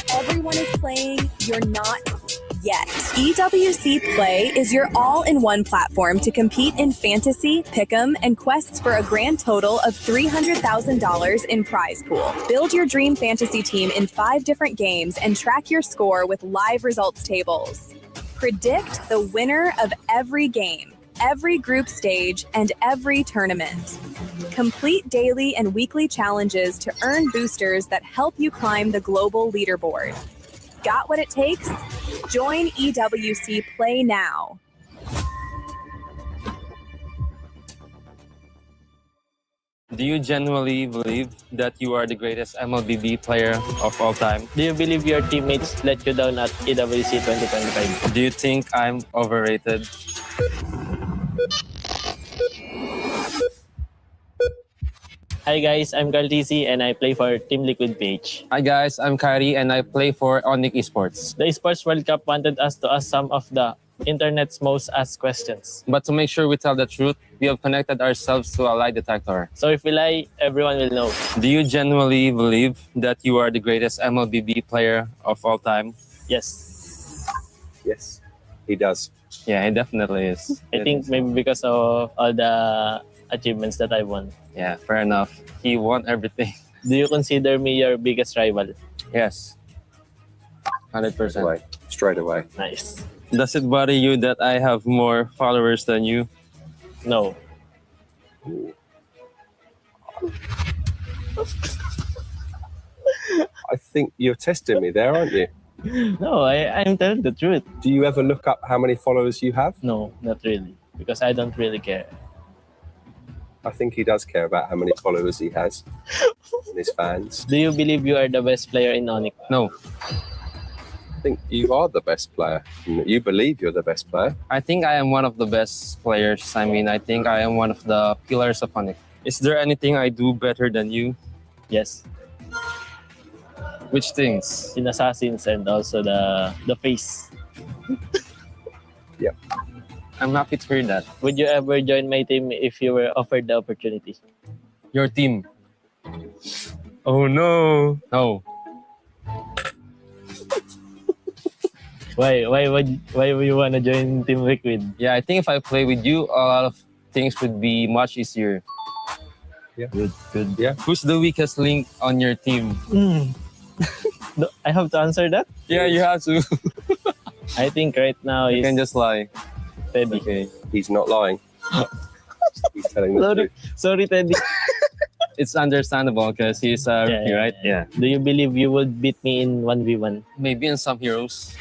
Everyone is playing, you're not yet. EWC Play is your all-in-one platform to compete in fantasy, pick'em, and quests for a grand total of $300,000 in prize pool. Build your dream fantasy team in 5 different games and track your score with live results tables. Predict the winner of every game, every group stage, and every tournament. Complete daily and weekly challenges to earn boosters that help you climb the global leaderboard. Got what it takes? Join EWC Play now. Do you genuinely believe that you are the greatest MLBB player of all time? Do you believe your teammates let you down at EWC 2025? Do you think I'm overrated? Hi guys, I'm Carl TC and I play for Team Liquid PH. Hi guys, I'm Kyrie and I play for Onyx Esports. The Esports World Cup wanted us to ask some of the internet's most asked questions. But to make sure we tell the truth, we have connected ourselves to a lie detector. So if we lie, everyone will know. Do you genuinely believe that you are the greatest MLBB player of all time? Yes. Yes, he does. Yeah, he definitely is. I think maybe because of all the achievements that I won. Yeah, fair enough. He won everything. Do you consider me your biggest rival? Yes. 100%. Straight away. Nice. Does it bother you that I have more followers than you? No. I think you're testing me there, aren't you? No, I'm telling the truth. Do you ever look up how many followers you have? No, not really. Because I don't really care. I think he does care about how many followers he has and his fans. Do you believe you are the best player in Onyx? No. I think you are the best player. You believe you're the best player. I think I am one of the best players. I mean, I think I am one of the pillars of Onyx. Is there anything I do better than you? Yes. Which things? In Assassins and also the face. Yep. I'm happy to hear that. Would you ever join my team if you were offered the opportunity? Your team. Oh no. No. Why would you want to join Team Liquid? Yeah, I think if I play with you, a lot of things would be much easier. Yeah. Good. Yeah. Who's the weakest link on your team? No, I have to answer that? Yeah, you have to. I think right now You is can just lie. Teddy. Okay. He's not lying. He's telling the truth. Sorry, Teddy. It's understandable because he's a rookie, right? Yeah. Do you believe you would beat me in 1v1? Maybe in some heroes.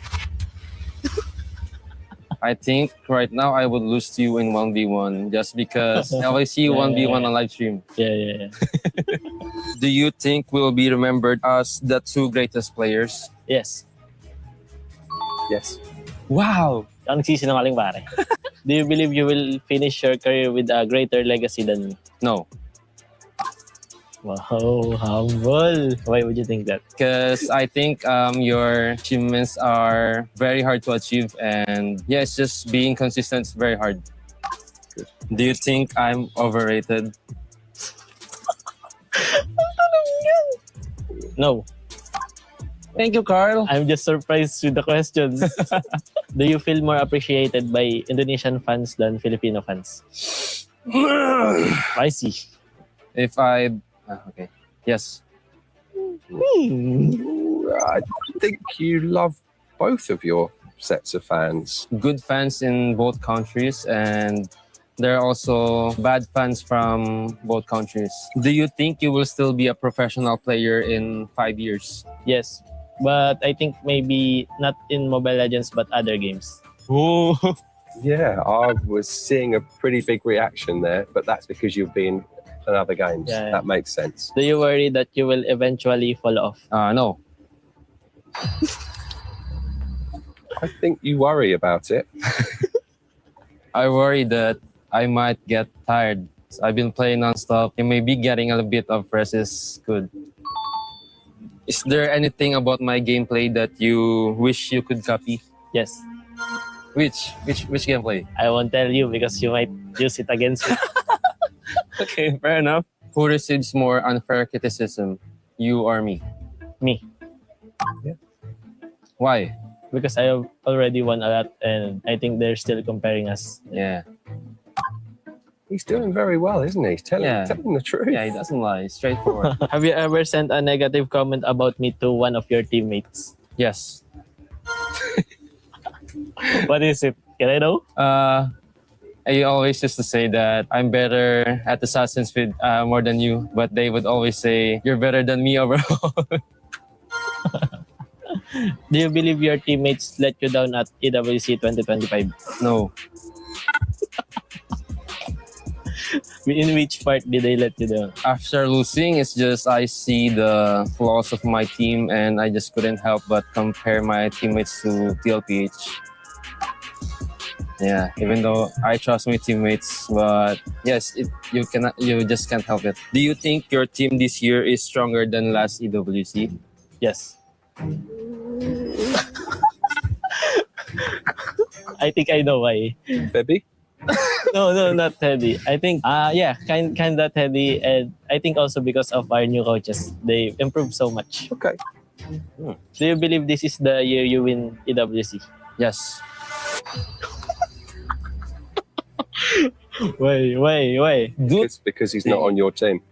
I think right now I would lose to you in 1v1 just because I always see you 1v1 on live stream. Yeah. Do you think we'll be remembered as the two greatest players? Yes. Yes. Wow! Ang nagsisinungaling pare. Do you believe you will finish your career with a greater legacy than me? No. Wow, humble. Why would you think that? Because I think your achievements are very hard to achieve, and yeah, it's just being consistent is very hard. Good. Do you think I'm overrated? No. Thank you, Carl. I'm just surprised with the questions. Do you feel more appreciated by Indonesian fans than Filipino fans? I see. If I... okay. Yes. I think you love both of your sets of fans. Good fans in both countries, and there are also bad fans from both countries. Do you think you will still be a professional player in 5 years? Yes. But I think maybe not in Mobile Legends but other games. Oh. Yeah, I was seeing a pretty big reaction there, but that's because you've been in other games. Yeah. That makes sense. Do you worry that you will eventually fall off? No. I think you worry about it. I worry that I might get tired. I've been playing non-stop, and maybe getting a little bit of rest is good. Is there anything about my gameplay that you wish you could copy? Yes. Which gameplay? I won't tell you because you might use it against me. Okay, fair enough. Who receives more unfair criticism, you or me? Me. Yeah. Why? Because I have already won a lot and I think they're still comparing us. Yeah. He's doing very well, isn't he? He's telling the truth. Yeah, he doesn't lie. Straightforward. Have you ever sent a negative comment about me to one of your teammates? Yes. What is it? Can I know? I always used to say that I'm better at Assassin's Creed more than you, but they would always say, you're better than me overall. Do you believe your teammates let you down at EWC 2025? No. In which part did they let you down? After losing, it's just I see the flaws of my team and I just couldn't help but compare my teammates to TLPH. Yeah, even though I trust my teammates, but yes, you just can't help it. Do you think your team this year is stronger than last EWC? Yes. I think I know why. Febby? No, not Teddy. I think, kinda Teddy, and I think also because of our new coaches, they improved so much. Okay. Do you believe this is the year you win EWC? Yes. Why? It's because he's not on your team.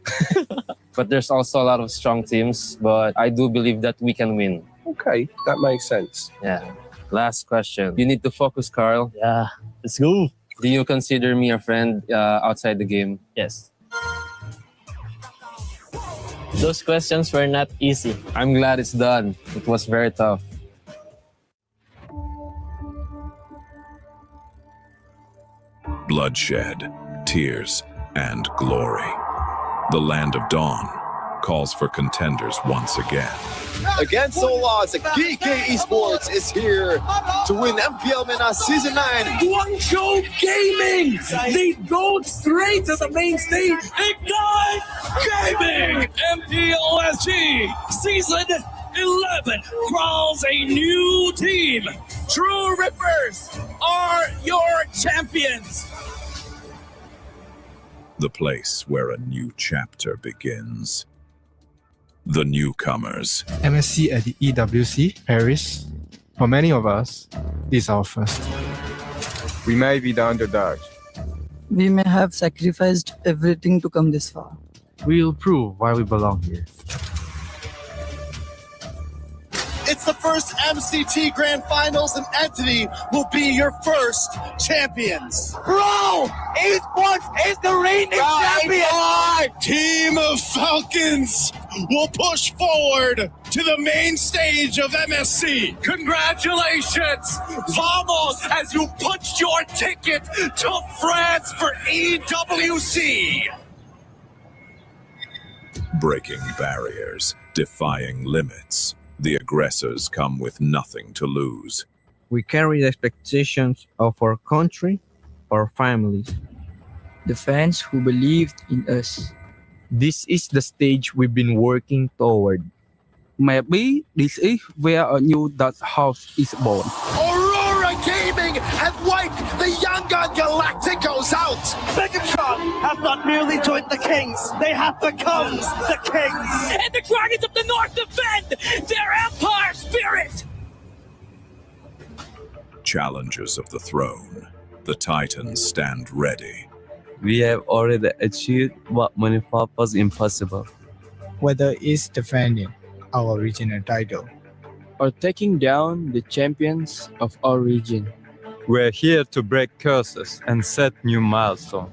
But there's also a lot of strong teams, but I do believe that we can win. Okay, that makes sense. Yeah. Last question. You need to focus, Carl. Yeah, let's go. Do you consider me a friend outside the game? Yes. Those questions were not easy. I'm glad it's done. It was very tough. Bloodshed, tears, and glory. The Land of Dawn calls for contenders once again. Against all odds, GK Esports is here to win MPL MENA Season 9. Guangzhou Gaming! They go straight to the main stage. Ignite Gaming! MPLSG Season 11 crowns a new team. True Rippers are your champions. The place where a new chapter begins. The newcomers. MSC at the EWC, Paris. For many of us, this is our first. We may be the underdogs. We may have sacrificed everything to come this far. We'll prove why we belong here. It's the first MCT Grand Finals, and Entity will be your first champions. Bro, esports is the reigning champion. Team of Falcons will push forward to the main stage of MSC. Congratulations! Vamos, as you punched your ticket to France for EWC. Breaking barriers, defying limits. The aggressors come with nothing to lose. We carry the expectations of our country, our families. The fans who believed in us. This is the stage we've been working toward. Maybe this is where a new Dutch house is born. Aurora Gaming have wiped the Young Gun Galacticos out. Megatron have not merely joined the Kings, they have become the Kings. And the Dragons of the North defend their Empire spirit. Challengers of the throne, the Titans stand ready. We have already achieved what many thought was impossible. Whether it's defending our regional title Or taking down the champions of our region. We're here to break curses and set new milestones.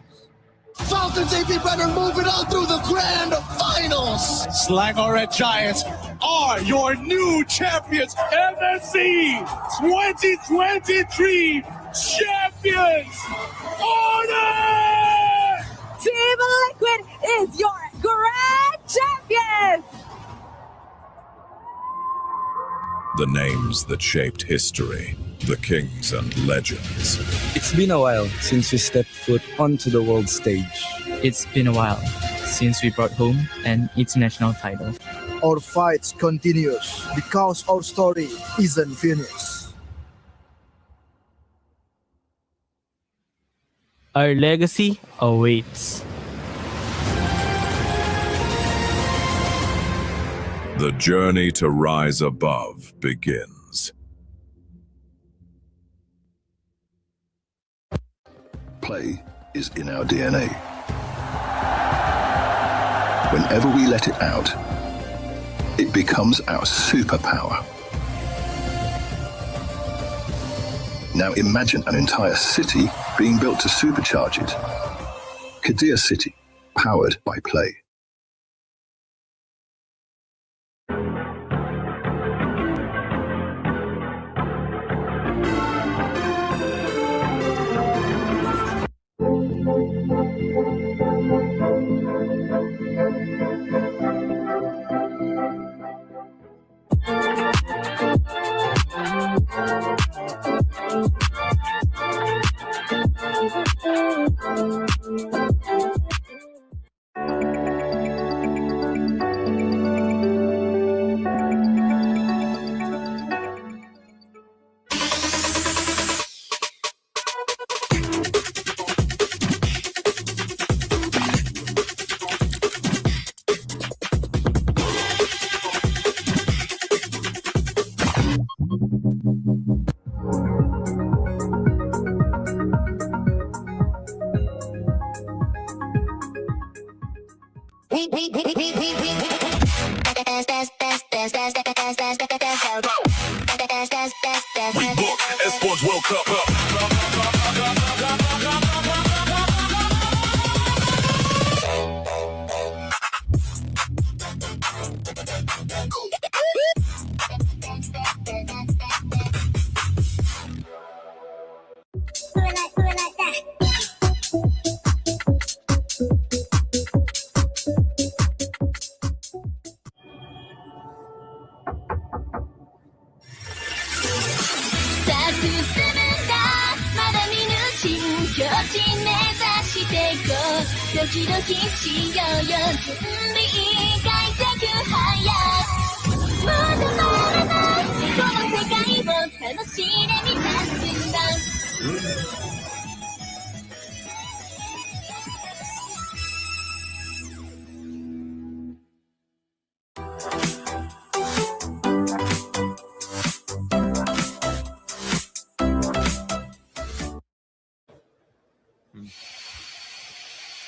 Falcons AP Runner moving on through the Grand Finals. Slangor Red Giants are your new champions, MSC 2023 champions. Order! Team Liquid is your grand champions! The names that shaped history, the kings and legends. It's been a while since we stepped foot onto the world stage. It's been a while since we brought home an international title. Our fight continues because our story isn't finished. Our legacy awaits. The journey to rise above begins. Play is in our DNA. Whenever we let it out, it becomes our superpower. Now imagine an entire city being built to supercharge it. Kadir City, powered by Play.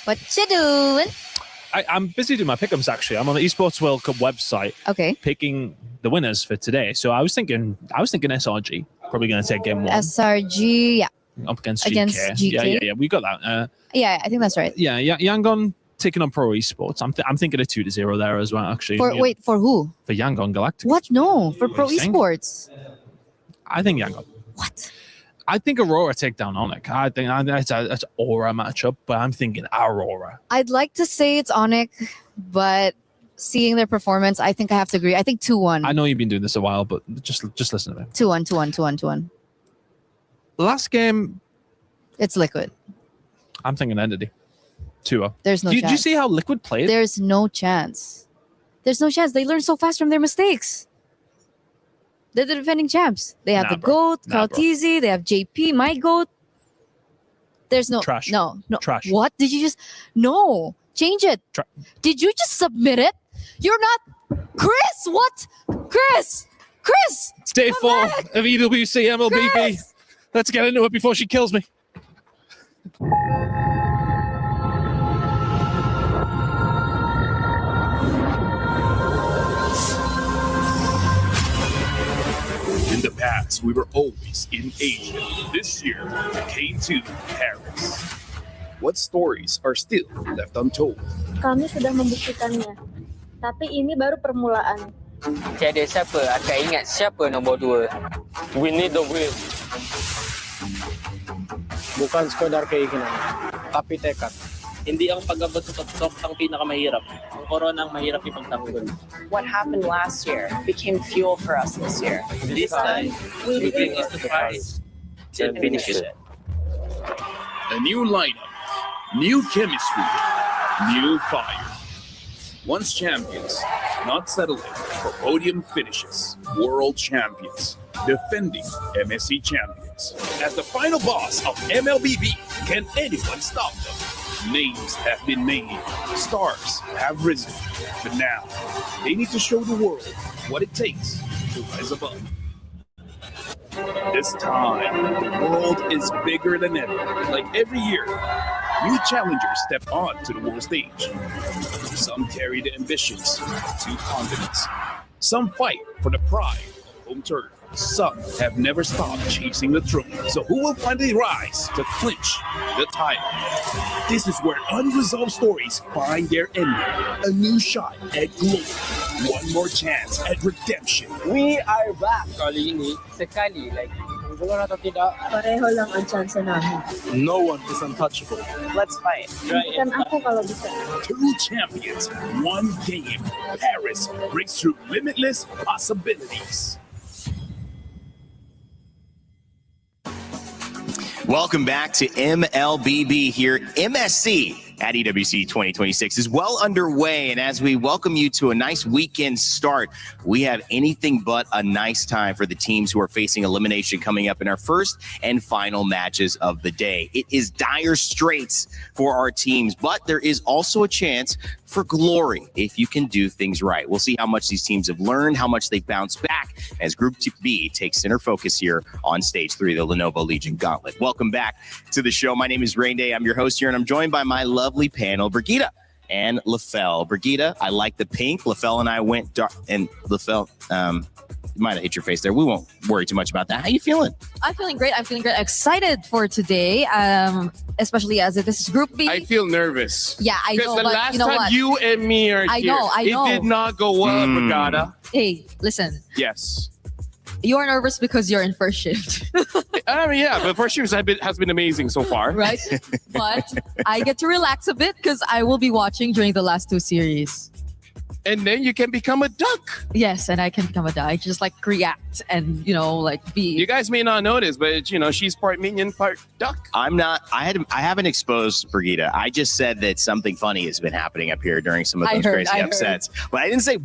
What you doing? I'm busy doing my pick'ems actually. I'm on the Esports World Cup website. Okay. Picking the winners for today. So I was thinking SRG probably going to take game 1. SRG, yeah. Up against GK. Yeah. We got that. Yeah, I think that's right. Yeah. Yangon taking on Pro Esports. I'm thinking a 2-0 there as well. Actually. For who? For Yangon Galactic. What? No, for Pro Esports. I think Yangon. What? I think Aurora take down Onyx. I think it's an Aura matchup, but I'm thinking Aurora. I'd like to say it's Onyx, but seeing their performance, I think I have to agree. I think 2-1. I know you've been doing this a while, but just listen to me. 2-1. Last game, it's Liquid. I'm thinking Entity. 2-0. There's no chance. Did you see how Liquid played? There's no chance. They learn so fast from their mistakes. They're the defending champs. They have the GOAT, Carl Teasy. They have JP, my GOAT. There's no... Trash. No. Trash. What? Did you just... No. Change it. Did you just submit it? You're not... Chris, what? Chris! It's day 4 of EWC MLBB. Chris! Let's get into it before she kills me. In the past, we were always in Asia. This year, we came to Paris. What stories are still left untold? Kami sudah membuktikannya, tapi ini baru permulaan. Tiada siapa akan ingat siapa nombor 2. We need the win. Bukan sekadar keinginan, tapi tekad. Hindi ang pag-abot sa top ang pinakamahirap. Ang corona ang mahirap ipagtanggol. What happened last year became fuel for us this year. This time, we bring us the prize to finish it. A new lineup, new chemistry, new fire. Once champions, not settling for podium finishes. World champions, defending MSC champions. As the final boss of MLBB, can anyone stop them? Names have been made, stars have risen, but now they need to show the world what it takes to rise above. This time, the world is bigger than ever. Like every year, new challengers step on to the world stage. Some carry the ambitions to continents. Some fight for the pride of home turf. Some have never stopped chasing the throne. So who will finally rise to clinch the title? This is where unresolved stories find their ending. A new shot at glory. One more chance at redemption. We are back. Kali ini, sekali lagi. Kung gulo na tidak, Pareho lang ang chance namin. No one is untouchable. Let's fight. Bukan ako kalau bisa. 2 champions, 1 game. Paris breaks through limitless possibilities. Welcome back to MLBB here. MSC at EWC 2026 is well underway, and as we welcome you to a nice weekend start, we have anything but a nice time for the teams who are facing elimination coming up in our first and final matches of the day. It is dire straits for our teams, but there is also a chance for glory if you can do things right. We'll see how much these teams have learned, how much they've bounced back as Group B takes center focus here on Stage 3 of the Lenovo Legion Gauntlet. Welcome back to the show. My name is Rain Day. I'm your host here, and I'm joined by my lovely panel, Brigitte and LaFell. Brigitte, I like the pink. LaFell and I went dark, and LaFell, you might have hit your face there. We won't worry too much about that. How you feeling? I'm feeling great. Excited for today, especially as this is Group B. I feel nervous. Yeah, I know. Because the last time you and me are I here, know. it did not go well, Brigada. Hey, listen. Yes. You are nervous because you're in first shift. I mean, yeah, but first shift has been amazing so far. Right? But I get to relax a bit because I will be watching during the last 2 series. And then you can become a duck. Yes, and I can become a duck. I just react and, be. You guys may not notice, but, she's part minion, part duck. I'm not. I haven't exposed Brigitte. I just said that something funny has been happening up here during some of those crazy upsets. But I didn't say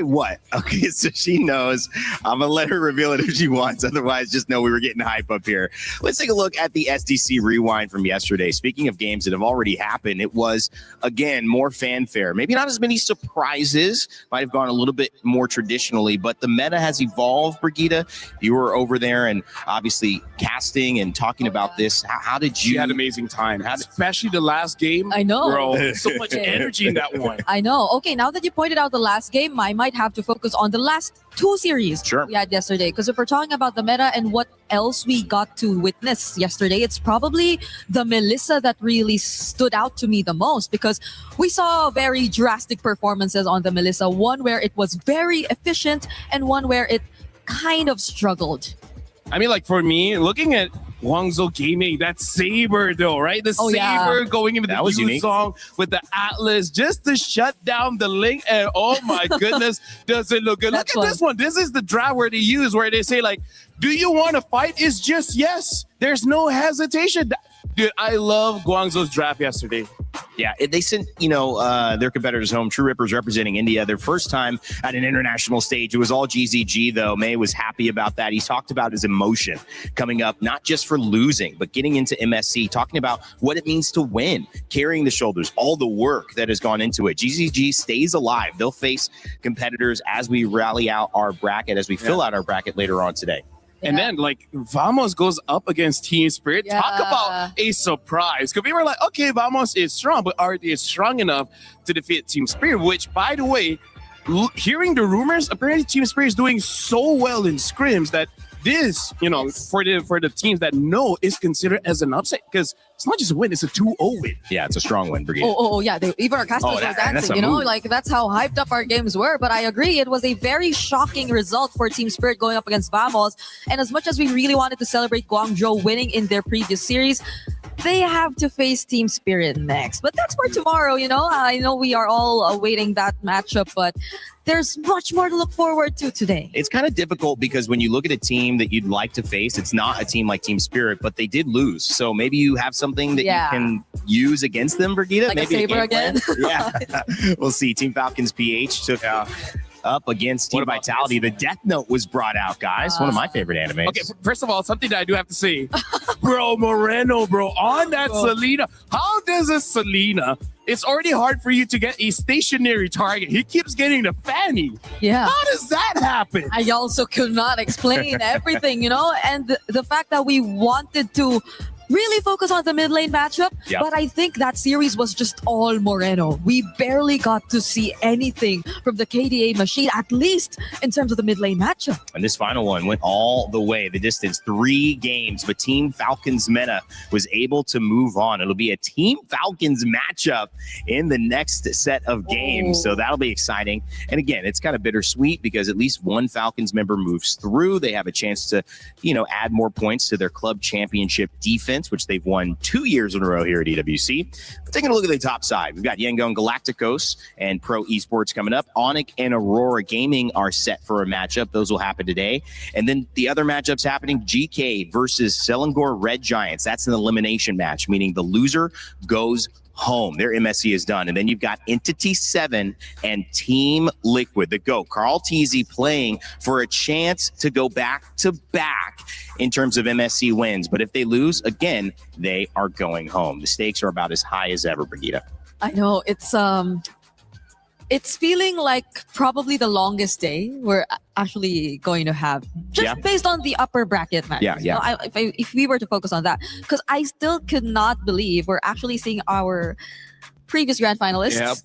what. Okay, so she knows. I'm going to let her reveal it if she wants. Otherwise, just know we were getting hype up here. Let's take a look at the SDC rewind from yesterday. Speaking of games that have already happened, it was, again, more fanfare. Maybe not as many surprises. Might have gone a little bit more traditionally, but the meta has evolved, Brigitte. You were over there and obviously casting and talking about this. How did you? She had an amazing time, especially the last game. I know. Bro, so much energy in that one. I know. Okay, now that you pointed out the last game, I might have to focus on the last 2 series we had yesterday. Because if we're talking about the meta and what else we got to witness yesterday, it's probably the Melissa that really stood out to me the most, because we saw very drastic performances on the Melissa. One where it was very efficient and one where it kind of struggled. I mean, like for me, looking at Guangzhou Gaming, that Saber though, right? The Saber going into the Yu song with the Atlas just to shut down the Link. And oh my goodness, does it look good? Look at this one. This is the draft where they use, where they say like, do you want to fight? It's just yes. There's no hesitation. Dude, I love Guangzhou's draft yesterday. Yeah, they sent, their competitors home. True Rippers representing India, their first time at an international stage. It was all GZG, though. May was happy about that. He talked about his emotion coming up, not just for losing, but getting into MSC, talking about what it means to win, carrying the shoulders, all the work that has gone into it. GZG stays alive. They'll face competitors as we rally out our bracket, as we fill out our bracket later on today. And then, like, Vamos goes up against Team Spirit. Yeah. Talk about a surprise. Because we were like, okay, Vamos is strong, but are they strong enough to defeat Team Spirit? Which, by the way, hearing the rumors, apparently Team Spirit is doing so well in scrims that this, for the teams that know, is considered as an upset. Because it's not just a win, it's a 2-0 win. Yeah, it's a strong win, Brigitte. Yeah. Even our casters were dancing, like that's how hyped up our games were. But I agree, it was a very shocking result for Team Spirit going up against Vamos. And as much as we really wanted to celebrate Guangzhou winning in their previous series, they have to face Team Spirit next. But that's for tomorrow, I know we are all awaiting that matchup, but there's much more to look forward to today. It's kind of difficult because when you look at a team that you'd like to face, it's not a team like Team Spirit, but they did lose. So maybe you have something that you can use against them, Brigitte. Like maybe a Saber again. Yeah, we'll see. Team Falcons PH took up against Team Vitality. The Death Note was brought out, guys. One of my favorite animes. Okay, first of all, something that I do have to say. Bro, Moreno, on that Selena. How does a Selena... It's already hard for you to get a stationary target. He keeps getting the fanny. Yeah. How does that happen? I also could not explain everything, and the fact that we wanted to really focus on the mid lane matchup, but I think that series was just all Moreno. We barely got to see anything from the KDA machine, at least in terms of the mid lane matchup. And this final one went all the way, the distance, 3 games, but Team Falcons meta was able to move on. It'll be a Team Falcons matchup in the next set of games, so that'll be exciting. And again, it's kind of bittersweet because at least one Falcons member moves through. They have a chance to, add more points to their club championship defense, which they've won 2 years in a row here at EWC. But taking a look at the top side, we've got Yangon Galacticos and Pro Esports coming up. Onyx and Aurora Gaming are set for a matchup. Those will happen today. And then the other matchups happening, GK versus Selangor Red Giants. That's an elimination match, meaning the loser goes home. Their MSC is done. And then you've got Entity 7 and Team Liquid, the GOAT. Carl Teasy playing for a chance to go back to back in terms of MSC wins. But if they lose, again, they are going home. The stakes are about as high as ever, Brigitte. I know. It's feeling like probably the longest day we're actually going to have, just based on the upper bracket matches. If we were to focus on that, because I still could not believe we're actually seeing our previous grand finalists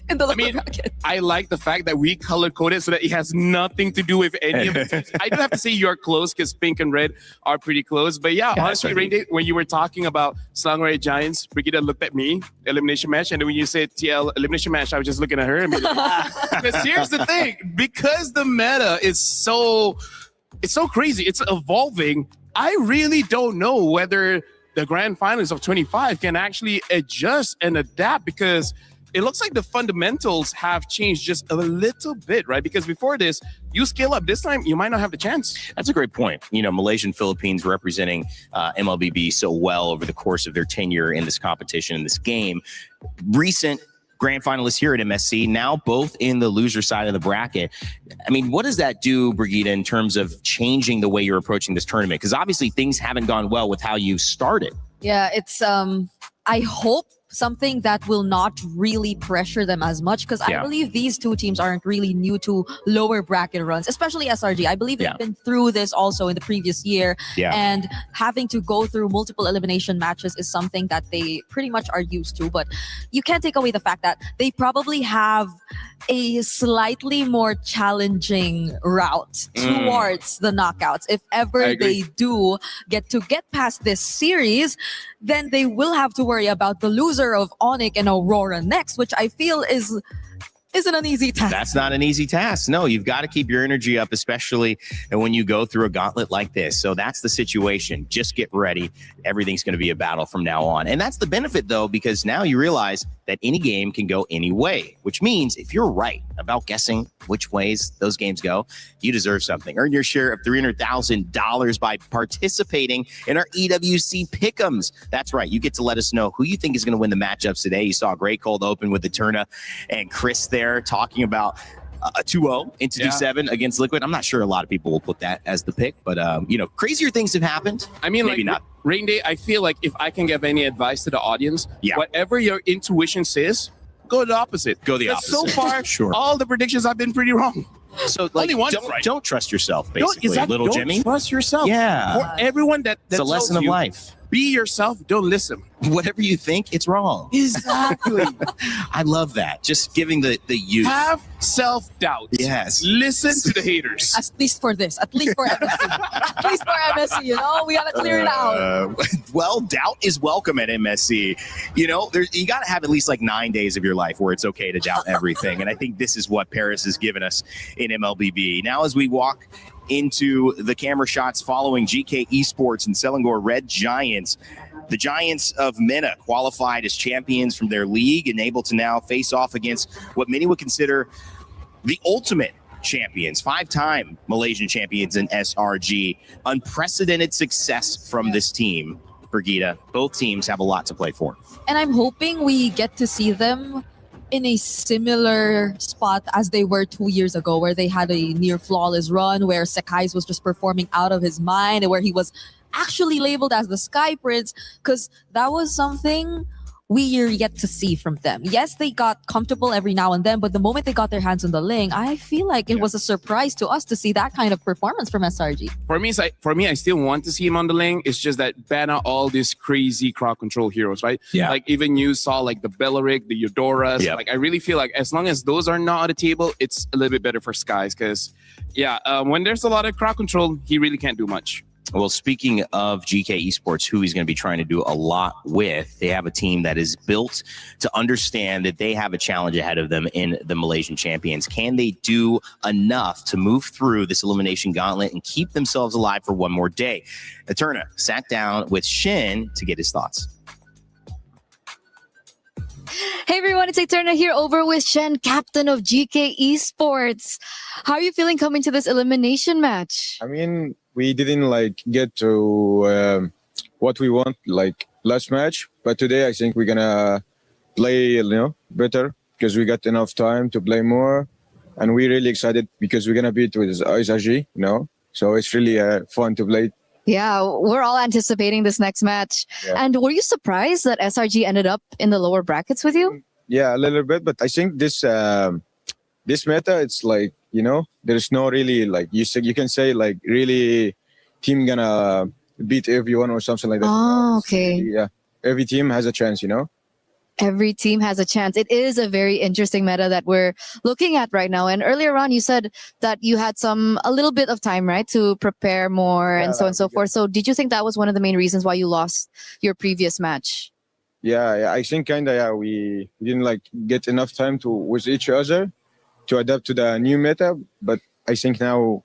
in the lower bracket. I like the fact that we color-coded so that it has nothing to do with any of it. I do have to say you're close because pink and red are pretty close. But honestly, Rainy, when you were talking about Selangor Red Giants, Brigitte looked at me, elimination match, and then when you said TL elimination match, I was just looking at her. Because here's the thing, because the meta is so crazy, it's evolving, I really don't know whether the grand finals of 25 can actually adjust and adapt, because it looks like the fundamentals have changed just a little bit, right? Because before this, you scale up. This time, you might not have the chance. That's a great point. Malaysian Philippines representing MLBB so well over the course of their tenure in this competition, in this game. Recent grand finalists here at MSC, now both in the loser side of the bracket. I mean, what does that do, Brigitte, in terms of changing the way you're approaching this tournament? Because obviously things haven't gone well with how you started. Yeah, it's I hope something that will not really pressure them as much, because I believe these two teams aren't really new to lower bracket runs, especially SRG. I believe they've been through this also in the previous year, and having to go through multiple elimination matches is something that they pretty much are used to. But you can't take away the fact that they probably have a slightly more challenging route towards the knockouts. If ever they do get past this series, then they will have to worry about the loser of Onyx and Aurora next, which I feel isn't an easy task. That's not an easy task. No, you've got to keep your energy up, especially when you go through a gauntlet like this. So that's the situation. Just get ready. Everything's going to be a battle from now on. And that's the benefit, though, because now you realize that any game can go any way, which means if you're right about guessing which ways those games go, you deserve something. Earn your share of $300,000 by participating in our EWC Pick'ems. That's right. You get to let us know who you think is going to win the matchups today. You saw a great cold open with Eterna and Chris there talking about a 2-0 into D7 against Liquid. I'm not sure a lot of people will put that as the pick, but crazier things have happened. I mean, maybe like, not. Rain Day, I feel like if I can give any advice to the audience, whatever your intuition says, go the opposite. Go the Because opposite. So far, all the predictions have been pretty wrong. So like, don't trust yourself, basically, little Jimmy. Don't trust yourself. Yeah. For everyone that It's a lesson of life. Be yourself. Don't listen. Whatever you think, it's wrong. Exactly. I love that. Just giving the youth. Have self-doubt. Yes. Listen to the haters. At least for this. At least for MSC. At least for MSC, we got to clear it out. Well, doubt is welcome at MSC. You got to have at least like 9 days of your life where it's okay to doubt everything. And I think this is what Paris has given us in MLBB. Now, as we walk into the camera shots following GK Esports and Selangor Red Giants, the Giants of MENA qualified as champions from their league and able to now face off against what many would consider the ultimate champions, 5-time Malaysian champions in SRG. Unprecedented success from this team, Brigida. Both teams have a lot to play for. And I'm hoping we get to see them in a similar spot as they were 2 years ago, where they had a near flawless run, where Sekai's was just performing out of his mind, and where he was actually labeled as the Sky Prince, because that was something we yet to see from them. Yes, they got comfortable every now and then, but the moment they got their hands on the Ling, I feel like it was a surprise to us to see that kind of performance from SRG. For me, I still want to see him on the lane. It's just that ban out all these crazy crowd control heroes, right? Yeah. Like even you saw like the Belleric, the Eudoras. Yep. Like I really feel like as long as those are not on the table, it's a little bit better for Skies, because when there's a lot of crowd control, he really can't do much. Well, speaking of GK Esports, who he's going to be trying to do a lot with, they have a team that is built to understand that they have a challenge ahead of them in the Malaysian champions. Can they do enough to move through this elimination gauntlet and keep themselves alive for one more day? Eterna sat down with Shin to get his thoughts. Hey everyone, it's Eterna here over with Shen, captain of GK Esports. How are you feeling coming to this elimination match? I mean, we didn't get to what we want last match, but today I think we're gonna play better because we got enough time to play more, and we're really excited because we're gonna beat with SRG, so it's really fun to play. Yeah, we're all anticipating this next match. Yeah. And were you surprised that SRG ended up in the lower brackets with you? Yeah, a little bit, but I think this meta, it's there's no really you can say really team gonna beat everyone or something like that. Oh, okay. Yeah, every team has a chance, Every team has a chance. It is a very interesting meta that we're looking at right now. And earlier on, you said that you had a little bit of time, right, to prepare more and so on and so forth. So did you think that was one of the main reasons why you lost your previous match? Yeah, I think we didn't get enough time with each other to adapt to the new meta. But I think now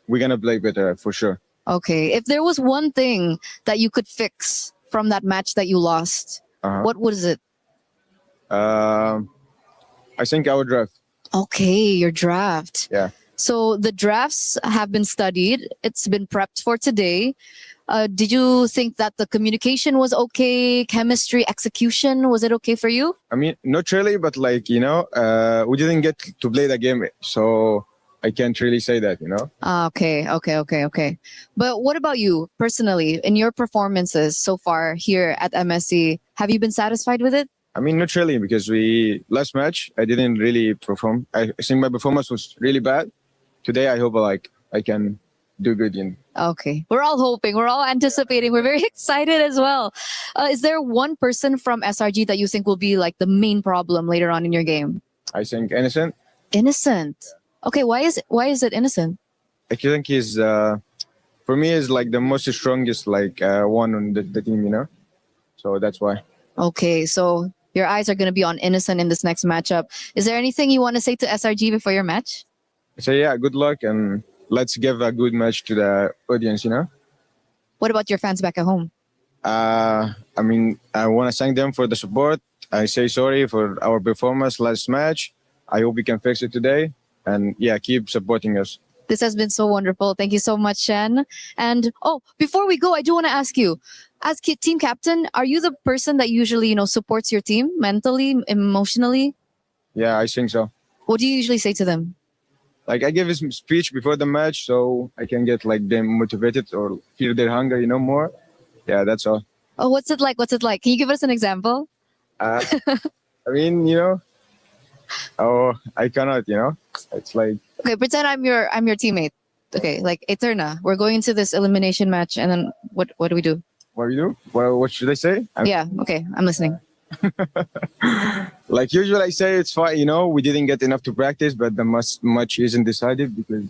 we're gonna play better for sure. Okay. If there was one thing that you could fix from that match that you lost, what was it? I think our draft. Okay, your draft. Yeah. So the drafts have been studied. It's been prepped for today. Did you think that the communication was okay? Chemistry, execution, was it okay for you? I mean, not really, but we didn't get to play the game, so I can't really say that, Okay. But what about you personally? In your performances so far here at MSC, have you been satisfied with it? I mean, not really, because last match I didn't really perform. I think my performance was really bad. Today I hope I can do good in. Okay. We're all hoping. We're all anticipating. We're very excited as well. Is there one person from SRG that you think will be like the main problem later on in your game? I think Innocent. Innocent. Okay, why is it Innocent? I think he's for me is like the most strongest one on the team, you know. So that's why. Okay, so your eyes are going to be on Innocent in this next matchup. Is there anything you want to say to SRG before your match? So yeah, good luck and let's give a good match to the audience, you know. What about your fans back at home? I mean, I want to thank them for the support. I say sorry for our performance last match. I hope we can fix it today. And yeah, keep supporting us. This has been so wonderful. Thank you so much, Shen. And before we go, I do want to ask you, as team captain, are you the person that usually, supports your team mentally, emotionally? Yeah, I think so. What do you usually say to them? Like I give a speech before the match so I can get them motivated or feel their hunger, more. Yeah, that's all. Oh, what's it like? Can you give us an example? I mean, I cannot, It's like... Okay, pretend I'm your teammate. Okay, like Eterna, we're going into this elimination match, and then what do we do? What do we do? Well, what should I say? Yeah, okay, I'm listening. Like usually I say it's fine, we didn't get enough to practice, but the match isn't decided because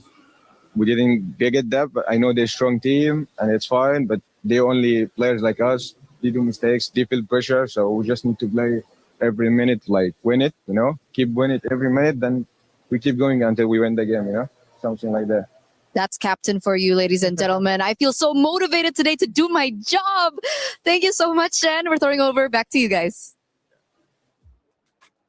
we didn't get that. But I know they're a strong team and it's fine, but they're only players like us. They do mistakes, they feel pressure, so we just need to play every minute, win it, keep winning it every minute, then we keep going until we win the game, something like that. That's captain for you, ladies and gentlemen. I feel so motivated today to do my job. Thank you so much, Shen. We're throwing over back to you guys.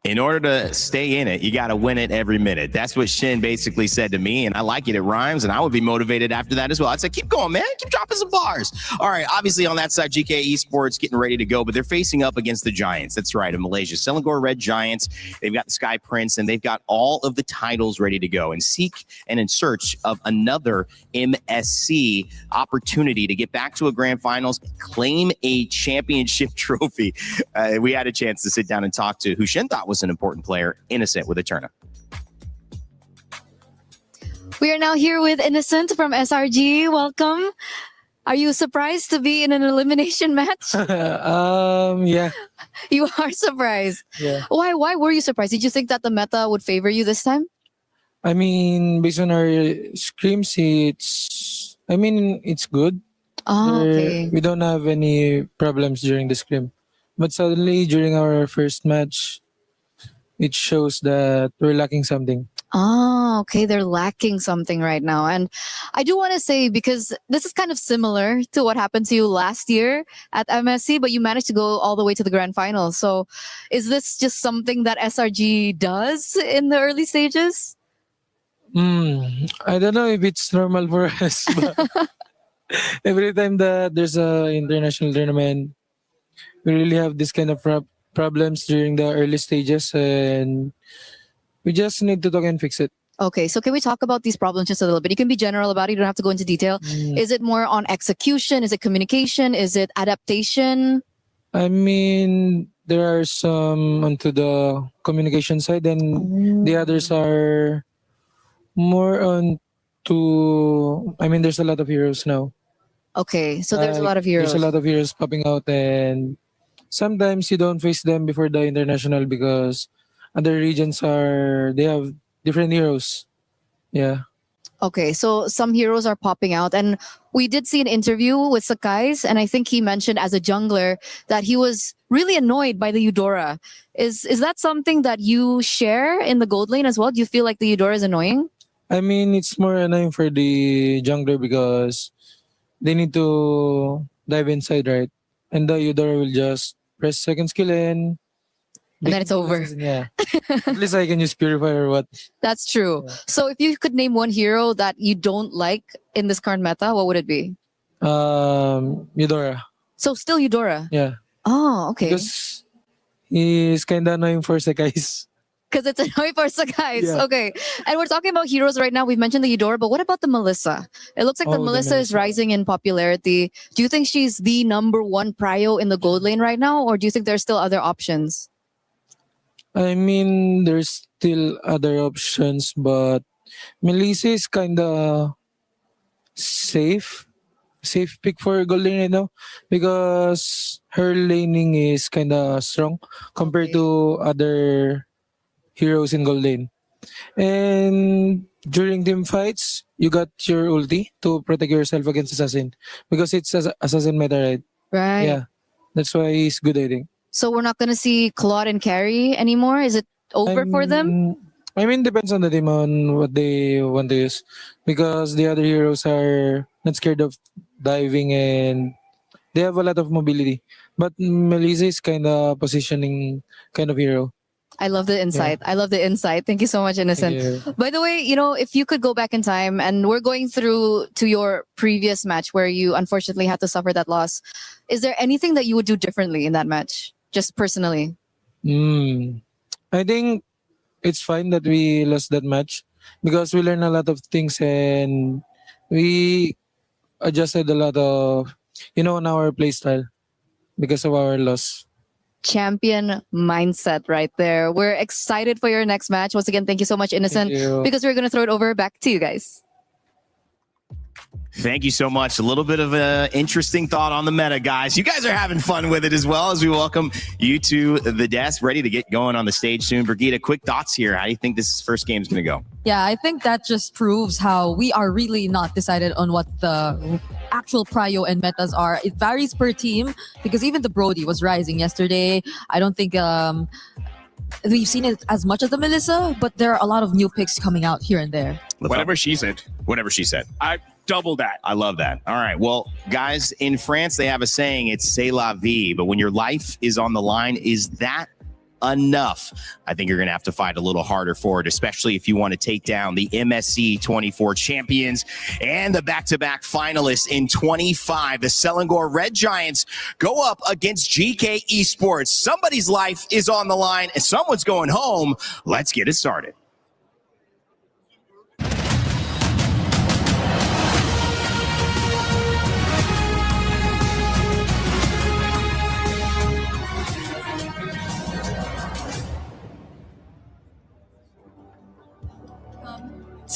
In order to stay in it, you got to win it every minute. That's what Shin basically said to me, and I like it. It rhymes, and I would be motivated after that as well. I'd say, keep going, man. Keep dropping some bars. All right, obviously on that side, GK Esports getting ready to go, but they're facing up against the Giants. That's right, in Malaysia. Selangor Red Giants. They've got the Sky Prince, and they've got all of the titles ready to go and seek and in search of another MSC opportunity to get back to a grand finals, claim a championship trophy. We had a chance to sit down and talk to who Shin thought was an important player, Innocent with Eterna. We are now here with Innocent from SRG. Welcome. Are you surprised to be in an elimination match? Yeah. You are surprised. Yeah. Why were you surprised? Did you think that the meta would favor you this time? I mean, based on our scrims, it's good. Oh, okay. We don't have any problems during the scrim. But suddenly, during our first match, it shows that we're lacking something. Oh, okay. They're lacking something right now. And I do want to say, because this is kind of similar to what happened to you last year at MSC, but you managed to go all the way to the grand final. So is this just something that SRG does in the early stages? I don't know if it's normal for us, but every time that there's a international tournament, we really have this kind of problems during the early stages, and we just need to talk and fix it. Okay, so can we talk about these problems just a little bit? You can be general about it. You don't have to go into detail. Is it more on execution? Is it communication? Is it adaptation? I mean, there are some onto the communication side, and the others are more on to... I mean, there's a lot of heroes now. Okay, so there's a lot of heroes. There's a lot of heroes popping out, and sometimes you don't face them before the international because other regions they have different heroes. Yeah. Okay, so some heroes are popping out, and we did see an interview with Sakai's, and I think he mentioned as a jungler that he was really annoyed by the Eudora. Is that something that you share in the gold lane as well? Do you feel like the Eudora is annoying? I mean, it's more annoying for the jungler because they need to dive inside, right? And the Eudora will just press second skill and then it's over. Yeah. At least I can use Purify or what. That's true. Yeah. So if you could name one hero that you don't like in this current meta, what would it be? Eudora. So still Eudora? Yeah. Oh, okay. Because he's kind of annoying for Sakai's. Because it's annoying for Sakai's. Yeah. Okay. And we're talking about heroes right now. We've mentioned the Eudora, but what about the Melissa? It looks like the Melissa is rising in popularity. Do you think she's the #1 prio in the gold lane right now? Or do you think there's still other options? I mean, there's still other options, but Melissa is kind of safe. Safe pick for Golden right now because her laning is kind of strong compared to other heroes in Golden. And during team fights, you got your ulti to protect yourself against assassin because it's assassin meta, right? Right. Yeah, that's why he's good, I think. So we're not gonna see Claude and Carrie anymore. Is it over for them? I mean, depends on the team on what they want to use because the other heroes are not scared of diving and they have a lot of mobility. But Melissa is kind of positioning kind of hero. I love the insight. I love the insight. Thank you so much, Innocent. you. By the way, if you could go back in time, and we're going through to your previous match where you unfortunately had to suffer that loss, is there anything that you would do differently in that match, just personally? I think it's fine that we lost that match because we learned a lot of things and we adjusted a lot of, on our play style because of our loss. Champion mindset right there. We're excited for your next match. Once again, thank you so much, Innocent, you. because we're going to throw it over back to you guys. Thank you so much. A little bit of an interesting thought on the meta, guys. You guys are having fun with it as well as we welcome you to the desk, ready to get going on the stage soon. Brigitte, quick thoughts here. How do you think this first game is going to go? Yeah, I think that just proves how we are really not decided on what the actual prio and metas are. It varies per team because even the Brody was rising yesterday. I don't think we've seen it as much as the Melissa, but there are a lot of new picks coming out here and there. Whatever she said. Whatever she said. I double that. I love that. All right. Well, guys, in France, they have a saying, it's c'est la vie. But when your life is on the line, is that enough? I think you're going to have to fight a little harder for it, especially if you want to take down the MSC 24 champions and the back-to-back finalists in 25. The Selangor Red Giants go up against GK Esports. Somebody's life is on the line and someone's going home. Let's get it started.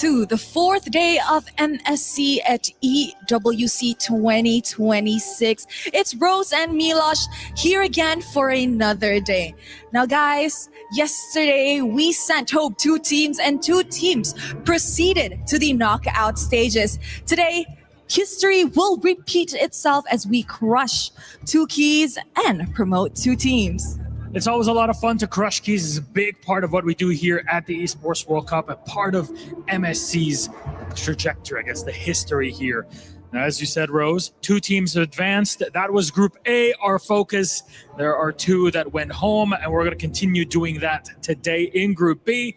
To the fourth day of MSC at EWC 2026. It's Rose and Milosh here again for another day. Now guys, yesterday we sent home 2 teams and 2 teams proceeded to the knockout stages. Today, history will repeat itself as we crush 2 keys and promote 2 teams. It's always a lot of fun to crush keys. It's a big part of what we do here at the Esports World Cup, a part of MSC's trajectory, I guess, the history here. Now, as you said, Rose, 2 teams advanced. That was Group A, our focus. There are 2 that went home, and we're going to continue doing that today in Group B.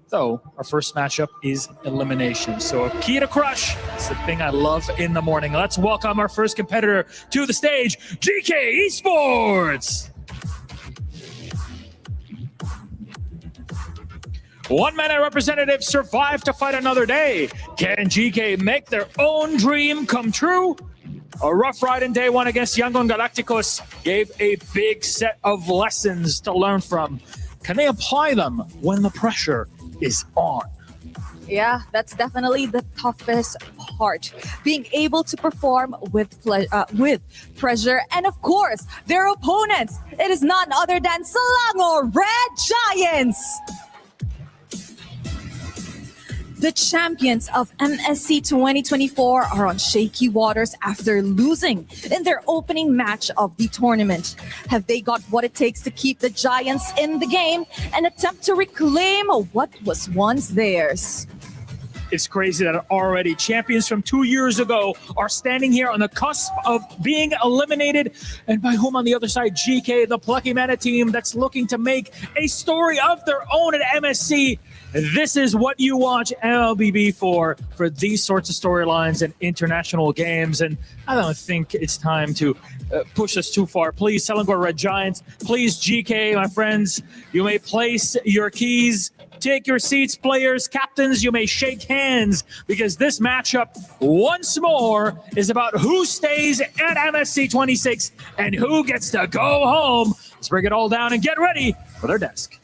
Though, our first matchup is elimination. So a key to crush is the thing I love in the morning. Let's welcome our first competitor to the stage, GK Esports! 1-minute representatives survive to fight another day. Can GK make their own dream come true? A rough ride in day 1 against Yangon Galacticos gave a big set of lessons to learn from. Can they apply them when the pressure is on? Yeah, that's definitely the toughest part. Being able to perform with pressure and, of course, their opponents. It is none other than Selangor Red Giants. The champions of MSC 2024 are on shaky waters after losing in their opening match of the tournament. Have they got what it takes to keep the Giants in the game and attempt to reclaim what was once theirs? It's crazy that already champions from 2 years ago are standing here on the cusp of being eliminated. And by whom on the other side? GK, the plucky mana team that's looking to make a story of their own at MSC. This is what you watch MLBB for these sorts of storylines and international games. And I don't think it's time to push us too far. Please, Selangor Red Giants. Please, GK, my friends, you may place your keys. Take your seats, players, captains, you may shake hands because this matchup, once more, is about who stays at MSC 26 and who gets to go home. Let's break it all down and get ready for their desk.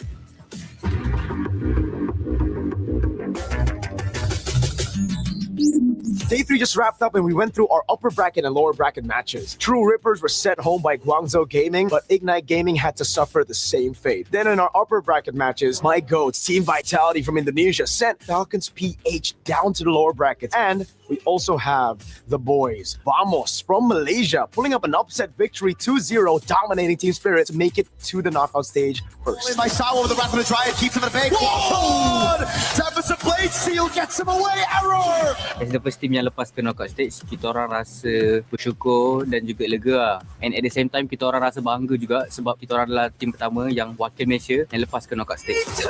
Day 3 just wrapped up and we went through our upper bracket and lower bracket matches. True Rippers were sent home by Guangzhou Gaming, but Ignite Gaming had to suffer the same fate. Then in our upper bracket matches, my goats, Team Vitality from Indonesia, sent Falcons PH down to the lower brackets. And we also have the boys, Vamos from Malaysia, pulling up an upset victory 2-0, dominating Team Spirit to make it to the knockout stage first. By Sawa with the wrap of the Dryad, keeps him in the bank. Whoa! Jefferson Blade Seal gets him away. Error! As the first team yang lepas ke knockout stage, kita orang rasa bersyukur dan juga lega lah. And at the same time, kita orang rasa bangga juga sebab kita orang adalah team pertama yang wakil Malaysia yang lepas ke knockout stage. 2-0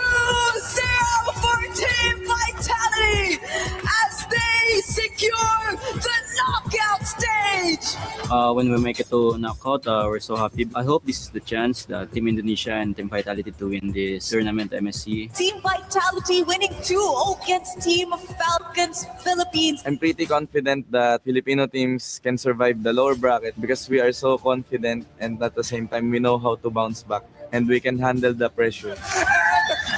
for Team Vitality as they secure the knockout stage. When we make it to knockout, we're so happy. I hope this is the chance, the Team Indonesia and Team Vitality to win this tournament MSC. Team Vitality winning 2-0 against Team Falcons Philippines. I'm pretty confident that Filipino teams can survive the lower bracket because we are so confident and at the same time we know how to bounce back and we can handle the pressure.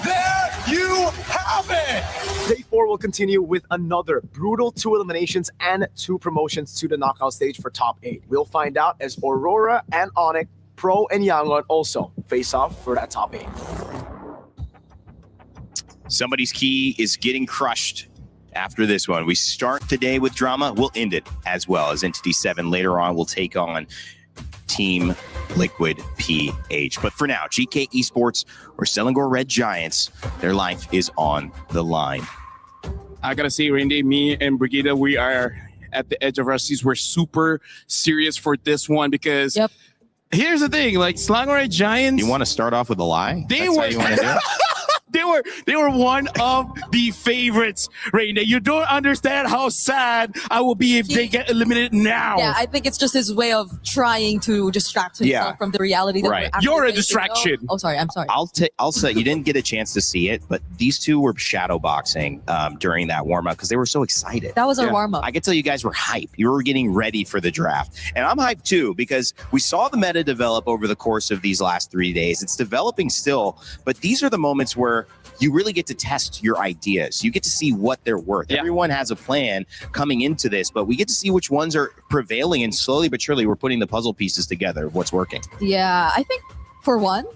There you have it! Day 4 will continue with another brutal 2 eliminations and 2 promotions to the knockout stage for top 8. We'll find out as Aurora and Onyx, Pro and Yangon also face off for that top 8. Somebody's key is getting crushed after this one. We start today with drama. We'll end it as well as Entity 7 later on will take on Team Liquid PH. But for now, GK Esports or Selangor Red Giants, their life is on the line. I gotta say, Randy, me and Brigida, we are at the edge of our seats. We're super serious for this one because here's the thing, like Selangor Red Giants. You want to start off with a lie? They That's were. how you want to do it? They were one of the favorites, Raina. You don't understand how sad I will be if they get eliminated now. Yeah, I think it's just his way of trying to distract himself from the reality that we're actually You're a facing, distraction. though. Oh, sorry. I'm sorry. I'll say you didn't get a chance to see it, but these two were shadow boxing during that warm up because they were so excited. That was our warm-up. I could tell you guys were hyped. You were getting ready for the draft. And I'm hyped too because we saw the meta develop over the course of these last 3 days. It's developing still, but these are the moments where you really get to test your ideas. You get to see what they're worth. Everyone has a plan coming into this, but we get to see which ones are prevailing, and slowly but surely we're putting the puzzle pieces together of what's working. Yeah, I think for one,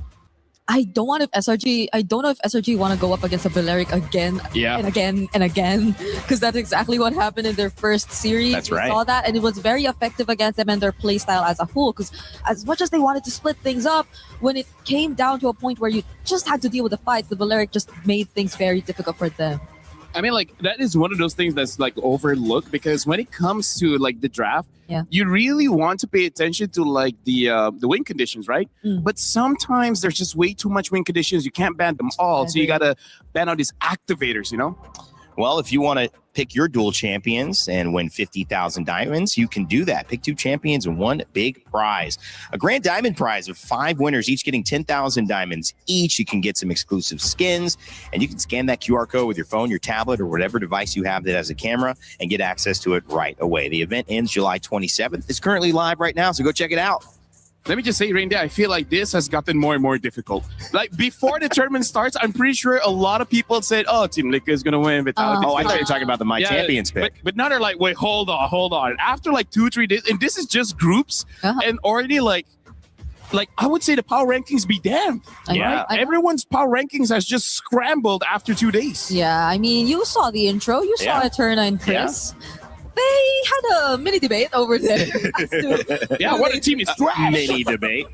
I don't know if SRG want to go up against a Balearic again and again and again, because that's exactly what happened in their first series. That's we right. saw that, and it was very effective against them and their playstyle as a whole, because as much as they wanted to split things up, when it came down to a point where you just had to deal with the fights, the Balearic just made things very difficult for them. I mean, like, that is one of those things that's like overlooked because when it comes to like the draft, you really want to pay attention to like the win conditions, right? But sometimes there's just way too much win conditions. You can't ban them all, so you gotta ban out these activators, you know? Well, if you want to pick your dual champions and win 50,000 diamonds, you can do that. Pick 2 champions and 1 big prize. A grand diamond prize of 5 winners, each getting 10,000 diamonds each. You can get some exclusive skins, and you can scan that QR code with your phone, your tablet, or whatever device you have that has a camera and get access to it right away. The event ends July 27th. It's currently live right now, so go check it out. Let me just say, Randy, I feel like this has gotten more and more difficult. Like, before the tournament starts, I'm pretty sure a lot of people said, oh, Team Liquid is going to win. Vitality I thought you were talking about the My Champions pick. But now they're like, wait, hold on. After like 2-3 days, and this is just groups, and already like I would say the power rankings be damned. Everyone's power rankings has just scrambled after 2 days. Yeah, I mean, you saw the intro. You saw Eterna and Chris. They had a mini debate over there. What a team is trash. Mini debate.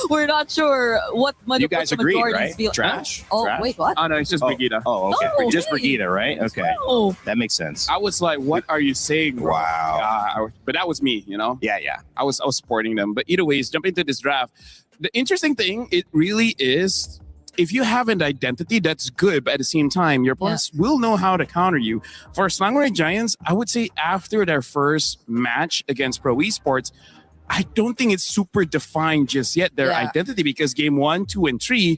We're not sure what You guys agreed, right? feel. Trash? Oh, Trash? wait, what? Oh, no, it's just Brigida. Oh, okay. No, Just hey. Brigida, right? Okay. No. That makes sense. I was like, what are you saying, bro? Wow. But that was me, you know? Yeah. I was supporting them. But either way, jumping into this draft, the interesting thing, it really is, if you have an identity, that's good, but at the same time, your opponents will know how to counter you. For Selangor Red Giants, I would say after their first match against Pro Esports, I don't think it's super defined just yet, their identity, because game 1, 2, and 3,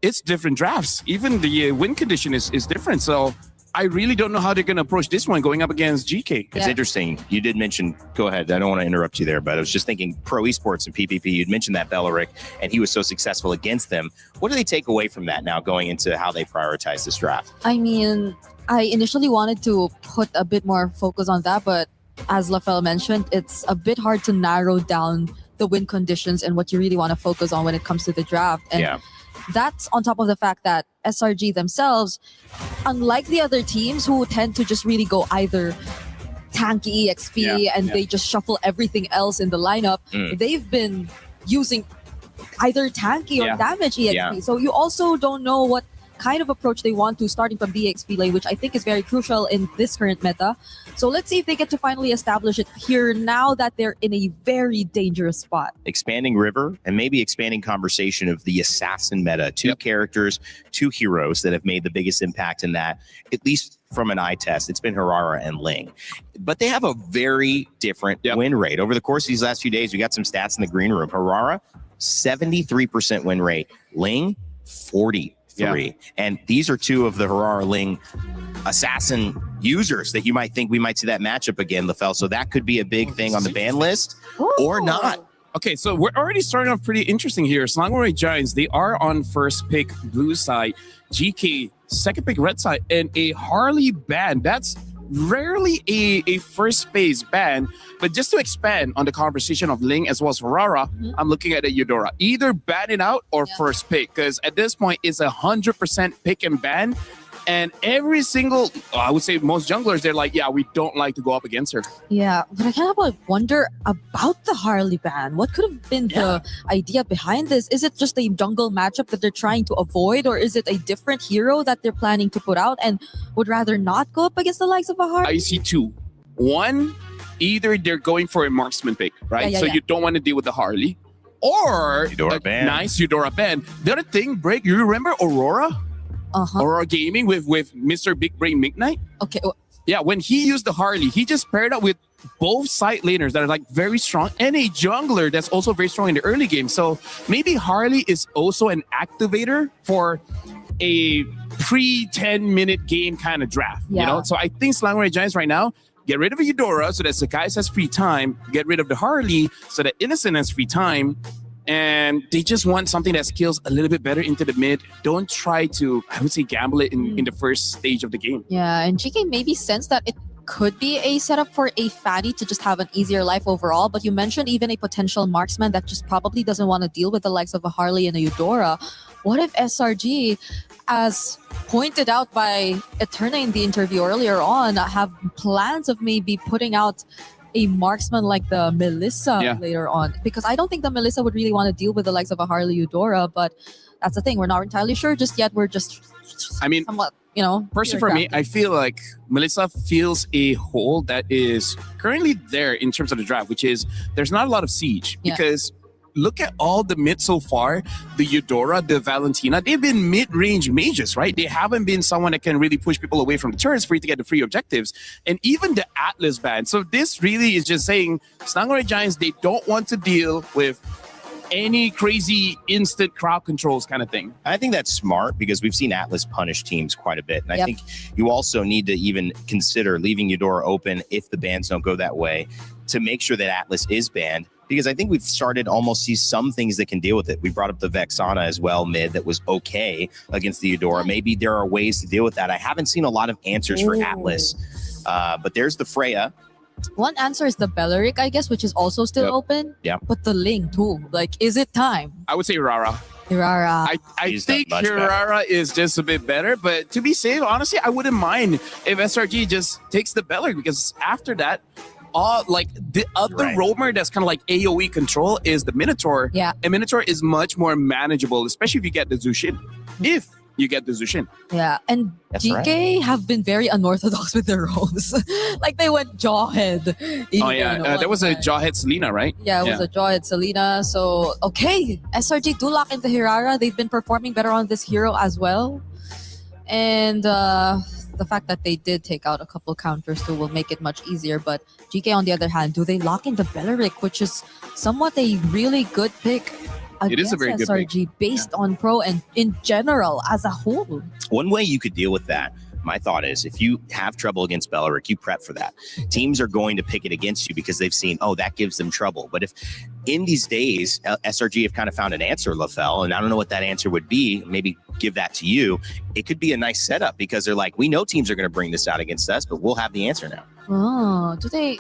it's different drafts. Even the win condition is different. So I really don't know how they're going to approach this one going up against GK. It's interesting. You did mention, go ahead. I don't want to interrupt you there, but I was just thinking Pro Esports and PPP, you'd mentioned that Belleric, and he was so successful against them. What do they take away from that now going into how they prioritize this draft? I mean, I initially wanted to put a bit more focus on that, but as Lafelle mentioned, it's a bit hard to narrow down the win conditions and what you really want to focus on when it comes to the draft. And that's on top of the fact that SRG themselves, unlike the other teams who tend to just really go either tanky EXP and they just shuffle everything else in the lineup, they've been using either tanky or damage EXP. So you also don't know what kind of approach they want to starting from the EXP lane, which I think is very crucial in this current meta. So let's see if they get to finally establish it here now that they're in a very dangerous spot. Expanding River and maybe expanding conversation of the assassin meta. Two characters, two heroes that have made the biggest impact in that, at least from an eye test. It's been Harara and Ling. But they have a very different win rate. Over the course of these last few days, we got some stats in the green room. Harara, 73% win rate. Ling, 43. And these are two of the Harara Ling assassin users that you might think we might see that matchup again, Lafelle. So that could be a big thing on the ban list or not. Okay, so we're already starting off pretty interesting here. Slangway Giants, they are on first pick blue side, GK second pick red side, and a Harley ban. That's rarely a first phase ban. But just to expand on the conversation of Ling as well as Harara, I'm looking at a Eudora. Either ban it out or first pick, because at this point it's 100% pick and ban. And every single, I would say most junglers, they're like, yeah, we don't like to go up against her. Yeah, but I kind of wonder about the Harley ban. What could have been the idea behind this? Is it just a jungle matchup that they're trying to avoid, or is it a different hero that they're planning to put out and would rather not go up against the likes of a Harley? I see two. One, either they're going for a marksman pick, right? You don't want to deal with the Harley. Or Eudora ban. Nice Eudora ban. The other thing, Break, you remember Aurora? Aurora Gaming with Mr. Big Brain Midnight? Okay. Yeah, when he used the Harley, he just paired up with both side laners that are like very strong and a jungler that's also very strong in the early game. So maybe Harley is also an activator for a pre-10-minute game kind of draft. You know? So I think Slangway Giants right now, get rid of Eudora so that Sakai's has free time, get rid of the Harley so that Innocent has free time, and they just want something that skills a little bit better into the mid. Don't try to, I would say, gamble it in the first stage of the game. Yeah, and GK maybe sense that it could be a setup for a fatty to just have an easier life overall. But you mentioned even a potential marksman that just probably doesn't want to deal with the likes of a Harley and a Eudora. What if SRG, as pointed out by Eterna in the interview earlier on, have plans of maybe putting out a marksman like the Melissa later on? Because I don't think the Melissa would really want to deal with the likes of a Harley Eudora, but that's the thing. We're not entirely sure just yet. We're just somewhat, personally for me, I feel like Melissa fills a hole that is currently there in terms of the draft, which is there's not a lot of siege because look at all the mid so far. The Eudora, the Valentina, they've been mid-range mages, right? They haven't been someone that can really push people away from the turrets for you to get the free objectives. And even the Atlas ban. So this really is just saying Slangway Giants, they don't want to deal with any crazy instant crowd controls kind of thing. I think that's smart because we've seen Atlas punish teams quite a bit. And I think you also need to even consider leaving Eudora open if the bans don't go that way to make sure that Atlas is banned. Because I think we've started almost see some things that can deal with it. We brought up the Vexana as well, mid, that was okay against the Eudora. Maybe there are ways to deal with that. I haven't seen a lot of answers for Atlas. But there's the Freya. One answer is the Belleric, I guess, which is also still open. Yeah. But the Ling too. Like, is it time? I would say Rara. Rara. I think Rara is just a bit better, but to be safe, honestly, I wouldn't mind if SRG just takes the Belleric, because after that, like the other roamer that's kind of like AoE control is the Minotaur. Yeah. And Minotaur is much more manageable, especially if you get the Zushin. If you get the Zushin. Yeah. And GK have been very unorthodox with their roles. Like they went Jawhead. There was a Jawhead Selena, right? Yeah, it was a Jawhead Selena. So, okay. SRG do lock into Hirara. They've been performing better on this hero as well. And the fact that they did take out a couple counters too will make it much easier. But GK, on the other hand, do they lock into Belleric, which is somewhat a really good pick It is a very good pick. SRG based on pro and in general as a whole? One way you could deal with that, my thought is, if you have trouble against Belleric, you prep for that. Teams are going to pick it against you because they've seen, oh, that gives them trouble. But if in these days, SRG have kind of found an answer, Lafelle, and I don't know what that answer would be, maybe give that to you, it could be a nice setup because they're like, we know teams are going to bring this out against us, but we'll have the answer now. Oh, do they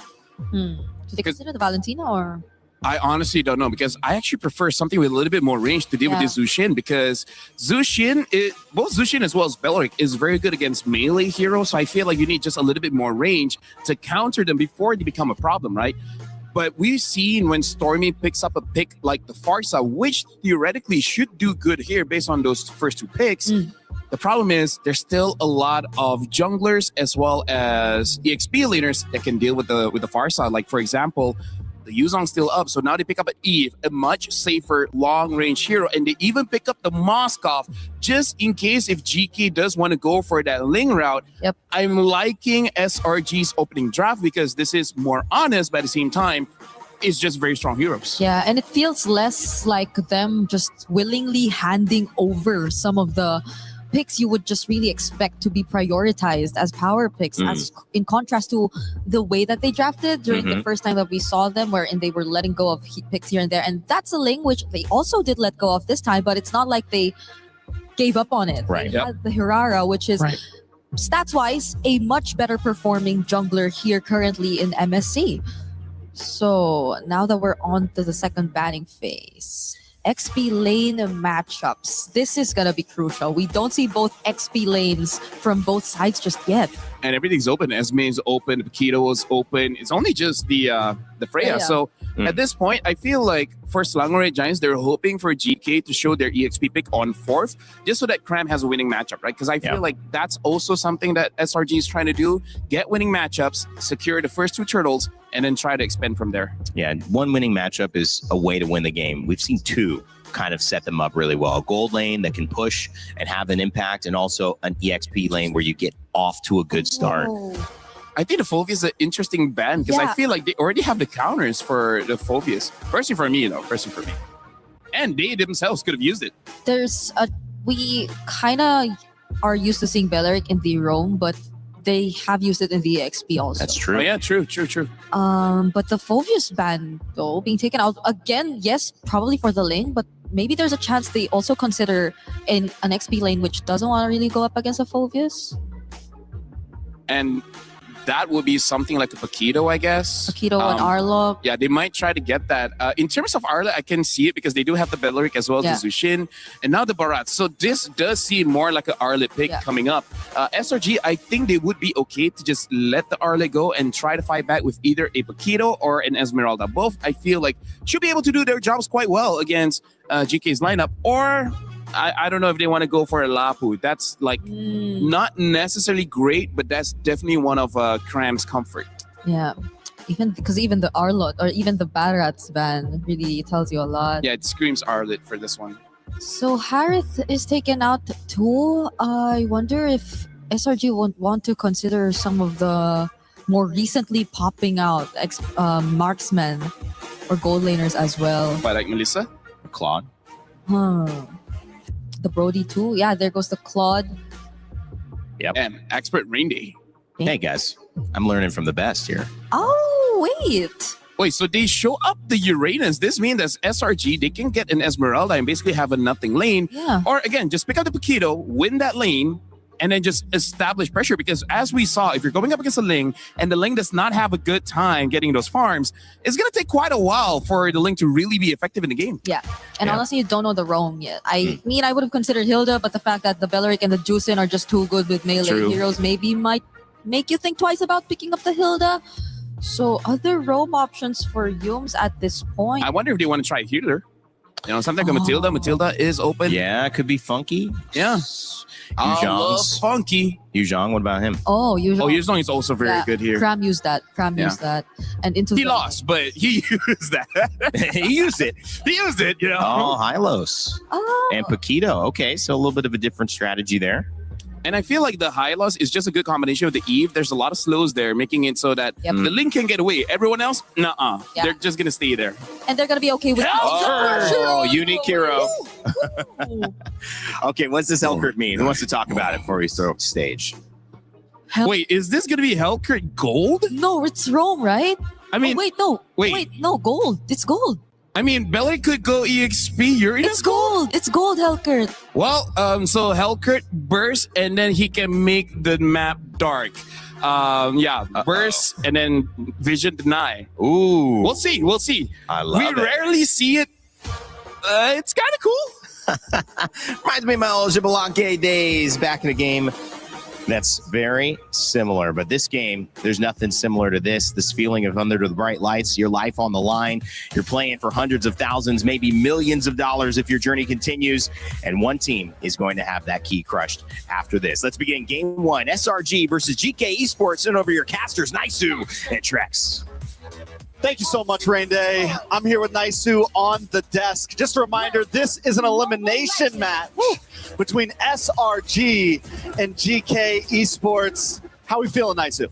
consider the Valentina or? I honestly don't know because I actually prefer something with a little bit more range to deal with this Zushin because both Zushin as well as Belleric is very good against melee heroes. So I feel like you need just a little bit more range to counter them before they become a problem, right? But we've seen when Stormy picks up a pick like the Farsa, which theoretically should do good here based on those first 2 picks. The problem is there's still a lot of junglers as well as EXP laners that can deal with the Farsa. Like for example, the Yuzong's still up, so now they pick up an Eve, a much safer long-range hero, and they even pick up the Moskov just in case if GK does want to go for that Ling route. I'm liking SRG's opening draft because this is more honest, but at the same time, it's just very strong heroes. Yeah, and it feels less like them just willingly handing over some of the picks you would just really expect to be prioritized as power picks, as in contrast to the way that they drafted during the first time that we saw them, wherein they were letting go of picks here and there. And that's a Ling which they also did let go of this time, but it's not like they gave up on it. Right. They had the Hirara, which is stats-wise a much better performing jungler here currently in MSC. So now that we're on to the second banning phase, XP lane matchups. This is going to be crucial. We don't see both XP lanes from both sides just yet. And everything's open. Esme is open. Paquito is open. It's only just the Freya. So at this point, I feel like for Slangoray Giants, they're hoping for GK to show their EXP pick on 4th, just so that Cram has a winning matchup, right? Because I feel like that's also something that SRG is trying to do. Get winning matchups, secure the first 2 turtles, and then try to expand from there. Yeah, one winning matchup is a way to win the game. We've seen 2 kind of set them up really well. A gold lane that can push and have an impact, and also an EXP lane where you get off to a good start. I think the Phobius is an interesting ban because I feel like they already have the counters for the Phobius. Personally for me, though. Personally for me. And they themselves could have used it. We kind of are used to seeing Belleric in the roam, but they have used it in the EXP also. That's true. Oh, yeah, true. But the Phobius ban, though, being taken out again, yes, probably for the lane, but maybe there's a chance they also consider in an XP lane which doesn't want to really go up against a Phobius. And that would be something like a Paquito, I guess. Paquito and Arlo. Yeah, they might try to get that. In terms of Arlo, I can see it because they do have the Belleric as well as the Zushin. And now the Barat. So this does seem more like an Arlet pick coming up. SRG, I think they would be okay to just let the Arlet go and try to fight back with either a Paquito or an Esmeralda. Both, I feel like, should be able to do their jobs quite well against GK's lineup. Or I don't know if they want to go for a Lapu. That's like not necessarily great, but that's definitely one of Cram's comfort. Yeah, even the Arlot or even the Barats ban really tells you a lot. Yeah, it screams Arlet for this one. So Harith is taken out too. I wonder if SRG won't want to consider some of the more recently popping out marksmen or gold laners as well. But like Melissa? Claude? The Brody too. Yeah, there goes the Claude. Yep. And expert Rain Day. Hey guys, I'm learning from the best here. Oh, wait, so they show up the Uranus. This means that SRG, they can get an Esmeralda and basically have a nothing lane. Yeah. Or again, just pick up the Paquito, win that lane, and then just establish pressure. Because as we saw, if you're going up against a Ling and the Ling does not have a good time getting those farms, it's going to take quite a while for the Ling to really be effective in the game. Yeah. And honestly, you don't know the roam yet. I mean, I would have considered Hilda, but the fact that the Belleric and the Juicin are just too good with melee heroes maybe might make you think twice about picking up the Hilda. So other roam options for Yums at this point. I wonder if they want to try healer. You know, something like Matilda. Matilda is open. Yeah, it could be Funky. Yeah. I love Funky. Yuzhong, what about him? Oh, Yuzhong. Oh, Yuzhong is also very good here. Cram used that. Used that. And into he lost, but he used that. He used it. He used it, you know. Oh, Hylos. Oh. And Paquito. Okay, so a little bit of a different strategy there. And I feel like the Hylos is just a good combination with the Eve. There's a lot of slows there, making it so that the Link can get away. Everyone else, nuh-uh. Yeah. They're just going to stay there. And they're going to be okay with Oh, unique hero. Okay, what's this Hellcurt mean? Who wants to talk about it before we throw up the stage? Wait, is this going to be Hellcurt gold? No, it's Rome, right? I mean, no, gold. It's gold. I mean, Belly could go EXP. Yurina. It's gold. It's gold, Hellkurt. Well, so Hellkurt burst, and then he can make the map dark. Burst, and then Vision Deny. Ooh. We'll see. We'll see. I love it. We rarely see it. It's kind of cool. Reminds me of my old Jabberwocky days back in the game. That's very similar, but this game, there's nothing similar to this feeling of under the bright lights, your life on the line. You're playing for hundreds of thousands, maybe millions of dollars if your journey continues, and one team is going to have that key crushed after this. Let's begin game one, SRG versus GK Esports. Send over your casters, Naisu and Trex. Thank you so much, Rain Day. I'm here with Naisu on the desk. Just a reminder, this is an elimination match between SRG and GK Esports. How are we feeling, Naisu?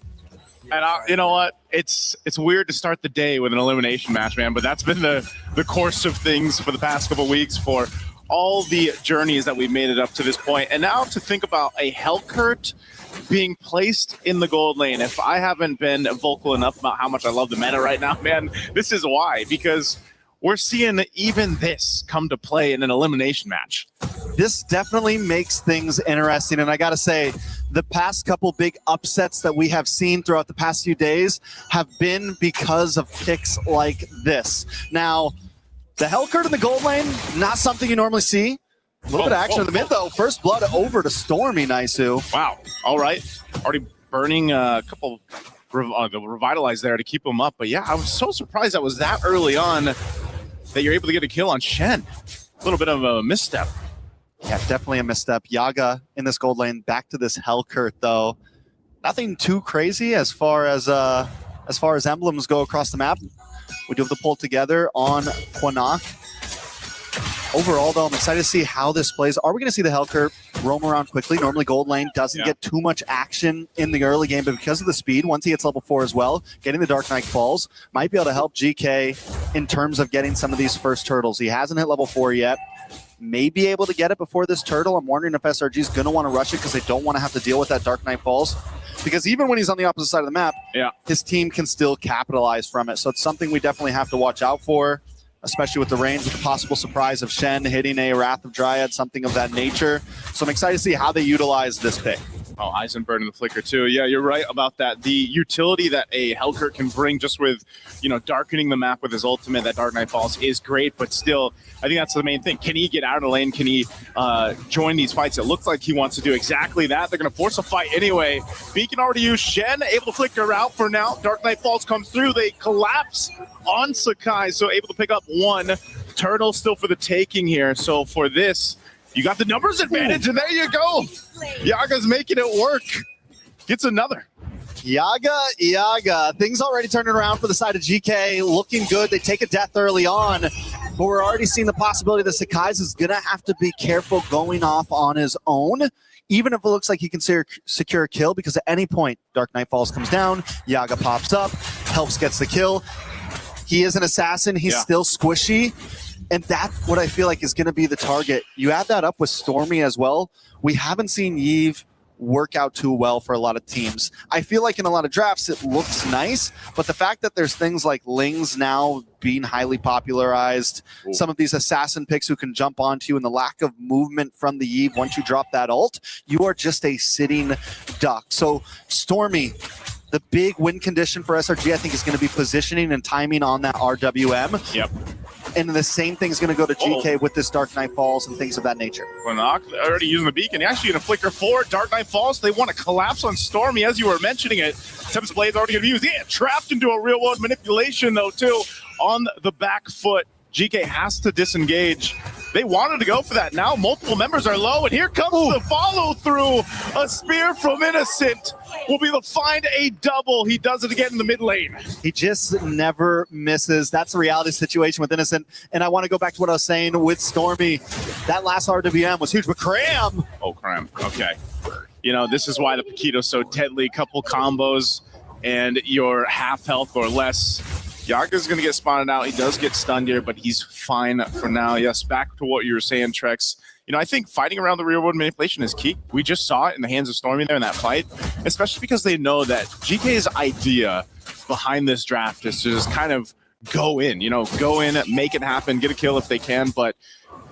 And you know what? It's weird to start the day with an elimination match, man, but that's been the course of things for the past couple of weeks for all the journeys that we've made it up to this point. And now to think about a Hellkurt being placed in the gold lane. If I haven't been vocal enough about how much I love the meta right now, man, this is why. Because we're seeing even this come to play in an elimination match. This definitely makes things interesting. And I got to say, the past couple big upsets that we have seen throughout the past few days have been because of picks like this. Now, the Hellkurt in the gold lane, not something you normally see. A little bit of action in the mid, though. First blood over to Stormy, Naisu. Wow. All right. Already burning a couple the Revitalize there to keep him up. But yeah, I was so surprised that was that early on that you're able to get a kill on Shen. A little bit of a misstep. Yeah, definitely a misstep. Yaga in this gold lane. Back to this Hellkurt, though. Nothing too crazy as far as emblems go across the map. We do have the pull together on Quanok. Overall, though, I'm excited to see how this plays. Are we going to see the Hellkurt roam around quickly? Normally, gold lane doesn't get too much action in the early game, but because of the speed, once he hits level 4 as well, getting the Dark Knight Falls might be able to help GK in terms of getting some of these first turtles. He hasn't hit level 4 yet. May be able to get it before this turtle. I'm wondering if SRG is going to want to rush it because they don't want to have to deal with that Dark Knight Falls. Because even when he's on the opposite side of the map, his team can still capitalize from it. So it's something we definitely have to watch out for, especially with the range, with the possible surprise of Shen hitting a Wrath of Dryad, something of that nature. So I'm excited to see how they utilize this pick. Oh, Eisenberg and the Flicker too. Yeah, you're right about that. The utility that a Hellkurt can bring just with, darkening the map with his ultimate, that Dark Knight Falls, is great, but still, I think that's the main thing. Can he get out of the lane? Can he join these fights? It looks like he wants to do exactly that. They're going to force a fight anyway. Beacon already used Shen, able to flicker out for now. Dark Knight Falls comes through. They collapse on Sakai, so able to pick up one. Turtle still for the taking here. So for this, you got the numbers advantage, and there you go. Yaga's making it work. Gets another. Yaga. Things already turning around for the side of GK. Looking good. They take a death early on. But we're already seeing the possibility that Sakai's is going to have to be careful going off on his own, even if it looks like he can secure a kill, because at any point, Dark Knight Falls comes down, Yaga pops up, helps gets the kill. He is an assassin. He's still squishy. And that's what I feel like is going to be the target. You add that up with Stormy as well. We haven't seen Yve work out too well for a lot of teams. I feel like in a lot of drafts it looks nice, but the fact that there's things like Lings now being highly popularized, some of these assassin picks who can jump onto you, and the lack of movement from the Yve once you drop that ult, you are just a sitting duck. So Stormy, the big win condition for SRG, I think, is going to be positioning and timing on that RWM. Yep. And the same thing is going to go to GK with this Dark Knight Falls and things of that nature. Quanok already using the beacon. Actually going to flicker forward. Dark Knight Falls. They want to collapse on Stormy, as you were mentioning it. Tempest Blade's already going to be used. Yeah, trapped into a real world manipulation, though, too, on the back foot. GK has to disengage. They wanted to go for that. Now multiple members are low, and here comes the follow-through. A spear from Innocent will be able to find a double. He does it again in the mid lane. He just never misses. That's the reality situation with Innocent. And I want to go back to what I was saying with Stormy. That last RWM was huge, but Cram. Oh, Cram. Okay. This is why the Paquito's so deadly. Couple combos, and you're half health or less. Yaga's going to get spotted out. He does get stunned here, but he's fine for now. Yes, back to what you were saying, Trex. I think fighting around the real world manipulation is key. We just saw it in the hands of Stormy there in that fight, especially because they know that GK's idea behind this draft is to just kind of go in, make it happen, get a kill if they can. But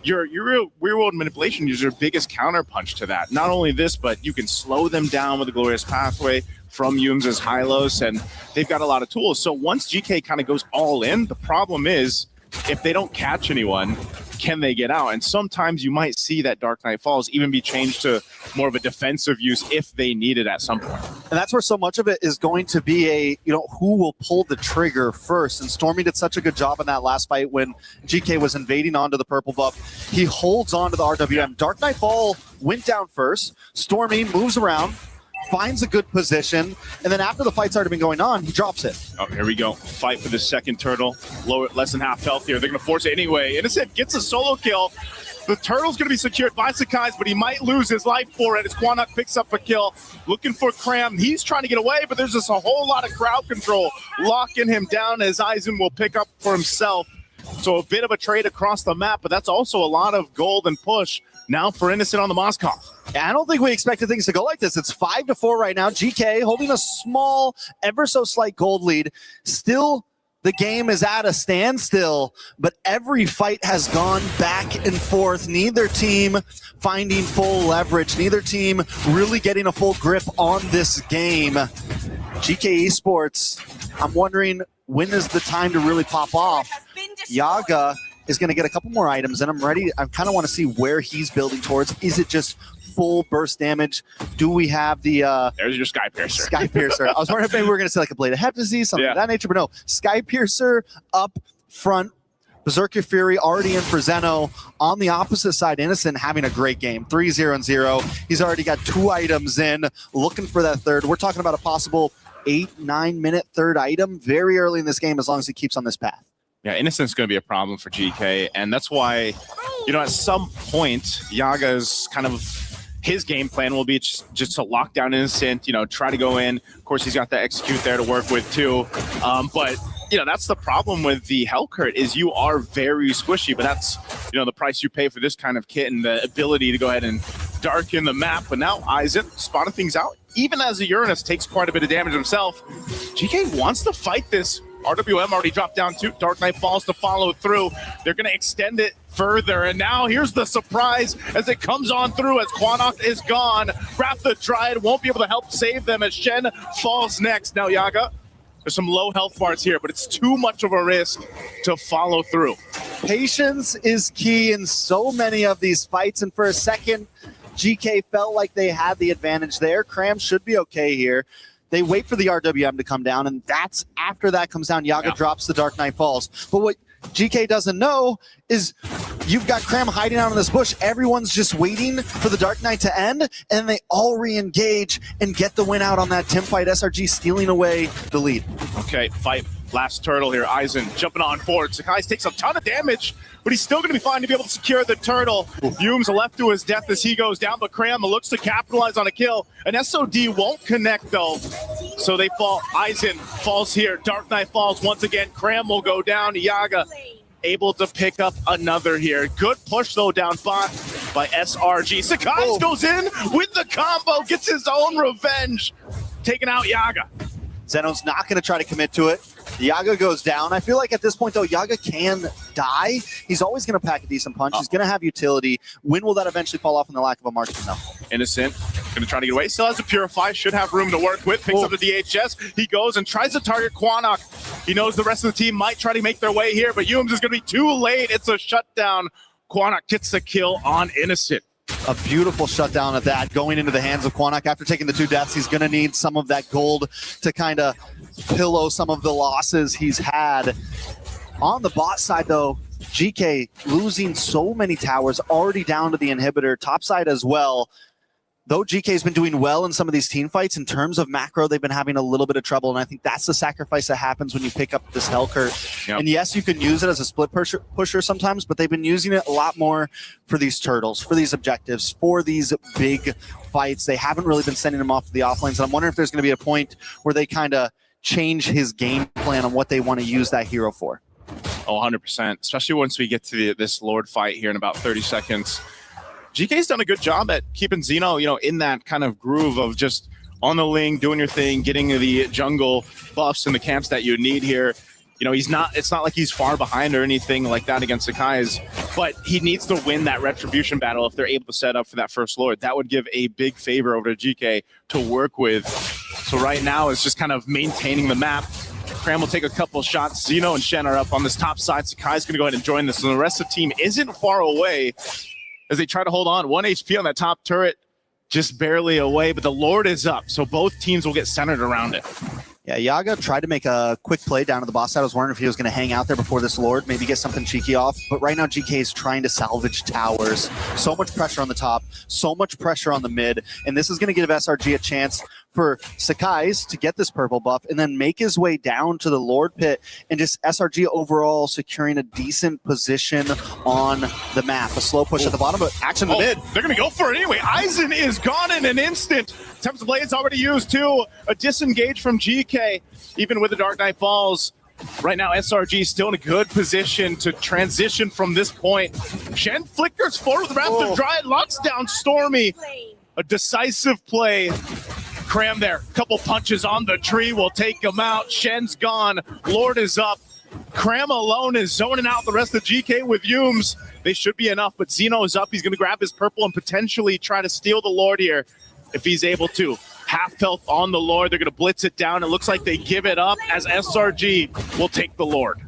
your real-world manipulation is your biggest counterpunch to that. Not only this, but you can slow them down with a glorious pathway from Yums' Hylos, and they've got a lot of tools. So once GK kind of goes all in, the problem is if they don't catch anyone, can they get out? And sometimes you might see that Dark Knight Falls even be changed to more of a defensive use if they need it at some point. And that's where so much of it is going to be who will pull the trigger first. And Stormy did such a good job in that last fight when GK was invading onto the purple buff. He holds on to the RWM. Dark Knight Fall went down first. Stormy moves around, finds a good position, and then after the fight's already been going on, he drops it. Oh, here we go. Fight for the second turtle. Lower, less than half health here. They're going to force it anyway. Innocent gets a solo kill. The turtle's going to be secured by Sakai's, but he might lose his life for it as Quanok picks up a kill. Looking for Cram. He's trying to get away, but there's just a whole lot of crowd control locking him down as Aizen will pick up for himself. So a bit of a trade across the map, but that's also a lot of gold and push now for Innocent on the Moskov. Yeah, I don't think we expected things to go like this. It's 5-4 right now. GK holding a small, ever so slight gold lead. Still, the game is at a standstill, but every fight has gone back and forth. Neither team finding full leverage. Neither team really getting a full grip on this game. GK Esports, I'm wondering, when is the time to really pop off? Yaga is going to get a couple more items, and I kind of want to see where he's building towards. Is it just full burst damage? Do we have the there's your Sky Piercer. Sky Piercer. I was wondering if maybe we were going to say like a Blade of Heptasy, something of that nature, but no. Sky Piercer up front. Berserker Fury already in for Zeno. On the opposite side, Innocent having a great game. 3-0-0. He's already got 2 items in, looking for that third. We're talking about a possible 8-9 minute third item very early in this game, as long as he keeps on this path. Yeah, Innocent's going to be a problem for GK, and that's why, at some point, Yaga's kind of his game plan will be just to lock down Innocent, try to go in. Of course, he's got the execute there to work with too. But that's the problem with the Hellcurt is you are very squishy, but that's, the price you pay for this kind of kit and the ability to go ahead and darken the map. But now Aizen spotting things out. Even as the Uranus takes quite a bit of damage himself, GK wants to fight this. RWM already dropped down too. Dark Knight Falls to follow through. They're going to extend it further. And now here's the surprise as it comes on through as Quanok is gone. Wrath the Dryad won't be able to help save them as Shen falls next. Now Yaga, there's some low health bars here, but it's too much of a risk to follow through. Patience is key in so many of these fights. And for a second, GK felt like they had the advantage there. Cram should be okay here. They wait for the RWM to come down, and that's after that comes down, Yaga drops the Dark Knight Falls. But what GK doesn't know is you've got Cram hiding out in this bush. Everyone's just waiting for the Dark Knight to end, and they all re-engage and get the win out on that Tim fight. SRG stealing away the lead. Okay, fight. Last turtle here. Aizen jumping on forward. Sakai takes a ton of damage, but he's still going to be fine to be able to secure the turtle. Yume's left to his death as he goes down, but Cram looks to capitalize on a kill. An SOD won't connect, though, so they fall. Aizen falls here. Dark Knight falls once again. Cram will go down. Yaga able to pick up another here. Good push, though, down bot by SRG. Sakai goes in with the combo, gets his own revenge, taking out Yaga. Zeno's not going to try to commit to it. Yaga goes down. I feel like at this point, though, Yaga can die. He's always going to pack a decent punch. He's going to have utility. When will that eventually fall off in the lack of a marksman? No. Innocent going to try to get away. Still has a Purify. Should have room to work with. Picks up the DHS. He goes and tries to target Quanok. He knows the rest of the team might try to make their way here, but Yums is going to be too late. It's a shutdown. Quanok gets the kill on Innocent. A beautiful shutdown of that going into the hands of Quanok. After taking the 2 deaths, he's going to need some of that gold to kind of pillow some of the losses he's had. On the bot side, though, GK losing so many towers, already down to the inhibitor, top side as well. Though GK's been doing well in some of these team fights, in terms of macro, they've been having a little bit of trouble, and I think that's the sacrifice that happens when you pick up this Hellcurt. Yep. And yes, you can use it as a split pusher sometimes, but they've been using it a lot more for these turtles, for these objectives, for these big fights. They haven't really been sending him off to the offlanes, and I'm wondering if there's going to be a point where they kind of change his game plan on what they want to use that hero for. Oh, 100%, especially once we get to this Lord fight here in about 30 seconds. GK's done a good job at keeping Zeno, in that kind of groove of just on the ling, doing your thing, getting the jungle buffs and the camps that you need here. You know, it's not like he's far behind or anything like that against Sakai's, but he needs to win that retribution battle if they're able to set up for that first Lord. That would give a big favor over to GK to work with. So right now it's just kind of maintaining the map. Cram will take a couple shots. Zeno and Shen are up on this top side. Sakai's going to go ahead and join this. And the rest of the team isn't far away as they try to hold on. 1 HP on that top turret, just barely away, but the Lord is up. So both teams will get centered around it. Yeah, Yaga tried to make a quick play down to the boss side. I was wondering if he was going to hang out there before this Lord, maybe get something cheeky off. But right now, GK is trying to salvage towers. So much pressure on the top, so much pressure on the mid. And this is going to give SRG a chance for Sakai's to get this purple buff and then make his way down to the Lord pit and just SRG overall securing a decent position on the map. A slow push at the bottom, but action in the mid. They're going to go for it anyway. Aizen is gone in an instant. Tempest Blade's already used too. A disengage from GK, even with the Dark Knight Falls. Right now, SRG is still in a good position to transition from this point. Shen flickers forward with Wrath of Dryad, locks down Stormy. A decisive play. Cram there. Couple punches on the tree will take him out. Shen's gone. Lord is up. Cram alone is zoning out the rest of GK with Yumes. They should be enough, but Zeno is up. He's going to grab his purple and potentially try to steal the Lord here if he's able to. Half health on the Lord. They're going to blitz it down. It looks like they give it up as SRG will take the Lord.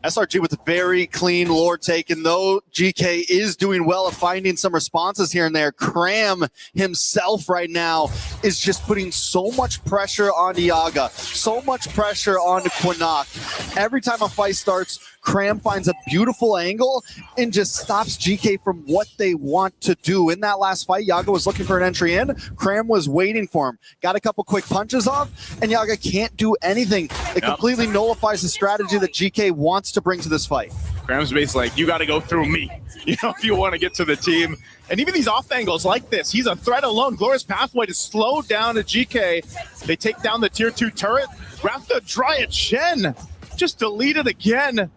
SRG with a very clean Lord take, and though GK is doing well at finding some responses here and there, Cram himself right now is just putting so much pressure on Yaga, so much pressure on Quinnock. Every time a fight starts, Cram finds a beautiful angle and just stops GK from what they want to do. In that last fight, Yaga was looking for an entry in. Cram was waiting for him. Got a couple quick punches off, and Yaga can't do anything. It completely nullifies the strategy that GK wants to bring to this fight. Cram's basically like, you got to go through me, you know, if you want to get to the team. And even these off angles like this, he's a threat alone. Glorious Pathway to slow down a GK. They take down the tier 2 turret. Wrath the Dryad Shen just deleted again.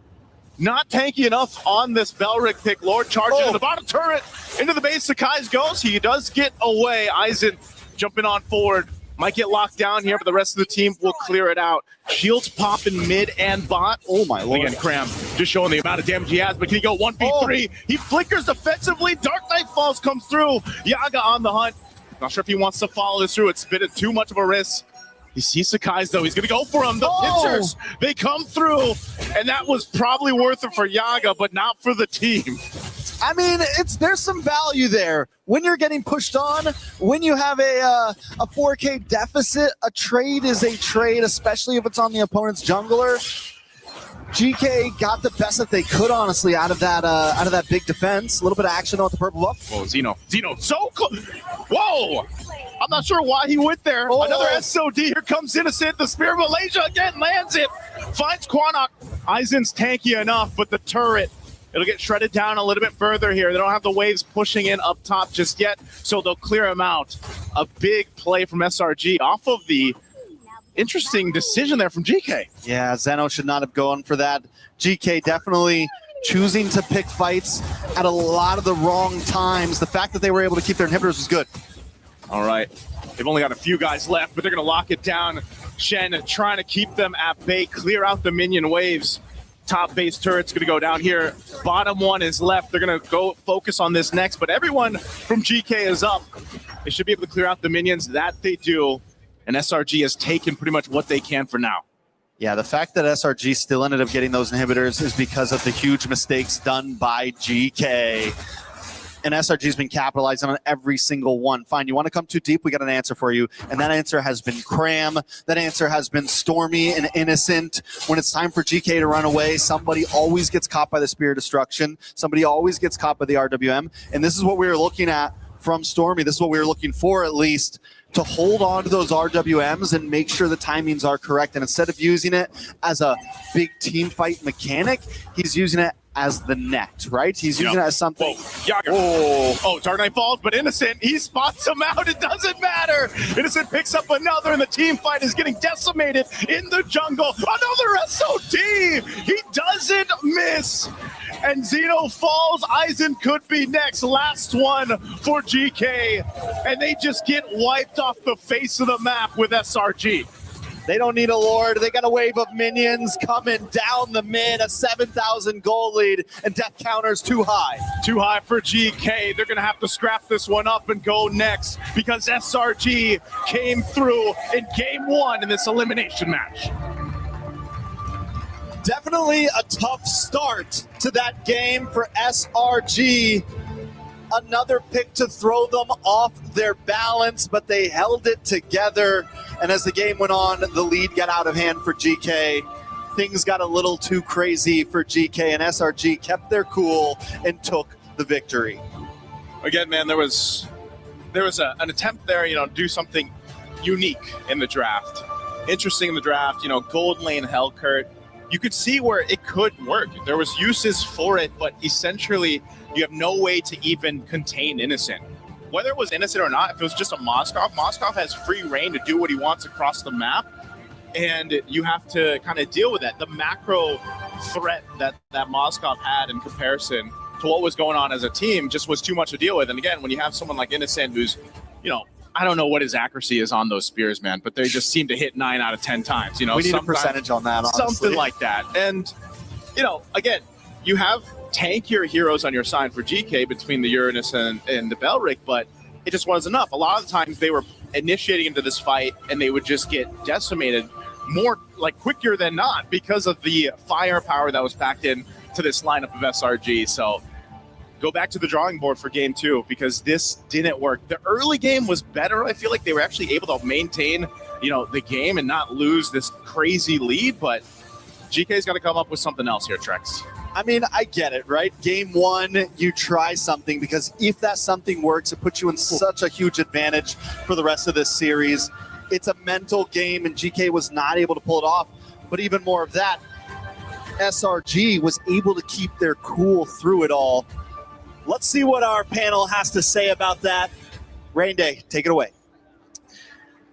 Not tanky enough on this Belric pick. Lord charging to the bottom turret. Into the base, Sakai's goes. He does get away. Aizen jumping on forward. Might get locked down here, but the rest of the team will clear it out. Shields pop in mid and bot. Oh my lord. Again, Cram just showing the amount of damage he has, but can he go 1v3? He flickers defensively. Dark Knight Falls comes through. Yaga on the hunt. Not sure if he wants to follow this through. It's been too much of a risk. He sees Sakai's though. He's going to go for him. The pincers, they come through. And that was probably worth it for Yaga, but not for the team. I mean, there's some value there. When you're getting pushed on, when you have a 4K deficit, a trade is a trade, especially if it's on the opponent's jungler. GK got the best that they could, honestly, out of that big defense. A little bit of action on the purple buff. Whoa, Zeno, so close. Whoa! I'm not sure why he went there. Another SOD. Here comes Innocent. The Spear of Malaysia again lands it. Finds Quinnock. Aizen's tanky enough, but the turret, it'll get shredded down a little bit further here. They don't have the waves pushing in up top just yet, so they'll clear him out. A big play from SRG off of the interesting decision there from GK. Yeah, Zeno should not have gone for that. GK definitely choosing to pick fights at a lot of the wrong times. The fact that they were able to keep their inhibitors was good. All right. They've only got a few guys left, but they're going to lock it down. Shen trying to keep them at bay, clear out the minion waves. Top base turret's going to go down here. Bottom one is left. They're going to go focus on this next, but everyone from GK is up. They should be able to clear out the minions. That they do. And SRG has taken pretty much what they can for now. Yeah, the fact that SRG still ended up getting those inhibitors is because of the huge mistakes done by GK. And SRG's been capitalizing on every single one. Fine, you want to come too deep? We got an answer for you. And that answer has been Cram. That answer has been Stormy and Innocent. When it's time for GK to run away, somebody always gets caught by the Spear of Destruction. Somebody always gets caught by the RWM. And this is what we were looking at from Stormy. This is what we were looking for, at least, to hold on to those RWMs and make sure the timings are correct. And instead of using it as a big team fight mechanic, he's using it as the net, right? He's using it as something. Yaga. Oh, Dark Knight Falls, but Innocent, he spots him out. It doesn't matter. Innocent picks up another, and the team fight is getting decimated in the jungle. Another SOD. He doesn't miss. And Zeno falls. Aizen could be next. Last one for GK. And they just get wiped off the face of the map with SRG. They don't need a Lord. They got a wave of minions coming down the mid, a 7,000 gold lead, and death counters too high. Too high for GK. They're going to have to scrap this one up and go next because SRG came through in game 1 in this elimination match. Definitely a tough start to that game for SRG. Another pick to throw them off their balance, but they held it together. And as the game went on, the lead got out of hand for GK. Things got a little too crazy for GK, and SRG kept their cool and took the victory. Again, man, there was an attempt there, to do something unique in the draft. Interesting in the draft, gold lane Hellcurt. You could see where it could work. There was uses for it, but essentially you have no way to even contain Innocent. Whether it was Innocent or not, if it was just a Moskov has free reign to do what he wants across the map, and you have to kind of deal with that. The macro threat that Moskov had in comparison to what was going on as a team just was too much to deal with. And again, when you have someone like Innocent who's, I don't know what his accuracy is on those spears, man, but they just seem to hit 9 out of 10 times. We need a percentage on that, honestly. Something like that. And, again, you have tankier heroes on your side for GK between the Uranus and the Belric, but it just wasn't enough. A lot of the times they were initiating into this fight and they would just get decimated more quicker than not because of the firepower that was packed in to this lineup of SRG. So go back to the drawing board for game 2 because this didn't work. The early game was better. I feel like they were actually able to maintain, the game and not lose this crazy lead, but GK's got to come up with something else here, Trex. I mean, I get it, right? Game 1, you try something because if that something works, it puts you in such a huge advantage for the rest of this series. It's a mental game, and GK was not able to pull it off. But even more of that, SRG was able to keep their cool through it all. Let's see what our panel has to say about that. Rain Day, take it away.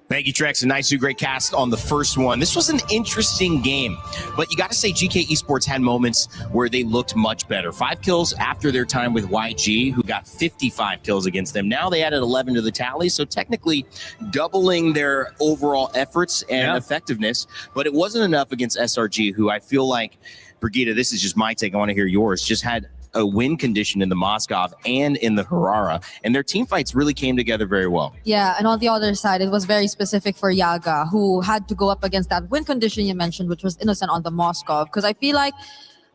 Thank you, Trex. A nice, great cast on the first one. This was an interesting game, but you got to say GK Esports had moments where they looked much better. 5 kills after their time with YG, who got 55 kills against them. Now they added 11 to the tally, so technically doubling their overall efforts and effectiveness, but it wasn't enough against SRG, who I feel like, Brigitte, this is just my take, I want to hear yours, just had a win condition in the Moskov and in the Harara, and their team fights really came together very well. Yeah, and on the other side, it was very specific for Yaga, who had to go up against that win condition you mentioned, which was Innocent on the Moskov. Because I feel like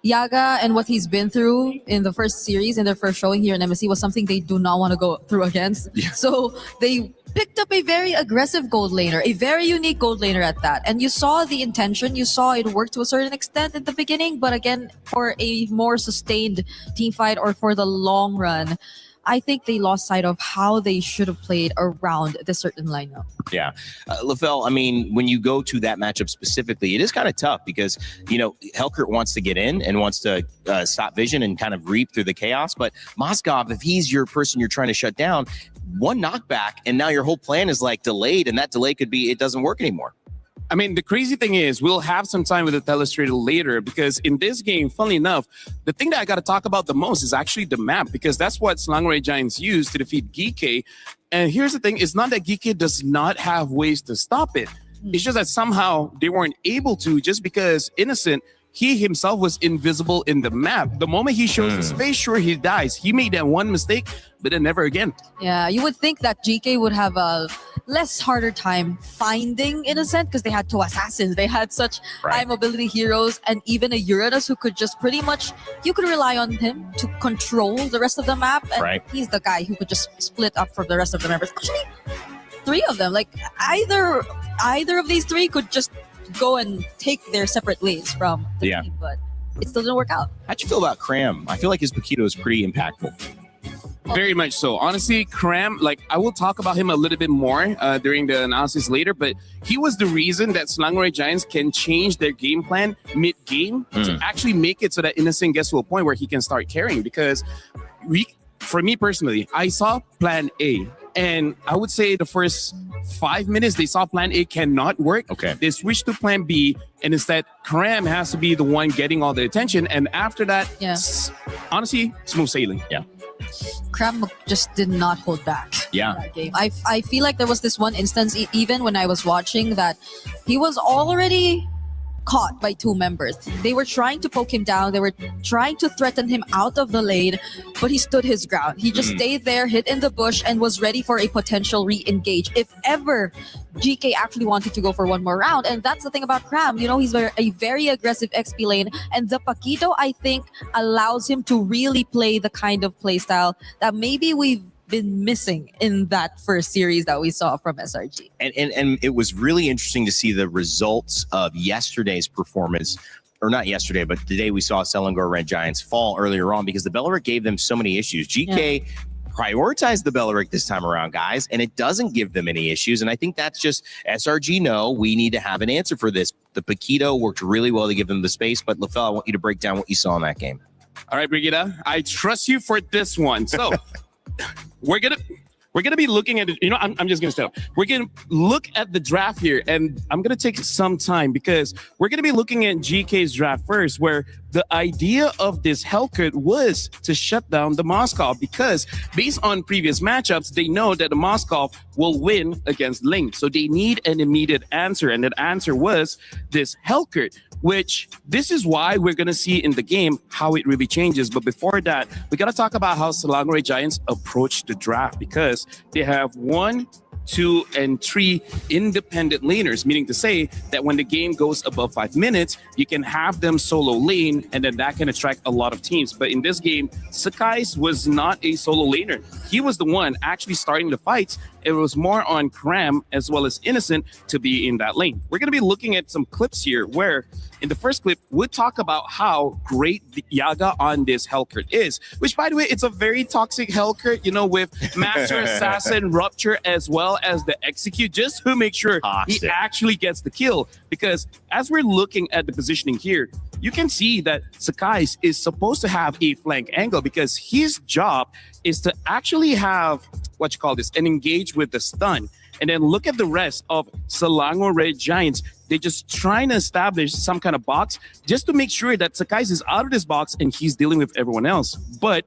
Yaga and what he's been through in the first series, in their first showing here in MSC, was something they do not want to go through against. Yeah. So they picked up a very aggressive gold laner, a very unique gold laner at that. And you saw the intention, you saw it work to a certain extent at the beginning, but again, for a more sustained team fight or for the long run, I think they lost sight of how they should have played around this certain lineup. Yeah. LaFell, I mean, when you go to that matchup specifically, it is kind of tough because, Hellcurt wants to get in and wants to stop Vision and kind of reap through the chaos. But Moskov, if he's your person you're trying to shut down, one knockback and now your whole plan is delayed, and that delay could be it doesn't work anymore. I mean, the crazy thing is we'll have some time with the Telestrator later because in this game, funnily enough, the thing that I got to talk about the most is actually the map because that's what Slangray Giants used to defeat GK. And here's the thing, it's not that GK does not have ways to stop it. It's just that somehow they weren't able to just because Innocent, he himself was invisible in the map. The moment he shows his face, sure, he dies. He made that one mistake, but then never again. Yeah, you would think that GK would have a less harder time finding Innocent because they had 2 assassins. They had such high mobility heroes and even a Uranus who could just pretty much, you could rely on him to control the rest of the map. And he's the guy who could just split up from the rest of the members. Actually, 3 of them, either of these 3 could just go and take their separate ways from the team, but it still didn't work out. How'd you feel about Cram? I feel like his Paquito is pretty impactful. Very much so. Honestly, Cram, I will talk about him a little bit more during the analysis later, but he was the reason that Slangray Giants can change their game plan mid-game to actually make it so that Innocent gets to a point where he can start carrying. Because for me personally, I saw plan A, and I would say the first 5 minutes, they saw plan A cannot work. Okay. They switched to plan B, and instead, Cram has to be the one getting all the attention. And after that, honestly, smooth sailing. Yeah. Cram just did not hold back. Yeah. game. I feel like there was this one instance, even when I was watching, that he was already caught by two members. They were trying to poke him down. They were trying to threaten him out of the lane, but he stood his ground. He just stayed there, hid in the bush, and was ready for a potential re-engage if ever GK actually wanted to go for one more round. And that's the thing about Cram. You know, he's a very aggressive XP lane, and the Paquito, I think, allows him to really play the kind of playstyle that maybe we've been missing in that first series that we saw from SRG. And it was really interesting to see the results of yesterday's performance, or not yesterday, but the day we saw Selangor Red Giants fall earlier on, because the Belleric gave them so many issues. GK prioritized the Belleric this time around, guys, and it doesn't give them any issues. And I think that's just SRG know we need to have an answer for this. The Paquito worked really well to give them the space, but LaFell, I want you to break down what you saw in that game. All right, Brigida, I trust you for this one. So we're gonna be looking at it. You know, I'm just gonna stop. We're gonna look at the draft here, and I'm gonna take some time because we're gonna be looking at GK's draft first, where the idea of this Hellcat was to shut down the Moskov, because based on previous matchups, they know that the Moskov will win against Link. So they need an immediate answer, and that answer was this Hellcat, which this is why we're going to see in the game how it really changes. But before that, we got to talk about how Selangor Giants approach the draft, because they have 1, 2, and 3 independent laners, meaning to say that when the game goes above 5 minutes, you can have them solo lane, and then that can attract a lot of teams. But in this game, StaGe was not a solo laner. He was the one actually starting the fights. It was more on Cram as well as Innocent to be in that lane. We're going to be looking at some clips here where in the first clip, we'll talk about how great the Yaga on this Hellcat is, which, by the way, it's a very toxic Hellcat, you know, with Master Assassin, Rupture, as well as the Execute, just to make sure he actually gets the kill. Because as we're looking at the positioning here, you can see that StaGe is supposed to have a flank angle, because his job is to actually have, an engage with the stun. And then look at the rest of Selangor Red Giants. They're just trying to establish some kind of box just to make sure that StaGe is out of this box and he's dealing with everyone else. But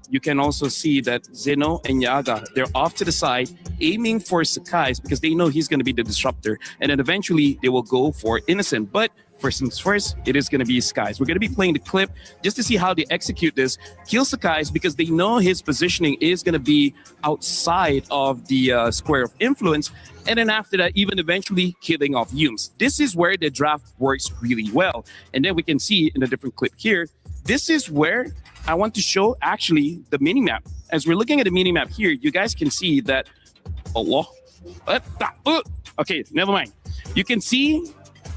you can also see that Zeno and Yaga, they're off to the side, aiming for StaGe because they know he's going to be the disruptor. And then eventually they will go for Innocent. But first things first, it is going to be StaGe. We're going to be playing the clip just to see how they execute this. Kill StaGe because they know his positioning is going to be outside of the square of influence. And then after that, even eventually killing off Yumes. This is where the draft works really well. And then we can see in a different clip here, this is where I want to show actually the minimap. As we're looking at the minimap here, you guys can see that, okay, never mind. You can see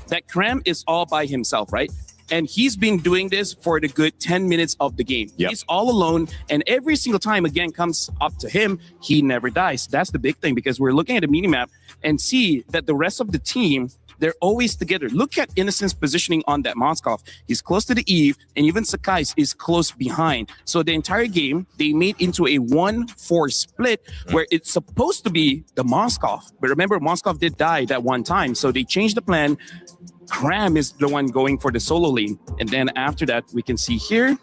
that Cram is all by himself, right? And he's been doing this for the good 10 minutes of the game. Yep. He's all alone, and every single time again comes up to him, he never dies. That's the big thing, because we're looking at the minimap and see that the rest of the team, they're always together. Look at Innocent's positioning on that Moskov. He's close to the Eve, and even StaGe is close behind. So the entire game, they made into a 1-4 split where it's supposed to be the Moskov. But remember, Moskov did die that one time, so they changed the plan. Cram is the one going for the solo lane. And then after that, we can see here,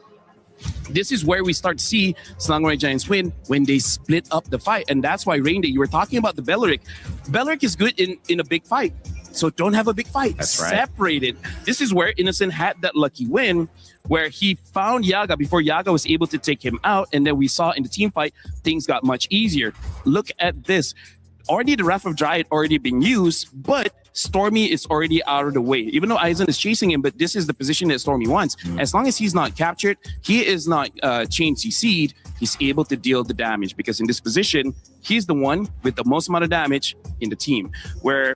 this is where we start to see Selangor Giants win when they split up the fight. And that's why, Rainday, you were talking about the Belleric. Belleric is good in a big fight. So don't have a big fight. That's right. Separated. This is where Innocent had that lucky win, where he found Yaga before Yaga was able to take him out. And then we saw in the team fight, things got much easier. Look at this. Already the Wrath of Dryad already been used, but Stormy is already out of the way. Even though Aizen is chasing him, but this is the position that Stormy wants. As long as he's not captured, he is not chain CC'd, he's able to deal the damage, because in this position, he's the one with the most amount of damage in the team, where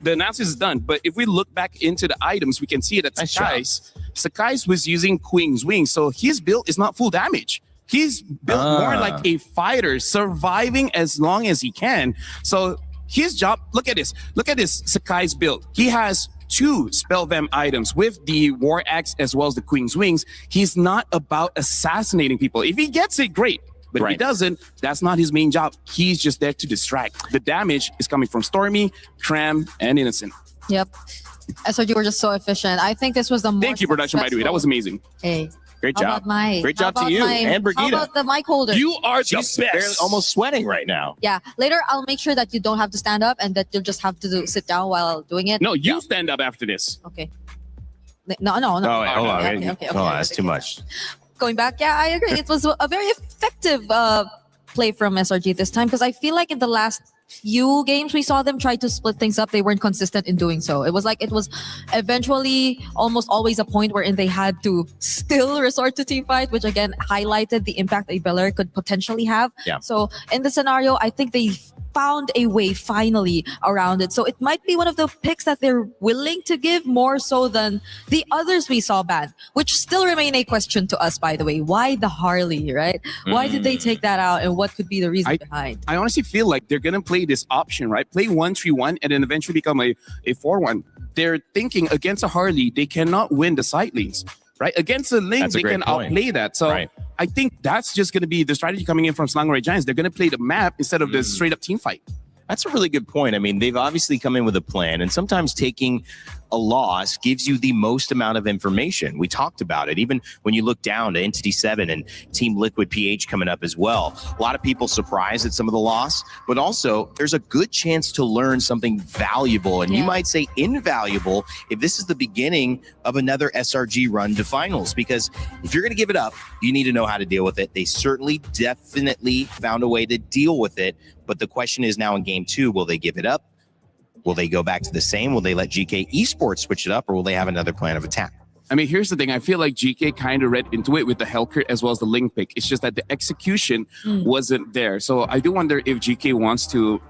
the analysis is done. But if we look back into the items, we can see that StaGe was using Queen's Wing, so his build is not full damage. He's built more like a fighter, surviving as long as he can. So his job, look at this StaGe's build. He has 2 Spell Vamp items with the War Axe as well as the Queen's Wings. He's not about assassinating people. If he gets it, great. But if he doesn't, that's not his main job. He's just there to distract. The damage is coming from Stormy, Cram, and Innocent. Yep. SRG were just so efficient. I think this was the most Thank you, production, by the way. That was amazing. Hey. Great How job. about my? Great how job to about you my- and How Brigida. about the mic holder? You are She's barely almost sweating right now. Yeah. Later, I'll make sure that you don't have to stand up and that you'll just have to sit down while doing it. No, you stand up after this. Okay. No. Oh, wait, hold on. Okay, Hold on, that's too much. Going back, yeah, I agree. It was a very effective play from SRG this time because I feel like in the last few games we saw them try to split things up. They weren't consistent in doing so. It was eventually almost always a point wherein they had to still resort to team fight, which again highlighted the impact a Bel Air could potentially have. Yeah. So in the scenario, I think they found a way finally around it. So it might be one of the picks that they're willing to give more so than the others we saw banned, which still remain a question to us, by the way. Why the Harley, right? Why did they take that out and what could be the reason behind? I honestly feel like they're gonna play this option, right? Play 1-3-1 and then eventually become a 4-1. They're thinking against a Harley, they cannot win the side lanes, right? Against a lane, That's a they great can point. outplay that. So I think that's just gonna be the strategy coming in from Slangray Giants. They're gonna play the map instead of the straight up team fight. That's a really good point. I mean, they've obviously come in with a plan, and sometimes taking a loss gives you the most amount of information. We talked about it. Even when you look down to Entity 7 and Team Liquid PH coming up as well. A lot of people surprised at some of the loss, but also there's a good chance to learn something valuable, and you might say invaluable, if this is the beginning of another SRG run to finals. Because if you're going to give it up, you need to know how to deal with it. They certainly definitely found a way to deal with it. But the question is now in game 2, will they give it up? Will they go back to the same? Will they let GK Esports switch it up, or will they have another plan of attack? I mean, here's the thing. I feel like GK kind of read into it with the Hellcurt as well as the Link pick. It's just that the execution wasn't there. So I do wonder if GK wants to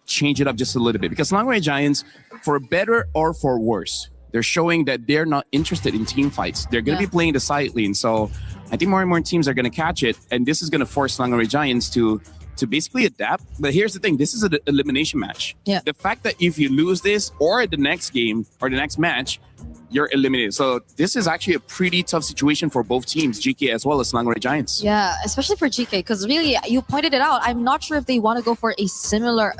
change it up just a little bit. Because Slangray Giants, for better or for worse, they're showing that they're not interested in team fights. They're going to be playing the side lane. So I think more and more teams are going to catch it. And this is going to force Slangray Giants to basically adapt. But here's the thing. This is an elimination match. Yeah. The fact that if you lose this or the next game or the next match, you're eliminated. So this is actually a pretty tough situation for both teams, GK as well as Slangray Giants. Yeah, especially for GK, because really, you pointed it out. I'm not sure if they want to go for a similar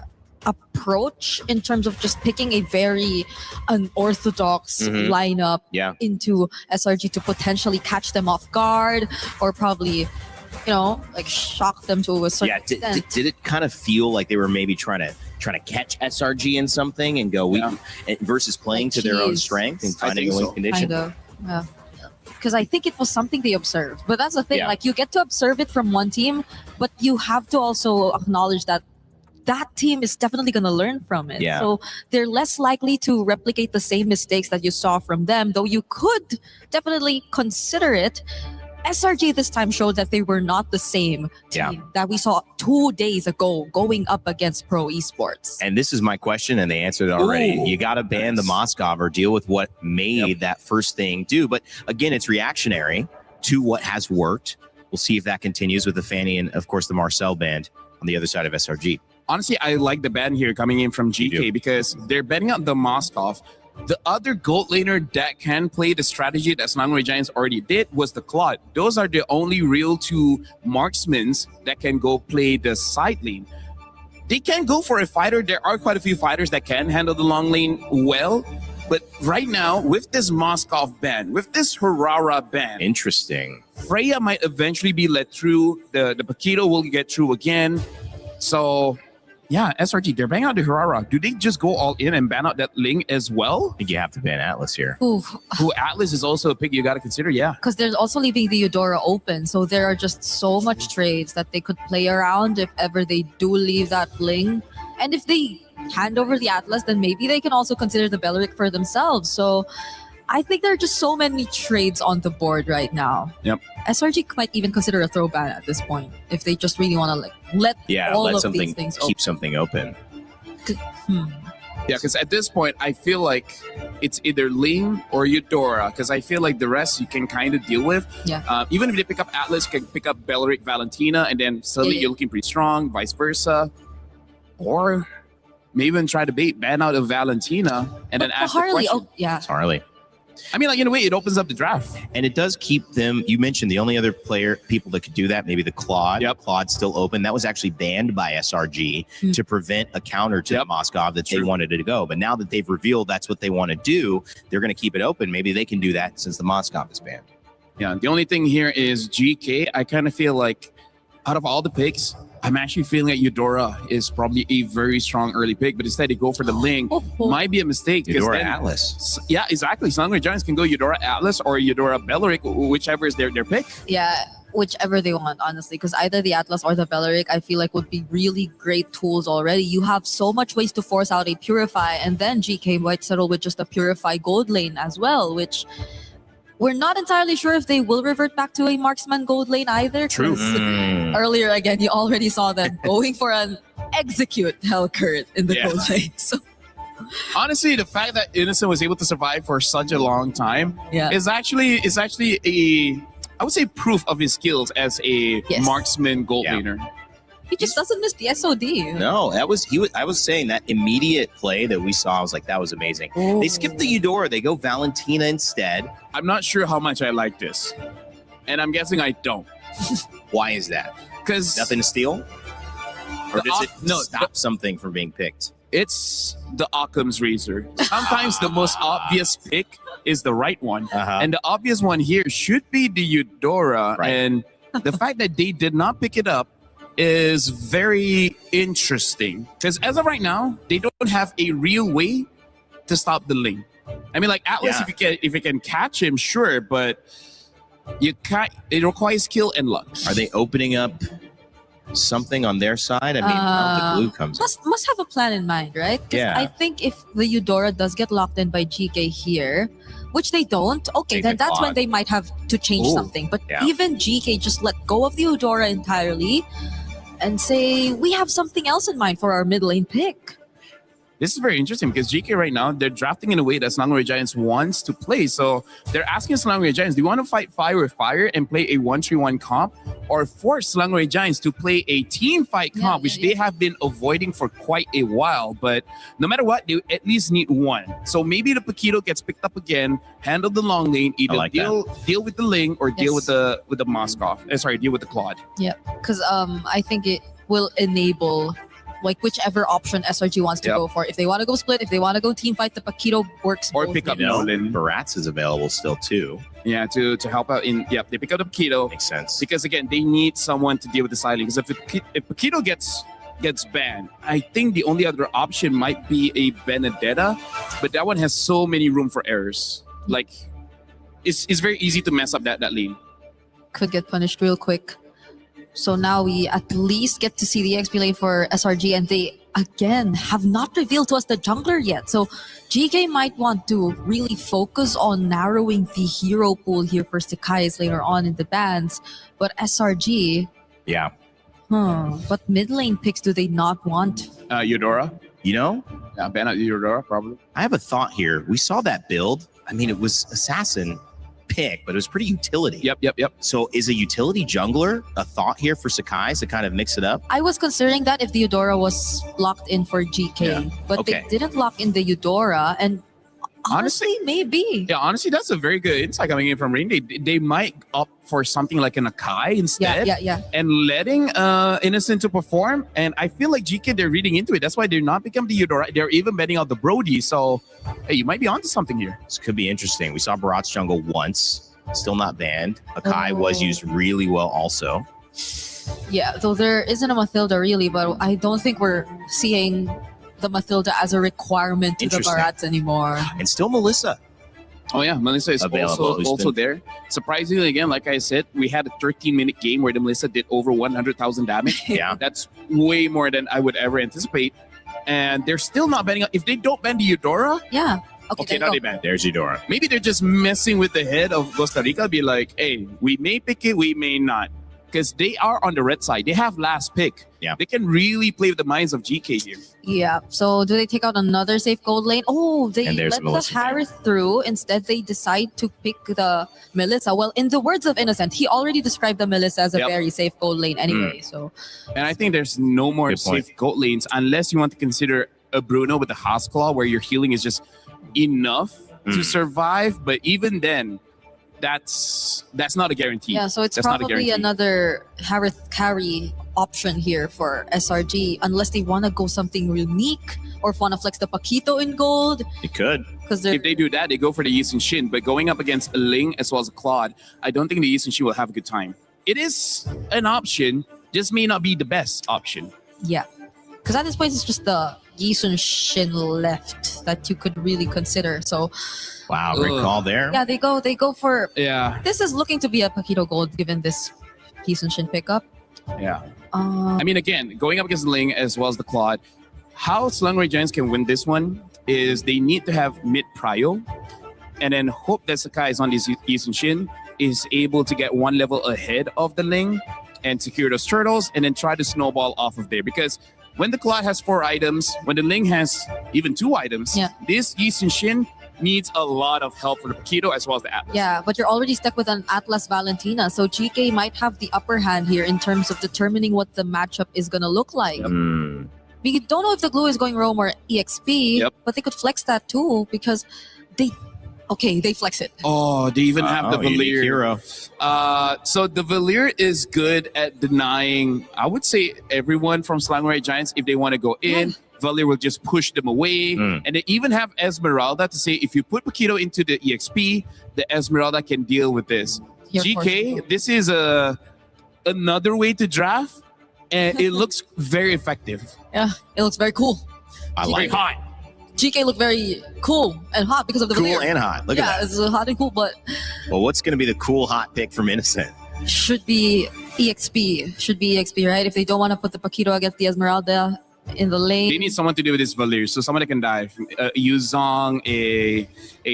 approach in terms of just picking a very unorthodox lineup into SRG to potentially catch them off guard or probably, shock them to a certain extent. Did it kind of feel like they were maybe trying to catch SRG in something and go versus playing to their own strength and finding a win condition? Kind of, yeah. Because I think it was something they observed. But that's the thing, you get to observe it from one team, but you have to also acknowledge that team is definitely going to learn from it. Yeah. So they're less likely to replicate the same mistakes that you saw from them, though you could definitely consider it. SRG this time showed that they were not the same team that we saw 2 days ago going up against Pro Esports. And this is my question, and they answered it already. You got to ban the Moskov or deal with what made that first thing do. But again, it's reactionary to what has worked. We'll see if that continues with the Fanny and, of course, the Marcel band on the other side of SRG. Honestly, I like the ban here coming in from GK because they're betting out the Moskov. The other gold laner that can play the strategy that Slangray Giants already did was the Claude. Those are the only real 2 marksmen that can go play the side lane. They can go for a fighter. There are quite a few fighters that can handle the long lane well. But right now, with this Moskov ban, with this Harara ban, interesting. Freya might eventually be let through. The Paquito will get through again. So yeah, SRG, they're banning out the Harara. Do they just go all in and ban out that Ling as well? I think you have to ban Atlas here. Oof. Who Atlas is also a pick you got to consider, Because they're also leaving the Eudora open. So there are just so much trades that they could play around if ever they do leave that Ling. And if they hand over the Atlas, then maybe they can also consider the Beleric for themselves. So I think there are just so many trades on the board right now. Yep. SRG might even consider a throw ban at this point if they just really want to let all of these things keep something open. Yeah, because at this point, I feel like it's either Ling or Eudora, because I feel like the rest you can kind of deal with. Yeah. Even if they pick up Atlas, you can pick up Beleric, Valentina, and then suddenly you're looking pretty strong, vice versa. Or maybe even try to ban out of Valentina and then ask Harley, the question. It's Harley. I mean, in a way, it opens up the draft. And it does keep them, you mentioned the only other people that could do that, maybe the Claude. Claude's still open. That was actually banned by SRG to prevent a counter to the Moskov that they wanted it to go. But now that they've revealed that's what they want to do, they're going to keep it open. Maybe they can do that since the Moskov is banned. Yeah, the only thing here is GK. I kind of feel like out of all the picks, I'm actually feeling that Eudora is probably a very strong early pick, but instead they go for the Ling. Might be a mistake. Eudora Atlas. Yeah, exactly. Slangory Giants can go Eudora Atlas or Eudora Belleric, whichever is their pick. Yeah, whichever they want, honestly, because either the Atlas or the Belleric, I feel like would be really great tools already. You have so much ways to force out a Purify, and then GK might settle with just a Purify gold lane as well, which we're not entirely sure if they will revert back to a Marksman gold lane either. True. 'Cause earlier, again, you already saw them going for an execute Hellcurt in the gold lane. So Honestly, the fact that Innocent was able to survive for such a long time Yeah. is actually a, I would say, proof of his skills as a marksman gold laner. he just doesn't miss the SOD. No, I was saying that immediate play that we saw, I was like, that was amazing. They skipped the Eudora, they go Valentina instead. I'm not sure how much I like this. And I'm guessing I don't. Why is that? Because nothing to steal? Or does it no, stop something from being picked? It's the Occam's razor. Sometimes the most obvious pick is the right one. And the obvious one here should be the Eudora. And the fact that they did not pick it up is very interesting. Because as of right now, they don't have a real way to stop the Ling. I mean, like Atlas, if you can catch him, sure, but you can't. It requires skill and luck. Are they opening up something on their side? I mean, how the glue comes in. Must have a plan in mind, right? 'Cause Yeah. I think if the Eudora does get locked in by GK here, which they don't, okay, Take then the that's when Claude. they might have to change Ooh, something. But yeah. even GK just let go of the Eudora entirely and say, we have something else in mind for our mid lane pick. This is very interesting because GK right now, they're drafting in a way that Slangory Giants wants to play. So they're asking Slangory Giants, do you want to fight fire with fire and play a 1-3-1 comp, or force Slangory Giants to play a team fight comp, which they have been avoiding for quite a while. But no matter what, they at least need one. So maybe the Paquito gets picked up again, handle the long lane, either like deal with the Ling or deal with the Moskov. Deal with the Claude. Yeah, because I think it will enable like whichever option SRG wants to go for. If they want to go split, if they want to go team fight, the Paquito works. Or both pick up ways. Nolan. Barats is available still too. Yeah, to help out in they pick up the Paquito. Makes sense. Because again, they need someone to deal with the side lane. Because if Paquito gets banned, I think the only other option might be a Benedetta, but that one has so many room for errors. Like it's very easy to mess up that lane. Could get punished real quick. So now we at least get to see the XP lane for SRG, and they again have not revealed to us the jungler yet. So GK might want to really focus on narrowing the hero pool here for Sakai's later on in the bans. But SRG, Yeah. what mid lane picks do they not want? Eudora. You know? Yeah, ban out Eudora probably. I have a thought here. We saw that build. I mean, it was assassin pick, but it was pretty utility. Yep. So is a utility jungler a thought here for Sakai to kind of mix it up? I was considering that if the Eudora was locked in for GK, but Okay. they didn't lock in the Eudora, and honestly, maybe. Yeah, honestly, that's a very good insight coming in from Rain. They might opt for something like an Akai instead. Yeah. And letting Innocent to perform. And I feel like GK, they're reading into it. That's why they're not becoming the Eudora. They're even betting out the Brody. So, hey, you might be onto something here. This could be interesting. We saw Barat's jungle once, still not banned. Akai was used really well also. Yeah, though there isn't a Mathilda really, but I don't think we're seeing the Mathilda as a requirement to the Interesting. Barats anymore. And still Melissa. Oh yeah, Melissa is Available. also there. Surprisingly, again, like I said, we had a 13-minute game where the Melissa did over 100,000 damage. Yeah. That's way more than I would ever anticipate. And they're still not banning. If they don't ban the Eudora, Yeah. okay, now they ban. There's Eudora. Maybe they're just messing with the head of Costa Rica. Be like, hey, we may pick it, we may not. Because they are on the red side. They have last pick. Yeah. They can really play with the minds of GK here. Yeah. So do they take out another safe gold lane? Oh, they And there's let the Melissa there. Harith through. Instead, they decide to pick the Melissa. Well, in the words of Innocent, he already described the Melissa as a Yep. very safe gold lane anyway. So And I think there's no more Good point. safe goat lanes unless you want to consider a Bruno with the House Claw where your healing is just enough to survive. But even then, that's not a guarantee. yeah, so it's That's not a probably guarantee. another Harith carry option here for SRG unless they want to go something unique or want to flex the Paquito in gold. It could. Because If they do that, they go for the Yi Shin. But going up against a Ling as well as a Claude, I don't think the Yi Shin will have a good time. It is an option, just may not be the best option. Yeah. Because at this point, it's just the Yi Shin left that you could really consider. So, wow, great call there. Yeah, they go for. Yeah. This is looking to be a Paquito gold given this Yi Shin pickup. Yeah. I mean, again, going up against the Ling as well as the Claude, how Slangray Giants can win this one is they need to have mid prio and then hope that Sakai is on this Yi Shin is able to get one level ahead of the Ling and secure those turtles and then try to snowball off of there. Because when the Claude has 4 items, when the Ling has even 2 items, this Yi Shin needs a lot of help for the Paquito as well as the Atlas. Yeah, but you're already stuck with an Atlas Valentina. So GK might have the upper hand here in terms of determining what the matchup is going to look like. We don't know if the glue is going Rome or EXP, but they could flex that too because they flex it. Oh, they even have the unique Valir. hero. So the Valir is good at denying, I would say, everyone from Slangray Giants. If they want to go in, Valir will just push them away. And they even have Esmeralda to say, if you put Paquito into the EXP, the Esmeralda can deal with this. GK, this is another way to draft, and it looks very effective. Yeah, it looks very cool. I like hot. GK looked very cool and hot because of the Cool Valir. and hot. Look at that. Yeah, it's hot and cool, but Well, what's going to be the cool hot pick from Innocent? should be EXP. Should be EXP, right? If they don't want to put the Paquito against the Esmeralda in the lane. They need someone to do with this Valir, so someone that can dive. Yuzong, a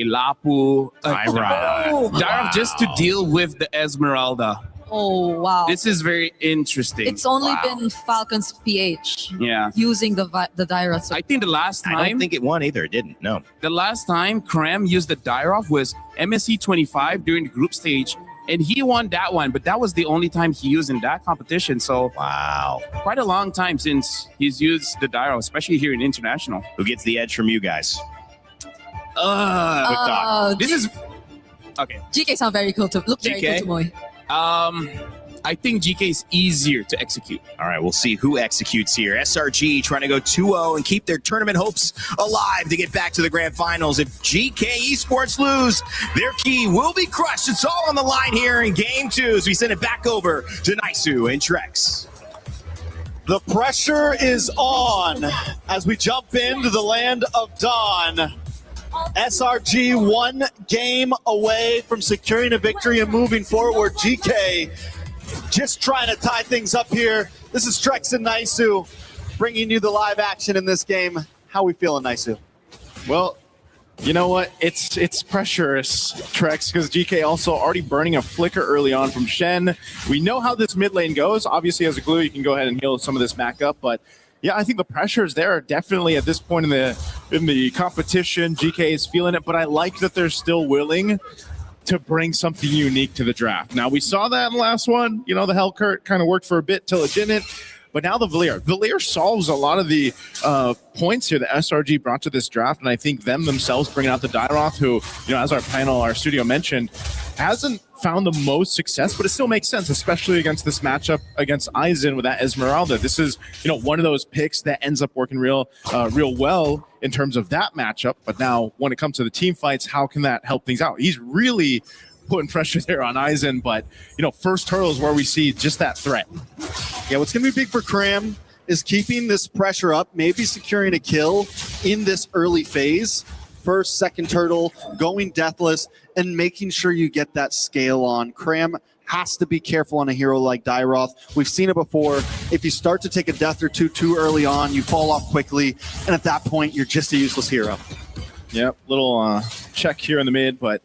Lapu, Dairav just to deal with the Esmeralda. Oh, wow. This is very interesting. It's only been Falcon's PH using the Daira. So I think the last time... I don't think it won either. It didn't. No. The last time Kram used the Dairav was MSC 25 during the group stage, and he won that one, but that was the only time he used in that competition. So wow, quite a long time since he's used the Dairav, especially here in international. Who gets the edge from you guys? This is... Okay. GK sound very cool to look very cool to Moy. I think GK is easier to execute. All right, we'll see who executes here. SRG trying to go 2-0 and keep their tournament hopes alive to get back to the grand finals. If GK Esports lose, their key will be crushed. It's all on the line here in game 2 as we send it back over to Naisu and Trex. The pressure is on as we jump into the land of Dawn. SRG 1 game away from securing a victory and moving forward. GK just trying to tie things up here. This is Trex and Naisu bringing you the live action in this game. How we feeling, Naisu? Well, you know what? It's pressurous, Trex, because GK also already burning a flicker early on from Shen. We know how this mid lane goes. Obviously, as a glue, you can go ahead and heal some of this back up, but yeah, I think the pressure is there definitely at this point in the competition. GK is feeling it, but I like that they're still willing to bring something unique to the draft. Now, we saw that in the last one. You know, the Hellcurt kind of worked for a bit till it didn't. But now the Valir. Valir solves a lot of the points here that SRG brought to this draft, and I think them themselves bringing out the Dairoth, who, you know, as our studio mentioned, hasn't found the most success, but it still makes sense, especially against this matchup against Aizen with that Esmeralda. This is, you know, one of those picks that ends up working real well in terms of that matchup. But now when it comes to the team fights, how can that help things out? He's really putting pressure there on Aizen, but, you know, first turtle is where we see just that threat. Yeah, what's going to be big for Kram is keeping this pressure up, maybe securing a kill in this early phase. First, second turtle, going deathless, and making sure you get that scale on. Kram has to be careful on a hero like Dairoth. We've seen it before. If you start to take a death or two too early on, you fall off quickly, and at that point, you're just a useless hero. Yep, little check here in the mid, but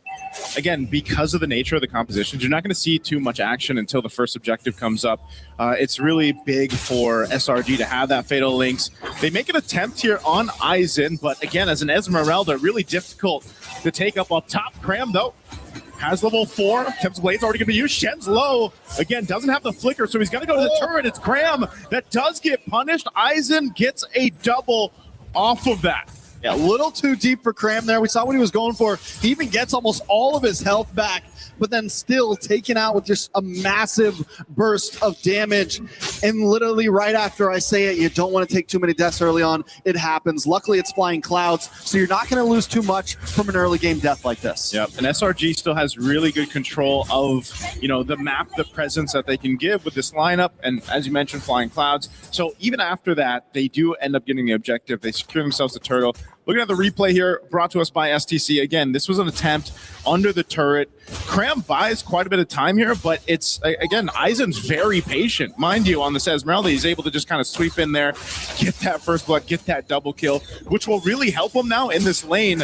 again, because of the nature of the compositions, you're not going to see too much action until the first objective comes up. It's really big for SRG to have that Fatal Links. They make an attempt here on Aizen, but again, as an Esmeralda, really difficult to take up top. Kram, though, has level 4. Tempest Blade's already going to be used. Shen's low. Again, doesn't have the flicker, so he's going to go to the turret. It's Kram that does get punished. Aizen gets a double off of that. Yeah, a little too deep for Cram there. We saw what he was going for. He even gets almost all of his health back, but then still taken out with just a massive burst of damage. And literally right after I say it, you don't want to take too many deaths early on. It happens. Luckily, it's flying clouds, so you're not going to lose too much from an early game death like this. Yep, and SRG still has really good control of, the map, the presence that they can give with this lineup, and as you mentioned, flying clouds. So even after that, they do end up getting the objective. They secure themselves the turtle. Looking at the replay here, brought to us by STC. Again, this was an attempt under the turret. Cram buys quite a bit of time here, but it's, again, Eisen's very patient. Mind you, on this Esmeralda, he's able to just kind of sweep in there, get that first blood, get that double kill, which will really help him now in this lane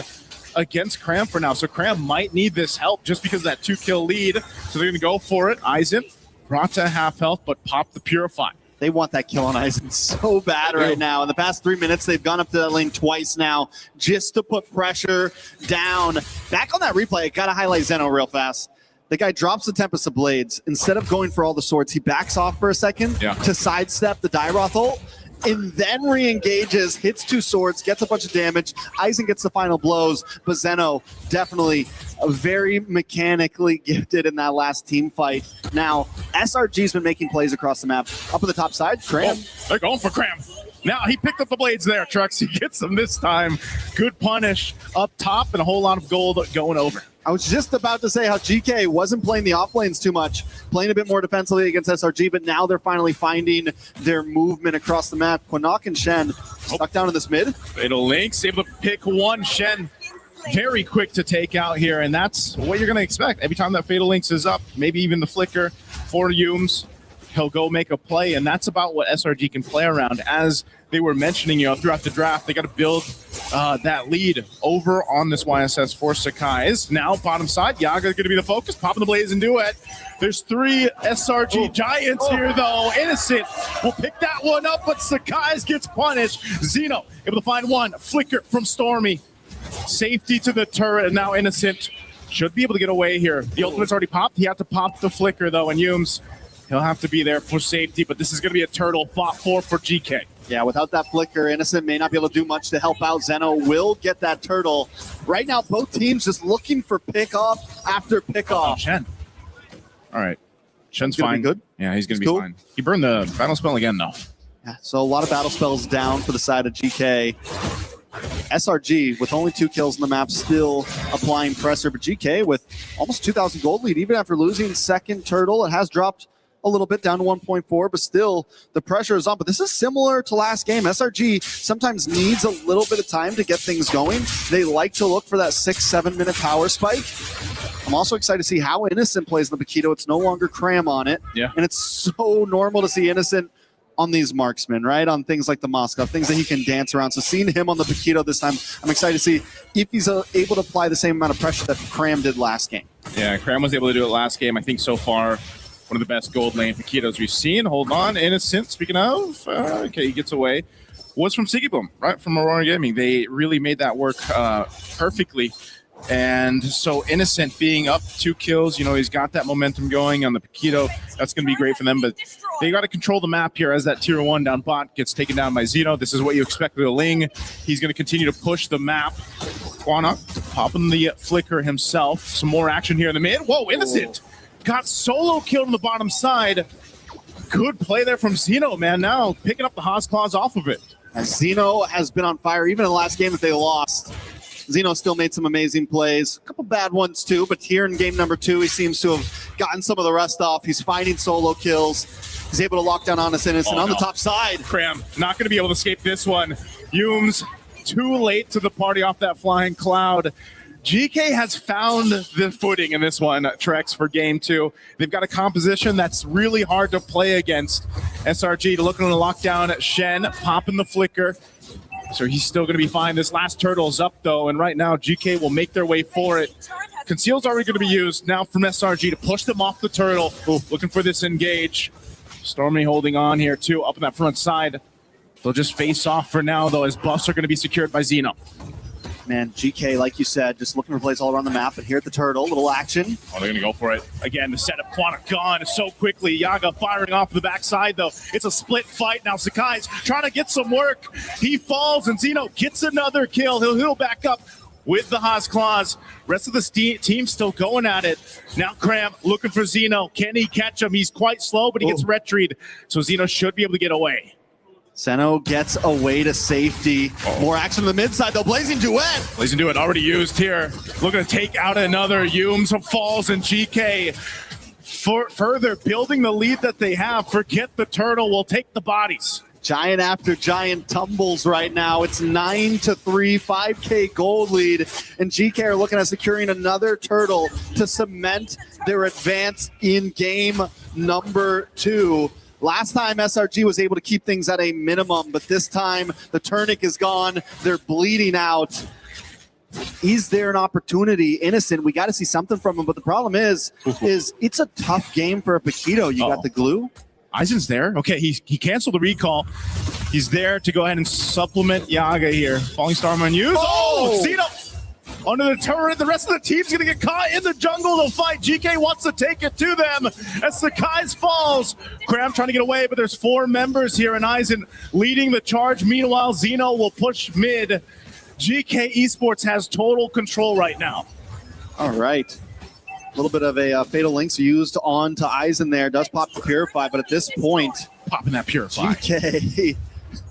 against Cram for now. So Cram might need this help just because of that 2-kill lead. So they're going to go for it. Eisen brought to half health, but popped the Purify. They want that kill on Eisen so bad right now. In the past 3 minutes, they've gone up to that lane twice now just to put pressure down. Back on that replay, I got to highlight Zeno real fast. The guy drops the Tempest of Blades. Instead of going for all the swords, he backs off for a second to sidestep the Dairoth ult, and then re-engages, hits 2 swords, gets a bunch of damage. Eisen gets the final blows, but Zeno definitely very mechanically gifted in that last team fight. Now, SRG's been making plays across the map. Up on the top side, Cram. Oh, they're going for Cram. Now, he picked up the blades there, Trucks. He gets them this time. Good punish up top and a whole lot of gold going over. I was just about to say how GK wasn't playing the off lanes too much, playing a bit more defensively against SRG, but now they're finally finding their movement across the map. Quinnock and Shen stuck down in this mid. Fatal Links able to pick one. Shen very quick to take out here, and that's what you're going to expect. Every time that Fatal Links is up, maybe even the flicker for Yumes, he'll go make a play, and that's about what SRG can play around. As they were mentioning, throughout the draft, they got to build that lead over on this YSS for Sakai's. Now, bottom side, Yaga's going to be the focus, popping the blaze and duet. There's 3 SRG Giants here, though. Innocent will pick that one up, but Sakai's gets punished. Zeno able to find one. Flicker from Stormy. Safety to the turret, and now Innocent should be able to get away here. The ultimate's already popped. He had to pop the flicker, though, and Yumes, he'll have to be there for safety, but this is going to be a turtle fought for GK. Yeah, without that flicker, Innocent may not be able to do much to help out. Zeno will get that turtle. Right now, both teams just looking for pick-off after pick-off. Shen. All right. Shen's gonna fine. be good? Yeah, he's going to be fine. He burned the battle spell again, though. Yeah, so a lot of battle spells down for the side of GK. SRG, with only 2 kills in the map, still applying pressure, but GK with almost 2,000 gold lead, even after losing second turtle. It has dropped a little bit down to 1.4, but still the pressure is on. But this is similar to last game. SRG sometimes needs a little bit of time to get things going. They like to look for that 6-7 minute power spike. I'm also excited to see how Innocent plays in the Paquito. It's no longer Cram on it. Yeah. And it's so normal to see Innocent on these marksmen, right? On things like the Moskov, things that he can dance around. So seeing him on the Paquito this time, I'm excited to see if he's able to apply the same amount of pressure that Cram did last game. Yeah, Cram was able to do it last game. I think so far, one of the best gold lane Paquitos we've seen. Hold on, Innocent, speaking of, okay, he gets away. Was from Siggy Boom, right? From Aurora Gaming. They really made that work perfectly. And so Innocent being up 2 kills, he's got that momentum going on the Paquito. That's going to be great for them, but they got to control the map here as that tier 1 down bot gets taken down by Zeno. This is what you expect with a Ling. He's going to continue to push the map. Quanok popping the flicker himself. Some more action here in the mid. Whoa, Innocent got solo killed on the bottom side. Good play there from Zeno, man. Now picking up the Haas Claws off of it. As Zeno has been on fire, even in the last game that they lost. Zeno still made some amazing plays. A couple bad ones too, but here in game number 2, he seems to have gotten some of the rest off. He's finding solo kills. He's able to lock down Honest Innocent on the top side. Cram, not going to be able to escape this one. Yumes, too late to the party off that flying cloud. GK has found the footing in this one, Trex, for game 2. They've got a composition that's really hard to play against. SRG looking to lock down Shen, popping the flicker. So he's still going to be fine. This last turtle's up, though, and right now GK will make their way for it. Conceal's already going to be used now from SRG to push them off the turtle. Ooh, looking for this engage. Stormy holding on here, too, up on that front side. They'll just face off for now, though, as buffs are going to be secured by Zeno. Man, GK, like you said, just looking for plays all around the map, but here at the Turtle, little action. Oh, they're going to go for it. Again, the setup, Quanah gone so quickly. Yaga firing off the backside, though. It's a split fight now. Sakai's trying to get some work. He falls, and Zeno gets another kill. He'll heal back up with the Haas Claws. Rest of the team still going at it. Now Cram looking for Zeno. Can he catch him? He's quite slow, but he gets retried, so Zeno should be able to get away. Zeno gets away to safety. More action on the mid side, though. Blazing Duet. Blazing Duet already used here. Looking to take out another. Yumes falls, and GK further building the lead that they have. Forget the Turtle. We'll take the bodies. Giant after giant tumbles right now. It's 9-3, 5K gold lead. And GK are looking at securing another Turtle to cement their advance in game number 2. Last time SRG was able to keep things at a minimum, but this time the Turnip is gone. They're bleeding out. Is there an opportunity? Innocent, we got to see something from him, but the problem is it's a tough game for a Paquito. You got the glue. Aizen's there. Okay, he canceled the recall. He's there to go ahead and supplement Yaga here. Falling Star on use. Oh, Zeno under the turret. The rest of the team's going to get caught in the jungle. They'll fight. GK wants to take it to them as Sakai's falls. Cram trying to get away, but there's 4 members here, and Aizen leading the charge. Meanwhile, Zeno will push mid. GK Esports has total control right now. All right. A little bit of a Fatal Links used on to Aizen there. Does pop the Purify, but at this point... Popping that Purify. GK.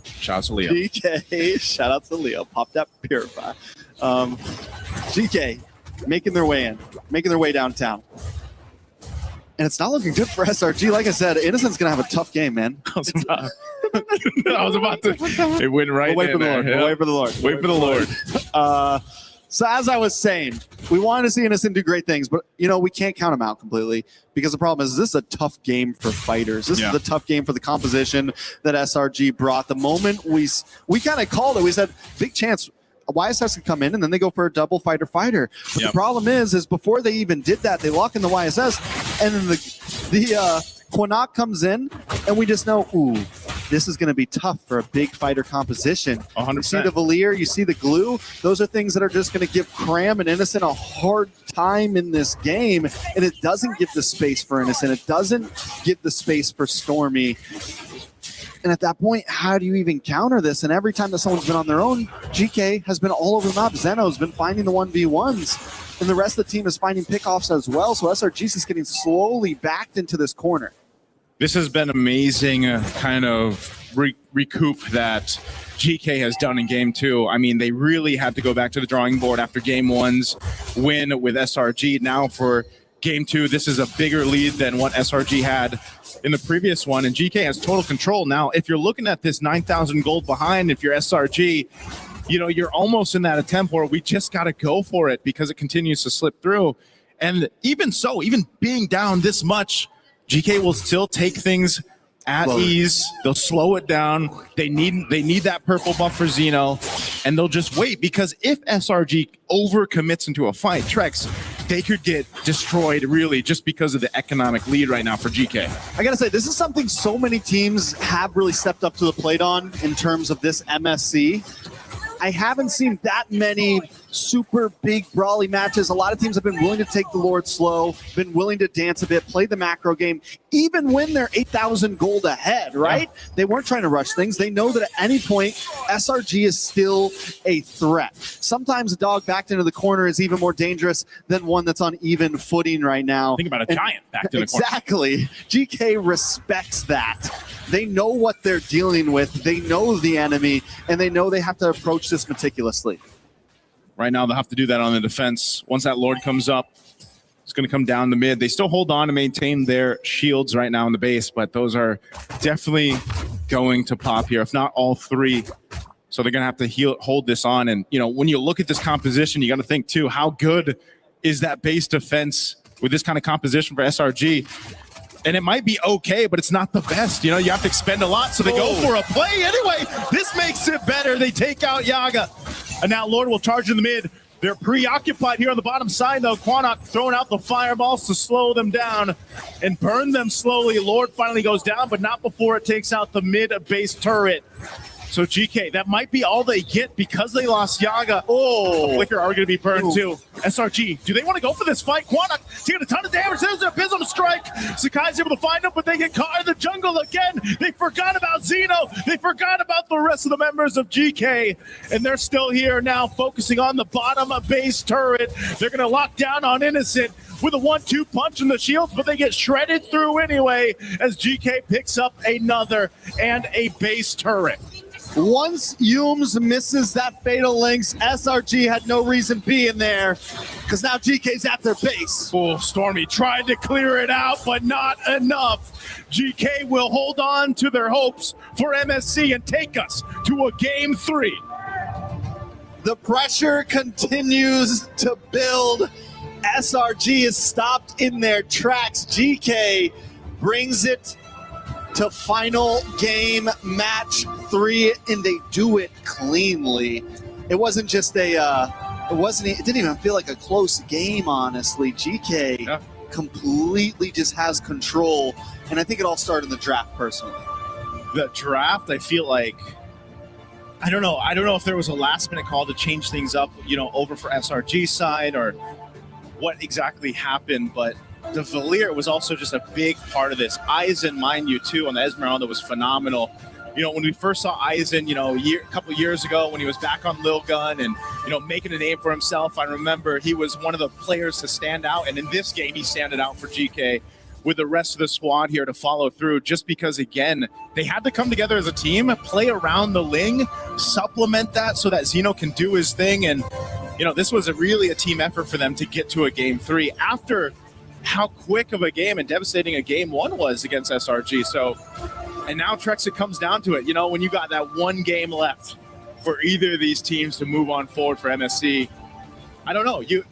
Shout out to Leo. GK. Shout out to Leo. Pop that Purify. GK making their way in. Making their way downtown. And it's not looking good for SRG. Like I said, Innocent's going to have a tough game, man. I was about to... It went right Wait for the Lord. Yeah. Wait for the Lord. Wait for the Lord. So as I was saying, we wanted to see Innocent do great things, but we can't count him out completely because the problem is this is a tough game for fighters. This is a tough game for the composition that SRG brought. The moment we kind of called it, we said big chance YSS could come in and then they go for a double fighter. But the problem is before they even did that, they lock in the YSS and then the Quanah comes in and we just know, ooh, this is going to be tough for a big fighter composition. 100%. You see the Valier, you see the glue. Those are things that are just going to give Cram and Innocent a hard time in this game. And it doesn't give the space for Innocent. It doesn't give the space for Stormy. And at that point, how do you even counter this? And every time that someone's been on their own, GK has been all over the map. Zeno's been finding the 1v1s. And the rest of the team is finding pickoffs as well. So SRG is getting slowly backed into this corner. This has been amazing kind of recoup that GK has done in game 2. I mean, they really had to go back to the drawing board after game 1's win with SRG. Now for game 2, this is a bigger lead than what SRG had in the previous one, and GK has total control. Now, if you're looking at this 9,000 gold behind, if you're SRG, you're almost in that attempt where we just got to go for it because it continues to slip through. And even so, even being down this much, GK will still take things at ease. They'll slow it down. They need that purple buff for Zeno, and they'll just wait because if SRG overcommits into a fight, Trex, they could get destroyed really just because of the economic lead right now for GK. I gotta say, this is something so many teams have really stepped up to the plate on in terms of this MSC. I haven't seen that many super big brawly matches. A lot of teams have been willing to take the Lord slow, been willing to dance a bit, play the macro game, even when they're 8,000 gold ahead, right? Yeah. They weren't trying to rush things. They know that at any point, SRG is still a threat. Sometimes a dog backed into the corner is even more dangerous than one that's on even footing right now. Think about a giant backed in the corner. Exactly. GK respects that. They know what they're dealing with. They know the enemy, and they know they have to approach this meticulously. Right now, they'll have to do that on the defense. Once that Lord comes up, it's going to come down the mid. They still hold on to maintain their shields right now in the base, but those are definitely going to pop here, if not all 3. So they're going to have to hold this on. And, when you look at this composition, you got to think, too, how good is that base defense with this kind of composition for SRG? And it might be okay, but it's not the best. You have to expend a lot, so they go for a play anyway. This makes it better. They take out Yaga. And now Lord will charge in the mid. They're preoccupied here on the bottom side, though. Quanah throwing out the fireballs to slow them down and burn them slowly. Lord finally goes down, but not before it takes out the mid base turret. So GK, that might be all they get because they lost Yaga. Oh, Flicker are going to be burned too. SRG, do they want to go for this fight? Quantum taking a ton of damage. There's their Pism strike. Sakai's able to find them, but they get caught in the jungle again. They forgot about Zeno. They forgot about the rest of the members of GK. And they're still here now, focusing on the bottom base turret. They're going to lock down on Innocent with a 1-2 punch in the shields, but they get shredded through anyway as GK picks up another and a base turret. Once Yums misses that fatal links, SRG had no reason being there because now GK's at their base. Oh, Stormy tried to clear it out, but not enough. GK will hold on to their hopes for MSC and take us to a game 3. The pressure continues to build. SRG is stopped in their tracks. GK brings it to final game match 3, and they do it cleanly. It wasn't just it didn't even feel like a close game, honestly. GK completely just has control, and I think it all started in the draft personally. The draft, I feel like, I don't know if there was a last minute call to change things up, over for SRG side or what exactly happened, but the Valier was also just a big part of this. Aizen, mind you, too, on the Esmeralda was phenomenal. When we first saw Aizen, a couple years ago when he was back on Lil Gun and, making a name for himself, I remember he was one of the players to stand out. And in this game, he standed out for GK with the rest of the squad here to follow through just because, again, they had to come together as a team, play around the Ling, supplement that so that Zeno can do his thing. And, this was really a team effort for them to get to a game 3 after how quick of a game and devastating a game 1 was against SRG. So, and now Trexit comes down to it. When you got that 1 game left for either of these teams to move on forward for MSC, I don't know. Do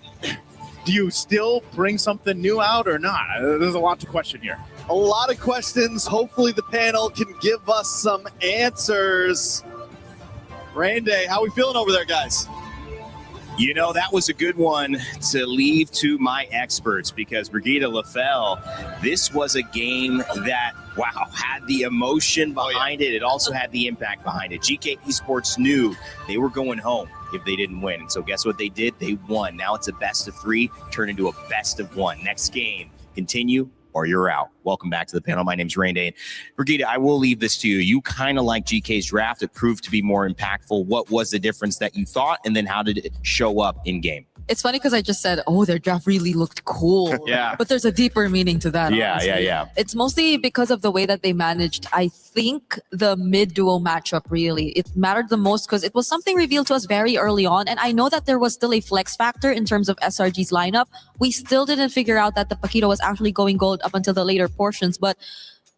you still bring something new out or not? There's a lot to question here. A lot of questions. Hopefully the panel can give us some answers. Rain Day, how we feeling over there, guys? That was a good one to leave to my experts because Brigitte LaFell, this was a game that, had the emotion behind it. It also had the impact behind it. GK Esports knew they were going home if they didn't win. And so guess what they did? They won. Now it's a best of 3, turned into a best of 1. Next game, continue or you're out. Welcome back to the panel. My name's Rain Day. And Brigitte, I will leave this to you. You kind of like GK's draft. It proved to be more impactful. What was the difference that you thought? And then how did it show up in game? It's funny because I just said, their draft really looked cool. Yeah. But there's a deeper meaning to that. Honestly. Yeah. It's mostly because of the way that they managed, I think, the mid-duo matchup, really. It mattered the most because it was something revealed to us very early on. And I know that there was still a flex factor in terms of SRG's lineup. We still didn't figure out that the Paquito was actually going gold up until the later portions. But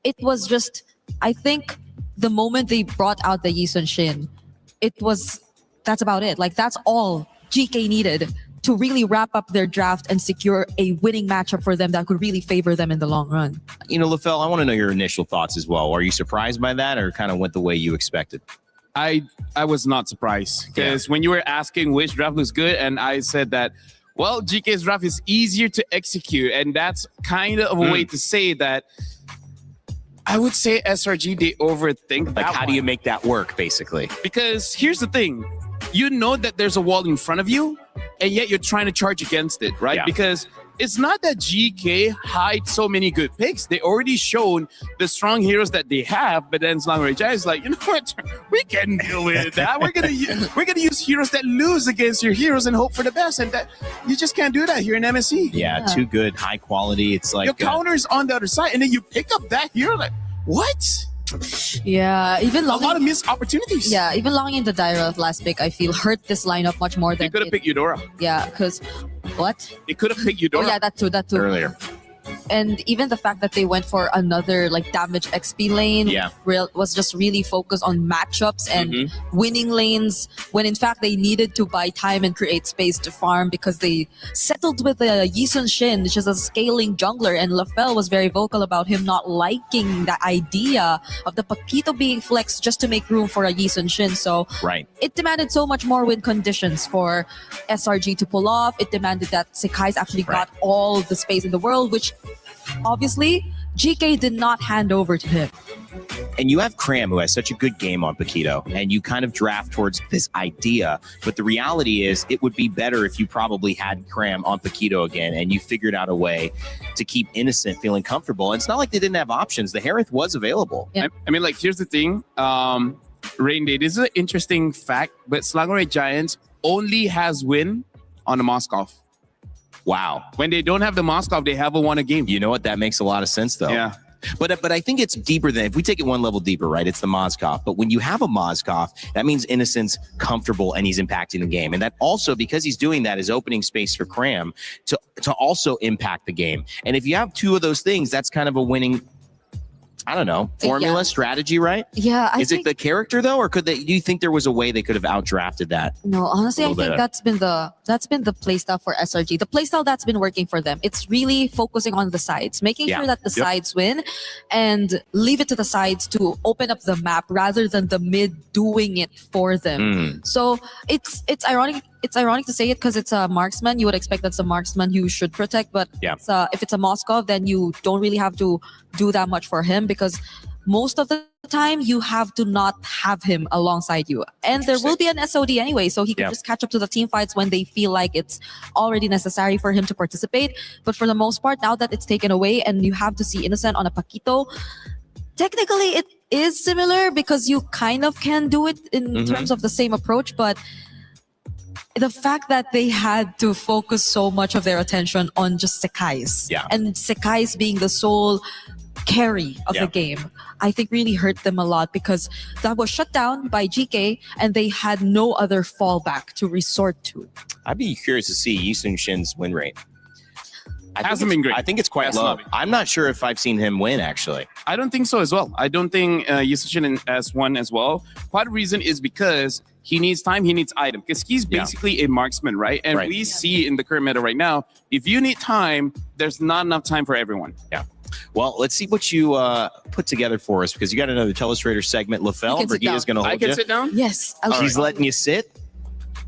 it was just, I think, the moment they brought out the Yi Sun Shin, that's about it. Like, that's all GK needed to really wrap up their draft and secure a winning matchup for them that could really favor them in the long run. LaFell, I want to know your initial thoughts as well. Are you surprised by that or kind of went the way you expected? I was not surprised because when you were asking which draft looks good, and I said that, GK's draft is easier to execute, and that's kind of a way to say that. I would say SRG, they overthink that. How do you make that work, basically? Because here's the thing. You know that there's a wall in front of you, and yet you're trying to charge against it, right? Yeah. Because it's not that GK hide so many good picks. They already shown the strong heroes that they have, but then Slangray Jai is like, you know what? We can deal with that. We're gonna use heroes that lose against your heroes and hope for the best, and that you just can't do that here in MSC. Yeah, too good, high quality. It's like your counter's on the other side, and then you pick up that hero, like, what? Yeah, even a lot of missed opportunities. Yeah, even longing in the Dyra last pick, I feel hurt this lineup much more than they could have picked Eudora. Yeah, because what? They could have picked Eudora. Oh yeah, that too. Earlier. And even the fact that they went for another damage XP lane was just really focused on matchups and winning lanes, when in fact they needed to buy time and create space to farm because they settled with the Yi Sun Shin, which is a scaling jungler, and LaFell was very vocal about him not liking the idea of the Paquito being flexed just to make room for a Yi Sun Shin. So it demanded so much more win conditions for SRG to pull off. It demanded that Sakai's actually got all the space in the world, which obviously GK did not hand over to him. And you have Cram, who has such a good game on Paquito, and you kind of draft towards this idea. But the reality is, it would be better if you probably had Cram on Paquito again, and you figured out a way to keep Innocent feeling comfortable. And it's not like they didn't have options. The Harith was available. Yeah. I mean, like, here's the thing. Rain Day, this is an interesting fact, but Selangor Giants only has win on the Moskov. Wow. When they don't have the Moskov, they haven't won a game. You know what? That makes a lot of sense, though. Yeah. But I think it's deeper than, if we take it one level deeper, right? It's the Moskov. But when you have a Moskov, that means Innocent's comfortable and he's impacting the game. And that also, because he's doing that, is opening space for Cram to also impact the game. And if you have two of those things, that's kind of a winning, I don't know, formula, strategy, right? Yeah. Is it the character though, or do you think there was a way they could have outdrafted that? No, honestly, I think better. that's been the playstyle for SRG. The playstyle that's been working for them. It's really focusing on the sides, making sure that the sides win, and leave it to the sides to open up the map rather than the mid doing it for them. So it's ironic. It's ironic to say it because it's a marksman. You would expect that's a marksman you should protect, but if it's a Moskov, then you don't really have to do that much for him, because most of the time you have to not have him alongside you. And there will be an SOD anyway, so he can just catch up to the team fights when they feel like it's already necessary for him to participate. But for the most part, now that it's taken away and you have to see Innocent on a Paquito, technically it is similar because you kind of can do it in terms of the same approach, but the fact that they had to focus so much of their attention on just Sekais, and Sekais being the sole carry of the game, I think really hurt them a lot, because that was shut down by GK and they had no other fallback to resort to. I'd be curious to see Yisun Shin's win rate. Hasn't been great. I think it's quite low. I'm not sure if I've seen him win, actually. I don't think so as well. I don't think Yushin has won as well. Part of the reason is because he needs time, he needs item, because he's basically a marksman, right? And we see in the current meta right now, if you need time, there's not enough time for everyone. Yeah. Well, let's see what you put together for us, because you got another Telestrator segment. LaFell, Brigida's going to hold you. I can sit down? Yes. She's letting you sit?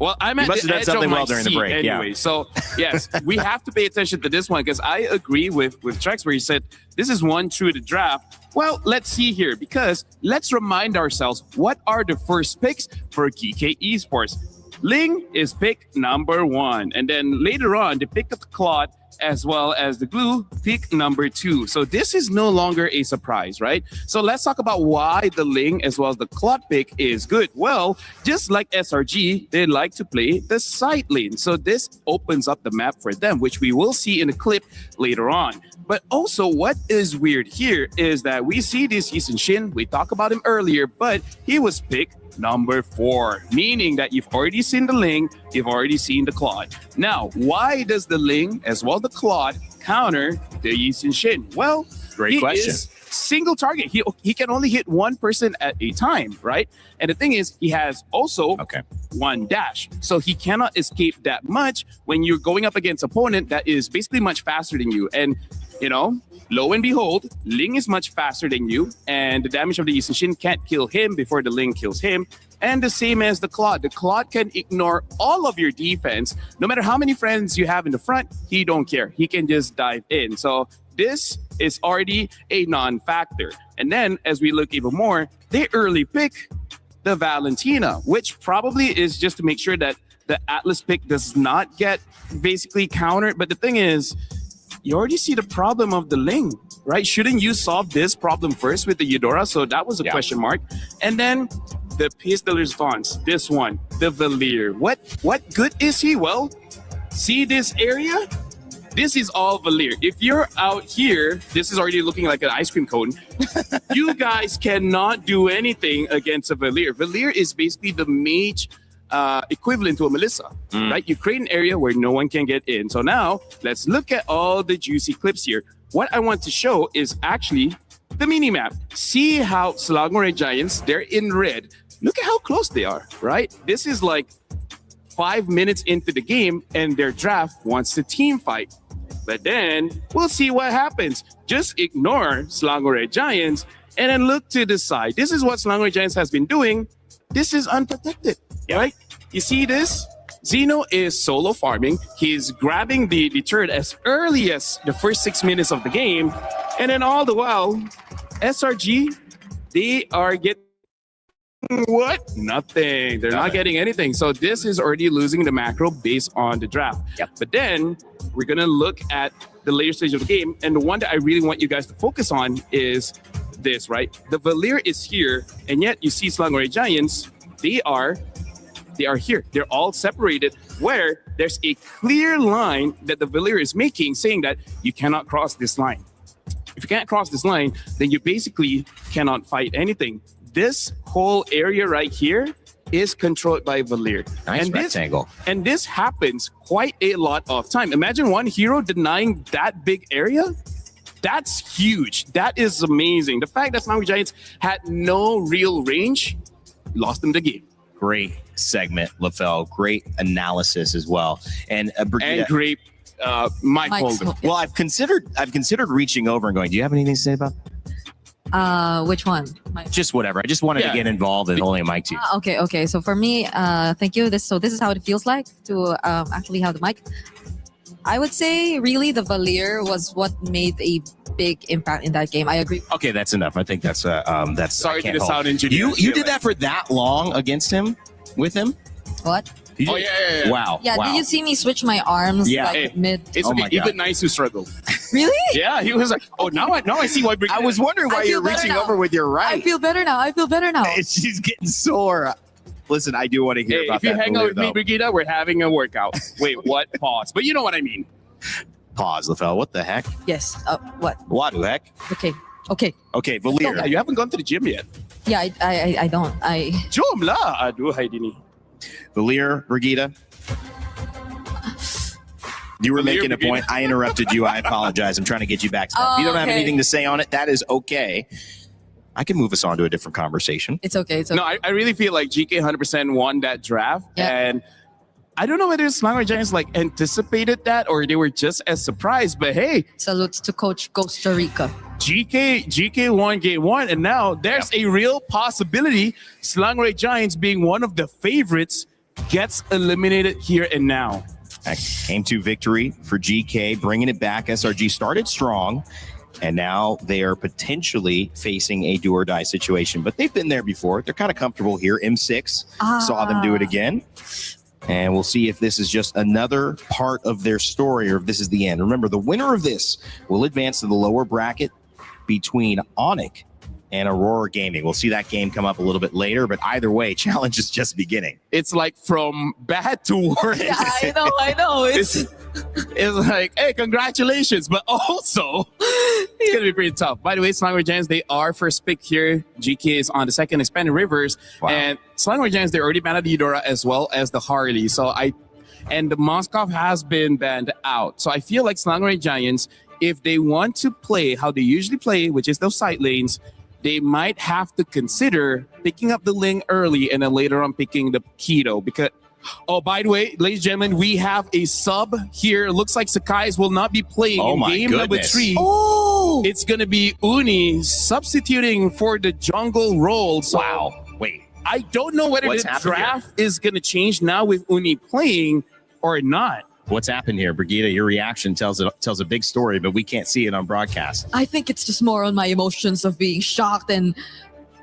Well, I'm at the edge of my seat anyway. So, yes, we have to pay attention to this one, because I agree with Trex where he said, this is one true to draft. Well, let's see here, because let's remind ourselves, what are the first picks for GK Esports? Ling is pick number 1. And then later on, they picked up the Claude as well as the Glue, pick number 2. So this is no longer a surprise, right? So let's talk about why the Ling as well as the Claude pick is good. Well, just like SRG, they like to play the side lane. So this opens up the map for them, which we will see in a clip later on. But also, what is weird here is that we see this Yisun Shin. We talked about him earlier, but he was picked number 4, meaning that you've already seen the Ling, you've already seen the Claude. Now, why does the Ling as well as the Claude counter the Yisun Shin? Well, great question. Is single target. He can only hit one person at a time, right? And the thing is, he has also one dash. So he cannot escape that much when you're going up against an opponent that is basically much faster than you. And, you know, lo and behold, Ling is much faster than you, and the damage of the Yisun Shin can't kill him before the Ling kills him. And the same as the Claude. The Claude can ignore all of your defense. No matter how many friends you have in the front, he don't care. He can just dive in. So this is already a non-factor. And then, as we look even more, they early pick the Valentina, which probably is just to make sure that the Atlas pick does not get basically countered. But the thing is, you already see the problem of the Ling, right? Shouldn't you solve this problem first with the Eudora? So that was a question mark. And then the pistol response, this one, the Valier. What good is he? Well, see this area? This is all Valier. If you're out here, this is already looking like an ice cream cone. You guys cannot do anything against a Valier. Valier is basically the mage equivalent to a Melissa, right? You create an area where no one can get in. So now let's look at all the juicy clips here. What I want to show is actually the mini map. See how Selangor Giants, they're in red. Look at how close they are, right? This is like 5 minutes into the game and their draft wants to team fight. But then we'll see what happens. Just ignore Selangor Giants and then look to the side. This is what Selangor Giants has been doing. This is unprotected, right? You see this? Zeno is solo farming. He's grabbing the turret as early as the first 6 minutes of the game. And then all the while, SRG, they are getting what? Nothing. They're not getting anything. So this is already losing the macro based on the draft. Yep. But then we're going to look at the later stage of the game. And the one that I really want you guys to focus on is this, right? The Valir is here, and yet you see Selangor Giants, they are here. They're all separated, where there's a clear line that the Valir is making, saying that you cannot cross this line. If you can't cross this line, then you basically cannot fight anything. This whole area right here is controlled by Valir. Nice rectangle. And this happens quite a lot of time. Imagine one hero denying that big area. That's huge. That is amazing. The fact that Selangor Giants had no real range lost them the game. Great segment, LaFell. Great analysis as well. And Brigida, and great mic holder. Well, I've considered reaching over and going, do you have anything to say about Which one? just whatever? I just wanted to get involved in holding a mic to you. Okay. So for me, thank you. This is how it feels like to actually have the mic. I would say really the Valir was what made a big impact in that game. I agree. Okay, that's enough. I think that's Sorry to the hold. sound engineer. You did that for that long against him, with him? What? Oh yeah. Wow. Yeah, wow. did you see me switch my arms mid? It's okay. Even nice who struggled. Really? Yeah, he was like, oh, now I see why. I was wondering why you're reaching over with your right. I feel better now. She's getting sore. Listen, I do want to hear about if you that. hang out with me, though. Brigida, we're having a workout. Wait, what? Pause. But you know what I mean. Pause, LaFell. What the heck? Yes. What? What the heck? Okay. Okay, Valir. Yeah, you haven't gone to the gym yet. Yeah, I don't. Jom lah. Aduh, hai dini. Valir, Brigida. You were making a point. I interrupted you. I apologize. I'm trying to get you back to that. If you don't have anything to say on it, that is okay. I can move us on to a different conversation. It's okay. No, I really feel like GK 100% won that draft. Yeah. And I don't know whether Selangor Giants anticipated that or they were just as surprised. But hey, salutes to Coach Costa Rica. GK won game one, and now there's a real possibility Selangor Giants, being one of the favorites, gets eliminated here and now. Game 2 victory for GK, bringing it back. SRG started strong, and now they are potentially facing a do or die situation. But they've been there before. They're kind of comfortable here. M6 saw them do it again. And we'll see if this is just another part of their story or if this is the end. Remember, the winner of this will advance to the lower bracket between Onyx and Aurora Gaming. We'll see that game come up a little bit later, but either way, challenge is just beginning. It's like from bad to worse. Yeah, I know. It's like, hey, congratulations, but also it's gonna be pretty tough. By the way, Selangor Giants, they are first pick here. GK is on the second, Expanded Rivers, and Selangor Giants, they already banned the Eudora as well as the Harley. And the Moskov has been banned out. So I feel like Selangor Giants, if they want to play how they usually play, which is those side lanes, they might have to consider picking up the Ling early and then later on picking the Keto. Because, oh, by the way, ladies and gentlemen, we have a sub here. It looks like Sakai's will not be playing in game number 3. Oh! It's going to be Uni substituting for the jungle role. So wow. Wait. I don't know whether the draft is going to change now with Uni playing or not. What's happened here, Brigida? Your reaction tells a big story, but we can't see it on broadcast. I think it's just more on my emotions of being shocked and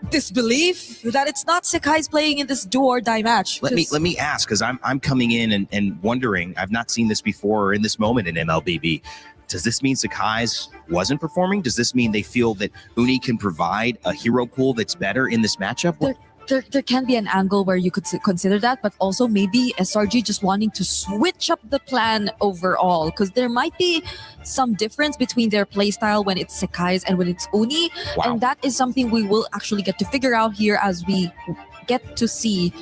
disbelief that it's not Sakai's playing in this do or die match. Let me ask, because I'm coming in and wondering. I've not seen this before or in this moment in MLBB. Does this mean Sakai's wasn't performing? Does this mean they feel that Uni can provide a hero pool that's better in this matchup? There can be an angle where you could consider that, but also maybe SRG just wanting to switch up the plan overall, because there might be some difference between their playstyle when it's Sakai's and when it's Uni. Wow. And that is something we will actually get to figure out here as we get to see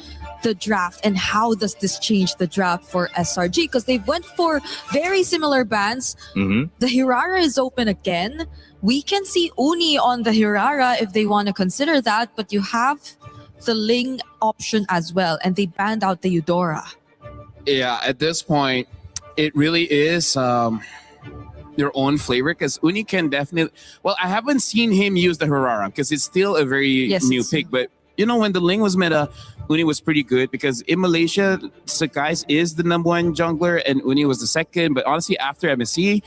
the draft and how does this change the draft for SRG, because they went for very similar bans. Mm-hmm. The Hirara is open again. We can see Uni on the Hirara if they want to consider that, but you have the Ling option as well, and they banned out the Eudora. Yeah, at this point, it really is their own flavor, because Uni can definitely... Well, I haven't seen him use the Hirara because it's still a very new pick, but you know, when the Ling was meta, Uni was pretty good because in Malaysia, Sakai's is the #1 jungler and Uni was the second, but honestly, after MSC,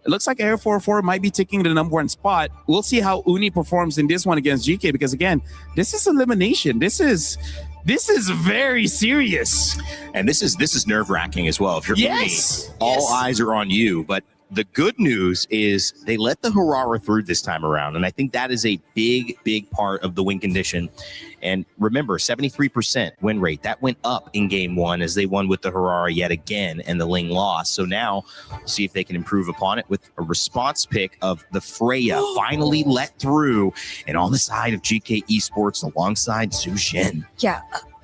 it looks like Air 4-4 might be taking the number 1 spot. We'll see how Uni performs in this one against GK, because again, this is elimination. This is very serious. And this is nerve-wracking as well. If you're Yes. Uni, all eyes are on you. But the good news is they let the Harara through this time around. And I think that is a big, big part of the win condition. And remember, 73% win rate. That went up in game 1 as they won with the Harara yet again, and the Ling lost. So now we'll see if they can improve upon it with a response pick of the Freya finally let through, and on the side of GK Esports alongside Su Shin. Yeah.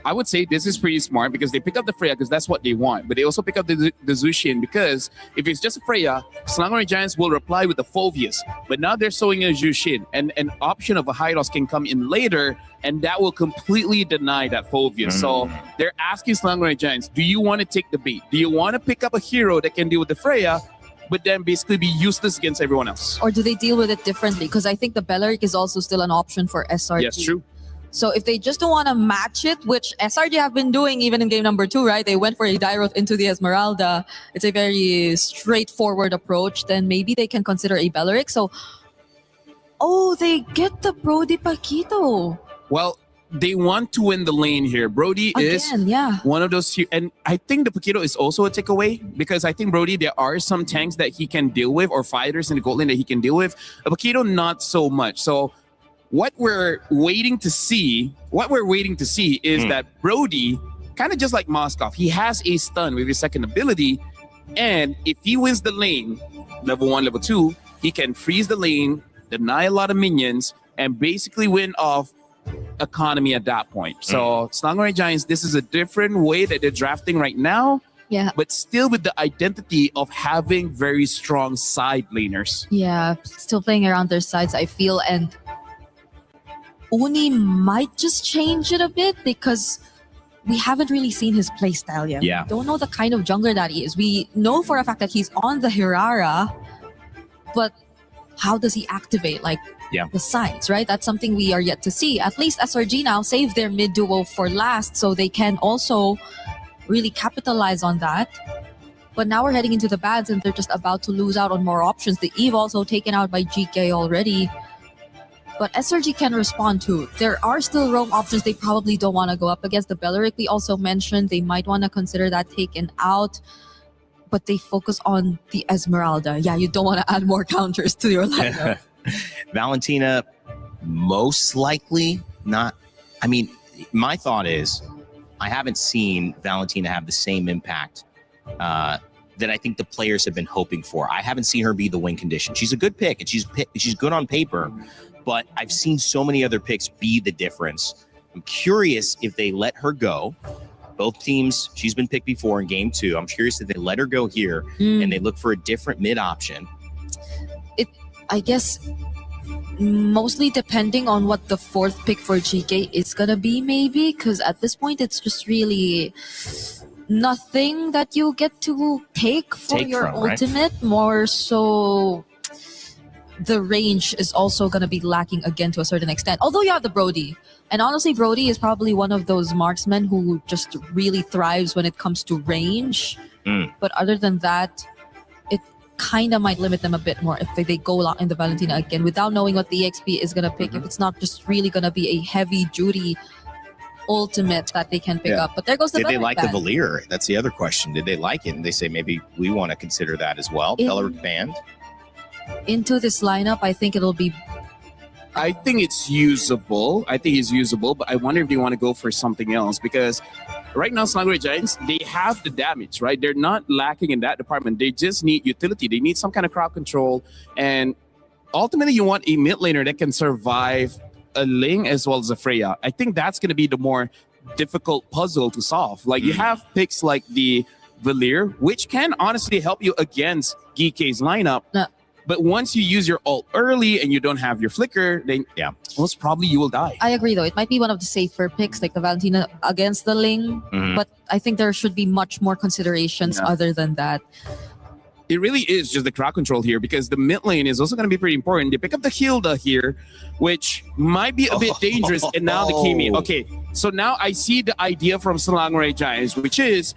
I would say this is pretty smart because they pick up the Freya because that's what they want. But they also pick up the Zushin because if it's just a Freya, Selangor Giants will reply with the Phoveus. But now they're showing a Zushin, and an option of a Hyros can come in later, and that will completely deny that Phoveus. So they're asking Selangor Giants, do you want to take the bait? Do you want to pick up a hero that can deal with the Freya, but then basically be useless against everyone else? Or do they deal with it differently? Because I think the Belleric is also still an option for SRG. Yes, true. So if they just don't want to match it, which SRG have been doing even in game number 2, right? They went for a Dairoth into the Esmeralda. It's a very straightforward approach. Then maybe they can consider a Belleric. So, they get the Brody Paquito. Well, they want to win the lane here. Brody is one of those, and I think the Paquito is also a takeaway because I think Brody, there are some tanks that he can deal with or fighters in the gold lane that he can deal with. A Paquito, not so much. So what we're waiting to see is that Brody, kind of just like Moskov, he has a stun with his second ability, and if he wins the lane, level 1, level 2, he can freeze the lane, deny a lot of minions, and basically win off economy at that point. So Selangor Giants, this is a different way that they're drafting right now. Yeah. But still with the identity of having very strong side laners. Yeah, still playing around their sides, I feel, and Uni might just change it a bit because we haven't really seen his playstyle yet. Yeah. We don't know the kind of jungler that he is. We know for a fact that he's on the Hirara, but how does he activate the sides, right? That's something we are yet to see. At least SRG now saved their mid duo for last, so they can also really capitalize on that. But now we're heading into the bads and they're just about to lose out on more options. The Eve also taken out by GK already. But SRG can respond to. There are still roam options they probably don't want to go up against. The Belleric we also mentioned, they might want to consider that taken out. But they focus on the Esmeralda. Yeah, you don't want to add more counters to your lineup. Valentina, most likely not. I mean, my thought is I haven't seen Valentina have the same impact that I think the players have been hoping for. I haven't seen her be the win condition. She's a good pick, and she's good on paper, but I've seen so many other picks be the difference. I'm curious if they let her go. Both teams, she's been picked before in game 2. I'm curious if they let her go here and they look for a different mid option. I guess mostly depending on what the 4th pick for GK is gonna be, maybe, because at this point it's just really nothing that you get to take your ultimate. Right? More so the range is also going to be lacking again to a certain extent. Although you have the Brody. And honestly, Brody is probably one of those marksmen who just really thrives when it comes to range. But other than that, it kind of might limit them a bit more if they go out in the Valentina again without knowing what the EXP is going to pick. If it's not just really going to be a heavy duty ultimate that they can pick up. But there goes the Did they like the Valir? That's the other question. Did they like it? And they say maybe we want to consider that as well. Belleric banned. Into this lineup, I think it'll be. I think it's usable. But I wonder if they want to go for something else because right now, Selangor Giants, they have the damage, right? They're not lacking in that department. They just need utility. They need some kind of crowd control. And ultimately, you want a mid laner that can survive a Ling as well as a Freya. I think that's going to be the more difficult puzzle to solve. Like you have picks like the Valir, which can honestly help you against GK's lineup. But once you use your ult early and you don't have your flicker, then most probably you will die. I agree though. It might be one of the safer picks like the Valentina against the Ling. But I think there should be much more considerations other than that. It really is just the crowd control here because the mid lane is also going to be pretty important. They pick up the Hilda here, which might be a bit dangerous. And now the Kimi. Okay, so now I see the idea from Selangor Giants, which is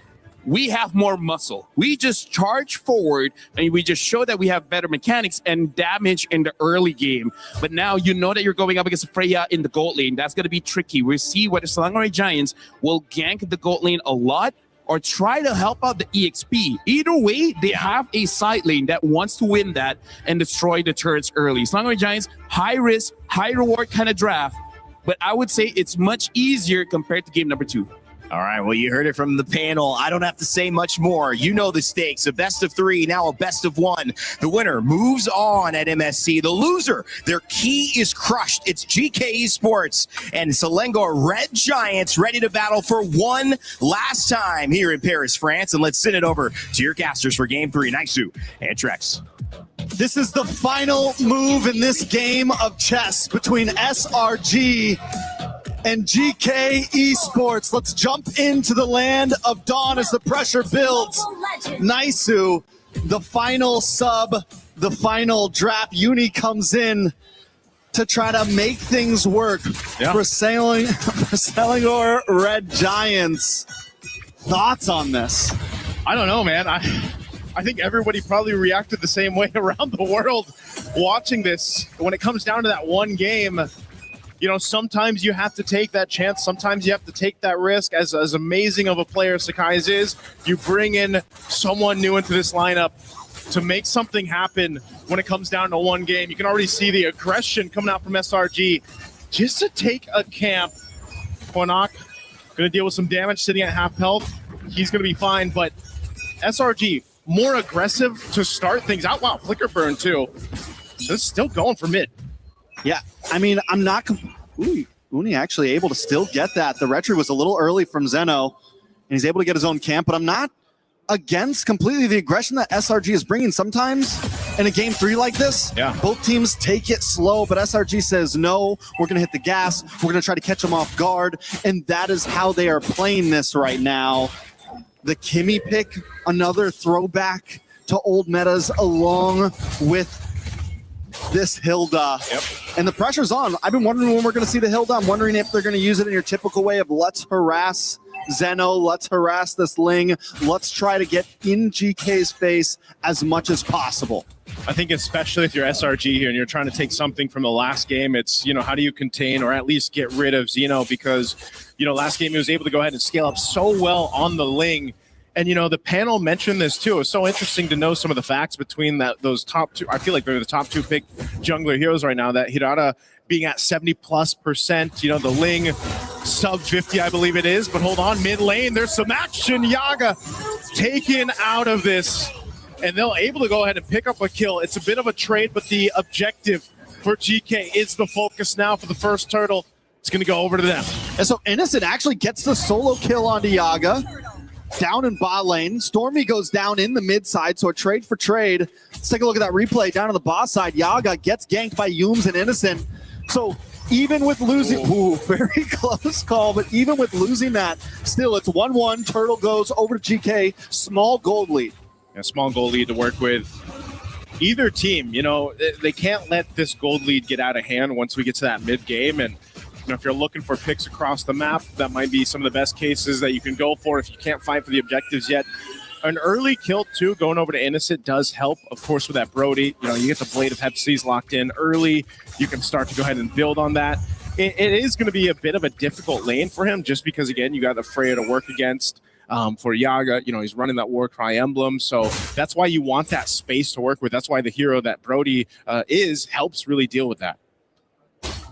we have more muscle. We just charge forward and we just show that we have better mechanics and damage in the early game. But now you know that you're going up against Freya in the gold lane. That's going to be tricky. We'll see whether Selangor Giants will gank the gold lane a lot or try to help out the EXP. Either way, they have a side lane that wants to win that and destroy the turrets early. Selangor Giants, high risk, high reward kind of draft. But I would say it's much easier compared to game number 2. All right, well, you heard it from the panel. I don't have to say much more. You know the stakes. A best of 3, now a best of 1. The winner moves on at MSC. The loser, their key is crushed. It's GK Esports and Selangor Red Giants ready to battle for one last time here in Paris, France. And let's send it over to your casters for Game 3, Naisu and Trex. This is the final move in this game of chess between SRG and GK Esports. Let's jump into the land of Dawn as the pressure builds. Naisu, the final sub, the final draft. Uni comes in to try to make things work for Selangor Red Giants. Thoughts on this? I don't know, man. I think everybody probably reacted the same way around the world watching this. When it comes down to that one game, you know, sometimes you have to take that chance. Sometimes you have to take that risk. As amazing of a player Sakai's is, you bring in someone new into this lineup to make something happen when it comes down to one game. You can already see the aggression coming out from SRG just to take a camp. Quanak going to deal with some damage sitting at half health. He's going to be fine, but SRG more aggressive to start things out. Wow, flicker burn too. It's still going for mid. Yeah, I mean, I'm not... Ooh, Uni actually able to still get that. The retry was a little early from Zeno, and he's able to get his own camp, but I'm not against completely the aggression that SRG is bringing. Sometimes in a game 3 like this, both teams take it slow, but SRG says, no, we're going to hit the gas. We're going to try to catch them off guard, and that is how they are playing this right now. The Kimmy pick, another throwback to old metas along with this Hilda. And the pressure's on. I've been wondering when we're going to see the Hilda. I'm wondering if they're going to use it in your typical way of let's harass Zeno, let's harass this Ling, let's try to get in GK's face as much as possible. I think especially if you're SRG here and you're trying to take something from the last game, it's, you know, how do you contain or at least get rid of Zeno? Because, you know, last game he was able to go ahead and scale up so well on the Ling. And, you know, the panel mentioned this too. It's so interesting to know some of the facts between those top 2. I feel like they're the top 2 pick jungler heroes right now. That Hirata being at 70+%. You know, the Ling sub 50, I believe it is. But hold on, mid lane, there's some action. Yaga taken out of this. And they're able to go ahead and pick up a kill. It's a bit of a trade, but the objective for GK is the focus now for the first turtle. It's going to go over to them. And so Innocent actually gets the solo kill onto Yaga. Down in bot lane. Stormy goes down in the mid side, so a trade for trade. Let's take a look at that replay down on the bot side. Yaga gets ganked by Yums and Innocent. So even with losing, very close call, but even with losing that, still it's 1-1. Turtle goes over to GK. Small gold lead. A small gold lead to work with either team. You know, they can't let this gold lead get out of hand once we get to that mid game. And you know, if you're looking for picks across the map, that might be some of the best cases that you can go for if you can't fight for the objectives yet. An early kill, too, going over to Innocent does help, of course, with that Brody. You know, you get the Blade of Hepsies locked in early. You can start to go ahead and build on that. It is going to be a bit of a difficult lane for him just because, again, you got the Freya to work against. For Yaga, you know, he's running that Warcry emblem, so that's why you want that space to work with. That's why the hero that Brody helps really deal with that.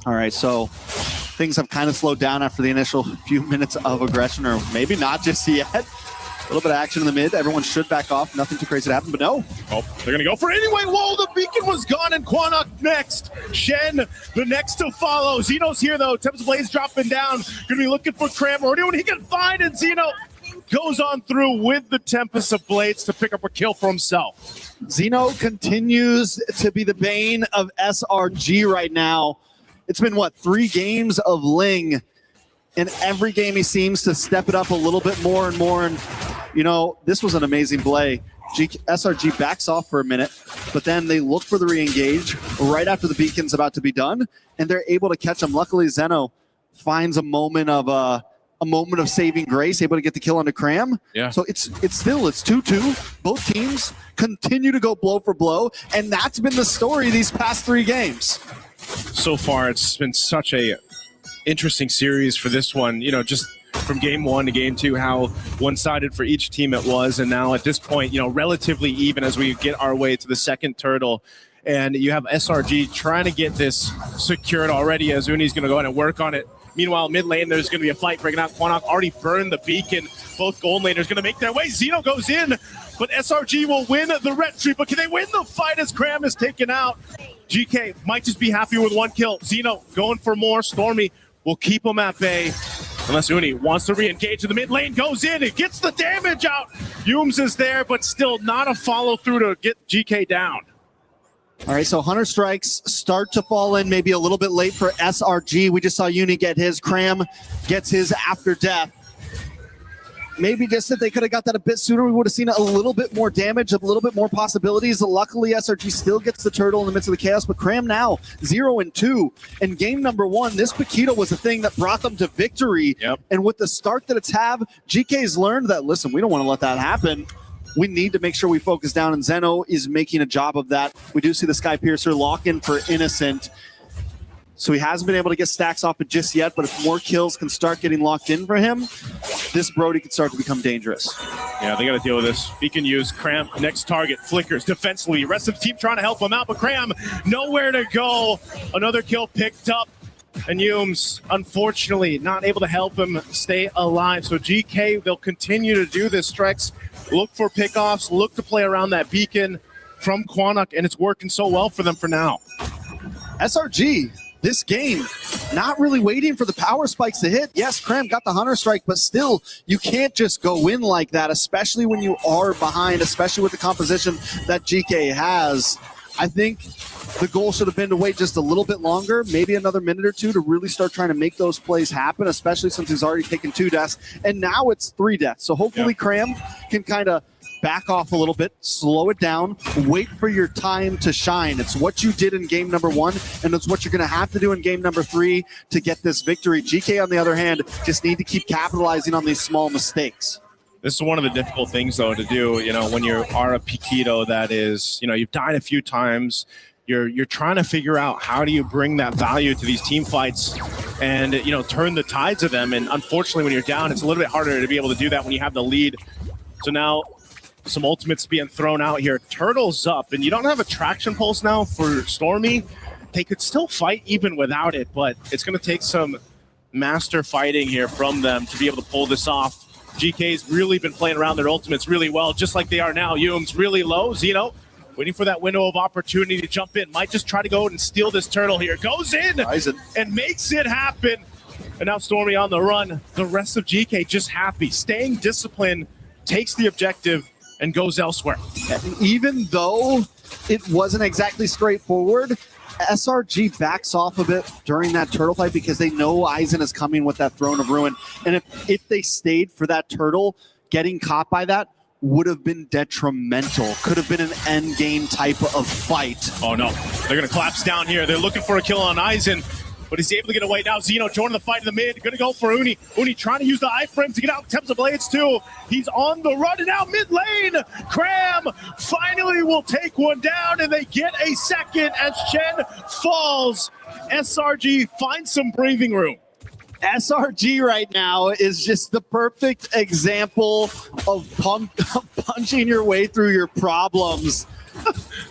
All right, so things have kind of slowed down after the initial few minutes of aggression, or maybe not just yet. A little bit of action in the mid. Everyone should back off. Nothing too crazy to happen, but no. Oh, they're going to go for it anyway. Whoa, the beacon was gone, and Quanak next. Shen, the next to follow. Zeno's here, though. Tempest Blaze dropping down. Going to be looking for Cram. Or anyone he can find, and Zeno goes on through with the Tempest of Blades to pick up a kill for himself. Zeno continues to be the bane of SRG right now. It's been, what, 3 games of Ling, and every game he seems to step it up a little bit more and more. And, you know, this was an amazing play. SRG backs off for a minute, but then they look for the re-engage right after the beacon's about to be done, and they're able to catch him. Luckily, Zeno finds a moment of a moment of saving grace, able to get the kill onto Cram. Yeah. So it's 2-2. Both teams continue to go blow for blow, and that's been the story these past 3 games. So far, it's been such a interesting series for this one. You know, just from game 1 to game 2, how one-sided for each team it was, and now at this point, you know, relatively even as we get our way to the second turtle. And you have SRG trying to get this secured already, as Uni's going to go in and work on it. Meanwhile, mid lane, there's going to be a fight breaking out. Quanok already burned the beacon. Both gold laners going to make their way. Xeno goes in, but SRG will win the red streak. But can they win the fight as Cram is taken out? GK might just be happy with 1 kill. Xeno going for more. Stormy will keep him at bay. Unless Uni wants to re-engage in the mid lane, goes in, it gets the damage out. Humes is there, but still not a follow-through to get GK down. All right, so Hunter Strikes start to fall in maybe a little bit late for SRG. We just saw Uni get his. Cram gets his after death. Maybe just if they could have got that a bit sooner, we would have seen a little bit more damage, a little bit more possibilities. Luckily, SRG still gets the turtle in the midst of the chaos, but Cram now 0-2. In game number 1, this Paquito was the thing that brought them to victory. Yep. And with the start that it's have, GK's learned that, listen, we don't want to let that happen. We need to make sure we focus down, and Zeno is making a job of that. We do see the Sky Piercer lock in for Innocent. So he hasn't been able to get stacks off it just yet, but if more kills can start getting locked in for him, this Brody can start to become dangerous. Yeah, they got to deal with this. Beacon use, Cram, next target, flickers defensively. Rest of the team trying to help him out, but Cram, nowhere to go. Another kill picked up, and Humes, unfortunately, not able to help him stay alive. So GK, they'll continue to do this, Strex. Look for pickoffs, look to play around that beacon from Quanok, and it's working so well for them for now. SRG, this game, not really waiting for the power spikes to hit. Yes, Cram got the Hunter Strike, but still, you can't just go in like that, especially when you are behind, especially with the composition that GK has. I think the goal should have been to wait just a little bit longer, maybe another minute or 2 to really start trying to make those plays happen, especially since he's already taken 2 deaths, and now it's 3 deaths. So hopefully Cram can kind of back off a little bit, slow it down, wait for your time to shine. It's what you did in game number 1, and it's what you're going to have to do in game number 3 to get this victory. GK, on the other hand, just need to keep capitalizing on these small mistakes. This is one of the difficult things, though, to do, you know, when you are a Paquito that is, you know, you've died a few times. You're trying to figure out how do you bring that value to these team fights and, you know, turn the tides of them. And unfortunately, when you're down, it's a little bit harder to be able to do that when you have the lead. So now some ultimates being thrown out here. Turtle's up, and you don't have a traction pulse now for Stormy. They could still fight even without it, but it's going to take some master fighting here from them to be able to pull this off. GK's really been playing around their ultimates really well, just like they are now. Hume's really low. Xeno waiting for that window of opportunity to jump in. Might just try to go and steal this turtle here. Goes in and makes it happen. And now Stormy on the run. The rest of GK just happy, staying disciplined, takes the objective, and goes elsewhere. Even though it wasn't exactly straightforward, SRG backs off a bit during that turtle fight because they know Aizen is coming with that Throne of Ruin. And if they stayed for that turtle, getting caught by that would have been detrimental. Could have been an end game type of fight. Oh no, they're gonna collapse down here. They're looking for a kill on Aizen, but he's able to get away. Now Xeno joining the fight in the mid, gonna go for Uni. Uni trying to use the iframes to get out Temps of Blades too. He's on the run, and now mid lane, Cram finally will take one down, and they get a second as Shen falls. SRG finds some breathing room. SRG right now is just the perfect example of punching your way through your problems.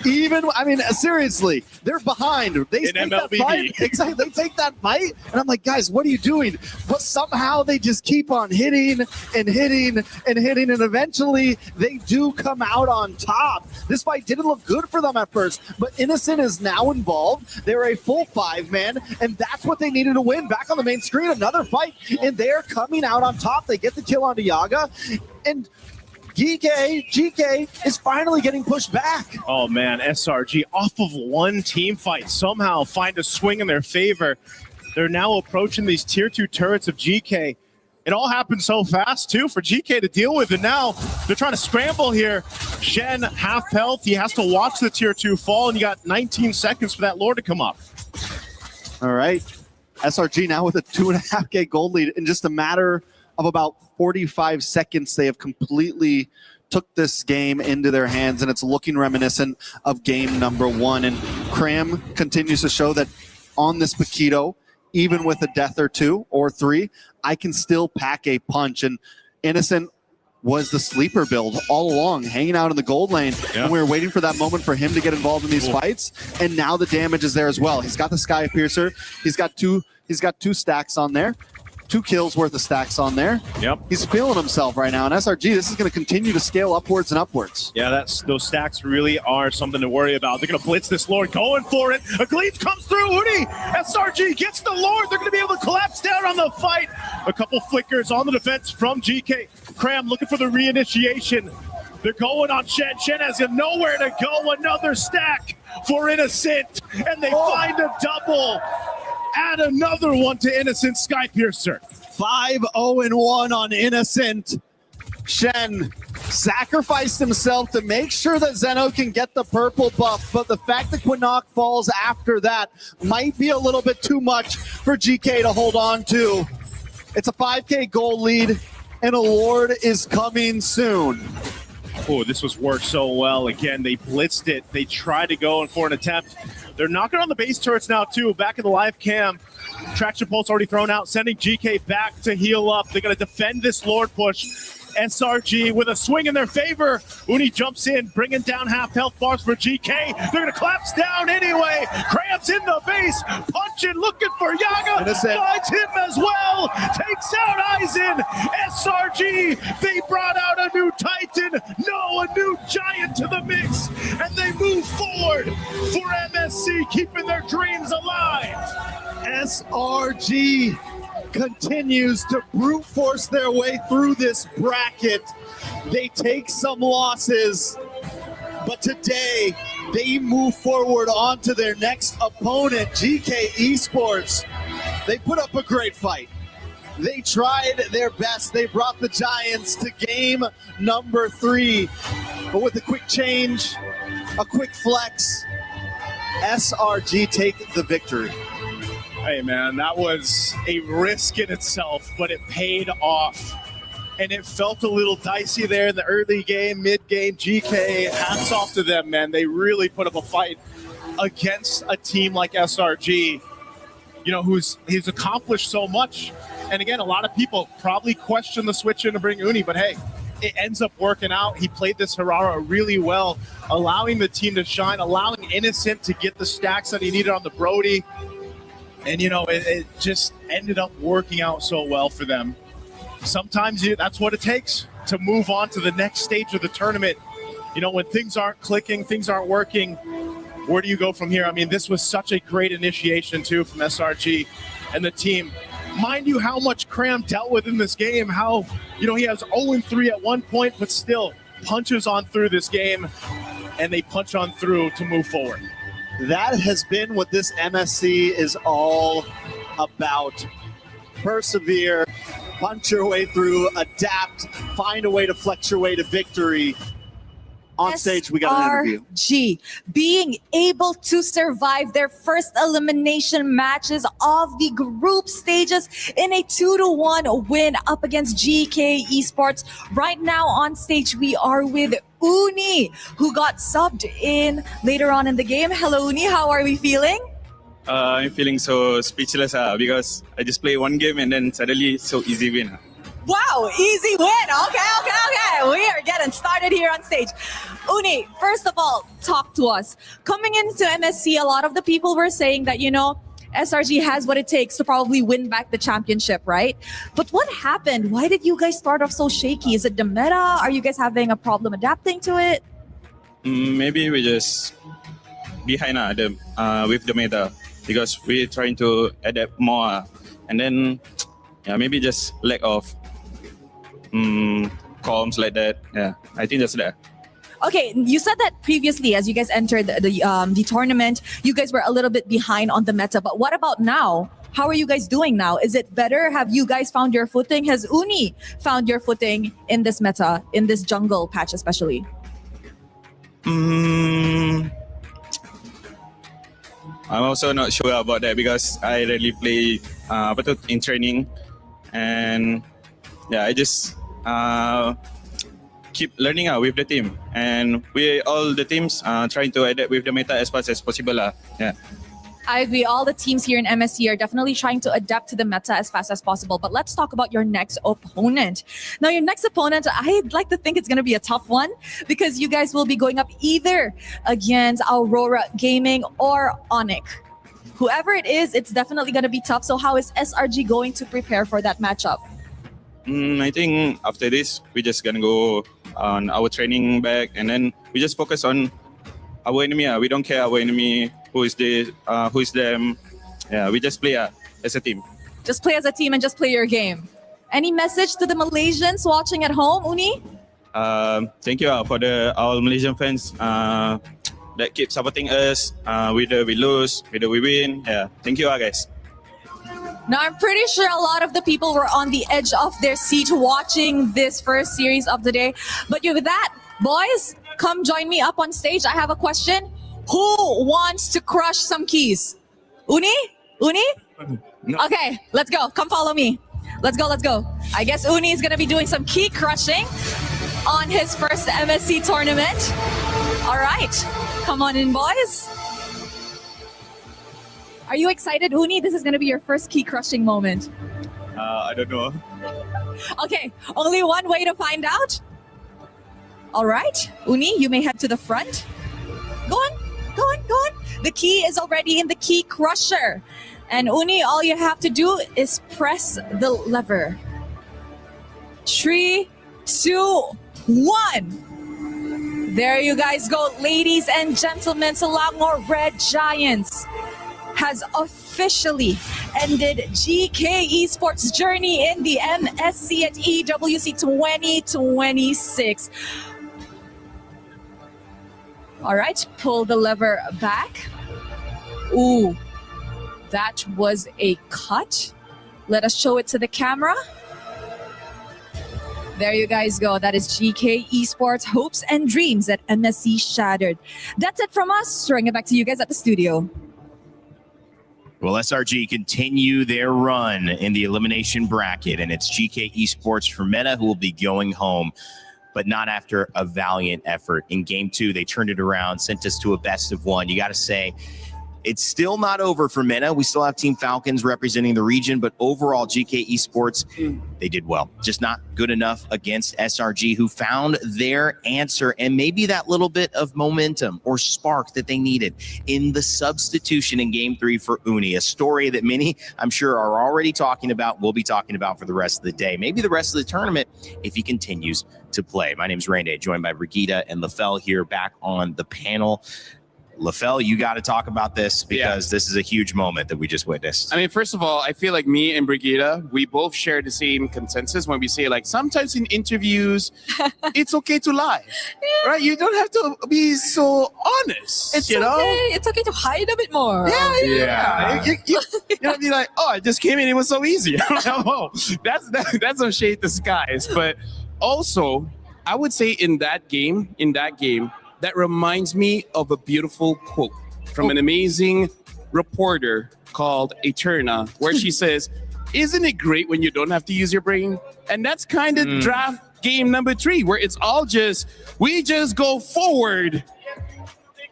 Even, I mean, seriously, they're behind. They take that fight. Exactly, they take that fight, and I'm like, guys, what are you doing? But somehow they just keep on hitting and hitting and hitting, and eventually they do come out on top. This fight didn't look good for them at first, but Innocent is now involved. They're a full 5-man, and that's what they needed to win. Back on the main screen, another fight, and they're coming out on top. They get the kill onto Yaga, and GK is finally getting pushed back. Oh man, SRG off of one team fight somehow find a swing in their favor. They're now approaching these tier 2 turrets of GK. It all happened so fast too for GK to deal with, and now they're trying to scramble here. Shen, half health, he has to watch the tier 2 fall, and you got 19 seconds for that lore to come up. All right, SRG now with a 2.5K gold lead in just a matter of about 45 seconds, they have completely took this game into their hands, and it's looking reminiscent of game number 1. And Cram continues to show that on this Paquito, even with a death or 2 or 3, I can still pack a punch. And Innocent was the sleeper build all along, hanging out in the gold lane. And we were waiting for that moment for him to get involved in these fights. And now the damage is there as well. He's got the Sky Piercer. He's got two stacks on there. 2 kills worth of stacks on there. Yep. He's feeling himself right now. And SRG, this is going to continue to scale upwards and upwards. Yeah, those stacks really are something to worry about. They're going to blitz this Lord, going for it. A Gleeds comes through. Uni, SRG gets the Lord. They're going to be able to collapse down on the fight. A couple flickers on the defense from GK. Cram looking for the reinitiation. They're going on Shen. Shen has nowhere to go. Another stack for Innocent. And they find a double. Add another one to Innocent Sky Piercer. 5-0-1 on Innocent. Shen sacrificed himself to make sure that Zeno can get the purple buff, but the fact that Quinnock falls after that might be a little bit too much for GK to hold on to. It's a 5K gold lead, and a Lord is coming soon. Oh, this was worked so well. Again, they blitzed it. They tried to go in for an attempt. They're knocking on the base turrets now, too. Back in the live cam. Traction pulse already thrown out, sending GK back to heal up. They're going to defend this Lord push. SRG with a swing in their favor. Uni jumps in, bringing down half health bars for GK. They're going to collapse down anyway. Cramps in the base, punching, looking for Yaga. Innocent. Finds him as well. Takes out Aizen. SRG, they brought out a new Titan. No, a new Giant to the mix. And they move forward for MSC, keeping their dreams alive. SRG continues to brute force their way through this bracket. They take some losses, but today they move forward onto their next opponent, GK Esports. They put up a great fight. They tried their best. They brought the Giants to game number 3, but with a quick change, a quick flex, SRG take the victory. Hey, man, that was a risk in itself, but it paid off. And it felt a little dicey there in the early game, mid-game. GK, hats off to them, man. They really put up a fight against a team like SRG, you know, he's accomplished so much. And again, a lot of people probably question the switch in to bring Uni, but hey, it ends up working out. He played this Harara really well, allowing the team to shine, allowing Innocent to get the stacks that he needed on the Brody. And, you know, it just ended up working out so well for them. Sometimes that's what it takes to move on to the next stage of the tournament. You know, when things aren't clicking, things aren't working, where do you go from here? I mean, this was such a great initiation, too, from SRG and the team. Mind you, how much Cram dealt with in this game, how, you know, he has 0-3 at one point, but still punches on through this game, and they punch on through to move forward. That has been what this MSC is all about. Persevere, punch your way through, adapt, find a way to flex your way to victory. On stage, we got an interview. SRG being able to survive their first elimination matches of the group stages in a 2-1 win up against GK Esports. Right now on stage, we are with Uni, who got subbed in later on in the game. Hello, Uni. How are we feeling? I'm feeling so speechless because I just played one game and then suddenly so easy win. Wow, easy win. Okay. We are getting started here on stage. Uni, first of all, talk to us. Coming into MSC, a lot of the people were saying that, you know, SRG has what it takes to probably win back the championship, right? But what happened? Why did you guys start off so shaky? Is it the meta? Are you guys having a problem adapting to it? Maybe we just behind with the meta because we're trying to adapt more. And then, yeah, maybe just lack of comms like that. Yeah, I think that's that. Okay, you said that previously as you guys entered the tournament, you guys were a little bit behind on the meta. But what about now? How are you guys doing now? Is it better? Have you guys found your footing? Has Uni found your footing in this meta, in this jungle patch especially? I'm also not sure about that because I rarely play in training. And I just keep learning with the team, and we all the teams trying to adapt with the meta as fast as possible. Yeah. I agree. All the teams here in MSC are definitely trying to adapt to the meta as fast as possible. But let's talk about your next opponent. Now, your next opponent, I'd like to think it's going to be a tough one because you guys will be going up either against Aurora Gaming or Onyx. Whoever it is, it's definitely going to be tough. So how is SRG going to prepare for that matchup? I think after this, we're just going to go on our training back, and then we just focus on our enemy. We don't care our enemy, who is them. Yeah, we just play as a team. Just play as a team and just play your game. Any message to the Malaysians watching at home, Uni? Thank you for our Malaysian fans that keep supporting us. Whether we lose, whether we win. Yeah, thank you, guys. Now, I'm pretty sure a lot of the people were on the edge of their seat watching this first series of the day. But with that, boys, come join me up on stage. I have a question. Who wants to crush some keys? Uni? No. Okay, let's go. Come follow me. Let's go. I guess Uni is going to be doing some key crushing on his first MSC tournament. All right, come on in, boys. Are you excited, Uni? This is going to be your first key crushing moment. I don't know. Okay, only one way to find out. All right, Uni, you may head to the front. Go on. The key is already in the key crusher. And Uni, all you have to do is press the lever. 3, 2, 1. There you guys go, ladies and gentlemen. Selangor Red Giants has officially ended GK Esports' journey in the MSC at EWC 2026. All right, pull the lever back. Ooh, that was a cut. Let us show it to the camera. There you guys go. That is GK Esports hopes and dreams at MSC shattered. That's it from us. Throwing it back to you guys at the studio. Well, SRG continue their run in the elimination bracket, and it's GK Esports for Meta who will be going home, but not after a valiant effort. In game 2, they turned it around, sent us to a best of 1. You got to say, it's still not over for Meta. We still have Team Falcons representing the region, but overall, GK Esports, they did well. Just not good enough against SRG, who found their answer and maybe that little bit of momentum or spark that they needed in the substitution in game 3 for Uni, a story that many, I'm sure, are already talking about, will be talking about for the rest of the day, maybe the rest of the tournament if he continues to play. My name is Randy, joined by Brigida and LaFell here back on the panel. LaFell, you got to talk about this because this is a huge moment that we just witnessed. I mean, first of all, I feel like me and Brigida, we both share the same consensus when we say, like, sometimes in interviews, it's okay to lie, right? You don't have to be so honest. It's okay. It's okay to hide a bit more. You know, be like, oh, I just came in. It was so easy. Oh, that's some shade disguise. But also, I would say in that game, that reminds me of a beautiful quote from an amazing reporter called Eterna, where she says, isn't it great when you don't have to use your brain? And that's kind of draft game number 3, where it's all we just go forward.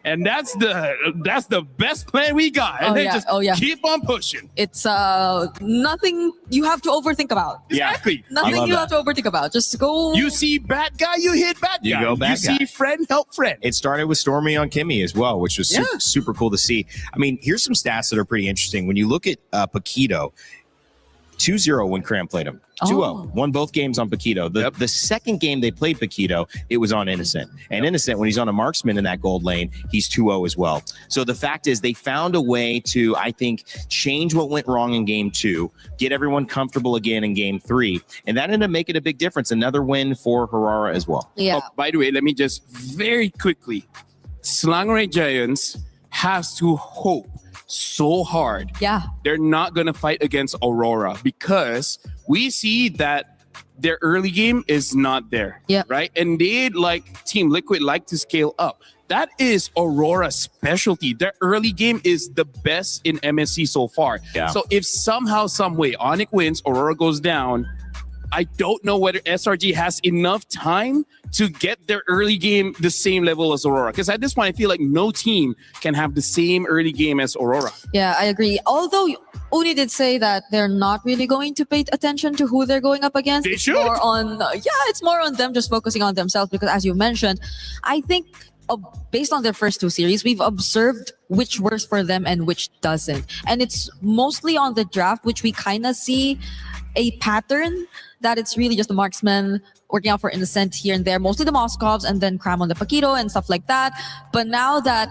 And that's the best plan we got. And just keep on pushing. It's nothing you have to overthink about. Exactly. Nothing you have to overthink about. Just go. You see bad guy, you hit bad guy. You go bad guy. See friend, help friend. It started with Stormy on Kimmy as well, which was super cool to see. I mean, here's some stats that are pretty interesting. When you look at Paquito, 2-0 when Cram played him. 2-0. Won both games on Paquito. The second game they played Paquito, it was on Innocent. And Innocent, when he's on a marksman in that gold lane, he's 2-0 as well. So the fact is they found a way to, I think, change what went wrong in game 2, get everyone comfortable again in game 3. And that ended up making a big difference. Another win for Harara as well. Yeah. Oh, by the way, let me just very quickly, Selangor Giants has to hope so hard. Yeah. They're not going to fight against Aurora because we see that their early game is not there. Yeah. Right? And they, like Team Liquid, like to scale up. That is Aurora's specialty. Their early game is the best in MSC so far. Yeah. So if somehow, some way, Onyx wins, Aurora goes down, I don't know whether SRG has enough time to get their early game the same level as Aurora. Because at this point, I feel like no team can have the same early game as Aurora. Yeah, I agree. Although Uni did say that they're not really going to pay attention to who they're going up against. They It's should. more on it's more on them just focusing on themselves, because as you mentioned, I think based on their first two series, we've observed which works for them and which doesn't. And it's mostly on the draft, which we kind of see a pattern that it's really just the marksman working out for Innocent here and there, mostly the Moscovs, and then cram on the Paquito and stuff like that. But now that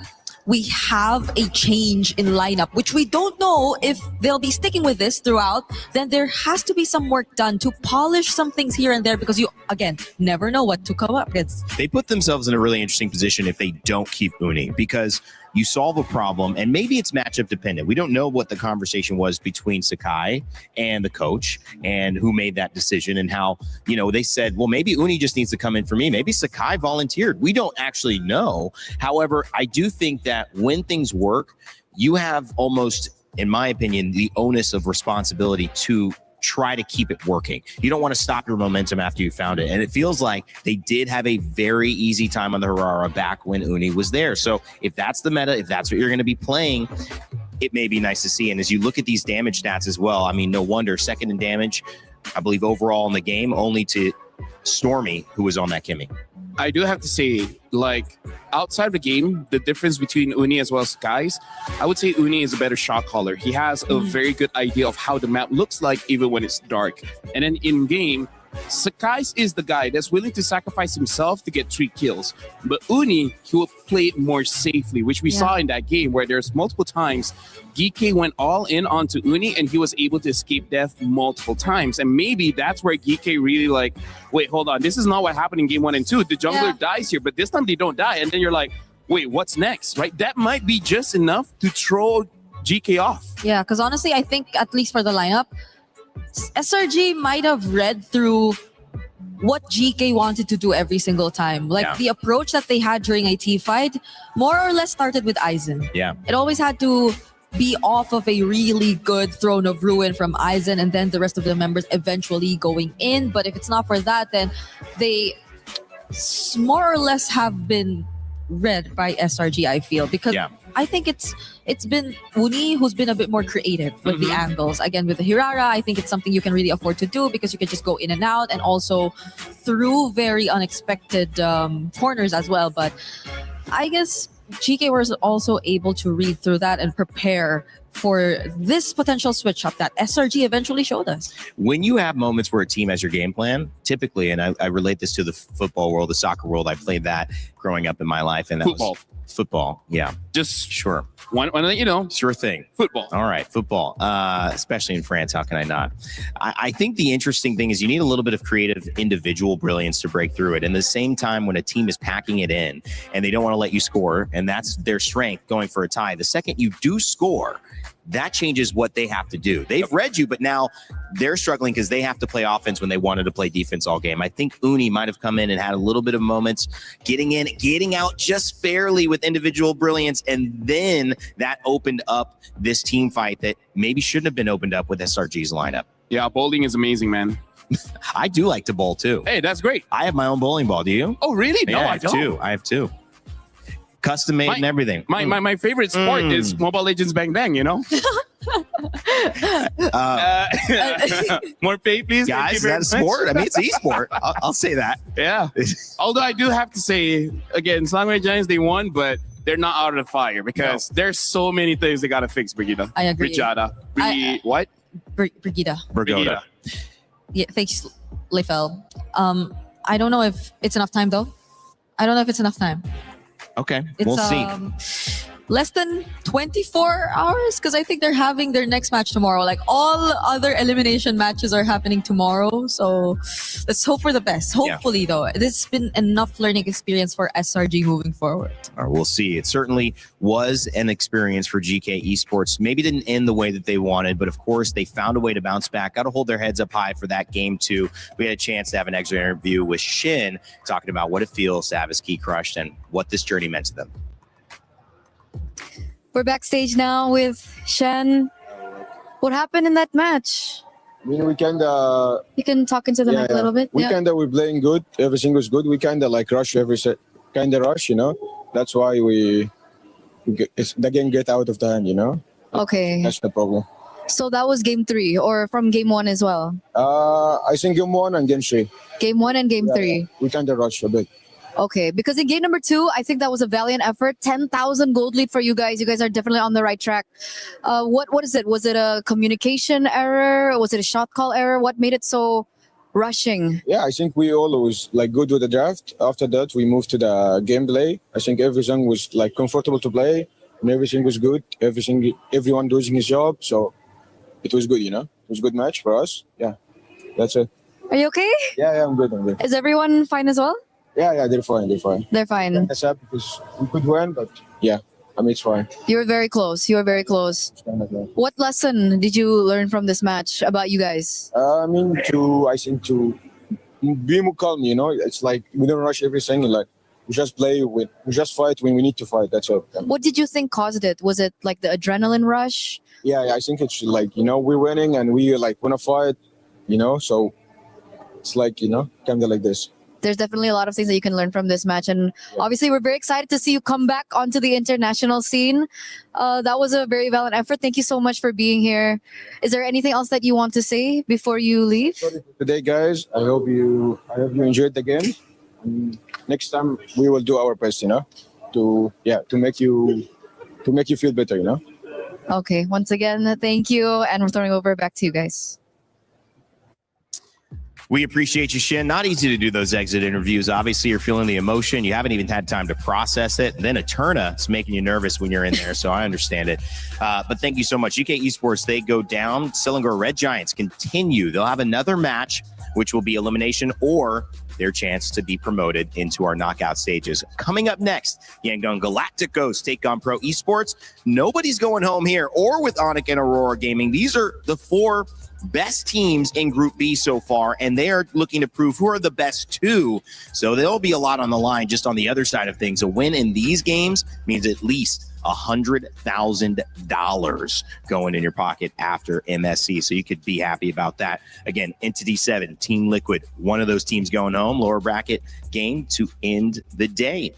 we have a change in lineup, which we don't know if they'll be sticking with this throughout, then there has to be some work done to polish some things here and there, because you, again, never know what to come up against. They put themselves in a really interesting position if they don't keep Uni, because you solve a problem, and maybe it's matchup dependent. We don't know what the conversation was between Sakai and the coach and who made that decision, and how, they said, well, maybe Uni just needs to come in for me. Maybe Sakai volunteered. We don't actually know. However, I do think that when things work, you have almost, in my opinion, the onus of responsibility to try to keep it working. You don't want to stop your momentum after you found it. And it feels like they did have a very easy time on the Harara back when Uni was there. So if that's the meta, if that's what you're going to be playing, it may be nice to see. And as you look at these damage stats as well, I mean, no wonder, second in damage, I believe overall in the game, only to Stormy, who was on that Kimmy. I do have to say, like, outside the game, the difference between Uni as well as Skies, I would say Uni is a better shot caller. He has a very good idea of how the map looks like even when it's dark. And then in game, Sakai's is the guy that's willing to sacrifice himself to get 3 kills. But Uni, he will play it more safely, which we saw in that game where there's multiple times GK went all in onto Uni and he was able to escape death multiple times. And maybe that's where GK really like, wait, hold on, this is not what happened in game 1 and 2. The jungler dies here, but this time they don't die. And then you're like, wait, what's next, right? That might be just enough to throw GK off. Yeah, because honestly, I think at least for the lineup, SRG might have read through what GK wanted to do every single time. Like the approach that they had during a team fight more or less started with Aizen. Yeah. It always had to be off of a really good Throne of Ruin from Aizen, and then the rest of the members eventually going in. But if it's not for that, then they more or less have been read by SRG, I feel, because I think it's been Uni who's been a bit more creative with the angles. Again, with the Hirara, I think it's something you can really afford to do because you can just go in and out, and also through very unexpected corners as well. But I guess GK was also able to read through that and prepare for this potential switch up that SRG eventually showed us. When you have moments where a team has your game plan, typically, and I relate this to the football world, the soccer world, I played that growing up in my life, and that was football. Yeah, just sure. One, sure thing. Football. All right, football. Especially in France, how can I not? I think the interesting thing is you need a little bit of creative individual brilliance to break through it. And at the same time, when a team is packing it in and they don't want to let you score, and that's their strength going for a tie, the second you do score, that changes what they have to do. They've read you, but now they're struggling because they have to play offense when they wanted to play defense all game. I think Uni might have come in and had a little bit of moments, getting in, getting out just barely with individual brilliance, and then that opened up this team fight that maybe shouldn't have been opened up with SRG's lineup. Yeah, bowling is amazing, man. I do like to bowl too. Hey, that's great. I have my own bowling ball. Do you? Oh, really? No, Yeah, I don't. I have two. Custom made and everything. My favorite sport is Mobile Legends Bang Bang, you know? More pay, please. Guys, is that a sport? I mean, it's e-sport. I'll say that. Yeah. Although I do have to say, again, Slangway Giants, they won, but they're not out of the fire because there's so many things they got to fix, Brigida. I agree. Brigida. What? Brigida. Brigida. Yeah, thanks, Leifel. I don't know if it's enough time, though. I don't know if it's enough time. Okay, It's, we'll see. Less than 24 hours because I think they're having their next match tomorrow. Like all other elimination matches are happening tomorrow. So let's hope for the best. Hopefully, though, this has been enough learning experience for SRG moving forward. Or we'll see. It certainly was an experience for GK Esports. Maybe didn't end the way that they wanted, but of course they found a way to bounce back. Got to hold their heads up high for that game too. We had a chance to have an extra interview with Shin talking about what it feels to have his key crushed and what this journey meant to them. We're backstage now with Shen. What happened in that match? I mean, we kind of. You can talk into the mic a little bit. We kind of we're playing good. Everything was good. We kind of like rush every set. Kind of rush, you know. That's why the game get out of the hand, you know. Okay. That's the problem. So that was game 3, or from game 1 as well? I think game 1 and game 3. Game 1 and game 3. We kind of rush a bit. Okay, because in game number 2, I think that was a valiant effort. 10,000 gold lead for you guys. You guys are definitely on the right track. What is it? Was it a communication error? Was it a shot call error? What made it so rushing? Yeah, I think we always like good with the draft. After that, we moved to the gameplay. I think everything was like comfortable to play, and everything was good. Everyone doing his job, so it was good. You know, it was a good match for us. Yeah, that's it. Are you okay? Yeah, I'm good. I'm good. Is everyone fine as well? Yeah, they're fine. They're fine. They're fine. That's up because we could win, but yeah, I mean it's fine. You were very close. You were very close. What lesson did you learn from this match about you guys? I think to be more calm. You know, it's like we don't rush everything. Like we just we just fight when we need to fight. That's all. What did you think caused it? Was it like the adrenaline rush? Yeah, I think it's like, you know, we're winning and we like want to fight, you know, so it's like, you know, kind of like this. There's definitely a lot of things that you can learn from this match. And obviously, we're very excited to see you come back onto the international scene. That was a very valiant effort. Thank you so much for being here. Is there anything else that you want to say before you leave? Today, guys, I hope you enjoyed the game. And next time, we will do our best, you know, to make you feel better, you know. Okay, once again, thank you. And we're throwing over back to you guys. We appreciate you, Shin. Not easy to do those exit interviews. Obviously, you're feeling the emotion. You haven't even had time to process it. And then Eterna is making you nervous when you're in there, so I understand it. But thank you so much. UK Esports, they go down. Selangor Red Giants continue. They'll have another match, which will be elimination or their chance to be promoted into our knockout stages. Coming up next, Yangon Galacticos take on Pro Esports. Nobody's going home here or with Onyx and Aurora Gaming. These are the 4 best teams in Group B so far, and they are looking to prove who are the best 2. So there'll be a lot on the line just on the other side of things. A win in these games means at least $100,000 going in your pocket after MSC. So you could be happy about that. Again, Entity 7, Team Liquid, one of those teams going home, lower bracket game to end the day.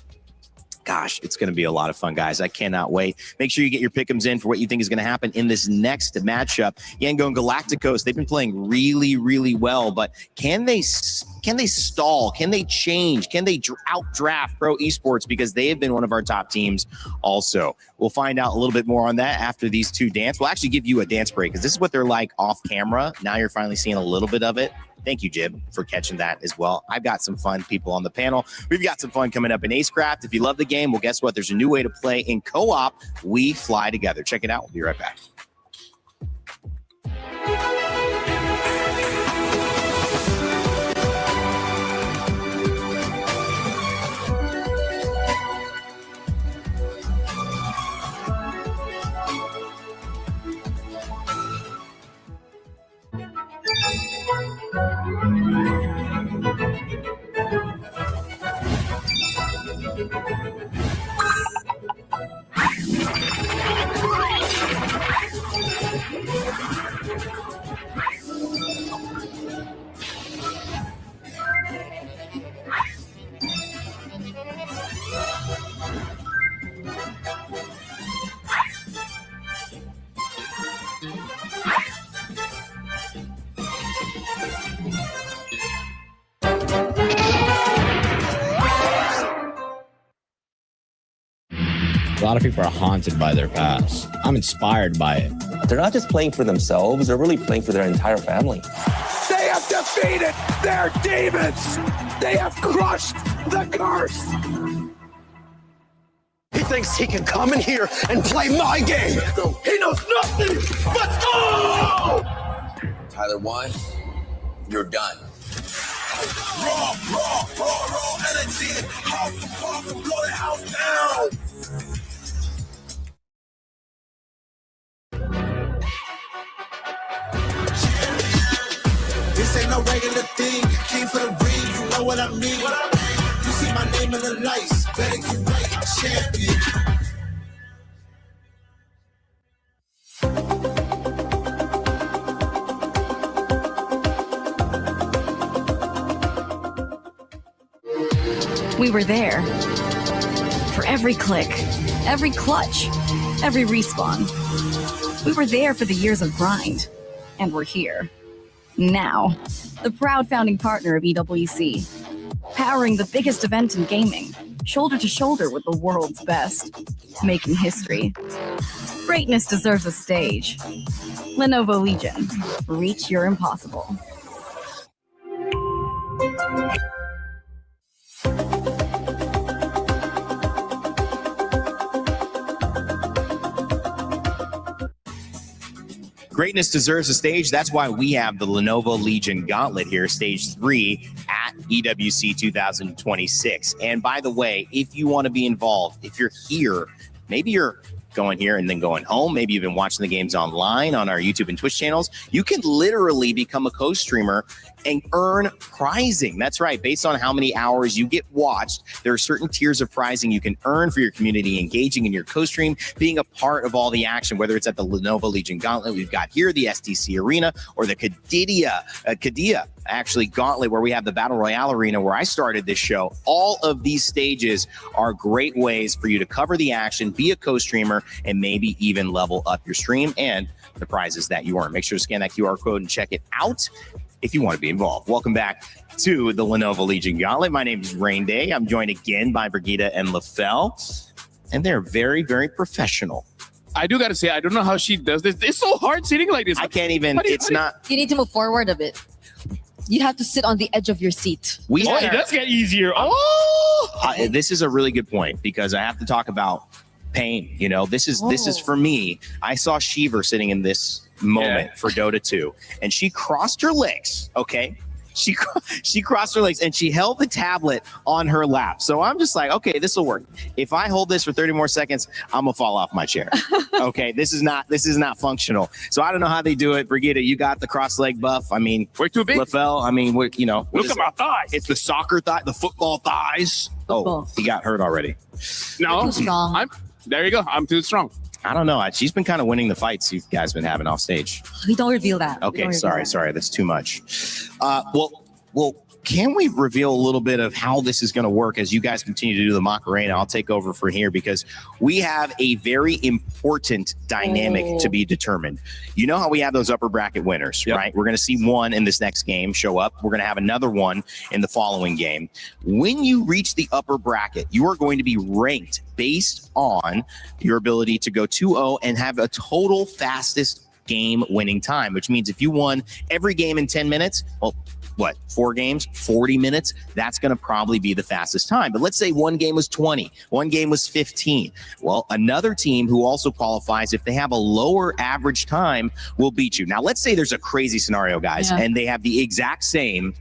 Gosh, it's going to be a lot of fun, guys. I cannot wait. Make sure you get your pick'ems in for what you think is going to happen in this next matchup. Yangon Galacticos, they've been playing really, really well, but can they stall? Can they change? Can they outdraft Pro Esports? Because they have been one of our top teams also. We'll find out a little bit more on that after these 2 dance. We'll actually give you a dance break because this is what they're like off camera. Now you're finally seeing a little bit of it. Thank you, Jib, for catching that as well. I've got some fun people on the panel. We've got some fun coming up in Acecraft. If you love the game, well, guess what? There's a new way to play in co-op. We fly together. Check it out. We'll be right back. A lot of people are haunted by their past. I'm inspired by it. They're not just playing for themselves, they're really playing for their entire family. They have defeated their demons! They have crushed the curse! He thinks he can come in here and play my game! He knows nothing! Let's go! Tyler 1, you're done. Raw energy! House of power, blow the house down! This ain't no regular thing. Came for the ring, you know what I mean. You see my name in the lights, better get right, I'm champion. We were there. For every click, every clutch, every respawn. We were there for the years of grind. And we're here. Now. The proud founding partner of EWC. Powering the biggest event in gaming. Shoulder to shoulder with the world's best. Making history. Greatness deserves a stage. Lenovo Legion. Reach your impossible. Greatness deserves a stage. That's why we have the Lenovo Legion Gauntlet here, Stage 3 at EWC 2026. And by the way, if you want to be involved, if you're here, maybe you're going here and then going home, maybe you've been watching the games online on our YouTube and Twitch channels, you can literally become a co-streamer and earn prizing. That's right. Based on how many hours you get watched, there are certain tiers of prizing you can earn for your community, engaging in your co-stream, being a part of all the action, whether it's at the Lenovo Legion Gauntlet we've got here, the STC Arena, or the Kadia actually Gauntlet, where we have the Battle Royale Arena where I started this show. All of these stages are great ways for you to cover the action, be a co-streamer, and maybe even level up your stream and the prizes that you earn. Make sure to scan that QR code and check it out if you want to be involved. Welcome back to the Lenovo Legion Gauntlet. My name is Rain Day. I'm joined again by Brigida and LaFell, and they're very, very professional. I do got to say, I don't know how she does this. It's so hard sitting like this. I can't even, it's not. You need to move forward a bit. You have to sit on the edge of your seat. It does get easier. This is a really good point because I have to talk about pain. You know, this is for me. I saw Shiver sitting in this moment for Dota 2, and she crossed her legs. Okay, she crossed her legs and she held the tablet on her lap. So I'm just like, okay, this will work. If I hold this for 30 more seconds, I'm gonna fall off my chair. Okay, this is not functional. So I don't know how they do it. Brigida, you got the cross leg buff. I mean, we're too big. LaFell, I mean, look at my thighs. It's the soccer thigh, the football thighs. Oh, he got hurt already. No, too strong. There you go. I'm too strong. I don't know. She's been kind of winning the fights you guys been having off stage. We don't reveal that. Okay, sorry. That's too much. Well, can we reveal a little bit of how this is going to work as you guys continue to do the Macarena? I'll take over from here because we have a very important dynamic to be determined. You know how we have those upper bracket winners, right? We're going to see one in this next game show up. We're going to have another one in the following game. When you reach the upper bracket, you are going to be ranked based on your ability to go 2-0 and have a total fastest game winning time, which means if you won every game in 10 minutes, well, 4 games, 40 minutes, that's going to probably be the fastest time. But let's say one game was 20, one game was 15. Well, another team who also qualifies, if they have a lower average time, will beat you. Now, let's say there's a crazy scenario, guys, and they have the exact same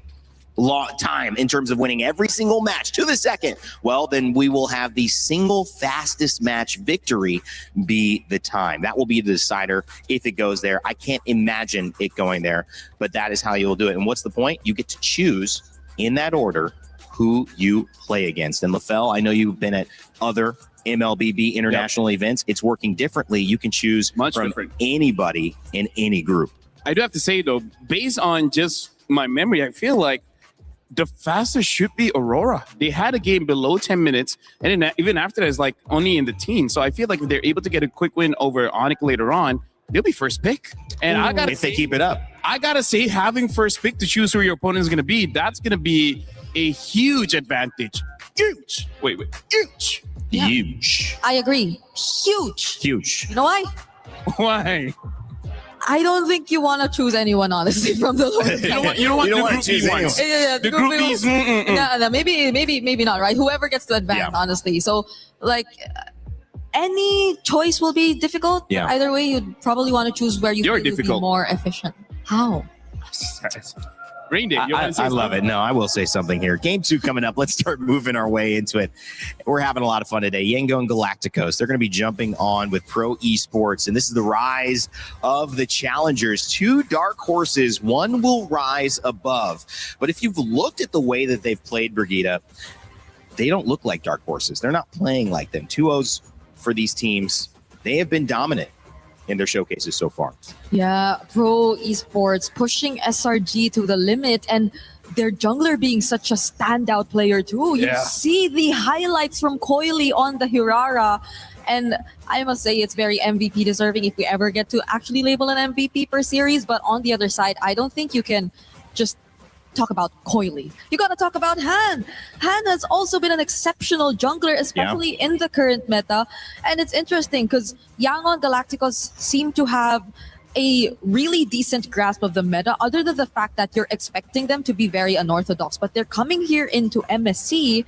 time in terms of winning every single match to the second. Well, then we will have the single fastest match victory be the time. That will be the decider if it goes there. I can't imagine it going there, but that is how you will do it. And what's the point? You get to choose in that order who you play against. And LaFell, I know you've been at other MLBB international events. It's working differently. You can choose from anybody in any group. I do have to say, though, based on just my memory, I feel like the fastest should be Aurora. They had a game below 10 minutes, and then even after that, it's like only in the teens. So I feel like if they're able to get a quick win over Onyx later on, they'll be first pick. And I gotta say, they keep it up, I gotta say, having first pick to choose who your opponent is gonna be, that's gonna be a huge advantage. Huge. Wait. Huge. Yeah. Huge. I agree. Huge. You know why? Why? I don't think you want to choose anyone, honestly, from the lower bracket. You don't want the Group B ones. Yeah, the Group B's. No, maybe not, right? Whoever gets to advance, honestly. So, like, any choice will be difficult. Yeah. Either way, you'd probably want to choose where you You're feel you'd be difficult. more efficient. How? Rain Day, I love it. No, I will say something here. Game 2 coming up. Let's start moving our way into it. We're having a lot of fun today. Yengo and Galacticos, they're going to be jumping on with Pro Esports, and this is the rise of the challengers. 2 dark horses, one will rise above. But if you've looked at the way that they've played, Brigida, they don't look like dark horses. They're not playing like them. 2-0s for these teams. They have been dominant in their showcases so far. Yeah, Pro Esports pushing SRG to the limit, and their jungler being such a standout player too. You see the highlights from Coily on the Hirara. And I must say it's very MVP deserving if we ever get to actually label an MVP per series. But on the other side, I don't think you can just talk about Coily. You got to talk about Han. Han has also been an exceptional jungler, especially in the current meta. And it's interesting because Yangon Galacticos seem to have a really decent grasp of the meta, other than the fact that you're expecting them to be very unorthodox. But they're coming here into MSC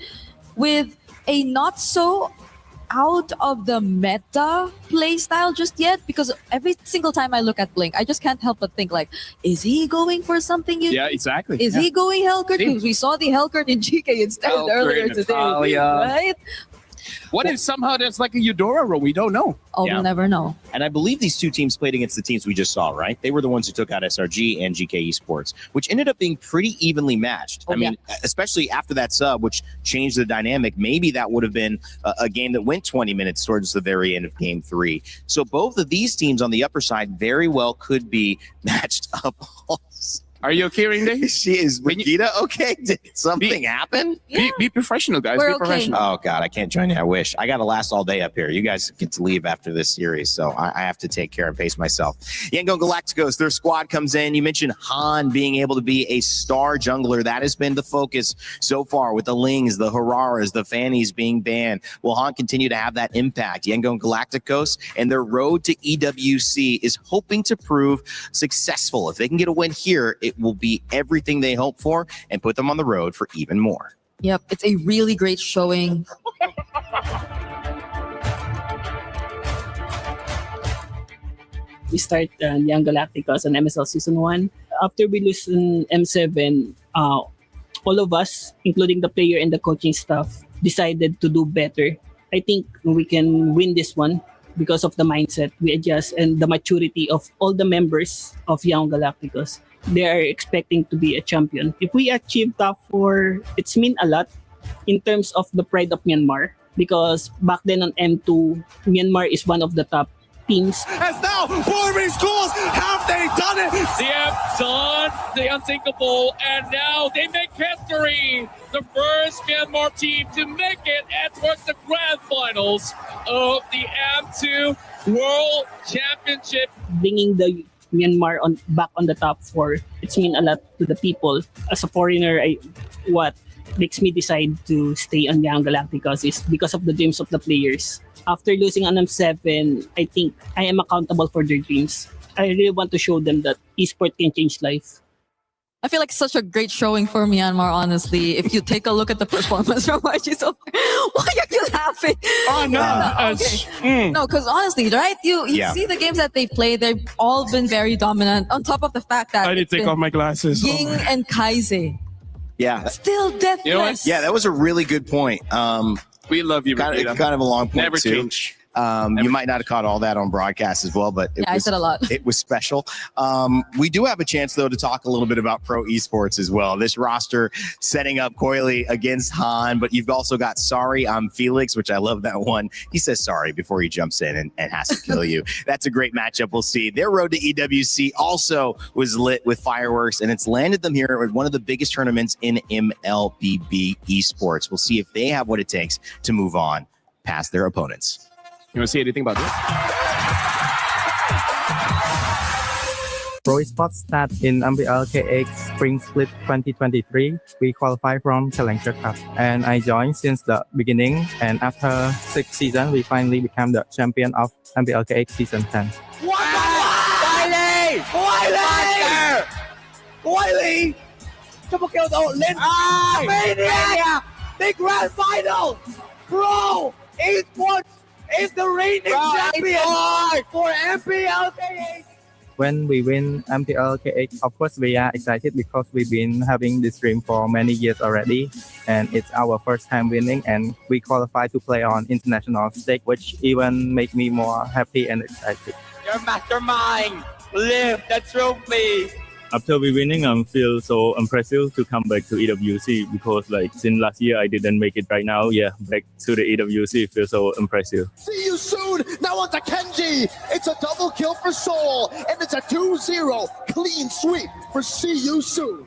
with a not so out of the meta play style just yet, because every single time I look at Blink, I just can't help but think like, is he going for something unique? Yeah, exactly. Is he going Hellcurt? Because we saw the Hellcurt in GK instead earlier today, right? What if somehow there's like a Eudora role? We don't know. Oh, we'll never know. And I believe these two teams played against the teams we just saw, right? They were the ones who took out SRG and GK Esports, which ended up being pretty evenly matched. I mean, especially after that sub, which changed the dynamic. Maybe that would have been a game that went 20 minutes towards the very end of game 3. So both of these teams on the upper side very well could be matched up also. Are you okay, Ringday? She is. Regina, okay? Did something happen? Be professional, guys. We're Be professional. Oh, God, I can't join you. I wish. I got to last all day up here. You guys get to leave after this series, so I have to take care and pace myself. Yangon Galacticos, their squad comes in. You mentioned Han being able to be a star jungler. That has been the focus so far with the Lings, the Hararas, the Fannies being banned. Will Han continue to have that impact? Yangon Galacticos and their road to EWC is hoping to prove successful. If they can get a win here, it will be everything they hope for and put them on the road for even more. Yep, it's a really great showing. We start Young Galacticos on MSL Season 1. After we lose in M7, all of us, including the player and the coaching staff, decided to do better. I think we can win this one because of the mindset we adjust and the maturity of all the members of Young Galacticos. They are expecting to be a champion. If we achieve top 4, it's mean a lot in terms of the pride of Myanmar, because back then on M2, Myanmar is one of the top teams. As now, Boring Schools, have they done it? They have done the unthinkable, and now they make history. The first Myanmar team to make it towards the grand finals of the M2 World Championship. Bringing the Myanmar back on the top 4, it's mean a lot to the people. As a foreigner, what makes me decide to stay on Young Galacticos is because of the dreams of the players. After losing on M7, I think I am accountable for their dreams. I really want to show them that esports can change life. I feel like such a great showing for Myanmar, honestly. If you take a look at the performance from YG so far, why are you laughing? Oh, no. Okay. No, because honestly, right? You see the games that they play, they've all been very dominant. On top of the fact that I need to take off my glasses. Ying and Kaise. Yeah. Still deathless. You know what? Yeah, that was a really good point. We love you, kind of a long point, Never too. change. You might not have caught all that on broadcast as well, but I said a lot. It was special. We do have a chance, though, to talk a little bit about pro esports as well. This roster setting up Coily against Han, but you've also got Sorry, I'm Felix, which I love that one. He says sorry before he jumps in and has to kill you. That's a great matchup. We'll see. Their road to EWC also was lit with fireworks, and it's landed them here at one of the biggest tournaments in MLBB esports. We'll see if they have what it takes to move on past their opponents. You want to say anything about this? Pro Esports start in MPLKX Spring Split 2023. We qualify from Challenger Cup, and I joined since the beginning. And after 6 seasons, we finally became the champion of MPLKX Season 10. Wiley! Wiley! Wiley! Double kill though, Lin! Maniac! The grand final! Pro Esports is the reigning champion for MPLKH. When we win MPLKX, of course, we are excited because we've been having this dream for many years already. And it's our first time winning, and we qualify to play on international stage, which even make me more happy and excited. Your mastermind, lift the trophy. After we winning, I feel so impressive to come back to EWC because since last year I didn't make it right now. Yeah, back to the EWC feels so impressive. See you soon. Now on to Kenji. It's a double kill for Seoul, and it's a 2-0 clean sweep for See You Soon.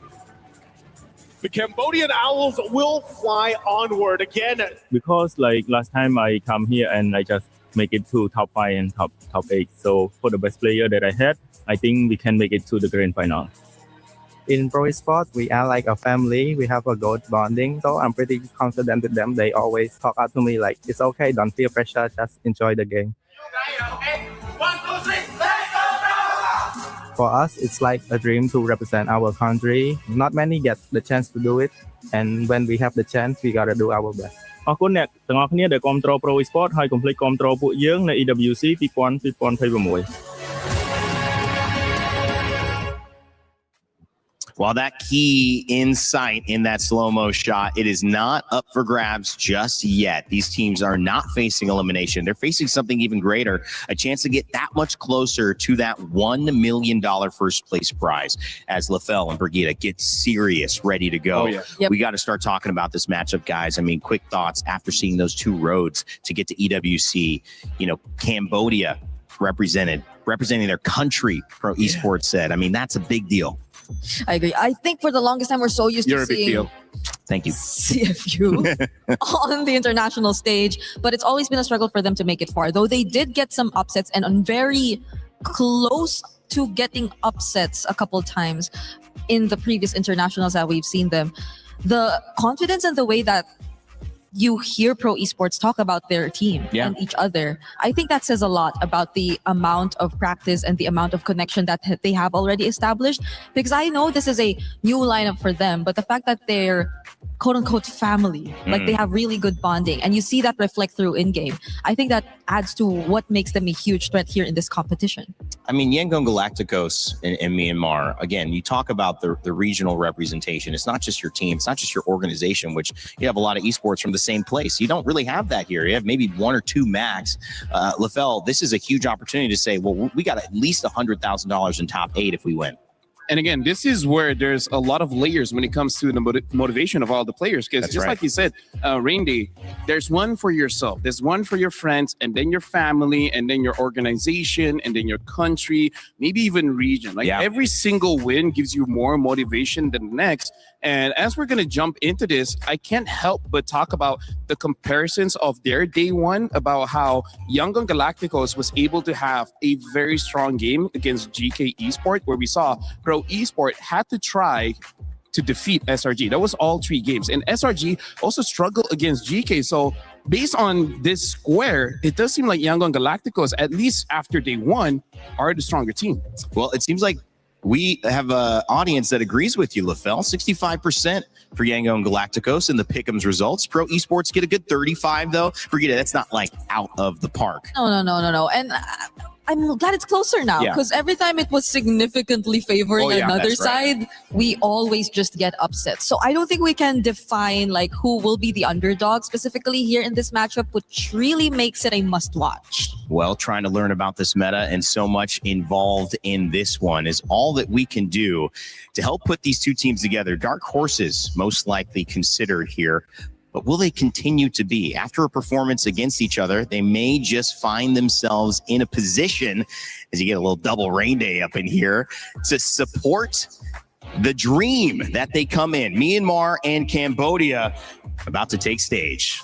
The Cambodian Owls will fly onward again. Because like last time I come here and I just make it to top 5 and top 8. So for the best player that I had, I think we can make it to the grand final. In pro esports, we are like a family. We have a good bonding. So I'm pretty confident with them. They always talk out to me like, it's okay, don't feel pressure, just enjoy the game. For us, it's like a dream to represent our country. Not many get the chance to do it. And when we have the chance, we gotta do our best. អរគុណអ្នកទាំងអស់គ្នាដែលគាំទ្រ Pro Esport ហើយកុំភ្លេចគាំទ្រពួកយើងនៅ EWC 2026 While that key insight in that slow-mo shot, it is not up for grabs just yet. These teams are not facing elimination. They're facing something even greater, a chance to get that much closer to that $1 million first place prize as LaFell and Brigida get serious, ready to go. Oh, yeah. We got to start talking about this matchup, guys. I mean, quick thoughts after seeing those two roads to get to EWC. You know, Cambodia representing their country, Pro Esports said. I mean, that's a big deal. I agree. I think for the longest time, we're so used You're to a big seeing deal. Thank you. CFU on the international stage, but it's always been a struggle for them to make it far. Though they did get some upsets and very close to getting upsets a couple times in the previous internationals that we've seen them. The confidence and the way that you hear Pro Esports talk about their team and each other, I think that says a lot about the amount of practice and the amount of connection that they have already established. Because I know this is a new lineup for them, but the fact that they're quote-unquote family, like they have really good bonding, and you see that reflect through in-game, I think that adds to what makes them a huge threat here in this competition. I mean, Yangon Galacticos in Myanmar, again, you talk about the regional representation. It's not just your team. It's not just your organization, which you have a lot of esports from the same place. You don't really have that here. You have maybe 1 or 2 max. LaFell, this is a huge opportunity to say, well, we got at least $100,000 in top 8 if we win. And again, this is where there's a lot of layers when it comes to the motivation of all the players. Because just like you said, Rain Day, there's one for yourself, there's one for your friends, and then your family, and then your organization, and then your country, maybe even region. Like every single win gives you more motivation than the next. And as we're going to jump into this, I can't help but talk about the comparisons of their day one, about how Yangon Galacticos was able to have a very strong game against GK Esport, where we saw Pro Esport had to try to defeat SRG. That was all 3 games. And SRG also struggled against GK. So based on this square, it does seem like Yangon Galacticos, at least after day 1, are the stronger team. Well, it seems like we have an audience that agrees with you, LaFell. 65% for Yangon Galacticos in the Pick'ems results. Pro Esports get a good 35, though. Brigida, that's not like out of the park. No. And I'm glad it's closer now, because every time it was significantly favoring another side, we always just get upset. So I don't think we can define like who will be the underdog specifically here in this matchup, which really makes it a must-watch. Well, trying to learn about this meta and so much involved in this one is all that we can do to help put these two teams together. Dark horses most likely considered here. But will they continue to be? After a performance against each other, they may just find themselves in a position, as you get a little double Rain Day up in here, to support the dream that they come in. Myanmar and Cambodia about to take stage.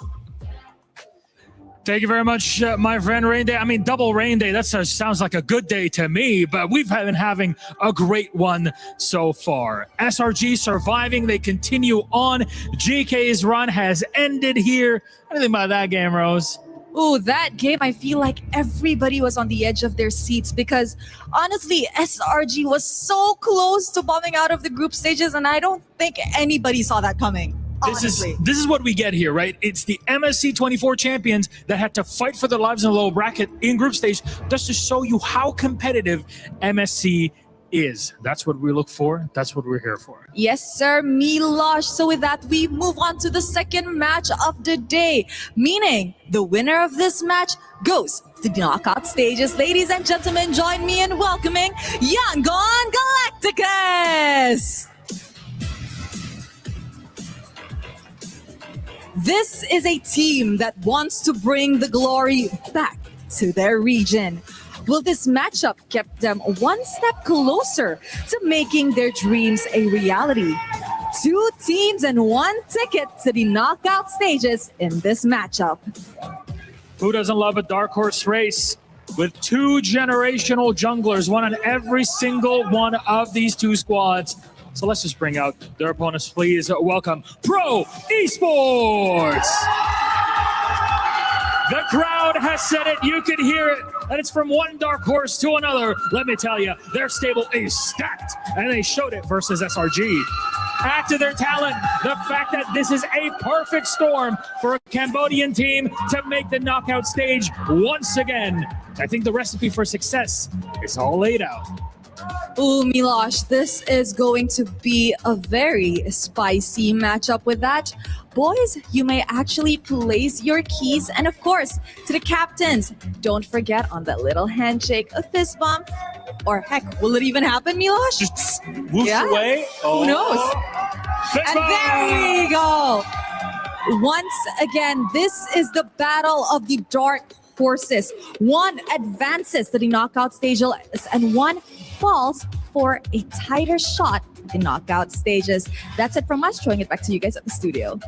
Thank you very much, my friend. Rain Day. I mean, double Rain Day. That sounds like a good day to me, but we've been having a great one so far. SRG surviving. They continue on. GK's run has ended here. What do you think about that game, Rose? Oh, that game, I feel like everybody was on the edge of their seats because honestly, SRG was so close to bombing out of the group stages, and I don't think anybody saw that coming. This is what we get here, right? It's the MSC 24 champions that had to fight for their lives in the lower bracket in group stage just to show you how competitive MSC is. That's what we look for. That's what we're here for. Yes, sir, Milosh. So with that, we move on to the second match of the day, meaning the winner of this match goes to the knockout stages. Ladies and gentlemen, join me in welcoming Yangon Galacticos. This is a team that wants to bring the glory back to their region. Will this matchup get them one step closer to making their dreams a reality? 2 teams and 1 ticket to the knockout stages in this matchup. Who doesn't love a dark horse race with 2 generational junglers, one on every single one of these 2 squads? So let's just bring out their opponents. Please welcome Pro Esports. The crowd has said it. You can hear it. And it's from one dark horse to another. Let me tell you, their stable is stacked. And they showed it versus SRG. Add to their talent the fact that this is a perfect storm for a Cambodian team to make the knockout stage once again. I think the recipe for success is all laid out. Ooh, Milosh, this is going to be a very spicy matchup with that. Boys, you may actually place your keys. And of course, to the captains, don't forget on that little handshake, a fist bump. Or heck, will it even happen, Milosh? Just whoosh away. Who knows? Fist And bump. there we go. Once again, this is the battle of the dark horses. One advances to the knockout stages and one falls for a tighter shot at the knockout stages. That's it from us. Throwing it back to you guys at the studio.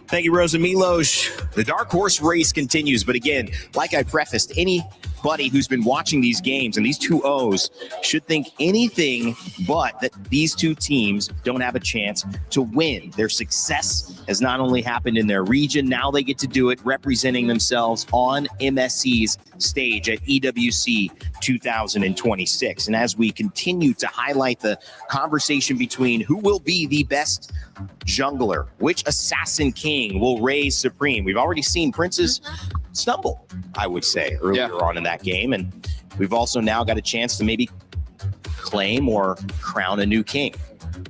Thank you, Rosa Milos. The dark horse race continues, but again, like I prefaced, anybody who's been watching these games and these 2-0s should think anything but that these 2 teams don't have a chance to win. Their success has not only happened in their region, now they get to do it representing themselves on MSC's stage at EWC 2026. And as we continue to highlight the conversation between who will be the best jungler, which assassin king will reign supreme, we've already seen Prince's stumble, I would say, earlier on in that game. And we've also now got a chance to maybe claim or crown a new king.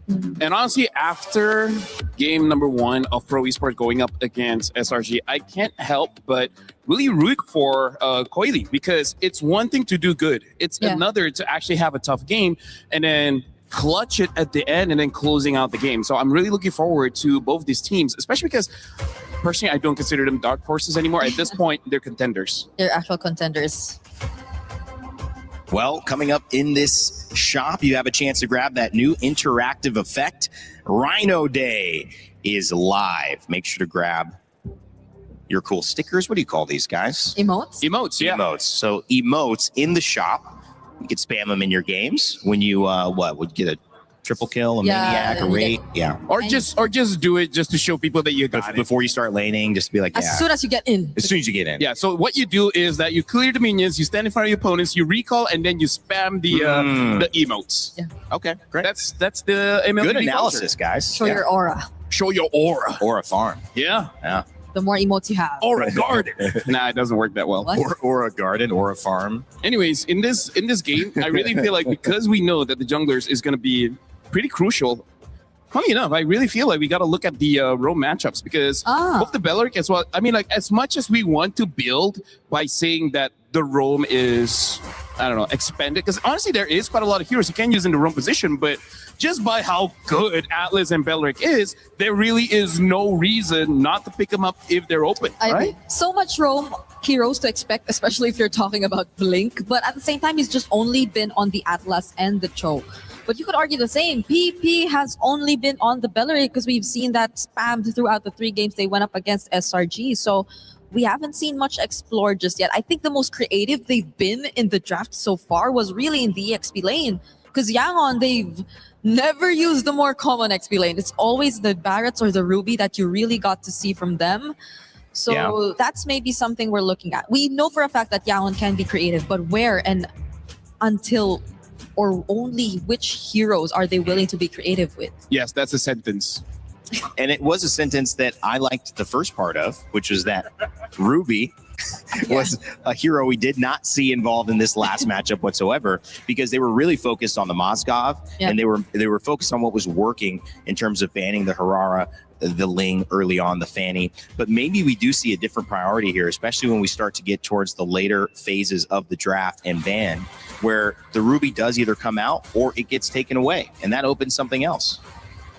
And honestly, after game number 1 of Pro Esports going up against SRG, I can't help but really root for Coily, because it's one thing to do good. It's another to actually have a tough game and then clutch it at the end and then closing out the game. So I'm really looking forward to both these teams, especially because personally, I don't consider them dark horses anymore. At this point, they're contenders. They're actual contenders. Well, coming up in this shop, you have a chance to grab that new interactive effect. Rhino Day is live. Make sure to grab your cool stickers. What do you call these guys? Emotes? Emotes, yeah. Emotes. So emotes in the shop. You can spam them in your games when you, would get a triple kill, a maniac, a raid. Yeah. Or just do it just to show people that you got it. Before you start laning, just be like, As soon as you get in. As soon as you get in. Yeah, so what you do is that you clear the minions, you stand in front of your opponents, you recall, and then you spam the emotes. Yeah. Okay, great. That's the MLB Good analysis, guys. Show your aura. Show your aura. Aura farm. Yeah. Yeah. The more emotes you have. Aura garden. Nah, it doesn't work that well. Aura garden, aura farm. Anyways, in this game, I really feel like because we know that the junglers is going to be pretty crucial. Funny enough, I really feel like we got to look at the roam matchups because both the Beleric as well. I mean, like as much as we want to build by saying that the roam is, I don't know, expanded, because honestly, there is quite a lot of heroes you can use in the roam position, but just by how good Atlas and Beleric is, there really is no reason not to pick them up if they're open, right? So much roam heroes to expect, especially if you're talking about Blink, but at the same time, he's just only been on the Atlas and the Cho. But you could argue the same. PP has only been on the Beleric because we've seen that spammed throughout the 3 games they went up against SRG. So we haven't seen much explored just yet. I think the most creative they've been in the draft so far was really in the XP lane. Because Yangon, they've never used the more common XP lane. It's always the Barretts or the Ruby that you really got to see from them. So that's maybe something we're looking at. We know for a fact that Yangon can be creative, but where and until or only which heroes are they willing to be creative with? Yes, that's a sentence. And it was a sentence that I liked the first part of, which was that Ruby was a hero we did not see involved in this last matchup whatsoever, because they were really focused on the Mozgov and they were focused on what was working in terms of banning the Harara, the Ling early on, the Fanny. But maybe we do see a different priority here, especially when we start to get towards the later phases of the draft and ban, where the Ruby does either come out or it gets taken away, and that opens something else.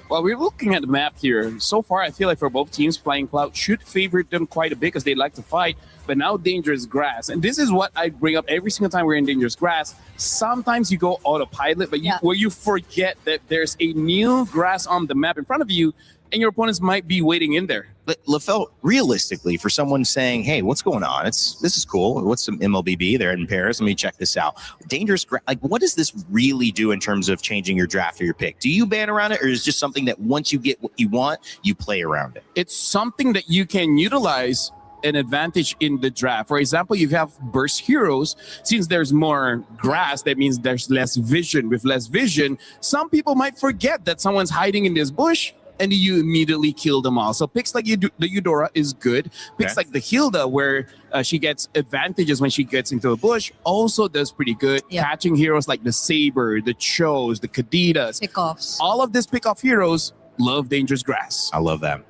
Well, we're looking at the map here. So far, I feel like for both teams, Flying Cloud should favor them quite a bit because they like to fight. but now dangerous grass. And this is what I bring up every single time we're in dangerous grass. Sometimes you go autopilot, but where you forget that there's a new grass on the map in front of you, and your opponents might be waiting in there. LaFell, realistically, for someone saying, hey, what's going on? This is cool. What's some MLBB? They're in Paris. Let me check this out. Dangerous, like, what does this really do in terms of changing your draft or your pick? Do you ban around it, or is it just something that once you get what you want, you play around it? It's something that you can utilize an advantage in the draft. For example, you have burst heroes. Since there's more grass, that means there's less vision. With less vision, some people might forget that someone's hiding in this bush, and you immediately kill them all. So picks like the Eudora is good. Picks like the Hilda, where she gets advantages when she gets into a bush, also does pretty good. Catching heroes like the Saber, the Chos, the Kadidas. Pickoffs. All of these pickoff heroes love dangerous grass. I love that.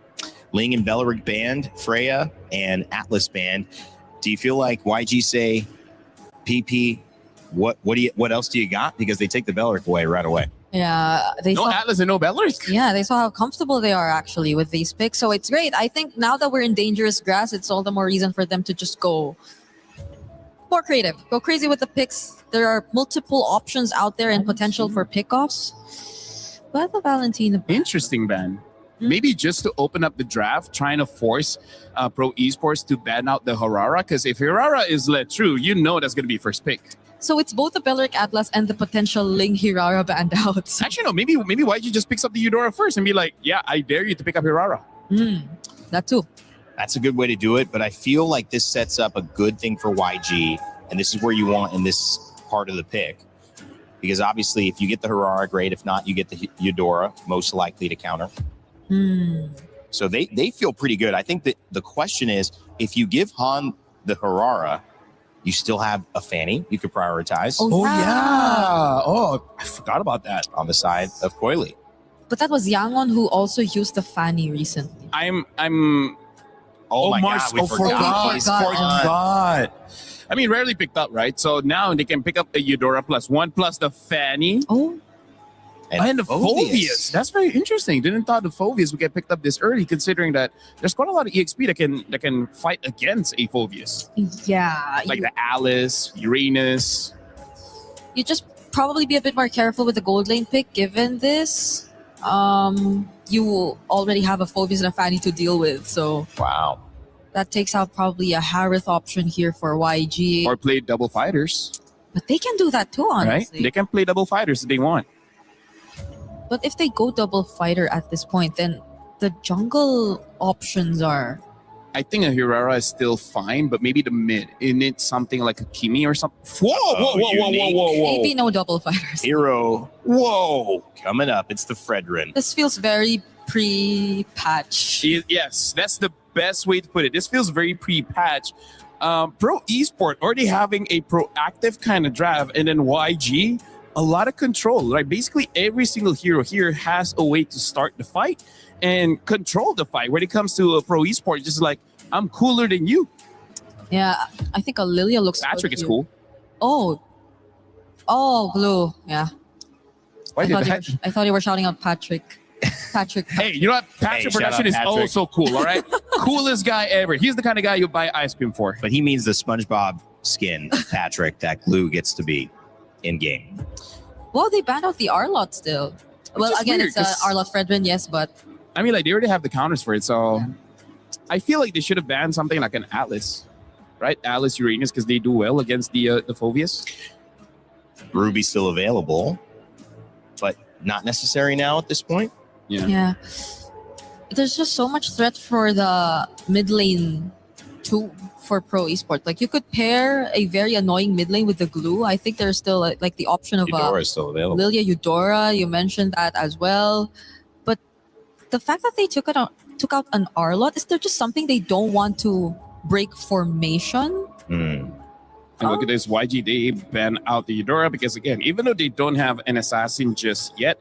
Ling and Beleric banned, Freya and Atlas banned. Do you feel like YG say, PP, what else do you got? Because they take the Beleric away right away. Yeah, they no saw, Atlas and no Beleric. Yeah, they saw how comfortable they are actually with these picks. So it's great. I think now that we're in dangerous grass, it's all the more reason for them to just go more creative. Go crazy with the picks. There are multiple options out there and potential for pickoffs. But the Valentina ban. Interesting ban. Maybe just to open up the draft, trying to force Pro Esports to ban out the Harara. Because if Harara is let through, you know that's going to be first pick. So it's both the Beleric Atlas and the potential Ling Hirara banned out. Actually, no. Maybe YG just picks up the Eudora first and be like, yeah, I dare you to pick up Hirara. That too. That's a good way to do it, but I feel like this sets up a good thing for YG, and this is where you want in this part of the pick. Because obviously, if you get the Harara, great. If not, you get the Eudora, most likely to counter. So they feel pretty good. I think that the question is, if you give Han the Harara, you still have a Fanny you could prioritize. Oh, yeah. Oh, I forgot about that. On the side of Coily. But that was Yangon who also used the Fanny recently. Oh my God, we forgot. I mean, rarely picked up, right? So now they can pick up the Eudora +1 plus the Fanny. Oh. And the Phoveus. That's very interesting. Didn't thought the Phoveus would get picked up this early, considering that there's quite a lot of EXP that can fight against a Phoveus. Yeah. Like the Alice, Uranus. You just probably be a bit more careful with the gold lane pick, given this. You already have a Phoveus and a Fanny to deal with, so wow, that takes out probably a Harith option here for YG. Or play double fighters. But they can do that too, honestly. Right? They can play double fighters if they want. But if they go double fighter at this point, then the jungle options are... I think a Hirara is still fine, but maybe the mid. In it something like a Kimi or something. Whoa. Maybe no double fighters. Hero. Whoa. Coming up, it's the Fredrin. This feels very pre-patch. Yes, that's the best way to put it. This feels very pre-patch. Pro Esport already having a proactive kind of draft, and then YG, a lot of control, right? Basically, every single hero here has a way to start the fight and control the fight. When it comes to a Pro Esport, just like, I'm cooler than you. Yeah, I think a Lilia looks Patrick good is here. cool. Oh, Blue, yeah. Why did I thought you were shouting out Patrick. Hey, you know what? Patrick Production is also cool, all right? Coolest guy ever. He's the kind of guy you buy ice cream for. But he means the SpongeBob skin, Patrick, that Glue gets to be in game. Well, they banned out the Arlot still. Well, is again, weird, it's Arlot Fredrin, yes, but... I mean, like, they already have the counters for it, so... I feel like they should have banned something like an Atlas, right? Atlas, Uranus, because they do well against the Phoveus. Ruby's still available, but not necessary now at this point. Yeah. There's just so much threat for the mid lane too for Pro Esport. Like, you could pair a very annoying mid lane with the Glue. I think there's still like the option of Eudora is still available. Lilia Eudora. You mentioned that as well. But the fact that they took out an Arlot, is there just something they don't want to break formation? And look at this, YG, they ban out the Eudora because, again, even though they don't have an assassin just yet,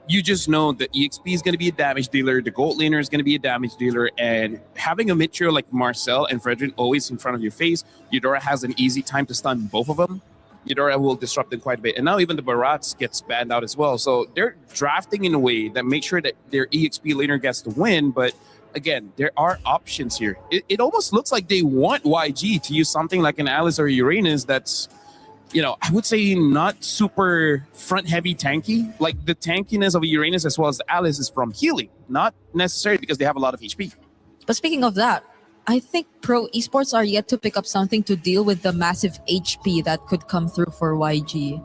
you just know the EXP is going to be a damage dealer, the gold laner is going to be a damage dealer, and having a mid trio like Marcel and Fredrin always in front of your face, Eudora has an easy time to stun both of them. Eudora will disrupt them quite a bit. And now even the Barats gets banned out as well. So they're drafting in a way that makes sure that their EXP laner gets to win, but again, there are options here. It almost looks like they want YG to use something like an Alice or Uranus that's, I would say not super front-heavy tanky. Like the tankiness of a Uranus as well as the Alice is from healing, not necessarily because they have a lot of HP. But speaking of that, I think Pro Esports are yet to pick up something to deal with the massive HP that could come through for YG.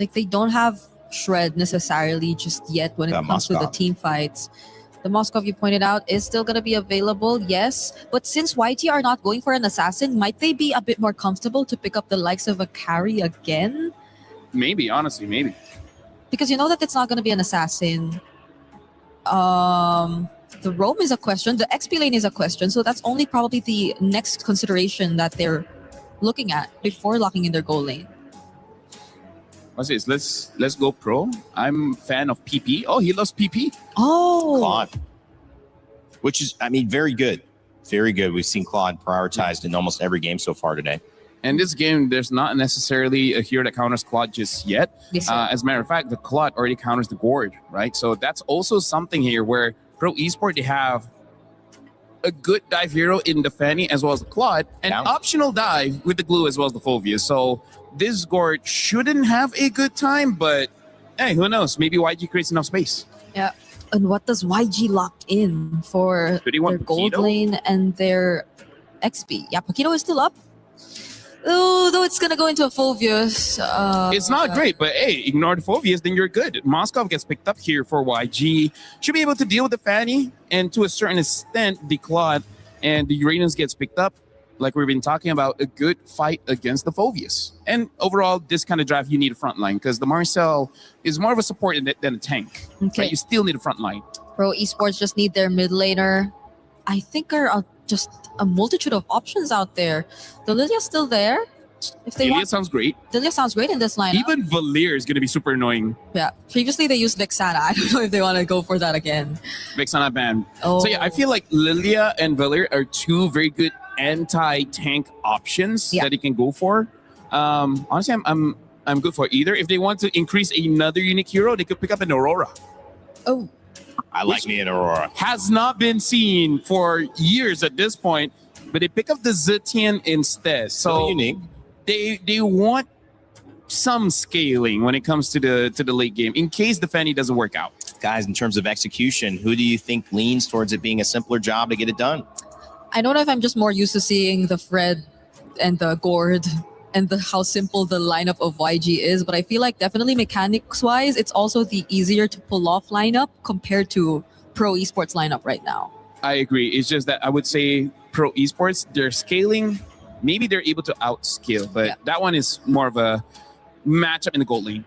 Like they don't have Shred necessarily just yet when it comes to the team fights. The Moskov you pointed out is still going to be available, yes. But since YG are not going for an assassin, might they be a bit more comfortable to pick up the likes of a carry again? Maybe, honestly, maybe. Because you know that it's not going to be an assassin. The roam is a question. The XP lane is a question. So that's only probably the next consideration that they're looking at before locking in their goal lane. Let's go pro. I'm a fan of PP. Oh, he loves PP. Oh. Claude. Which is, very good. Very good. We've seen Claude prioritized in almost every game so far today. And this game, there's not necessarily a hero that counters Claude just yet. Yes, as a matter of fact, the Claude already counters the Gourd, right? So that's also something here where Pro Esports, they have a good dive hero in the Fanny as well as the Claude, and optional dive with the Glue as well as the Fulvia. So this Gourd shouldn't have a good time, but hey, who knows? Maybe YG creates enough space. Yeah. And what does YG lock in for their gold lane and their XP? Yeah, Paquito is still up. Though it's going to go into a Fulvius. It's not great, but hey, ignore the Fulvius, then you're good. Moskov gets picked up here for YG. Should be able to deal with the Fanny, and to a certain extent, the Claude and the Uranus gets picked up. Like we've been talking about, a good fight against the Fulvius. And overall, this kind of draft, you need a front line because the Marcel is more of a support than a tank. Okay. Right? You still need a front line. Pro Esports just need their mid laner. I think are just a multitude of options out there. The Lilia's still there. If they Lilia sounds great. Lilia sounds great in this lineup. Even Valir is going to be super annoying. Yeah. Previously, they used Vexana. I don't know if they want to go for that again. Vexana ban. Oh. So yeah, I feel like Lilia and Valir are two very good anti-tank options that you can go for. Honestly, I'm good for either. If they want to increase another unique hero, they could pick up an Aurora. Oh. I like me an Aurora. Has not been seen for years at this point, but they pick up the Zetian instead. So unique. They want some scaling when it comes to the late game in case the Fanny doesn't work out. Guys, in terms of execution, who do you think leans towards it being a simpler job to get it done? I don't know if I'm just more used to seeing the Fred and the Gourd and how simple the lineup of YG is, but I feel like definitely mechanics-wise, it's also the easier to pull off lineup compared to Pro Esports lineup right now. I agree. It's just that I would say Pro Esports, they're scaling. Maybe they're able to outscale, but that one is more of a matchup in the gold lane.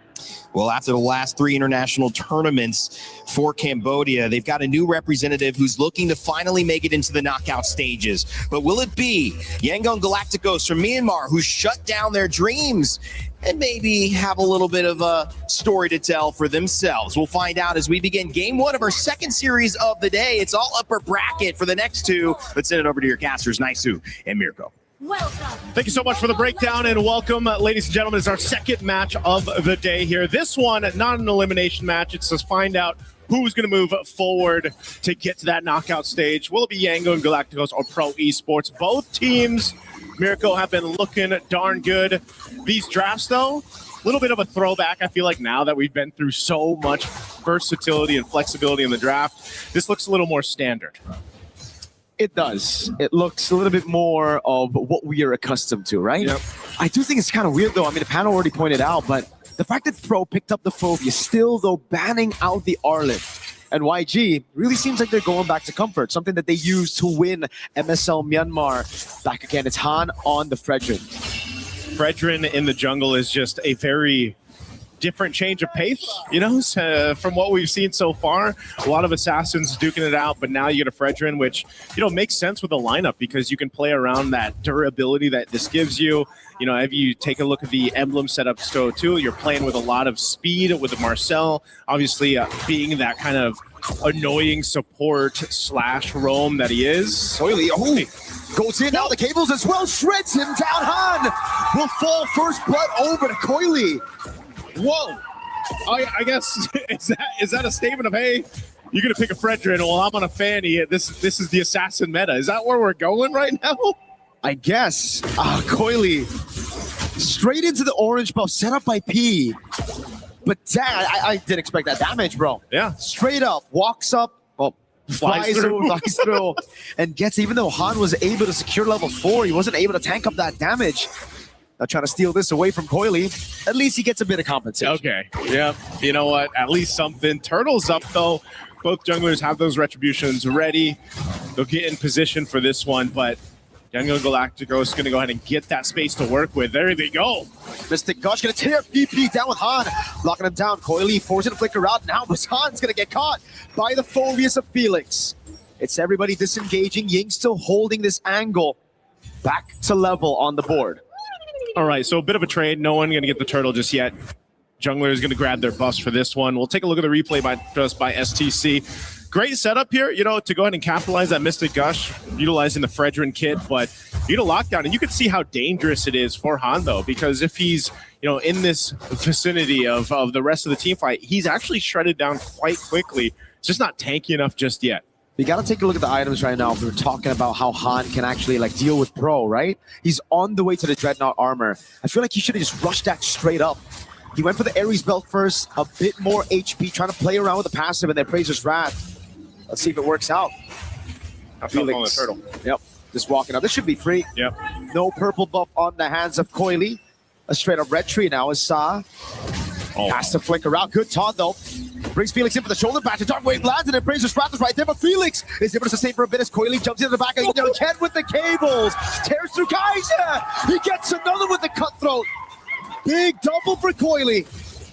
Well, after the last 3 international tournaments for Cambodia, they've got a new representative who's looking to finally make it into the knockout stages. But will it be Yangon Galacticos from Myanmar who shut down their dreams and maybe have a little bit of a story to tell for themselves? We'll find out as we begin game 1 of our second series of the day. It's all upper bracket for the next 2. Let's send it over to your casters, Naisu and Mirko. Thank you so much for the breakdown and welcome, ladies and gentlemen. It's our second match of the day here. This one, not an elimination match. It's to find out who's going to move forward to get to that knockout stage. Will it be Yango and Galacticos or Pro Esports? Both teams, Mirko, have been looking darn good. These drafts, though, a little bit of a throwback. I feel like now that we've been through so much versatility and flexibility in the draft, this looks a little more standard. It does. It looks a little bit more of what we are accustomed to, right? Yep. I do think it's kind of weird, though. I mean, the panel already pointed out, but the fact that Pro picked up the Phobia, still, though, banning out the Arlet. And YG really seems like they're going back to comfort, something that they used to win MSL Myanmar back again. It's Han on the Fredrin. Fredrin in the jungle is just a very different change of pace, you know, from what we've seen so far. A lot of assassins duking it out, but now you get a Fredrin, which, you know, makes sense with the lineup because you can play around that durability that this gives you. You know, if you take a look at the emblem setup StaGe too, you're playing with a lot of speed with the Marcel, obviously being that kind of annoying support / roam that he is. Coily, goes in now, the cables as well, shreds him down. Han will fall first blood over to Coily. Whoa! I guess is that a statement of, hey, You're gonna pick a Fredrin. Well, I'm on a Fanny. This is the assassin meta. Is that where we're going right now? I guess. Coily straight into the orange buff set up by P. But I didn't expect that damage, bro. Yeah. Straight up, walks up, flies through, and gets, even though Han was able to secure level 4, he wasn't able to tank up that damage. Now trying to steal this away from Coily. At least he gets a bit of compensation. Okay. Yeah. You know what? At least something. Turtle's up, though. Both junglers have those retributions ready. They'll get in position for this one, but Jungle Galactico is going to go ahead and get that space to work with. There they go. Mystic Gush going to tear PP down with Han. Locking him down. Coily forcing to flicker out now, but Han's going to get caught by the Phobius of Felix. It's everybody disengaging. Ying still holding this angle. Back to level on the board. All right, so a bit of a trade. No one going to get the turtle just yet. Jungler is going to grab their buffs for this one. We'll take a look at the replay by STC. Great setup here, to go ahead and capitalize that Mystic Gush, utilizing the Fredrin kit, but you need a lockdown, and you can see how dangerous it is for Han, though, because if he's, in this vicinity of the rest of the team fight, he's actually shredded down quite quickly. It's just not tanky enough just yet. You got to take a look at the items right now. We were talking about how Han can actually deal with Pro, right? He's on the way to the Dreadnought armor. I feel like he should have just rushed that straight up. He went for the Ares belt first, a bit more HP, trying to play around with the passive and then Appraiser's Wrath. Let's see if it works out. Felix. The turtle. Yep, just walking up. This should be free. Yep. No purple buff on the hands of Coily. A straight up red tree now is Sa. Has to flicker out. Good taunt though. Brings Felix in for the shoulder bash. The Dark Wave lands and Appraiser's Wrath is right there, but Felix is able to sustain for a bit as Coily jumps into the back again with the cables. Tears through Kaiser. He gets another with the cutthroat. Big double for Coily.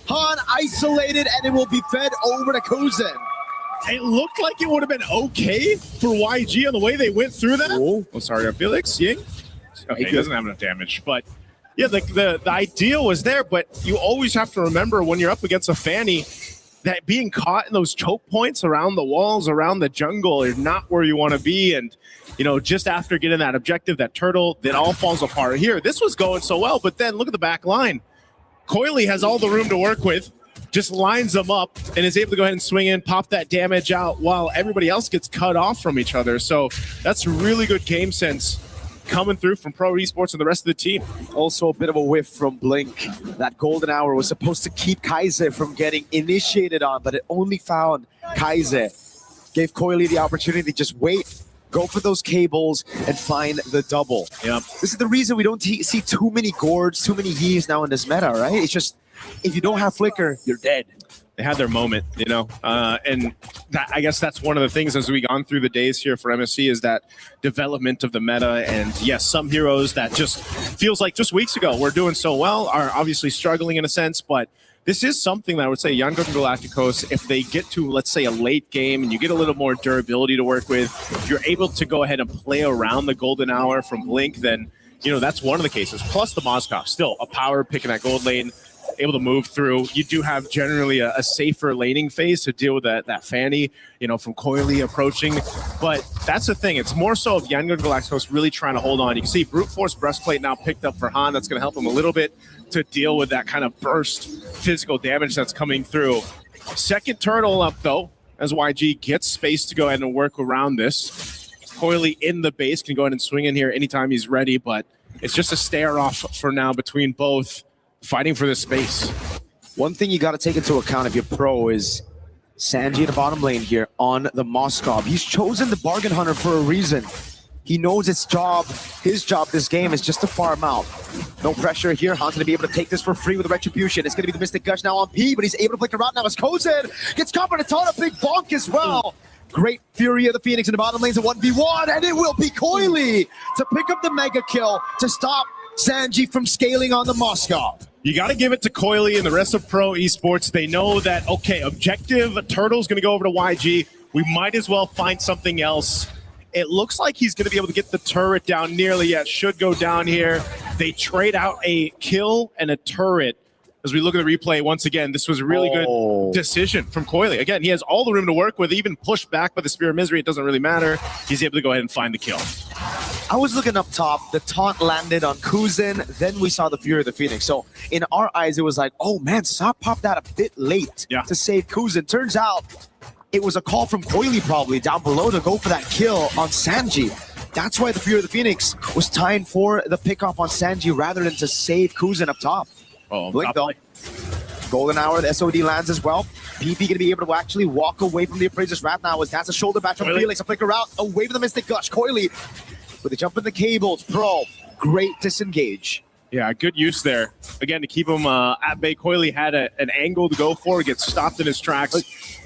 Han isolated, and it will be fed over to Kuzen. It looked like it would have been okay for YG on the way they went through that. Oh, sorry, Felix. Ying. Okay, he doesn't have enough damage, but yeah, the idea was there, but you always have to remember when you're up against a Fanny that being caught in those choke points around the walls, around the jungle, is not where you want to be. And just after getting that objective, that turtle, it all falls apart here. This was going so well, but then look at the back line. Coily has all the room to work with, just lines them up, and is able to go ahead and swing in, pop that damage out while everybody else gets cut off from each other. So that's really good game sense coming through from Pro Esports and the rest of the team. Also a bit of a whiff from Blink. That golden hour was supposed to keep Kaiser from getting initiated on, but it only found Kaiser. Gave Coily the opportunity to just wait, go for those cables, and find the double. Yep. This is the reason we don't see too many gourds, too many Yees now in this meta, right? It's just, if you don't have Flicker, you're dead. They had their moment, and that, I guess that's one of the things as we gone through the days here for MSC is that development of the meta. And yes, some heroes that just feels like just weeks ago we're doing so well are obviously struggling in a sense, but this is something that I would say Young Galacticos, if they get to, let's say, a late game and you get a little more durability to work with, if you're able to go ahead and play around the golden hour from Blink, then, that's one of the cases. Plus the Moskov, still a power pick in that gold lane, able to move through. You do have generally a safer laning phase to deal with that Fanny, from Coily approaching. But that's the thing. It's more so of Yangon Galacticos really trying to hold on. You can see Brute Force Breastplate now picked up for Han. That's going to help him a little bit to deal with that kind of burst physical damage that's coming through. Second turtle up, though, as YG gets space to go ahead and work around this. Coily in the base can go ahead and swing in here anytime he's ready, but it's just a stare off for now between both, fighting for this space. One thing you got to take into account if you're Pro is Sanji in the bottom lane here on the Moskov. He's chosen the Bargain Hunter for a reason. He knows his job this game is just to farm out. No pressure here. Han's going to be able to take this for free with the Retribution. It's going to be the Mystic Gush now on P, but he's able to flick around now as Kozen gets caught by a ton of big bonk as well. Great Fury of the Phoenix in the bottom lane's a 1v1, and it will be Coily to pick up the mega kill to stop Sanji from scaling on the Moskov. You got to give it to Coily and the rest of Pro Esports. They know that, okay, objective, Turtle's going to go over to YG. We might as well find something else. It looks like he's going to be able to get the turret down nearly. Yeah, should go down here. They trade out a kill and a turret. As we look at the replay, once again, this was a really good decision from Coily. Again, he has all the room to work with, even pushed back by the Spear of Misery. It doesn't really matter. He's able to go ahead and find the kill. I was looking up top. The taunt landed on Kuzen. Then we saw the Fury of the Phoenix. So in our eyes, it was like, oh man, Sa popped that a bit late to save Kuzen. Turns out it was a call from Coily probably down below to go for that kill on Sanji. That's why the Fury of the Phoenix was tying for the pickoff on Sanji rather than to save Kuzin up top. Blink though. Golden Hour, the SOD lands as well. PP going to be able to actually walk away from the Appraiser's Wrath now as that's a shoulder back from Felix. A flicker out, away from the Mystic Gush. Coily with the jump in the cables. Pro, great disengage. Yeah, good use there. Again, to keep him at bay. Coily had an angle to go for, gets stopped in his tracks.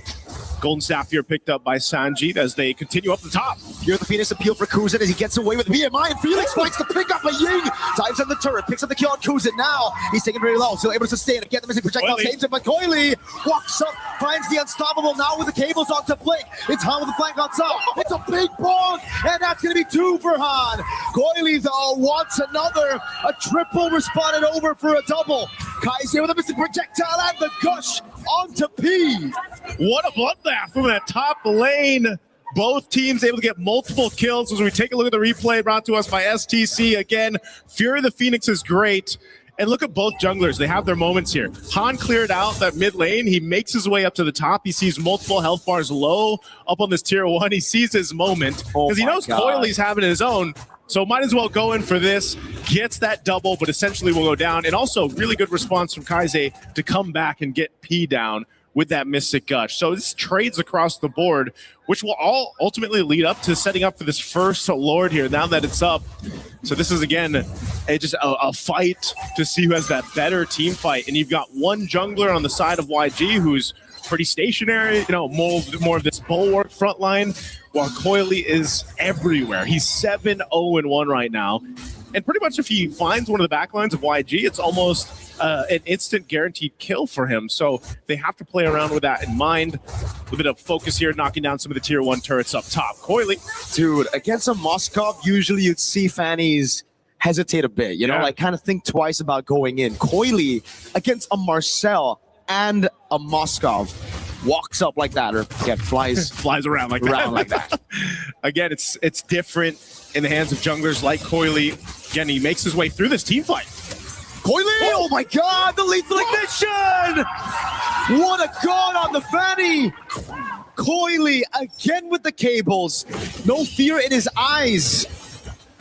Golden Staff here picked up by Sanjeet as they continue up the top. Here the Phoenix appeal for Kuzin as he gets away with BMI, and Felix fights the pick up by Ying. Dives on the turret, picks up the kill on Kuzin. Now he's taking very low, still able to sustain it. Get the missing projectile, saves him, but Coily walks up, finds the unstoppable now with the cables onto Blink. It's Han with the flank on top. It's a big bong, and that's going to be 2 for Han. Coily though wants another, a triple responded over for a double. Kai's here with a missing projectile and the gush onto P. What a bloodbath from that top lane. Both teams able to get multiple kills as we take a look at the replay brought to us by STC. Again, Fury of the Phoenix is great. And look at both junglers. They have their moments here. Han cleared out that mid lane. He makes his way up to the top. He sees multiple health bars low up on this tier 1. He sees his moment because he knows Coily's having his own. So might as well go in for this. Gets that double, but essentially will go down. And also really good response from Kaise to come back and get P down with that Mystic Gush. So this trades across the board, which will all ultimately lead up to setting up for this first Lord here, now that it's up. So this is, again, just a fight to see who has that better team fight. And you've got one jungler on the side of YG who's pretty stationary, more of this bulwark front line, while Coily is everywhere. He's 7-0-1 right now. And pretty much if he finds one of the back lines of YG, it's almost an instant guaranteed kill for him. So they have to play around with that in mind. A bit of focus here, knocking down some of the tier 1 turrets up top. Coily. Dude, against a Moskov, usually you'd see Fannies hesitate a bit, like kind of think twice about going in. Coily against a Marcel and a Moskov walks up like that, or flies around like that. Again, it's different in the hands of junglers like Coily. Again, he makes his way through this team fight. Coily! Oh my god, the lethal ignition! What a god on the Fanny! Coily again with the cables. No fear in his eyes.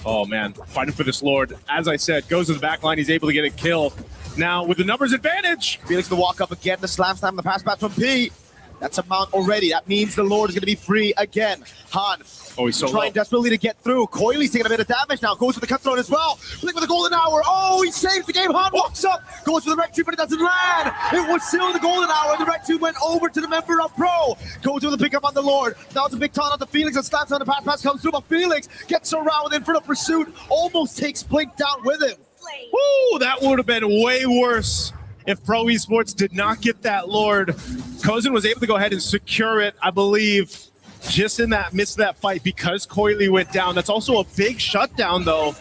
Oh man, fighting for this Lord. As I said, goes to the back line. He's able to get a kill. Now with the numbers advantage. Felix the walk up again, the slam the pass back from P. That's a mount already. That means the Lord is going to be free again. Han he's so trying desperately to get through. Coily's taking a bit of damage now. Goes for the cutthroat as well. Blink with the golden hour. Oh, he saves the game. Han walks up. Goes for the Rec 2, but it doesn't land. It was still the golden hour. The Rec 2 went over to the member of Pro. Goes with the pickup on the Lord. Now it's a big taunt on the Felix and slams on the pass comes through, but Felix gets around in front of pursuit. Almost takes Blink down with him. Woo, that would have been way worse if Pro Esports did not get that Lord. Kozin was able to go ahead and secure it, I believe, just in that midst of that fight because Coily went down. That's also a big shutdown, though,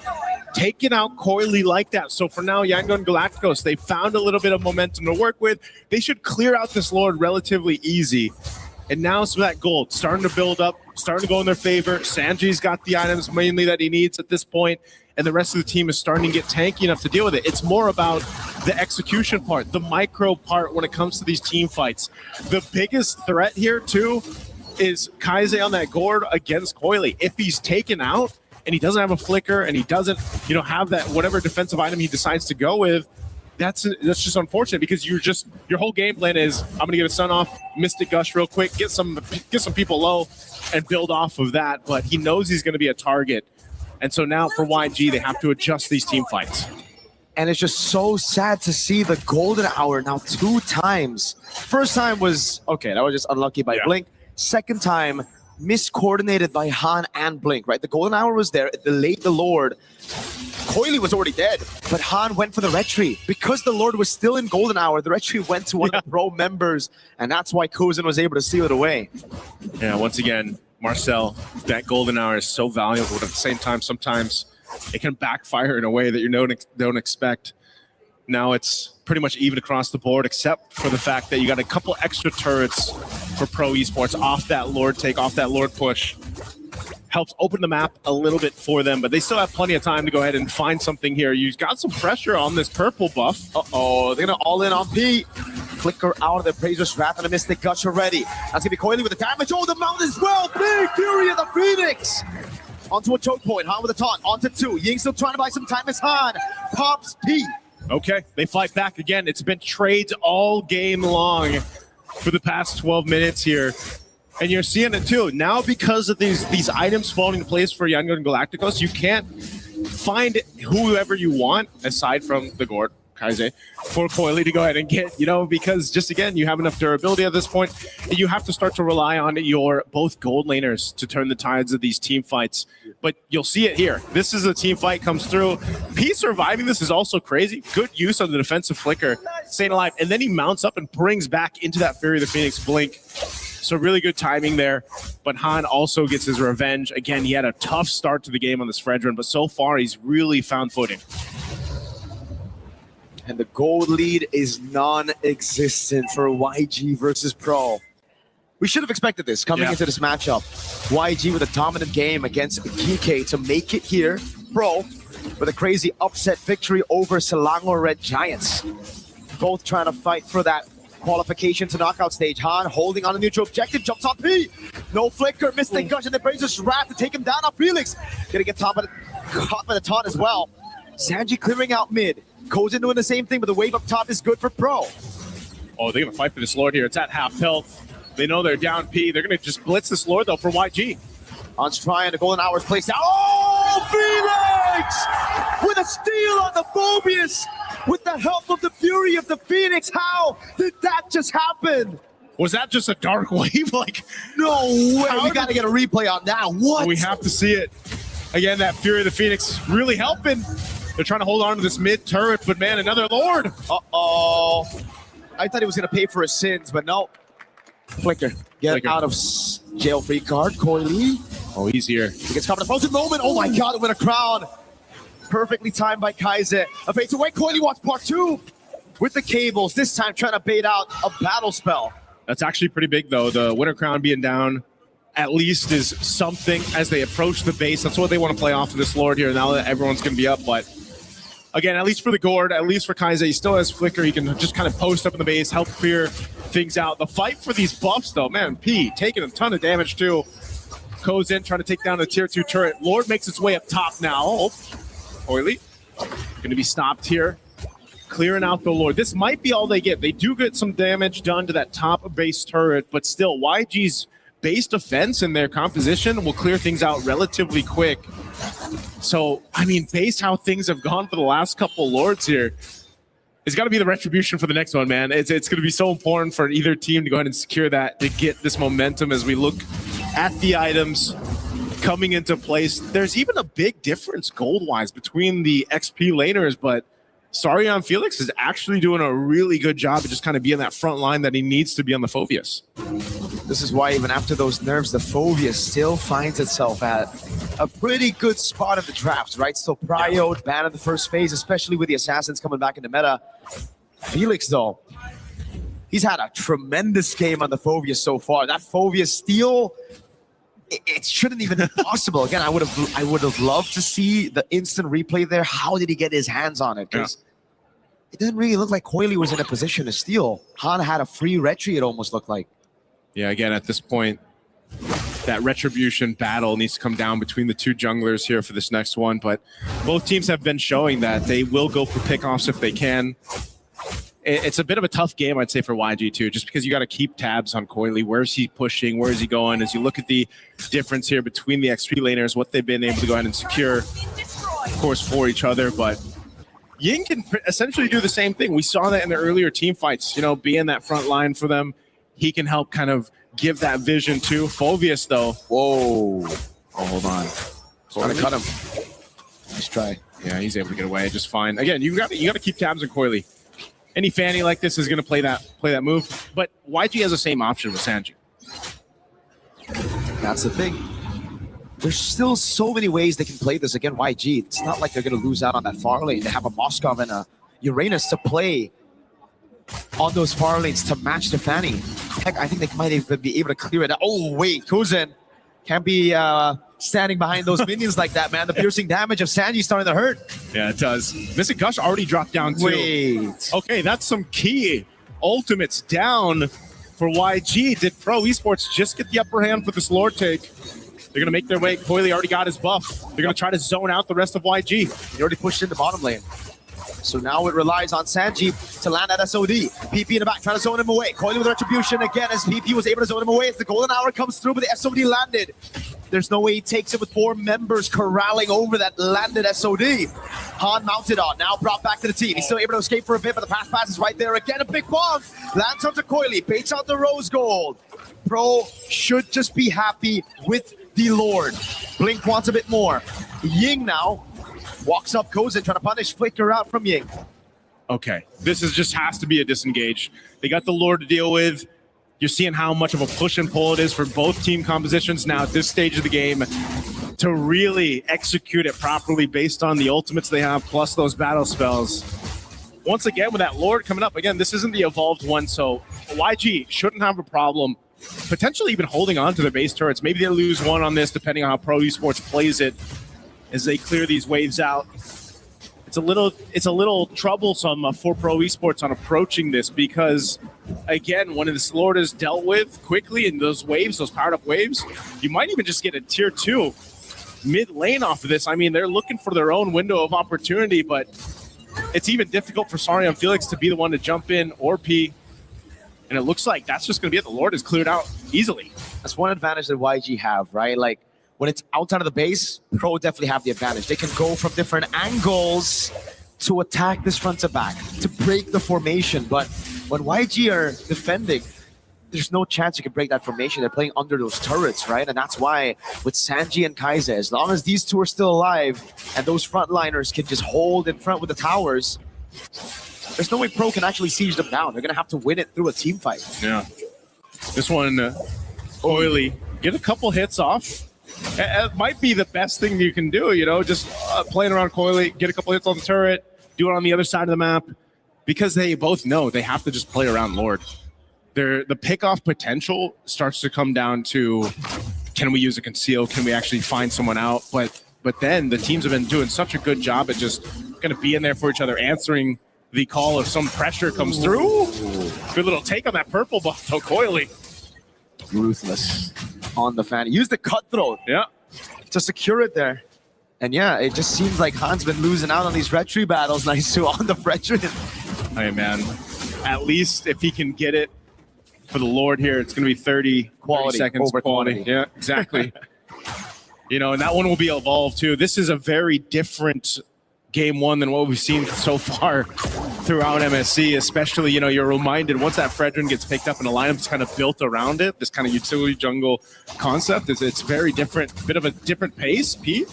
taking out Coily like that. So for now, Yangon Galacticos, they found a little bit of momentum to work with. They should clear out this Lord relatively easy. And now some of that gold starting to build up, starting to go in their favor. Sanji's got the items mainly that he needs at this point, and the rest of the team is starting to get tanky enough to deal with it. It's more about the execution part, the micro part when it comes to these team fights. The biggest threat here, too, is Kaise on that gourd against Coily. If he's taken out and he doesn't have a flicker and he doesn't, have that whatever defensive item he decides to go with, that's just unfortunate because your whole game plan is I'm gonna get a stun off, Mystic Gush real quick, get some people low, and build off of that. But he knows he's gonna be a target, and so now for YG they have to adjust these team fights. And it's just so sad to see the golden hour now 2 times. First time was okay, that was just unlucky by Blink. Second time, miscoordinated by Han and Blink, right? The golden hour was there, it delayed the Lord. Coily was already dead, but Han went for the retreat. Because the Lord was still in golden hour, the retreat went to one of the Pro members, and that's why Kozin was able to seal it away. Yeah, once again, Marcel, that golden hour is so valuable, but at the same time, sometimes it can backfire in a way that you don't expect. Now it's pretty much even across the board, except for the fact that you got a couple extra turrets for Pro Esports off that Lord take, off that Lord push. Helps open the map a little bit for them, but they still have plenty of time to go ahead and find something here. You've got some pressure on this purple buff. Uh-oh, they're going to all in on P. flicker out of the Appraiser's Wrath and a Mystic Gush already. That's gonna be Coily with the damage. Oh, the Mount as well. Big Fury of the Phoenix. Onto a choke point. Han with a taunt. Onto 2. Ying still trying to buy some time as Han pops P. Okay, they fight back again. It's been trades all game long for the past 12 minutes here. And you're seeing it too. Now because of these items falling into place for Young and Galacticos, you can't find whoever you want, aside from the Gord, Kaize, for Coily to go ahead and get, because just again, you have enough durability at this point. And you have to start to rely on your both gold laners to turn the tides of these team fights. But you'll see it here. This is a team fight comes through. P surviving this is also crazy. Good use of the defensive flicker, staying alive. And then he mounts up and brings back into that Fury of the Phoenix blink. So really good timing there. But Han also gets his revenge. Again, he had a tough start to the game on this Fredrin, but so far he's really found footing. And the gold lead is non-existent for YG versus Pro. We should have expected this coming into this matchup. YG with a dominant game against GK to make it here. Pro with a crazy upset victory over Selangor Red Giants. Both trying to fight for that qualification to knockout stage. Han holding on a neutral objective, jumps on P. No flicker, Mystic Gush, and the Appraiser's Wrath to take him down on Felix. Gonna get caught by the taunt as well. StaGe clearing out mid. Kozen doing the same thing, but the wave up top is good for Pro. Oh, they're gonna fight for this Lord here. It's at half health. They know they're down P. They're gonna just blitz this Lord though for YG. Han's trying, the Golden Hour's placed out. Oh, Felix! With a steal on the Phobius! With the help of the Fury of the Phoenix, how did that just happen? Was that just a dark wave? No way! We gotta get a replay on that. What? We have to see it. Again, that Fury of the Phoenix really helping. They're trying to hold on to this mid turret, but man, another Lord. Uh-oh. I thought he was gonna pay for his sins, but no. Flicker. Get out of jail free card. Coily. Oh, he's here. He gets caught in a frozen moment. Oh my god, with a crown. Perfectly timed by Kaize. A fade away. Coily wants part 2 with the cables. This time trying to bait out a battle spell. That's actually pretty big though. The Winter Crown being down at least is something as they approach the base. That's what they want to play off of this Lord here now that everyone's going to be up. But again, at least for the Gord, at least for Kaize, he still has Flicker. He can just kind of post up in the base, help clear things out. The fight for these buffs though, man, P taking a ton of damage too. Goes in trying to take down the tier 2 turret. Lord makes its way up top now. Oh, Coily going to be stopped here. Clearing out the Lord. This might be all they get. They do get some damage done to that top base turret, but still, YG's base defense and their composition will clear things out relatively quick. So, I mean, based how things have gone for the last couple Lords here, it's got to be the retribution for the next one, man. It's going to be so important for either team to go ahead and secure that, to get this momentum as we look at the items coming into place. There's even a big difference gold-wise between the XP laners, but Sarion Felix is actually doing a really good job of just kind of being that front line that he needs to be on the Phobius. This is why even after those nerfs, the Phobius still finds itself at a pretty good spot in the drafts, right? Still prioed, banned in the first phase, especially with the Assassins coming back into meta. Felix, though, he's had a tremendous game on the Phobius so far. That Phobius steal, it shouldn't even be possible. Again, I would have loved to see the instant replay there. How did he get his hands on it? Because it didn't really look like Coily was in a position to steal. Han had a free retry, it almost looked like. Yeah, again, at this point, that retribution battle needs to come down between the two junglers here for this next one. But both teams have been showing that they will go for pickoffs if they can. It's a bit of a tough game, I'd say, for YG too, just because you got to keep tabs on Coily. Where's he pushing? Where is he going? As you look at the difference here between the XP laners, what they've been able to go ahead and secure, of course, for each other. But Ying can essentially do the same thing. We saw that in the earlier team fights, being that front line for them. He can help kind of give that vision too. Phobius, though. Whoa. Oh, hold on. Trying to cut him. Nice try. Yeah, he's able to get away just fine. Again, you got to keep tabs on Coily. Any Fanny like this is going to play that move, but YG has the same option with StaGe. That's the thing. There's still so many ways they can play this against YG. It's not like they're going to lose out on that far lane. They have a Moskov and a Uranus to play on those far lanes to match the Fanny. Heck, I think they might even be able to clear it out. Oh, wait, Kozen can't be standing behind those minions like that, man. The piercing damage of StaGe starting to hurt. Yeah, it does. Mystic Gush already dropped down too. Wait. Okay, that's some key ultimates down for YG. Did Pro Esports just get the upper hand for this Lord take? They're going to make their way. Coily already got his buff. They're going to try to zone out the rest of YG. He already pushed into bottom lane. So now it relies on StaGe to land at SOD. PP in the back, trying to zone him away. Coily with Retribution again as PP was able to zone him away as the golden hour comes through, but the SOD landed. There's no way he takes it with 4 members corralling over that landed SOD. Han mounted on, now brought back to the team. He's still able to escape for a bit, but the pass is right there again. A big bomb lands onto Coily, baits out the rose gold. Pro should just be happy with the Lord. Blink wants a bit more. Ying now walks up, goes in, trying to punish Flicker out from Ying. Okay, this is just has to be a disengage. They got the Lord to deal with. You're seeing how much of a push and pull it is for both team compositions now at this stage of the game to really execute it properly based on the ultimates they have, plus those battle spells. Once again, with that Lord coming up, again, this isn't the evolved one, so YG shouldn't have a problem potentially even holding on to their base turrets. Maybe they lose one on this, depending on how Pro Esports plays it as they clear these waves out. It's a little troublesome for Pro Esports on approaching this because, again, when this Lord is dealt with quickly in those waves, those powered up waves, you might even just get a tier 2 mid lane off of this. I mean, they're looking for their own window of opportunity, but it's even difficult for Sarion Felix to be the one to jump in or P. And it looks like that's just going to be it. The Lord is cleared out easily. That's one advantage that YG have, right? Like, when it's outside of the base, Pro definitely have the advantage. They can go from different angles to attack this front to back, to break the formation. But when YG are defending, there's no chance you can break that formation. They're playing under those turrets, right? And that's why with Sanji and Kaiser, as long as these two are still alive and those frontliners can just hold in front with the towers, there's no way Pro can actually siege them down. They're going to have to win it through a team fight. Yeah. This one, Coily, get a couple hits off. It might be the best thing you can do, you know, just playing around Coily, get a couple hits on the turret, do it on the other side of the map, because they both know they have to just play around Lord. The pick-off potential starts to come down to, can we use a conceal? Can we actually find someone out? But then the teams have been doing such a good job at just going to be in there for each other, answering the call if some pressure comes through. Good little take on that purple buff, though, Coily. Ruthless on the fan. Use the cutthroat to secure it there. And yeah, it just seems like Han's been losing out on these retry battles. Nice to on the retry. Hey, man. At least if he can get it for the Lord here, it's going to be 30 seconds over quality. Yeah, exactly. You know, and that one will be evolved too. This is a very different game one than what we've seen so far throughout MSC, especially, you know, you're reminded once that Fredrin gets picked up and the lineup's kind of built around it, this kind of utility jungle concept, it's very different, bit of a different pace. Pete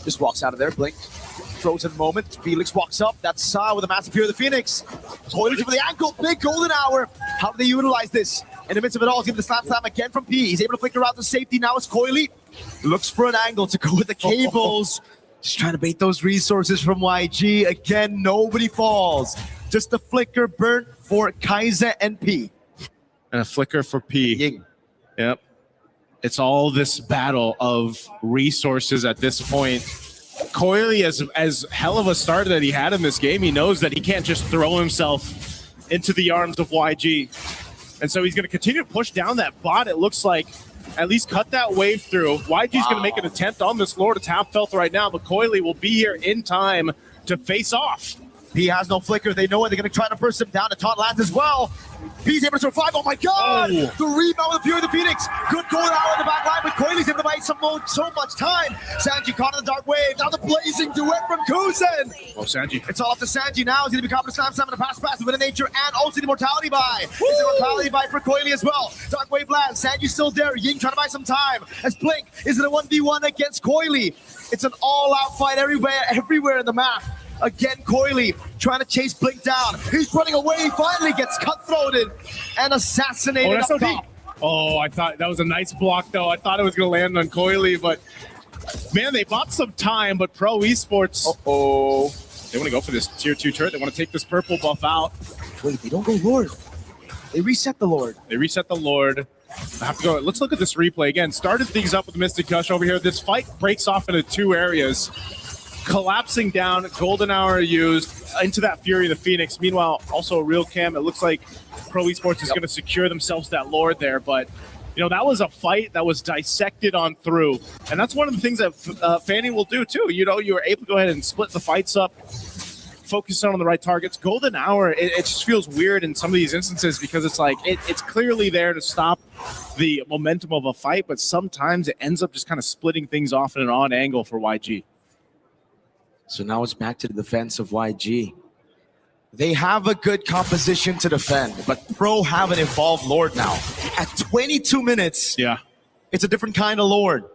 just walks out of there, blink. Frozen moment. Felix walks up. That's Sa with a massive Fear of the Phoenix. Toilet for the ankle. Big golden hour. How do they utilize this? In the midst of it all, he's giving the slam again from P. He's able to flicker out to safety. Now it's Coily. Looks for an angle to go with the cables. Just trying to bait those resources from YG. Again, nobody falls. Just a flicker burnt for Kaiser and P. And a flicker for P. Ying. Yep. It's all this battle of resources at this point. Coily, as hell of a start that he had in this game, he knows that he can't just throw himself into the arms of YG. And so he's going to continue to push down that bot, it looks like. At least cut that wave through. YG's going to make an attempt on this Lord. It's half felt right now, but Coily will be here in time to face off. P has no flicker. They know it. They're going to try to burst him down. The taunt lands as well. P's able to survive. Oh my God! Oh. The rebound with the Fury of the Phoenix. Good golden hour in the back line, but Coily's able to buy so much time. Sanji caught in the dark wave. Now the blazing duet from Kuzen. Oh, Sanji. It's all up to Sanji now. He's going to be confident slam in the pass with a nature and also the mortality buy. It's a mortality buy for Coily as well. Dark wave lands. Sanji's still there. Ying trying to buy some time. As Blink is in a 1v1 against Coily. It's an all-out fight everywhere in the map. Again, Coily trying to chase Blink down. He's running away. He finally gets cutthroated and assassinated up top. Oh, I thought that was a nice block, though. I thought it was going to land on Coily, but man, they bought some time. But Pro Esports, they want to go for this tier 2 turret. They want to take this purple buff out. Wait, they don't go Lord. They reset the Lord. They reset the Lord. I have to go. Let's look at this replay again. Started things up with Mystic Gush over here. This fight breaks off into 2 areas. collapsing down. Golden Hour used into that Fury of the Phoenix. Meanwhile, also a real cam. It looks like Pro Esports is going to secure themselves that Lord there, but that was a fight that was dissected on through, and that's one of the things that Fanny will do too. You were able to go ahead and split the fights up, focus on the right targets. Golden Hour, it just feels weird in some of these instances because it's like it's clearly there to stop the momentum of a fight, but sometimes it ends up just kind of splitting things off in an odd angle for YG. So now it's back to the defense of YG. They have a good composition to defend, but Pro have an evolved Lord now. At 22 minutes, it's a different kind of Lord.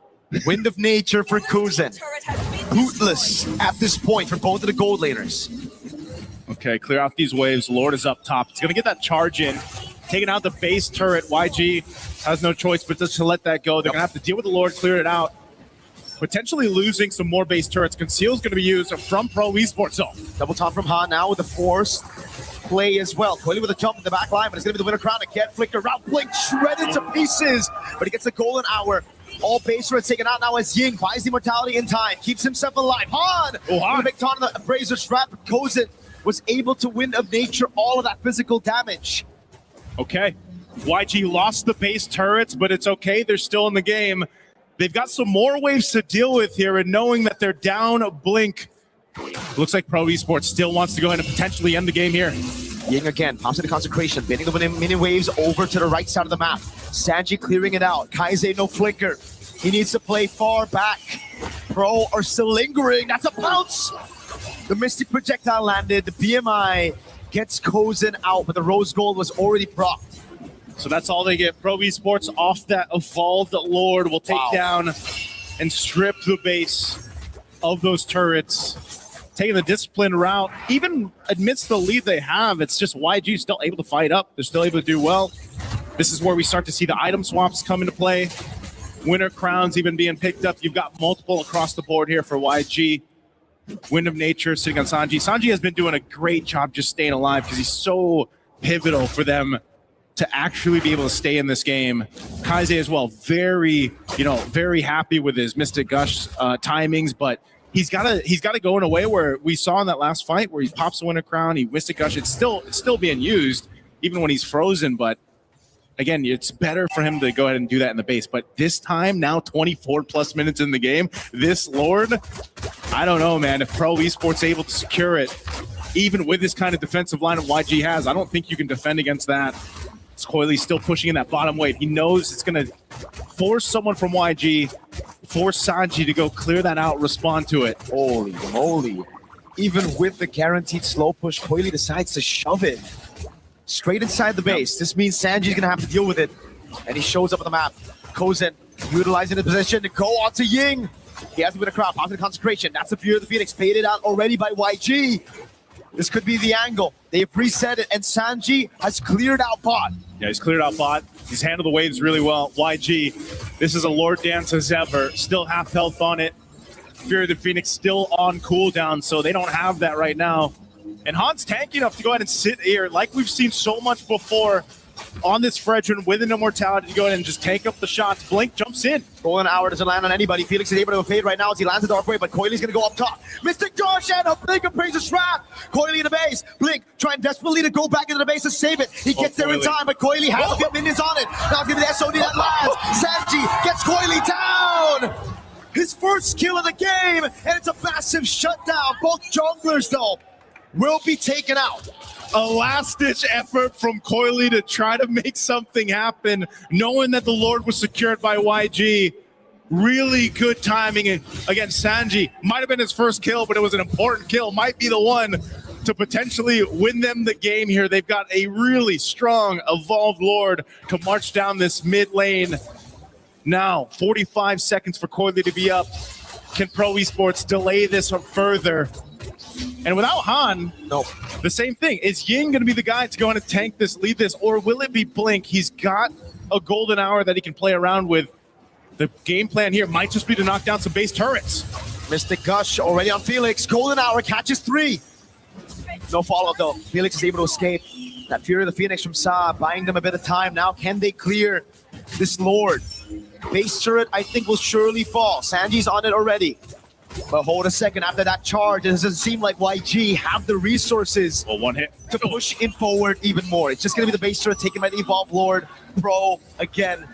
Wind of Nature for Kuzen. Bootless at this point for both of the gold laners. Okay, clear out these waves. Lord is up top. It's going to get that charge in. Taking out the base turret. YG has no choice but just to let that go. They're going to have to deal with the Lord, clear it out. Potentially losing some more base turrets. Conceal's going to be used from Pro Esports zone. Double top from Han now with the forced play as well. Coily with a jump in the back line, but it's going to be the winner crown again. Flicker route, Blink shredded to pieces, but he gets the Golden Hour. All base turrets taken out now as Ying buys the immortality in time, keeps himself alive. Han! With a big taunt on the Brazier strap. Kozen was able to Wind of Nature all of that physical damage. Okay. YG lost the base turrets, but it's okay. They're still in the game. They've got some more waves to deal with here, and knowing that they're down Blink, looks like Pro Esports still wants to go ahead and potentially end the game here. Ying again, pops into Consecration, bending the mini waves over to the right side of the map. Sanji clearing it out. Kaise no flicker. He needs to play far back. Pro are still lingering. That's a bounce. The Mystic Projectile landed. The BMI gets Kozen out, but the Rose Gold was already propped. So that's all they get. Pro Esports off that evolved Lord will take down and strip the base of those turrets. Taking the disciplined route, even amidst the lead they have, it's just YG still able to fight up. They're still able to do well. This is where we start to see the item swaps come into play. Winter crowns even being picked up. You've got multiple across the board here for YG. Wind of Nature sitting on Sanji. Sanji has been doing a great job just staying alive because he's so pivotal for them to actually be able to stay in this game. Kaise as well, very happy with his Mystic Gush timings, but he's got to go in a way where we saw in that last fight where he pops the Winter Crown, he Mystic Gush. It's still being used even when he's frozen, but again, it's better for him to go ahead and do that in the base. But this time, now 24 plus minutes in the game, this Lord, I don't know, man. If Pro Esports able to secure it, even with this kind of defensive lineup YG has, I don't think you can defend against that. Coily still pushing in that bottom wave. He knows it's going to force someone from YG, force Sanji to go clear that out, respond to it. Holy moly. Even with the guaranteed slow push, Coily decides to shove it straight inside the base. This means Sanji's going to have to deal with it. And he shows up on the map. Kozen utilizing the position to go on to Ying. He has to win a crowd, pops in Consecration. That's the Fury of the Phoenix, faded out already by YG. This could be the angle. They've reset it, and Sanji has cleared out bot. Yeah, he's cleared out bot. He's handled the waves really well. YG, this is a Lord dance as ever. Still half health on it. Fury of the Phoenix still on cooldown, so they don't have that right now. And Han's tanky enough to go ahead and sit here, like we've seen so much before on this Fredrin with an immortality to go ahead and just tank up the shots. Blink jumps in. Golden Hour doesn't land on anybody. Felix is able to evade right now as he lands the Dark Wave, but Coily's going to go up top. Mystic Josh and a Blink appraises trap. Coily in the base. Blink trying desperately to go back into the base to save it. He gets there in time, but Coily has a few minions on it. Now it's going to be the SOD that lands. Sanji gets Coily down. His first kill of the game, and it's a massive shutdown. Both junglers, though, will be taken out. A last-ditch effort from Coily to try to make something happen, knowing that the Lord was secured by YG. Really good timing against Sanji. Might have been his first kill, but it was an important kill. Might be the one to potentially win them the game here. They've got a really strong, evolved Lord to march down this mid lane. Now, 45 seconds for Coily to be up. Can Pro Esports delay this further? And without Han, the same thing. Is Ying going to be the guy to go in and tank this, lead this, or will it be Blink? He's got a Golden Hour that he can play around with. The game plan here might just be to knock down some base turrets. Mystic Gush already on Felix. Golden Hour catches 3. No follow-up, though. Felix is able to escape. That Fury of the Phoenix from Sa, buying them a bit of time. Now, can they clear this Lord? Base turret, I think, will surely fall. Sanji's on it already. But hold a second, after that charge, it doesn't seem like YG have the resources one hit to push in forward even more. It's just going to be the base turret taken by the Evolve Lord. Pro, again,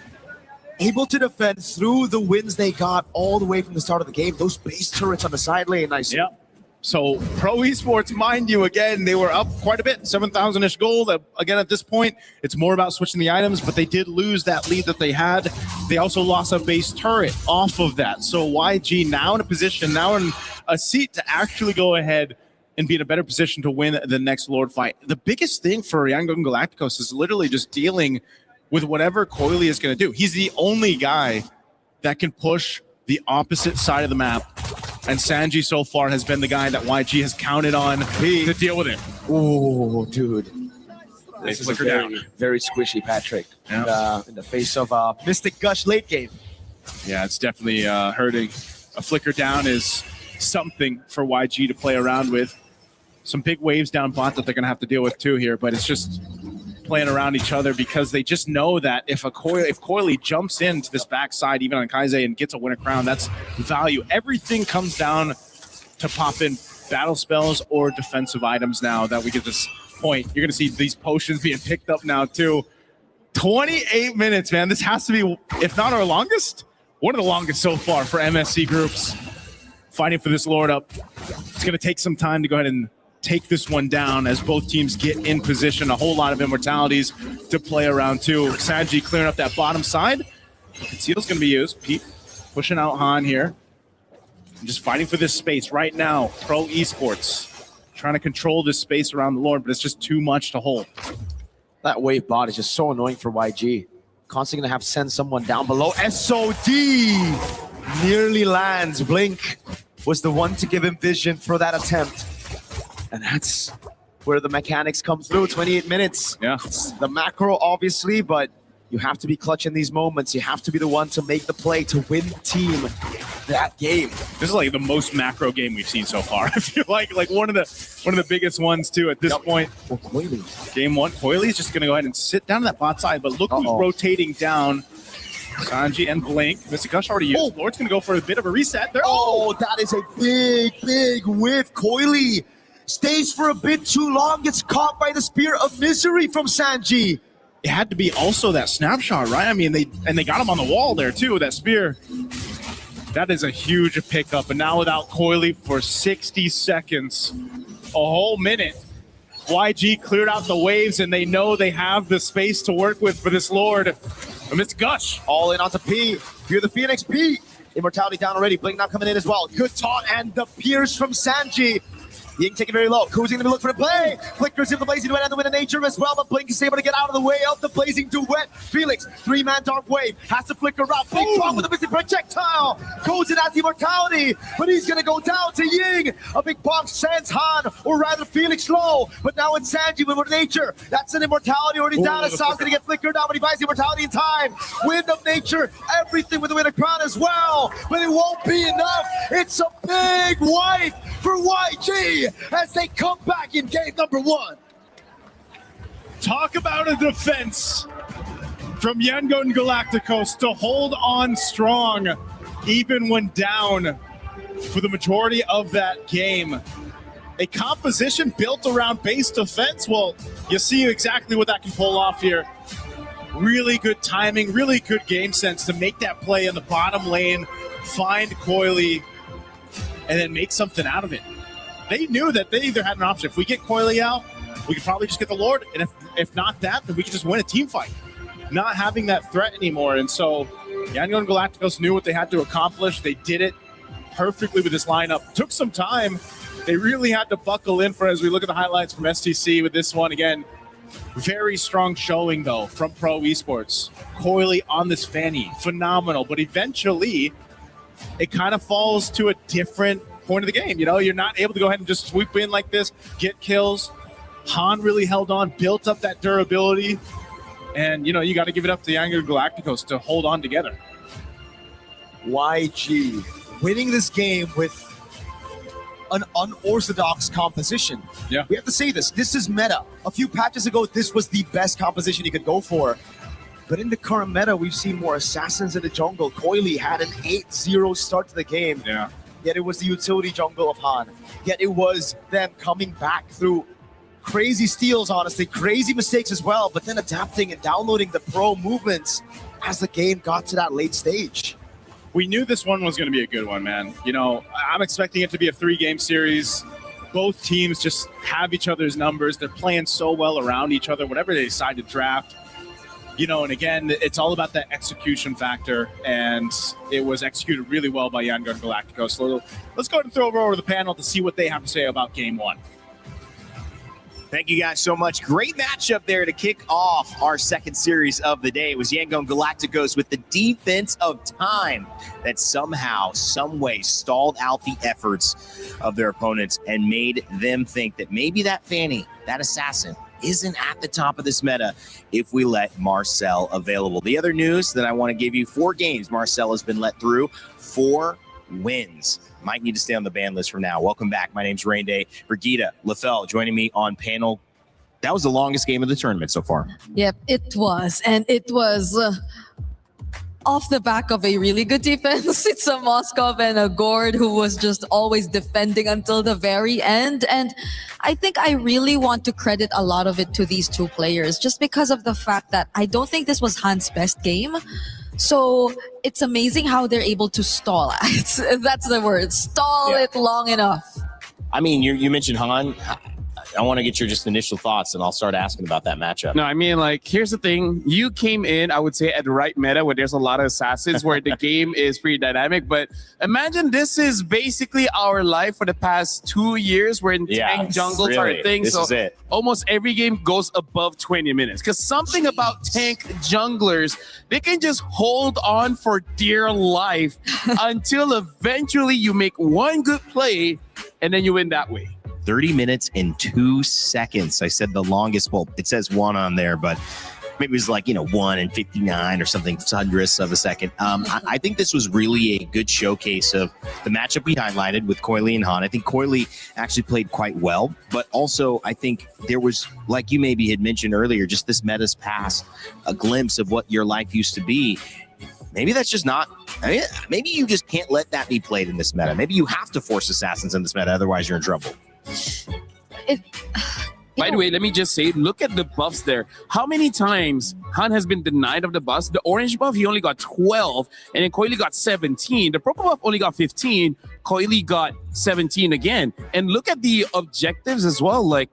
able to defend through the wins they got all the way from the start of the game. Those base turrets on the side lane, nice. Yep. So Pro Esports, mind you, again, they were up quite a bit, 7,000-ish gold. Again, at this point, it's more about switching the items, but they did lose that lead that they had. They also lost a base turret off of that. So YG now in a position, now in a seat to actually go ahead and be in a better position to win the next Lord fight. The biggest thing for Yangon Galacticos is literally just dealing with whatever Coily is going to do. He's the only guy that can push the opposite side of the map. And StaGe so far has been the guy that YG has counted on to deal with it. Oh, dude. They This is a flicker very, down. very squishy Patrick Yeah. in the face of Mystic Gush late game. Yeah, it's definitely hurting. A flicker down is something for YG to play around with. Some big waves down bot that they're going to have to deal with too here, but it's just playing around each other because they just know that if Coily jumps into this backside, even on Kaise, and gets a winner crown, that's value. Everything comes down to pop in battle spells or defensive items now that we get this point. You're going to see these potions being picked up now too. 28 minutes, man. This has to be, if not our longest, one of the longest so far for MSC groups. Fighting for this Lord up. It's going to take some time to go ahead and take this one down as both teams get in position. A whole lot of immortalities to play around too. StaGe clearing up that bottom side. Conceal's going to be used. Pete pushing out Han here. And just fighting for this space right now. Pro Esports trying to control this space around the Lord, but it's just too much to hold. That wave bot is just so annoying for YG. Constantly gonna have to send someone down below. SOD nearly lands. Blink was the one to give him vision for that attempt. And that's where the mechanics come through. 28 minutes. Yeah. It's the macro, obviously, but you have to be clutch in these moments. You have to be the one to make the play to win the team that game. This is like the most macro game we've seen so far. I feel like one of the biggest ones too at this point. Game one, Coily's just gonna go ahead and sit down to that bot side, but look who's rotating down. StaGe and Blink. Mystic Gush already used. Lord's gonna go for a bit of a reset there. Oh, that is a big whiff. Coily stays for a bit too long, gets caught by the Spear of Misery from StaGe. It had to be also that snapshot, right? I mean, they got him on the wall there too, that spear. That is a huge pickup. And now without Coily for 60 seconds, a whole minute, YG cleared out the waves and they know they have the space to work with for this Lord. Amidst Gush. All in onto P. Fear the Phoenix. P. Immortality down already. Blink now coming in as well. Good taunt and the pierce from StaGe. Ying taking very low. Coozing to look for the play. Flickers in the Blazing Duet and the Wind of Nature as well, but Blink is able to get out of the way of the Blazing Duet. Felix, 3-man Dark Wave, has to flicker out. Big bomb with a missing projectile. Coozing has the Immortality, but he's going to go down to Ying. A big bomb sends Han, or rather Felix low, but now it's StaGe with Wind of Nature. That's an Immortality already down. Assault's going to get flickered out, but he buys the Immortality in time. Wind of Nature, everything with the Wind of Crown as well, but it won't be enough. It's a big wipe for YG as they come back in game number one. Talk about a defense from Yangon Galacticos to hold on strong even when down for the majority of that game. A composition built around base defense. Well, you see exactly what that can pull off here. Really good timing, really good game sense to make that play in the bottom lane, find Coily, and then make something out of it. They knew that they either had an option. If we get Coily out, we could probably just get the Lord. And if not that, then we could just win a team fight. Not having that threat anymore. And so Yangon Galacticos knew what they had to accomplish. They did it perfectly with this lineup. Took some time. They really had to buckle in for as we look at the highlights from STC with this one. Again, very strong showing, though, from Pro Esports. Coily on this Fanny. Phenomenal. But eventually, it kind of falls to a different point of the game. You know, you're not able to go ahead and just swoop in like this, get kills. Han really held on, built up that durability, and you know, you got to give it up to Yangon Galacticos to hold on together. YG winning this game with an unorthodox composition. Yeah. We have to say this. This is meta. A few patches ago, this was the best composition you could go for. But in the current meta, we've seen more assassins in the jungle. Coily had an 8-0 start to the game. Yeah. Yet it was the utility jungle of Han. Yet it was them coming back through crazy steals, honestly, crazy mistakes as well, but then adapting and downloading the pro movements as the game got to that late stage. We knew this one was going to be a good one, man. You know, I'm expecting it to be a 3-game series. Both teams just have each other's numbers. They're playing so well around each other, whatever they decide to draft. You know, and again, it's all about that execution factor, and it was executed really well by Yangon Galacticos. So let's go ahead and throw it over to the panel to see what they have to say about game one. Thank you guys so much. Great matchup there to kick off our second series of the day. It was Yangon Galacticos with the defense of time that somehow, some way stalled out the efforts of their opponents and made them think that maybe that Fanny, that assassin, isn't at the top of this meta if we let Marcel available. The other news that I want to give you, 4 games Marcel has been let through, 4 wins. Might need to stay on the ban list for now. Welcome back. My name's Rain Day. Brigitte, Lefel joining me on panel. That was the longest game of the tournament so far. Yep, it was. And it was off the back of a really good defense. It's a Moskov and a Gord who was just always defending until the very end. And I think I really want to credit a lot of it to these 2 players just because of the fact that I don't think this was Han's best game. So it's amazing how they're able to stall it. That's the word. Stall it long enough. I mean, you mentioned Han. I want to get your just initial thoughts, and I'll start asking about that matchup. No, I mean, like, here's the thing. You came in, I would say, at the right meta where there's a lot of assassins where the game is pretty dynamic. But imagine this is basically our life for the past 2 years where tank jungles are a thing. This is it. Almost every game goes above 20 minutes. Because something about tank junglers, they can just hold on for dear life until eventually you make one good play and then you win that way. 30 minutes and 2 seconds. I said the longest. Well, it says 1 on there, but maybe it was like, 1 and 59 or something, hundredths of a second. I think this was really a good showcase of the matchup we highlighted with Coily and Han. I think Coily actually played quite well, but also I think there was, like you maybe had mentioned earlier, just this meta's past, a glimpse of what your life used to be. Maybe that's just not, maybe you just can't let that be played in this meta. Maybe you have to force assassins in this meta, otherwise you're in trouble. By the way, let me just say, look at the buffs there. How many times Han has been denied of the buffs? The orange buff, he only got 12, and then Coily got 17. The purple buff only got 15. Coily got 17 again. And look at the objectives as well. Like,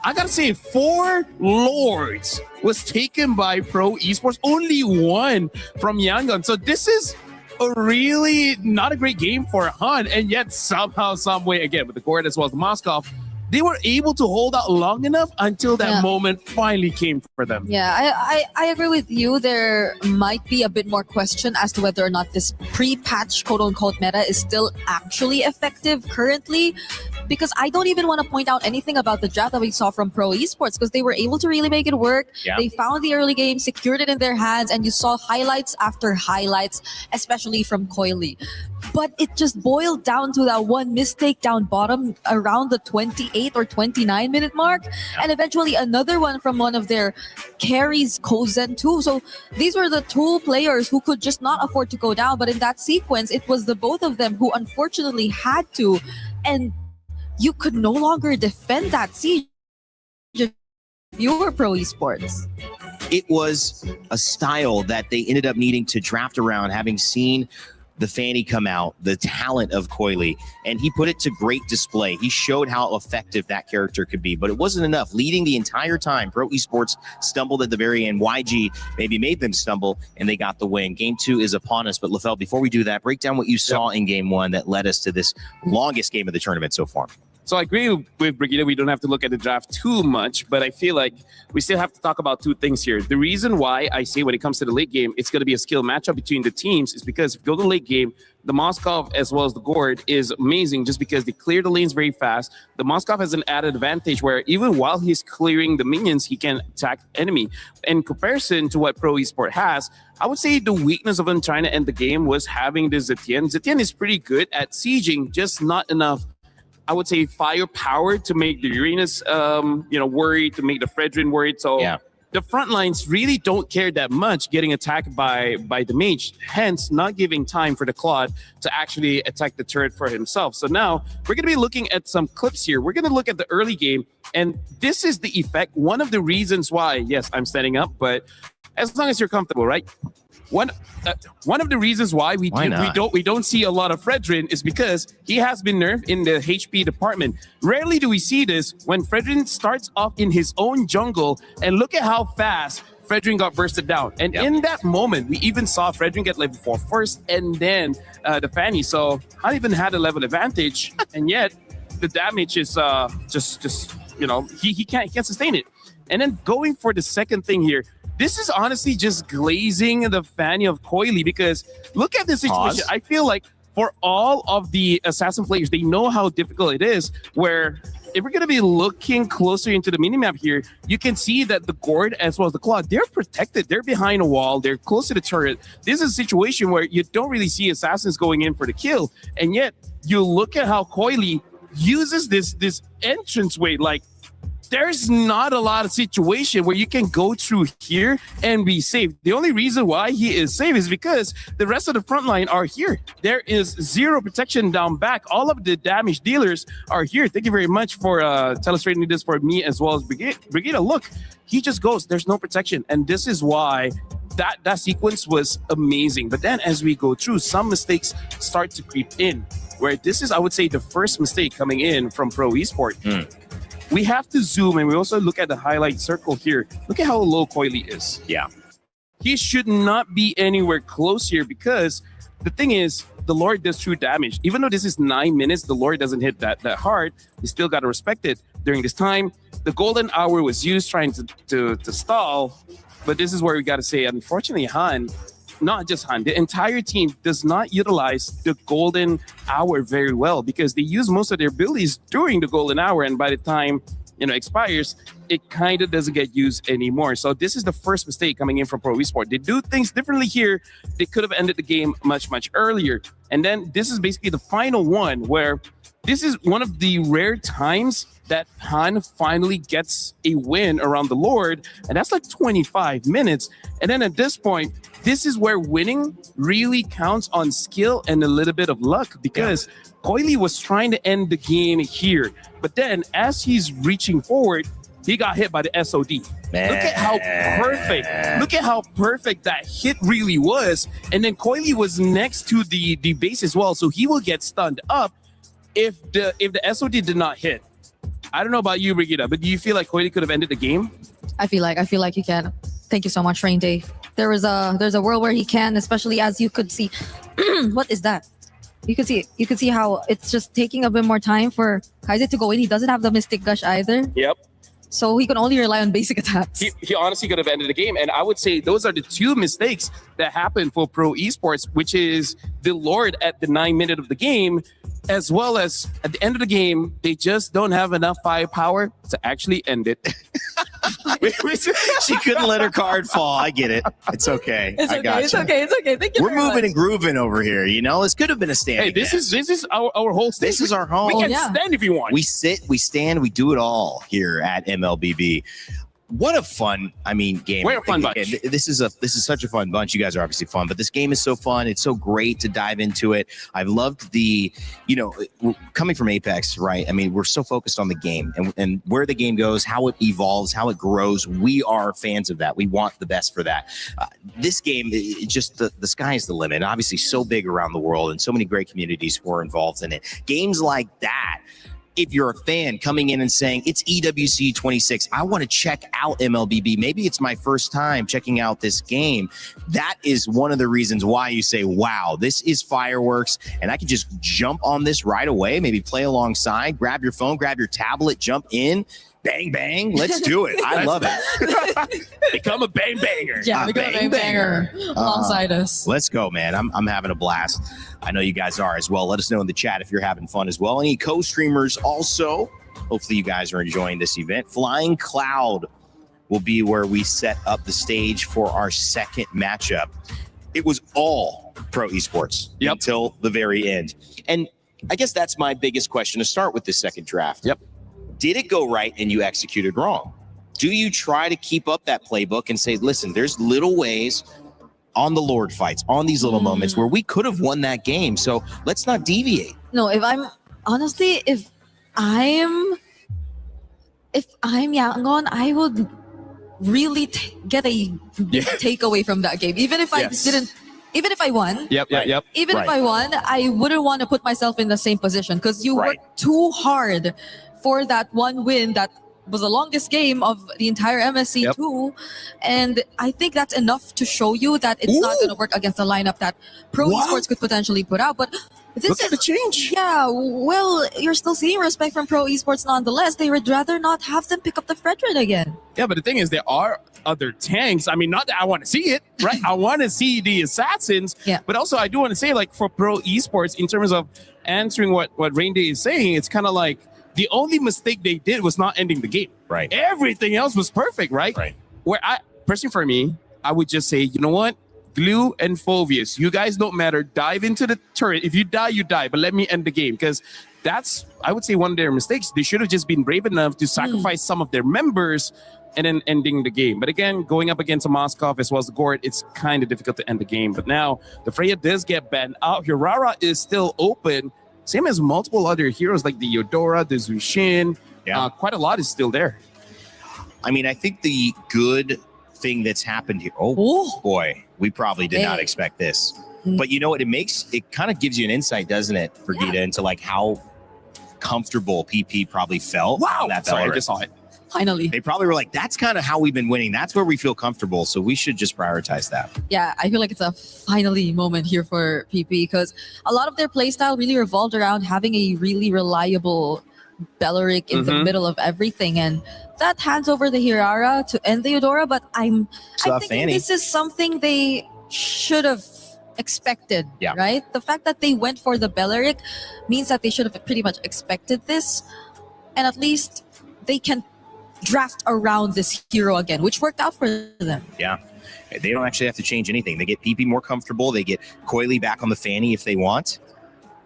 I gotta say, 4 Lords was taken by Pro Esports. Only 1 from Yangon. So this is a really not a great game for Han, and yet somehow, some way, again with the Gord as well as the Moskov, they were able to hold out long enough until that moment finally came for them. Yeah, I agree with you. There might be a bit more question as to whether or not this pre-patch quote-unquote meta is still actually effective currently, because I don't even want to point out anything about the draft that we saw from Pro Esports, because they were able to really make it work. Yeah. They found the early game, secured it in their hands, and you saw highlights after highlights, especially from Coily. But it just boiled down to that one mistake down bottom around the 28 or 29 minute mark, and eventually another one from one of their carries, Kozen too. So these were the 2 players who could just not afford to go down, but in that sequence it was the both of them who unfortunately had to, and you could no longer defend that siege if you were Pro Esports. It was a style that they ended up needing to draft around, having seen the Fanny come out, the talent of Coily, and he put it to great display. He showed how effective that character could be, but it wasn't enough. Leading the entire time, Pro Esports stumbled at the very end. YG maybe made them stumble, and they got the win. Game 2 is upon us, but Lefel, before we do that, break down what you saw in Game 1 that led us to this longest game of the tournament so far. So I agree with Brigitte. We don't have to look at the draft too much, but I feel like we still have to talk about 2 things here. The reason why I say when it comes to the late game, it's going to be a skill matchup between the teams is because if you go to the late game, the Moskov as well as the Gord is amazing just because they clear the lanes very fast. The Moskov has an added advantage where even while he's clearing the minions, he can attack enemy. In comparison to what Pro Esport has, I would say the weakness of him trying to end the game was having the Zetienne. Zetienne is pretty good at sieging, just not enough, I would say, firepower to make the Uranus, worried, to make the Fredrin worried. So the front lines really don't care that much getting attacked by the mage, hence not giving time for the Claude to actually attack the turret for himself. So now we're going to be looking at some clips here. We're going to look at the early game, and this is the effect. One of the reasons why, yes, I'm standing up, but as long as you're comfortable, right? One of the reasons why we don't see a lot of Fredrin is because he has been nerfed in the HP department. Rarely do we see this when Fredrin starts off in his own jungle, and look at how fast Fredrin got bursted down. And in that moment, we even saw Fredrin get level 4 first, and then the Fanny. So not even had a level advantage, and yet the damage is just he can't sustain it. And then going for the second thing here. This is honestly just glazing the Fanny of Coily, because look at this situation. I feel like for all of the Assassin players, they know how difficult it is, where if we're going to be looking closer into the minimap here, you can see that the Gord as well as the Claw, they're protected. They're behind a wall. They're close to the turret. This is a situation where you don't really see Assassins going in for the kill. And yet you look at how Coily uses this entranceway. Like, there's not a lot of situation where you can go through here and be safe. The only reason why he is safe is because the rest of the front line are here. There is zero protection down back. All of the damage dealers are here. Thank you very much for illustrating this for me as well as Brigida. Look, he just goes. There's no protection. And this is why that sequence was amazing. But then as we go through, some mistakes start to creep in, where this is, I would say, the first mistake coming in from Pro Esport. We have to zoom, and we also look at the highlight circle here. Look at how low Coily is. Yeah. He should not be anywhere close here, because the thing is, the Lord does true damage. Even though this is 9 minutes, the Lord doesn't hit that hard. You still got to respect it. During this time, the golden hour was used trying to stall. But this is where we got to say, unfortunately, Han, not just Han, the entire team does not utilize the golden hour very well, because they use most of their abilities during the golden hour, and by the time expires, it kind of doesn't get used anymore. So this is the first mistake coming in from Pro Esport. They do things differently here. They could have ended the game much earlier. And then this is basically the final one, where this is one of the rare times that Han finally gets a win around the Lord, and that's like 25 minutes. And then at this point, this is where winning really counts on skill and a little bit of luck, because Coily was trying to end the game here. But then as he's reaching forward, he got hit by the SOD. Man. Look at how perfect that hit really was. And then Coily was next to the base as well, so he will get stunned up if the SOD did not hit. I don't know about you, Brigida, but do you feel like Coily could have ended the game? I feel like he can. Thank you so much, Rain Day. There's a world where he can, especially as you could see. What is that? You could see how it's just taking a bit more time for Kaiser to go in. He doesn't have the Mystic Gush either. Yep. So he can only rely on basic attacks. He honestly could have ended the game. And I would say those are the two mistakes that happened for Pro Esports, which is the Lord at the 9 minute of the game, as well as at the end of the game, they just don't have enough firepower to actually end it. She couldn't let her card fall. I get it. It's okay. It's okay. Thank you. We're moving and grooving over here. This could have been a stand. Hey, this is our whole stage. This is our home. We can stand if you want. We sit, we stand, we do it all here at MLBB. What a fun, game. We're a fun bunch. This is such a fun bunch. You guys are obviously fun, but this game is so fun. It's so great to dive into it. I've loved the, coming from Apex, right? We're so focused on the game and where the game goes, how it evolves, how it grows. We are fans of that. We want the best for that. This game, just the sky is the limit. Obviously, so big around the world and so many great communities who are involved in it. Games like that. If you're a fan coming in and saying, it's EWC 26, I want to check out MLBB. Maybe it's my first time checking out this game. That is one of the reasons why you say, wow, this is fireworks. And I can just jump on this right away, maybe play alongside, grab your phone, grab your tablet, jump in. Bang, bang. Let's do it. I love it. Become a bang banger. Yeah, become a bang banger alongside us. Let's go, man. I'm having a blast. I know you guys are as well. Let us know in the chat if you're having fun as well. Any co-streamers also. Hopefully you guys are enjoying this event. Flying Cloud will be where we set up the stage for our second matchup. It was all Pro Esports until the very end. And I guess that's my biggest question to start with this second draft. Yep. Did it go right and you executed wrong? do you try to keep up that playbook and say, listen, there's little ways on the Lord fights, on these little moments where we could have won that game. So let's not deviate. No, if I'm Yangon, I would really get a big takeaway from that game. Even if I didn't, even if I won, even if I won, I wouldn't want to put myself in the same position because you worked too hard for that one win that was the longest game of the entire MSC too. And I think that's enough to show you that it's not going to work against the lineup that Pro Esports could potentially put out. But this is the change. Yeah, well, you're still seeing respect from Pro Esports nonetheless. They would rather not have them pick up the Fredred again. Yeah, but the thing is, there are other tanks. I mean, not that I want to see it, right? I want to see the assassins. Yeah. But also, I do want to say, like, for Pro Esports, in terms of answering what Rain Day is saying, it's kind of like the only mistake they did was not ending the game. Right. Everything else was perfect, right? Right. Where personally for me, I would just say, you know what? Glue and Phoveus, you guys don't matter. Dive into the turret. If you die, you die. But let me end the game, because that's, I would say, one of their mistakes. They should have just been brave enough to sacrifice some of their members and then ending the game. But again, going up against a Moskov as well as the Gord, it's kind of difficult to end the game. But now the Freya does get banned out. Hirara is still open. Same as multiple other heroes like the Eudora, the Zushin. Yeah. Quite a lot is still there. I mean, I think the good thing that's happened here. Oh boy, we probably did not expect this. But you know what? It kind of gives you an insight, doesn't it, Brigida, into like how comfortable PP probably felt. Wow. That Sorry, I just saw it. Finally. They probably were like, that's kind of how we've been winning. That's where we feel comfortable. So we should just prioritize that. Yeah, I feel like it's a finally moment here for PP because a lot of their playstyle really revolved around having a really reliable Belleric in the middle of everything. And that hands over the Hirara to end the Eudora. But I'm thinking this is something they should have expected, right? The fact that they went for the Belleric means that they should have pretty much expected this. And at least they can draft around this hero again, which worked out for them. Yeah. They don't actually have to change anything. They get PP more comfortable. They get Coily back on the Fanny if they want.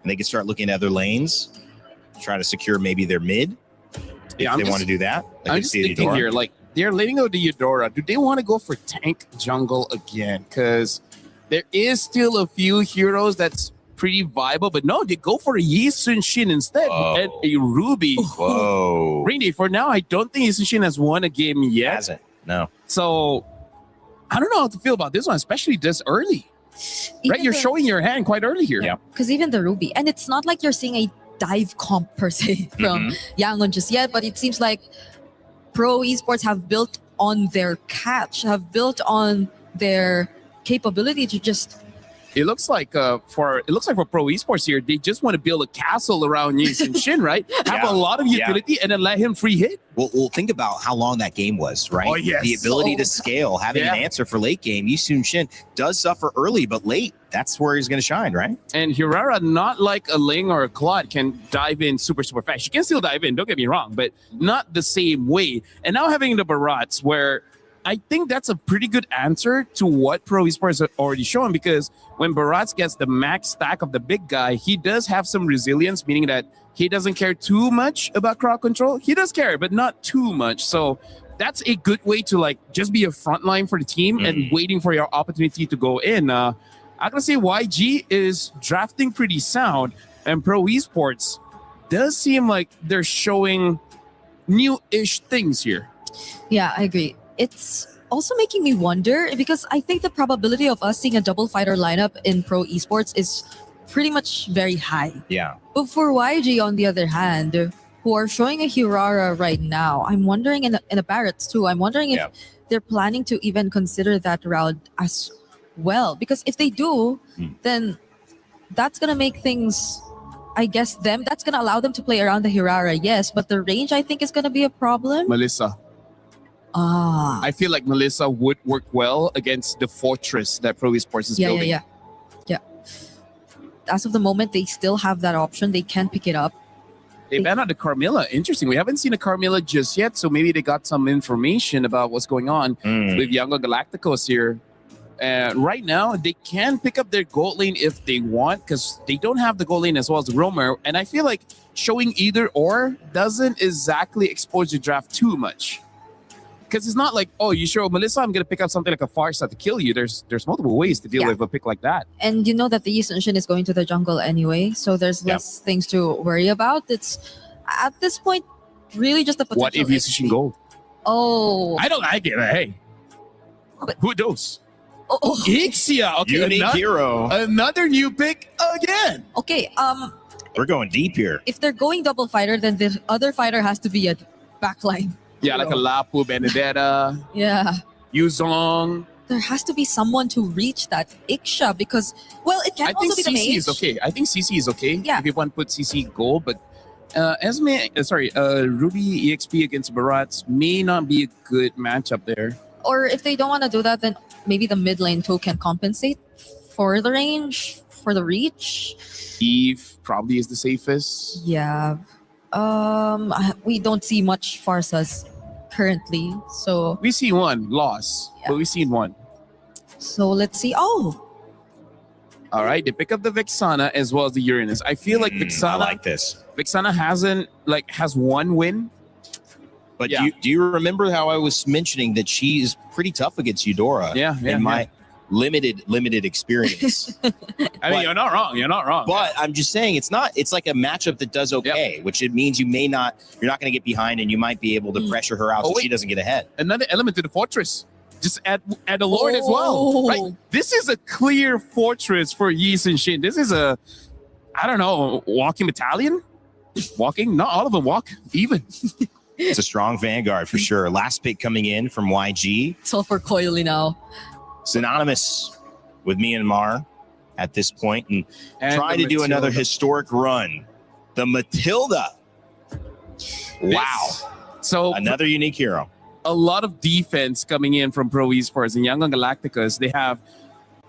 And they can start looking at other lanes, try to secure maybe their mid if they want to do that. I'm just thinking here, like, they're letting go the Eudora. Do they want to go for tank jungle again? Because there is still a few heroes that's pretty viable, but no, they go for a Yi Sun Shin instead and a Ruby. Whoa. Randy, for now, I don't think Yi Sun Shin has won a game yet. Hasn't, no. So I don't know how to feel about this one, especially this early. Right? You're showing your hand quite early here. Yeah. Because even the Ruby, and it's not like you're seeing a dive comp per se from Yangon just yet, but it seems like Pro Esports have built on their catch, have built on their capability to just. It looks like for Pro Esports here, they just want to build a castle around Yi Sun Shin, right? Have a lot of utility and then let him free hit. Well, think about how long that game was, right? Oh, yes. The ability to scale, having an answer for late game. Yi Sun Shin does suffer early, but late, that's where he's going to shine, right? And Hirara, not like a Ling or a Claude, can dive in super fast. She can still dive in, don't get me wrong, but not the same way. And now having the Barats, where I think that's a pretty good answer to what Pro Esports has already shown, because when Barats gets the max stack of the big guy, he does have some resilience, meaning that he doesn't care too much about crowd control. He does care, but not too much. So that's a good way to like just be a front line for the team and waiting for your opportunity to go in. I'm going to say YG is drafting pretty sound, and Pro Esports does seem like they're showing new-ish things here. Yeah, I agree. It's also making me wonder because I think the probability of us seeing a double fighter lineup in Pro Esports is pretty much very high. Yeah. But for YG, on the other hand, who are showing a Hirara right now, I'm wondering, in the Barretts too, I'm wondering if they're planning to even consider that route as well. Because if they do, then that's going to make things, I guess, that's going to allow them to play around the Hirara, yes. But the range, I think, is going to be a problem. Melissa. I feel like Melissa would work well against the fortress that Pro Esports is building. Yeah. As of the moment, they still have that option. They can pick it up. They banned out the Carmilla. Interesting. We haven't seen a Carmilla just yet, so maybe they got some information about what's going on with Younger Galacticos here. Right now, they can pick up their gold lane if they want, because they don't have the gold lane as well as the roamer. And I feel like showing either or doesn't exactly expose your draft too much. because it's not like, oh, you show Melissa, I'm gonna pick up something like a Farsa to kill you. There's multiple ways to deal with a pick like that. And you know that the Yi Sun-shin is going to the jungle anyway, so there's less things to worry about. It's at this point really just a potential. What if Yi Sun-shin gold? Oh, I don't like it. But hey, who knows? Oh. Ixia, okay, Unique hero. Another new pick again. Okay, We're going deep here. if they're going double fighter, then the other fighter has to be a backline. Yeah, like a Lapu, Benedetta, Yeah. Yuzong. There has to be someone to reach that Ixia because, well, it can I also think be the CC mage. is okay. I think CC is okay. Yeah. If you want to put CC gold, but Ruby EXP against Barats may not be a good matchup there. Or if they don't want to do that, then maybe the mid lane too can compensate for the range, for the reach. Eve probably is the safest. Yeah. We don't see much Farsas currently, so We see one loss, but we've seen one. let's see. Oh, All right, they pick up the Vexana as well as the Uranus. I feel like I Vexana, like this. Vexana has one win. But Yeah. do you remember how I was mentioning that she is pretty tough against Eudora? Yeah, in my limited experience. I mean, you're not wrong. You're not wrong. But I'm just saying it's like a matchup that does okay, which it means you're not going to get behind and you might be able to pressure her out so she doesn't get ahead. Another element to the fortress. Just add a Lord as well. Right? This is a clear fortress for Yi Sun-shin. This is a, I don't know, walking battalion? Walking? Not all of them walk even. It's a strong vanguard for sure. Last pick coming in from YG. Sulfur Coily now. Synonymous with Myanmar at this point and trying to do another historic run. The Matilda. Wow. So another unique hero. A lot of defense coming in from Pro Esports and Yangon Galacticos. They have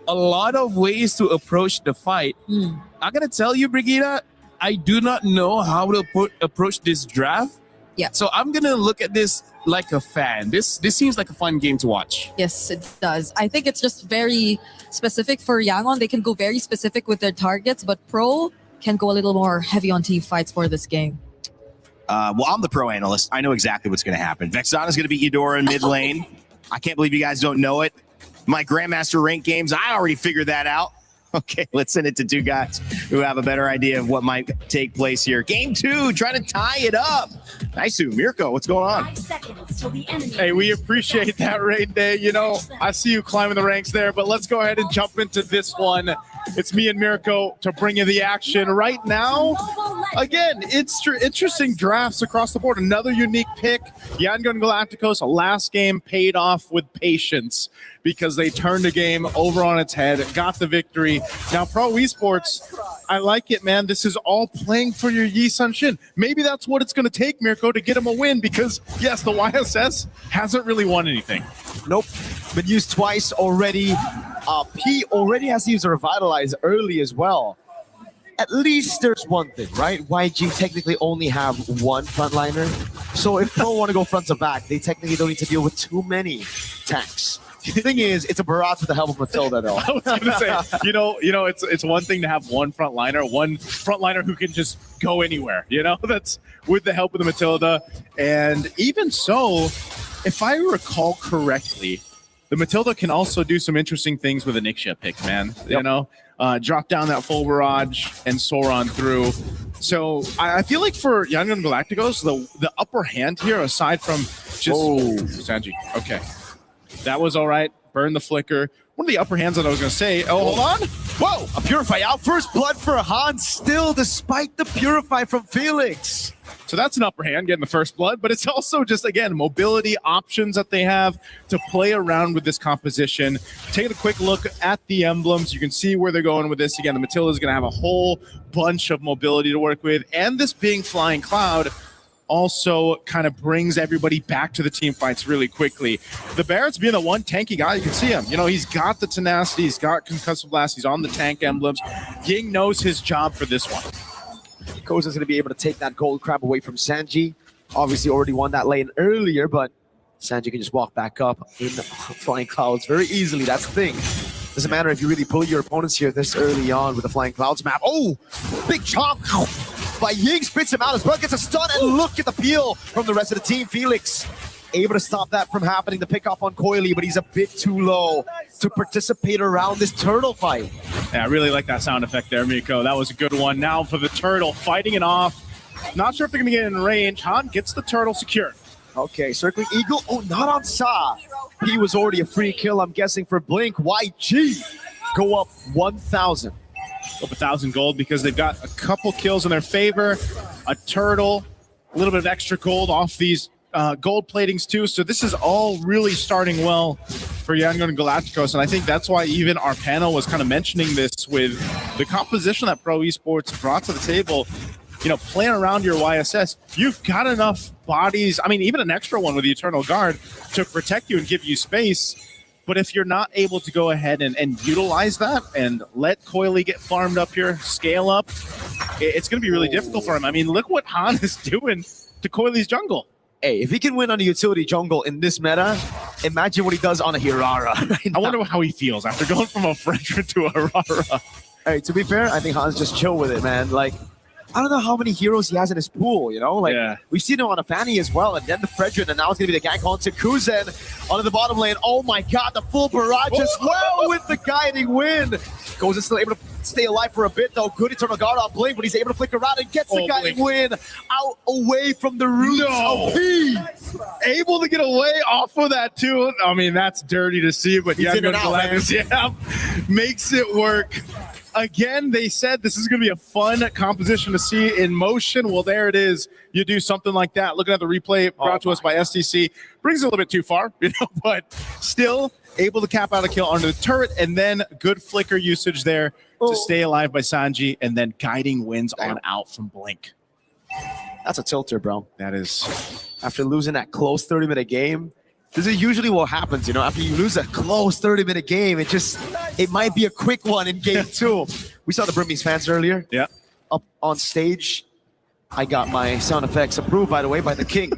a lot of ways to approach the fight. I'm gonna tell you, Brigida, I do not know how to approach this draft. Yeah. So I'm gonna look at this like a fan. This seems like a fun game to watch. Yes, it does. I think it's just very specific for Yangon. They can go very specific with their targets, but Pro can go a little more heavy on team fights for this game. Well, I'm the pro analyst. I know exactly what's going to happen. Vexana is going to beat Eudora in mid lane. I can't believe you guys don't know it. My Grandmaster rank games, I already figured that out. Okay, let's send it to two guys who have a better idea of what might take place here. Game 2, trying to tie it up. Nice, Mirko, what's going on? 5 seconds till the enemy. Hey, we appreciate that, Rain Day. You know, I see you climbing the ranks there, but let's go ahead and jump into this one. It's me and Mirko to bring you the action right now. Again, it's interesting drafts across the board. Another unique pick. Yangon Galacticos, last game paid off with patience because they turned the game over on its head, got the victory. Now, Pro Esports, I like it, man. This is all playing for your Yi Sun-shin. Maybe that's what it's going to take, Mirko, to get him a win because, yes, the YSS hasn't really won anything. Nope. Been used twice already. P already has to use a Revitalize early as well. At least there's one thing, right? YG technically only have one frontliner. So if Pro want to go front to back, they technically don't need to deal with too many tanks. The thing is, it's a Barats with the help of Matilda, though. I was going to say, you know, it's one thing to have one frontliner who can just go anywhere. You know, that's with the help of the Matilda. And even so, if I recall correctly, the Matilda can also do some interesting things with a Nixia pick, man. Yep. You know, drop down that full barrage and Sauron through. So I feel like for Yangon Galacticos, the upper hand here, aside from just StaGe. Okay. That was all right. Burn the flicker. One of the upper hands that I was going to say. Oh, hold on. Whoa, a Purify out. First blood for Hans still, despite the Purify from Felix. So that's an upper hand, getting the first blood, but it's also just, again, mobility options that they have to play around with this composition. Take a quick look at the emblems. You can see where they're going with this. Again, the Matilda is going to have a whole bunch of mobility to work with, and this being Flying Cloud also kind of brings everybody back to the team fights really quickly. The Barrett's being the one tanky guy, you can see him. You know, he's got the tenacity, he's got concussive blast, he's on the tank emblems. Ying knows his job for this one. Koza's going to be able to take that gold crab away from Sanji. Obviously already won that lane earlier, but Sanji can just walk back up in the Flying Clouds very easily. That's the thing. Doesn't matter if you really pull your opponents here this early on with the Flying Clouds map. Oh, big chomp by Ying, spits him out as well, gets a stun, and look at the peel from the rest of the team. Felix able to stop that from happening. The pick off on Coily, but he's a bit too low to participate around this turtle fight. Yeah, I really like that sound effect there, Miko. That was a good one. Now for the turtle, fighting it off. Not sure if they're going to get in range. Han gets the turtle secure. Okay, circling Eagle. Oh, not on Sa. He was already a free kill, I'm guessing, for Blink. YG go up 1,000. Up 1,000 gold because they've got a couple kills in their favor. A turtle, a little bit of extra gold off these gold platings too. So this is all really starting well for Yangon and Galacticos. And I think that's why even our panel was kind of mentioning this with the composition that Pro Esports brought to the table. You know, playing around your YSS, you've got enough bodies. I mean, even an extra one with the Eternal Guard to protect you and give you space. But if you're not able to go ahead and utilize that and let Coily get farmed up here, scale up, it's going to be really difficult for him. I mean, look what Han is doing to Coily's jungle. Hey, if he can win on a utility jungle in this meta, imagine what he does on a Hirara. I wonder how he feels after going from a Frederick to a Hirara. Hey, to be fair, I think Han's just chill with it, man. Like, I don't know how many heroes he has in his pool, you know? Like, we've seen him on a Fanny as well, and then the Fredrin, and now it's going to be the gank on to Kuzen onto the bottom lane. Oh my god, the full barrage as well with the guiding win. Kuzen still able to stay alive for a bit, though. Good Eternal Guard on Blink, but he's able to flick around and gets the guiding win out away from the roots of P. Able to get away off of that, too. I mean, that's dirty to see, but He's in and out, makes it work. Again, they said this is going to be a fun composition to see in motion. Well, there it is. You do something like that. Looking at the replay brought to us by STC. Brings it a little bit too far, you know, but still able to cap out a kill onto the turret, and then good flicker usage there to stay alive by Sanji, and then guiding wins on out from Blink. That's a tilter, bro. That is. After losing that close 30-minute game, this is usually what happens, you know, after you lose a close 30-minute game, it might be a quick one in game 2. We saw the Burmese fans earlier. Yeah. Up on stage. I got my sound effects approved, by the way, by the king.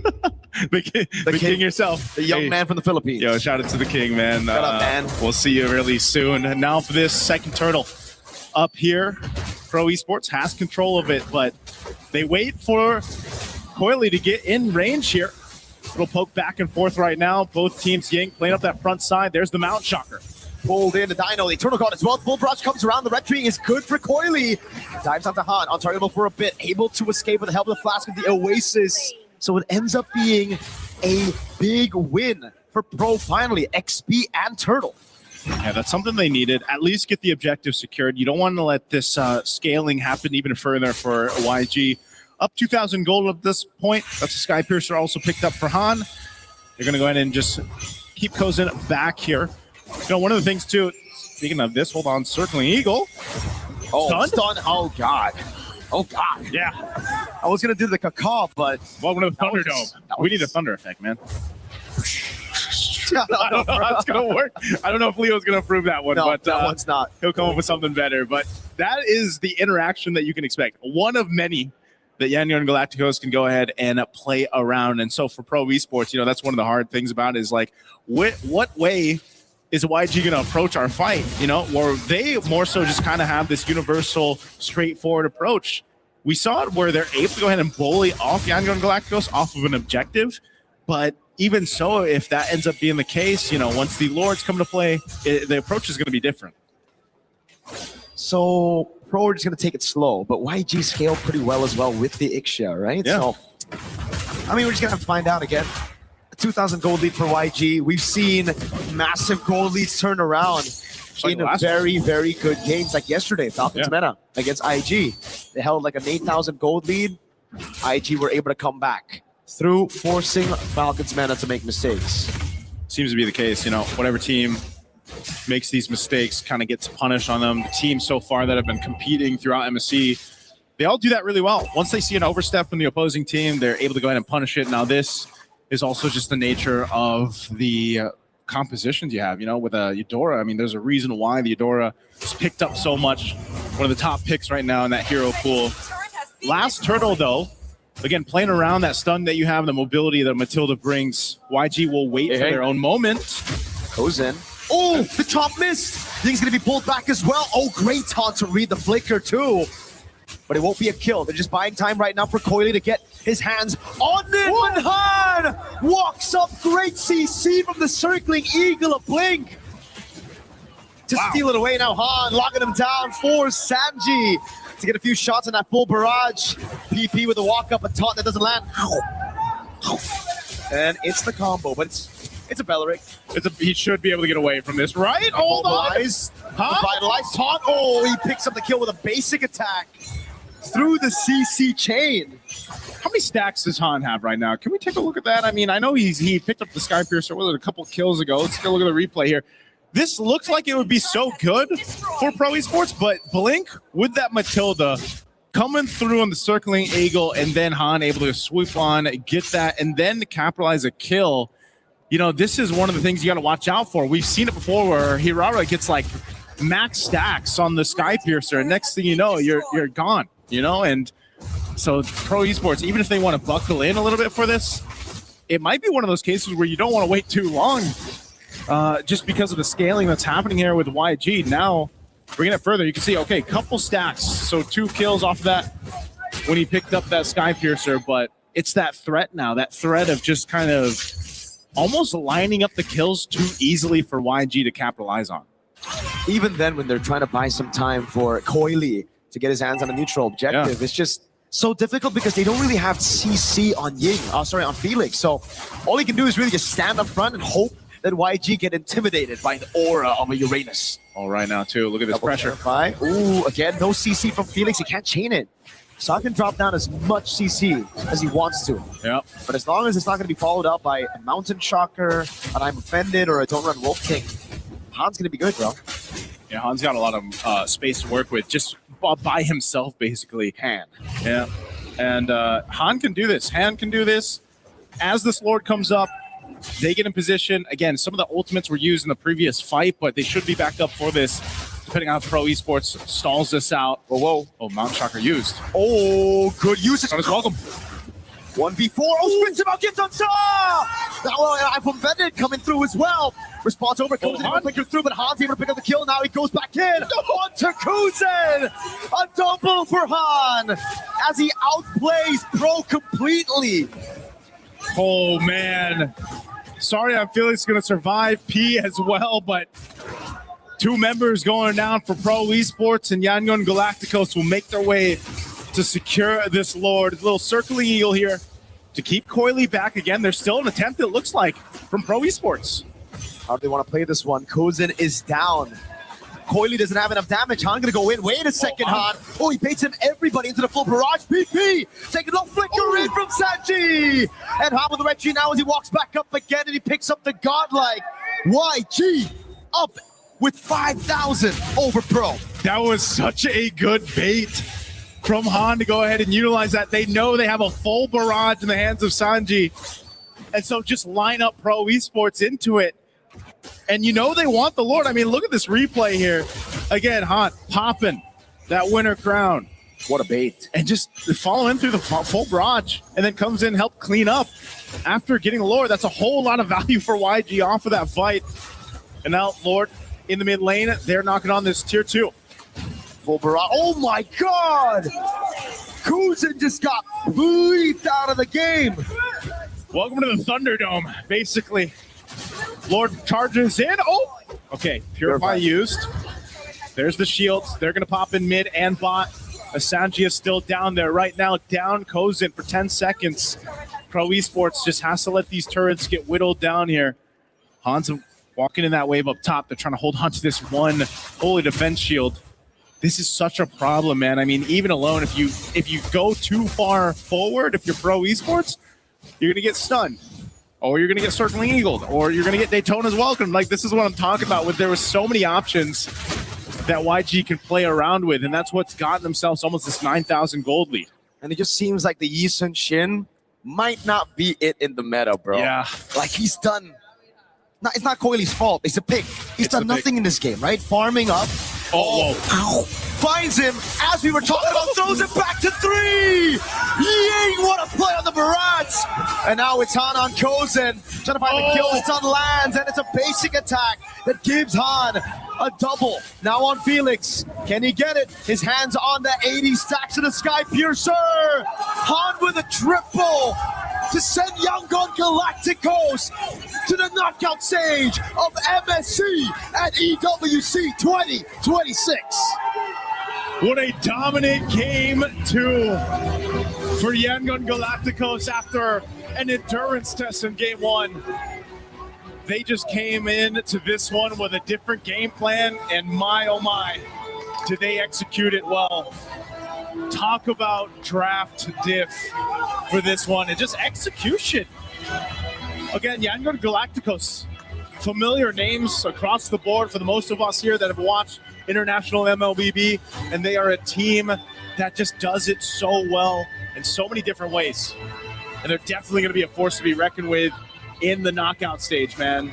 the king yourself. The young man from the Philippines. Yo, shout out to the king, man. Shut up, man. We'll see you really soon. And now for this second turtle up here, Pro Esports has control of it, but they wait for Coily to get in range here. Little poke back and forth right now. Both teams Ying playing up that front side. There's the Mount Shocker. Pulled in the Dino. The Eternal Guard as well. Bull Brush comes around. The red tree is good for Coily. Dives onto Han. Untargetable for a bit. Able to escape with the help of the Flask of the Oasis. So it ends up being a big win for Pro finally. XP and Turtle. Yeah, that's something they needed. At least get the objective secured. You don't want to let this scaling happen even further for YG. Up 2,000 gold at this point. That's a Sky Piercer also picked up for Han. They're going to go ahead and just keep Kuzen back here. You know, one of the things, too, speaking of this, hold on, Circling Eagle. Oh, stun. Oh, God. Oh, God. Yeah. I was going to do the cacaw, but... Welcome to the Thunderdome. We need a thunder effect, man. I don't know how it's going to work. I don't know if Leo's going to approve that one, but that one's not. He'll come up with something better. But that is the interaction that you can expect. One of many that Yangon and Galacticos can go ahead and play around. And so for Pro Esports, you know, that's one of the hard things about it is like, what way is YG going to approach our fight? You know, or they more so just kind of have this universal, straightforward approach. We saw it where they're able to go ahead and bully off Yangon and Galacticos off of an objective. But even so, if that ends up being the case, you know, once the Lords come to play, the approach is going to be different. So Pro are just going to take it slow, but YG scaled pretty well as well with the Ixia, right? Yeah. So, I mean, we're just going to have to find out again. A 2,000 gold lead for YG. We've seen massive gold leads turn around in very, very good games like yesterday, Falcons Meta against IG. They held like an 8,000 gold lead. IG were able to come back through forcing Falcons Meta to make mistakes. Seems to be the case, you know, whatever team makes these mistakes kind of gets punished on them. The teams so far that have been competing throughout MSC, they all do that really well. Once they see an overstep from the opposing team, they're able to go ahead and punish it. Now this is also just the nature of the compositions you have, you know, with Eudora. I mean, there's a reason why the Eudora is picked up so much. One of the top picks right now in that hero pool. Last turtle, though, again, playing around that stun that you have, the mobility that Matilda brings, YG will wait for their own moment. Goes in. Oh, the top missed. Thing's going to be pulled back as well. Oh, great taunt to read the flicker, too. but it won't be a kill. They're just buying time right now for Coily to get his hands on it. When Han walks up, great CC from the circling eagle, a blink to steal it away. Now Han locking him down for Sanji to get a few shots on that full barrage. PP with a walk up, a taunt that doesn't land. And it's the combo, but it's a Belleric. He should be able to get away from this, right? Hold on. Vitalized taunt. Oh, he picks up the kill with a basic attack through the CC chain. How many stacks does Han have right now? Can we take a look at that? I mean, I know he picked up the Skypiercer with it a couple kills ago. Let's take a look at the replay here. This looks like it would be so good for Pro Esports, but Blink with that Matilda coming through on the circling eagle, and then Han able to swoop on, get that, and then capitalize a kill. You know, this is one of the things you got to watch out for. We've seen it before where Hirara gets like max stacks on the Skypiercer, and next thing you know, you're gone. You know, and so Pro Esports, even if they want to buckle in a little bit for this, it might be one of those cases where you don't want to wait too long, just because of the scaling that's happening here with YG. Now, bringing it further, you can see, okay, couple stacks, so 2 kills off of that when he picked up that Skypiercer, but it's that threat now, that threat of just kind of almost lining up the kills too easily for YG to capitalize on. Even then, when they're trying to buy some time for Coily to get his hands on a neutral objective, it's just so difficult because they don't really have CC on on Felix. So all he can do is really just stand up front and hope that YG get intimidated by the aura of a Uranus. All right now too, look at this pressure. Ooh, again, no CC from Felix. He can't chain it. So I can drop down as much CC as he wants to. Yep. But as long as it's not going to be followed up by a Mountain Shocker, an I'm Offended, or a Don't Run Wolf King, Han's going to be good, bro. Yeah, Han's got a lot of space to work with, just by himself, basically. Han. Yeah. And Han can do this. Han can do this. As this Lord comes up, they get in position. Again, some of the ultimates were used in the previous fight, but they should be backed up for this, depending on how Pro Esports stalls this out. Whoa. Oh, Mount Shocker used. Oh, good usage. Welcome. 1v4. Oh, spins him out, gets on top! I'm Offended coming through as well. Response over, comes in, flicker through, but Han's able to pick up the kill. Now he goes back in. Onto Kuzen! A double for Han as he outplays Pro completely. Oh, man. Sorry, I'm feeling it's going to survive P as well, but 2 members going down for Pro Esports, and Yangon Galacticos will make their way to secure this Lord. A little circling eagle here to keep Coily back again. There's still an attempt, it looks like, from Pro Esports. How do they want to play this one? Kuzen is down. Coily doesn't have enough damage. Han gonna go in. Wait a second, Han. Oh, he baits him everybody into the full barrage. PP taking a flicker in from Sanji. And Han with the red tree now as he walks back up again and he picks up the godlike. YG up with 5,000 over Pro. That was such a good bait from Han to go ahead and utilize that. They know they have a full barrage in the hands of Sanji. And so just line up Pro Esports into it. And you know they want the Lord. I mean, look at this replay here. Again, Han popping that winner crown. What a bait. And just following through the full barrage and then comes in, help clean up after getting the Lord. That's a whole lot of value for YG off of that fight. And now Lord in the mid lane, they're knocking on this tier 2. Full barrage. Oh my God! Kuzen just got bleeped out of the game. Welcome to the Thunderdome, basically. Lord charges in. Oh, okay. Purify used. There's the shields. They're going to pop in mid and bot. Asanji is still down there right now. Down Kozen for 10 seconds. Pro Esports just has to let these turrets get whittled down here. Han's walking in that wave up top. They're trying to hold on to this one holy defense shield. This is such a problem, man. I mean, even alone, if you go too far forward, if you're Pro Esports, you're going to get stunned. Or you're going to get Circling Eagled, or you're going to get Daytona's Welcome. Like, this is what I'm talking about. There was so many options that YG can play around with, and that's what's gotten themselves almost this 9,000 gold lead. And it just seems like the Yi Sun Shin might not be it in the meta, bro. Yeah. Like, he's done... it's not Coily's fault. It's a pick. He's done nothing in this game, right? Farming up. Oh, whoa. Finds him, as we were talking about, throws it back to 3! Ying, what a play on the barrage! And now it's Han on Kozen, trying to find the kill. The stun lands, and it's a basic attack that gives Han a double. Now on Felix. Can he get it? His hands on the 80 stacks of the Sky Piercer. Han with a triple to send Yangon Galacticos to the knockout stage of MSC at EWC 2026. What a dominant game two for Yangon Galacticos after an endurance test in game one. They just came in to this one with a different game plan, and my oh my, did they execute it well. Talk about draft diff for this one and just execution. Again, Yangon Galacticos, familiar names across the board for the most of us here that have watched international MLBB, and they are a team that just does it so well in so many different ways. And they're definitely going to be a force to be reckoned with in the knockout stage, man.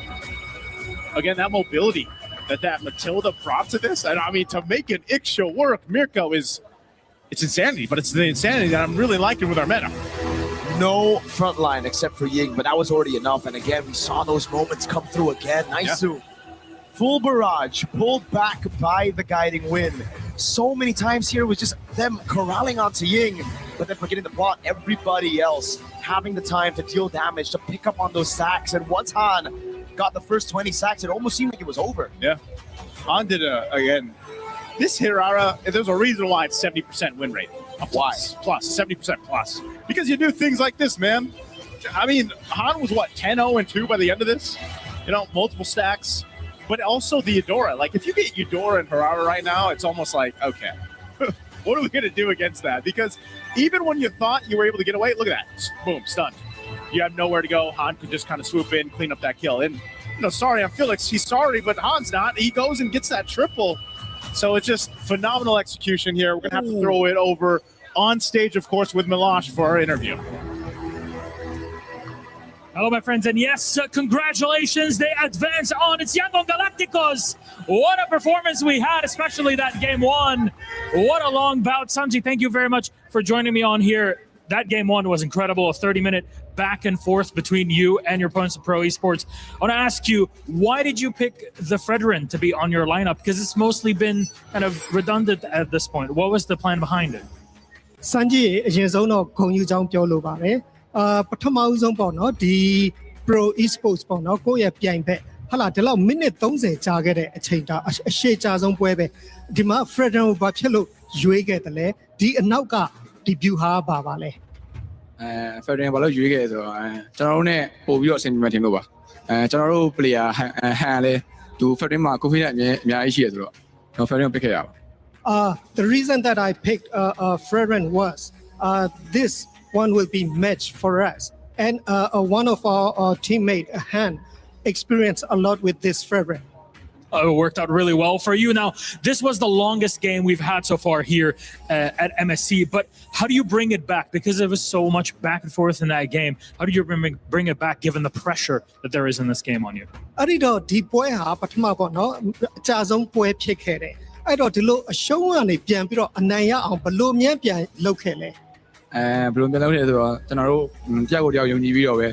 Again, that mobility that Matilda brought to this, and I mean, to make an Ixia work, Mirko it's insanity, but it's the insanity that I'm really liking with our meta. No front line except for Ying, but that was already enough. And again, we saw those moments come through again. Nice zoom. Full barrage, pulled back by the guiding wind. So many times here was just them corralling onto Ying, but then forgetting the plot, everybody else having the time to deal damage, to pick up on those sacks. And once Han got the first 20 sacks, it almost seemed like it was over. Yeah. Han did again. This Hirara, there's a reason why it's 70% win rate. Plus 70% plus. Because you do things like this, man. I mean, Han was what, 10-0-2 by the end of this? You know, multiple stacks. But also the Eudora. Like, if you get Eudora and Hirara right now, it's almost like, okay, what are we going to do against that? Because even when you thought you were able to get away, look at that. Boom, stunned. You have nowhere to go. Han can just kind of swoop in, clean up that kill. And, you know, sorry, I'm Felix. He's sorry, but Han's not. He goes and gets that triple. So it's just phenomenal execution here. We're going to have to throw it over on stage, of course, with Milosh for our interview. Hello, my friends, and yes, congratulations, they advance on. It's Yangon Galacticos. What a performance we had, especially that game one. What a long bout. Sanji, thank you very much for joining me on here. That game one was incredible, a 30-minute back and forth between you and your opponents in Pro Esports. I want to ask you, why did you pick the Fredrin to be on your lineup? Because it's mostly been kind of redundant at this point. What was the plan behind it? Sanji, အရင်ဆုံးတော့ဂုဏ်ယူကြောင်းပြောလိုပါတယ်ပထမဆုံးပေါ့နော်ဒီ Pro Esports ပေါ့နော်ကိုယ့်ရဲ့ပြိုင်ဘက်ဟာလာဒီလောက်မိနစ်30ကြာခဲ့တဲ့အချိန်တာအရှေ့ကြာဆုံးပွဲပဲဒီမှာ Fredrin ကိုဘာဖြစ်လို့ရွေးခဲ့တယ်လဲဒီအနောက်ကဒီ view ဟာပါလဲFredrin ဘာလို့ရွေးခဲ့ဆိုတော့ကျွန်တော်တို့ ਨੇ ပို့ပြီးတော့အဆင်ပြေမှထင်လို့ပါကျွန်တော်တို့ player ဟန်လဲသူ Fredrin မှာ confidence အများကြီးရှိရဆိုတော့ကျွန်တော် Fredrin ကို pick ခဲ့ရပါ The reason that I picked Fredrin was this one will be match for us. And one of our teammate, Han, experienced a lot with this Fredrin. It worked out really well for you. Now, this was the longest game we've had so far here at MSC, but how do you bring it back? Because there was so much back and forth in that game. How do you bring it back given the pressure that there is in this game on you? အဲ့ဒီတော့ဒီပွဲဟာပထမပေါ့နော်အကြဆုံးပွဲဖြစ်ခဲ့တယ်အဲ့တော့ဒီလိုအရှုံးကနေပြန်ပြီးတော့အနိုင်ရအောင်ဘယ်လိုမြန်ပြန်လုပ်ခဲ့လဲဘယ်လိုပြန်လုပ်လဲဆိုတော့ကျွန်တော်တို့တယောက်ကိုတယောက်ယုံကြည်ပြီးတော့ပဲ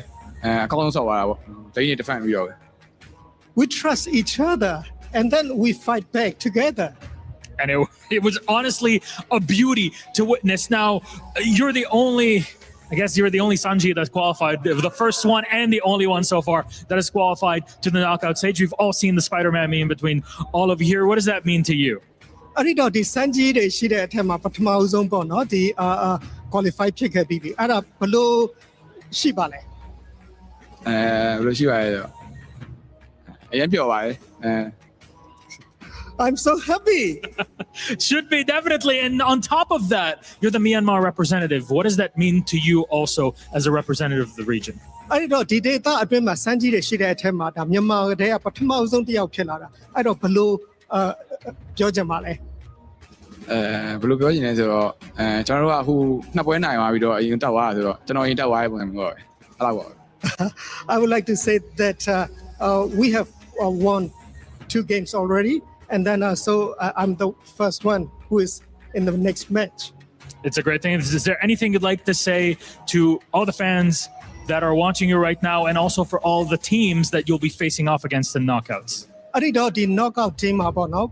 အကောင်းဆုံးဆော့သွားတာပေါ့ဒိန်းနေ defend ပြီးတော့ပဲ We trust each other and then we fight back together. And it was honestly a beauty to witness. Now, you're the only Sanji that's qualified, the first one and the only one so far that has qualified to the knockout stage. We've all seen the Spider-Man meme between all of you here. What does that mean to you? အဲ့ဒီတော့ဒီ Sanji တွေရှိတဲ့အထက်မှာပထမဆုံးပေါ့နော်ဒီ qualify ဖြစ်ခဲ့ပြီးပြီအဲ့ဒါဘလို့ရှိပါလဲဘလို့ရှိပါလဲအရင်ပြောပါလေ I'm so happy. Should be, definitely. And on top of that, you're the Myanmar representative. What does that mean to you also as a representative of the region? အဲ့တော့ဒီ data အတွင်းမှာ Sanji တွေရှိတဲ့အထက်မှာဒါမြန်မာတွေကပထမဆုံးတစ်ယောက်ဖြစ်လာတာအဲ့တော့ဘလို့ပြောချင်ပါလဲဘယ်လိုပြောချင်လဲဆိုတော့ကျွန်တော်တို့ကအခုနှစ်ပွဲနိုင်သွားပြီးတော့အရင်တက်သွားတာဆိုတော့ကျွန်တော်အရင်တက်သွားတဲ့ပုံစံမျိုးပဲအဲ့လောက်ပါ I would like to say that we have won 2 games already and then so I'm the first one who is in the next match. It's a great thing. Is there anything you'd like to say to all the fans that are watching you right now and also for all the teams that you'll be facing off against in knockouts? အ အဲ့ဒီတော့ဒီ knockout team မှာပေါ့နော်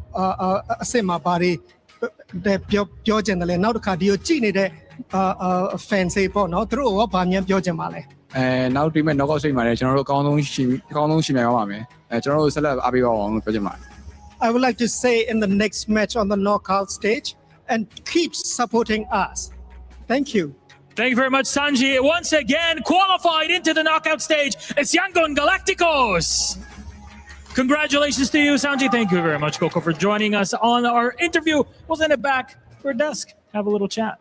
အဆင့်မှာဘာတွေပြောချင်တယ်လဲနောက်တစ်ခါဒီကိုကြည့်နေတဲ့ fans တွေပေါ့နော်သူတို့ကဘာများပြောချင်ပါလဲနောက်ဒီမဲ့ knockout stage မှာလည်းကျွန်တော်တို့အကောင်းဆုံးရှိနိုင်ပါမယ်ကျွန်တော်တို့ဆက်လက်အားပေးပါအောင်လို့ပြောချင်ပါတယ် I would like to say in the next match on the knockout stage and keep supporting us. Thank you. Thank you very much, Sanji. Once again, qualified into the knockout stage. It's Yangon Galacticos. Congratulations to you, Sanji. Thank you very much, Coco, for joining us on our interview. We'll send it back for desk. Have a little chat.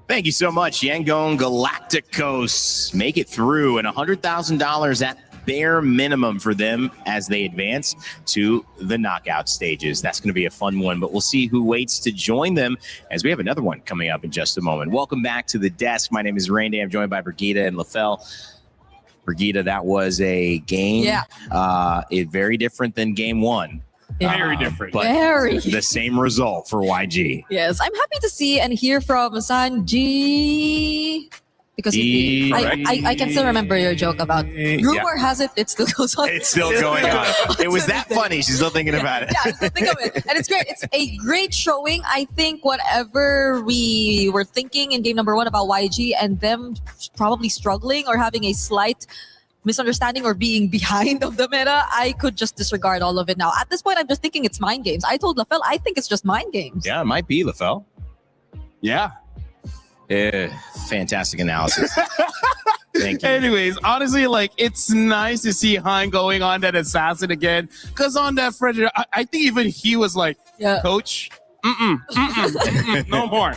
Thank you so much, Yangon Galacticos. Make it through, and $100,000 at bare minimum for them as they advance to the knockout stages. That's going to be a fun one, but we'll see who waits to join them as we have another one coming up in just a moment. Welcome back to the desk. My name is Randy. I'm joined by Brigitte and LaFell. Brigitte, that was a game. Very different than game one. Very different. But Very. the same result for YG. Yes, I'm happy to see and hear from Sanji. Because I can still remember your joke about rumor has it still goes on. It's still going on. It was that funny. She's still thinking about it. Yeah, I still think of it. And it's great. It's a great showing. I think whatever we were thinking in game number 1 about YG and them probably struggling or having a slight misunderstanding or being behind of the meta, I could just disregard all of it now. At this point, I'm just thinking it's mind games. I told LaFell, I think it's just mind games. Yeah, it might be, LaFell. Yeah. Fantastic analysis. Thank you. Anyways, honestly, like it's nice to see Hein going on that assassin again. Because on that Predator, I think even he was like, Coach, no more.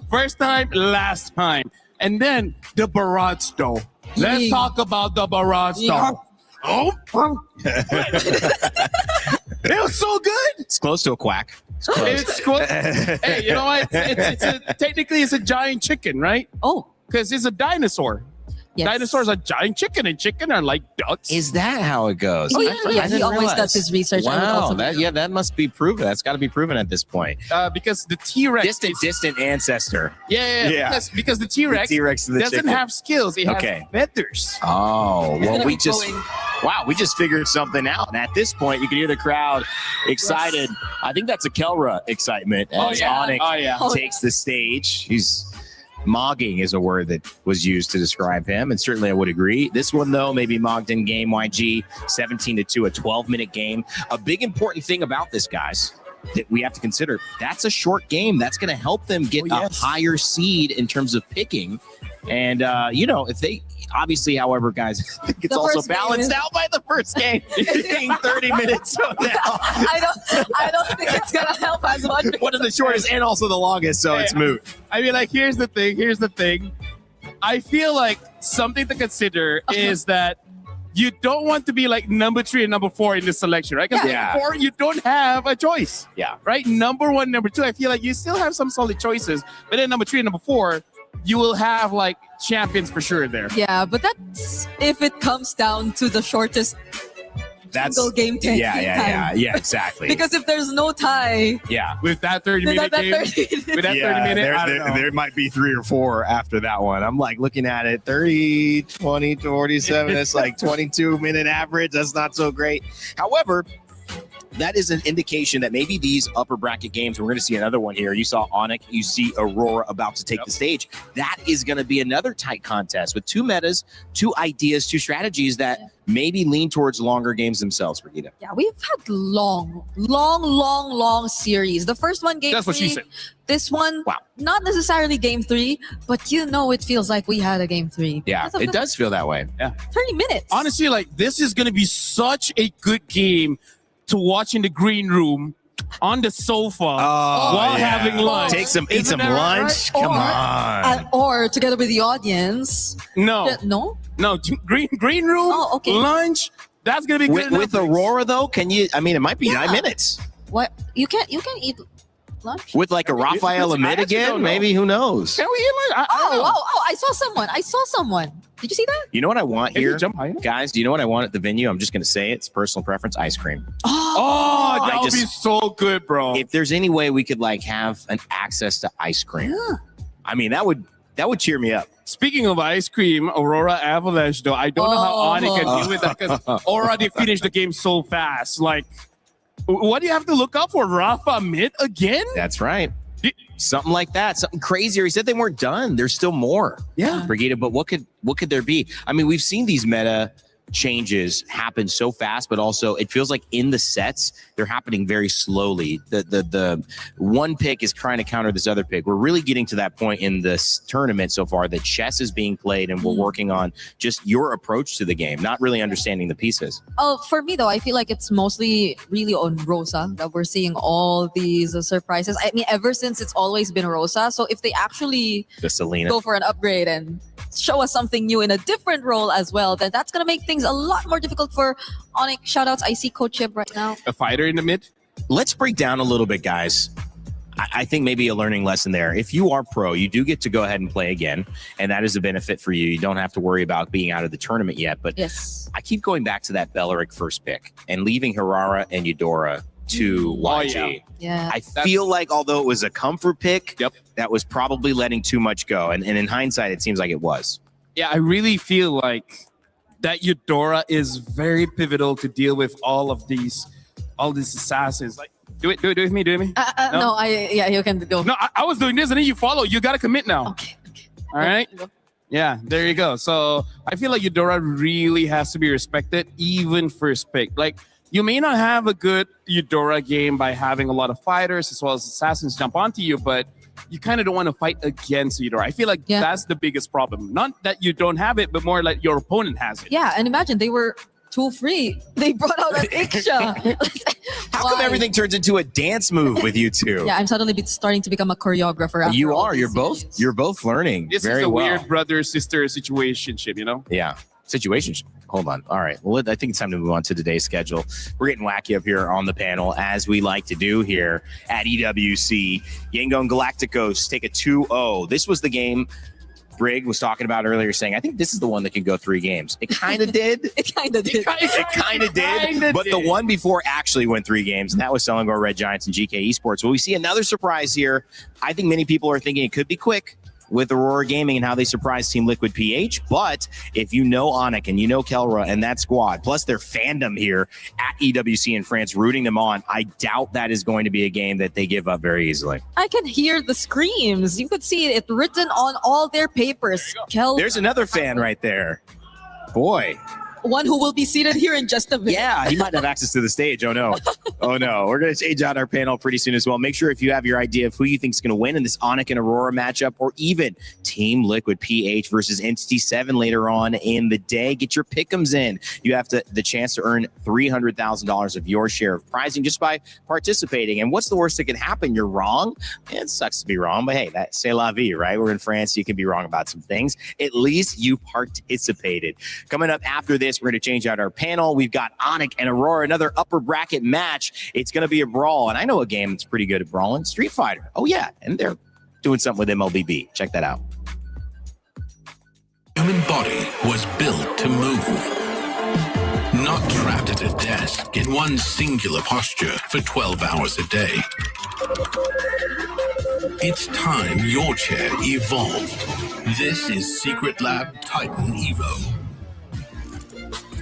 First time, last time. And then the barrage though. Let's talk about the barrage though. Oh, it was so good. It's close to a quack. It's close. Hey, you know what? Technically, it's a giant chicken, right? Oh. Because it's a dinosaur. Yes. Dinosaurs are giant chicken, and chicken are like ducks. Is that how it goes? Oh, yeah, he always does his research. Wow, that must be proven. That's got to be proven at this point. Because the T-Rex... Distant ancestor. Yeah. Because the T-Rex, doesn't chicken. have skills. It has feathers. Oh, well, we just figured something out. And at this point, you can hear the crowd excited. I think that's a Kelra excitement as Onyx takes the stage. He's... Mogging is a word that was used to describe him, and certainly I would agree. This one, though, maybe mogged in game YG, 17-2, a 12-minute game. A big important thing about this, guys, that we have to consider, that's a short game. That's going to help them get a higher seed in terms of picking. And, if they... Obviously, however, guys, I think it's also balanced out by the first game being 30 minutes from now. I don't think it's going to help as much. One of the shortest and also the longest, so it's moot. I mean, like, here's the thing. I feel like something to consider is that you don't want to be like number 3 and number 4 in this selection, right? Because number 4, you don't have a choice. Yeah. Right? Number 1, number 2, I feel like you still have some solid choices. But then number 3 and number 4, you will have like champions for sure there. Yeah, but that's if it comes down to the shortest single game time. Yeah, exactly. Because if there's no tie, with that 30-minute game, with that 30-minute, I don't know. There might be 3 or 4 after that one. I'm like looking at it, 30, 20, 47. That's like 22-minute average. That's not so great. However, that is an indication that maybe these upper bracket games, we're going to see another one here. You saw Onyx, you see Aurora about to take the stage. That is going to be another tight contest with 2 metas, 2 ideas, 2 strategies that maybe lean towards longer games themselves, Brigitte. Yeah, we've had long series. The first one, game 3. That's what she said. This one, not necessarily game 3, but it feels like we had a game 3. Yeah, it does feel that way. Yeah. 30 minutes. Honestly, like, this is going to be such a good game to watch in the green room on the sofa while having lunch. Eat some lunch. Right? Come on. Or together with the audience. No, green room. Lunch. That's gonna be good with Aurora though. Can you? I mean, it might be 9 minutes. What you can't eat lunch with like a Raphael Amid again. Maybe, who knows? Can we eat lunch? I saw someone. Did you see that? You know what I want here, guys? Do you know what I want at the venue? I'm just going to say it. It's personal preference. Ice cream. Oh, that would be so good, bro. If there's any way we could like have an access to ice cream, I mean that would cheer me up. Speaking of ice cream, Aurora Avalanche, though, I don't know how Onyx can deal with that because Aura, they finished the game so fast. Like, what do you have to look out for? Rafa mid again? That's right. Something like that, something crazier. He said they weren't done. There's still more. Yeah. Brigitte, but what could there be? I mean, we've seen these meta changes happen so fast, but also it feels like in the sets they're happening very slowly. The one pick is trying to counter this other pick. We're really getting to that point in this tournament so far that chess is being played, and we're working on just your approach to the game, not really understanding the pieces. Oh, for me though, I feel like it's mostly really on Rosa that we're seeing all these surprises. I mean, ever since it's always been Rosa. So if they actually The Selena. go for an upgrade and show us something new in a different role as well, then that's gonna make things a lot more difficult for Onyx. Shoutouts, I see Coach Chip right now. A fighter in the mid? Let's break down a little bit, guys. I think maybe a learning lesson there. If you are pro, you do get to go ahead and play again, and that is a benefit for you. You don't have to worry about being out of the tournament yet. But yes, I keep going back to that Belleric first pick and leaving Hirara and Eudora to YG. Yeah. I feel like although it was a comfort pick, that was probably letting too much go. And in hindsight, it seems like it was. Yeah, I really feel like that Eudora is very pivotal to deal with all these assassins. Like, do it with me, do it with me. No, you can go. No, I was doing this and then you follow. You got to commit now. Okay. All right. Yeah, there you go. So I feel like Eudora really has to be respected, even first pick. Like, you may not have a good Eudora game by having a lot of fighters as well as assassins jump onto you, but you kind of don't want to fight against Eudora. I feel like that's the biggest problem. Not that you don't have it, but more like your opponent has it. Yeah, and imagine they were too free. They brought out an Iksha. How come everything turns into a dance move with you two? Yeah, I'm suddenly starting to become a choreographer. After You all are. these You're both learning This very is a well. weird brother-sister situationship, you know? Yeah. Situationship. Hold on. All right. Well, I think it's time to move on to today's schedule. We're getting wacky up here on the panel, as we like to do here at EWC. Yangon and Galacticos take a 2-0. This was the game Brig was talking about earlier, saying, I think this is the one that can go 3 games. It kind of did. It kind of did. It kind of did. But the one before actually went 3 games, and that was Selangor Red Giants and GK Esports. Well, we see another surprise here. I think many people are thinking it could be quick with Aurora Gaming and how they surprised Team Liquid PH. But if you know Onyx and you know Kelra and that squad, plus their fandom here at EWC in France, rooting them on, I doubt that is going to be a game that they give up very easily. I can hear the screams. You could see it written on all their papers. There's another fan right there. Boy. One who will be seated here in just a minute. Yeah, he might have access to the stage. Oh, no. Oh, no. We're going to change out our panel pretty soon as well. Make sure if you have your idea of who you think is going to win in this Onyx and Aurora matchup, or even Team Liquid PH versus Entity 7 later on in the day, get your pick'ems in. You have the chance to earn $300,000 of your share of prizing just by participating. And what's the worst that can happen? You're wrong. It sucks to be wrong, but hey, that's c'est la vie, right? We're in France. You can be wrong about some things. At least you participated. Coming up after this, we're going to change out our panel. We've got Onyx and Aurora, another upper bracket match. It's going to be a brawl. And I know a game that's pretty good at brawling, Street Fighter. Oh, yeah. And they're doing something with MLBB. Check that out. Human body was built to move. Not trapped at a desk in one singular posture for 12 hours a day. It's time your chair evolved. This is Secret Lab Titan Evo.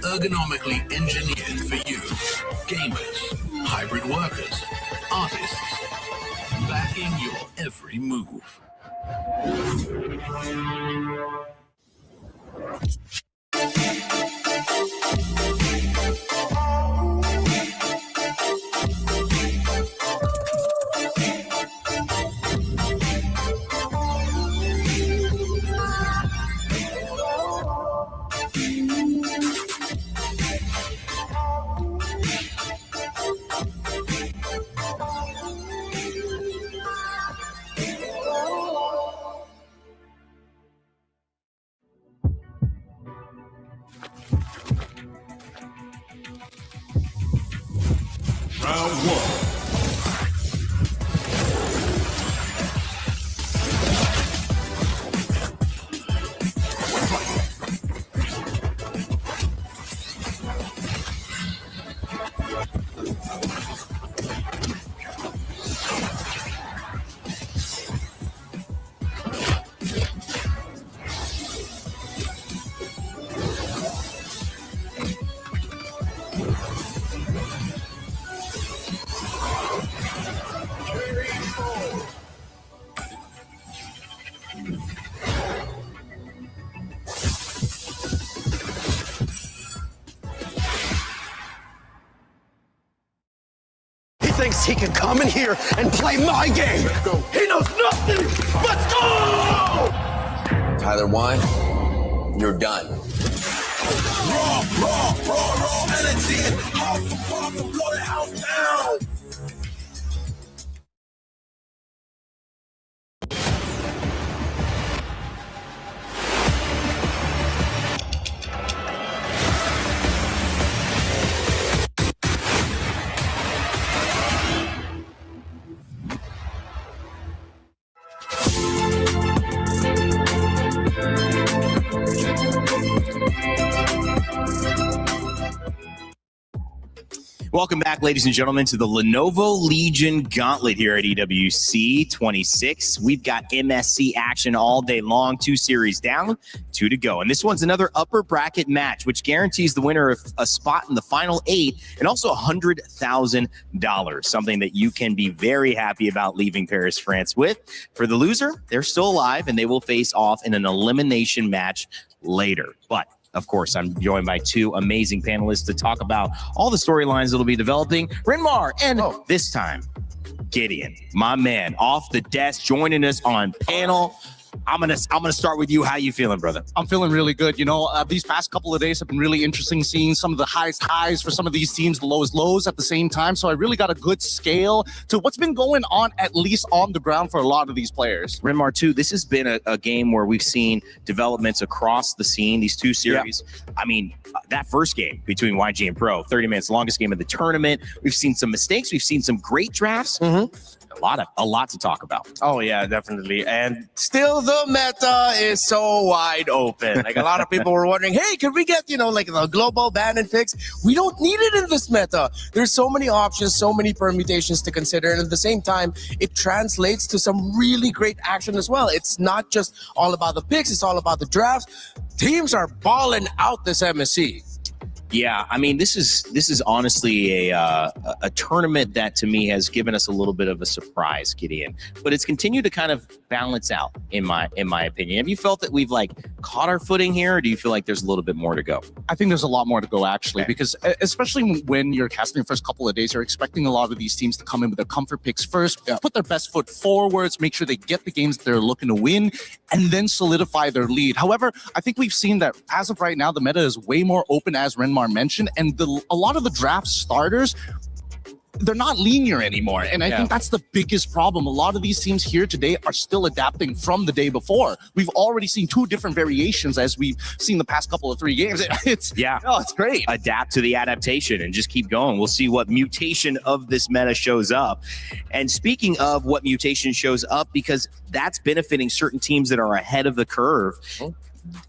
Ergonomically engineered for you, gamers, hybrid workers, artists, backing your every move. Round 1. thinks he can come in here and play my game. He knows nothing. Let's go! Tyler Wine, you're done. Raw energy. House of power, blow the house down. Welcome back, ladies and gentlemen, to the Lenovo Legion Gauntlet here at EWC 26. We've got MSC action all day long. 2 series down, 2 to go. And this one's another upper bracket match, which guarantees the winner of a spot in the final 8 and also $100,000, something that you can be very happy about leaving Paris, France with. For the loser, they're still alive, and they will face off in an elimination match later. But of course, I'm joined by 2 amazing panelists to talk about all the storylines that will be developing. Renmar and this time, Gideon, my man, off the desk, joining us on panel. I'm gonna start with you. How you feeling, brother? I'm feeling really good. You know, these past couple of days have been really interesting, seeing some of the highest highs for some of these teams, the lowest lows at the same time. So I really got a good scale to what's been going on, at least on the ground, for a lot of these players. Renmar, too, this has been a game where we've seen developments across the scene, these 2 series. Yeah. I mean, that first game between YG and Pro, 30 minutes, longest game of the tournament. We've seen some mistakes. We've seen some great drafts. A lot to talk about. Oh yeah, definitely. And still the meta is so wide open. Like a lot of people were wondering, hey, can we get, like the global ban and fix? We don't need it in this meta. There's so many options, so many permutations to consider. And at the same time, it translates to some really great action as well. It's not just all about the picks, it's all about the drafts. Teams are balling out this MSC. Yeah, I mean, this is honestly a tournament that to me has given us a little bit of a surprise, Gideon. But it's continued to kind of balance out, in my opinion. Have you felt that we've caught our footing here, or do you feel like there's a little bit more to go? I think there's a lot more to go, actually, because especially when you're casting the first couple of days, you're expecting a lot of these teams to come in with their comfort picks first, put their best foot forwards, make sure they get the games that they're looking to win, and then solidify their lead. However, I think we've seen that as of right now, the meta is way more open, as Renmar mentioned, and a lot of the draft starters, they're not linear anymore. And I think that's the biggest problem. A lot of these teams here today are still adapting from the day before. We've already seen 2 different variations as we've seen the past couple of 3 games. It's great. Adapt to the adaptation and just keep going. We'll see what mutation of this meta shows up. And speaking of what mutation shows up, because that's benefiting certain teams that are ahead of the curve.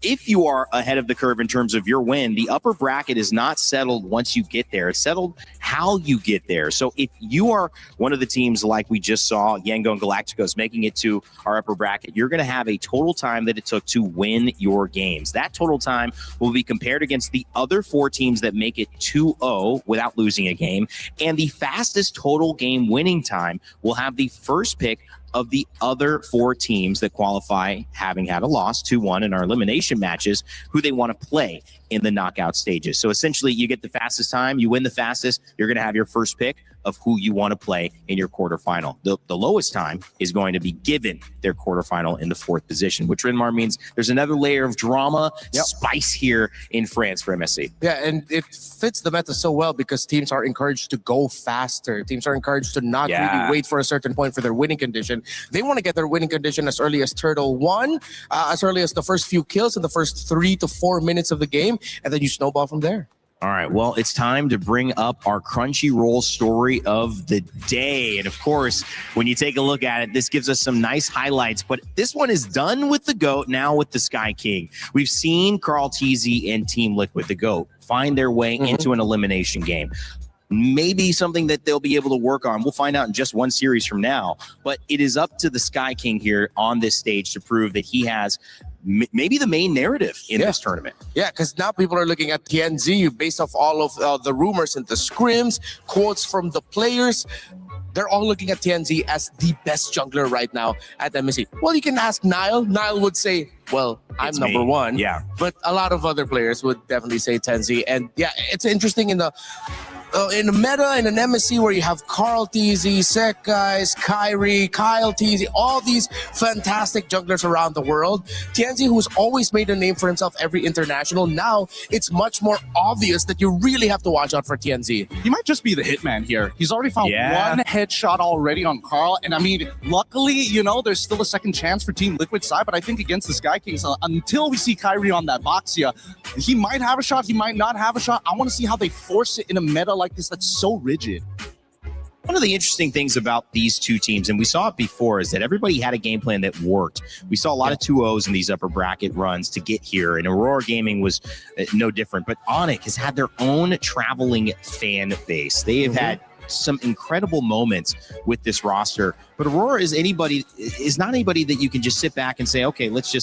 If you are ahead of the curve in terms of your win, the upper bracket is not settled once you get there. It's settled how you get there. So if you are one of the teams like we just saw, Yango and Galacticos making it to our upper bracket, you're going to have a total time that it took to win your games. That total time will be compared against the other 4 teams that make it 2-0 without losing a game. And the fastest total game winning time will have the first pick of the other 4 teams that qualify, having had a loss 2-1 in our elimination matches, who they want to play in the knockout stages. So essentially, you get the fastest time, you win the fastest, you're going to have your first pick of who you want to play in your quarterfinal. The lowest time is going to be given their quarterfinal in the 4th position, which Renmar means there's another layer of drama, spice here in France for MSC. Yeah, and it fits the meta so well because teams are encouraged to go faster. Teams are encouraged to not really wait for a certain point for their winning condition. They want to get their winning condition as early as Turtle 1, as early as the first few kills in the first 3 to 4 minutes of the game, and then you snowball from there. All right, well, it's time to bring up our Crunchyroll story of the day. And of course, when you take a look at it, this gives us some nice highlights. But this one is done with the GOAT, now with the Sky King. We've seen Carl Teasy and Team Liquid, the GOAT, find their way into an elimination game. Maybe something that they'll be able to work on. We'll find out in just 1 series from now. But it is up to the Sky King here on this stage to prove that he has maybe the main narrative in this tournament. Yeah, because now people are looking at TNZ based off all of the rumors and the scrims, quotes from the players. They're all looking at TNZ as the best jungler right now at MSC. Well, you can ask Niall. Niall would say, well, I'm number 1. Yeah. But a lot of other players would definitely say TNZ. And yeah, it's interesting in the in a meta in an MSC where you have Carl TZ, Sek Guys, Kyrie, Kyle TZ, all these fantastic jugglers around the world. TNZ, who's always made a name for himself every international, now it's much more obvious that you really have to watch out for TNZ. He might just be the hitman here. He's already found one headshot already on Carl. And I mean, luckily, you know, there's still a second chance for Team Liquid side. But I think against the Sky Kings, until we see Kyrie on that box here, he might have a shot, he might not have a shot. I want to see how they force it in a meta like this that's so rigid. One of the interesting things about these two teams, and we saw it before, is that everybody had a game plan that worked. We saw a lot of 2-0s in these upper bracket runs to get here, and Aurora Gaming was no different. But Onyx has had their own traveling fan base. They have had some incredible moments with this roster. But Aurora is not anybody that you can just sit back and say, okay, let's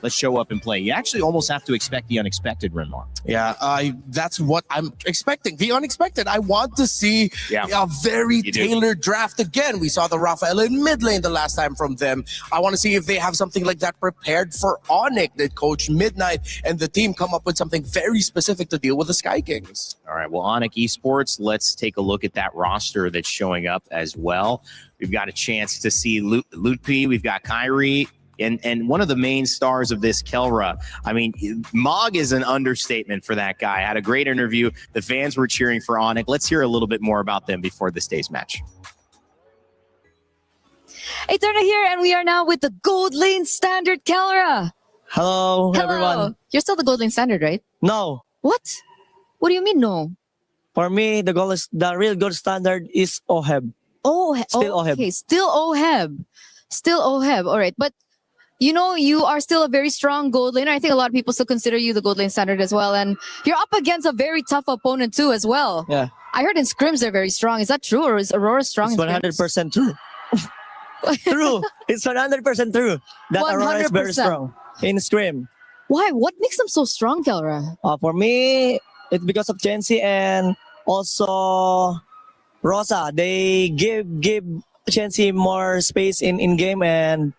show up and play. You actually almost have to expect the unexpected, Renmar. Yeah, that's what I'm expecting. The unexpected. I want to see a very tailored draft again. We saw the Rafael in mid lane the last time from them. I want to see if they have something like that prepared for Onyx, that Coach Midnight and the team come up with something very specific to deal with the Sky Kings. All right, well, Onyx Esports, let's take a look at that roster that's showing up as well. We've got a chance to see Lutpi, we've got Kyrie, and one of the main stars of this, Kelra. I mean, Mog is an understatement for that guy. Had a great interview. The fans were cheering for Onyx. Let's hear a little bit more about them before this day's match. Eterna here, and we are now with the Gold Lane Standard, Kelra. Hello, everyone. You're still the Gold Lane Standard, right? No. What? What do you mean, no? For me, the real gold standard is OHEB. Still OHEB. Okay, still OHEB. Still OHEB. All right, but you know, you are still a very strong gold laner. I think a lot of people still consider you the gold lane standard as well. And you're up against a very tough opponent too as well. Yeah. I heard in scrims they're very strong. Is that true, or is Aurora strong? It's 100% true. True. It's 100% true that Aurora is very strong in scrim. Why? What makes them so strong, Kelra? For me, it's because of Chensi and also Rosa. They give Chensi more space in game and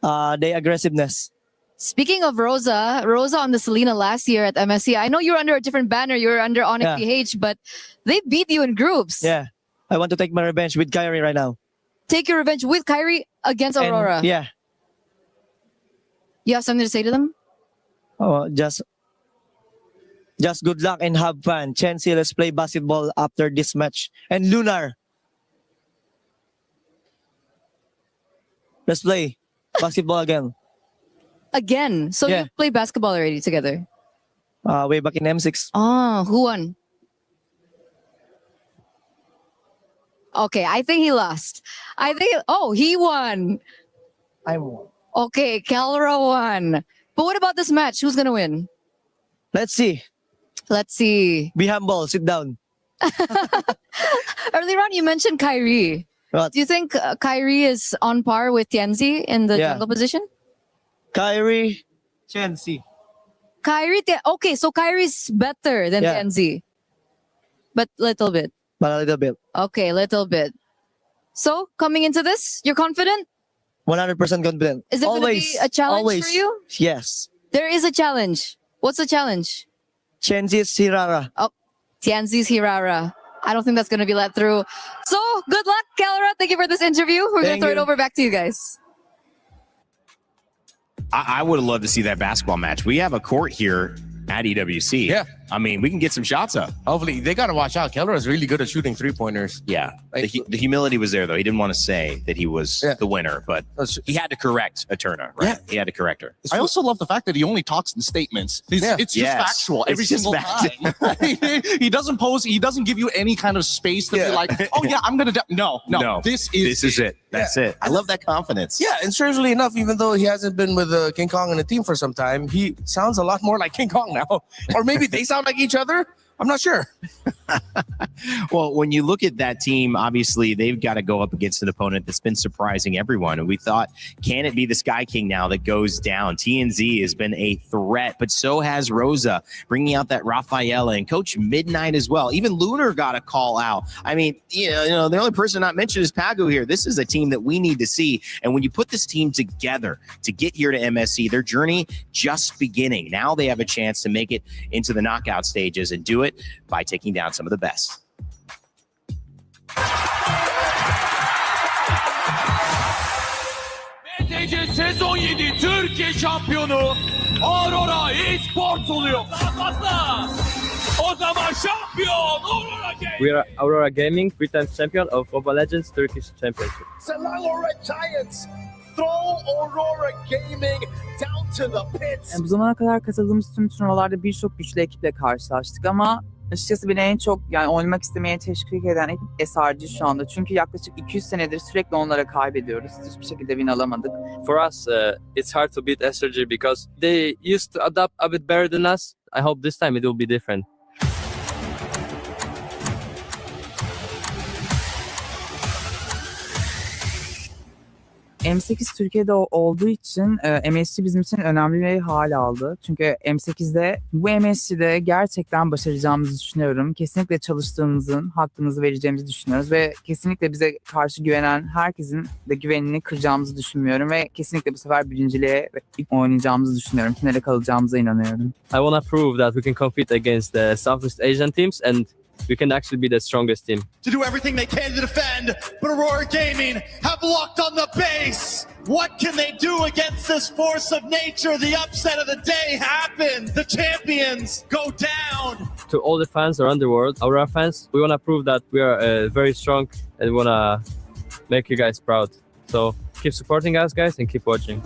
their aggressiveness. Speaking of Rosa on the Selena last year at MSC, I know you're under a different banner, you're under Onyx PH, but they beat you in groups. Yeah, I want to take my revenge with Kyrie right now. Take your revenge with Kyrie against Aurora. Yeah. You have something to say to them? Oh, just good luck and have fun. Chensi, let's play basketball after this match. And Lunar, let's play basketball again. Again? So you play basketball already together? Way back in M6. Oh, who won? Okay, I think he lost. He won. I won. Okay, Kelra won. But what about this match? Who's going to win? Let's see. Let's see. Be humble. Sit down. Earlier on, you mentioned Kyrie. What? Do you think Kyrie is on par with Tianzi in the jungle position? Kyrie, Chensi. Okay, so Kyrie's better than Tianzi. But little bit. But a little bit. Okay, little bit. So, coming into this, you're confident? 100% confident. Is it going to be a challenge for you? Yes. There is a challenge. What's the challenge? Chensi's Hirara. Oh, Tianzi's Hirara. I don't think that's going to be let through. So, good luck, Kelra. Thank you for this interview. We're going to throw it over back to you guys. I would have loved to see that basketball match. We have a court here at EWC. Yeah. I mean, we can get some shots up. Hopefully, they got to watch out. Kelra is really good at shooting three-pointers. Yeah. The humility was there, though. He didn't want to say that he was the winner, but he had to correct Eterna, right? Yeah. He had to correct her. I also love the fact that he only talks in statements. It's just factual every single time. He doesn't pose. He doesn't give you any kind of space to be like, oh, yeah, I'm going to... No. This is it. That's it. I love that confidence. Yeah, and strangely enough, even though he hasn't been with King Kong and the team for some time, he sounds a lot more like King Kong now. Or maybe they sound like each other. I'm not sure. Well, when you look at that team, obviously they've got to go up against an opponent that's been surprising everyone. And we thought, can it be the Sky King now that goes down? TNZ has been a threat, but so has Rosa, bringing out that Rafaela and Coach Midnight as well. Even Lunar got a call out. I mean, you know, the only person not mentioned is Pagu here. This is a team that we need to see. And when you put this team together to get here to MSC, their journey just beginning. Now they have a chance to make it into the knockout stages and do it by taking down some of the best. MSC sezon 7 Türkiye şampiyonu Aurora Esports oluyor. Fazla. O zaman şampiyon Aurora Gaming. We are Aurora Gaming, 3 times champion of Mobile Legends Turkish Championship. Selangor Giants throw Aurora Gaming down to the pits. Bu zamana kadar katıldığımız tüm turnuvalarda birçok güçlü ekiple karşılaştık ama açıkçası beni en çok oynamak istemeye teşvik eden ekip SRG şu anda. Çünkü yaklaşık 200 senedir sürekli onlara kaybediyoruz. Hiçbir şekilde win alamadık. For us, it's hard to beat SRG because they used to adapt a bit better than us. I hope this time it will be different. M8 Türkiye'de olduğu için MSC bizim için önemli bir hal aldı. Çünkü M8'de bu MSC'de gerçekten başaracağımızı düşünüyorum. Kesinlikle çalıştığımızın hakkımızı vereceğimizi düşünüyoruz ve kesinlikle bize karşı güvenen herkesin de güvenini kıracağımızı düşünmüyorum ve kesinlikle bu sefer birinciliğe oynayacağımızı düşünüyorum. Finale kalacağımıza inanıyorum. I want to prove that we can compete against the Southeast Asian teams and we can actually be the strongest team. To do everything they can to defend, but Aurora Gaming have locked on the base. What can they do against this force of nature? The upset of the day happened. The champions go down. To all the fans around the world, Aurora fans, we want to prove that we are very strong and we want to make you guys proud. So keep supporting us, guys, and keep watching.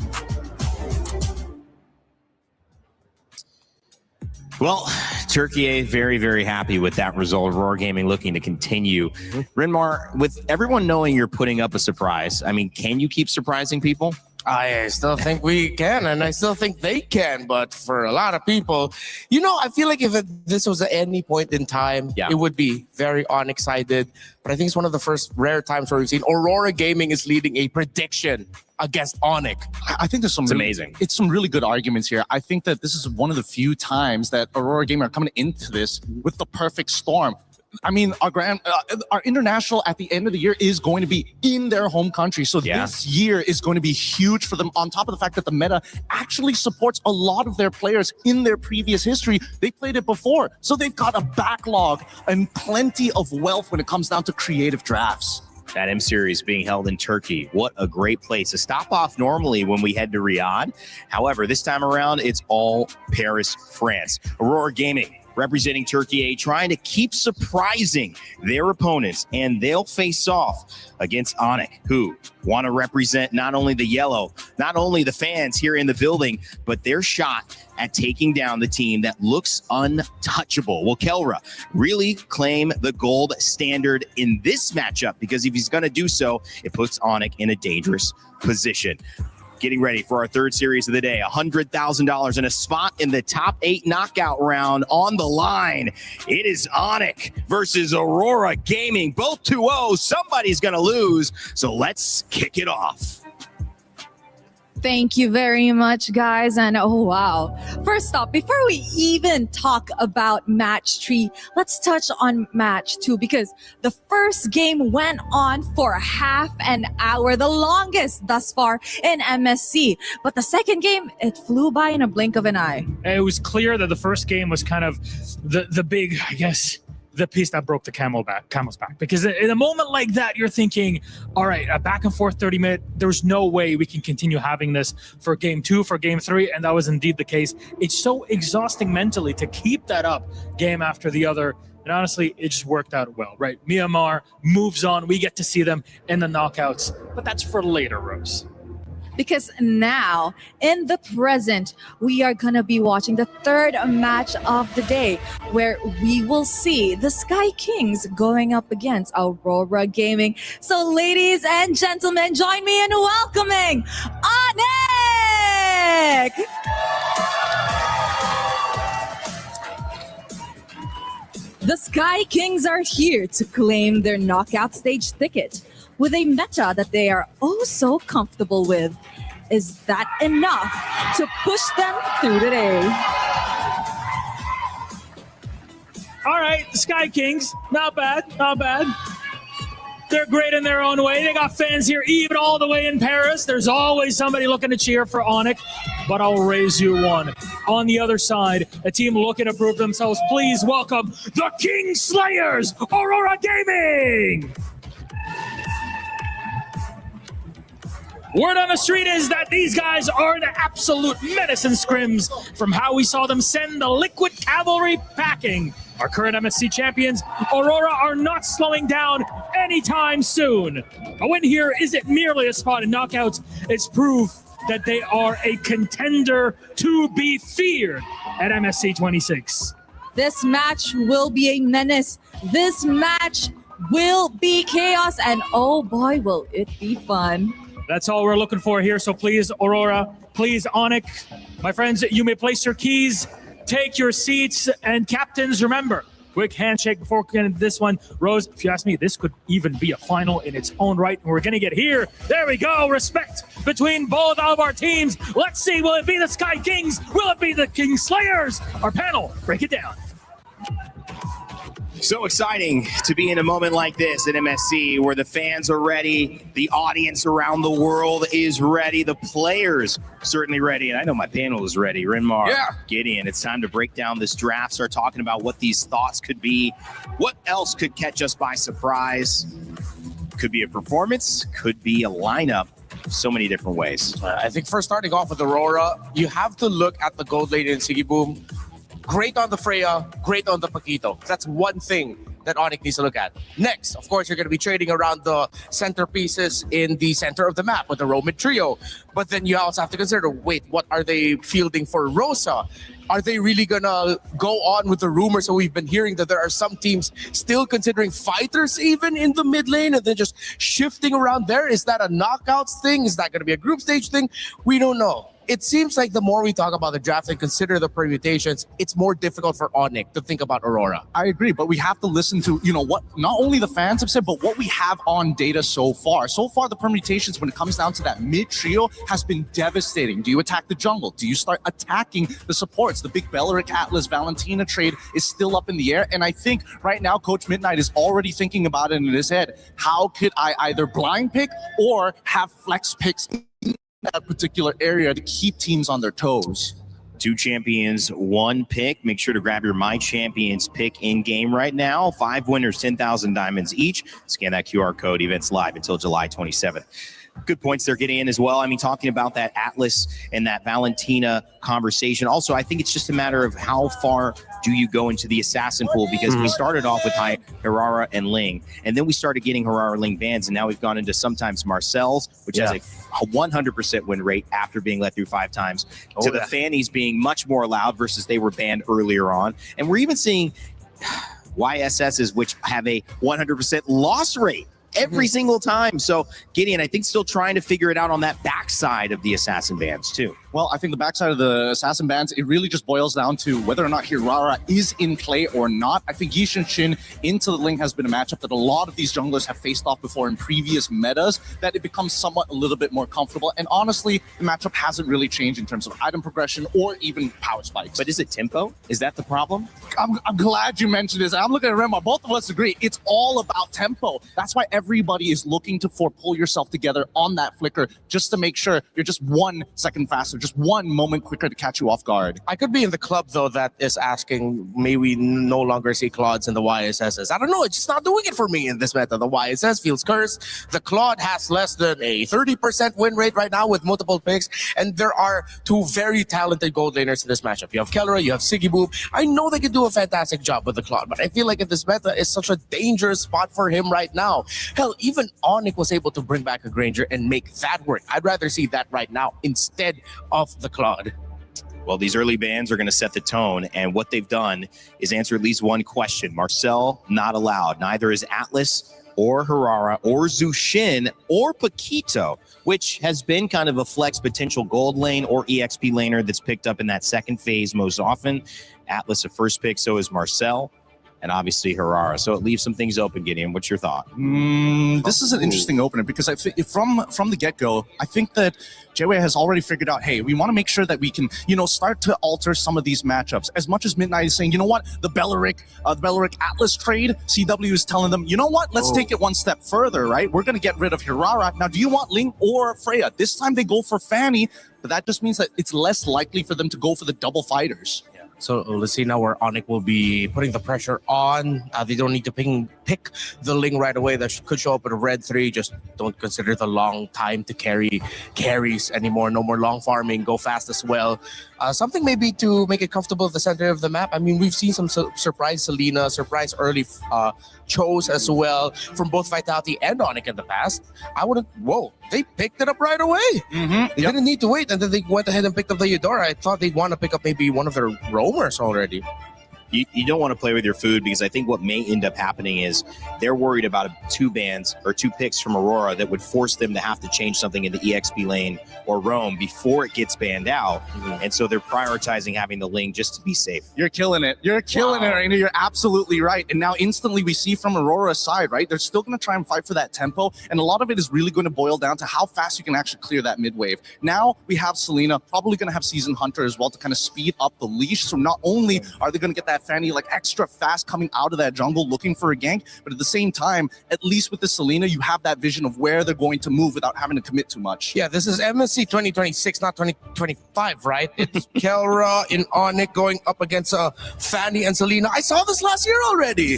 Well, Turkey very, very happy with that result. Aurora Gaming looking to continue. Rinmar, with everyone knowing you're putting up a surprise, I mean, can you keep surprising people? I still think we can, and I still think they can. But for a lot of people, I feel like if this was at any point in time, it would be very unexcited. But I think it's one of the first rare times where we've seen Aurora Gaming is leading a prediction against Onyx. I think there's amazing. It's some really good arguments here. I think that this is one of the few times that Aurora Gaming are coming into this with the perfect storm. I mean, our international at the end of the year is going to be in their home country. So this year is going to be huge for them. On top of the fact that the meta actually supports a lot of their players in their previous history. They played it before. So they've got a backlog and plenty of wealth when it comes down to creative drafts. That M Series being held in Turkey. What a great place. To stop off normally when we head to Riyadh. However, this time around, it's all Paris, France. Aurora Gaming representing Turkey, trying to keep surprising their opponents, and they'll face off against Onyx, who want to represent not only the yellow, not only the fans here in the building, but their shot at taking down the team that looks untouchable. Will Kelra really claim the gold standard in this matchup? Because if he's going to do so, it puts Onyx in a dangerous position. Getting ready for our third series of the day, $100,000 and a spot in the top 8 knockout round on the line. It is Onyx versus Aurora Gaming, both 2-0. Somebody's going to lose, so let's kick it off. Thank you very much, guys. And oh, wow. First off, before we even talk about match 3, let's touch on match 2 because the first game went on for half an hour, the longest thus far in MSC. But the second game, it flew by in a blink of an eye. It was clear that the first game was kind of the big, I guess, the piece that broke the camel's back. Because in a moment like that, you're thinking, all right, a back and forth 30-minute, there's no way we can continue having this for game 2, for game 3, and that was indeed the case. It's so exhausting mentally to keep that up game after the other. And honestly, it just worked out well, right? Myanmar moves on. We get to see them in the knockouts, but that's for later, Rose. Because now, in the present, we are going to be watching the third match of the day, where we will see the Sky Kings going up against Aurora Gaming. So, ladies and gentlemen, join me in welcoming Onyx! The Sky Kings are here to claim their knockout stage ticket with a meta that they are oh so comfortable with. Is that enough to push them through the day? All right, the Sky Kings, not bad, not bad. They're great in their own way. They got fans here even all the way in Paris. There's always somebody looking to cheer for Onyx, but I'll raise you one. On the other side, a team looking to prove themselves. Please welcome the King Slayers, Aurora Gaming! Word on the street is that these guys are an absolute menace in scrims from how we saw them send the Liquid Cavalry packing. Our current MSC champions, Aurora, are not slowing down anytime soon. A win here isn't merely a spot in knockouts, it's proof that they are a contender to be feared at MSC 26. This match will be a menace. This match will be chaos, and oh boy, will it be fun. That's all we're looking for here, so please, Aurora, please, Onyx, my friends, you may place your keys, take your seats, and captains, remember, quick handshake before this one. Rose, if you ask me, this could even be a final in its own right, and we're going to get here. There we go, respect between both of our teams. Let's see, will it be the Sky Kings? Will it be the King Slayers? Our panel, break it down. So exciting to be in a moment like this at MSC where the fans are ready, the audience around the world is ready, the players certainly ready, and I know my panel is ready. Renmar, Gideon, it's time to break down this draft, start talking about what these thoughts could be, what else could catch us by surprise. Could be a performance, could be a lineup, so many different ways. I think first starting off with Aurora, you have to look at the gold lane in Siggy Boom. Great on the Freya, great on the Paquito. That's one thing that Onyx needs to look at. Next, of course, you're going to be trading around the centerpieces in the center of the map with the Roman trio. But then you also have to consider, wait, what are they fielding for Rosa? Are they really going to go on with the rumors? So we've been hearing that there are some teams still considering fighters even in the mid lane and then just shifting around there. Is that a knockouts thing? Is that going to be a group stage thing? We don't know. It seems like the more we talk about the draft and consider the permutations, it's more difficult for Onyx to think about Aurora. I agree, but we have to listen to, what not only the fans have said, but what we have on data so far. So far, the permutations when it comes down to that mid trio has been devastating. Do you attack the jungle? Do you start attacking the supports? The big Belleric Atlas Valentina trade is still up in the air. And I think right now, Coach Midnight is already thinking about it in his head. How could I either blind pick or have flex picks in that particular area to keep teams on their toes? 2 champions, 1 pick. Make sure to grab your My Champions pick in game right now. 5 winners, 10,000 diamonds each. Scan that QR code. Events live until July 27th. Good points they're getting in as well. I mean, talking about that Atlas and that Valentina conversation. Also, I think it's just a matter of how far do you go into the assassin pool, because we started off with Hirara and Ling, and then we started getting Hirara Ling bans, and now we've gone into sometimes Marcel's, which has a 100% win rate after being let through 5 times, to the Fannies being much more allowed versus they were banned earlier on. And we're even seeing YSSs, which have a 100% loss rate every single time. So Gideon, I think, still trying to figure it out on that backside of the assassin bans too. Well, I think the backside of the assassin bans, it really just boils down to whether or not Hirara is in play or not. I think Yishin Shin into the Ling has been a matchup that a lot of these junglers have faced off before in previous metas, that it becomes somewhat a little bit more comfortable. And honestly, the matchup hasn't really changed in terms of item progression or even power spikes. But is it tempo? Is that the problem? I'm glad you mentioned this. I'm looking at Remar. Both of us agree. It's all about tempo. That's why everybody is looking to pull yourself together on that flicker just to make sure you're just 1 second faster, just 1 moment quicker to catch you off guard. I could be in the club, though, that is asking, may we no longer see Claudes and the YSSs. I don't know. It's just not doing it for me in this meta. The YSS feels cursed. The Claude has less than a 30% win rate right now with multiple picks. And there are 2 very talented gold laners in this matchup. You have Kellera, you have Siggy Boom. I know they can do a fantastic job with the Claude, but I feel like in this meta is such a dangerous spot for him right now. Hell, even Onyx was able to bring back a Granger and make that work. I'd rather see that right now instead of the Claude. Well, these early bans are going to set the tone, and what they've done is answer at least one question. Marcel, not allowed. Neither is Atlas or Hirara or Zushin or Paquito, which has been kind of a flex potential gold lane or EXP laner that's picked up in that second phase most often. Atlas a first pick, so is Marcel, and obviously Hirara. So it leaves some things open, Gideon. What's your thought? This is an interesting opener, because I think from the get-go, I think that JWay has already figured out, hey, we want to make sure that we can, start to alter some of these matchups. As much as Midnight is saying, you know what, the Belleric Atlas trade, CW is telling them, you know what, let's take it 1 step further, right? We're going to get rid of Hirara. Now, do you want Ling or Freya? This time they go for Fanny, but that just means that it's less likely for them to go for the double fighters. So let's see now where Onyx will be putting the pressure on. They don't need to pick the Ling right away. That could show up with a red 3. Just don't consider the long time to carries anymore. No more long farming. Go fast as well. Something maybe to make it comfortable at the center of the map. I mean, we've seen some surprise Selena, surprise early Chose as well from both Vitality and Onyx in the past. I wouldn't. Whoa, they picked it up right away. They didn't need to wait, and then they went ahead and picked up the Eudora. I thought they'd want to pick up maybe one of their roamers already. You don't want to play with your food, because I think what may end up happening is they're worried about 2 bans or 2 picks from Aurora that would force them to have to change something in the EXP lane or roam before it gets banned out. And so they're prioritizing having the Ling just to be safe. You're killing it. You're killing it, Rainer. You're absolutely right. And now instantly we see from Aurora's side, right? They're still going to try and fight for that tempo. And a lot of it is really going to boil down to how fast you can actually clear that mid wave. Now we have Selena, probably going to have Season Hunter as well to kind of speed up the leash. So not only are they going to get that Fanny like extra fast coming out of that jungle looking for a gank, but at the same time, at least with the Selena, you have that vision of where they're going to move without having to commit too much. Yeah, this is MSC 2026, not 2025, right? It's Kelra in Onyx going up against Fanny and Selena. I saw this last year already.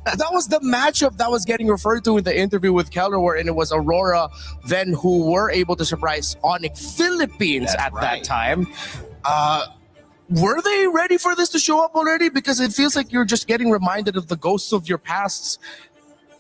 That was the matchup that was getting referred to in the interview with Kelra, wherein it was Aurora then who were able to surprise Onyx Philippines that time. Were they ready for this to show up already? Because it feels like you're just getting reminded of the ghosts of your pasts.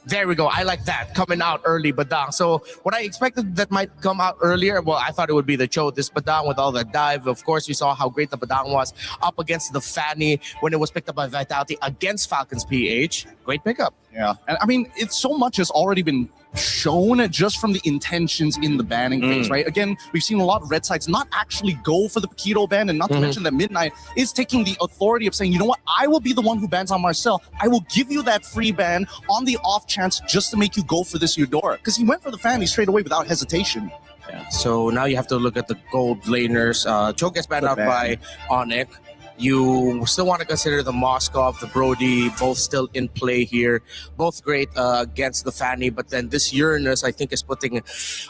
There we go. I like that. Coming out early, Badang. So what I expected that might come out earlier, well, I thought it would be the Cho, this Badang with all the dive. Of course, we saw how great the Badang was up against the Fanny when it was picked up by Vitality against Falcons PH. Great pickup. Yeah. And I mean, it's so much has already been shown just from the intentions in the banning phase, right? Again, we've seen a lot of red sides not actually go for the Paquito ban, and not to mention that Midnight is taking the authority of saying, you know what, I will be the one who bans on Marcel. I will give you that free ban on the off chance just to make you go for this Eudora. Because he went for the Fanny straight away without hesitation. Yeah. So now you have to look at the gold laners. Cho gets banned out by Onyx. You still want to consider the Moskov, the Brody, both still in play here. Both great against the Fanny, but then this Uranus, I think, is putting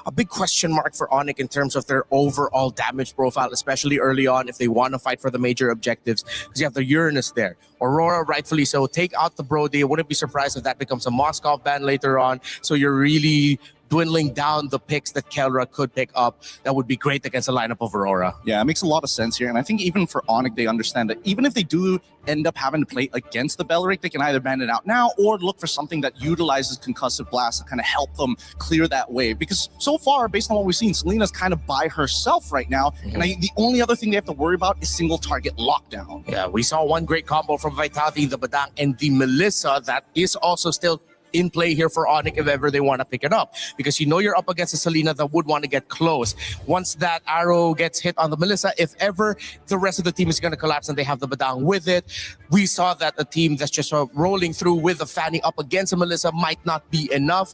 a big question mark for Onyx in terms of their overall damage profile, especially early on if they want to fight for the major objectives, because you have the Uranus there. Aurora, rightfully so, take out the Brody. I wouldn't be surprised if that becomes a Moskov ban later on. So you're really dwindling down the picks that Kelra could pick up. That would be great against a lineup of Aurora. Yeah, it makes a lot of sense here. And I think even for Onyx, they understand that even if they do end up having to play against the Belleric, they can either ban it out now or look for something that utilizes Concussive Blast to kind of help them clear that wave. Because so far, based on what we've seen, Selena's kind of by herself right now. And the only other thing they have to worry about is single target lockdown. Yeah, we saw one great combo from Vitality, the Badang, and the Melissa that is also still in play here for Onyx if ever they want to pick it up, because you know you're up against a Selena that would want to get close. Once that arrow gets hit on the Melissa, if ever the rest of the team is going to collapse and they have the Badang with it, we saw that a team that's just rolling through with the Fanny up against a Melissa might not be enough.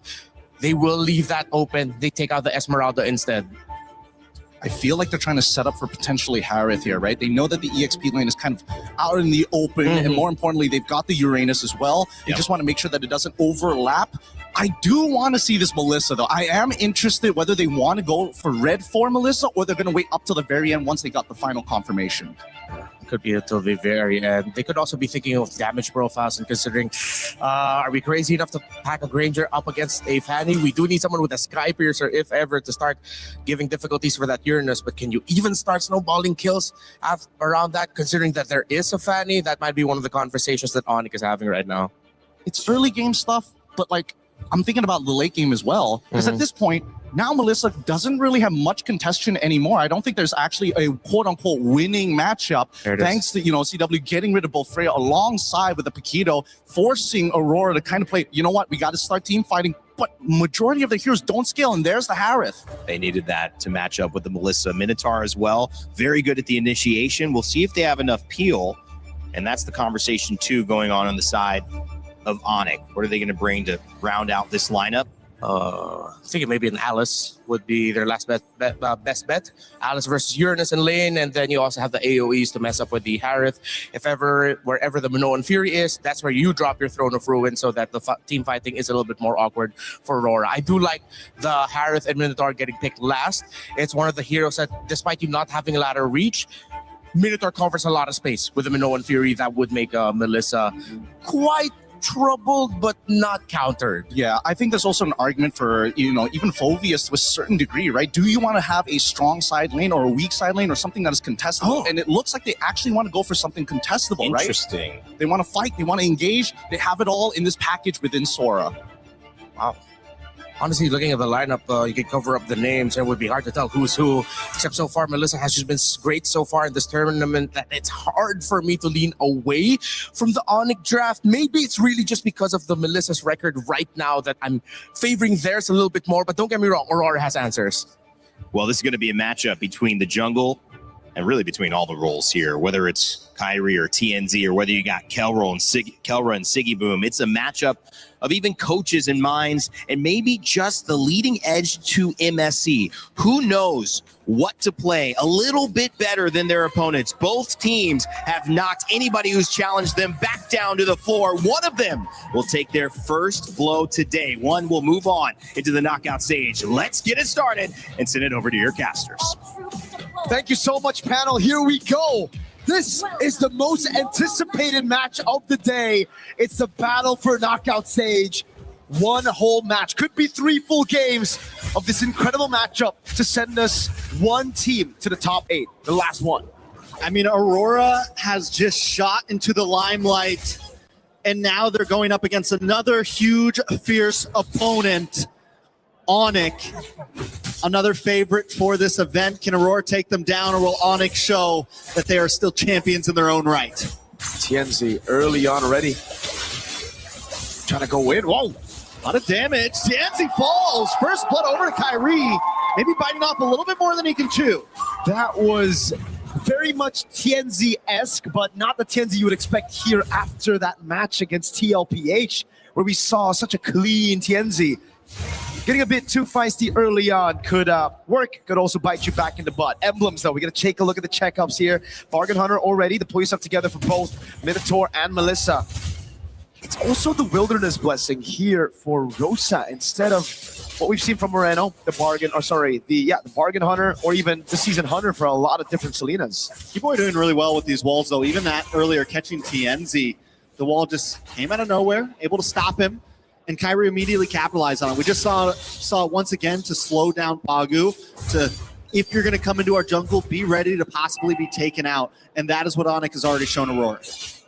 They will leave that open. They take out the Esmeralda instead. I feel like they're trying to set up for potentially Harith here, right? They know that the EXP lane is kind of out in the open, and more importantly, they've got the Uranus as well. They just want to make sure that it doesn't overlap. I do want to see this Melissa, though. I am interested whether they want to go for red for Melissa or they're going to wait up till the very end once they got the final confirmation. Could be until the very end. They could also be thinking of damage profiles and considering, are we crazy enough to pack a Granger up against a Fanny? We do need someone with a Sky Piercer, if ever, to start giving difficulties for that Uranus. But can you even start snowballing kills around that, considering that there is a Fanny? That might be one of the conversations that Onyx is having right now. It's early game stuff, but like, I'm thinking about the late game as well. Because at this point, now Melissa doesn't really have much contention anymore. I don't think there's actually a quote-unquote winning matchup, thanks to, CW getting rid of both Freya alongside with the Paquito, forcing Aurora to kind of play, you know what, we got to start team fighting, but majority of the heroes don't scale, and there's the Harith. They needed that to match up with the Melissa. Minotaur as well, very good at the initiation. We'll see if they have enough peel, and that's the conversation too going on the side of Onyx. What are they going to bring to round out this lineup? I think maybe an Alice would be their best bet. Alice versus Uranus in lane, and then you also have the AoEs to mess up with the Harith. If ever, wherever the Minoan Fury is, that's where you drop your Throne of Ruin so that the team fighting is a little bit more awkward for Aurora. I do like the Harith and Minotaur getting picked last. It's one of the heroes that, despite you not having a ladder reach, Minotaur covers a lot of space with the Minoan Fury that would make Melissa quite troubled but not countered. Yeah, I think there's also an argument for, even Phoveus to a certain degree, right? Do you want to have a strong side lane or a weak side lane or something that is contestable? And it looks like they actually want to go for something contestable, right? Interesting. They want to fight, they want to engage, they have it all in this package within Sora. Wow. Honestly, looking at the lineup, you can cover up the names and it would be hard to tell who's who. Except so far, Melissa has just been great so far in this tournament that it's hard for me to lean away from the Onyx draft. Maybe it's really just because of the Melissa's record right now that I'm favoring theirs a little bit more. But don't get me wrong, Aurora has answers. Well, this is going to be a matchup between the jungle and really between all the roles here, whether it's Kyrie or TNZ or whether you got Kelra and Siggy Boom. It's a matchup of even coaches and minds and maybe just the leading edge to MSC. Who knows what to play a little bit better than their opponents. Both teams have knocked anybody who's challenged them back down to the floor. One of them will take their first blow today. One will move on into the knockout stage. Let's get it started and send it over to your casters. Thank you so much, panel. Here we go. This is the most anticipated match of the day. It's the battle for knockout stage. One whole match. Could be 3 full games of this incredible matchup to send us one team to the top 8. The last one. I mean, Aurora has just shot into the limelight, and now they're going up against another huge, fierce opponent. Onyx, another favorite for this event. Can Aurora take them down, or will Onyx show that they are still champions in their own right? TNZ early on already. Trying to go in. Whoa. A lot of damage. TNZ falls. First blood over to Kyrie. Maybe biting off a little bit more than he can chew. That was very much TNZ-esque, but not the TNZ you would expect here after that match against TLPH, where we saw such a clean TNZ. Getting a bit too feisty early on could work, could also bite you back in the butt. Emblems, though, we got to take a look at the checkups here. Bargain Hunter already, to pull yourself together for both Minotaur and Melissa. It's also the Wilderness Blessing here for Rosa instead of what we've seen from Moreno, the Bargain Hunter, or even the Season Hunter for a lot of different Selenas. People are doing really well with these walls, though. Even that earlier catching TNZ, the wall just came out of nowhere, able to stop him. And Kyrie immediately capitalized on it. We just saw it once again to slow down Bagu, to, if you're going to come into our jungle, be ready to possibly be taken out. And that is what Onyx has already shown Aurora.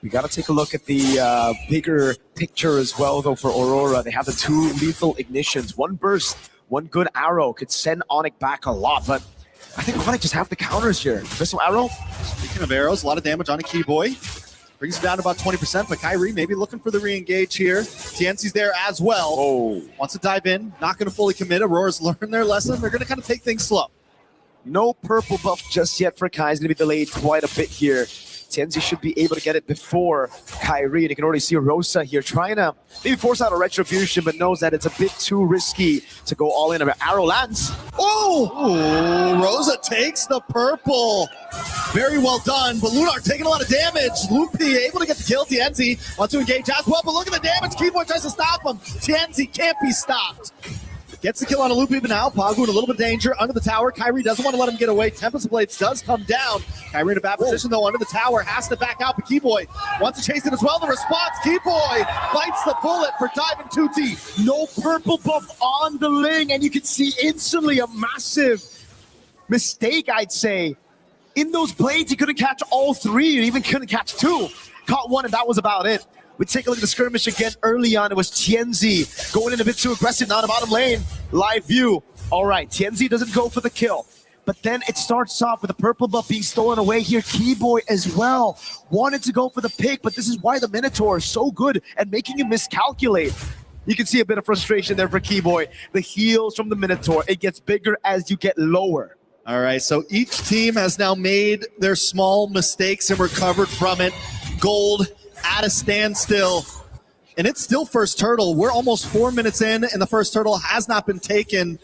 We got to take a look at the bigger picture as well, though, for Aurora. They have the 2 lethal ignitions. One burst, one good arrow could send Onyx back a lot, but I think Onyx just have the counters here. Missile arrow. Speaking of arrows, a lot of damage on a Keyboy. Brings him down to about 20%, but Kyrie maybe looking for the re-engage here. TNC's there as well. Oh. Wants to dive in, not going to fully commit. Aurora's learned their lesson. They're going to kind of take things slow. No purple buff just yet for Kai. He's going to be delayed quite a bit here. TNZ should be able to get it before Kyrie. And you can already see Rosa here trying to maybe force out a retribution, but knows that it's a bit too risky to go all in. Arrow lands. Oh! Rosa takes the purple. Very well done, but Lunar taking a lot of damage. Loopy able to get the kill. TNZ wants to engage as well, but look at the damage. Keyboard tries to stop him. TNZ can't be stopped. Gets the kill on a Loopy, but now Pagu in a little bit of danger under the tower. Kyrie doesn't want to let him get away. Tempest Blades does come down. Kyrie in a bad position, though, under the tower. Has to back out, but Keyboy wants to chase it as well. The response, Keyboy bites the bullet for diving 2T. No purple buff on the Ling, and you can see instantly a massive mistake, I'd say. In those blades, he couldn't catch all 3, and even couldn't catch 2. Caught 1, and that was about it. We take a look at the skirmish again early on. It was TNZ going in a bit too aggressive now in the bottom lane. Live view. All right, TNZ doesn't go for the kill. But then it starts off with the purple buff being stolen away here. Keyboy as well wanted to go for the pick, but this is why the Minotaur is so good at making him miscalculate. You can see a bit of frustration there for Keyboy. The heals from the Minotaur, it gets bigger as you get lower. All right, so each team has now made their small mistakes and recovered from it. Gold at a standstill, and it's still first turtle. We're almost 4 minutes in, and the first turtle has not been taken.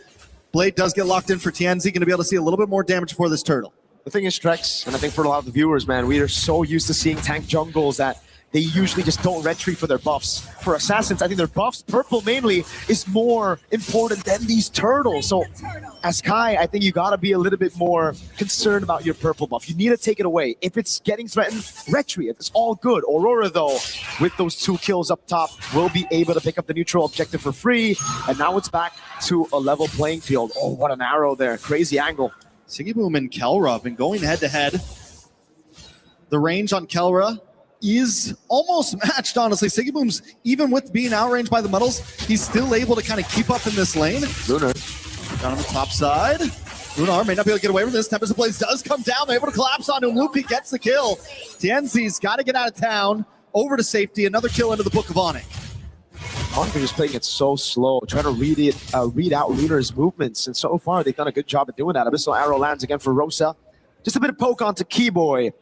Blade does get locked in for TNZ, going to be able to see a little bit more damage for this turtle. The thing is, Strex, and I think for a lot of the viewers, man, we are so used to seeing tank jungles that they usually just don't retreat for their buffs. For Assassins, I think their buffs, purple mainly, is more important than these turtles. So as Kai, I think you gotta be a little bit more concerned about your purple buff. You need to take it away. If it's getting threatened, retreat. It's all good. Aurora, though, with those 2 kills up top, will be able to pick up the neutral objective for free. And now it's back to a level playing field. Oh, what an arrow there. Crazy angle. Sigiboom and Kelra have been going head-to-head. The range on Kelra is almost matched, honestly. Sigiboom's, even with being outranged by the metals, he's still able to kind of keep up in this lane. Lunar. Down on the top side. Lunar may not be able to get away from this. Tempest of Blaze does come down. They're able to collapse on him. Loopy gets the kill. Tienzi's got to get out of town. Over to safety. Another kill into the Book of Onyx. Onyx is playing it so slow, trying to read out Lunar's movements. And so far, they've done a good job at doing that. Abyssal Arrow lands again for Rosa. Just a bit of poke onto Keyboy.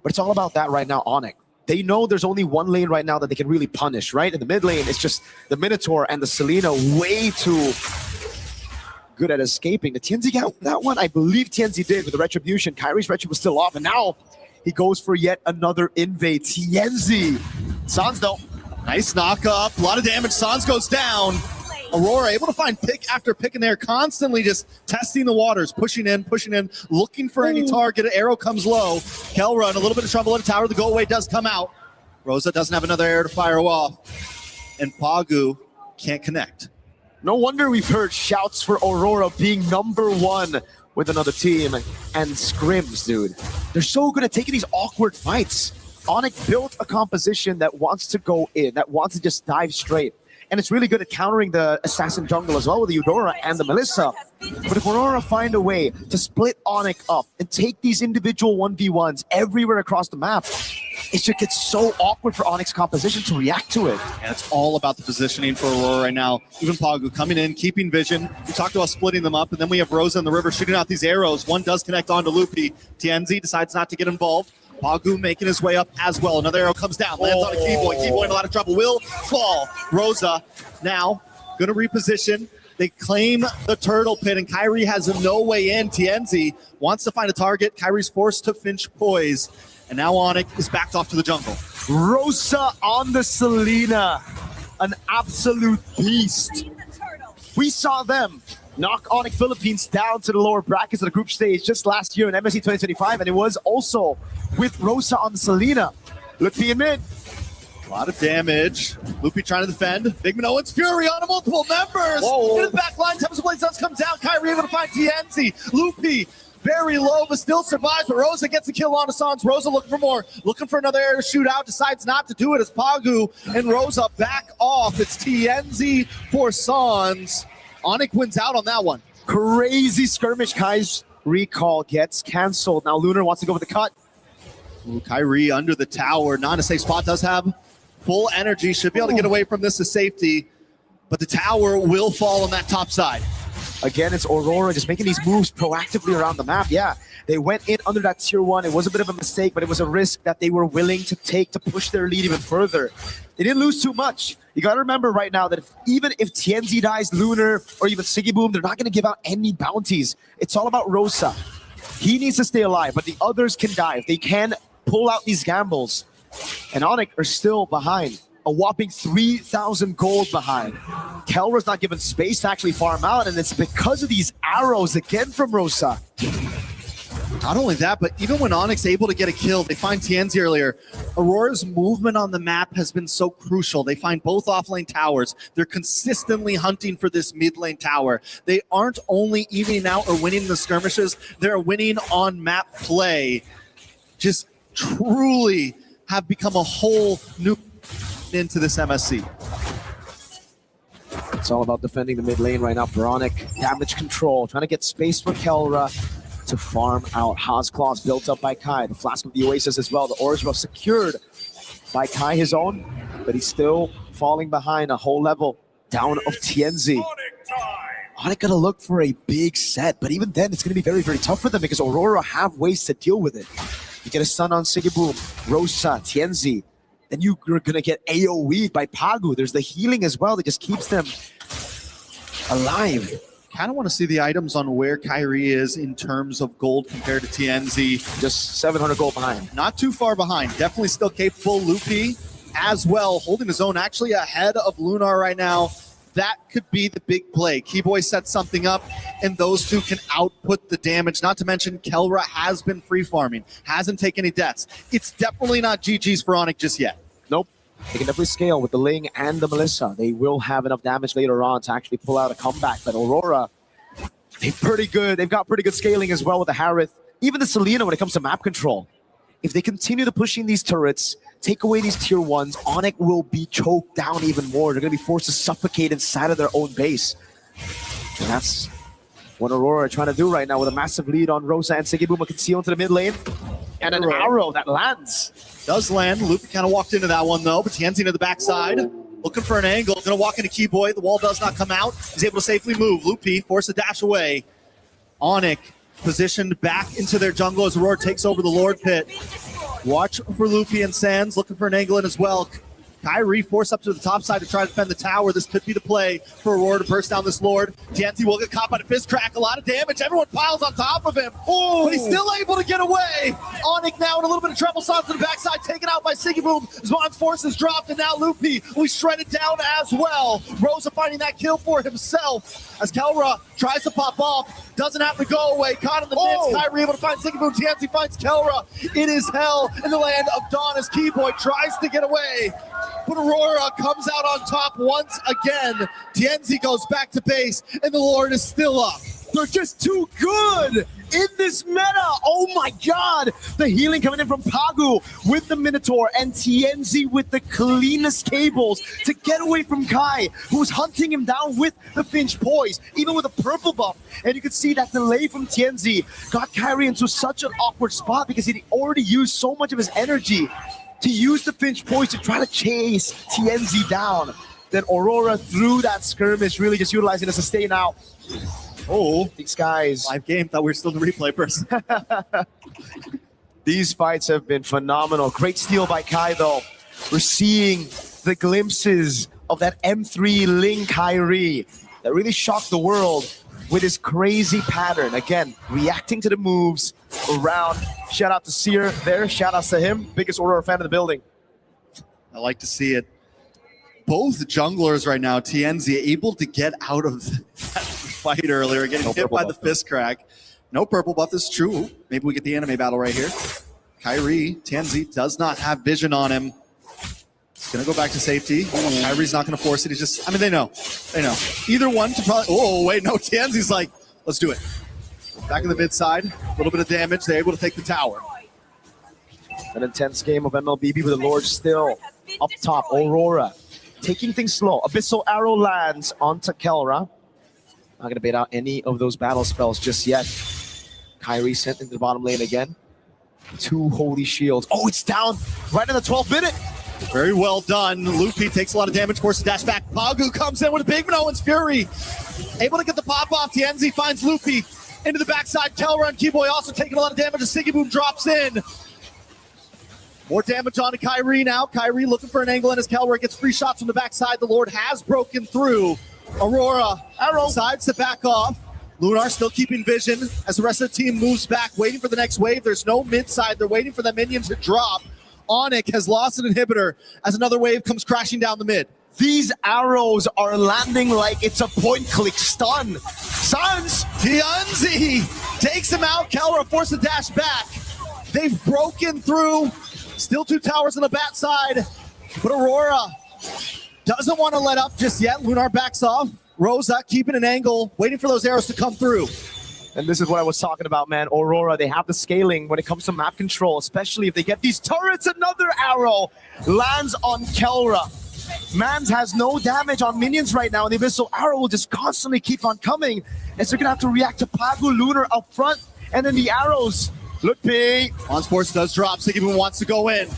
But it's all about that right now, Onyx. They know there's only one lane right now that they can really punish, right? In the mid lane, it's just the Minotaur and the Selena way too good at escaping. Did Tienzi get that one? I believe Tienzi did with the Retribution. Kyrie's Retri was still off, and now he goes for yet another invade. Tienzi. Sans, though. Nice knock up. A lot of damage. Sans goes down. Aurora able to find pick after pick in there, constantly just testing the waters, pushing in, looking for any target. Arrow comes low. Kelra in a little bit of trouble in the tower. The go away does come out. Rosa doesn't have another arrow to fire off. And Pagu can't connect. No wonder we've heard shouts for Aurora being #1 with another team and scrims, dude. They're so good at taking these awkward fights. Onyx built a composition that wants to go in, that wants to just dive straight. And it's really good at countering the Assassin jungle as well with the Eudora and the Melissa. But if Aurora find a way to split Onyx up and take these individual 1v1s everywhere across the map, it should get so awkward for Onyx composition to react to it. And it's all about the positioning for Aurora right now. Even Pagu coming in, keeping vision. We talked about splitting them up, and then we have Rosa in the river shooting out these arrows. One does connect onto Loopy. Tienzi decides not to get involved. Pagu making his way up as well. Another arrow comes down, lands on a Keyboy. Keyboy in a lot of trouble, will fall. Rosa now going to reposition. They claim the turtle pit, and Kyrie has no way in. Tienzi wants to find a target. Kyrie's forced to Finch Poise, and now Onyx is backed off to the jungle. Rosa on the Selena, an absolute beast. We saw them knock Onyx Philippines down to the lower brackets of the group stage just last year in MSC 2025, and it was also with Rosa on the Selena. Loopy in mid. A lot of damage. Loopy trying to defend. Big Minoan's Fury on multiple members. Whoa. In the back line, Tempest of Blaze does come down. Kyrie able to find Tienzi. Loopy very low, but still survives. But Rosa gets a kill on Sans. Rosa looking for more. Looking for another air to shoot out. Decides not to do it as Pagu and Rosa back off. It's Tienzi for Sans. Onyx wins out on that one. Crazy skirmish. Kai's recall gets canceled. Now Lunar wants to go with the cut. Ooh, Kyrie under the tower. Not a safe spot. Does have full energy. Should be able to get away from this to safety. But the tower will fall on that top side. Again, it's Aurora just making these moves proactively around the map. Yeah, they went in under that tier 1. It was a bit of a mistake, but it was a risk that they were willing to take to push their lead even further. They didn't lose too much. You got to remember right now that even if Tienzi dies, Lunar, or even Sigiboom, they're not going to give out any bounties. It's all about Rosa. He needs to stay alive, but the others can die. If they can pull out these gambles. And Onyx are still behind. A whopping 3,000 gold behind. Kelra's not given space to actually farm out, and it's because of these arrows again from Rosa. Not only that, but even when Onyx able to get a kill, they find Tienzi earlier. Aurora's movement on the map has been so crucial. They find both offlane towers. They're consistently hunting for this mid lane tower. They aren't only evening out or winning the skirmishes, they're winning on map play. Just truly have become a whole new into this MSC. It's all about defending the mid lane right now for Onyx. Damage control, trying to get space for Kelra to farm out. Haas Claws built up by Kai. The Flask of the Oasis as well. The Orange secured by Kai, his own, but he's still falling behind a whole level down of Tienzi. Onyx gonna look for a big set, but even then it's gonna be very, very tough for them because Aurora have ways to deal with it. You get a stun on Sigiboom, Rosa, Tienzi. Then you're going to get AoE'd by Pagu. There's the healing as well that just keeps them alive. Kind of want to see the items on where Kyrie is in terms of gold compared to Tienzi. Just 700 gold behind. Not too far behind. Definitely still capable. Loopy as well, holding his own, actually ahead of Lunar right now. That could be the big play. Keyboy sets something up, and those two can output the damage. Not to mention, Kelra has been free farming, hasn't taken any deaths. It's definitely not GG's for Onyx just yet. Nope. They can definitely scale with the Ling and the Melissa. They will have enough damage later on to actually pull out a comeback. But Aurora, they're pretty good. They've got pretty good scaling as well with the Harith. Even the Selena when it comes to map control. If they continue to pushing these turrets, take away these tier 1s, Onyx will be choked down even more. They're going to be forced to suffocate inside of their own base. And that's what Aurora are trying to do right now with a massive lead on Rosa and Sigibuma can see onto the mid lane. And an arrow that lands. Does land. Lupe kind of walked into that one though, but Tianzi to the backside. Looking for an angle. Going to walk into Keyboy. The wall does not come out. He's able to safely move. Lupe forced a dash away. Onyx positioned back into their jungle as Aurora takes over the Lord Pit. Watch for Lupe and Sands, looking for an angle in as well. Kyrie forced up to the top side to try to defend the tower. This could be the play for Aurora to burst down this Lord. Tianzi will get caught by the fist crack. A lot of damage. Everyone piles on top of him. Ooh. But he's still able to get away. Onyx now in a little bit of trouble. Sans to the backside, taken out by Sigiboom. Zwan's forces dropped, and now Lupe will be shredded down as well. Rosa finding that kill for himself as Kelra tries to pop off. Doesn't have to go away. Caught in the midst. Kyrie able to find Sigiboom. Tianzi finds Kelra. It is hell in the land of Dawn as Keyboy tries to get away. But Aurora comes out on top once again. Tianzi goes back to base, and the Lord is still up. They're just too good in this meta. Oh my god. The healing coming in from Pagu with the Minotaur and Tianzi with the cleanest cables to get away from Kai, who's hunting him down with the Finch Poise, even with a purple buff. And you can see that delay from Tianzi got Kyrie into such an awkward spot because he already used so much of his energy to use the Finch Poise to try to chase Tianzi down. Then Aurora through that skirmish, really just utilizing it to stay now. Oh, these guys. Live game, thought we were still in the replay person. These fights have been phenomenal. Great steal by Kai though. We're seeing the glimpses of that M3 Ling Kyrie that really shocked the world with his crazy pattern. Again, reacting to the moves around. Shout out to Seer there. Shout outs to him. Biggest Aurora fan in the building. I like to see it. Both junglers right now, Tianzi, able to get out of that fight earlier, getting hit by the fist crack. No purple buff, this is true. Maybe we get the anime battle right here. Kyrie, Tianzi does not have vision on him. He's going to go back to safety. Kyrie's not going to force it. He's just, I mean, they know. They know. Either one to probably, oh, wait, no, Tianzi's like, let's do it. Back in the mid side, a little bit of damage. They're able to take the tower. An intense game of MLBB with the Lord still up top. Aurora taking things slow. Abyssal Arrow lands onto Kelra. Not going to bait out any of those battle spells just yet. Kyrie sent into the bottom lane again. 2 holy shields. Oh, it's down right in the 12th minute. Very well done. Lupe takes a lot of damage, forces dash back. Pagu comes in with a big Minoan's Fury. Able to get the pop off. Tianzi finds Lupe into the backside. Kelra and Keyboy also taking a lot of damage as Sigiboom drops in. More damage on to Kyrie now. Kyrie looking for an angle, and as Kelra gets free shots from the backside, the Lord has broken through. Aurora decides to back off. Lunar still keeping vision as the rest of the team moves back, waiting for the next wave. There's no mid side. They're waiting for the minions to drop. Onyx has lost an inhibitor as another wave comes crashing down the mid. These arrows are landing like it's a point-click stun. Sans! Tianzi takes him out. Kelra forced to dash back. They've broken through. Still 2 towers on the bat side, but Aurora doesn't want to let up just yet. Lunar backs off. Rosa keeping an angle, waiting for those arrows to come through. And this is what I was talking about, man. Aurora, they have the scaling when it comes to map control, especially if they get these turrets. Another arrow lands on Kelra. Mans has no damage on minions right now, and the Abyssal Arrow will just constantly keep on coming. And so they're going to have to react to Pagu Lunar up front, and then the arrows. Lupe. On Sports does drop. Sigiboom wants to go in.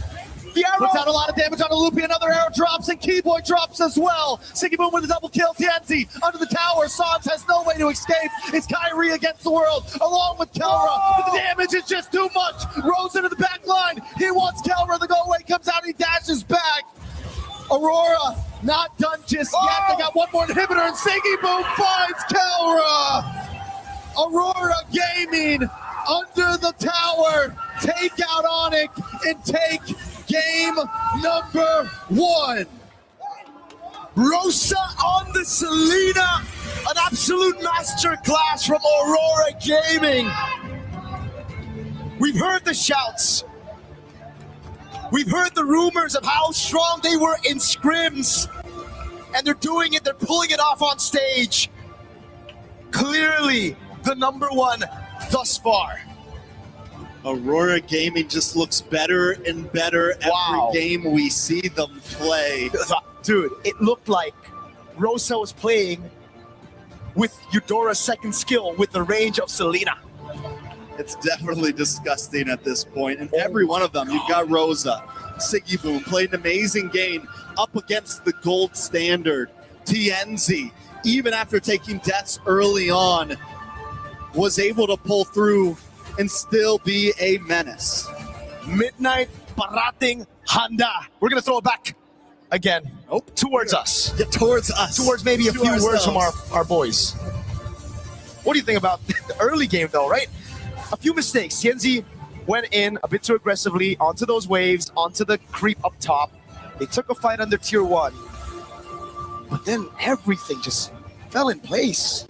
The arrow puts out a lot of damage on Lupe. Another arrow drops, and Keyboy drops as well. Sigiboom with a double kill. Tianzi under the tower. Sans has no way to escape. It's Kyrie against the world, along with Kelra. But the damage is just too much. Rose into the back line. He wants Kelra. The go away comes out. He dashes back. Aurora not done just yet. They got one more inhibitor, and Sigiboom finds Kelra. Aurora Gaming under the tower, take out Onyx and take Game number 1. Rosa on the Selena, an absolute masterclass from Aurora Gaming. We've heard the shouts. We've heard the rumors of how strong they were in scrims. And they're doing it, they're pulling it off on stage. Clearly the number 1 thus far. Aurora Gaming just looks better and better every game we see them play. Dude, it looked like Rosa was playing with Eudora's second skill with the range of Selena. It's definitely disgusting at this point. And every one of them, you've got Rosa, Siggy Boom, played an amazing game up against the gold standard. TNZ, even after taking deaths early on, was able to pull through and still be a menace. Midnight Parating Handa. We're going to throw it back again. Towards us. Yeah, towards us. Towards maybe a few words from our boys. What do you think about the early game, though, right? A few mistakes. TNZ went in a bit too aggressively onto those waves, onto the creep up top. They took a fight under tier 1. But then everything just fell in place.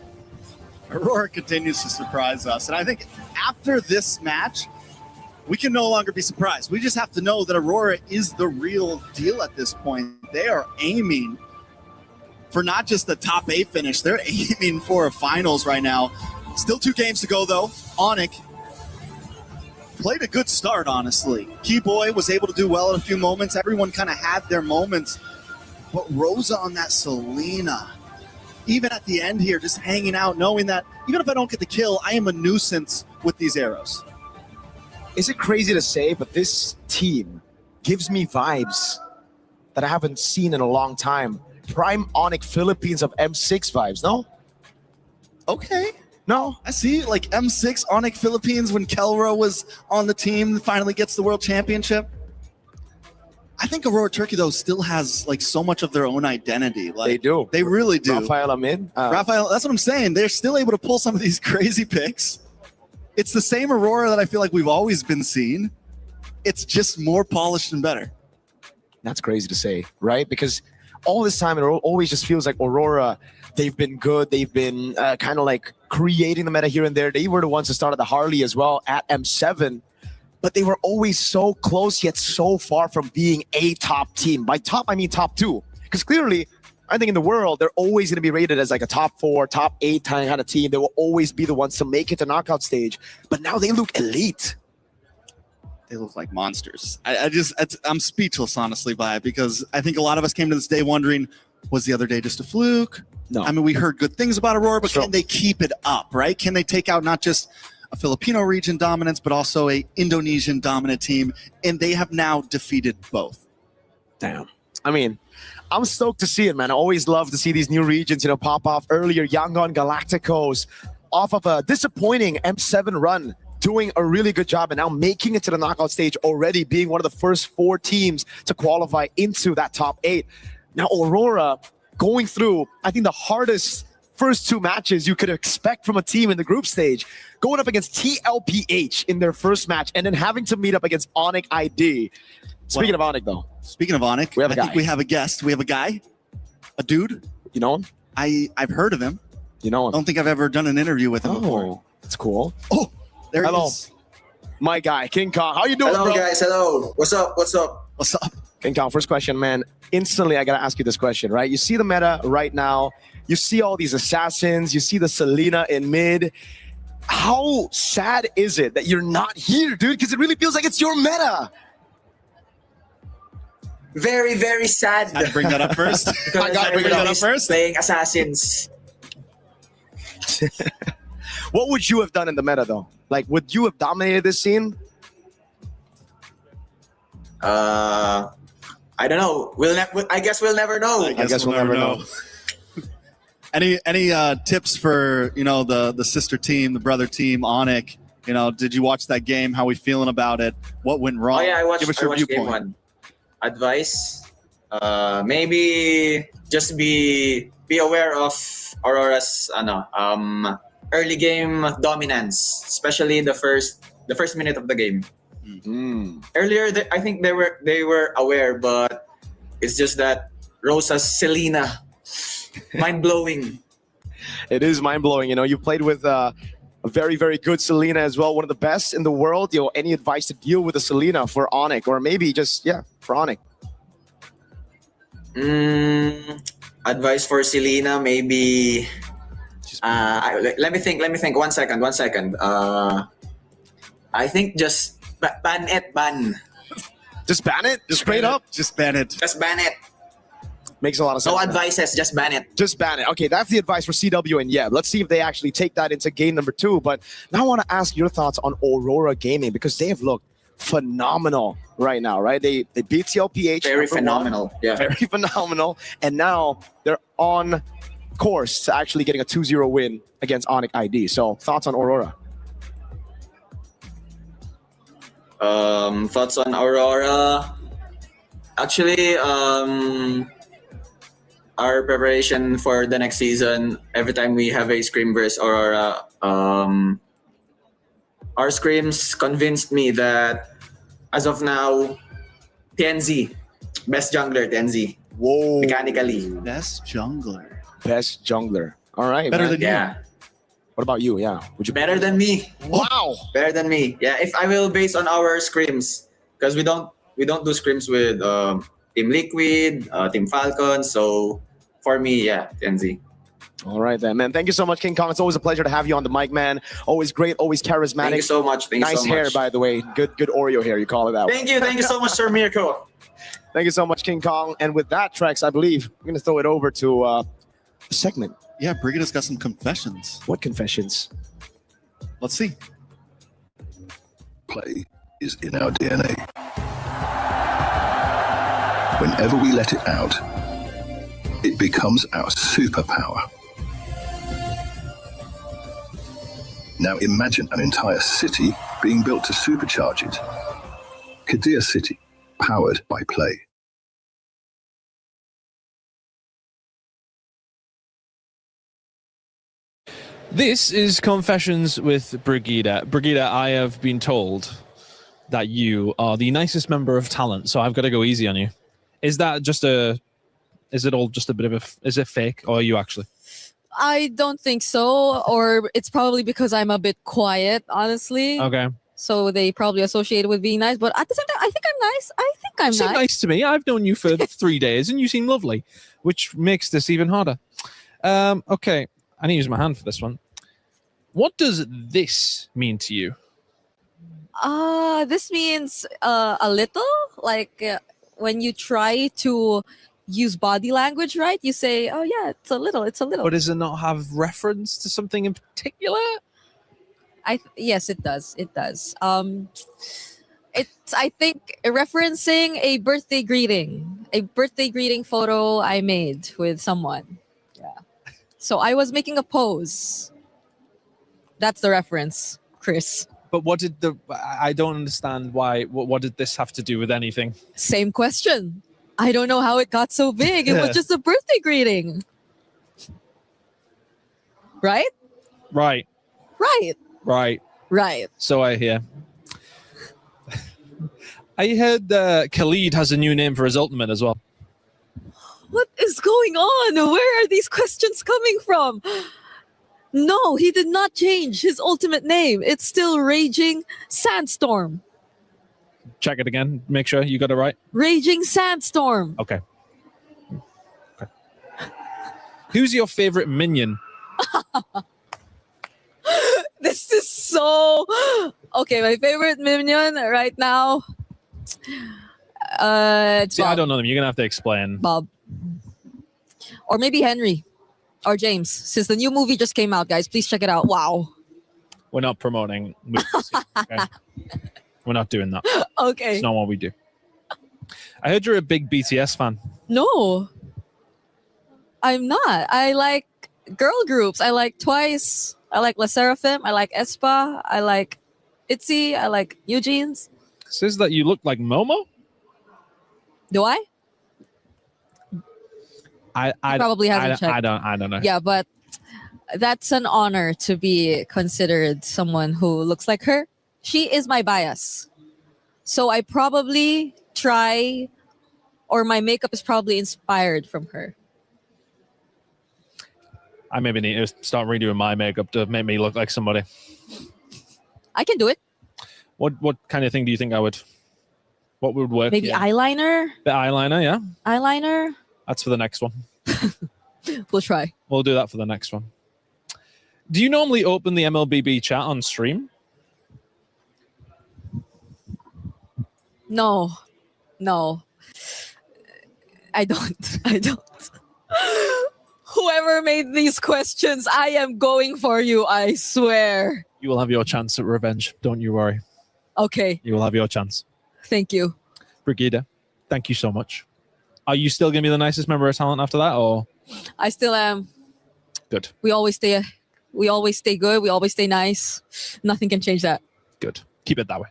Aurora continues to surprise us. And I think after this match, we can no longer be surprised. We just have to know that Aurora is the real deal at this point. They are aiming for not just the top 8 finish, they're aiming for a finals right now. Still 2 games to go, though. Onyx played a good start, honestly. Keyboy was able to do well in a few moments. Everyone kind of had their moments. But Rosa on that Selena, even at the end here, just hanging out, knowing that even if I don't get the kill, I am a nuisance with these arrows. Is it crazy to say, but this team gives me vibes that I haven't seen in a long time. Prime Onyx Philippines of M6 vibes, no? Okay. No? I see, like M6 Onyx Philippines when Kelra was on the team, finally gets the world championship. I think Aurora Turkey, though, still has like so much of their own identity. Like, they do. They really do. Rafael Amin. Rafael, that's what I'm saying. They're still able to pull some of these crazy picks. It's the same Aurora that I feel like we've always been seeing. It's just more polished and better. That's crazy to say, right? Because all this time, it always just feels like Aurora, they've been good. They've been kind of like creating the meta here and there. They were the ones who started the Harley as well at M7. But they were always so close, yet so far from being a top team. By top, I mean top 2. Because clearly, I think in the world, they're always going to be rated as like a top 4, top 8 kind of team. They will always be the ones to make it to knockout stage. But now they look elite. They look like monsters. I'm speechless, honestly, by it, because I think a lot of us came to this day wondering, was the other day just a fluke? No. I mean, we heard good things about Aurora, but can they keep it up, right? Can they take out not just a Filipino region dominance, but also a Indonesian dominant team? And they have now defeated both. Damn. I mean, I'm stoked to see it, man. I always love to see these new regions, pop off. Earlier, Yangon Galacticos off of a disappointing M7 run, doing a really good job and now making it to the knockout stage already, being one of the first 4 teams to qualify into that top 8. Now, Aurora going through, I think, the hardest first 2 matches you could expect from a team in the group stage, going up against TLPH in their first match and then having to meet up against Onyx ID. Speaking of Onyx, though. Speaking of Onyx, we have a guy. I think we have a guest. We have a guy, a dude. You know him? I've heard of him. You know him? I don't think I've ever done an interview with him before. That's cool. Oh, there Hello. he is. My guy, King Kong. How you doing, Hello, bro? guys. Hello. What's up? What's up? What's up? King Kong, first question, man. Instantly, I got to ask you this question, right? You see the meta right now. You see all these assassins. You see the Selena in mid. How sad is it that you're not here, dude? Because it really feels like it's your meta. Very, very sad. I bring that up first. Because I got to bring that up first. Playing assassins. What would you have done in the meta, though? Like, would you have dominated this scene? I don't know. I guess we'll never know. I guess we'll never know. Any tips for the sister team, the brother team, Onyx? Did you watch that game? How we feeling about it? What went wrong? Oh yeah, I watched. Give us your Game viewpoint. 1. Advice: maybe just be aware of Aurora's early game dominance, especially the first minute of the game. Earlier, I think they were aware, but it's just that Rosa's Selena, mind blowing. It is mind-blowing. You know, you played with a very, very good Selena as well, one of the best in the world. You know, any advice to deal with a Selena for Onyx, or maybe just, for Onyx? Advice for Selena, maybe. Let me think. 1 second. I think just ban it. Just ban it? Just straight up? Just ban it. Just ban it. Makes a lot of sense. No advices, just ban it. Just ban it. Okay, that's the advice for CW and Yeb. Let's see if they actually take that into game number 2. But now I want to ask your thoughts on Aurora Gaming, because they have looked phenomenal right now, right? They beat CLPH. Very phenomenal. Yeah. Very phenomenal. And now they're on course to actually getting a 2-0 win against Onyx ID. So thoughts on Aurora? Thoughts on Aurora? Actually, our preparation for the next season, every time we have a scrim versus Aurora, our scrims convinced me that as of now, TNZ, best jungler, TNZ. Whoa. Mechanically. Best jungler. Best jungler. All right. Better man. than Yeah. What about you? Yeah. Would you Better than me. Wow. Better than me. Yeah, if I will base on our scrims, because we don't do scrims with Team Liquid, Team Falcon. So for me, yeah, TNZ. All right then, man. Thank you so much, King Kong. It's always a pleasure to have you on the mic, man. Always great, always charismatic. Thank you so much. Thank you nice so hair, much. by the way. Good Oreo hair. You call it that. Thank you so much, Sir Mirko. Thank you so much, King Kong. And with that, Trex, I believe we're gonna throw it over to a segment. Yeah, Brigida's got some confessions. What confessions? Let's see. Play is in our DNA. Whenever we let it out, it becomes our superpower. Now imagine an entire city being built to supercharge it. Kadir City, powered by play. This is Confessions with Brigida. Brigida, I have been told that you are the nicest member of talent, so I've got to go easy on you. Is that just is it all just a bit of is it fake, or are you actually? I don't think so, or it's probably because I'm a bit quiet, honestly. Okay. So they probably associate it with being nice, but at the same time, I think I'm nice. You seem nice to me. I've known you for 3 days, and you seem lovely, which makes this even harder. Okay, I need to use my hand for this one. What does this mean to you? This means a little, like when you try to use body language, right? You say, "Oh yeah, it's a little." But does it not have reference to something in particular? Yes, it does. It does. It's I think referencing a birthday greeting photo I made with someone. Yeah. So I was making a pose. That's the reference, Chris. But what did I don't understand why. What did this have to do with anything? Same question. I don't know how it got so big. It was just a birthday greeting. Right? Right. Right. Right. Right. So I hear. I heard Khalid has a new name for his ultimate as well. What is going on? Where are these questions coming from? No, he did not change his ultimate name. It's still Raging Sandstorm. Check it again. Make sure you got it right. Raging Sandstorm. Okay. Who's your favorite minion? This is so... Okay, my favorite minion right now... it's See, I Bob. don't know them. You're going to have to explain. Bob. Or maybe Henry. Or James. Since the new movie just came out, guys, please check it out. Wow. We're not promoting movies. Okay? We're not doing that. Okay. It's not what we do. I heard you're a big BTS fan. No. I'm not. I like girl groups. I like Twice. I like La Seraphim. I like aespa. I like ITZY. I like Eugene's. Says that you look like Momo? Do I? I probably haven't checked. I don't know. Yeah, but that's an honor to be considered someone who looks like her. She is my bias. So I probably try, or my makeup is probably inspired from her. I maybe need to start redoing my makeup to make me look like somebody. I can do it. What kind of thing do you think what would work? Maybe eyeliner? The eyeliner, yeah. Eyeliner? That's for the next one. We'll try. We'll do that for the next one. Do you normally open the MLBB chat on stream? No. I don't. Whoever made these questions, I am going for you, I swear. You will have your chance at revenge. Don't you worry. Okay. You will have your chance. Thank you. Brigida, thank you so much. Are you still going to be the nicest member of talent after that, or? I still am. Good. We always stay good. We always stay nice. Nothing can change that. Good. Keep it that way.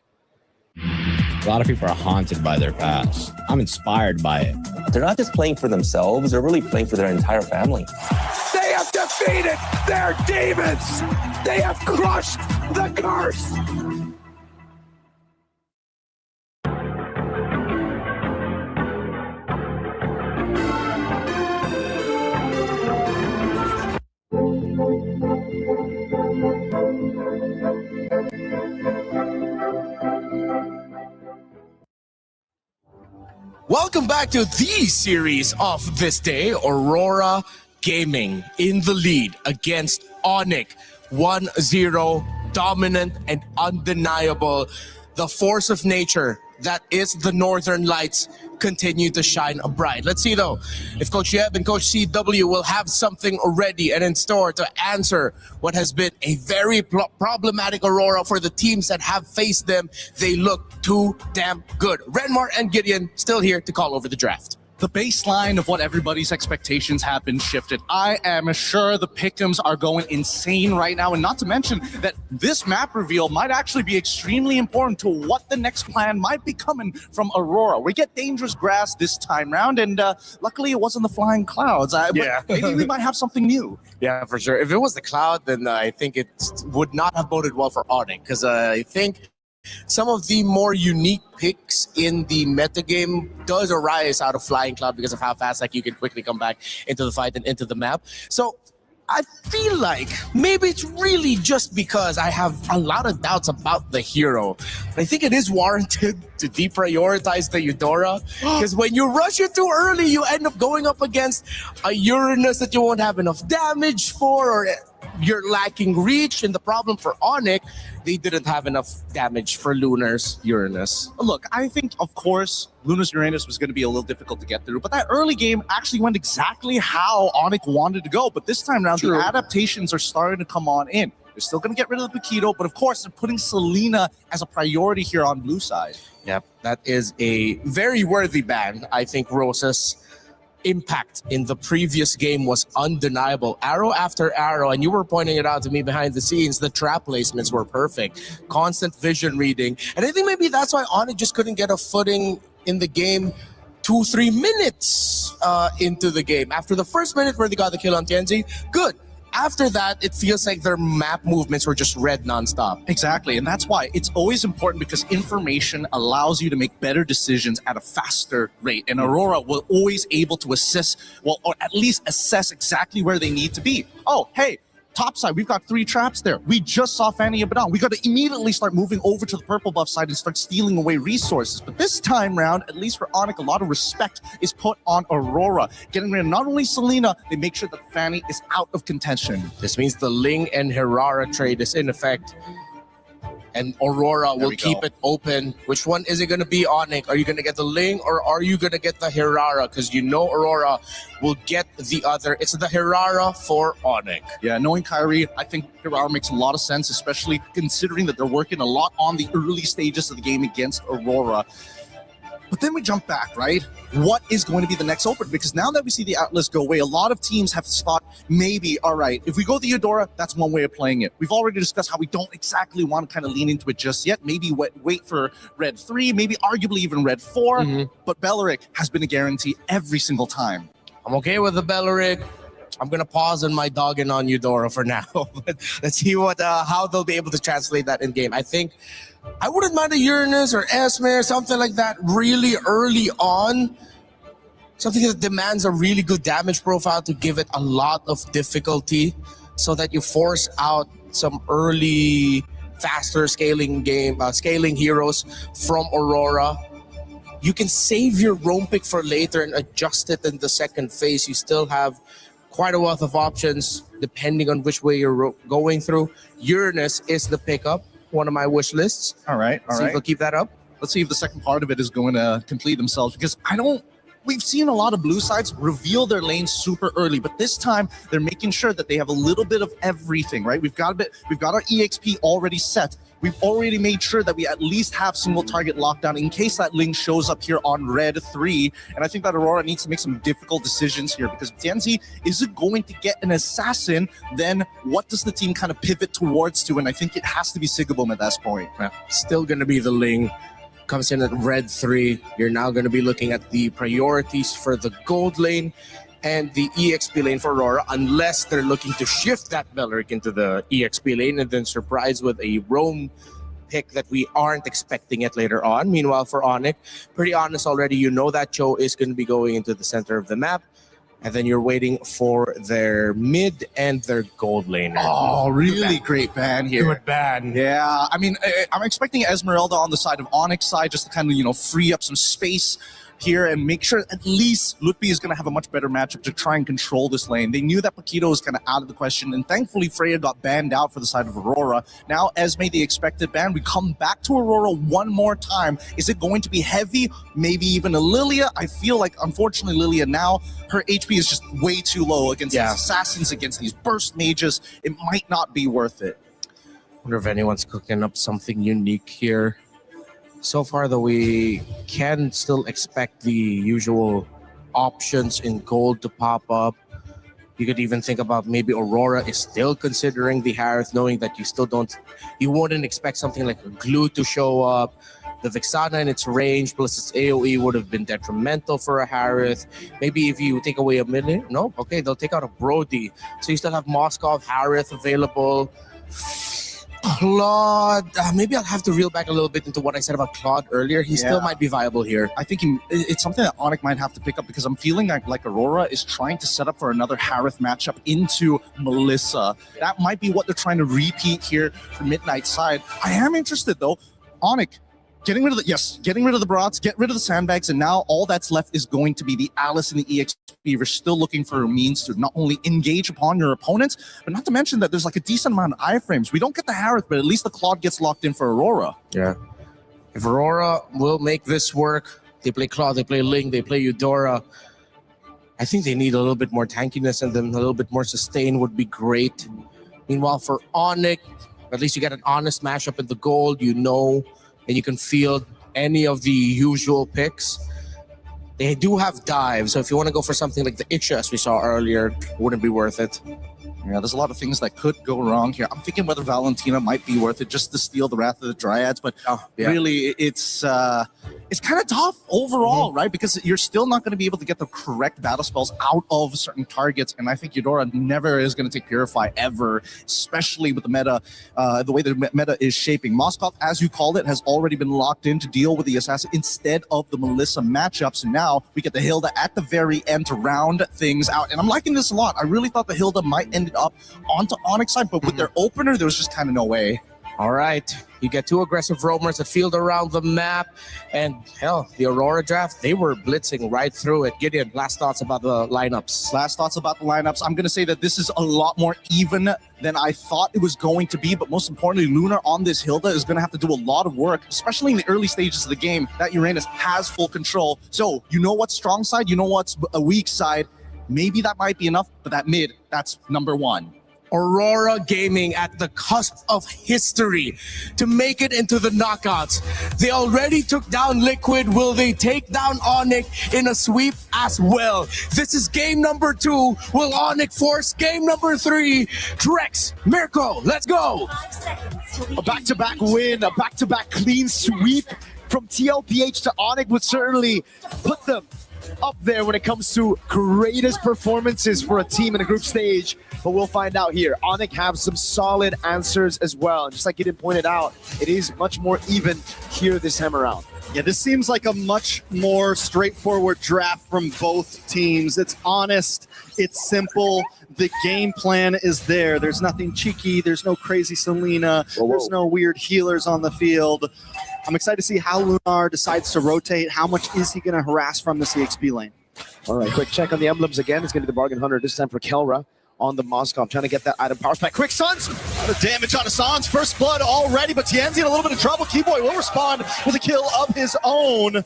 A lot of people are haunted by their past. I'm inspired by it. They're not just playing for themselves, they're really playing for their entire family. They have defeated their demons. They have crushed the curse. Welcome back to the series of this day. Aurora Gaming in the lead against Onyx. 1-0, dominant and undeniable. The force of nature that is the Northern Lights continue to shine bright. Let's see though if Coach Yeb and Coach CW will have something ready and in store to answer what has been a very problematic Aurora for the teams that have faced them. They look too damn good. Renmar and Gideon still here to call over the draft. The baseline of what everybody's expectations have been shifted. I am sure the pick'ems are going insane right now, and not to mention that this map reveal might actually be extremely important to what the next plan might be coming from Aurora. We get dangerous grass this time round, and luckily it wasn't the flying clouds. Yeah. Maybe we might have something new. Yeah, for sure. If it was the cloud, then I think it would not have boded well for Onyx, because I think some of the more unique picks in the metagame does arise out of Flying Cloud because of how fast you can quickly come back into the fight and into the map. So I feel like maybe it's really just because I have a lot of doubts about the hero. I think it is warranted to deprioritize the Eudora, because when you rush it too early, you end up going up against a Uranus that you won't have enough damage for, or you're lacking reach. And the problem for Onyx, they didn't have enough damage for Lunar's Uranus. Look, I think, of course, Luna's Uranus was going to be a little difficult to get through, but that early game actually went exactly how Onyx wanted to go. But this time around, the adaptations are starting to come on in. They're still going to get rid of the Paquito, but of course, they're putting Selena as a priority here on blue side. Yep, that is a very worthy ban. I think Rosa's impact in the previous game was undeniable. Arrow after arrow, and you were pointing it out to me behind the scenes, the trap placements were perfect. Constant vision reading. And I think maybe that's why Onyx just couldn't get a footing in the game 2-3 minutes into the game. After the first minute where they got the kill on Tianzi, good. After that, it feels like their map movements were just red nonstop. Exactly, and that's why it's always important, because information allows you to make better decisions at a faster rate. And Aurora will always able to assess, well, or at least assess exactly where they need to be. Oh, hey, top side, we've got 3 traps there. We just saw Fanny Abaddon. We got to immediately start moving over to the purple buff side and start stealing away resources. But this time round, at least for Onyx, a lot of respect is put on Aurora. Getting rid of not only Selena, they make sure that Fanny is out of contention. This means the Ling and Herrera trade is in effect. And Aurora will keep it open. Which one is it going to be, Onyx? Are you going to get the Ling, or are you going to get the Herrera? Because you know Aurora will get the other. It's the Herrera for Onyx. Yeah, knowing Kyrie, I think Herrera makes a lot of sense, especially considering that they're working a lot on the early stages of the game against Aurora. But then we jump back, right? What is going to be the next open? Because now that we see the Atlas go away, a lot of teams have thought, maybe, all right, if we go the Eudora, that's one way of playing it. We've already discussed how we don't exactly want to kind of lean into it just yet. Maybe wait for Red 3, maybe arguably even Red 4. But Belleric has been a guarantee every single time. I'm okay with the Belleric. I'm gonna pause on my dogging on Eudora for now. But let's see how they'll be able to translate that in game. I think I wouldn't mind a Uranus or Esme or something like that really early on. Something that demands a really good damage profile to give it a lot of difficulty, so that you force out some early, faster scaling heroes from Aurora. You can save your roam pick for later and adjust it in the second phase. You still have quite a wealth of options depending on which way you're going through. Uranus is the pickup, one of my wish lists. All right. See if they'll keep that up. Let's see if the second part of it is going to complete themselves, because we've seen a lot of blue sides reveal their lanes super early, but this time they're making sure that they have a little bit of everything, right? We've got our EXP already set. We've already made sure that we at least have single target lockdown in case that Ling shows up here on red 3. And I think that Aurora needs to make some difficult decisions here, because Tianzi isn't going to get an assassin. Then what does the team kind of pivot towards to? And I think it has to be Sigaboom at this point. Yeah. Still going to be the Ling. Comes in at red 3. You're now going to be looking at the priorities for the gold lane and the EXP lane for Aurora, unless they're looking to shift that Belric into the EXP lane and then surprise with a roam pick that we aren't expecting it later on. Meanwhile, for Onyx, pretty honest already, you know that Cho is going to be going into the center of the map. And then you're waiting for their mid and their gold laner. Oh, really great ban here. Good ban. Yeah, I mean, I'm expecting Esmeralda on the side of Onyx side just to kind of, free up some space here and make sure at least Lutfi is going to have a much better matchup to try and control this lane. They knew that Paquito was kind of out of the question, and thankfully Freya got banned out for the side of Aurora. Now Esme, the expected ban. We come back to Aurora one more time. Is it going to be heavy? Maybe even a Lilia? I feel like, unfortunately, Lilia now, her HP is just way too low against these assassins, against these burst mages. It might not be worth it. Wonder if anyone's cooking up something unique here. So far, though, we can still expect the usual options in gold to pop up. You could even think about maybe Aurora is still considering the Harith, knowing that you wouldn't expect something like a glue to show up. The Vixana in its range plus its AoE would have been detrimental for a Harith. Maybe if you take away a million, no, okay, they'll take out a Brody. So you still have Moskov, Harith available. Claude, maybe I'll have to reel back a little bit into what I said about Claude earlier. He still might be viable here. I think it's something that Onyx might have to pick up, because I'm feeling like Aurora is trying to set up for another Harith matchup into Melissa. That might be what they're trying to repeat here for Midnight side. I am interested though. Onyx, getting rid of the Brats, get rid of the sandbags, and now all that's left is going to be the Alice and the EXP. We're still looking for a means to not only engage upon your opponents, but not to mention that there's like a decent amount of iframes. We don't get the Harith, but at least the Claude gets locked in for Aurora. Yeah. If Aurora will make this work, they play Claude, they play Ling, they play Eudora. I think they need a little bit more tankiness, and then a little bit more sustain would be great. Meanwhile, for Onyx, at least you get an honest mashup in the gold, and you can field any of the usual picks. They do have dives, so if you want to go for something like the Itcha, as we saw earlier, it wouldn't be worth it. Yeah, there's a lot of things that could go wrong here. I'm thinking whether Valentina might be worth it just to steal the Wrath of the Dryads, but really, it's kind of tough overall, right? Because you're still not going to be able to get the correct battle spells out of certain targets, and I think Eudora never is going to take Purify ever, especially with the meta, the way the meta is shaping. Moskov, as you called it, has already been locked in to deal with the Assassin instead of the Melissa matchups, and now we get the Hilda at the very end to round things out, and I'm liking this a lot. I really thought the Hilda might end up onto Onyx side, but with their opener, there was just kind of no way. All right, you get two aggressive roamers that field around the map, and hell, the Aurora draft, they were blitzing right through it. Gideon, last thoughts about the lineups. Last thoughts about the lineups. I'm going to say that this is a lot more even than I thought it was going to be, but most importantly, Lunar on this Hilda is going to have to do a lot of work, especially in the early stages of the game, that Uranus has full control. So you know what's strong side, you know what's a weak side. Maybe that might be enough, but that mid, that's number one. Aurora Gaming at the cusp of history to make it into the knockouts. They already took down Liquid. Will they take down Onyx in a sweep as well? This is game number 2. Will Onyx force game number 3? Drex, Mirko, let's go. A back-to-back win, a back-to-back clean sweep from TLPH to Onyx would certainly put them up there when it comes to greatest performances for a team in a group stage, but we'll find out here. Onyx have some solid answers as well. And just like Gideon pointed out, it is much more even here this time around. Yeah, this seems like a much more straightforward draft from both teams. It's honest, it's simple, the game plan is there. There's nothing cheeky, there's no crazy Selena, there's no weird healers on the field. I'm excited to see how Lunar decides to rotate. How much is he going to harass from the CXP lane? All right, quick check on the emblems again. It's going to be the Bargain Hunter, this time for Kelra on the Moscow. Trying to get that item power spike. Quick, Suns! A lot of damage on Hassan's first blood already, but Tienzi in a little bit of trouble. Keyboy will respond with a kill of his own.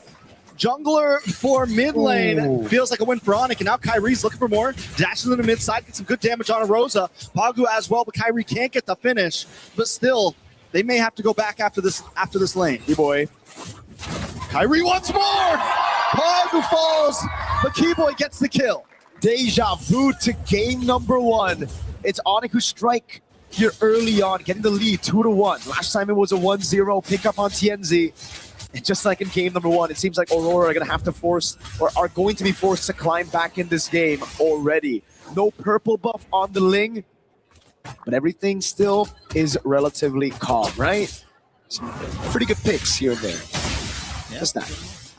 Jungler for mid lane. Feels like a win for Onyx, and now Kyrie's looking for more. Dashes in the mid side, gets some good damage on a Rosa. Pagu as well, but Kyrie can't get the finish. But still, they may have to go back after this lane. Keyboy. Kyrie once more! Pagu falls, but Keyboy gets the kill. Deja vu to game number 1. It's Onyx who strike here early on, getting the lead 2-1. Last time it was a 1-0 pickup on TNZ. And just like in game number 1, it seems like Aurora are going to have to force, or are going to be forced to climb back in this game already. No purple buff on the Ling, but everything still is relatively calm, right? Some pretty good picks here and there. Yeah. Just that.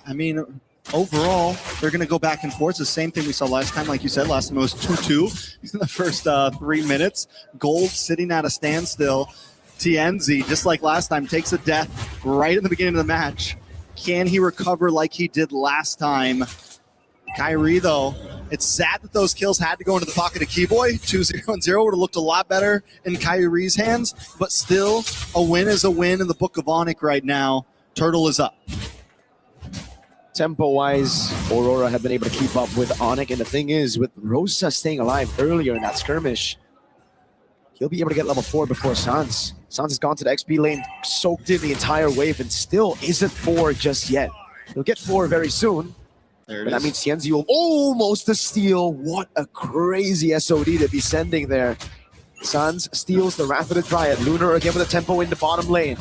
I mean, overall, they're going to go back and forth. It's the same thing we saw last time. Like you said, last time it was 2-2 in the first 3 minutes. Gold sitting at a standstill. TNZ, just like last time, takes a death right in the beginning of the match. Can he recover like he did last time? Kyrie, though, it's sad that those kills had to go into the pocket of Keyboy. 2-0 would have looked a lot better in Kyrie's hands, but still, a win is a win in the book of Onyx right now. Turtle is up. Tempo-wise, Aurora have been able to keep up with Onyx, and the thing is, with Rosa staying alive earlier in that skirmish, he'll be able to get level 4 before Sans. Sans has gone to the XP lane, soaked in the entire wave, and still isn't 4 just yet. He'll get 4 very soon. But that means Tienzi will almost a steal. What a crazy SOD to be sending there. Sans steals the Wrath of the Dryad. Lunar again with a tempo in the bottom lane.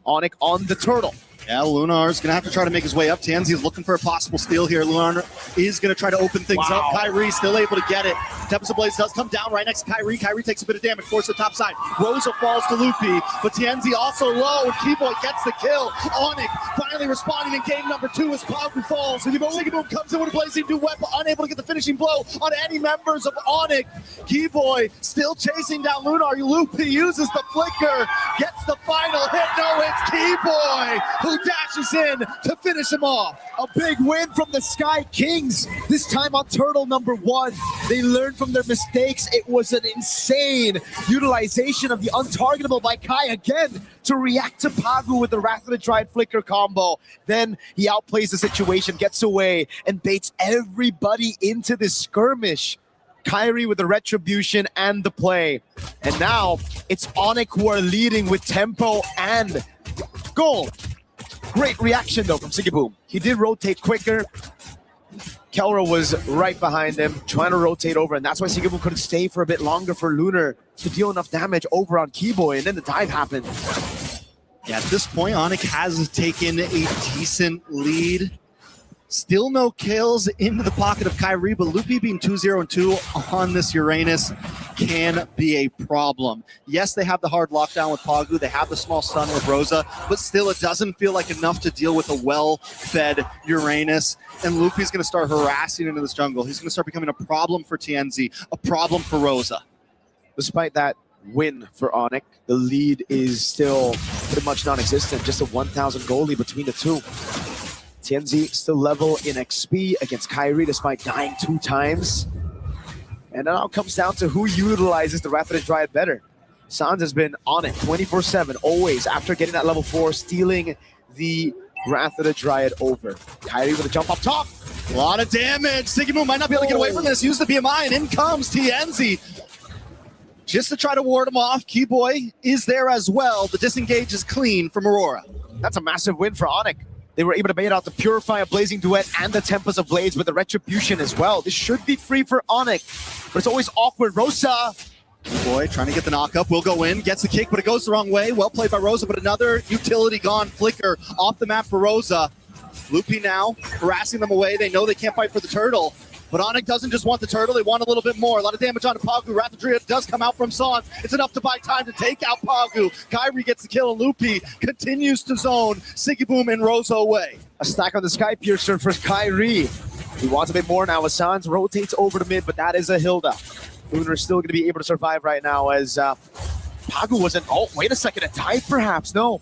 Onyx on the turtle. Yeah, Lunar's going to have to try to make his way up. Tienzi is looking for a possible steal here. Lunar is going to try to open things up. Kyrie still able to get it. Tempest of Blaze does come down right next to Kyrie. Kyrie takes a bit of damage, forces the top side. Rosa falls to Lupi, but Tienzi also low, and Keyboy gets the kill. Onyx finally responding in game number 2 as Pagu falls. Sigiboom comes in with a blazing duet, but unable to get the finishing blow on any members of Onyx. Keyboy still chasing down Lunar. Lupi uses the flicker, gets the final hit. No, it's Keyboy who dashes in to finish him off. A big win from the Sky Kings, this time on turtle number 1. They learned from their mistakes. It was an insane utilization of the untargetable by Kai again to react to Pagu with the Wrath of the Dryad flicker combo. Then he outplays the situation, gets away, and baits everybody into this skirmish. Kyrie with the retribution and the play. And now it's Onyx who are leading with tempo and gold. Great reaction though from Sigiboom. He did rotate quicker. Kelra was right behind him, trying to rotate over, and that's why Sigiboom couldn't stay for a bit longer for Lunar to deal enough damage over on Keyboy, and then the dive happened. Yeah, at this point, Onyx has taken a decent lead. Still no kills into the pocket of Kyrie, but Lupi being 2-0-2 on this Uranus can be a problem. Yes, they have the hard lockdown with Pagu, they have the small stun with Rosa, but still it doesn't feel like enough to deal with a well-fed Uranus. And Lupi's going to start harassing into this jungle. He's going to start becoming a problem for TNZ, a problem for Rosa. Despite that win for Onyx, the lead is still pretty much non-existent, just a 1,000 goalie between the two. TNZ still level in XP against Kyrie despite dying 2 times. And it all comes down to who utilizes the Wrath of the Dryad better. Sans has been on it 24/7, always, after getting that level 4, stealing the Wrath of the Dryad over. Kyrie with a jump up top. A lot of damage. Sigiboom might not be able to get away from this. Use the BMI, and in comes TNZ. Just to try to ward him off. Keyboy is there as well. The disengage is clean from Aurora. That's a massive win for Onyx. They were able to bait out the Purify, a Blazing Duet, and the Tempest of Blades with the Retribution as well. This should be free for Onyx, but it's always awkward. Rosa. Boy, trying to get the knock-up, will go in, gets the kick, but it goes the wrong way. Well played by Rosa, but another utility gone. Flicker off the map for Rosa. Lupi now harassing them away. They know they can't fight for the turtle. But Onyx doesn't just want the turtle, they want a little bit more. A lot of damage onto Pagu. Wrath of Druid does come out from Sans. It's enough to buy time to take out Pagu. Kyrie gets the kill, and Lupi continues to zone Sigiboom and Rosa away. A stack on the Sky Piercer for Kyrie. He wants a bit more now as Sans rotates over to mid, but that is a Hilda. Lunar is still going to be able to survive right now as Pagu wasn't... Oh, wait a second, a dive perhaps? No.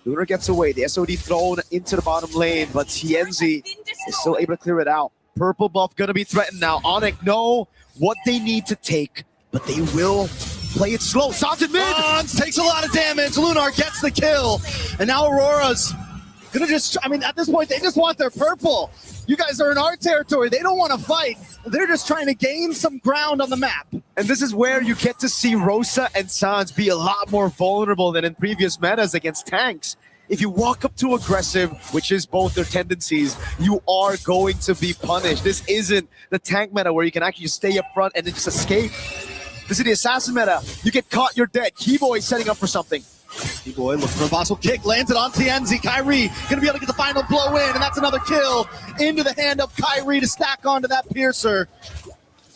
Lunar gets away. The SOD thrown into the bottom lane, but Tienzi is still able to clear it out. Purple buff gonna be threatened now. Onyx know what they need to take, but they will play it slow. Sans in mid! Sans takes a lot of damage. Lunar gets the kill. And now Aurora's gonna just, I mean, at this point, they just want their purple. You guys are in our territory. They don't want to fight. They're just trying to gain some ground on the map. And this is where you get to see Rosa and Sans be a lot more vulnerable than in previous metas against tanks. If you walk up too aggressive, which is both their tendencies, you are going to be punished. This isn't the tank meta where you can actually stay up front and then just escape. This is the assassin meta. You get caught, you're dead. Keyboy setting up for something. Keyboy looking for a possible kick, lands it on Tienzi. Kyrie gonna be able to get the final blow in, and that's another kill into the hand of Kyrie to stack onto that Piercer.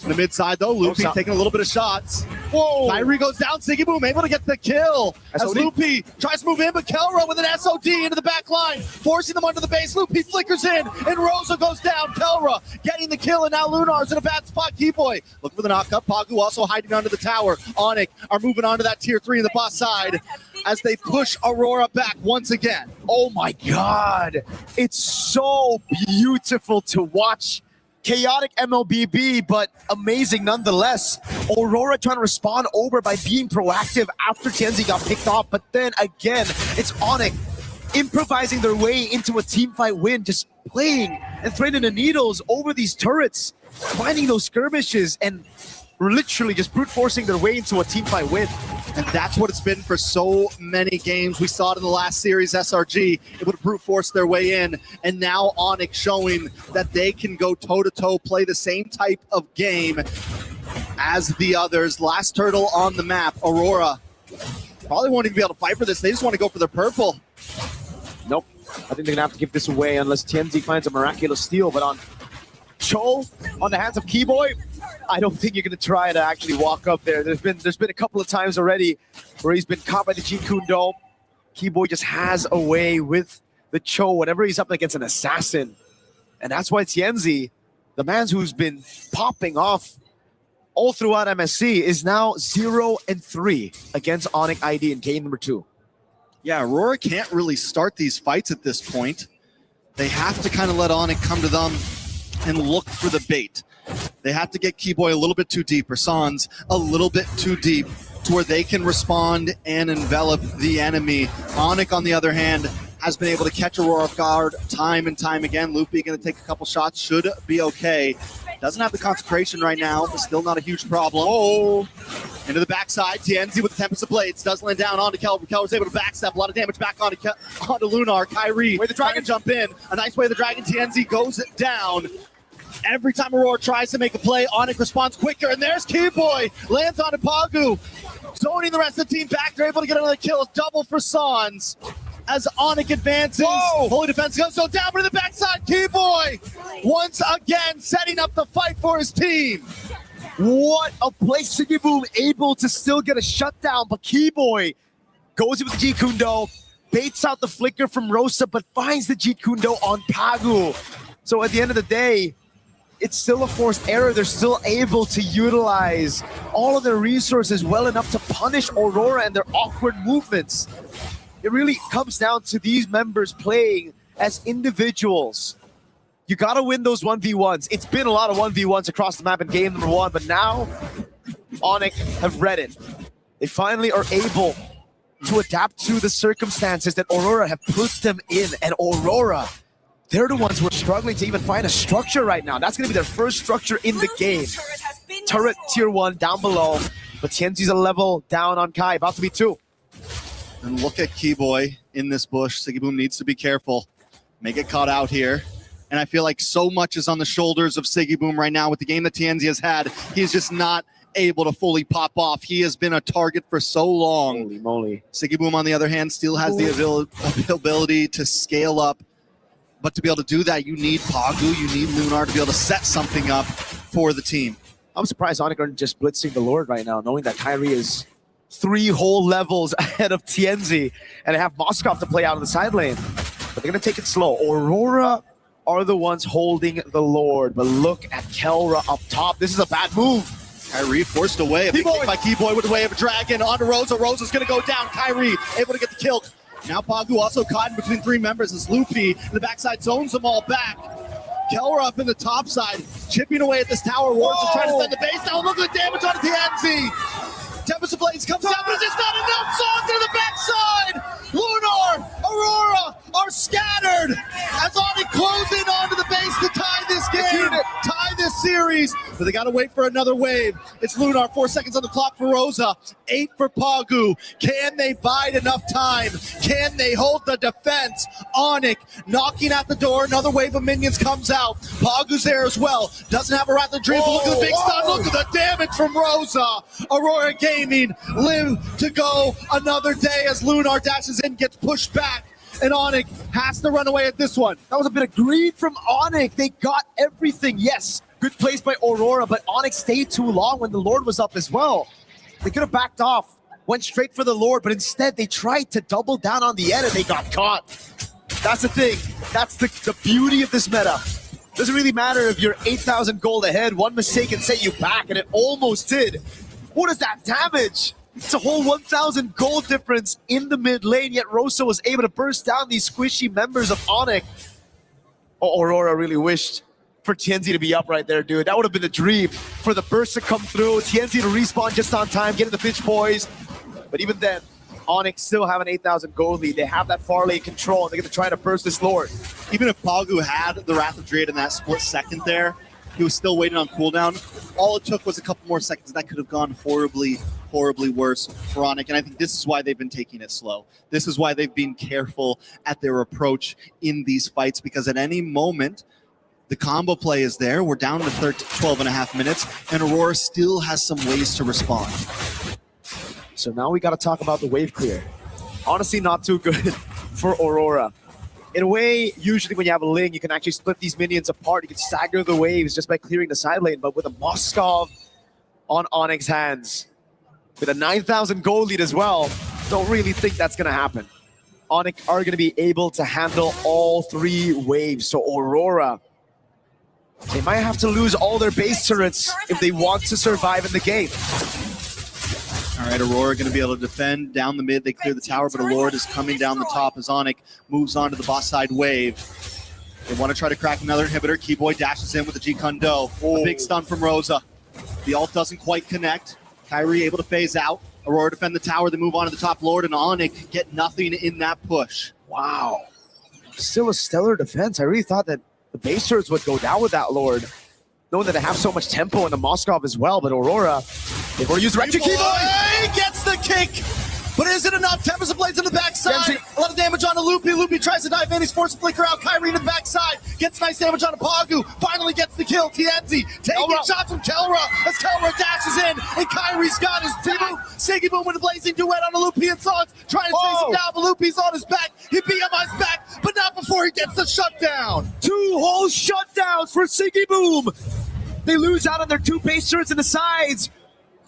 In the mid side though, Lupi taking a little bit of shots. Whoa! Kyrie goes down, Sigiboom able to get the kill. As Lupi tries to move in, but Kelra with an SOD into the back line, forcing them under the base. Lupi flickers in, and Rosa goes down. Kelra getting the kill, and now Lunar's in a bad spot. Keyboy looking for the knockup. Pagu also hiding under the tower. Onyx are moving on to that tier 3 in the boss side as they push Aurora back once again. Oh my god! It's so beautiful to watch. Chaotic MLBB, but amazing nonetheless. Aurora trying to respond over by being proactive after Tienzi got picked off, but then again, it's Onyx improvising their way into a teamfight win, just playing and threading the needles over these turrets, finding those skirmishes, and literally just brute forcing their way into a teamfight win. And that's what it's been for so many games. We saw it in the last series, SRG. It would brute force their way in. And now Onyx showing that they can go toe-to-toe, play the same type of game as the others. Last turtle on the map, Aurora. Probably won't even be able to fight for this. They just want to go for their purple. Nope. I think they're going to have to give this away unless Tienzi finds a miraculous steal. But on Cho, on the hands of Keyboy, I don't think you're going to try to actually walk up there. There's been a couple of times already where he's been caught by the Jeet Kune Do. Keyboy just has a way with the Cho whenever he's up against an assassin. And that's why Tienzi, the man who's been popping off all throughout MSC, is now 0-3 against Onyx ID in game number 2. Yeah, Aurora can't really start these fights at this point. They have to kind of let Onyx come to them and look for the bait. They have to get Keyboy a little bit too deep, or Sans a little bit too deep, to where they can respond and envelop the enemy. Onyx, on the other hand, has been able to catch Aurora off guard time and time again. Lupi going to take a couple shots, should be okay. Doesn't have the consecration right now, but still not a huge problem. Oh! Into the backside, Tienzi with the Tempest of Blades does land down onto Kelra. Kelra's able to backstep, a lot of damage back onto Lunar. Kyrie, way the dragon jump in. A nice way the dragon. Tienzi goes down. Every time Aurora tries to make a play, Onyx responds quicker, and there's Keyboy. Lands onto Pagu. Zoning the rest of the team back. They're able to get another kill. Double for Sans. As Onyx advances, Holy Defense goes so down, but in the backside, Keyboy once again setting up the fight for his team. What a play. Sigiboom able to still get a shutdown, but Keyboy goes in with the Jeet Kune Do, baits out the flicker from Rosa, but finds the Jeet Kune Do on Pagu. So at the end of the day, it's still a forced error. They're still able to utilize all of their resources well enough to punish Aurora and their awkward movements. It really comes down to these members playing as individuals. You got to win those 1v1s. It's been a lot of 1v1s across the map in game number 1, but now Onyx have read it. They finally are able to adapt to the circumstances that Aurora have put them in. And Aurora, they're the ones who are struggling to even find a structure right now. That's going to be their first structure in the game. Turret tier 1 down below, but Tienzi's a level down on Kai, about to be 2. And look at Keyboy in this bush. Sigiboom needs to be careful. May get caught out here. And I feel like so much is on the shoulders of Sigiboom right now with the game that Tienzi has had. He is just not able to fully pop off. He has been a target for so long. Holy moly. Sigiboom, on the other hand, still has the ability to scale up. But to be able to do that, you need Pagu, you need Lunar to be able to set something up for the team. I'm surprised Onyx aren't just blitzing the Lord right now, knowing that Kyrie is 3 whole levels ahead of Tienzi, and they have Moskov to play out in the side lane. But they're going to take it slow. Aurora are the ones holding the Lord, but look at Kelra up top. This is a bad move. Kyrie forced away. A big kick by Keyboy with the way of a dragon onto Rosa. Rosa's going to go down. Kyrie able to get the kill. Now Pagu also caught in between 3 members as Loopy in the backside zones them all back. Kelra up in the top side, chipping away at this tower. Wars is trying to defend the base. Now look at the damage on Tienzi. Tempest of Blades comes down, but it's just not enough. Saw to the backside. Lunar, Aurora are scattered as Onyx close in onto the base to tie this game, tie this series. But they got to wait for another wave. It's Lunar, 4 seconds on the clock for Rosa, 8 for Pagu. Can they bide enough time? Can they hold the defense? Onyx knocking at the door. Another wave of minions comes out. Pagu's there as well. Doesn't have a Wrath of Dream, but look at the big stun. Look at the damage from Rosa. Aurora Gaming live to go another day as Lunar dashes in, gets pushed back, and Onyx has to run away at this one. That was a bit of greed from Onyx. They got everything. Yes, good place by Aurora, but Onyx stayed too long when the Lord was up as well. They could have backed off, went straight for the Lord, but instead they tried to double down on the end and they got caught. That's the thing. That's the beauty of this meta. Doesn't really matter if you're 8,000 gold ahead. One mistake can set you back, and it almost did. What is that damage? It's a whole 1,000 gold difference in the mid lane, yet Rosa was able to burst down these squishy members of Onyx. Oh, Aurora really wished for Tienzi to be up right there, dude. That would have been a dream for the burst to come through, Tienzi to respawn just on time, get in the pitch boys. But even then, Onyx still have an 8,000 gold lead. They have that far lane control. They're going to try to burst this Lord. Even if Pagu had the Wrath of Dread in that split second there, he was still waiting on cooldown. All it took was a couple more seconds. That could have gone horribly, horribly worse for Onyx. And I think this is why they've been taking it slow. This is why they've been careful at their approach in these fights, because at any moment, the combo play is there. We're down to 12 and a half minutes, and Aurora still has some ways to respond. So now we got to talk about the wave clear. Honestly, not too good for Aurora. In a way, usually when you have a Ling, you can actually split these minions apart. You can stagger the waves just by clearing the side lane. But with a Moskov on Onyx's hands, with a 9,000 gold lead as well, don't really think that's going to happen. Onyx are going to be able to handle all 3 waves. So Aurora, they might have to lose all their base turrets if they want to survive in the game. All right, Aurora going to be able to defend down the mid. They clear the tower, but a Lord is coming down the top as Onyx moves on to the boss side wave. They want to try to crack another inhibitor. Keyboy dashes in with the G-Kundo. A big stun from Rosa. The ult doesn't quite connect. Kyrie able to phase out. Aurora defend the tower. They move on to the top Lord, and Onyx get nothing in that push. Wow. Still a stellar defense. I really thought that the base turrets would go down with that Lord, knowing that they have so much tempo in the Moskov as well. But Aurora, they've already used the Rector Keyboy gets the kick, but is it enough? Tempest of Blades on the backside. A lot of damage on Loopy. Loopy tries to dive in. He's forced to flicker out. Kyrie to the backside. Gets nice damage on Pagu. Finally gets the kill. Tienzi taking shots from Kelra as Kelra dashes in. And Kyrie's got his back. Siggy Boom with a blazing duet on Loopy and Sauce. Trying to chase him down, but Loopy's on his back. He beat him on his back, but not before he gets the shutdown. 2 whole shutdowns for Siggy Boom. They lose out on their 2 base turrets in the sides.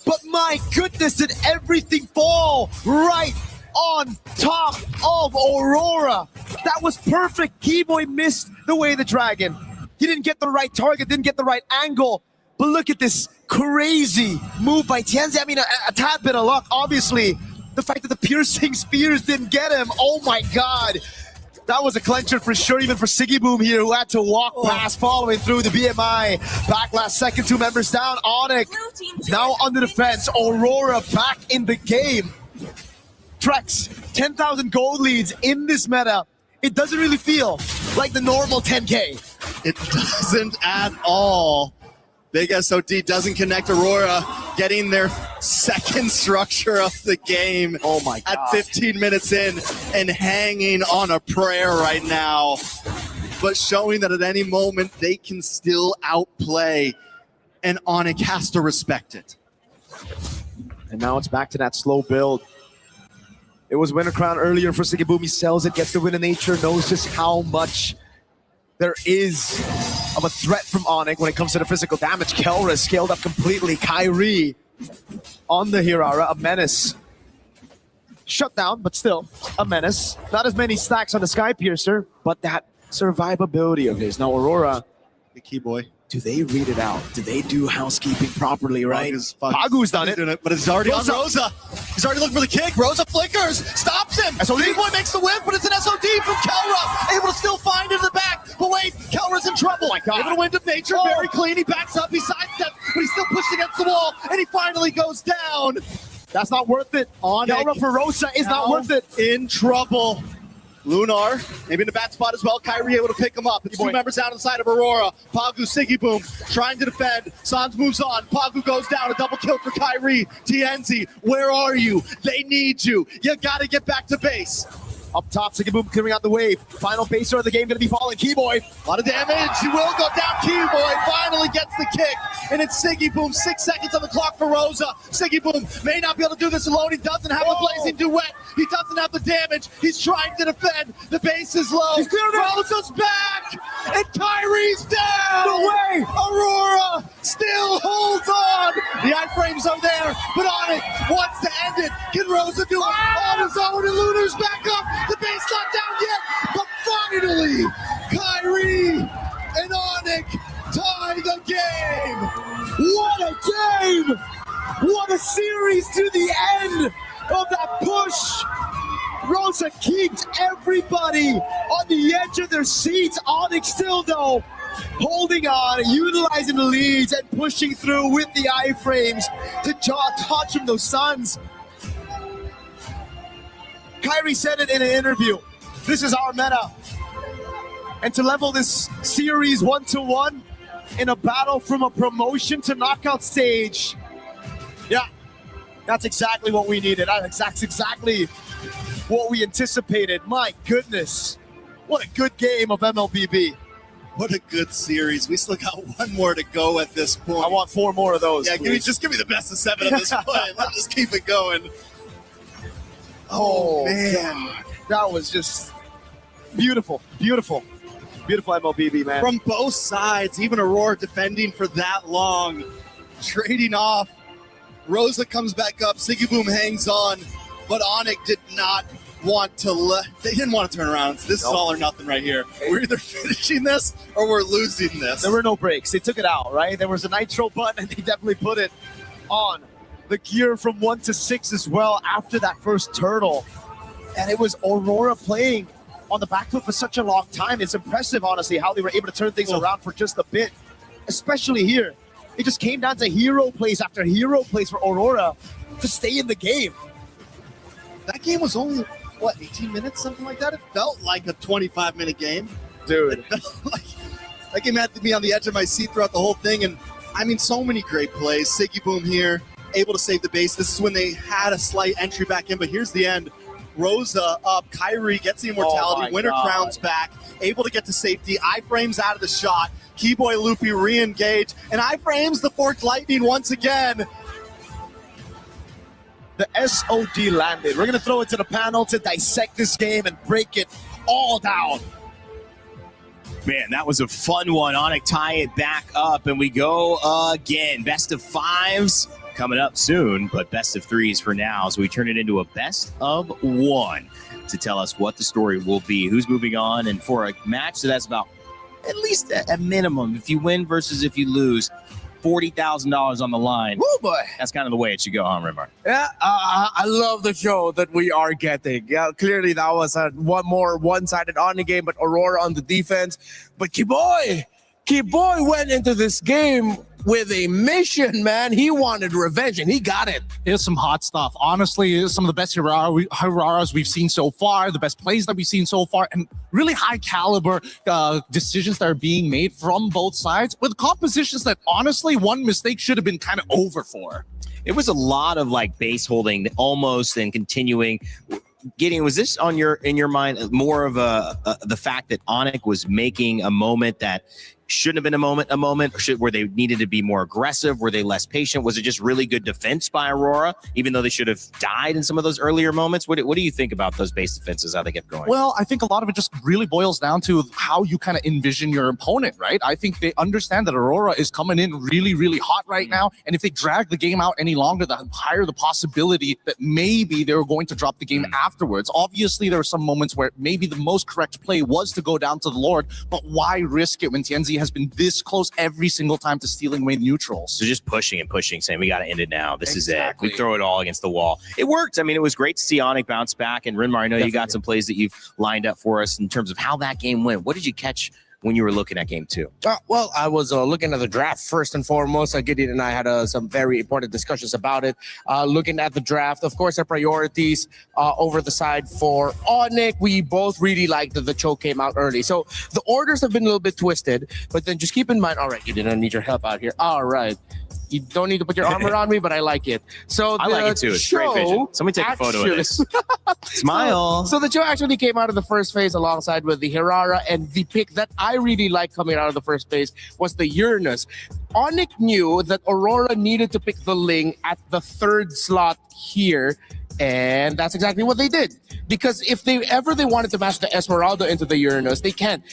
But my goodness, did everything fall right on top of Aurora. That was perfect. Keyboy missed the way of the dragon. He didn't get the right target, didn't get the right angle. But look at this crazy move by Tienzi. I mean, a tad bit of luck, obviously. The fact that the piercing spears didn't get him. Oh my God. That was a clencher for sure, even for Siggy Boom here, who had to walk past following through the BMI. Back last second, 2 members down. Onyx now on the defense. Aurora back in the game. Trex, 10,000 gold leads in this meta. It doesn't really feel like the normal 10K. It doesn't at all. Big SOD doesn't connect Aurora, getting their second structure of the game. Oh my God. At 15 minutes in and hanging on a prayer right now. But showing that at any moment they can still outplay, and Onyx has to respect it. And now it's back to that slow build. It was Winter Crown earlier for Siggy Boom. He sells it, gets the win in nature, knows just how much there is of a threat from Onyx when it comes to the physical damage. Kelra is scaled up completely. Kyrie on the Hirara, a menace. Shut down, but still a menace. Not as many stacks on the Sky Piercer, but that survivability of his. Now Aurora, the key boy. Do they read it out? Do they do housekeeping properly, right? Pagu's done it. doing it, but it's already on Rosa. He's already looking for the kick. Rosa flickers, stops him. SOD. Key boy makes the whip, but it's an SOD from Kelra. Able to still find it in the back. But wait, Kelra's in trouble. Oh my God. Able to wind of nature, very clean. He backs up, he sidesteps, but he's still pushed against the wall, and he finally goes down. That's not worth it. Kelra for Rosa is not worth it. In trouble. Lunar, maybe in the bat spot as well. Kyrie able to pick him up. It's two members out on the side of Aurora. Pagu, Siggy Boom, trying to defend. Sans moves on. Pagu goes down. A double kill for Kyrie. TNZ, where are you? They need you. You got to get back to base. Up top, Siggy Boom clearing out the wave. Final baser of the game going to be falling. Keyboy. A lot of damage. He will go down. Keyboy finally gets the kick. And it's Siggy Boom. 6 seconds on the clock for Rosa. Siggy Boom may not be able to do this alone. He doesn't have the blazing duet. He doesn't have the damage. He's trying to defend. The base is low. He's clearing it. Rosa's back. And Kyrie's down. No way. Aurora still holds on. The iframes are there, but Onyx wants to end it. Can Rosa do it on his own? And Lunar's back up. The base not down yet, but finally, Kyrie and Onyx tie the game. What a game! What a series to the end of that push. Rosa keeps everybody on the edge of their seats. Onyx still though holding on, utilizing the leads and pushing through with the iframes to touch from those Suns. Kyrie said it in an interview. This is our meta. And to level this series 1-1 in a battle from a promotion to knockout stage, yeah, that's exactly what we needed. That's exactly what we anticipated. My goodness, what a good game of MLBB. What a good series. We still got one more to go at this point. I want 4 more of those. Yeah, give me the best of 7 of this play. Let's just keep it going. Oh man, God. That was just beautiful, beautiful, beautiful MLBB, man. From both sides, even Aurora defending for that long, trading off. Rosa comes back up, Siggy Boom hangs on, but Onyx did not want to they didn't want to turn around. This is all or nothing right here. We're either finishing this or we're losing this. There were no breaks. They took it out, right? There was a nitro button and they definitely put it on. The gear from 1 to 6 as well after that first turtle. And it was Aurora playing on the back foot for such a long time. It's impressive, honestly, how they were able to turn things around for just a bit, especially here. It just came down to hero plays after hero plays for Aurora to stay in the game. That game was only, 18 minutes, something like that? It felt like a 25-minute game. Dude. It felt like that game had to be on the edge of my seat throughout the whole thing. And I mean, so many great plays. Siggy Boom here, able to save the base. This is when they had a slight entry back in, but here's the end. Rosa up, Kyrie gets the immortality, Winter Crown's back, able to get to safety, iframes out of the shot, Keyboy Loopy re-engage, and iframes the Forked Lightning once again. The SOD landed. We're gonna throw it to the panel to dissect this game and break it all down. Man, that was a fun one. Onyx tie it back up, and we go again. Best of 5s coming up soon, but best of 3s for now. So we turn it into a best of 1 to tell us what the story will be, who's moving on, and for a match so that's about at least a minimum. If you win versus if you lose, $40,000 on the line. Oh boy, that's kind of the way it should go, huh, Rimar? Yeah, I love the show that we are getting. Yeah, clearly that was a one-sided on the game, but Aurora on the defense. But Keyboy went into this game with a mission, man. He wanted revenge, and he got it. It's some hot stuff. Honestly, it's some of the best Hiraras we've seen so far, the best plays that we've seen so far, and really high caliber decisions that are being made from both sides with compositions that honestly, one mistake should have been kind of over for. It was a lot of like base holding almost and continuing. Gideon, was this in your mind more of the fact that Onyx was making a moment that shouldn't have been a moment, or where they needed to be more aggressive? Were they less patient? Was it just really good defense by Aurora, even though they should have died in some of those earlier moments? What do you think about those base defenses, how they kept going? Well, I think a lot of it just really boils down to how you kind of envision your opponent, right? I think they understand that Aurora is coming in really, really hot right now. And if they drag the game out any longer, the higher the possibility that maybe they were going to drop the game afterwards. Obviously, there were some moments where maybe the most correct play was to go down to the Lord, but why risk it when TNZ has been this close every single time to stealing away neutrals? So just pushing and pushing, saying we got to end it now. This is it. We throw it all against the wall. It worked. I mean, it was great to see Onyx bounce back. And Rinmar, I know you got some plays that you've lined up for us in terms of how that game went. What did you catch when you were looking at game 2? Well, I was looking at the draft first and foremost. Gideon and I had some very important discussions about it. Looking at the draft, of course, our priorities over the side for Onyx. We both really liked that the choke came out early. So the orders have been a little bit twisted, but then just keep in mind, all right, Gideon, I need your help out here. All right. You don't need to put your arm around me, but I like it. So I like it too. It's great vision. Somebody take a photo of this. Smile. So the show actually came out of the first phase alongside with the Hirara, and the pick that I really liked coming out of the first phase was the Uranus. Onyx knew that Aurora needed to pick the Ling at the 3rd slot here, and that's exactly what they did. Because if they wanted to match the Esmeralda into the Uranus, they can't.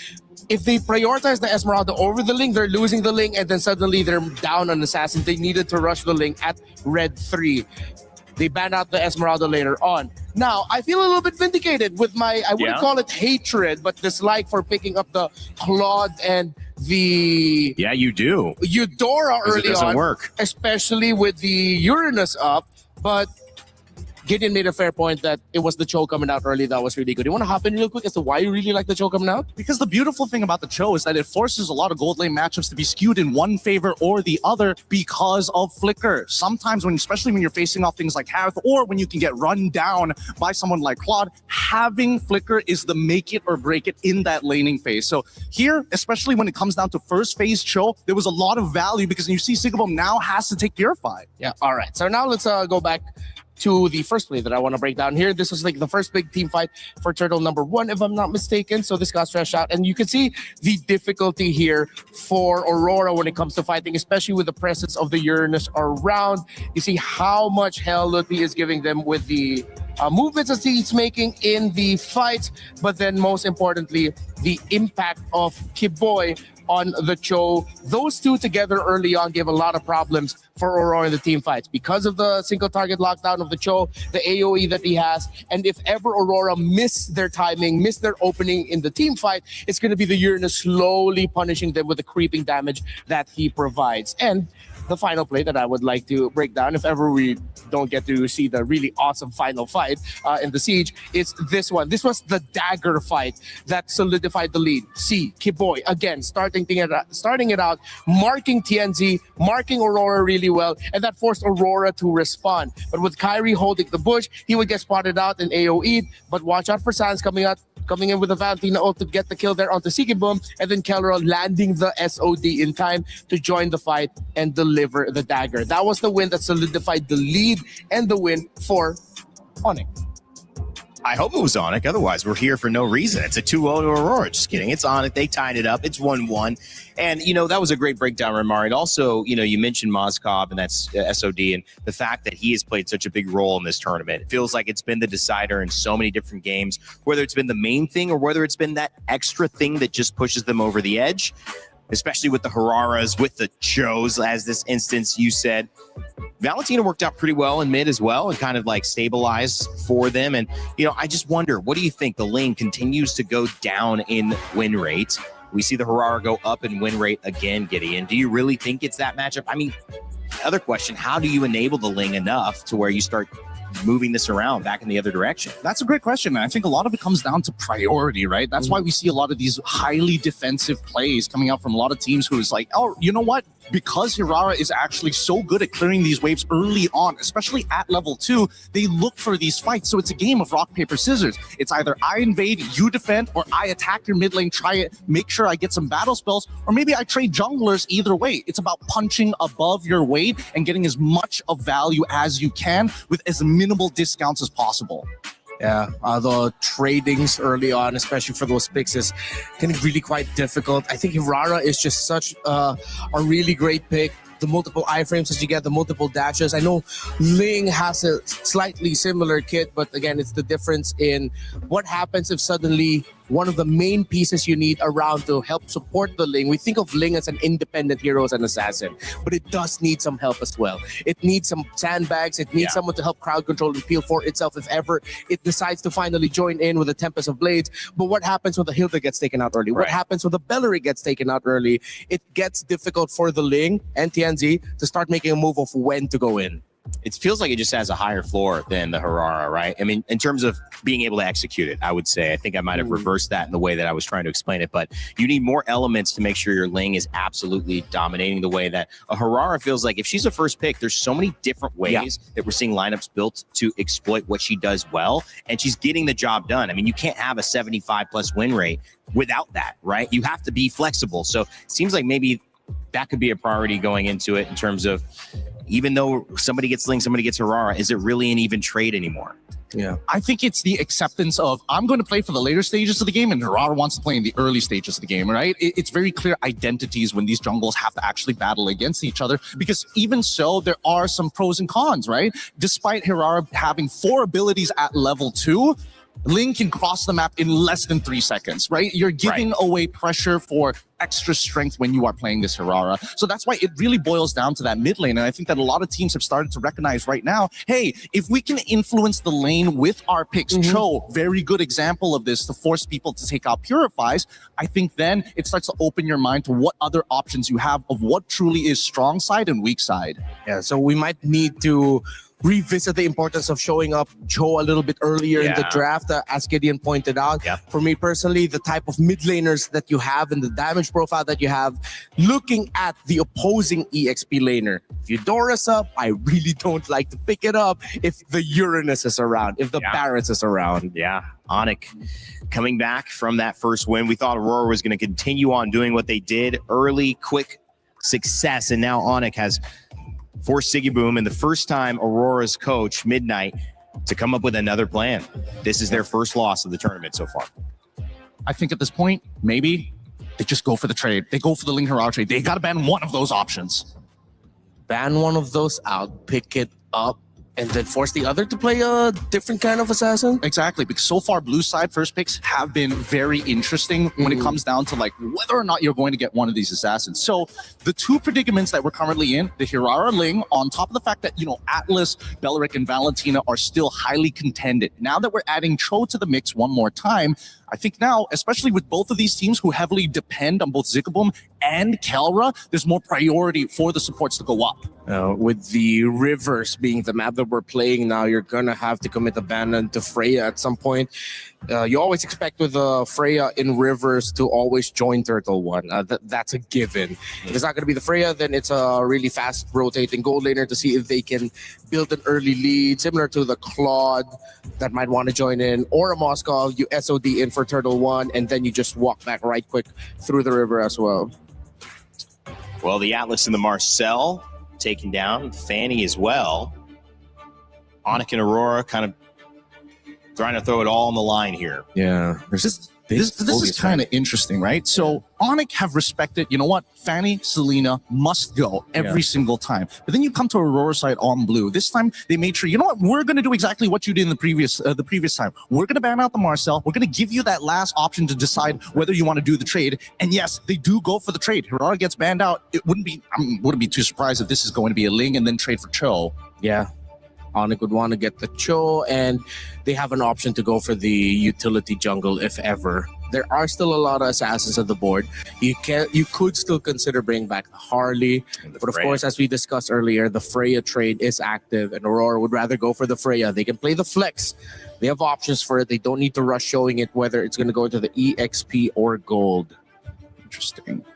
If they prioritize the Esmeralda over the Ling, they're losing the Ling, and then suddenly they're down on Assassin. They needed to rush the Ling at red 3. They banned out the Esmeralda later on. Now, I feel a little bit vindicated with my, I wouldn't call it hatred, but dislike for picking up the Claude and the... Yeah, you do. Eudora early on. It doesn't work. Especially with the Uranus up, but... Gideon made a fair point that it was the Cho coming out early that was really good. You want to hop in real quick as to why you really like the Cho coming out? Because the beautiful thing about the Cho is that it forces a lot of gold lane matchups to be skewed in one favor or the other because of Flicker. Sometimes, especially when you're facing off things like Harith, or when you can get run down by someone like Claude, having Flicker is the make it or break it in that laning phase. So here, especially when it comes down to first phase Cho, there was a lot of value because you see Sigabum now has to take Purify. Yeah, all right. So now let's go back to the first play that I want to break down here. This was like the first big team fight for Turtle number 1, if I'm not mistaken. So this got stretched out, and you can see the difficulty here for Aurora when it comes to fighting, especially with the presence of the Uranus around. You see how much hell Ludwig is giving them with the movements that he's making in the fights, but then most importantly, the impact of Kiboy on the Cho. Those two together early on gave a lot of problems for Aurora in the team fights because of the single target lockdown of the Cho, the AoE that he has. And if ever Aurora miss their timing, miss their opening in the team fight, it's going to be the Uranus slowly punishing them with the creeping damage that he provides. And the final play that I would like to break down, if ever we don't get to see the really awesome final fight in the Siege, is this one. This was the dagger fight that solidified the lead. See, Kiboy, again, starting it out, marking TNZ, marking Aurora really well, and that forced Aurora to respond. But with Kyrie holding the bush, he would get spotted out and AoE'd, but watch out for Sans coming in with a Valentina ult to get the kill there onto Sigibum, and then Kelro landing the SOD in time to join the fight and deliver the dagger. That was the win that solidified the lead and the win for Onyx. I hope it was Onyx. Otherwise, we're here for no reason. It's a 2-0 to Aurora. Just kidding. It's Onyx. They tied it up. It's 1-1. And, that was a great breakdown, Ramari. And also, you mentioned Mozkov, and that's SOD, and the fact that he has played such a big role in this tournament. It feels like it's been the decider in so many different games, whether it's been the main thing or whether it's been that extra thing that just pushes them over the edge, especially with the Hararas, with the Chos, as this instance you said. Valentina worked out pretty well in mid as well and kind of like stabilized for them. And, I just wonder, what do you think? The lane continues to go down in win rate. We see the Harara go up in win rate again, Gideon. Do you really think it's that matchup? I mean, other question, how do you enable the Ling enough to where you start moving this around back in the other direction? That's a great question, man. I think a lot of it comes down to priority, right? That's why we see a lot of these highly defensive plays coming out from a lot of teams who is like, oh, you know what? Because Hirara is actually so good at clearing these waves early on, especially at level 2, they look for these fights. So it's a game of rock, paper, scissors. It's either I invade, you defend, or I attack your mid lane, try it, make sure I get some battle spells, or maybe I trade junglers. Either way, it's about punching above your weight and getting as much of value as you can with as minimal discounts as possible. Yeah, the tradings early on, especially for those picks, is can be really quite difficult. I think Hirara is just such a really great pick. The multiple iframes that you get, the multiple dashes. I know Ling has a slightly similar kit, but again, it's the difference in what happens if suddenly one of the main pieces you need around to help support the Ling. We think of Ling as an independent hero, as an assassin, but it does need some help as well. It needs some sandbags. It needs someone to help crowd control and peel for itself if ever it decides to finally join in with the Tempest of Blades. But what happens when the Hilda gets taken out early? What happens when the Bellary gets taken out early? It gets difficult for the Ling and TNZ to start making a move of when to go in. It feels like it just has a higher floor than the Hirara, right? I mean, in terms of being able to execute it, I would say. I think I might have reversed that in the way that I was trying to explain it, but you need more elements to make sure your Ling is absolutely dominating the way that a Hirara feels like. If she's a first pick, there's so many different ways that we're seeing lineups built to exploit what she does well, and she's getting the job done. I mean, you can't have a 75+ win rate without that, right? You have to be flexible. So it seems like maybe that could be a priority going into it in terms of, even though somebody gets Ling, somebody gets Hirara, is it really an even trade anymore? Yeah, I think it's the acceptance of I'm going to play for the later stages of the game and Hirara wants to play in the early stages of the game, right? It's very clear identities when these jungles have to actually battle against each other, because even so, there are some pros and cons, right? Despite Hirara having 4 abilities at level 2, Ling can cross the map in less than 3 seconds, right? You're giving away pressure for extra strength when you are playing this Hirara. So that's why it really boils down to that mid lane. And I think that a lot of teams have started to recognize right now, hey, if we can influence the lane with our picks, Cho, very good example of this, to force people to take out Purifies, I think then it starts to open your mind to what other options you have of what truly is strong side and weak side. Yeah, so we might need to revisit the importance of showing up Cho a little bit earlier in the draft, as Gideon pointed out. For me personally, the type of mid laners that you have and the damage profile that you have, looking at the opposing EXP laner. If Eudora's up, I really don't like to pick it up if the Uranus is around, if the Barret's is around. Yeah, Onyx coming back from that first win. We thought Aurora was going to continue on doing what they did, early, quick success, and now Onyx has forced Siggy Boom, and the first time Aurora's coach, Midnight, to come up with another plan. This is their first loss of the tournament so far. I think at this point, maybe they just go for the trade. They go for the Ling Hirara trade. They got to ban one of those options. Ban one of those out, pick it up, and then force the other to play a different kind of assassin? Exactly, because so far blue side first picks have been very interesting when it comes down to like whether or not you're going to get one of these assassins. So the 2 predicaments that we're currently in, the Hirara Ling, on top of the fact that, you know, Atlas, Beleric, and Valentina are still highly contended. Now that we're adding Cho to the mix one more time, I think now, especially with both of these teams who heavily depend on both Ziggaboom and Kelra, there's more priority for the supports to go up. With the rivers being the map that we're playing now, you're going to have to commit abandon to Freya at some point. You always expect with Freya in rivers to always join Turtle One. That's a given. If it's not going to be the Freya, then it's a really fast rotating gold laner to see if they can build an early lead, similar to the Claude that might want to join in, or a Moscow, you SOD in for Turtle One, and then you just walk back right quick through the river as well. Well, the Atlas and the Marcel taken down, Fanny as well. Onyx and Aurora kind of trying to throw it all on the line here. Yeah. This is kind of interesting, right? So Onyx have respected, you know what, Fanny, Selena must go every single time. But then you come to Aurora side on blue. This time they made sure, you know what, we're going to do exactly what you did in the previous time. We're going to ban out the Marcel. We're going to give you that last option to decide whether you want to do the trade. And yes, they do go for the trade. Hirara gets banned out. It wouldn't be too surprised if this is going to be a Ling and then trade for Cho. Yeah. Onyx would want to get the Cho, and they have an option to go for the utility jungle if ever. There are still a lot of assassins on the board. You could still consider bringing back Harley, but of course, as we discussed earlier, the Freya trade is active, and Aurora would rather go for the Freya. They can play the flex. They have options for it. They don't need to rush showing it whether it's going to go into the EXP or gold.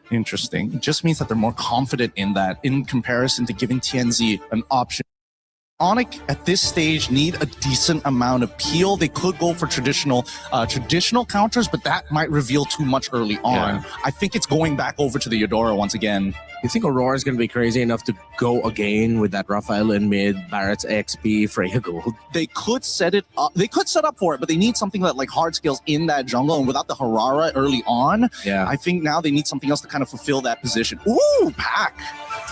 Interesting. It just means that they're more confident in that in comparison to giving TNZ an option Onyx at this stage need a decent amount of peel. They could go for traditional counters, but that might reveal too much early on. Yeah. I think it's going back over to the Eudora once again. You think Aurora's going to be crazy enough to go again with that Rafael in mid, Barrett's XP, Freya Gold? They could set it up. They could set up for it, but they need something that like hard scales in that jungle. And without the Harara early on, I think now they need something else to kind of fulfill that position. Ooh, Pack.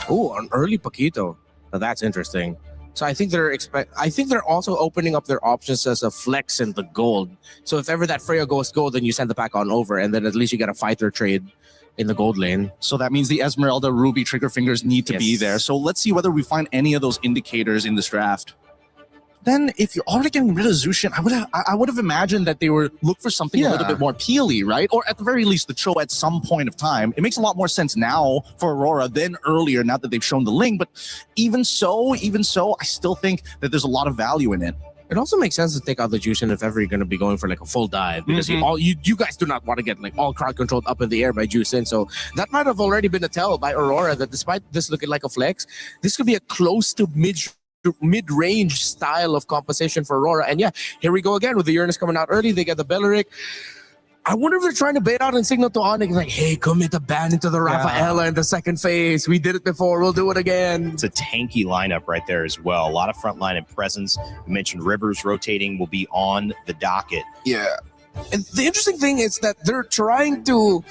Ooh, an early Paquito. Now that's interesting. So I think they're also opening up their options as a flex in the gold. So if ever that Freya goes gold, then you send the pack on over, and then at least you get a fighter trade in the gold lane. So that means the Esmeralda, Ruby, Trigger Fingers need to be there. So let's see whether we find any of those indicators in this draft. Then if you're already getting rid of Zushin, I would have imagined that they would look for something a little bit more peely, right? Or at the very least, the Cho at some point of time. It makes a lot more sense now for Aurora than earlier, now that they've shown the link. But even so, I still think that there's a lot of value in it. It also makes sense to take out the Jushin if ever you're going to be going for like a full dive, because you guys do not want to get like all crowd controlled up in the air by Jushin. So that might have already been a tell by Aurora that despite this looking like a flex, this could be a close to mid-range style of composition for Aurora. And yeah, here we go again with the Uranus coming out early. They get the Belleric. I wonder if they're trying to bait out and signal to Onyx like, hey, commit a ban into the Rafaela in the second phase. We did it before. We'll do it again. It's a tanky lineup right there as well. A lot of front line and presence. We mentioned Rivers rotating will be on the docket. Yeah. And the interesting thing is that they're trying to...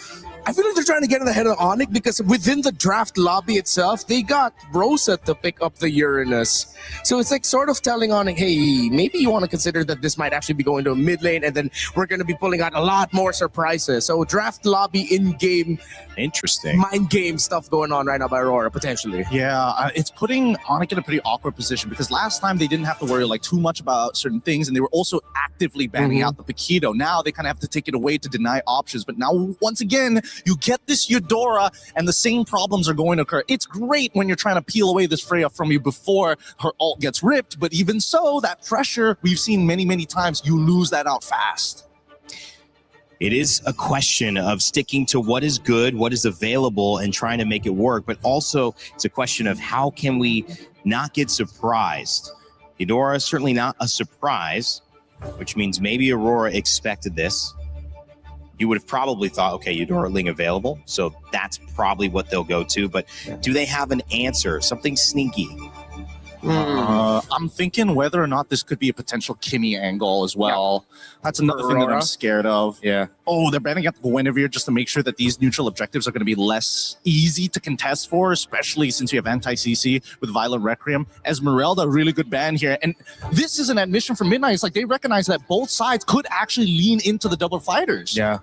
I feel like they're trying to get in the head of Onyx because within the draft lobby itself, they got Rosa to pick up the Uranus. So it's like sort of telling Onyx, hey, maybe you want to consider that this might actually be going to a mid lane, and then we're going to be pulling out a lot more surprises. So draft lobby in-game, interesting mind game stuff going on right now by Aurora, potentially. Yeah, it's putting Onyx in a pretty awkward position because last time they didn't have to worry like too much about certain things, and they were also actively banning out the Paquito. Now they kind of have to take it away to deny options. But now, once again, you get this Eudora, and the same problems are going to occur. It's great when you're trying to peel away this Freya from you before her ult gets ripped, but even so, that pressure we've seen many, many times, you lose that out fast. It is a question of sticking to what is good, what is available, and trying to make it work. But also, it's a question of how can we not get surprised. Eudora is certainly not a surprise, which means maybe Aurora expected this. You would have probably thought, okay, Eudora Ling available, so that's probably what they'll go to. But do they have an answer, something sneaky? I'm thinking whether or not this could be a potential Kimmy angle as well. That's another thing that I'm scared of. Yeah. Oh, they're banning out the Guinevere just to make sure that these neutral objectives are going to be less easy to contest for, especially since you have anti-CC with Violent Requiem. Esmeralda, really good ban here. And this is an admission from Midnight. It's like they recognize that both sides could actually lean into the double fighters. Yeah.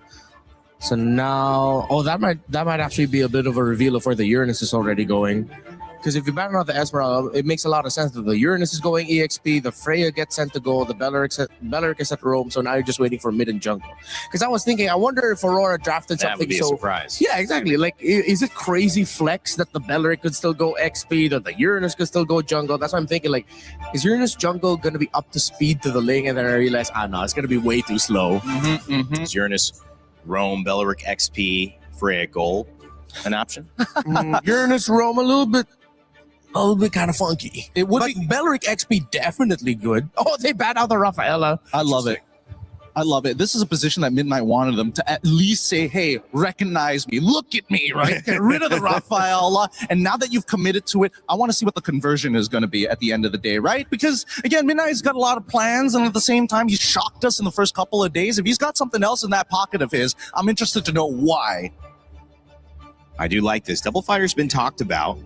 So now, that might actually be a bit of a reveal of where the Uranus is already going. Because if you ban out the Esmeralda, it makes a lot of sense that the Uranus is going EXP, the Freya gets sent to gold, the Belleric is at Rome, so now you're just waiting for mid and jungle. Because I was thinking, I wonder if Aurora drafted something that would be a surprise. Yeah, exactly. Like, is it crazy flex that the Belleric could still go XP, that the Uranus could still go jungle? That's what I'm thinking. Like, is Uranus jungle going to be up to speed to the lane? And then I realized, no, it's going to be way too slow. Is Uranus, Rome, Belleric XP, Freya gold an option? Uranus, Rome, a little bit kind of funky. It would be Belleric XP definitely good. Oh, they banned out the Rafaela. I love it. I love it. This is a position that Midnight wanted them to at least say, hey, recognize me, look at me, right? Get rid of the Rafaela. And now that you've committed to it, I want to see what the conversion is going to be at the end of the day, right? Because, again, Midnight's got a lot of plans, and at the same time, he shocked us in the first couple of days. If he's got something else in that pocket of his, I'm interested to know why. I do like this. Double Fighter's been talked about,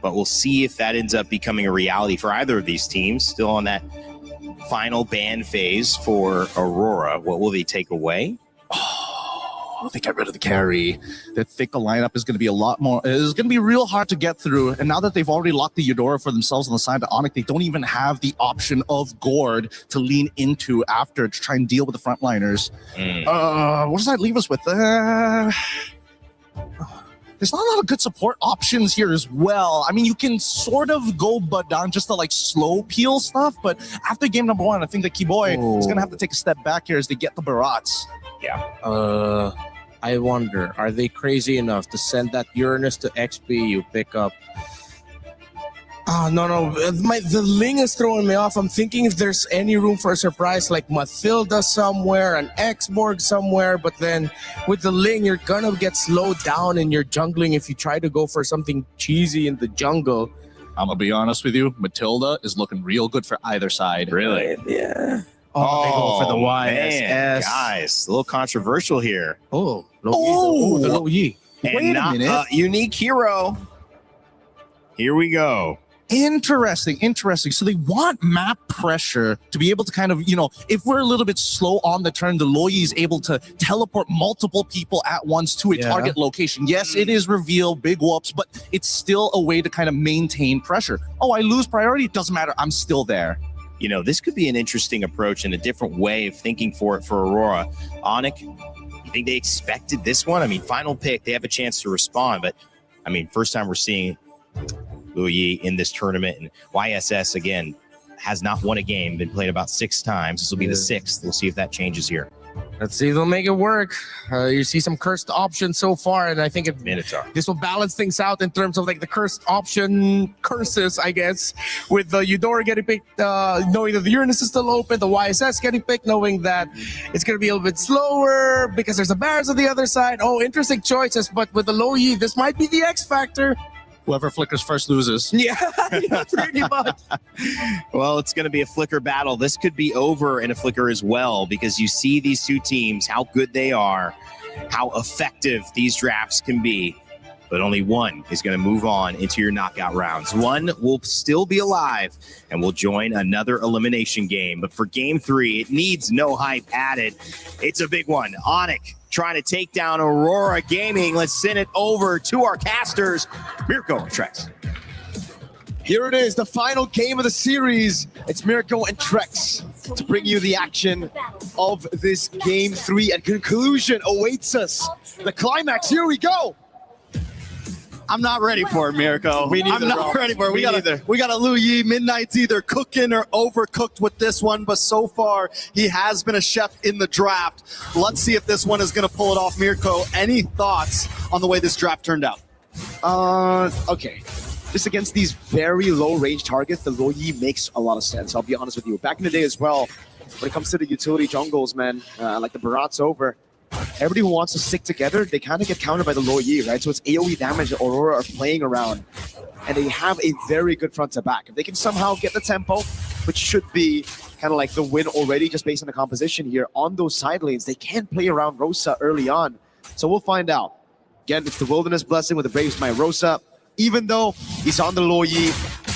but we'll see if that ends up becoming a reality for either of these teams. Still on that final ban phase for Aurora. What will they take away? Oh, they get rid of the carry. The thicker lineup is going to be a lot more. It's going to be real hard to get through. And now that they've already locked the Eudora for themselves on the side of Onyx, they don't even have the option of Gord to lean into after to try and deal with the frontliners. What does that leave us with? There's not a lot of good support options here as well. I mean, you can sort of go down just to like slow peel stuff, but after game number one, I think that Keyboy is going to have to take a step back here as they get the Barats. Yeah. I wonder, are they crazy enough to send that Uranus to XP you pick up? Oh, no. The Ling is throwing me off. I'm thinking if there's any room for a surprise like Mathilda somewhere, an X-Borg somewhere, but then with the Ling, you're gonna get slowed down in your jungling if you try to go for something cheesy in the jungle. I'm gonna be honest with you, Matilda is looking real good for either side. Really? Yeah. Oh, they go for the man, YSS. guys, a little controversial here. Oh, the low Yi. Wait And a not minute. a unique hero. Here we go. Interesting. So they want map pressure to be able to kind of, if we're a little bit slow on the turn, the Loyi is able to teleport multiple people at once to a target location. Yes, it is reveal, big whoops, but it's still a way to kind of maintain pressure. Oh, I lose priority? It doesn't matter. I'm still there. This could be an interesting approach and a different way of thinking for Aurora. Onyx, you think they expected this one? I mean, final pick, they have a chance to respond, but I mean, first time we're seeing Yi in this tournament, and YSS again has not won a game, been played about 6 times. This will be the 6th. We'll see if that changes here. Let's see if they'll make it work. You see some cursed options so far, and I think this will balance things out in terms of like the cursed option curses, I guess, with the Eudora getting picked, knowing that the Uranus is still open, the YSS getting picked, knowing that it's going to be a little bit slower because there's a Barons on the other side. Oh, interesting choices, but with the Loyi, this might be the X factor. Whoever flickers first loses. Yeah, pretty much. Well, it's going to be a flicker battle. This could be over in a flicker as well, because you see these two teams, how good they are, how effective these drafts can be. But only one is going to move on into your knockout rounds. One will still be alive and will join another elimination game. But for game 3, it needs no hype added. It's a big one. Onyx trying to take down Aurora Gaming. Let's send it over to our casters, Mirko and Trex. Here it is, the final game of the series. It's Mirko and Trex to bring you the action of this game 3, and conclusion awaits us. The climax, here we go. I'm not ready for it, Mirko. I'm not ready for it. We got a Lu Yi. Midnight's either cooking or overcooked with this one, but so far he has been a chef in the draft. Let's see if this one is going to pull it off, Mirko. Any thoughts on the way this draft turned out? Okay. Just against these very low range targets, the Loyi makes a lot of sense. I'll be honest with you. Back in the day as well, when it comes to the utility jungles, man, like the Barat's over, everybody who wants to stick together, they kind of get countered by the Loyi, right? So it's AoE damage that Aurora are playing around, and they have a very good front to back. If they can somehow get the tempo, which should be kind of like the win already just based on the composition here on those side lanes, they can play around Rosa early on. So we'll find out. Again, it's the Wilderness Blessing with the Brave Smite Rosa. Even though he's on the Loyi,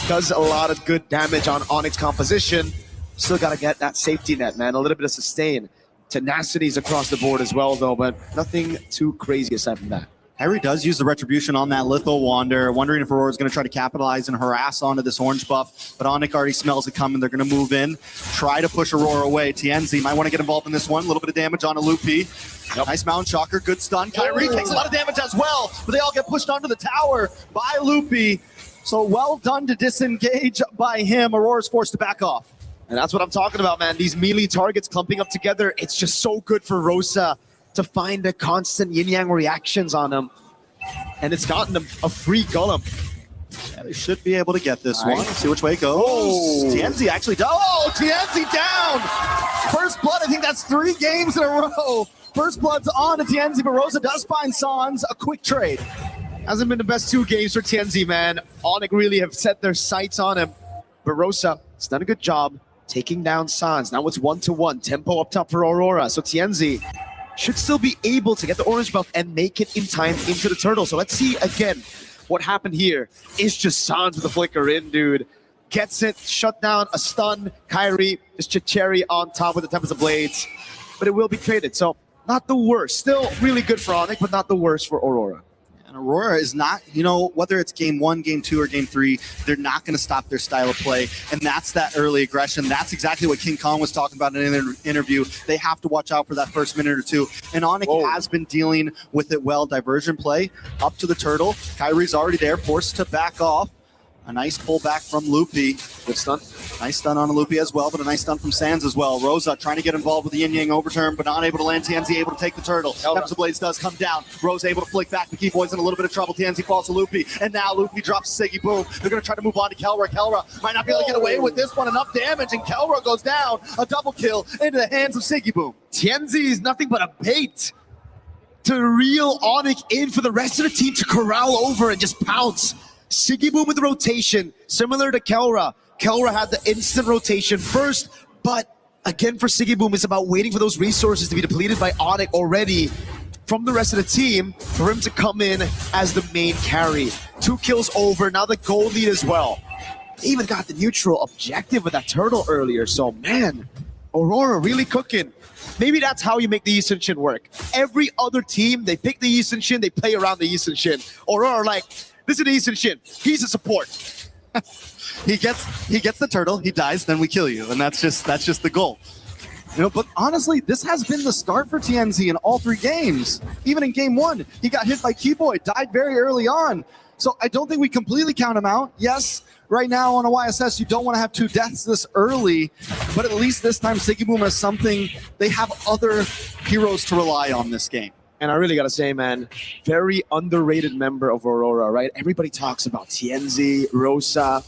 does a lot of good damage on Onyx composition, still got to get that safety net, man. A little bit of sustain. Tenacities across the board as well, though, but nothing too crazy aside from that. Harry does use the Retribution on that Litho Wander, wondering if Aurora's going to try to capitalize and harass onto this orange buff, but Onyx already smells it coming. They're going to move in, try to push Aurora away. Tienzi might want to get involved in this one. A little bit of damage on a Lupi. Yep. Nice Mountain Shocker, good stun. Kyrie takes a lot of damage as well, but they all get pushed onto the tower by Lupi. So well done to disengage by him. Aurora's forced to back off. And that's what I'm talking about, man. These melee targets clumping up together, it's just so good for Rosa to find the constant yin-yang reactions on them. And it's gotten them a free Golem. Yeah, they should be able to get this one. Let's see which way it goes. Oh. Tienzi actually does. Oh, Tienzi down! First blood, I think that's 3 games in a row. First blood's on to Tienzi, but Rosa does find Sans a quick trade. Hasn't been the best 2 games for Tienzi, man. Onyx really have set their sights on him. But Rosa has done a good job taking down Sans. Now it's 1-1. Tempo up top for Aurora. So Tienzi should still be able to get the orange buff and make it in time into the turtle. So let's see again what happened here. It's just Sans with the flicker in, dude. Gets it, shut down, a stun. Kyrie is Chicheri on top with the Tempest of Blades. But it will be traded. So not the worst. Still really good for Onyx, but not the worst for Aurora. And Aurora is not, whether it's game 1, game 2, or game 3, they're not going to stop their style of play. And that's that early aggression. That's exactly what King Kong was talking about in an interview. They have to watch out for that first minute or 2. And Onyx has been dealing with it well. Diversion play up to the turtle. Kyrie's already there, forced to back off. A nice pullback from Loopy. Good stun. Nice stun on Loopy as well, but a nice stun from Sands as well. Rosa trying to get involved with the yin-yang overturn, but not able to land. TNZ able to take the turtle. Tempest Blades does come down. Rose able to flick back. The Keyboy's in a little bit of trouble. TNZ falls to Loopy, and now Loopy drops Siggy Boom. They're going to try to move on to Kelra. Kelra might not be able to get away with this one. Enough damage, and Kelra goes down. A double kill into the hands of Siggy Boom. TNZ is nothing but a bait to reel Onyx in for the rest of the team to corral over and just pounce. Siggy Boom with the rotation, similar to Kelra. Kelra had the instant rotation first, but again for Siggy Boom, it's about waiting for those resources to be depleted by Onyx already from the rest of the team for him to come in as the main carry. 2 kills over, now the gold lead as well. They even got the neutral objective with that turtle earlier, so man, Aurora really cooking. Maybe that's how you make the Eastern Shin work. Every other team, they pick the Eastern Shin, they play around the Eastern Shin. Aurora like, this is the Eastern Shin, he's a support. He gets the turtle, he dies, then we kill you, and that's just the goal. You know, but honestly, this has been the start for TNZ in all 3 games. Even in game 1, he got hit by Keyboy, died very early on. So I don't think we completely count him out. Yes, right now on a YSS, you don't want to have 2 deaths this early, but at least this time Siggy Boom has something. They have other heroes to rely on this game. And I really gotta say, man, very underrated member of Aurora, right? Everybody talks about TNZ, Rosa,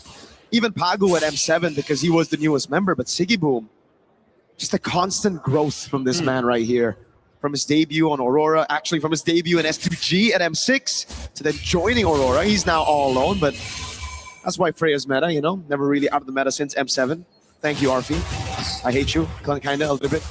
even Pagu at M7 because he was the newest member, but Siggy Boom, just a constant growth from this man right here. From his debut on Aurora, actually from his debut in S2G at M6 to then joining Aurora. He's now all alone, but that's why Freya's meta, you know, never really out of the meta since M7. Thank you, Arfi. I hate you, kind of a little bit.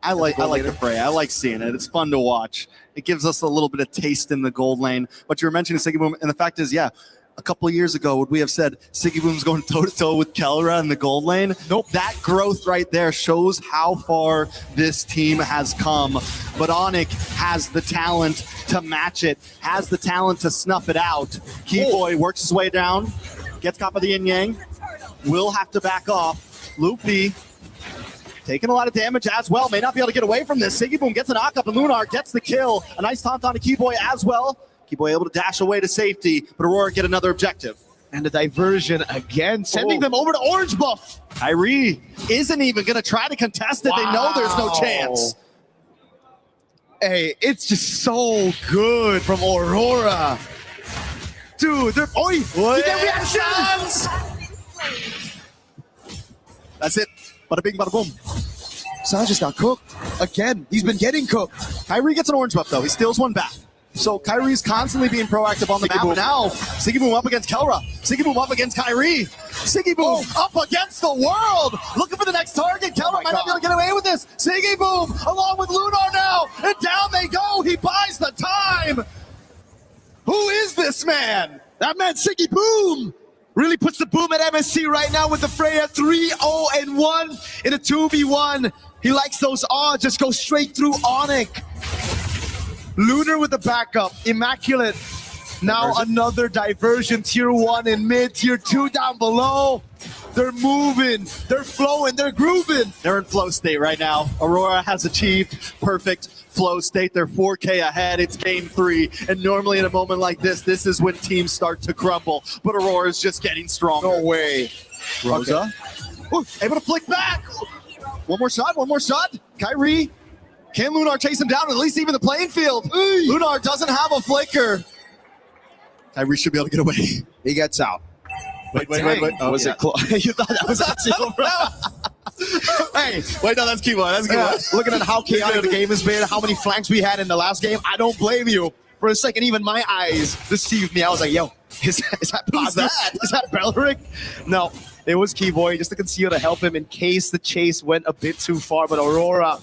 I like the Freya. I like seeing it. It's fun to watch. It gives us a little bit of taste in the gold lane. But you were mentioning Siggy Boom, and the fact is, yeah, a couple of years ago, would we have said Siggy Boom's going toe-to-toe with Kelra in the gold lane? Nope. That growth right there shows how far this team has come. But Onyx has the talent to match it, has the talent to snuff it out. Keyboy works his way down, gets caught by the yin-yang, will have to back off. Loopy taking a lot of damage as well, may not be able to get away from this. Siggy Boom gets a knock-up, and Lunar gets the kill. A nice taunt on to Keyboy as well. Keyboy able to dash away to safety, but Aurora get another objective. And the diversion again, sending them over to orange buff. Kyrie isn't even going to try to contest it. Wow. They know there's no chance. Hey, it's just so good from Aurora. Dude, they're... Oi! You get reactions! That's it. Bada bing, bada boom. Sanj just got cooked. Again, he's been getting cooked. Kyrie gets an orange buff, though. He steals one back. So Kyrie's constantly being proactive on the map. Now, Siggy Boom up against Kelra. Siggy Boom up against Kyrie. Siggy Boom up against the world. Looking for the next target. Kelra might not be able to get away with this. Siggy Boom along with Lunar now. And down they go. He buys the time. Who is this man? That man, Siggy Boom. Really puts the boom at MSC right now with the Freya 3-0-1 in a 2v1. He likes those odds. Just go straight through Onyx. Lunar with the backup. Immaculate. Now another diversion. Tier 1 in mid. Tier 2 down below. They're moving. They're flowing. They're grooving. They're in flow state right now. Aurora has achieved perfect flow state. They're 4K ahead. It's game 3. And normally in a moment like this is when teams start to crumble. But Aurora's just getting stronger. No way. Rosa. Okay. Ooh, able to flick back. One more shot. One more shot. Kyrie. Can Lunar chase him down, at least even the playing field? Lunar doesn't have a flicker. Kyrie should be able to get away. He gets out. Wait. Oh, was it close? You thought that was actually over? Hey, wait, no, that's Keyboy. That's Keyboy. Looking at how chaotic the game has been, how many flanks we had in the last game, I don't blame you. For a second, even my eyes deceived me. I was like, yo, is that Pazda? Is that Belric? No, it was Keyboy, just to conceal to help him in case the chase went a bit too far. But Aurora,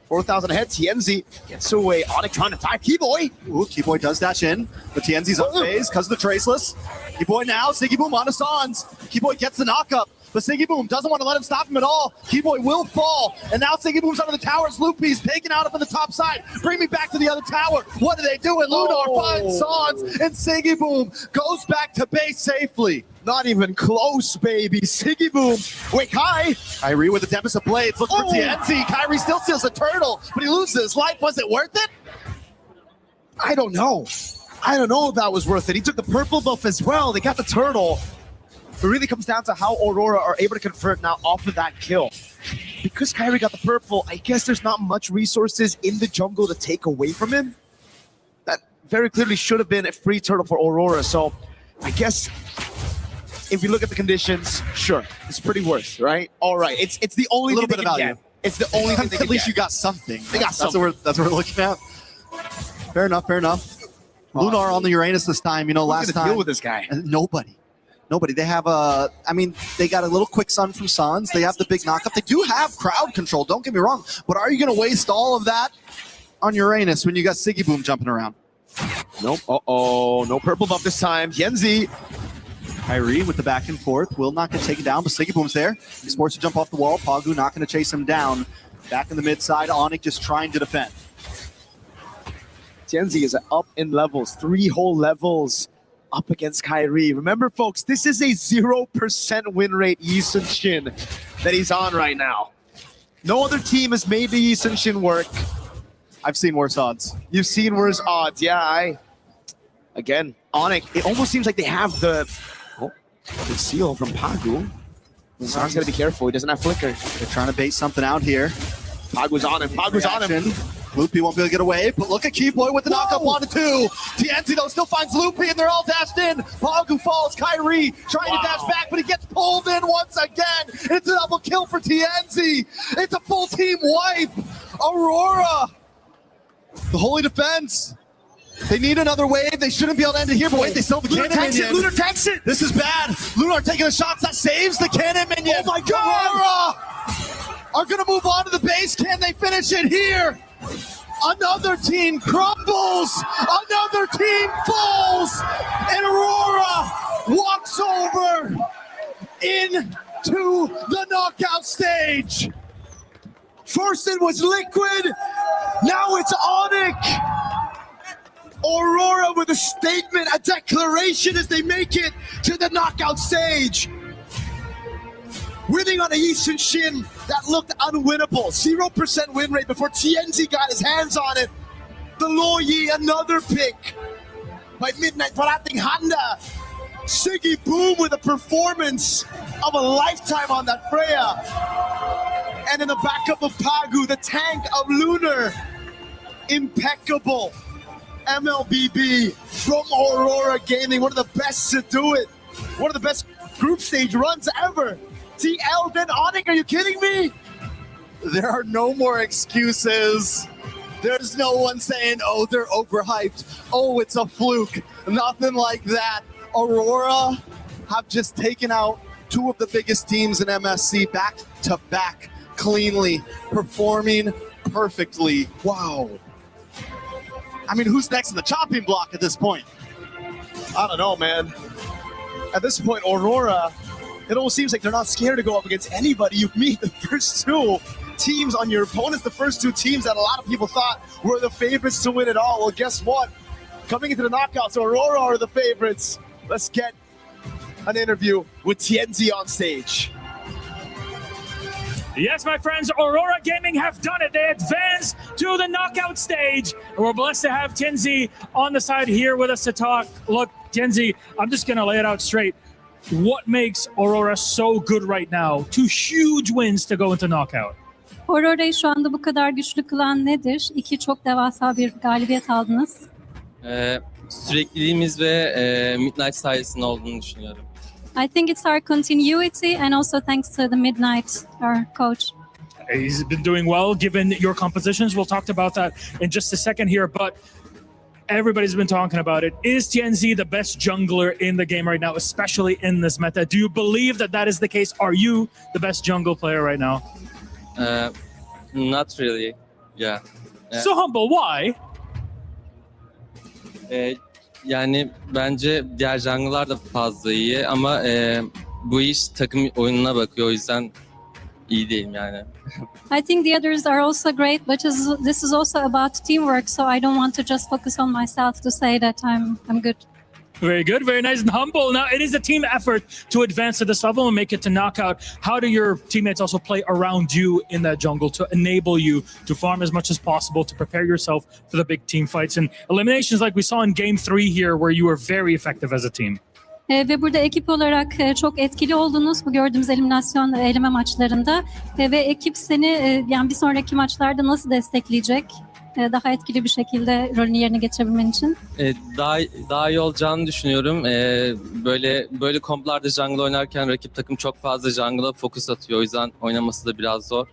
4,000 ahead. TNZ gets away. Onyx trying to tie Keyboy. Ooh, Keyboy does dash in, but TNZ's on phase because of the traceless. Keyboy now, Siggy Boom on to Sans. Keyboy gets the knockup, but Siggy Boom doesn't want to let him stop him at all. Keyboy will fall, and now Siggy Boom's under the towers. Loopy's taken out up on the top side. Bring me back to the other tower. What do they do? And Lunar finds Sans, and Siggy Boom goes back to base safely. Not even close, baby. Siggy Boom. Wait, Kai. Kyrie with the Tempest of Blades. Look for TNZ. Kyrie still steals a turtle, but he loses his life. Was it worth it? I don't know. I don't know if that was worth it. He took the purple buff as well. They got the turtle. It really comes down to how Aurora are able to convert now off of that kill. Because Kyrie got the purple, I guess there's not much resources in the jungle to take away from him. That very clearly should have been a free turtle for Aurora. So I guess if you look at the conditions, sure, it's pretty worse, right? All right, it's the only thing they can get. It's the only thing they can At least get. you got something. They got something. That's what we're looking at. Fair enough, fair enough. Lunar on the Uranus this time. You know, Who's last gonna time. deal with this guy? Nobody. They have they got a little quick sun from Suns. They have the big knockup. They do have crowd control, don't get me wrong. But are you going to waste all of that on Uranus when you got Siggy Boom jumping around? Nope. Uh-oh. No purple buff this time. Yenzi. Kyrie with the back and forth. Will not get taken down, but Siggy Boom's there. He's forced to jump off the wall. Pagu not going to chase him down. Back in the mid side. Onyx just trying to defend. Tienzi is up in levels. 3 whole levels up against Kyrie. Remember, folks, this is a 0% win rate Yi Sun-shin that he's on right now. No other team has made the Yi Sun-shin work. I've seen worse odds. You've seen worse odds. Yeah, Again, Onyx, it almost seems like they have the seal from Pagu. Son's got to be careful. He doesn't have flicker. They're trying to bait something out here. Pagu's on him. Pagu's on him. Loopy won't be able to get away, but look at Keyboy with the knockup on to 2. Tienzi, though, still finds Loopy, and they're all dashed in. Pagu falls. Kyrie trying to dash back, but he gets pulled in once again. It's a double kill for Tienzi. It's a full team wipe. Aurora, the holy defense. They need another wave. They shouldn't be able to end it here, but wait, they still have the Lunar cannon tanks minion. it. Lunar tanks it. This is bad. Lunar taking the shots. That saves the cannon minion. Oh my God. Aurora are going to move on to the base. Can they finish it here? Another team crumbles. Another team falls. And Aurora walks over into the knockout stage. First it was Liquid. Now it's Onyx. Aurora with a statement, a declaration as they make it to the knockout stage. Winning on a Yi Sun-shin that looked unwinnable. 0% win rate before Tienzi got his hands on it. The Loyi, another pick by Midnight Parating Handa. Siggy Boom with a performance of a lifetime on that Freya. And in the backup of Pagu, the tank of Lunar. Impeccable. MLBB from Aurora Gaming, one of the best to do it. One of the best group stage runs ever. TL, then Onyx, are you kidding me? There are no more excuses. There's no one saying, oh, they're overhyped. Oh, it's a fluke. Nothing like that. Aurora have just taken out 2 of the biggest teams in MSC back to back cleanly, performing perfectly. Wow. I mean, who's next in the chopping block at this point? I don't know, man. At this point, Aurora, it almost seems like they're not scared to go up against anybody. You meet the first 2 teams on your opponents, the first 2 teams that a lot of people thought were the favorites to win it all. Well, guess what? Coming into the knockouts, Aurora are the favorites. Let's get an interview with Tienzi on stage. Yes, my friends, Aurora Gaming have done it. They advanced to the knockout stage. And we're blessed to have Tienzi on the side here with us to talk. Look, Tienzi, I'm just going to lay it out straight. What makes Aurora so good right now? 2 huge wins to go into knockout. Aurora'yı şu anda bu kadar güçlü kılan nedir? 2 çok devasa bir galibiyet aldınız. Sürekliliğimiz ve Midnight sayesinde olduğunu düşünüyorum. I think it's our continuity and also thanks to the Midnight, our coach. He's been doing well given your compositions. We'll talk about that in just a second here, but everybody's been talking about it. Is Tienzi the best jungler in the game right now, especially in this meta? Do you believe that that is the case? Are you the best jungle player right now? Not really. Yeah. So humble, why? Yani bence diğer jungle'lar da fazla iyi ama bu iş takım oyununa bakıyor, o yüzden iyi değilim yani. I think the others are also great, but this is also about teamwork, so I don't want to just focus on myself to say that I'm good. Very good, very nice and humble. Now, it is a team effort to advance to this level and make it to knockout. How do your teammates also play around you in that jungle to enable you to farm as much as possible, to prepare yourself for the big team fights and eliminations like we saw in Game 3 here, where you were very effective as a team? Ve burada ekip olarak çok etkili oldunuz bu gördüğümüz eliminasyon eleme maçlarında. Ve ekip seni yani bir sonraki maçlarda nasıl destekleyecek? Daha etkili bir şekilde rolünü yerine getirebilmen için. Daha iyi olacağını düşünüyorum. Böyle komplarda jungle oynarken rakip takım çok fazla jungle'a fokus atıyor. O yüzden oynaması da biraz zor.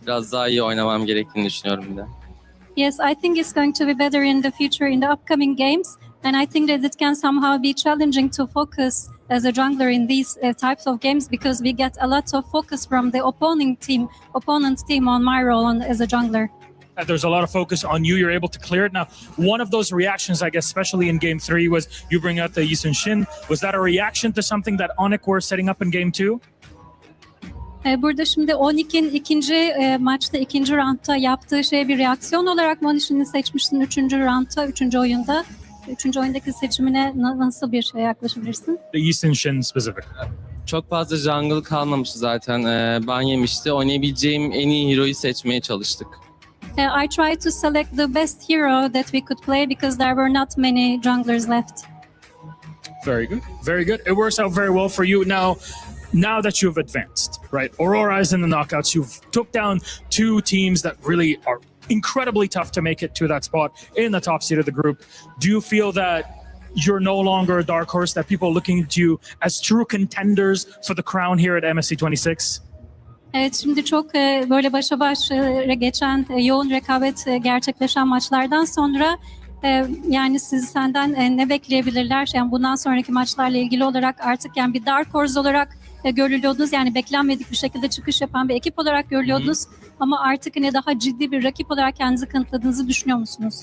Biraz daha iyi oynamam gerektiğini düşünüyorum bir de. Yes, I think it's going to be better in the future in the upcoming games. And I think that it can somehow be challenging to focus as a jungler in these types of games because we get a lot of focus from the opponent team on my role as a jungler. There's a lot of focus on you. You're able to clear it. Now, one of those reactions, I guess, especially in Game 3, was you bring out the Yi Sun-shin. Was that a reaction to something that Onyx were setting up in Game 2? Burada şimdi Onyx'in ikinci maçta, ikinci roundda yaptığı şeye bir reaksiyon olarak mı Onyx'ini seçmiştin 3. roundda, 3. oyunda? 3. oyundaki seçimine nasıl bir yaklaşabilirsin? The Yi Sun-shin specific. Çok fazla jungle kalmamıştı zaten. Ban yemişti. Oynayabileceğim en iyi hero'yu seçmeye çalıştık. I tried to select the best hero that we could play because there were not many junglers left. Very good. Very good. It works out very well for you. Now that you've advanced, right? Aurora is in the knockouts. You've took down 2 teams that really are incredibly tough to make it to that spot in the top seed of the group. Do you feel that you're no longer a dark horse, that people are looking at you as true contenders for the crown here at MSC 26? Evet, şimdi çok böyle başa baş geçen yoğun rekabet gerçekleşen maçlardan sonra yani senden ne bekleyebilirler? Yani bundan sonraki maçlarla ilgili olarak artık yani bir dark horse olarak görülüyordunuz. Yani beklenmedik bir şekilde çıkış yapan bir ekip olarak görülüyordunuz. Ama artık yine daha ciddi bir rakip olarak kendinizi kanıtladığınızı düşünüyor musunuz?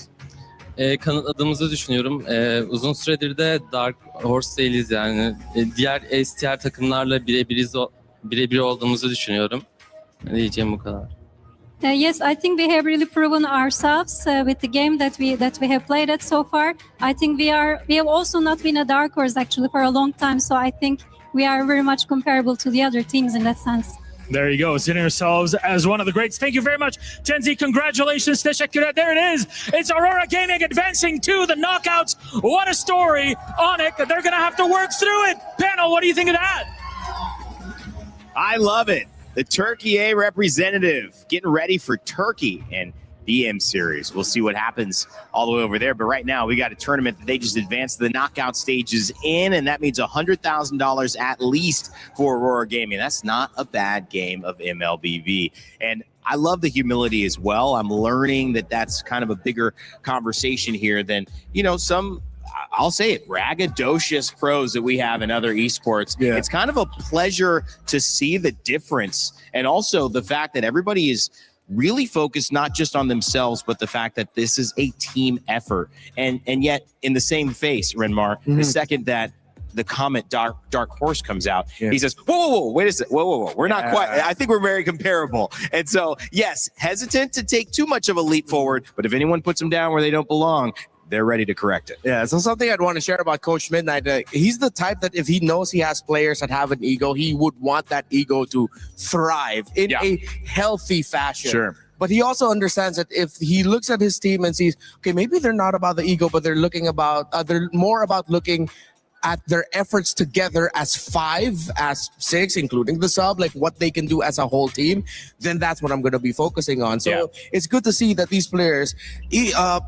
Kanıtladığımızı düşünüyorum. Uzun süredir de Dark Horse değiliz yani. Diğer STR takımlarla birebir olduğumuzu düşünüyorum. Diyeceğim bu kadar. Yes, I think we have really proven ourselves with the game that we have played at so far. I think we have also not been a dark horse actually for a long time, so I think we are very much comparable to the other teams in that sense. There you go, seeing yourselves as one of the greats. Thank you very much, Genzi. Congratulations. Teşekkürler. There it is. It's Aurora Gaming advancing to the knockouts. What a story. Onyx, they're going to have to work through it. Panel, what do you think of that? I love it. The Turkey A representative getting ready for Turkey and the M Series. We'll see what happens all the way over there. But right now, we got a tournament that they just advanced the knockout stages in, and that means $100,000 at least for Aurora Gaming. That's not a bad game of MLBB. And I love the humility as well. I'm learning that that's kind of a bigger conversation here than, some, I'll say it, braggadocious pros that we have in other esports. Yeah. It's kind of a pleasure to see the difference, and also the fact that everybody is really focused not just on themselves, but the fact that this is a team effort. And yet, in the same face, Renmar, the second that the comment Dark Horse comes out, he says, whoa, wait a second, whoa. We're not quite, I think we're very comparable. And so, yes, hesitant to take too much of a leap forward, but if anyone puts them down where they don't belong, they're ready to correct it. Yeah, so something I'd want to share about Coach Midnight, he's the type that if he knows he has players that have an ego, he would want that ego to thrive in a healthy fashion. Sure. But he also understands that if he looks at his team and sees, okay, maybe they're not about the ego, but they're more about looking at their efforts together as 5, as 6, including the sub, like what they can do as a whole team, then that's what I'm going to be focusing on. So it's good to see that these players,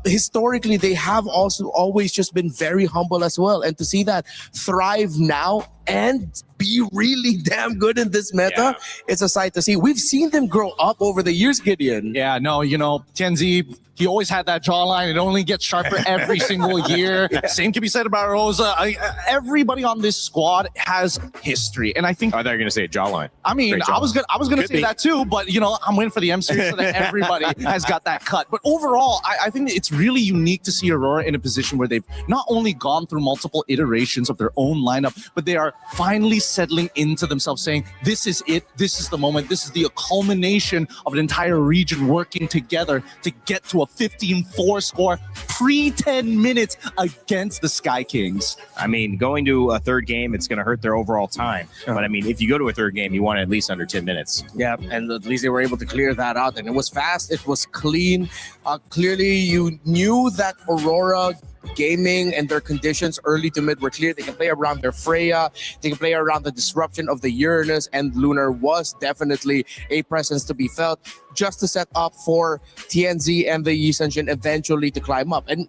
historically, they have also always just been very humble as well. And to see that thrive now and be really damn good in this meta, it's a sight to see. We've seen them grow up over the years, Gideon. Yeah, no, Genzi, he always had that jawline. It only gets sharper every single year. Same can be said about Rosa. Everybody on this squad has history, and I think. Oh, they're going to say jawline. I mean, I was gonna say that too, but I'm waiting for the M series so that everybody has got that cut. But overall, I think it's really unique to see Aurora in a position where they've not only gone through multiple iterations of their own lineup, but they are finally settling into themselves, saying, this is it, this is the moment, this is the culmination of an entire region working together to get to a 15-4 score pre-10 minutes against the Sky Kings. I mean, going to a third game, it's going to hurt their overall time. But I mean, if you go to a third game, you want at least under 10 minutes. Yeah, and at least they were able to clear that out. And it was fast, it was clean. Clearly, you knew that Aurora Gaming and their conditions early to mid were clear. They can play around their Freya, they can play around the disruption of the Uranus, and Lunar was definitely a presence to be felt just to set up for TNZ and the Yi Sun-shin eventually to climb up. And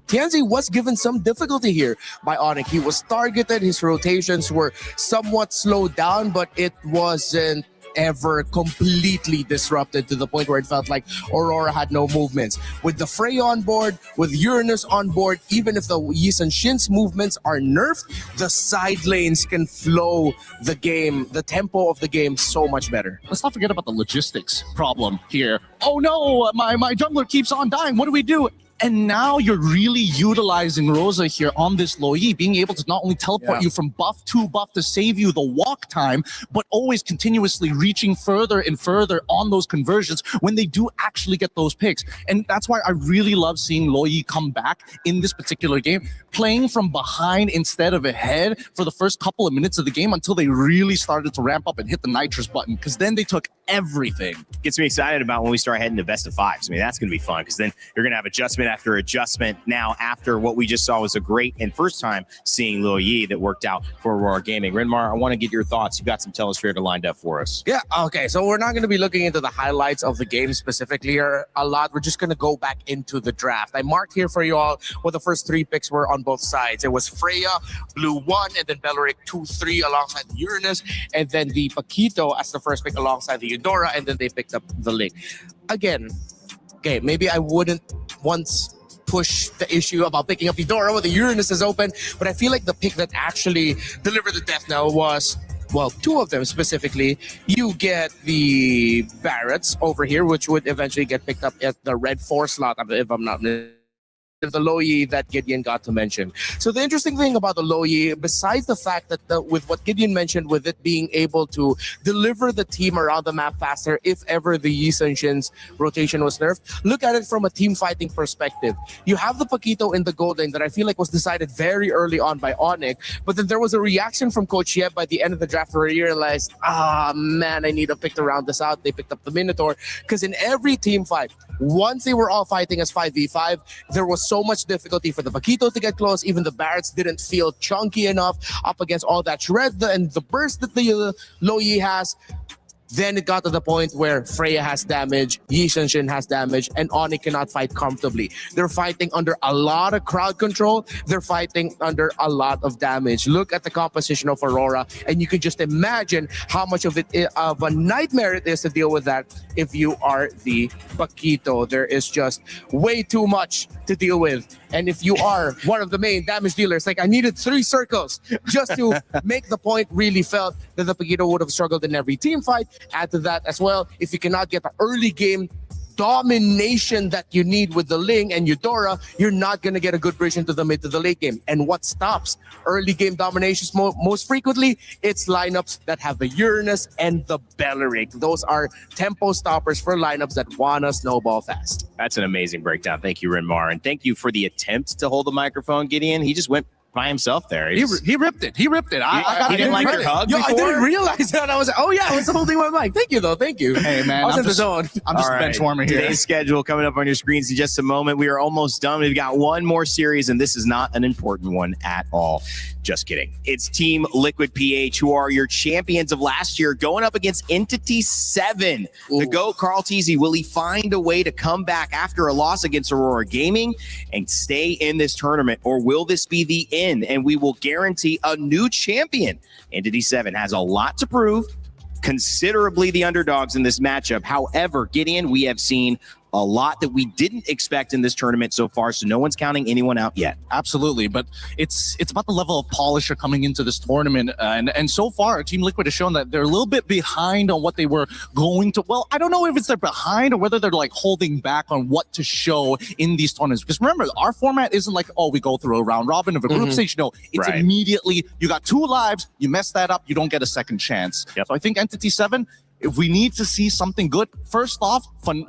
TNZ was given some difficulty here by Onyx. He was targeted, his rotations were somewhat slowed down, but it wasn't ever completely disrupted to the point where it felt like Aurora had no movements. With the Freya on board, with Uranus on board, even if the Yi Sun-shin's movements are nerfed, the side lanes can flow the game, the tempo of the game so much better. Let's not forget about the logistics problem here. Oh no, my jungler keeps on dying. What do we do? And now you're really utilizing Rosa here on this low E, being able to not only teleport you from buff to buff to save you the walk time, but always continuously reaching further and further on those conversions when they do actually get those picks. And that's why I really love seeing Loyi come back in this particular game, playing from behind instead of ahead for the first couple of minutes of the game until they really started to ramp up and hit the nitrous button, because then they took everything. Gets me excited about when we start heading to best of fives. I mean, that's going to be fun, because then you're going to have adjustment after adjustment. Now, after what we just saw was a great and first time seeing Lil Yi that worked out for Aurora Gaming. Renmar, I want to get your thoughts. You've got some Telestrator lined up for us. Yeah, okay. So we're not going to be looking into the highlights of the game specifically here a lot. We're just going to go back into the draft. I marked here for you all what the first three picks were on both sides. It was Freya, Blue 1, and then Belleric 2-3 alongside the Uranus, and then the Paquito as the first pick alongside the Eudora, and then they picked up the Link. Again, okay, maybe I wouldn't once push the issue about picking up Eudora when the Uranus is open, but I feel like the pick that actually delivered the death knell was, well, two of them specifically. You get the Barretts over here, which would eventually get picked up at the red 4 slot, if I'm not mistaken. The Loyi that Gideon got to mention. So the interesting thing about the Loyi, besides the fact that with what Gideon mentioned, with it being able to deliver the team around the map faster if ever the Yi Sun-shin's rotation was nerfed, look at it from a team fighting perspective. You have the Paquito in the gold lane that I feel like was decided very early on by Onyx, but then there was a reaction from Coach Yeb by the end of the draft where he realized, man, I need to pick to round this out. They picked up the Minotaur, because in every team fight, once they were all fighting as 5v5, there was so much difficulty for the Paquito to get close. Even the Barretts didn't feel chunky enough up against all that shred and the burst that the Loyi has. Then it got to the point where Freya has damage, Yi Sun-shin has damage, and Oni cannot fight comfortably. They're fighting under a lot of crowd control. They're fighting under a lot of damage. Look at the composition of Aurora, and you can just imagine how much of a nightmare it is to deal with that if you are the Paquito. There is just way too much to deal with. And if you are one of the main damage dealers, like I needed 3 circles just to make the point really felt that the Paquito would have struggled in every team fight. Add to that as well, if you cannot get the early game domination that you need with the Ling and Eudora, you're not going to get a good bridge into the mid to the late game. And what stops early game dominations most frequently? It's lineups that have the Uranus and the Belleric. Those are tempo stoppers for lineups that want to snowball fast. That's an amazing breakdown. Thank you, Renmar. And thank you for the attempt to hold the microphone, Gideon. He just went by himself there. He ripped it. He ripped it. He didn't like your hug before? I didn't realize that. I was like, oh yeah, I was holding my mic. Thank you, though. Thank you. Hey, man. I was in the zone. I'm just a bench warmer here. Today's schedule coming up on your screens in just a moment. We are almost done. We've got one more series, and this is not an important one at all. Just kidding. It's Team Liquid PH, who are your champions of last year, going up against Entity 7. Ooh. The GOAT, Carl Teasy, will he find a way to come back after a loss against Aurora Gaming and stay in this tournament, or will this be the end and we will guarantee a new champion? Entity 7 has a lot to prove, considerably the underdogs in this matchup. However, Gideon, we have seen a lot that we didn't expect in this tournament so far, so no one's counting anyone out yet. Absolutely, but it's about the level of polish are coming into this tournament, and so far Team Liquid has shown that they're a little bit behind on what they were going to. Well, I don't know if it's they're behind or whether they're like holding back on what to show in these tournaments. Because remember, our format isn't like, oh, we go through a round robin of a group stage. No, it's immediately you got 2 lives, you mess that up, you don't get a second chance. So I think Entity 7, if we need to see something good, first off,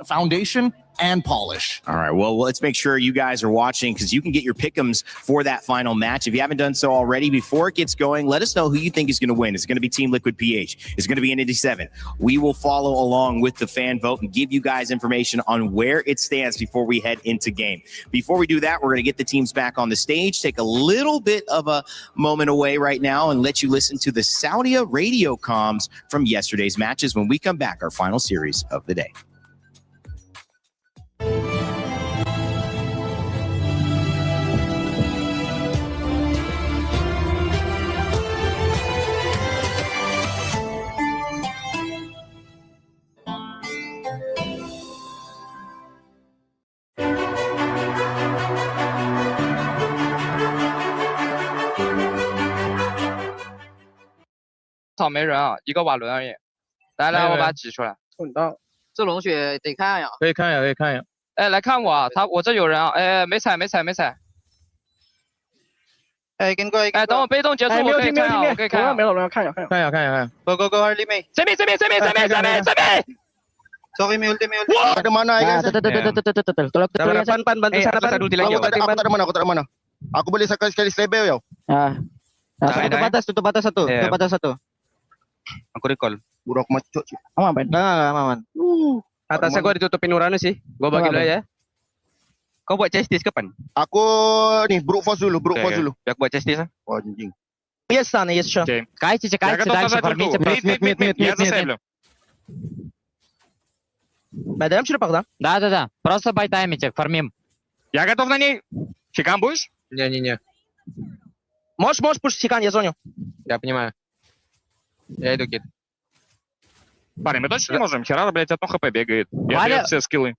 foundation and polish. All right, well, let's make sure you guys are watching because you can get your pick'ems for that final match. If you haven't done so already, before it gets going, let us know who you think is going to win. Is it going to be Team Liquid PH? Is it going to be Entity 7? We will follow along with the fan vote and give you guys information on where it stands before we head into game. Before we do that, we're going to get the teams back on the stage, take a little bit of a moment away right now and let you listen to the Saudia radio comms from yesterday's matches when we come back, our final series of the day.草没人啊，一个瓦伦而已。来，我把它指出来。这龙血得看呀。可以看一眼。哎，来看我啊，我这有人啊，哎，没踩。哎，跟过来。哎，等我被动结束，我可以看啊，我可以看。没有人看一下。Go, early May. 这边。Sorry, may ulti. Wah, ada mana guys? Pan, bantu sana pan. Aku tak ada mana. Aku boleh sekali label ya. Tutup batas satu. Aku recall. Burak macet. Aman. Atasnya gua ditutupin Uranus sih. Gua bagi dulu ya. Kau buat Justice kapan? Aku nih brute force dulu. Ya buat Justice. Wah, anjing. Yes, son, yes, sure. Кайте, дальше формите. Мид, я засейблю. Даем черепах, да? Да. Просто байтаймите, формим. Я готов на ней. Чекан будешь? Не. Можешь пушить чекан, я зоню. Я понимаю. Я иду, кид. Парень, мы точно не можем? Херара, блядь, одно хп бегает. Я ответ все скиллы.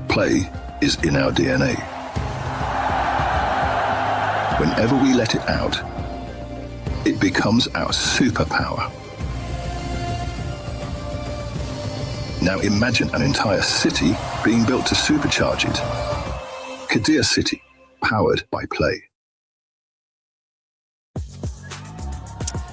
Play is in our DNA. Whenever we let it out, it becomes our superpower. Now imagine an entire city being built to supercharge it. Kadir City, powered by Play.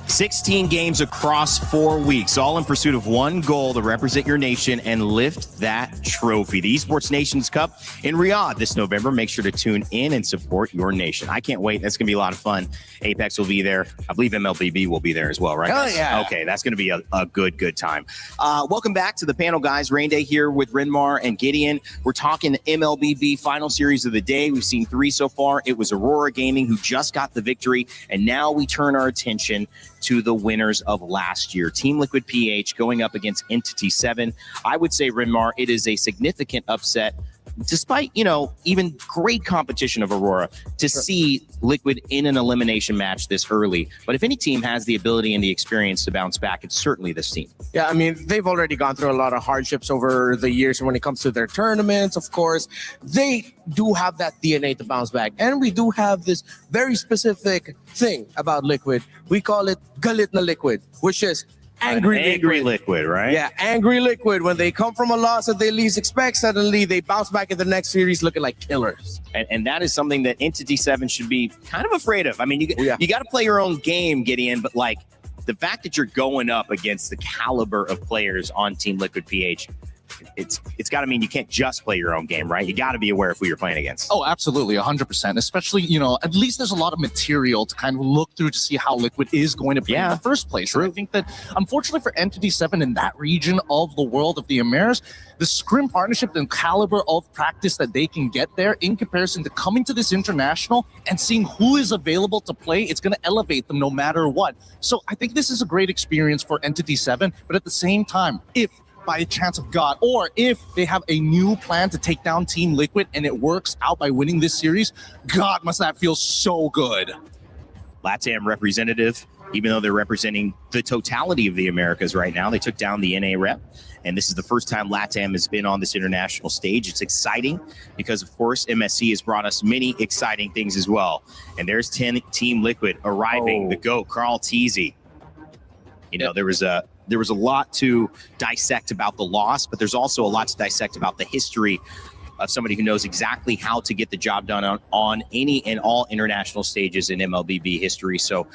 16 games across 4 weeks, all in pursuit of one goal to represent your nation and lift that trophy. The Esports Nations Cup in Riyadh this November. Make sure to tune in and support your nation. I can't wait. That's going to be a lot of fun. Apex will be there. I believe MLBB will be there as well, right? Oh, yeah. Okay, that's going to be a good time. Welcome back to the panel, guys. Rain Day here with Renmar and Gideon. We're talking MLBB final series of the day. We've seen 3 so far. It was Aurora Gaming who just got the victory, and now we turn our attention to the winners of last year. Team Liquid PH going up against Entity 7. I would say, Renmar, it is a significant upset despite, even great competition of Aurora, to see Liquid in an elimination match this early. But if any team has the ability and the experience to bounce back, it's certainly this team. Yeah, I mean, they've already gone through a lot of hardships over the years when it comes to their tournaments, of course. They do have that DNA to bounce back. And we do have this very specific thing about Liquid. We call it Galit na Liquid, which is angry liquid, right? Yeah, angry Liquid. When they come from a loss that they least expect, suddenly they bounce back in the next series looking like killers. And that is something that Entity 7 should be kind of afraid of. I mean, you got to play your own game, Gideon, but like the fact that you're going up against the caliber of players on Team Liquid PH, it's got to mean you can't just play your own game, right? You got to be aware of who you're playing against. Oh, absolutely, 100%. Especially, at least there's a lot of material to kind of look through to see how Liquid is going to play in the first place. And I think that, unfortunately for Entity 7 in that region of the world of the Americas, the Scrim partnership and caliber of practice that they can get there in comparison to coming to this international and seeing who is available to play, it's going to elevate them no matter what. So I think this is a great experience for Entity 7, but at the same time, if by a chance of God, or if they have a new plan to take down Team Liquid and it works out by winning this series, God, must that feel so good. LATAM representative, even though they're representing the totality of the Americas right now, they took down the NA rep. And this is the first time LATAM has been on this international stage. It's exciting because, of course, MSC has brought us many exciting things as well. And there's Team Liquid arriving, the GOAT, Carl Teasy. There was a lot to dissect about the loss, but there's also a lot to dissect about the history of somebody who knows exactly how to get the job done on any and all international stages in MLBB history. So,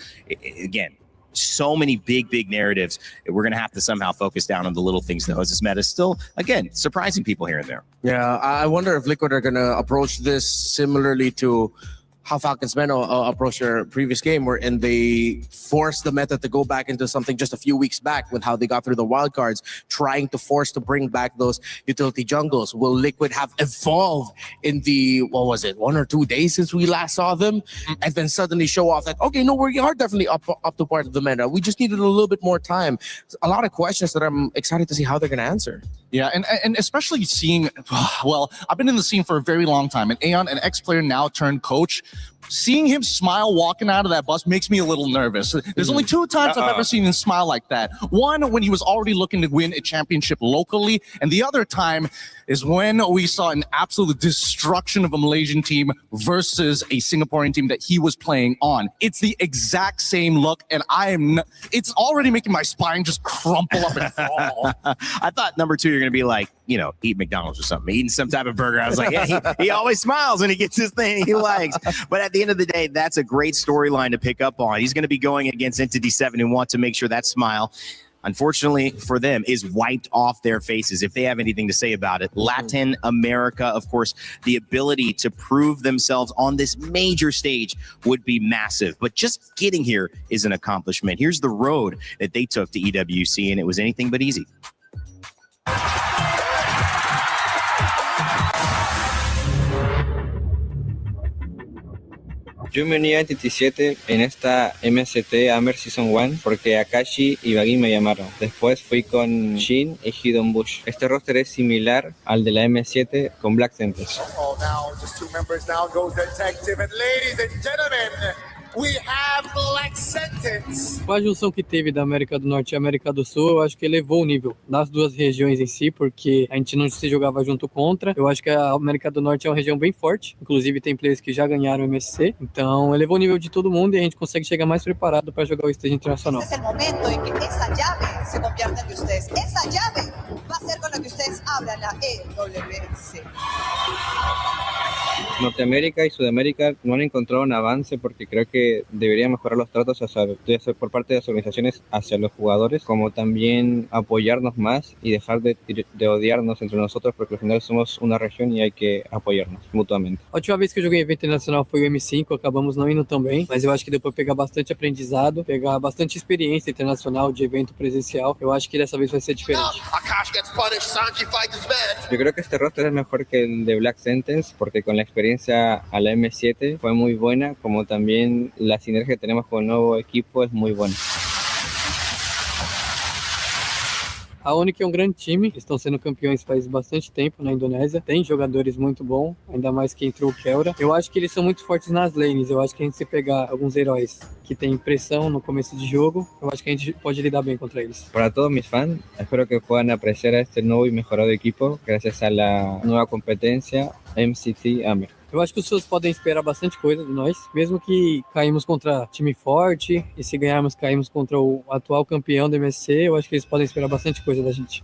again, so many big narratives. We're going to have to somehow focus down on the little things, though, as this meta is still, again, surprising people here and there. Yeah, I wonder if Liquid are going to approach this similarly to how Falcons Men approached their previous game, and they forced the meta to go back into something just a few weeks back with how they got through the wild cards, trying to force to bring back those utility jungles. Will Liquid have evolved in the, 1 or 2 days since we last saw them? And then suddenly show off that, okay, no, we are definitely up to part of the meta. We just needed a little bit more time. A lot of questions that I'm excited to see how they're going to answer. Yeah, and especially seeing, well, I've been in the scene for a very long time, and Aeon, an ex-player now turned coach, seeing him smile walking out of that bus makes me a little nervous. There's only 2 times I've ever seen him smile like that. One, when he was already looking to win a championship locally, and the other time is when we saw an absolute destruction of a Malaysian team versus a Singaporean team that he was playing on. It's the exact same look, and it's already making my spine just crumple up and fall. I thought number 2, you're going to be like, eat McDonald's or something, eating some type of burger. I was like, yeah, he always smiles when he gets his thing he likes. But at the end of the day, that's a great storyline to pick up on. He's going to be going against Entity 7 and want to make sure that smile, unfortunately for them, is wiped off their faces if they have anything to say about it. Latin America, of course, the ability to prove themselves on this major stage would be massive. But just getting here is an accomplishment. Here's the road that they took to EWC, and it was anything but easy. Yo me uní a Entity 7 en esta MST Amber Season 1 porque Akashi y Baggy me llamaron. Después fui con Shin y Hidden Bush. Este roster es similar al de la M7 con Black Sentence. Oh, now just 2 members. Now goes Detective. And ladies and gentlemen, we have Black Sentence. Com a junção que teve da América do Norte e América do Sul, eu acho que elevou o nível das duas regiões em si, porque a gente não se jogava junto contra. Eu acho que a América do Norte é uma região bem forte, inclusive tem players que já ganharam o MSC, então elevou o nível de todo mundo e a gente consegue chegar mais preparado para jogar o stage internacional. Este es el momento en que esa llave se convierta en ustedes. Esa llave va a ser con la que ustedes abran la EWC. Norteamérica y Sudamérica no han encontrado un avance porque creo que deberían mejorar los tratos por parte de las organizaciones hacia los jugadores, como también apoyarnos más y dejar de odiarnos entre nosotros, porque al final somos una región y hay que apoyarnos mutuamente. A última vez que eu joguei evento internacional foi o M5, acabamos não indo tão bem, mas eu acho que deu para pegar bastante aprendizado, pegar bastante experiência internacional de evento presencial. Eu acho que dessa vez vai ser diferente. Yo creo que este roster es mejor que el de Black Sentence porque con la experiencia a la M7 fue muy buena, como también la sinergia que tenemos con el nuevo equipo es muy buena. A Onyx é um grande time, estão sendo campeões faz bastante tempo na Indonésia, tem jogadores muito bons, ainda mais que entrou o Kelra. Eu acho que eles são muito fortes nas lanes, eu acho que a gente se pegar alguns heróis que tem pressão no começo de jogo, eu acho que a gente pode lidar bem contra eles. Para todos mis fans, espero que puedan apreciar a este nuevo y mejorado equipo gracias a la nueva competencia MSC Amer. Eu acho que os fãs podem esperar bastante coisa de nós, mesmo que caímos contra time forte, e se ganharmos, caímos contra o atual campeão do MSC, eu acho que eles podem esperar bastante coisa da gente.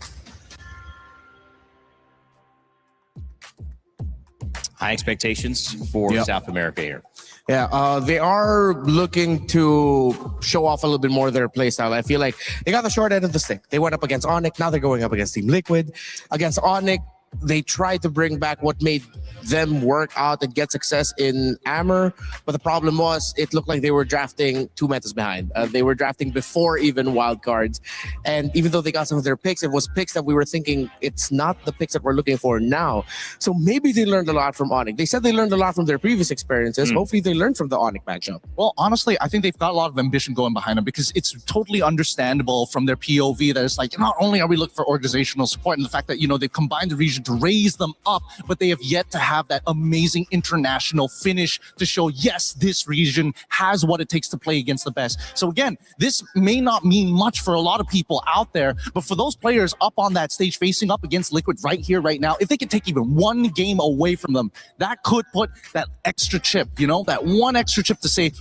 High expectations for South America here. Yeah, they are looking to show off a little bit more of their play style. I feel like they got the short end of the stick. They went up against Onyx, now they're going up against Team Liquid. Against Onyx, they tried to bring back what made them work out and get success in Amber, but the problem was it looked like they were drafting 2 metas behind. They were drafting before even wildcards, and even though they got some of their picks, it was picks that we were thinking it's not the picks that we're looking for now. So maybe they learned a lot from Onyx. They said they learned a lot from their previous experiences. Hopefully they learned from the Onyx matchup. Well, honestly, I think they've got a lot of ambition going behind them because it's totally understandable from their POV that it's like, not only are we looking for organizational support and the fact that, they've combined the region to raise them up, but they have yet to have that amazing international finish to show, yes, this region has what it takes to play against the best. So again, this may not mean much for a lot of people out there, but for those players up on that stage facing up against Liquid right here, right now, if they could take even one game away from them, that could put that extra chip, that one extra chip to say,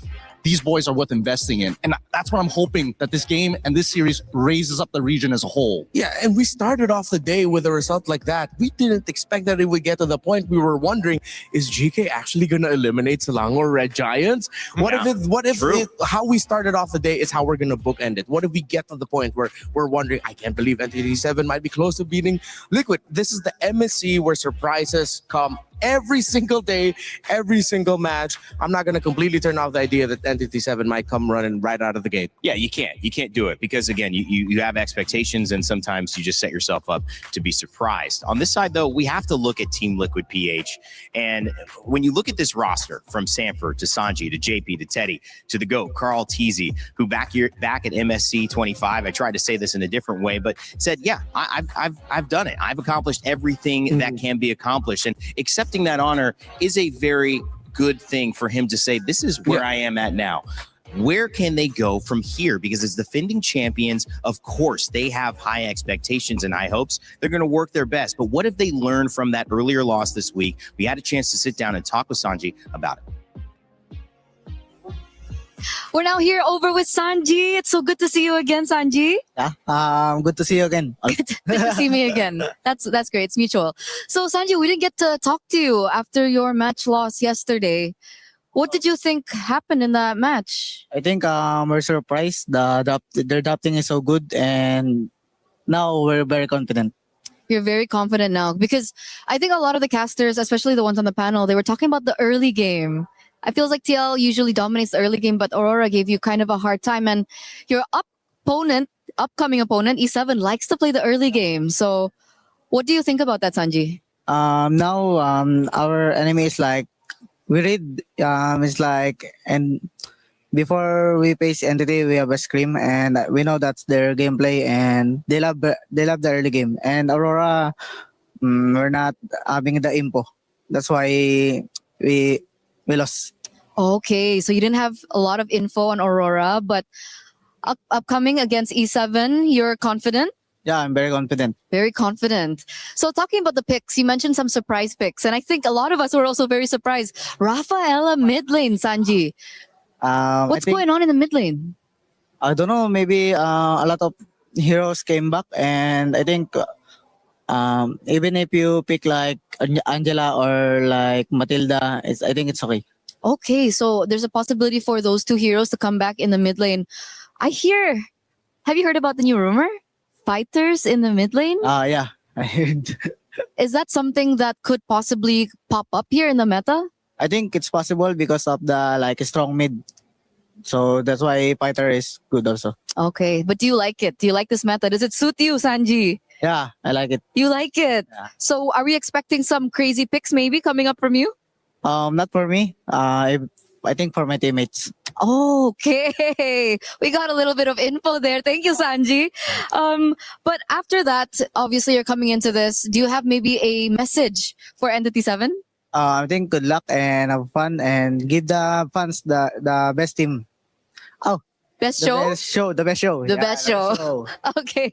these boys are worth investing in. And that's what I'm hoping that this game and this series raises up the region as a whole. Yeah, and we started off the day with a result like that. We didn't expect that it would get to the point we were wondering, is GK actually going to eliminate Selangor Red Giants? What if how we started off the day is how we're going to bookend it? What if we get to the point where we're wondering, I can't believe NTT7 might be close to beating Liquid. This is the MSC where surprises come every single day, every single match. I'm not going to completely turn off the idea that NTT7 might come running right out of the gate. Yeah, you can't do it because again, you have expectations and sometimes you just set yourself up to be surprised. On this side though, we have to look at Team Liquid PH, and when you look at this roster from Sanford to Sanji to JP to Teddy to the GOAT Carl Teasy, who back at MSC 25, I tried to say this in a different way, but said, yeah, I've done it. I've accomplished everything that can be accomplished, and accepting that honor is a very good thing for him to say, this is where I am at now. Where can they go from here? Because as defending champions, of course, they have high expectations and high hopes. They're going to work their best. But what if they learn from that earlier loss this week? We had a chance to sit down and talk with Sanji about it. We're now here over with Sanji. It's so good to see you again, Sanji. Yeah, good to see you again. Good to see me again. That's great. It's mutual. So Sanji, we didn't get to talk to you after your match loss yesterday. What did you think happened in that match? I think we're surprised. Their drafting is so good, and now we're very confident. You're very confident now because I think a lot of the casters, especially the ones on the panel, they were talking about the early game. I feel like TL usually dominates the early game, but Aurora gave you kind of a hard time. And your upcoming opponent, E7, likes to play the early game. So what do you think about that, Sanji? Now our enemy is like, we read, it's like, and before we face entity, we have a scream, and we know that's their gameplay, and they love the early game. And Aurora, we're not having the info. That's why we lost. Okay, so you didn't have a lot of info on Aurora, but upcoming against E7, you're confident? Yeah, I'm very confident. Very confident. So talking about the picks, you mentioned some surprise picks, and I think a lot of us were also very surprised. Rafaela mid lane, Sanji. What's going on in the mid lane? I don't know, maybe a lot of heroes came back, and I think even if you pick like Angela or like Matilda, I think it's okay. Okay, so there's a possibility for those two heroes to come back in the mid lane. Have you heard about the new rumor? Fighters in the mid lane? Yeah, I heard. Is that something that could possibly pop up here in the meta? I think it's possible because of the like strong mid. So that's why fighter is good also. Okay, but do you like it? Do you like this meta? Does it suit you, Sanji? Yeah, I like it. You like it? Yeah. So are we expecting some crazy picks maybe coming up from you? Not for me. I think for my teammates. Okay, we got a little bit of info there. Thank you, Sanji. But after that, obviously you're coming into this. Do you have maybe a message for Entity 7? I think good luck and have fun and give the fans the best team. Oh, Best the show? best show, the best show. The Yeah, best show. Okay.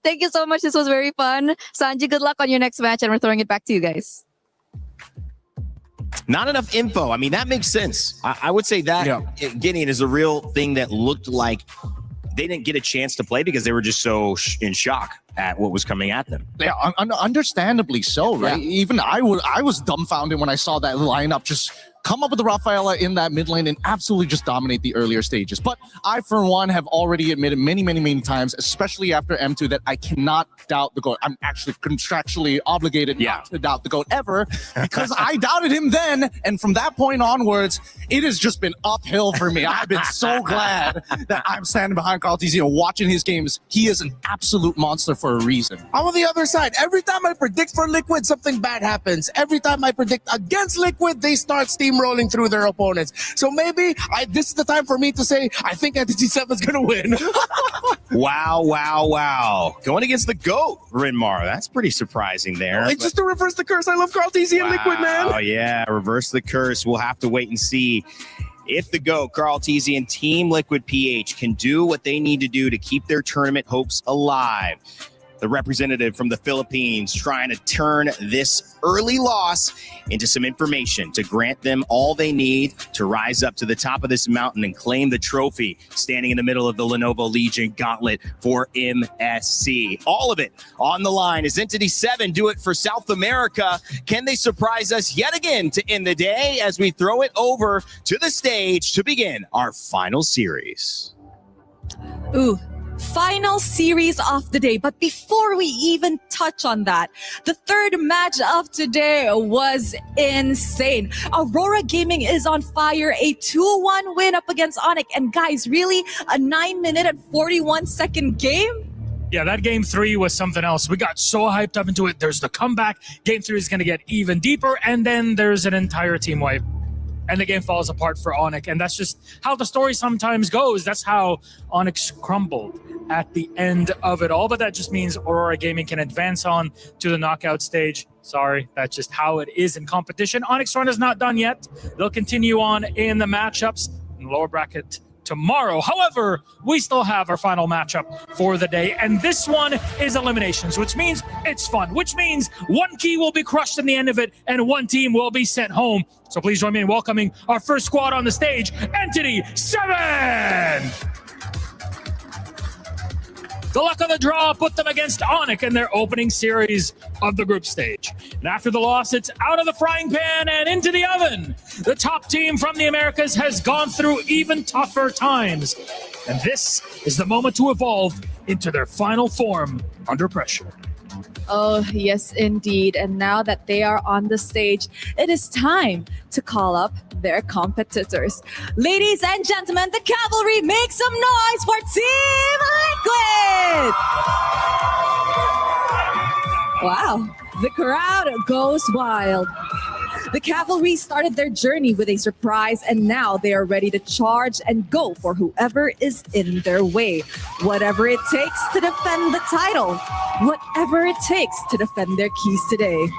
Thank you so much. This was very fun. Sanji, good luck on your next match, and we're throwing it back to you guys. Not enough info. I mean, that makes sense. I would say that Gideon is a real thing that looked like they didn't get a chance to play because they were just so in shock at what was coming at them. Yeah, understandably so, right? Yeah. Even I was dumbfounded when I saw that lineup just come up with the Rafaela in that mid lane and absolutely just dominate the earlier stages. But I, for one, have already admitted many times, especially after M2, that I cannot doubt the GOAT. I'm actually contractually obligated not to doubt the GOAT ever because I doubted him then. And from that point onwards, it has just been uphill for me. I've been so glad that I'm standing behind Carl TZ and watching his games. He is an absolute monster for a reason. I'm on the other side. Every time I predict for Liquid, something bad happens. Every time I predict against Liquid, they start steamrolling through their opponents. So maybe this is the time for me to say, I think Entity 7 is going to win. Wow. Going against the GOAT, Rinmar. That's pretty surprising there. It's just to reverse the curse. I love Carl TZ and Liquid, man. Oh, yeah. Reverse the curse. We'll have to wait and see if the GOAT, Carl TZ, and Team Liquid PH can do what they need to do to keep their tournament hopes alive. The representative from the Philippines trying to turn this early loss into some information to grant them all they need to rise up to the top of this mountain and claim the trophy, standing in the middle of the Lenovo Legion gauntlet for MSC. All of it on the line. As Entity 7 do it for South America, can they surprise us yet again to end the day as we throw it over to the stage to begin our final series? Ooh. Final series of the day. But before we even touch on that, the third match of today was insane. Aurora Gaming is on fire. A 2-1 win up against Onyx. And guys, really? A 9-minute and 41-second game? Yeah, that game 3 was something else. We got so hyped up into it. There's the comeback. Game 3 is going to get even deeper. And then there's an entire team wipe. And the game falls apart for Onyx. And that's just how the story sometimes goes. That's how Onyx crumbled at the end of it all. But that just means Aurora Gaming can advance on to the knockout stage. Sorry, that's just how it is in competition. Onyx run is not done yet. They'll continue on in the matchups in the lower bracket tomorrow. However, we still have our final matchup for the day, and this one is eliminations, which means it's fun, which means one key will be crushed in the end of it, and one team will be sent home. So please join me in welcoming our first squad on the stage, Entity 7! The luck of the draw put them against Onyx in their opening series of the group stage. And after the loss, it's out of the frying pan and into the oven. The top team from the Americas has gone through even tougher times. And this is the moment to evolve into their final form under pressure. Oh, yes, indeed. And now that they are on the stage, it is time to call up their competitors. Ladies and gentlemen, the Cavalry, make some noise for Team Liquid! Wow, the crowd goes wild. The Cavalry started their journey with a surprise, and now they are ready to charge and go for whoever is in their way. Whatever it takes to defend the title. Whatever it takes to defend their keys today.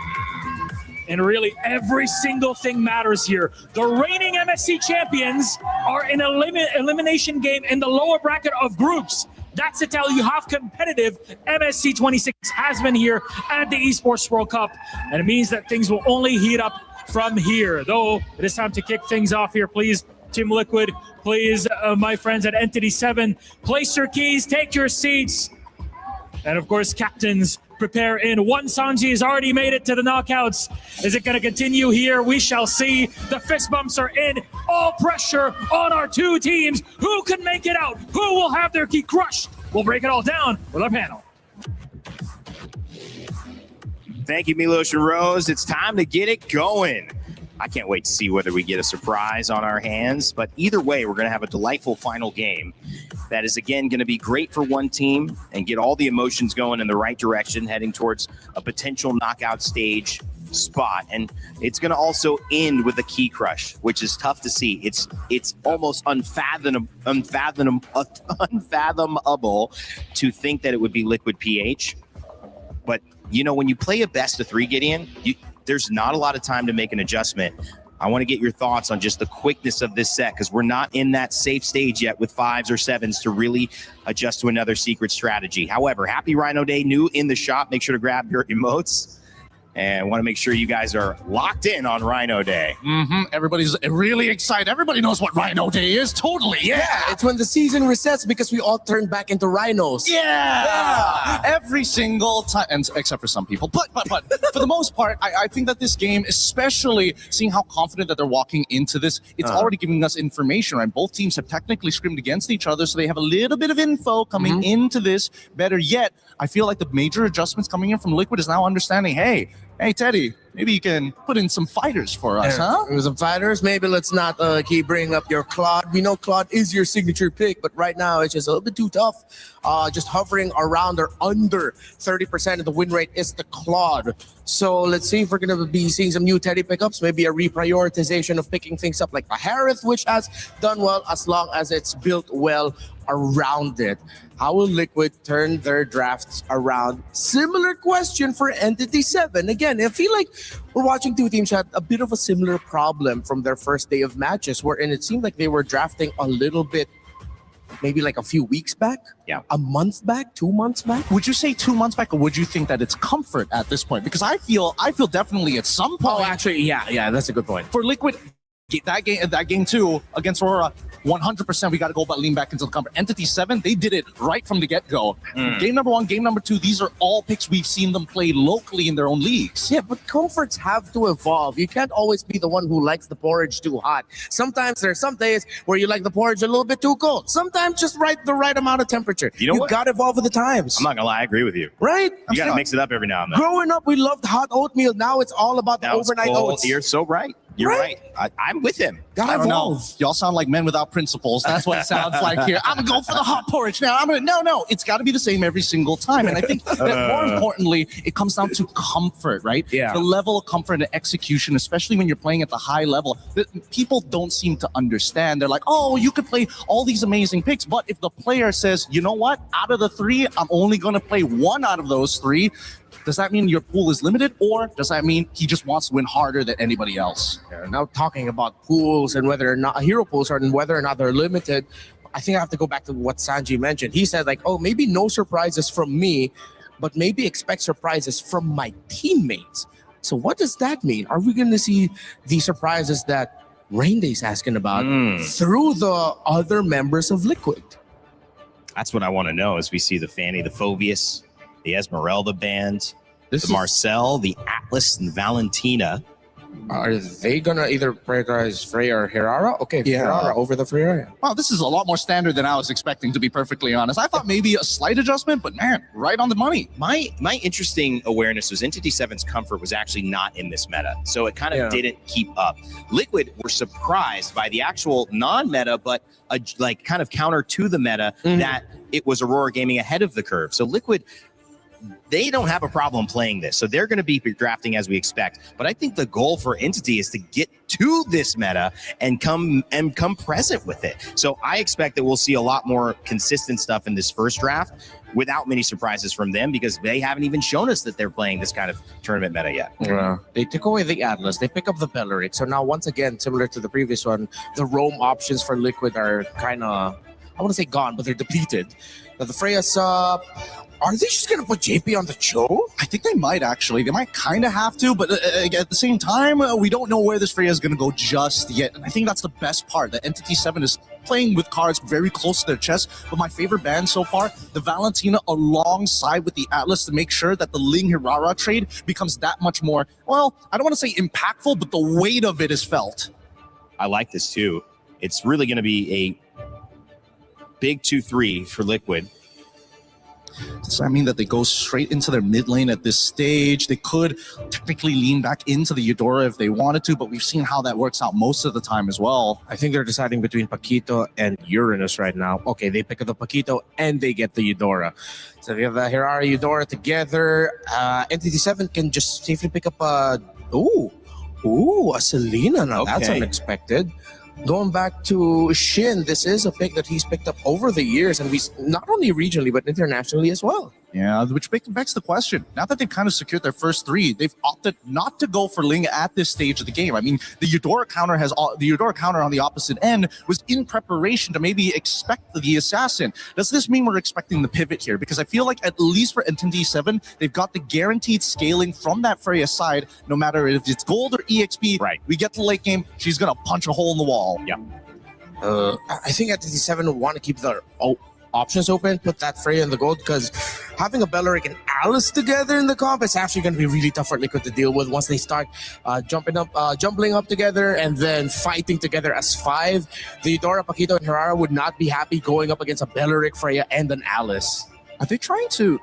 And really, every single thing matters here. The reigning MSC champions are in an elimination game in the lower bracket of groups. That's to tell you how competitive MSC 26 has been here at the Esports World Cup. And it means that things will only heat up from here. Though, it is time to kick things off here. Please, Team Liquid, please, my friends at Entity 7, place your keys, take your seats. And of course, captains, prepare in. One Sanji has already made it to the knockouts. Is it going to continue here? We shall see. The fist bumps are in. All pressure on our two teams. Who can make it out? Who will have their key crushed? We'll break it all down with our panel. Thank you, Milos and Rose. It's time to get it going. I can't wait to see whether we get a surprise on our hands, but either way, we're going to have a delightful final game that is, again, going to be great for one team and get all the emotions going in the right direction, heading towards a potential knockout stage spot, and it's going to also end with a key crush, which is tough to see. It's almost unfathomable to think that it would be Liquid PH. But you know, when you play a best of 3, Gideon, there's not a lot of time to make an adjustment. I want to get your thoughts on just the quickness of this set, because we're not in that safe stage yet with 5s or 7s to really adjust to another secret strategy. However, happy Rhino Day, new in the shop. Make sure to grab your emotes. And want to make sure you guys are locked in on Rhino Day. Everybody's really excited. Everybody knows what Rhino Day is. Totally, yeah. It's when the season resets because we all turn back into rhinos. Yeah. Every single time, and except for some people. But for the most part, I think that this game, especially seeing how confident that they're walking into this, it's already giving us information, right? Both teams have technically scrimmed against each other, so they have a little bit of info coming into this. Better yet, I feel like the major adjustments coming in from Liquid is now understanding, hey, Teddy, maybe you can put in some fighters for us, huh? Some fighters. Maybe let's not keep bringing up your Claude. We know Claude is your signature pick, but right now it's just a little bit too tough. Just hovering around or under 30% of the win rate is the Claude. So let's see if we're going to be seeing some new Teddy pickups, maybe a reprioritization of picking things up like a Harith, which has done well as long as it's built well around it. How will Liquid turn their drafts around? Similar question for Entity 7. Again, I feel like we're watching two teams had a bit of a similar problem from their first day of matches, wherein it seemed like they were drafting a little bit, maybe like a few weeks back? Yeah. A month back? 2 months back? Would you say 2 months back, or would you think that it's comfort at this point? Because I feel definitely at some point. Oh, actually, yeah, that's a good point. For Liquid, that game 2 against Aurora, 100% we got to go about lean back into the comfort. Entity 7, they did it right from the get-go. Game number 1, game number 2, these are all picks we've seen them play locally in their own leagues. Yeah, but comforts have to evolve. You can't always be the one who likes the porridge too hot. Sometimes there's some days where you like the porridge a little bit too cold. Sometimes just the right amount of temperature. You know what? Got to evolve with the times. I'm not going to lie, I agree with you. Right? You got to mix it up every now and then. Growing up, we loved hot oatmeal. Now it's all about the overnight oats. You're so right. You're right. I'm with him. Gotta I don't know. evolve. Y'all sound like men without principles. That's what it sounds like here. I'm gonna go for the hot porridge now. No. It's got to be the same every single time. And I think that more importantly, it comes down to comfort, right? Yeah. The level of comfort and execution, especially when you're playing at the high level, that people don't seem to understand. They're like, oh, you could play all these amazing picks, but if the player says, you know what, out of the 3, I'm only gonna play 1 out of those 3. Does that mean your pool is limited, or does that mean he just wants to win harder than anybody else? Yeah, now talking about pools and whether or not hero pools and whether or not they're limited, I think I have to go back to what Sanji mentioned. He said like, oh, maybe no surprises from me, but maybe expect surprises from my teammates. So what does that mean? Are we going to see the surprises that Rain Day's asking about through the other members of Liquid? That's what I want to know as we see the Fanny, the Phobius, the Esmeralda band, the Marcel, the Atlas, and Valentina. Are they gonna either prioritize Freya or Hirara? Okay, Yeah. Hirara over the Freya. Wow, this is a lot more standard than I was expecting, to be perfectly honest. I thought maybe a slight adjustment, but man, right on the money. My interesting awareness was Entity 7's comfort was actually not in this meta, so it kind of didn't keep up. Liquid were surprised by the actual non-meta, but like kind of counter to the meta, that it was Aurora Gaming ahead of the curve. So Liquid, they don't have a problem playing this, so they're going to be drafting as we expect. But I think the goal for Entity is to get to this meta and come present with it. So I expect that we'll see a lot more consistent stuff in this first draft without many surprises from them, because they haven't even shown us that they're playing this kind of tournament meta yet. Yeah. They took away the Atlas, they pick up the Belleric. So now once again, similar to the previous one, the roam options for Liquid are kind of, I want to say gone, but they're depleted. Now the Freya sub, are they just going to put JP on the show? I think they might actually. They might kind of have to, but at the same time, we don't know where this Freya is going to go just yet. And I think that's the best part. That Entity 7 is playing with cards very close to their chest. But my favorite band so far, the Valentina alongside with the Atlas, to make sure that the Ling Hirara trade becomes that much more, well, I don't want to say impactful, but the weight of it is felt. I like this too. It's really going to be a big 2-3 for Liquid. Does that mean that they go straight into their mid lane at this stage? They could technically lean back into the Eudora if they wanted to, but we've seen how that works out most of the time as well. I think they're deciding between Paquito and Uranus right now. Okay, they pick up the Paquito and they get the Eudora. So they have the Hirara Eudora together. Entity 7 can just safely pick up a Ooh, a Selena. Now that's Okay. unexpected. Going back to Shin, this is a pick that he's picked up over the years, and he's not only regionally but internationally as well. Yeah, which begs the question. Now that they've kind of secured their first 3, they've opted not to go for Ling at this stage of the game. I mean, the Eudora counter on the opposite end was in preparation to maybe expect the assassin. Does this mean we're expecting the pivot here? Because I feel like at least for Entity 7, they've got the guaranteed scaling from that Freya side. No matter if it's gold or EXP, right? We get to late game, she's gonna punch a hole in the wall. Yeah. I think Entity 7 will want to keep their options open, put that Freya in the gold, because having a Belleric and Alice together in the comp is actually going to be really tough for Liquid to deal with once they start jumping up together and then fighting together as 5. The Eudora, Paquito, and Herrera would not be happy going up against a Belleric, Freya, and an Alice. Are they trying to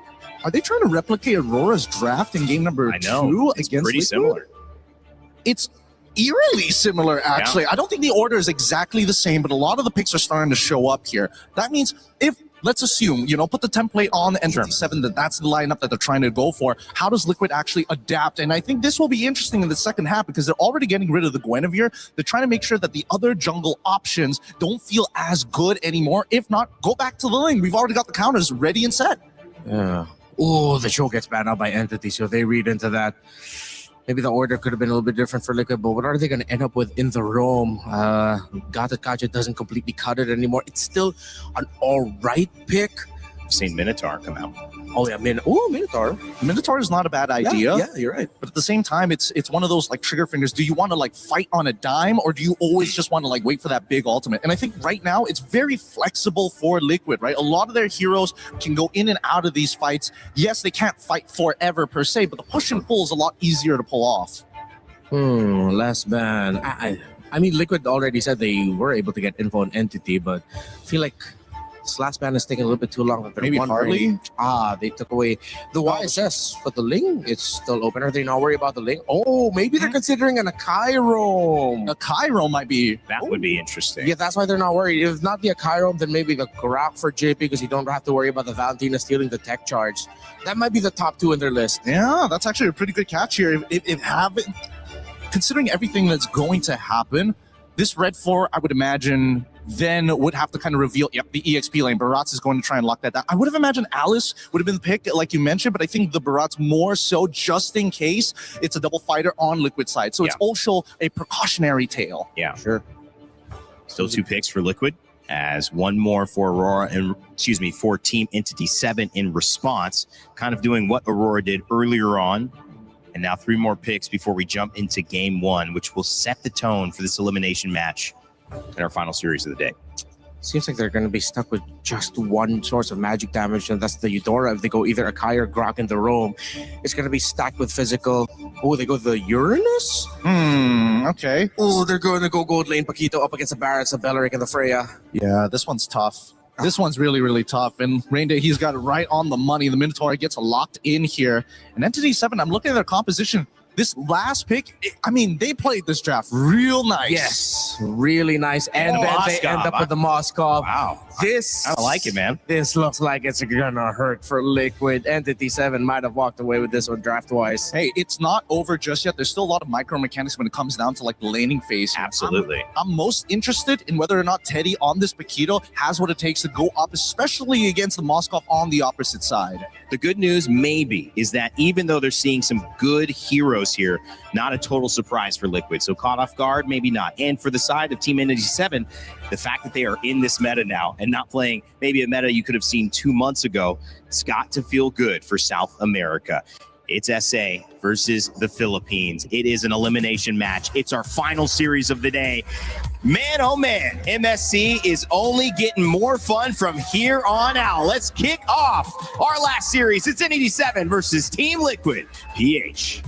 replicate Aurora's draft in game number 2 It's against pretty Liquid? similar. It's eerily similar, actually. Yeah. I don't think the order is exactly the same, but a lot of the picks are starting to show up here. That means if, let's assume, put the template on Entity 7, that's the lineup that they're trying to go for. How does Liquid actually adapt? And I think this will be interesting in the second half because they're already getting rid of the Guinevere. They're trying to make sure that the other jungle options don't feel as good anymore. If not, go back to the Ling. We've already got the counters ready and set. Yeah. Oh, the show gets banned out by Entity, so they read into that. Maybe the order could have been a little bit different for Liquid, but what are they going to end up with in the roam? Gata Kaja doesn't completely cut it anymore. It's still an all right pick. I've seen Minotaur come out. Oh, yeah, Minotaur. Minotaur is not a bad idea. Yeah, you're right. But at the same time, it's one of those like trigger fingers. Do you want to like fight on a dime, or do you always just want to like wait for that big ultimate? And I think right now it's very flexible for Liquid, right? A lot of their heroes can go in and out of these fights. Yes, they can't fight forever per se, but the push and pull is a lot easier to pull off. Last ban. I mean, Liquid already said they were able to get info on Entity, but I feel like this last ban is taking a little bit too long. Maybe Harley? They took away the YSS, but the Ling, it's still open. Are they not worried about the Ling? Oh, maybe they're considering an Akai roam. A Cairo might be... That would be interesting. Yeah, that's why they're not worried. If not the Akai roam, then maybe the Grok for JP, because you don't have to worry about the Valentina stealing the tech charge. That might be the top 2 in their list. Yeah, that's actually a pretty good catch here. Considering everything that's going to happen, this Red 4, I would imagine, then would have to kind of reveal, the EXP lane. Baratz is going to try and lock that down. I would have imagined Alice would have been the pick, like you mentioned, but I think the Baratz more so just in case it's a double fighter on Liquid side. So it's also a precautionary tale. Yeah. Sure. Still 2 picks for Liquid, as one more for Aurora and for Team Entity 7 in response, kind of doing what Aurora did earlier on. And now 3 more picks before we jump into game 1, which will set the tone for this elimination match in our final series of the day. Seems like they're going to be stuck with just one source of magic damage, and that's the Eudora. If they go either Akai or Grok in the roam, it's going to be stacked with physical. Oh, they go the Uranus? Okay. Oh, they're going to go gold lane Paquito up against the Barretts, the Belleric, and the Freya. Yeah, this one's tough. This one's really, really tough. And Rainday, he's got it right on the money. The Minotaur gets locked in here. And Entity 7, I'm looking at their composition. This last pick, I mean, they played this draft real nice. Yes, really nice. And then they end up with the Moskov. Wow. This, I like it, man. This looks like it's gonna hurt for Liquid. Entity 7 might have walked away with this one draft-wise. Hey, it's not over just yet. There's still a lot of micro mechanics when it comes down to like the laning phase. Absolutely. I'm most interested in whether or not Teddy on this Paquito has what it takes to go up, especially against the Moskov on the opposite side. The good news maybe is that even though they're seeing some good heroes here, not a total surprise for Liquid. So caught off guard, maybe not. And for the side of Team Entity 7, the fact that they are in this meta now and not playing maybe a meta you could have seen 2 months ago, it's got to feel good for South America. It's SA versus the Philippines. It is an elimination match. It's our final series of the day. Man, oh man, MSC is only getting more fun from here on out. Let's kick off our last series. It's Entity 7 versus Team Liquid PH.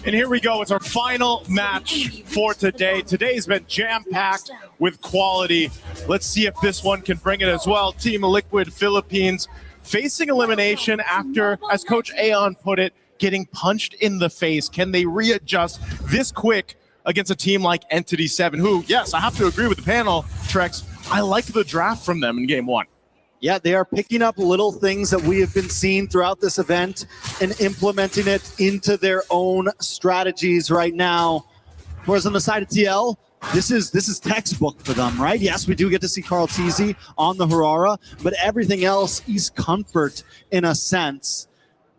And here we go. It's our final match for today. Today's been jam-packed with quality. Let's see if this one can bring it as well. Team Liquid Philippines facing elimination after, as Coach Aeon put it, getting punched in the face. Can they readjust this quick against a team like Entity 7, who, yes, I have to agree with the panel, Trex, I like the draft from them in game 1. Yeah, they are picking up little things that we have been seeing throughout this event and implementing it into their own strategies right now. Whereas on the side of TL, this is textbook for them, right? Yes, we do get to see Carl Teasy on the Harara, but everything else is comfort in a sense.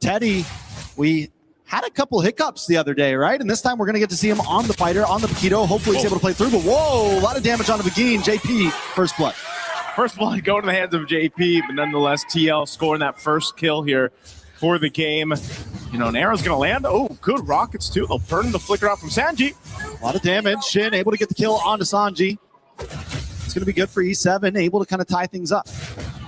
Teddy, we had a couple hiccups the other day, right? And this time we're going to get to see him on the fighter, on the Paquito. Hopefully he's able to play through, but whoa, a lot of damage on the Begin. JP, first blood. First blood going to the hands of JP, but nonetheless, TL scoring that first kill here for the game. You know, an arrow's going to land. Oh, good rockets too. They'll burn the flicker out from Sanji. A lot of damage. Shin able to get the kill onto Sanji. It's going to be good for E7, able to kind of tie things up.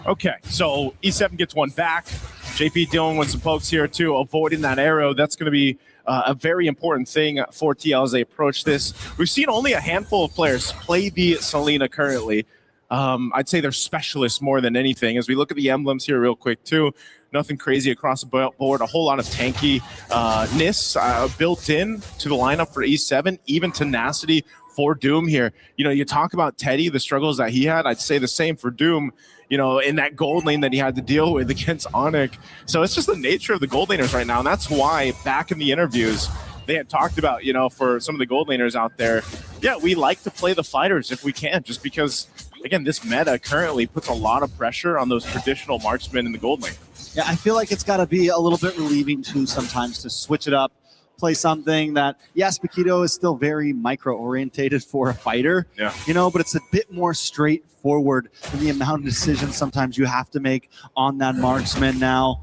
Okay, so E7 gets one back. JP dealing with some pokes here too, avoiding that arrow. That's going to be a very important thing for TL as they approach this. We've seen only a handful of players play the Selena currently. I'd say they're specialists more than anything. As we look at the emblems here real quick too, nothing crazy across the board. A whole lot of tanky-ness built in to the lineup for E7, even tenacity for Doom here. You know, you talk about Teddy, the struggles that he had. I'd say the same for Doom, you know, in that gold lane that he had to deal with against Onyx. So it's just the nature of the gold laners right now. And that's why back in the interviews, they had talked about, you know, for some of the gold laners out there, yeah, we like to play the fighters if we can, just because, again, this meta currently puts a lot of pressure on those traditional marksmen in the gold lane. Yeah, I feel like it's got to be a little bit relieving too sometimes to switch it up, play something that, yes, Paquito is still very micro-orientated for a fighter, you know, but it's a bit more straightforward in the amount of decisions sometimes you have to make on that marksman now.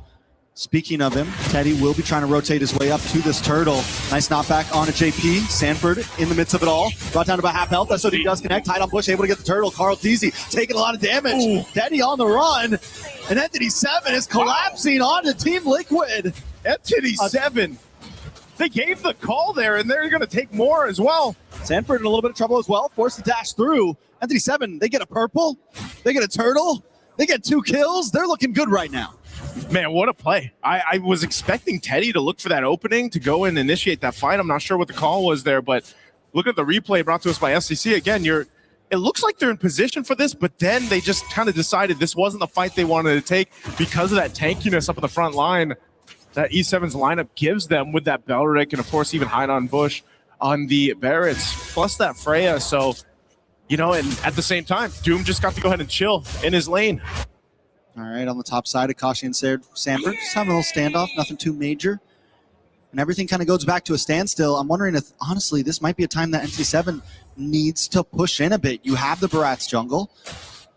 Speaking of him, Teddy will be trying to rotate his way up to this turtle. Nice knockback on a JP. Sanford in the midst of it all. Brought down to about half health. SOD does connect. Tied on Bush, able to get the turtle. Carl Teasy taking a lot of damage. Ooh. Teddy on the run. And Entity 7 is collapsing onto Team Liquid. Entity 7. They gave the call there, and they're going to take more as well. Sanford in a little bit of trouble as well. Forced to dash through. Entity 7, they get a purple. They get a turtle. They get 2 kills. They're looking good right now. Man, what a play. I was expecting Teddy to look for that opening to go and initiate that fight. I'm not sure what the call was there, but look at the replay brought to us by SCC. Again, it looks like they're in position for this, but then they just kind of decided this wasn't the fight they wanted to take because of that tankiness up in the front line that E7's lineup gives them with that Belric and, of course, even hide on Bush on the Barretts, plus that Freya. So, you know, and at the same time, Doom just got to go ahead and chill in his lane. All right, on the top side, Akashi and Sanford just having a little standoff, nothing too major. And everything kind of goes back to a standstill. I'm wondering if, honestly, this might be a time that NC7 needs to push in a bit. You have the Barats jungle.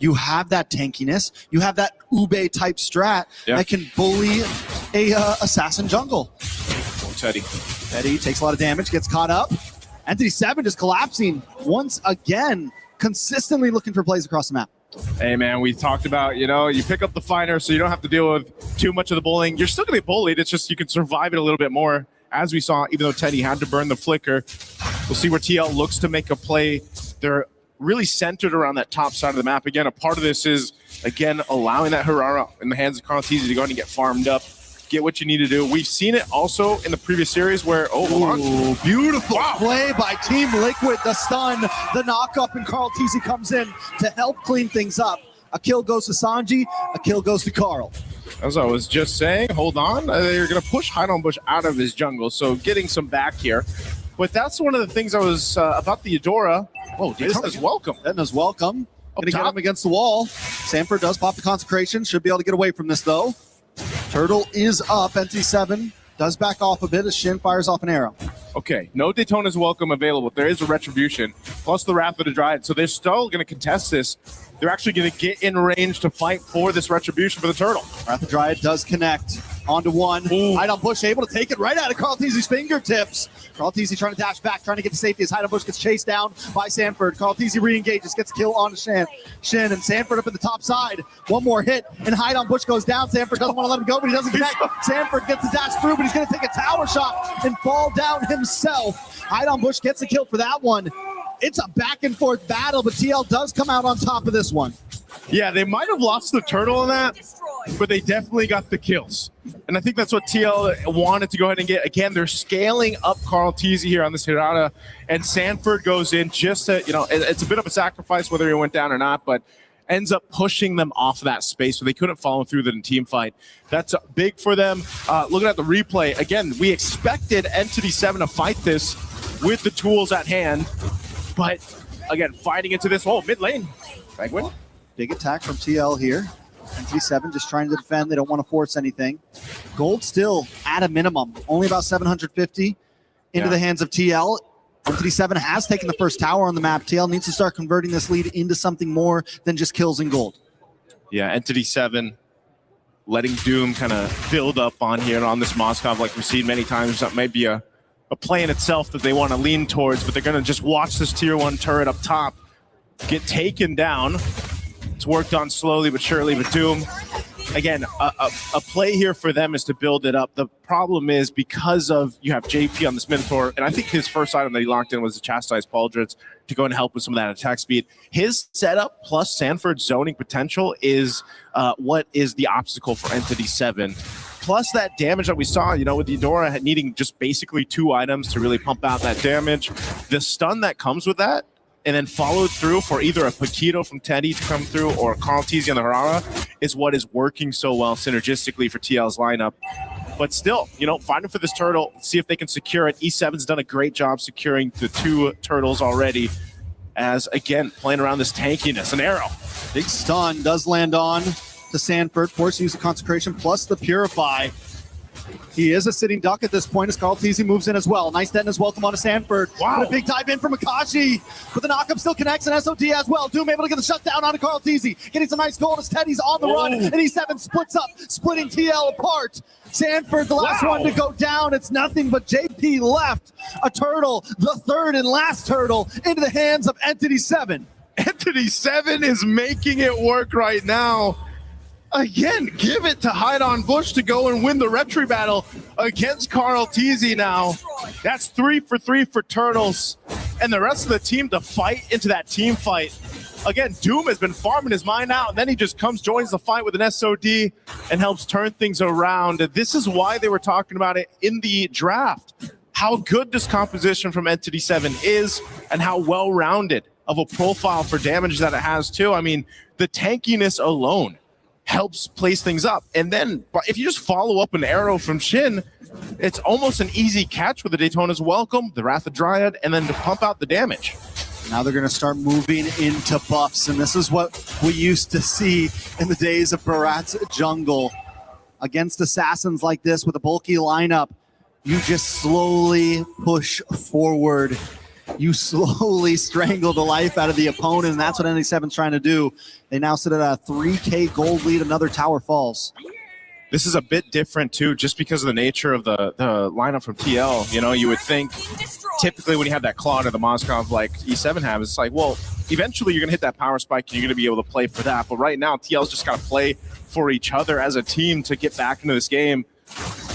You have that tankiness. You have that Ube-type strat that can bully a assassin jungle. Oh, Teddy. Teddy takes a lot of damage, gets caught up. Entity 7 just collapsing once again, consistently looking for plays across the map. Hey, man, we talked about, you know, you pick up the fighter so you don't have to deal with too much of the bullying. You're still going to be bullied. It's just you can survive it a little bit more, as we saw, even though Teddy had to burn the flicker. We'll see where TL looks to make a play. They're really centered around that top side of the map. Again, a part of this is, again, allowing that Harara in the hands of Carl Teasy to go ahead and get farmed up, get what you need to do. We've seen it also in the previous series where, Ooh, beautiful play by Team Liquid. The stun, the knock-up, and Carl Teasy comes in to help clean things up. A kill goes to Sanji, a kill goes to Carl. As I was just saying, hold on. They're going to push Hide on Bush out of his jungle, so getting some back here. But that's one of the things I was about the Eudora. Oh, Daytona's welcome. Daytona's welcome. Gonna get him against the wall. Sanford does pop the consecration. Should be able to get away from this, though. Turtle is up. NT7 does back off a bit as Shin fires off an arrow. Okay, no Daytona's welcome available. There is a Retribution, plus the Wrath of the Dryad. So they're still going to contest this. They're actually going to get in range to fight for this Retribution for the Turtle. Wrath of the Dryad does connect. Onto one. Hide on Bush able to take it right out of Carl Teasy's fingertips. Carl Teasy trying to dash back, trying to get to safety as Hide on Bush gets chased down by Sanford. Carl Teasy re-engages, gets a kill on Shin, and Sanford up at the top side. One more hit, and Hide on Bush goes down. Sanford doesn't want to let him go, but he doesn't connect. Sanford gets the dash through, but he's going to take a tower shot and fall down himself. Hide on Bush gets a kill for that one. It's a back and forth battle, but TL does come out on top of this one. Yeah, they might have lost the turtle in that, but they definitely got the kills. And I think that's what TL wanted to go ahead and get. Again, they're scaling up Carl Teasy here on this Hirata, and Sanford goes in just to, you know, it's a bit of a sacrifice whether he went down or not, but ends up pushing them off of that space so they couldn't follow through the team fight. That's big for them. Looking at the replay, again, we expected Entity 7 to fight this with the tools at hand, but again, fighting into this whole mid lane. Penguin. Big attack from TL here. Entity 7 just trying to defend. They don't want to force anything. Gold still at a minimum, only about 750 into the hands of TL. Entity 7 has taken the first tower on the map. TL needs to start converting this lead into something more than just kills and gold. Yeah, Entity 7 letting Doom kind of build up on here on this Moskov like we've seen many times. That might be a play in itself that they want to lean towards, but they're going to just watch this tier 1 turret up top get taken down. It's worked on slowly but surely, but Doom, again, a play here for them is to build it up. The problem is because of you have JP on this Minotaur, and I think his first item that he locked in was the Chastise Pauldrons to go and help with some of that attack speed. His setup plus Sanford's zoning potential is what is the obstacle for Entity 7. Plus that damage that we saw, you know, with the Eudora needing just basically 2 items to really pump out that damage. The stun that comes with that, and then followed through for either a Paquito from Teddy to come through or Carl Teasy on the Harara is what is working so well synergistically for TL's lineup. But still, you know, fighting for this turtle, see if they can secure it. E7's done a great job securing the 2 turtles already, as, again, playing around this tankiness. An arrow. Big stun does land on to Sanford, forced to use the Consecration plus the Purify. He is a sitting duck at this point as Carl Teasy moves in as well. Nice detonus welcome on to Sanford. Wow. But a big dive in from Akashi. But the knockup still connects, and SOD as well. Doom able to get the shutdown on to Carl Teasy. Getting some nice gold as Teddy's on the run, and E7 splits up, splitting TL apart. Sanford, the last one to go down. It's nothing but JP left. A turtle, the third and last turtle, into the hands of Entity 7. Entity 7 is making it work right now. Again, give it to Hide on Bush to go and win the retry battle against Carl Teasy now. That's 3 for 3 for Turtles. And the rest of the team to fight into that team fight. Again, Doom has been farming his mind out, and then he just joins the fight with an SOD and helps turn things around. This is why they were talking about it in the draft. How good this composition from Entity 7 is and how well-rounded of a profile for damage that it has too. I mean, the tankiness alone helps place things up. And then if you just follow up an arrow from Shin, it's almost an easy catch with the Daytona's Welcome, the Wrath of Dryad, and then to pump out the damage. Now they're going to start moving into buffs, and this is what we used to see in the days of Barat's Jungle. Against assassins like this with a bulky lineup, you just slowly push forward. You slowly strangle the life out of the opponent, and that's what NA7's trying to do. They now sit at a 3K gold lead. Another tower falls. This is a bit different, too, just because of the nature of the lineup from TL. You know, you would think typically when you have that Claude or the Moskov like E7 have, it's like, well, eventually you're going to hit that power spike and you're going to be able to play for that. But right now, TL's just got to play for each other as a team to get back into this game.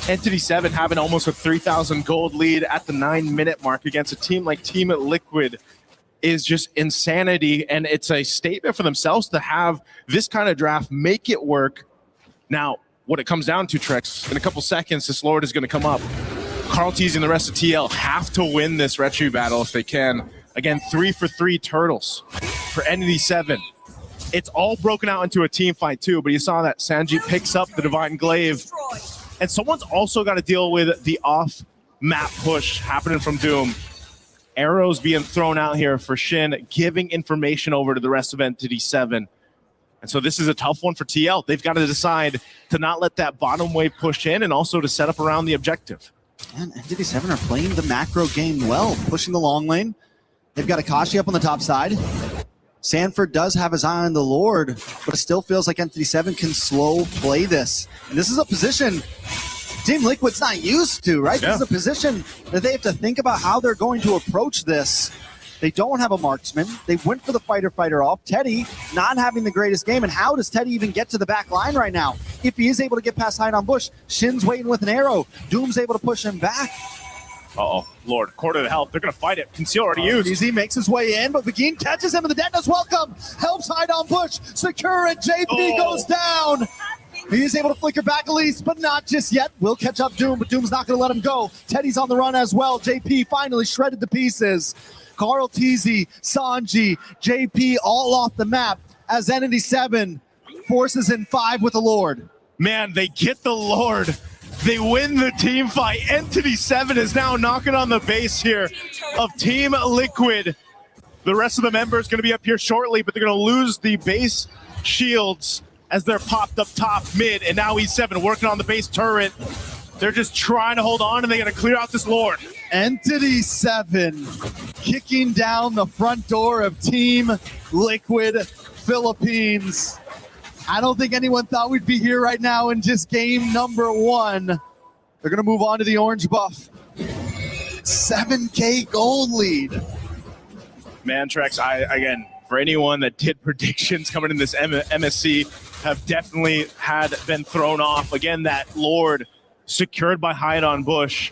Entity 7 having almost a 3,000 gold lead at the 9-minute mark against a team like Team Liquid is just insanity, and it's a statement for themselves to have this kind of draft, make it work. Now, what it comes down to, Trex, in a couple seconds, this Lord is going to come up. Carl Teasy and the rest of TL have to win this retry battle if they can. Again, 3 for 3 turtles for Entity 7. It's all broken out into a team fight too, but you saw that Sanji picks up the Divine Glaive. And someone's also got to deal with the off-map push happening from Doom. Arrows being thrown out here for Shin, giving information over to the rest of Entity 7. And so this is a tough one for TL. They've got to decide to not let that bottom wave push in and also to set up around the objective. And Entity 7 are playing the macro game well, pushing the long lane. They've got Akashi up on the top side. Sanford does have his eye on the Lord, but it still feels like Entity 7 can slow play this. And this is a position Team Liquid's not used to, right? Yeah. This is a position that they have to think about how they're going to approach this. They don't have a marksman. They went for the fighter off. Teddy not having the greatest game. And how does Teddy even get to the back line right now? If he is able to get past Hide on Bush, Shin's waiting with an arrow. Doom's able to push him back. Uh-oh, Lord, quarter to help. They're going to fight it. Conceal already used. Easy makes his way in, but Begin catches him, and the Detona's Welcome helps Hide on Bush. Secure it. JP goes down. He is able to flicker back at least, but not just yet. Will catch up Doom, but Doom's not going to let him go. Teddy's on the run as well. JP finally shredded to pieces. Carl Teasy, Sanji, JP all off the map. as Entity 7 forces in 5 with the Lord. Man, they get the Lord. They win the team fight. Entity 7 is now knocking on the base here of Team Liquid. The rest of the members going to be up here shortly, but they're going to lose the base shields as they're popped up top mid, and now E7 working on the base turret. They're just trying to hold on, and they got to clear out this Lord. Entity 7 kicking down the front door of Team Liquid Philippines. I don't think anyone thought we'd be here right now in just game number 1. They're going to move on to the orange buff. 7K gold lead. Man, Trex, again, for anyone that did predictions coming in this MSC, have definitely been thrown off. Again, that Lord secured by Hide on Bush.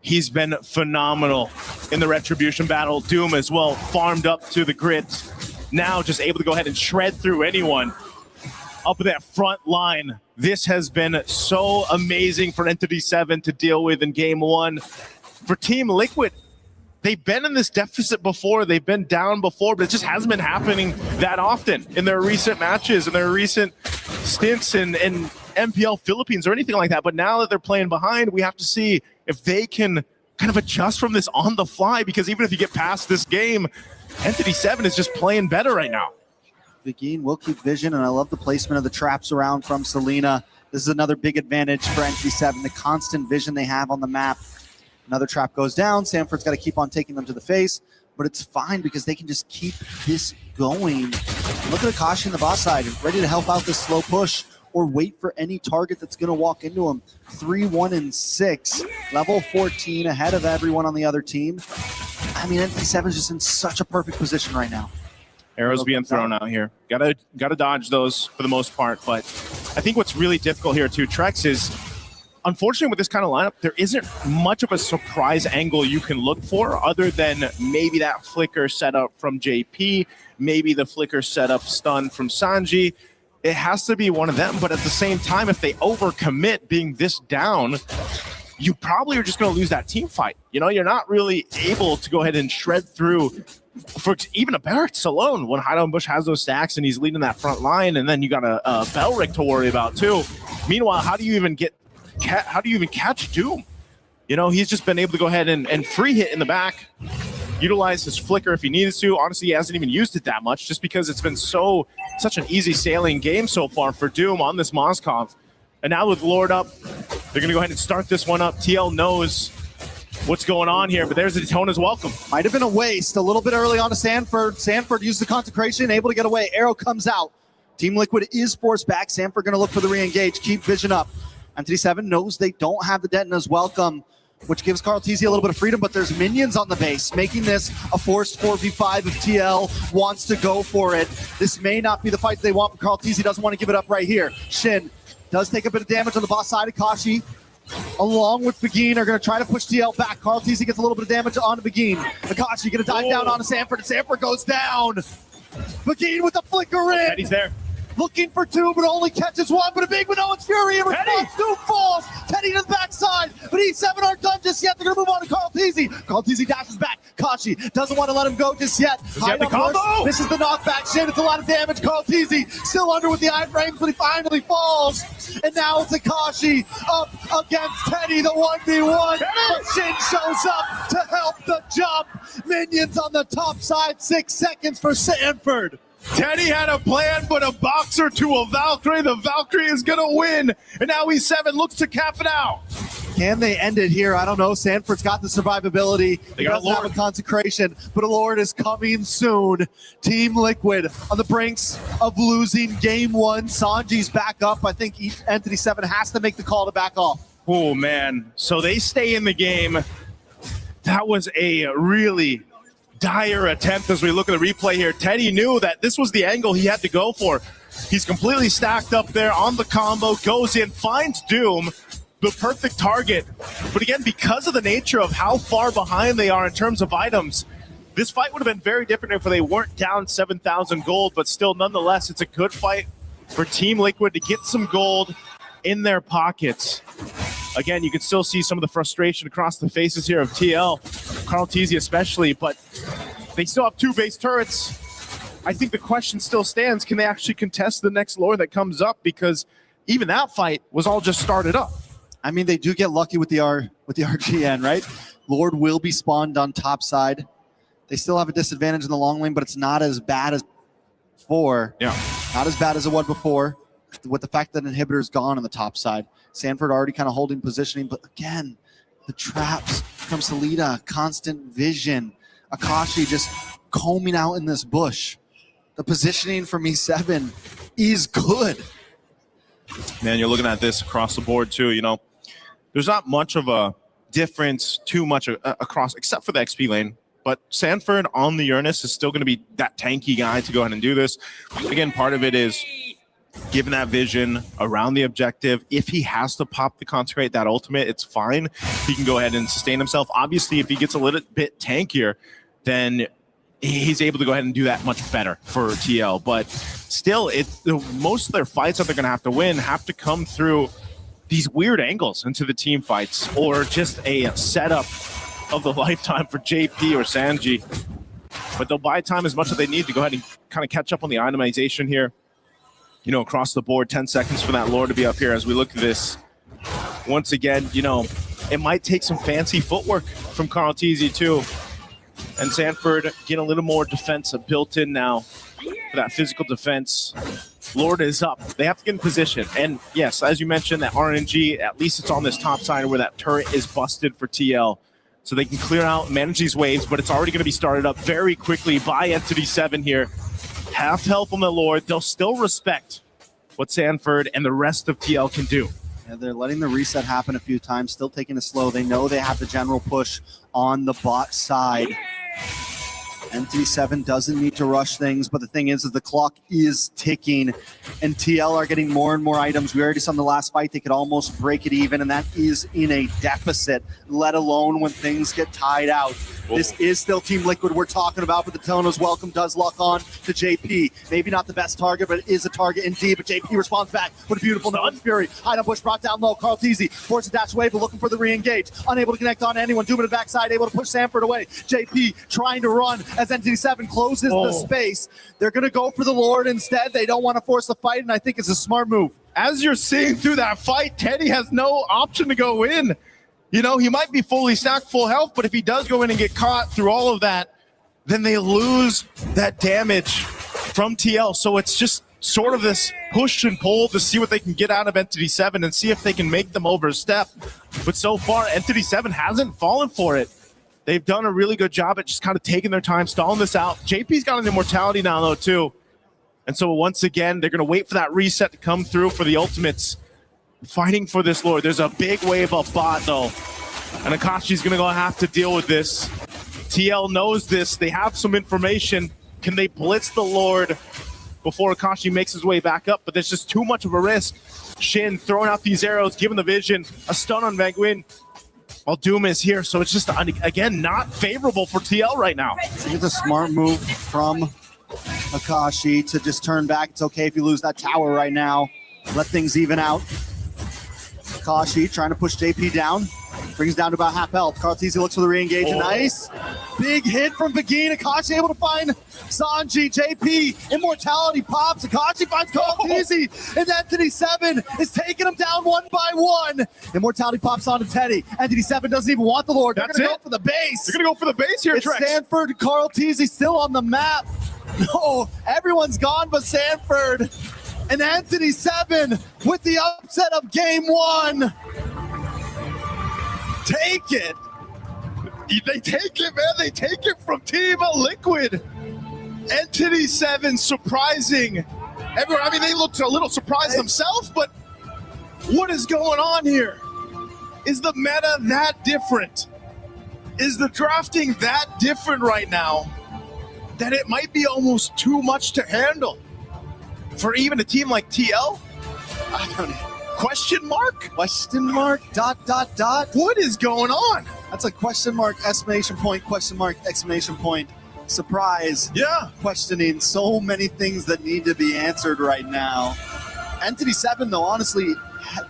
He's been phenomenal in the Retribution battle. Doom as well, farmed up to the grid. Now just able to go ahead and shred through anyone up in that front line. This has been so amazing for Entity 7 to deal with in game 1. For Team Liquid, they've been in this deficit before. They've been down before, but it just hasn't been happening that often in their recent matches, in their recent stints in MPL Philippines or anything like that. But now that they're playing behind, we have to see if they can kind of adjust from this on the fly, because even if you get past this game, Entity 7 is just playing better right now. Begin will keep vision, and I love the placement of the traps around from Selena. This is another big advantage for Entity 7, the constant vision they have on the map. Another trap goes down. Sanford's got to keep on taking them to the face, but it's fine because they can just keep this going. Look at Akashi in the boss side, ready to help out this slow push or wait for any target that's going to walk into him. 3-1-6, level 14 ahead of everyone on the other team. I mean, Entity 7 is just in such a perfect position right now. Arrows being thrown out here. Gotta dodge those for the most part, but I think what's really difficult here too, Trex, is unfortunately with this kind of lineup, there isn't much of a surprise angle you can look for other than maybe that flicker setup from JP, maybe the flicker setup stun from Sanji. It has to be one of them, but at the same time, if they overcommit being this down, you probably are just going to lose that team fight. You know, you're not really able to go ahead and shred through for even a Barracks alone when Hide on Bush has those stacks and he's leading that front line, and then you got a Belric to worry about too. Meanwhile, how do you even catch Doom? You know, he's just been able to go ahead and free hit in the back, utilize his flicker if he needs to. Honestly, he hasn't even used it that much just because it's been such an easy sailing game so far for Doom on this Moskov. And now with Lord up, they're going to go ahead and start this one up. TL knows what's going on here, but there's the Daytona's welcome. Might have been a waste a little bit early on to Sanford. Sanford used the consecration, able to get away. Arrow comes out. Team Liquid is forced back. Sanford going to look for the re-engage. Keep vision up. Entity 7 knows they don't have the Detona's welcome, which gives Carl TZ a little bit of freedom, but there's minions on the base, making this a forced 4v5 if TL wants to go for it. This may not be the fight they want, but Carl TZ doesn't want to give it up right here. Shin does take a bit of damage on the boss side. Akashi, along with Begin, are going to try to push TL back. Carl TZ gets a little bit of damage onto Begin. Akashi going to dive down onto Sanford, and Sanford goes down. Begin with the flicker in. Teddy's there. Looking for two, but only catches one. But a big one, Owen's Fury in response. Doom falls. Teddy to the backside. But E7 aren't done just yet. They're going to move on to Carl TZ. Carl TZ dashes back. Kashi doesn't want to let him go just yet. The combo. This is the knockback. Shin, it's a lot of damage. Carl TZ still under with the iframes, but he finally falls. And now it's Akashi up against Teddy, the 1v1. But Shin shows up to help the jump. Minions on the top side. 6 seconds for Sanford. Teddy had a plan, but a boxer to a Valkyrie. The Valkyrie is going to win. And now E7 looks to cap it out. Can they end it here? I don't know. Sanford's got the survivability. He doesn't have a consecration, but a Lord is coming soon. Team Liquid on the brinks of losing game 1. Sanji's back up. I think Entity 7 has to make the call to back off. Oh, man. So they stay in the game. That was a really dire attempt as we look at the replay here. Teddy knew that this was the angle he had to go for. He's completely stacked up there on the combo, goes in, finds Doom, the perfect target. But again, because of the nature of how far behind they are in terms of items, this fight would have been very different if they weren't down 7,000 gold, but still, nonetheless, it's a good fight for Team Liquid to get some gold in their pockets. Again, you can still see some of the frustration across the faces here of TL, Carl TZ especially, but they still have 2 base turrets. I think the question still stands, can they actually contest the next lore that comes up? Because even that fight was all just started up. I mean, they do get lucky with the RGN, right? Lord will be spawned on top side. They still have a disadvantage in the long lane, but it's not as bad as before. Yeah. Not as bad as it was before, with the fact that inhibitor is gone on the top side. Sanford already kind of holding positioning, but again, the traps from Salida, constant vision. Akashi just combing out in this bush. The positioning from E7 is good. Man, you're looking at this across the board too, you know. There's not much of a difference too much across, except for the XP lane. But Sanford on the Uranus is still going to be that tanky guy to go ahead and do this. Again, part of it is given that vision around the objective. If he has to pop the Consecrate, that ultimate, it's fine. He can go ahead and sustain himself. Obviously, if he gets a little bit tankier, then he's able to go ahead and do that much better for TL. But still, most of their fights that they're going to have to come through these weird angles into the team fights, or just a setup of the lifetime for JP or Sanji. But they'll buy time as much as they need to go ahead and kind of catch up on the itemization here. You know, across the board, 10 seconds for that lore to be up here as we look at this. Once again, you know, it might take some fancy footwork from Carl Teasy too. And Sanford getting a little more defensive built in now for that physical defense. Lord is up. They have to get in position. And yes, as you mentioned, that RNG, at least it's on this top side where that turret is busted for TL. So they can clear out and manage these waves, but it's already going to be started up very quickly by Entity 7 here. Half health on the Lord. They'll still respect what Sanford and the rest of TL can do. Yeah, they're letting the reset happen a few times, still taking it slow. They know they have the general push on the bot side. Entity 7 doesn't need to rush things, but the thing is the clock is ticking, and TL are getting more and more items. We already saw in the last fight they could almost break it even, and that is in a deficit, let alone when things get tied out. This is still Team Liquid we're talking about, but the Tonos welcome does lock on to JP. Maybe not the best target, but it is a target indeed, but JP responds back with a beautiful Nut Fury. Item push brought down low. Carl Teasy forces a dash away, but looking for the re-engage. Unable to connect on anyone. Doom in the backside, able to push Sanford away. JP trying to run as Entity 7 closes the space. They're going to go for the Lord instead. They don't want to force the fight, and I think it's a smart move. As you're seeing through that fight, Teddy has no option to go in. You know, he might be fully stacked, full health, but if he does go in and get caught through all of that, then they lose that damage from TL. So it's just sort of this push and pull to see what they can get out of Entity 7 and see if they can make them overstep. But so far, Entity 7 hasn't fallen for it. They've done a really good job at just kind of taking their time, stalling this out. JP's got an immortality now, though, too. And so once again, they're going to wait for that reset to come through for the ultimates. Fighting for this Lord. There's a big wave of bot, though. And Akashi's going to have to deal with this. TL knows this. They have some information. Can they blitz the Lord before Akashi makes his way back up? But there's just too much of a risk. Shin throwing out these arrows, giving the vision. A stun on Vanguin. While Doom is here. So it's just, again, not favorable for TL right now. It's a smart move from Akashi to just turn back. It's okay if you lose that tower right now. Let things even out. Akashi trying to push JP down. Brings down to about half health. Carl Teasy looks for the re-engage. Nice. Big hit from Begin. Akashi able to find Sanji. JP. Immortality pops. Akashi finds Carl Teasy. And Entity 7 is taking him down one by one. Immortality pops onto Teddy. Entity 7 doesn't even want the Lord. They're going to go for the base. They're going to go for the base here, It's Trex. Sanford. Carl Teasy still on the map. No, everyone's gone but Sanford. And Entity 7 with the upset of game one. Take it. They take it, man. They take it from Team Liquid. Entity 7 surprising everyone. I mean, they looked a little surprised themselves, but what is going on here? Is the meta that different? Is the drafting that different right now that it might be almost too much to handle for even a team like TL? I don't know. Question mark? Question mark, dot. What is going on? That's a question mark, exclamation point, question mark, exclamation point. Surprise. Yeah. Questioning so many things that need to be answered right now. Entity 7, though, honestly,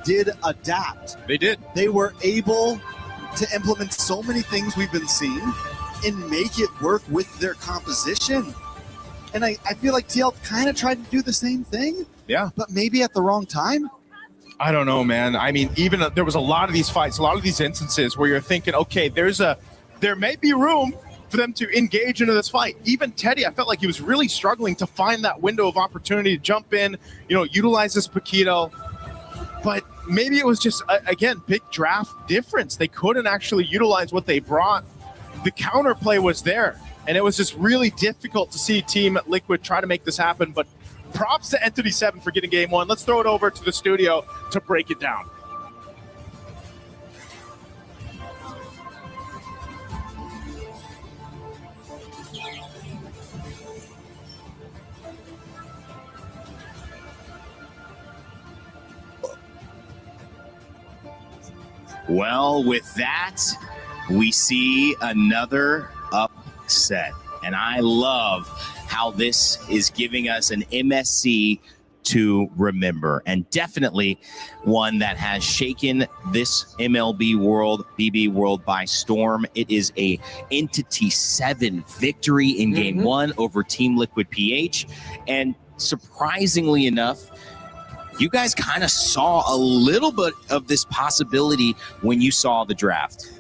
did adapt. They did. They were able to implement so many things we've been seeing and make it work with their composition. And I feel like TL kind of tried to do the same thing. Yeah. But maybe at the wrong time. I don't know, man. I mean, even there was a lot of these fights, a lot of these instances where you're thinking, okay, there may be room for them to engage into this fight. Even Teddy, I felt like he was really struggling to find that window of opportunity to jump in, utilize this Paquito. But maybe it was just, again, big draft difference. They couldn't actually utilize what they brought. The counterplay was there, and it was just really difficult to see Team Liquid try to make this happen. But props to Entity 7 for getting game one. Let's throw it over to the studio to break it down. Well, with that, we see another upset. And I love how this is giving us an MSC to remember, and definitely one that has shaken this MLB world, BB world by storm. It is a Entity 7 victory in game one over Team Liquid PH. And surprisingly enough, you guys kind of saw a little bit of this possibility when you saw the draft.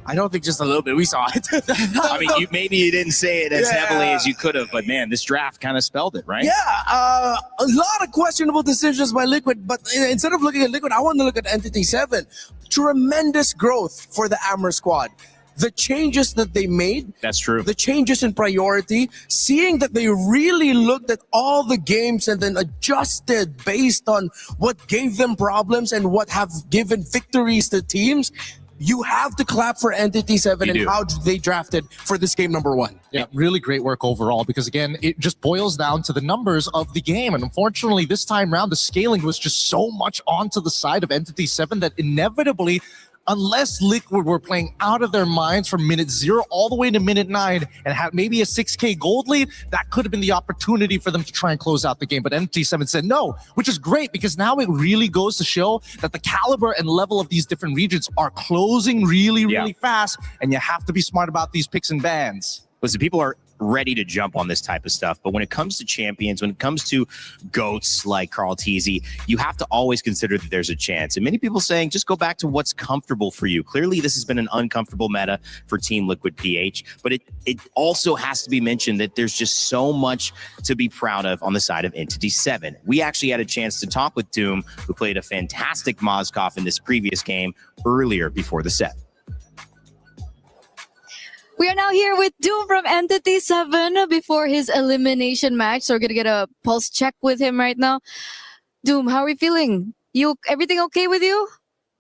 I don't think just a little bit. We saw it. I mean, maybe you didn't say it as heavily as you could have, but man, this draft kind of spelled it, right? Yeah, a lot of questionable decisions by Liquid, but instead of looking at Liquid, I want to look at Entity 7. Tremendous growth for the Amber squad. The changes that they made. That's true. The changes in priority, seeing that they really looked at all the games and then adjusted based on what gave them problems and what have given victories to teams. You have to clap for Entity 7 and how they drafted for this game number one. Yeah, really great work overall, because again, it just boils down to the numbers of the game. And unfortunately, this time around, the scaling was just so much onto the side of Entity 7 that inevitably, unless Liquid were playing out of their minds from minute 0 all the way to minute 9 and had maybe a 6K gold lead, that could have been the opportunity for them to try and close out the game. But Entity 7 said no, which is great, because now it really goes to show that the caliber and level of these different regions are closing really fast, and you have to be smart about these picks and bans. Listen, people are ready to jump on this type of stuff, but when it comes to champions, when it comes to GOATs like Carl Teasy, you have to always consider that there's a chance. And many people saying, just go back to what's comfortable for you. Clearly, this has been an uncomfortable meta for Team Liquid PH, but it also has to be mentioned that there's just so much to be proud of on the side of Entity 7. We actually had a chance to talk with Doom, who played a fantastic Mozkov in this previous game earlier before the set. We are now here with Doom from Entity 7 before his elimination match. So we're going to get a pulse check with him right now. Doom, how are you feeling? Everything okay with you?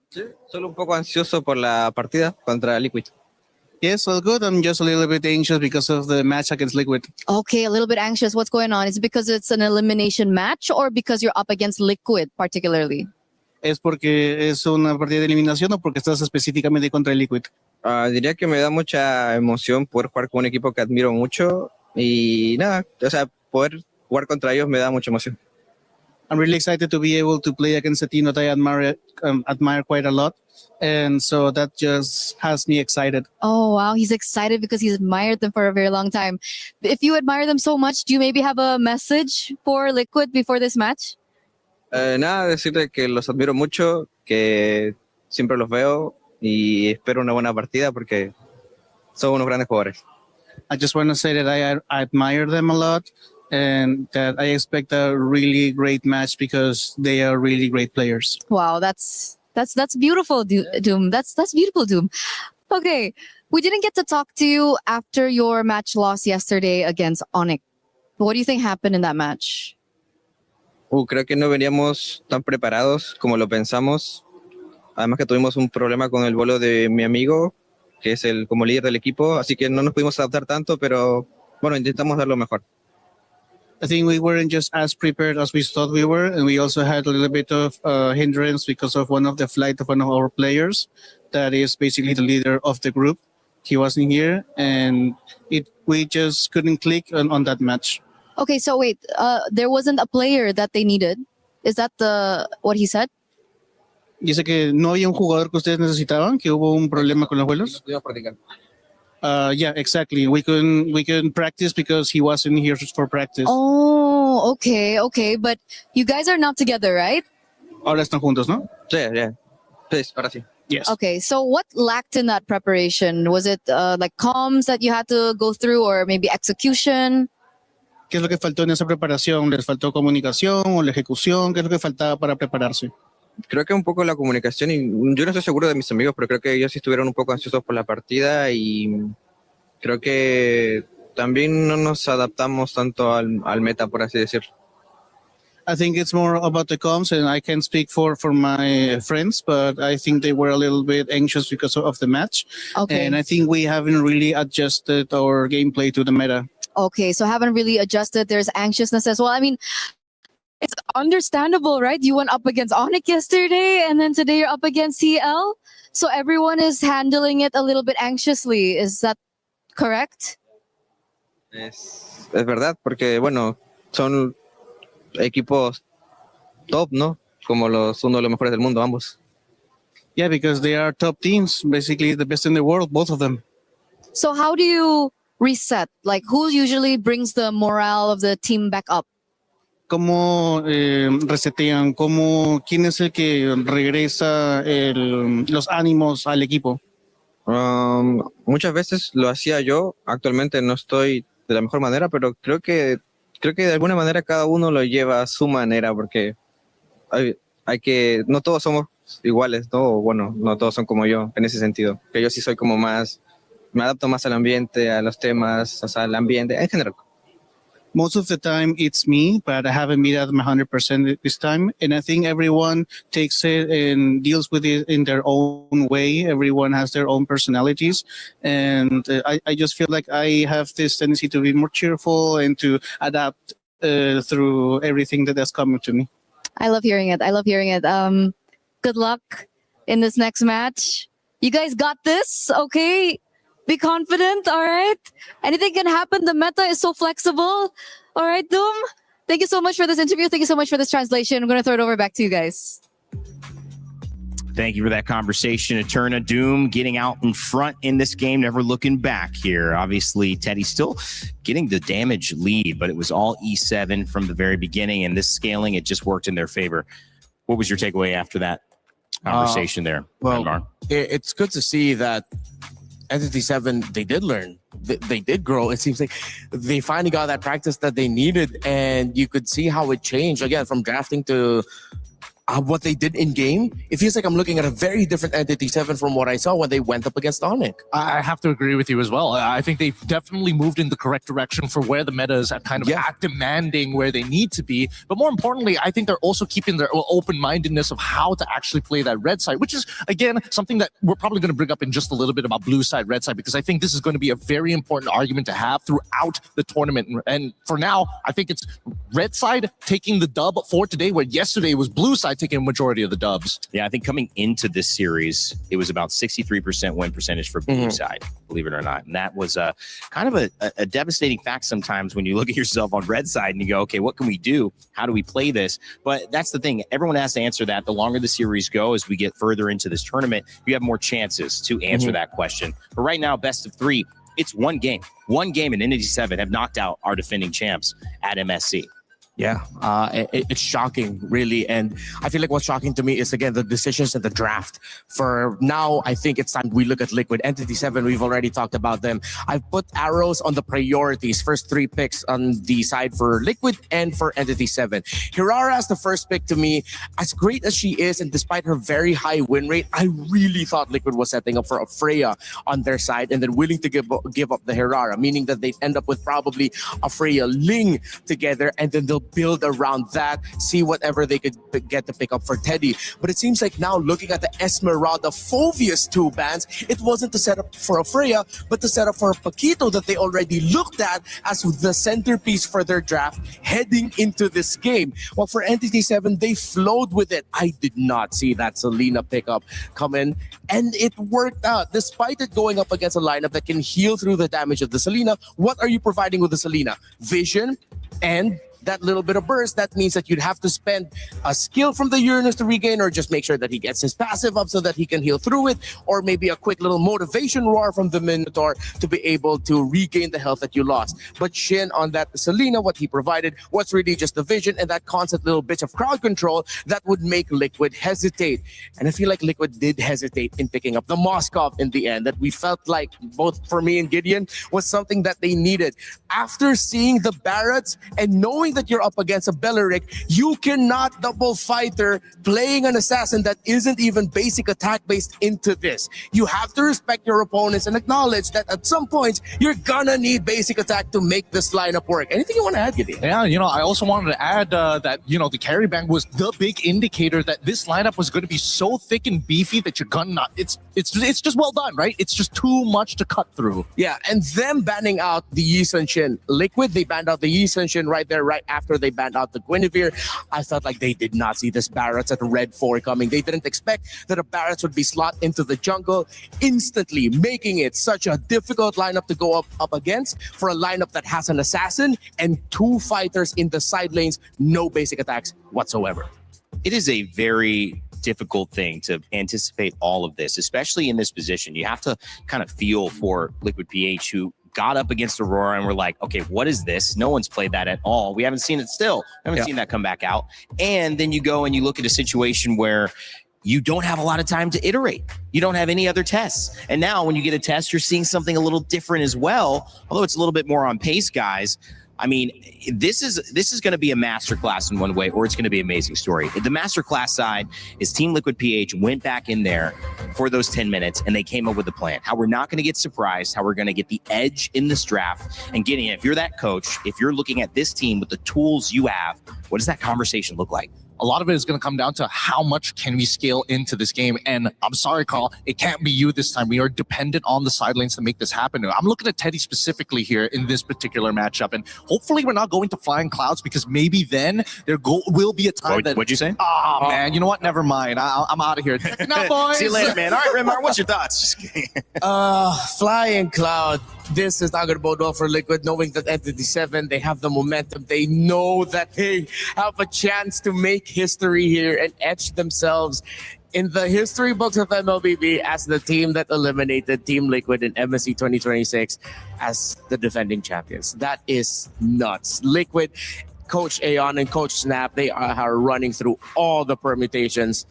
Sí, solo un poco ansioso por la partida contra Liquid. Yes, all good. I'm just a little bit anxious because of the match against Liquid. Okay, a little bit anxious. What's going on? Is it because it's an elimination match or because you're up against Liquid particularly? ¿Es porque es una partida de eliminación o porque estás específicamente contra el Liquid? Diría que me da mucha emoción poder jugar con un equipo que admiro mucho y nada, o sea, poder jugar contra ellos me da mucha emoción. I'm really excited to be able to play against a team that I admire quite a lot, and so that just has me excited. Oh, wow. He's excited because he's admired them for a very long time. If you admire them so much, do you maybe have a message for Liquid before this match? Nada, decirle que los admiro mucho, que siempre los veo y espero una buena partida porque son unos grandes jugadores. I just want to say that I admire them a lot and that I expect a really great match because they are really great players. Wow, that's beautiful, Doom. That's beautiful, Doom. Okay, we didn't get to talk to you after your match loss yesterday against Onyx. What do you think happened in that match? Creo que no veníamos tan preparados como lo pensamos. Además que tuvimos un problema con el bolo de mi amigo, que es el como líder del equipo, así que no nos pudimos adaptar tanto, pero bueno, intentamos dar lo mejor. I think we weren't just as prepared as we thought we were, and we also had a little bit of hindrance because of one of the flight of one of our players that is basically the leader of the group. He wasn't here, and we just couldn't click on that match. Okay, so wait, there wasn't a player that they needed. Is that what he said? Dice que no había un jugador que ustedes necesitaban, que hubo un problema con los vuelos. Yeah, exactly. We couldn't practice because he wasn't here for practice. Oh, okay. But you guys are not together, right? Ahora están juntos, ¿no? Sí, yeah. Please, ahora sí. Yes. Okay, so what lacked in that preparation? Was it like comms that you had to go through, or maybe execution? ¿Qué es lo que faltó en esa preparación? ¿Les faltó comunicación o la ejecución? ¿Qué es lo que faltaba para prepararse? Creo que un poco la comunicación, y yo no estoy seguro de mis amigos, pero creo que ellos sí estuvieron un poco ansiosos por la partida y creo que también no nos adaptamos tanto al meta, por así decirlo. I think it's more about the comms, and I can't speak for my friends, but I think they were a little bit anxious because of the match. Okay. And I think we haven't really adjusted our gameplay to the meta. Okay, so haven't really adjusted. There's anxiousness as well. I mean, it's understandable, right? You went up against Onyx yesterday, and then today you're up against CL. So everyone is handling it a little bit anxiously. Is that correct? Es verdad, porque bueno, son equipos top, ¿no? Como uno de los mejores del mundo, ambos. Yeah, because they are top teams, basically the best in the world, both of them. So how do you reset? Like, who usually brings the morale of the team back up? ¿Cómo resetean? ¿Quién es el que regresa los ánimos al equipo? Muchas veces lo hacía yo. Actualmente no estoy de la mejor manera, pero creo que de alguna manera cada uno lo lleva a su manera, porque no todos somos iguales, ¿no? Bueno, no todos son como yo en ese sentido. Que yo sí soy como más, me adapto más al ambiente, a los temas, o sea, al ambiente en general. Most of the time it's me, but I haven't been at my 100% this time. And I think everyone takes it and deals with it in their own way. Everyone has their own personalities. And I just feel like I have this tendency to be more cheerful and to adapt through everything that's coming to me. I love hearing it. Good luck in this next match. You guys got this, okay? Be confident, all right? Anything can happen. The meta is so flexible. All right, Doom? Thank you so much for this interview. Thank you so much for this translation. I'm going to throw it over back to you guys. Thank you for that conversation, Eterna. Doom getting out in front in this game, never looking back here. Obviously, Teddy still getting the damage lead, but it was all E7 from the very beginning, and this scaling, it just worked in their favor. What was your takeaway after that conversation there, Renmar? It's good to see that Entity 7, they did learn. They did grow. It seems like they finally got that practice that they needed, and you could see how it changed, again, from drafting to what they did in game. It feels like I'm looking at a very different Entity 7 from what I saw when they went up against Onyx. I have to agree with you as well. I think they've definitely moved in the correct direction for where the meta is at kind of at demanding where they need to be. But more importantly, I think they're also keeping their open-mindedness of how to actually play that red side, which is, again, something that we're probably going to bring up in just a little bit about blue side, red side, because I think this is going to be a very important argument to have throughout the tournament. And for now, I think it's red side taking the dub for today, where yesterday was blue side taking a majority of the dubs. Yeah, I think coming into this series, it was about 63% win percentage for blue side, believe it or not. And that was kind of a devastating fact sometimes when you look at yourself on red side and you go, okay, what can we do? How do we play this? But that's the thing. Everyone has to answer that. The longer the series go, as we get further into this tournament, you have more chances to answer that question. But right now, best of three, it's one game. One game, and Entity 7 have knocked out our defending champs at MSC. Yeah, it's shocking, really. And I feel like what's shocking to me is, again, the decisions in the draft. For now, I think it's time we look at Liquid. Entity 7, we've already talked about them. I've put arrows on the priorities. First three picks on the side for Liquid and for Entity 7. Hirara is the first pick to me. As great as she is, and despite her very high win rate, I really thought Liquid was setting up for a Freya on their side and then willing to give up the Hirara, meaning that they'd end up with probably a Freya Ling together, and then they'll build around that, see whatever they could get to pick up for Teddy. But it seems like now, looking at the Esmeralda Phoveus 2 bans, it wasn't the setup for a Freya, but the setup for a Paquito that they already looked at as the centerpiece for their draft heading into this game. Well, for Entity 7, they flowed with it. I did not see that Selena pickup come in, and it worked out. Despite it going up against a lineup that can heal through the damage of the Selena, what are you providing with the Selena? Vision and that little bit of burst, that means that you'd have to spend a skill from the Uranus to regain, or just make sure that he gets his passive up so that he can heal through it, or maybe a quick little motivation roar from the Minotaur to be able to regain the health that you lost. But Shin on that Selena, what he provided was really just the vision and that constant little bit of crowd control that would make Liquid hesitate. And I feel like Liquid did hesitate in picking up the Moskov in the end, that we felt like, both for me and Gideon, was something that they needed. After seeing the Barretts and knowing that you're up against a Belleric, you cannot double fighter playing an assassin that isn't even basic attack based into this. You have to respect your opponents and acknowledge that at some points you're gonna need basic attack to make this lineup work. Anything you want to add, Gideon? Yeah, you know, I also wanted to add that, you know, the carry bank was the big indicator that this lineup was going to be so thick and beefy that you're gonna, it's just well done, right? It's just too much to cut through. Yeah, and them banning out the Yi Sun Shin. Liquid, they banned out the Yi Sun Shin right there, right after they banned out the Guinevere. I felt like they did not see this Barretts at Red 4 coming. They didn't expect that a Barretts would be slot into the jungle instantly, making it such a difficult lineup to go up against for a lineup that has an assassin and 2 fighters in the side lanes, no basic attacks whatsoever. It is a very difficult thing to anticipate all of this, especially in this position. You have to kind of feel for Liquid PH, who got up against Aurora and we're like, okay, what is this? No one's played that at all. We haven't seen it still. We haven't seen that come back out. And then you go and you look at a situation where you don't have a lot of time to iterate. You don't have any other tests. And now when you get a test, you're seeing something a little different as well, although it's a little bit more on pace, guys. I mean, this is going to be a masterclass in one way, or it's going to be an amazing story. The masterclass side is Team Liquid PH went back in there for those 10 minutes and they came up with a plan. How we're not going to get surprised, how we're going to get the edge in this draft. And getting, if you're that coach, if you're looking at this team with the tools you have, what does that conversation look like? A lot of it is going to come down to how much can we scale into this game. And I'm sorry, Carl, it can't be you this time. We are dependent on the side lanes to make this happen. I'm looking at Teddy specifically here in this particular matchup. And hopefully we're not going to Flying Clouds, because maybe then there will be a time that... What'd you say? Oh, man, you know what? Never mind. I'm out of here. Now, boys. See you later, man. All right, Remar, what's your thoughts? Just kidding. Flying Cloud. This is not going to bode well for Liquid, knowing that Entity 7, they have the momentum. They know that they have a chance to make history here and etch themselves in the history books of MLBB as the team that eliminated Team Liquid in MSC 2026 as the defending champions. That is nuts. Liquid, Coach Aeon and Coach Snap, they are running through all the permutations.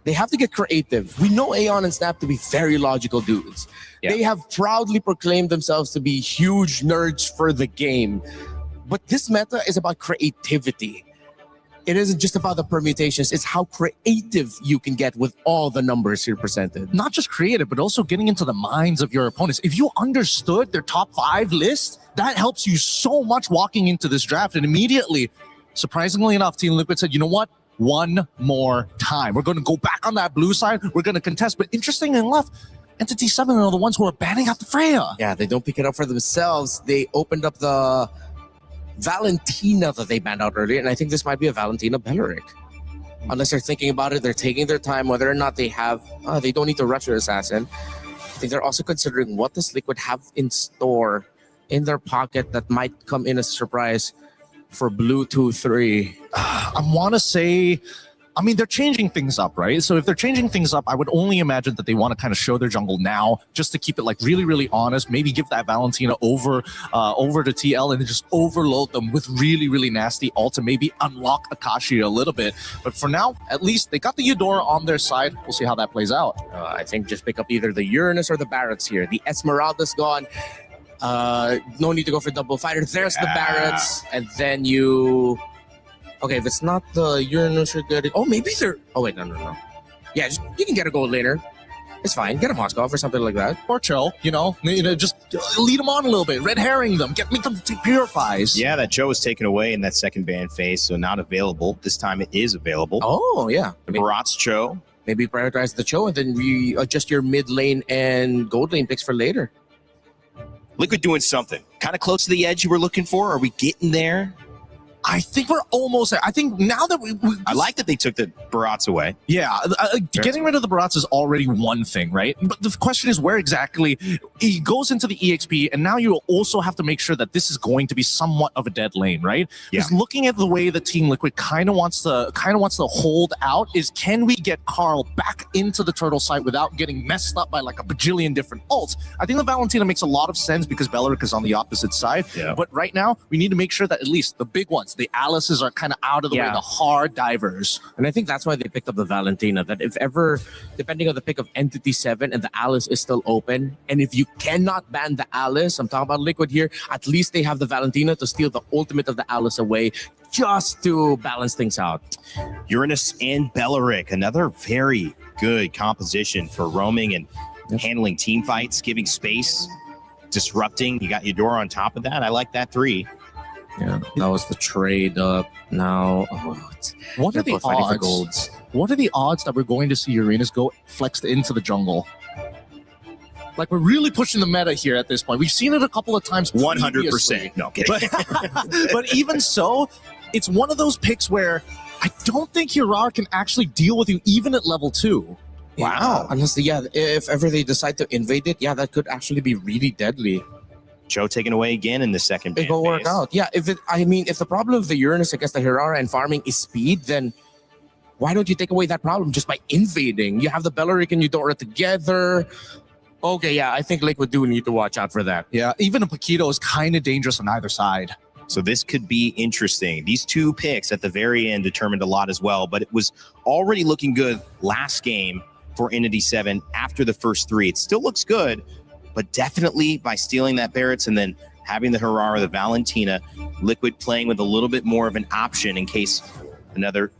They have to get creative. We know Aeon and Snap to be very logical dudes. Yeah. They have proudly proclaimed themselves to be huge nerds for the game. But this meta is about creativity. It isn't just about the permutations. It's how creative you can get with all the numbers here presented. Not just creative, but also getting into the minds of your opponents. If you understood their top 5 list, that helps you so much walking into this draft. And immediately, surprisingly enough, Team Liquid said, you know what? One more time. We're going to go back on that blue side. We're going to contest. But interestingly enough, Entity 7 are the ones who are banning out the Freya. Yeah, they don't pick it up for themselves. They opened up the Valentina that they banned out earlier, and I think this might be a Valentina Belleric. Unless they're thinking about it, they're taking their time, whether or not they have, they don't need to rush their assassin. I think they're also considering what does Liquid have in store in their pocket that might come in as a surprise for Blue 2-3. I want to say, I mean, they're changing things up, right? So if they're changing things up, I would only imagine that they want to kind of show their jungle now, just to keep it like really, really honest. Maybe give that Valentina over to TL and then just overload them with really, really nasty ult to maybe unlock Akashi a little bit. But for now, at least they got the Eudora on their side. We'll see how that plays out. I think just pick up either the Uranus or the Barretts here. The Esmeralda's gone. No need to go for double fighter. There's the Barretts, and then you... Okay, if it's not the Uranus, you're good. Oh, maybe they're... Oh, wait, no. Yeah, you can get a gold later. It's fine. Get a Moskov or something like that. Or Cho, just lead them on a little bit. Red herring them. Make them take purifies. Yeah, that Cho was taken away in that second ban phase, so not available. This time it is available. Oh, yeah. Barat's Cho. Maybe prioritize the Cho and then readjust your mid lane and gold lane picks for later. Liquid doing something. Kind of close to the edge you were looking for. Are we getting there? I think we're almost there. I think now that I like that they took the Barats away. Yeah, getting rid of the Barats is already one thing, right? But the question is where exactly he goes into the EXP, and now you also have to make sure that this is going to be somewhat of a dead lane, right? Yeah. Because looking at the way the Team Liquid kind of wants to hold out is, can we get Carl back into the turtle site without getting messed up by like a bajillion different ults? I think the Valentina makes a lot of sense because Belleric is on the opposite side. Yeah. But right now we need to make sure that at least the big ones, the Alices, are kind of out of the way, the hard divers. And I think that's why they picked up the Valentina, that if ever, depending on the pick of Entity 7 and the Alice is still open, and if you cannot ban the Alice, I'm talking about Liquid here, at least they have the Valentina to steal the ultimate of the Alice away just to balance things out. Uranus and Belleric, another very good composition for roaming and handling team fights, giving space, disrupting. You got Eudora on top of that. I like that 3. Yeah, that was the trade up. Now, what are the odds? What are the odds that we're going to see Uranus go flexed into the jungle? Like, we're really pushing the meta here at this point. We've seen it a couple of times. 100%. No, kidding. But even so, it's one of those picks where I don't think Hirara can actually deal with you even at level 2. Wow. Unless, if ever they decide to invade it, that could actually be really deadly. Joe taken away again in the second. It will work out. Yeah, if the problem of the Uranus against the Hirara and farming is speed, then why don't you take away that problem just by invading? You have the Belleric and Eudora together. Okay, yeah, I think Liquid do need to watch out for that. Yeah, even a Paquito is kind of dangerous on either side. So this could be interesting. These 2 picks at the very end determined a lot as well, but it was already looking good last game for Entity 7 after the first 3. It still looks good, but definitely by stealing that Barretts and then having the Hirara, the Valentina, Liquid playing with a little bit more of an option in case another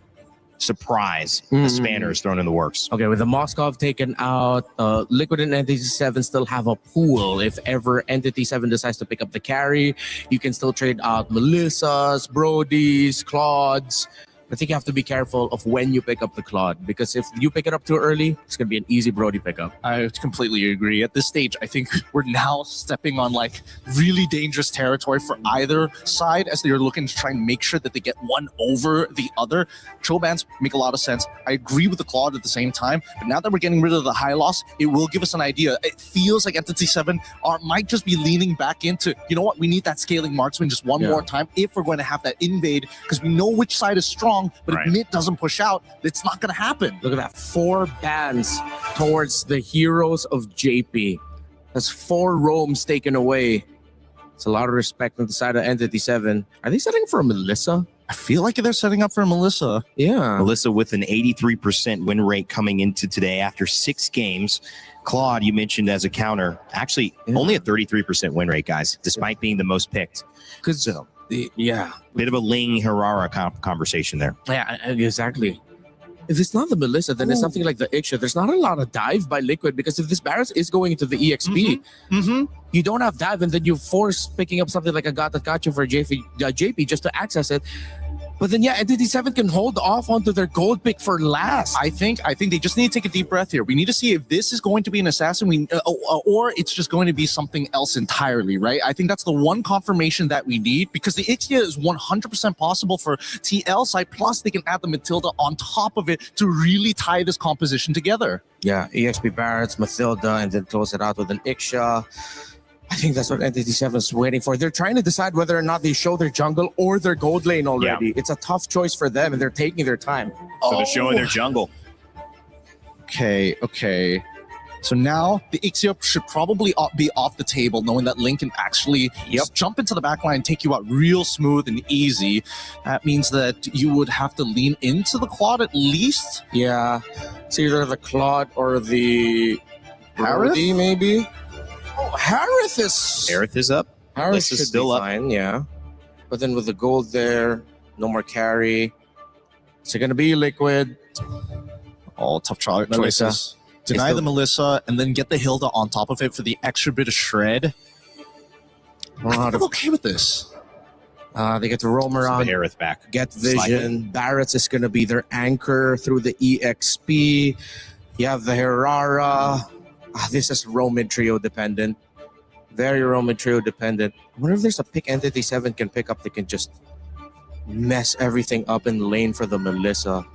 surprise, the Spanner is thrown in the works. Okay, with the Moskov taken out, Liquid and Entity 7 still have a pool. If ever Entity 7 decides to pick up the carry, you can still trade out Melissas, Brodies, Claudes. I think you have to be careful of when you pick up the Claude, because if you pick it up too early, it's going to be an easy Brody pickup. I completely agree. At this stage, I think we're now stepping on like really dangerous territory for either side as they're looking to try and make sure that they get one over the other. Troll bans make a lot of sense. I agree with the Claude at the same time, but now that we're getting rid of the high loss, it will give us an idea. It feels like Entity 7 might just be leaning back into, you know what, we need that scaling marksman just one more time if we're going to have that invade, because we know which side is strong. But if mid doesn't push out, it's not going to happen. Look at that. 4 bans towards the heroes of JP. That's 4 roams taken away. It's a lot of respect on the side of Entity 7. Are they setting for a Melissa? I feel like they're setting up for a Melissa. Yeah. Melissa with an 83% win rate coming into today after 6 games. Claude, you mentioned as a counter, actually only a 33% win rate, guys, despite being the most picked. Because bit of a Ling Hirara conversation there. Yeah, exactly. If it's not the Melissa, then it's something like the Iksha. There's not a lot of dive by Liquid, because if this Barretts is going into the EXP, you don't have dive, and then you force picking up something like a Gata Kachu for JP just to access it. But then, Entity 7 can hold off onto their gold pick for last. I think they just need to take a deep breath here. We need to see if this is going to be an assassin, or it's just going to be something else entirely, right? I think that's the one confirmation that we need, because the Ixia is 100% possible for TL side, plus they can add the Matilda on top of it to really tie this composition together. Yeah, EXP Barretts, Matilda, and then close it out with an Iksha. I think that's what Entity 7 is waiting for. They're trying to decide whether or not they show their jungle or their gold lane already. Yeah. It's a tough choice for them, and they're taking their time. So they're showing their jungle. Okay. So now the Ixia should probably be off the table, knowing that Link can actually just jump into the backline and take you out real smooth and easy. That means that you would have to lean into the Claude at least. Yeah. It's either the Claude or the Brody, maybe. Oh, Harith is up. Harith is still up. Fine, yeah. But then with the gold there, no more carry. Is it going to be Liquid? All tough choices. Deny the Melissa and then get the Hilda on top of it for the extra bit of shred. I'm okay with this. They get to roam around, Harith back. Get vision. Barretts is going to be their anchor through the EXP. You have the Hirara. This is Roman trio dependent. Very Roman trio dependent. I wonder if there's a pick Entity 7 can pick up. They can just mess everything up in the lane for the Melissa.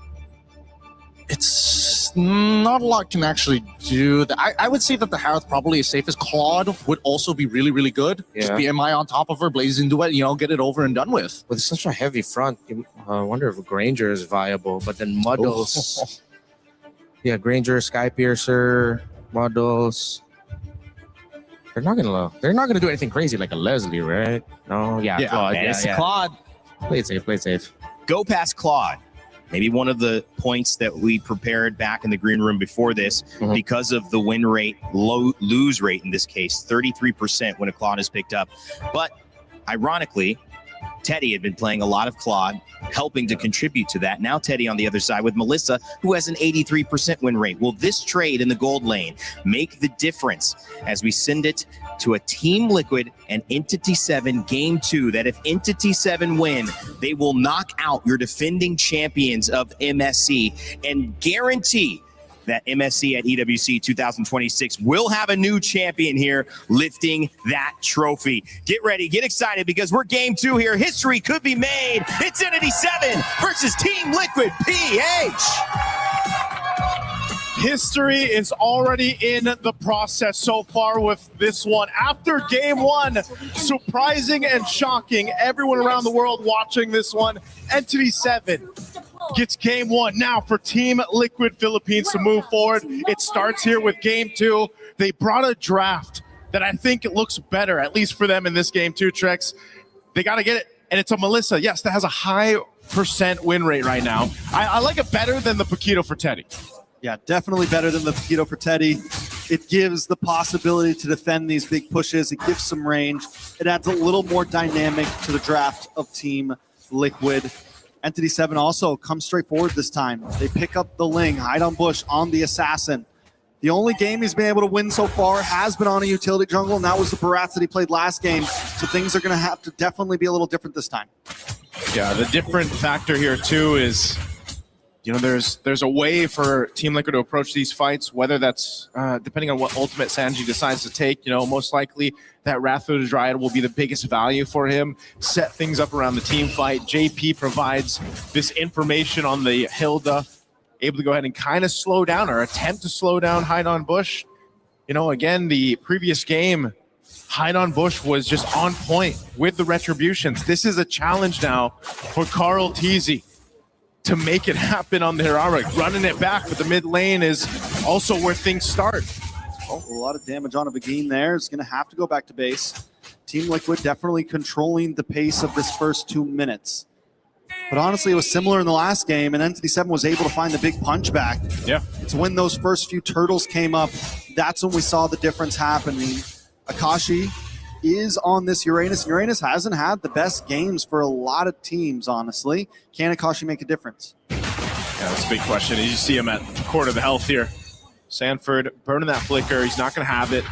It's not a lot can actually do that. I would say that the Harith probably is safest. Claude would also be really, really good. Just Yeah. BMI on top of her, blazing duet, get it over and done with. With such a heavy front, I wonder if Granger is viable. But then Muddles, yeah, Granger, Skypiercer, Muddles. They're not gonna do anything crazy like a Leslie, right? No, yeah, Claude. man, it's Yeah. Claude. Play it safe. Play it safe. Go past Claude. Maybe one of the points that we prepared back in the green room before this, because of the win rate, lose rate in this case, 33% when a Claude is picked up. But ironically, Teddy had been playing a lot of Claude, helping to contribute to that. Now Teddy on the other side with Melissa, who has an 83% win rate. Will this trade in the gold lane make the difference as we send it to a Team Liquid and Entity 7 Game 2, that if Entity 7 win, they will knock out your defending champions of MSC and guarantee that MSC at EWC 2026 will have a new champion here lifting that trophy. Get ready, get excited, because we're Game 2 here. History could be made. It's Entity 7 versus Team Liquid PH. History is already in the process so far with this one. After game 1, surprising and shocking, everyone around the world watching this one, Entity 7 gets game 1. Now for Team Liquid Philippines to move forward, it starts here with game 2. They brought a draft that I think it looks better, at least for them in this game 2, Trex. They got to get it, and it's a Melissa, yes, that has a high % win rate right now. I like it better than the Paquito for Teddy. Yeah, definitely better than the Paquito for Teddy. It gives the possibility to defend these big pushes. It gives some range. It adds a little more dynamic to the draft of Team Liquid. Entity 7 also comes straight forward this time. They pick up the Ling, hide on Bush on the Assassin. The only game he's been able to win so far has been on a utility jungle, and that was the Barats that he played last game. So things are going to have to definitely be a little different this time. Yeah, the different factor here too is, there's a way for Team Liquid to approach these fights, whether that's depending on what ultimate Sanji decides to take. Most likely that Wrath of the Dryad will be the biggest value for him. Set things up around the team fight. JP provides this information on the Hilda, able to go ahead and kind of slow down or attempt to slow down Hide on Bush. Again, the previous game, Hide on Bush was just on point with the retributions. This is a challenge now for Carl Teasy to make it happen on the heroic, running it back, but the mid lane is also where things start. Oh, a lot of damage on a Begin there. It's going to have to go back to base. Team Liquid definitely controlling the pace of this first 2 minutes. But honestly, it was similar in the last game, and Entity 7 was able to find the big punch back. Yeah. It's when those first few turtles came up, that's when we saw the difference happening. Akashi is on this Uranus. Uranus hasn't had the best games for a lot of teams, honestly. Can Akashi make a difference? Yeah, that's a big question. You see him at quarter of the health here. Sanford burning that flicker. He's not going to have it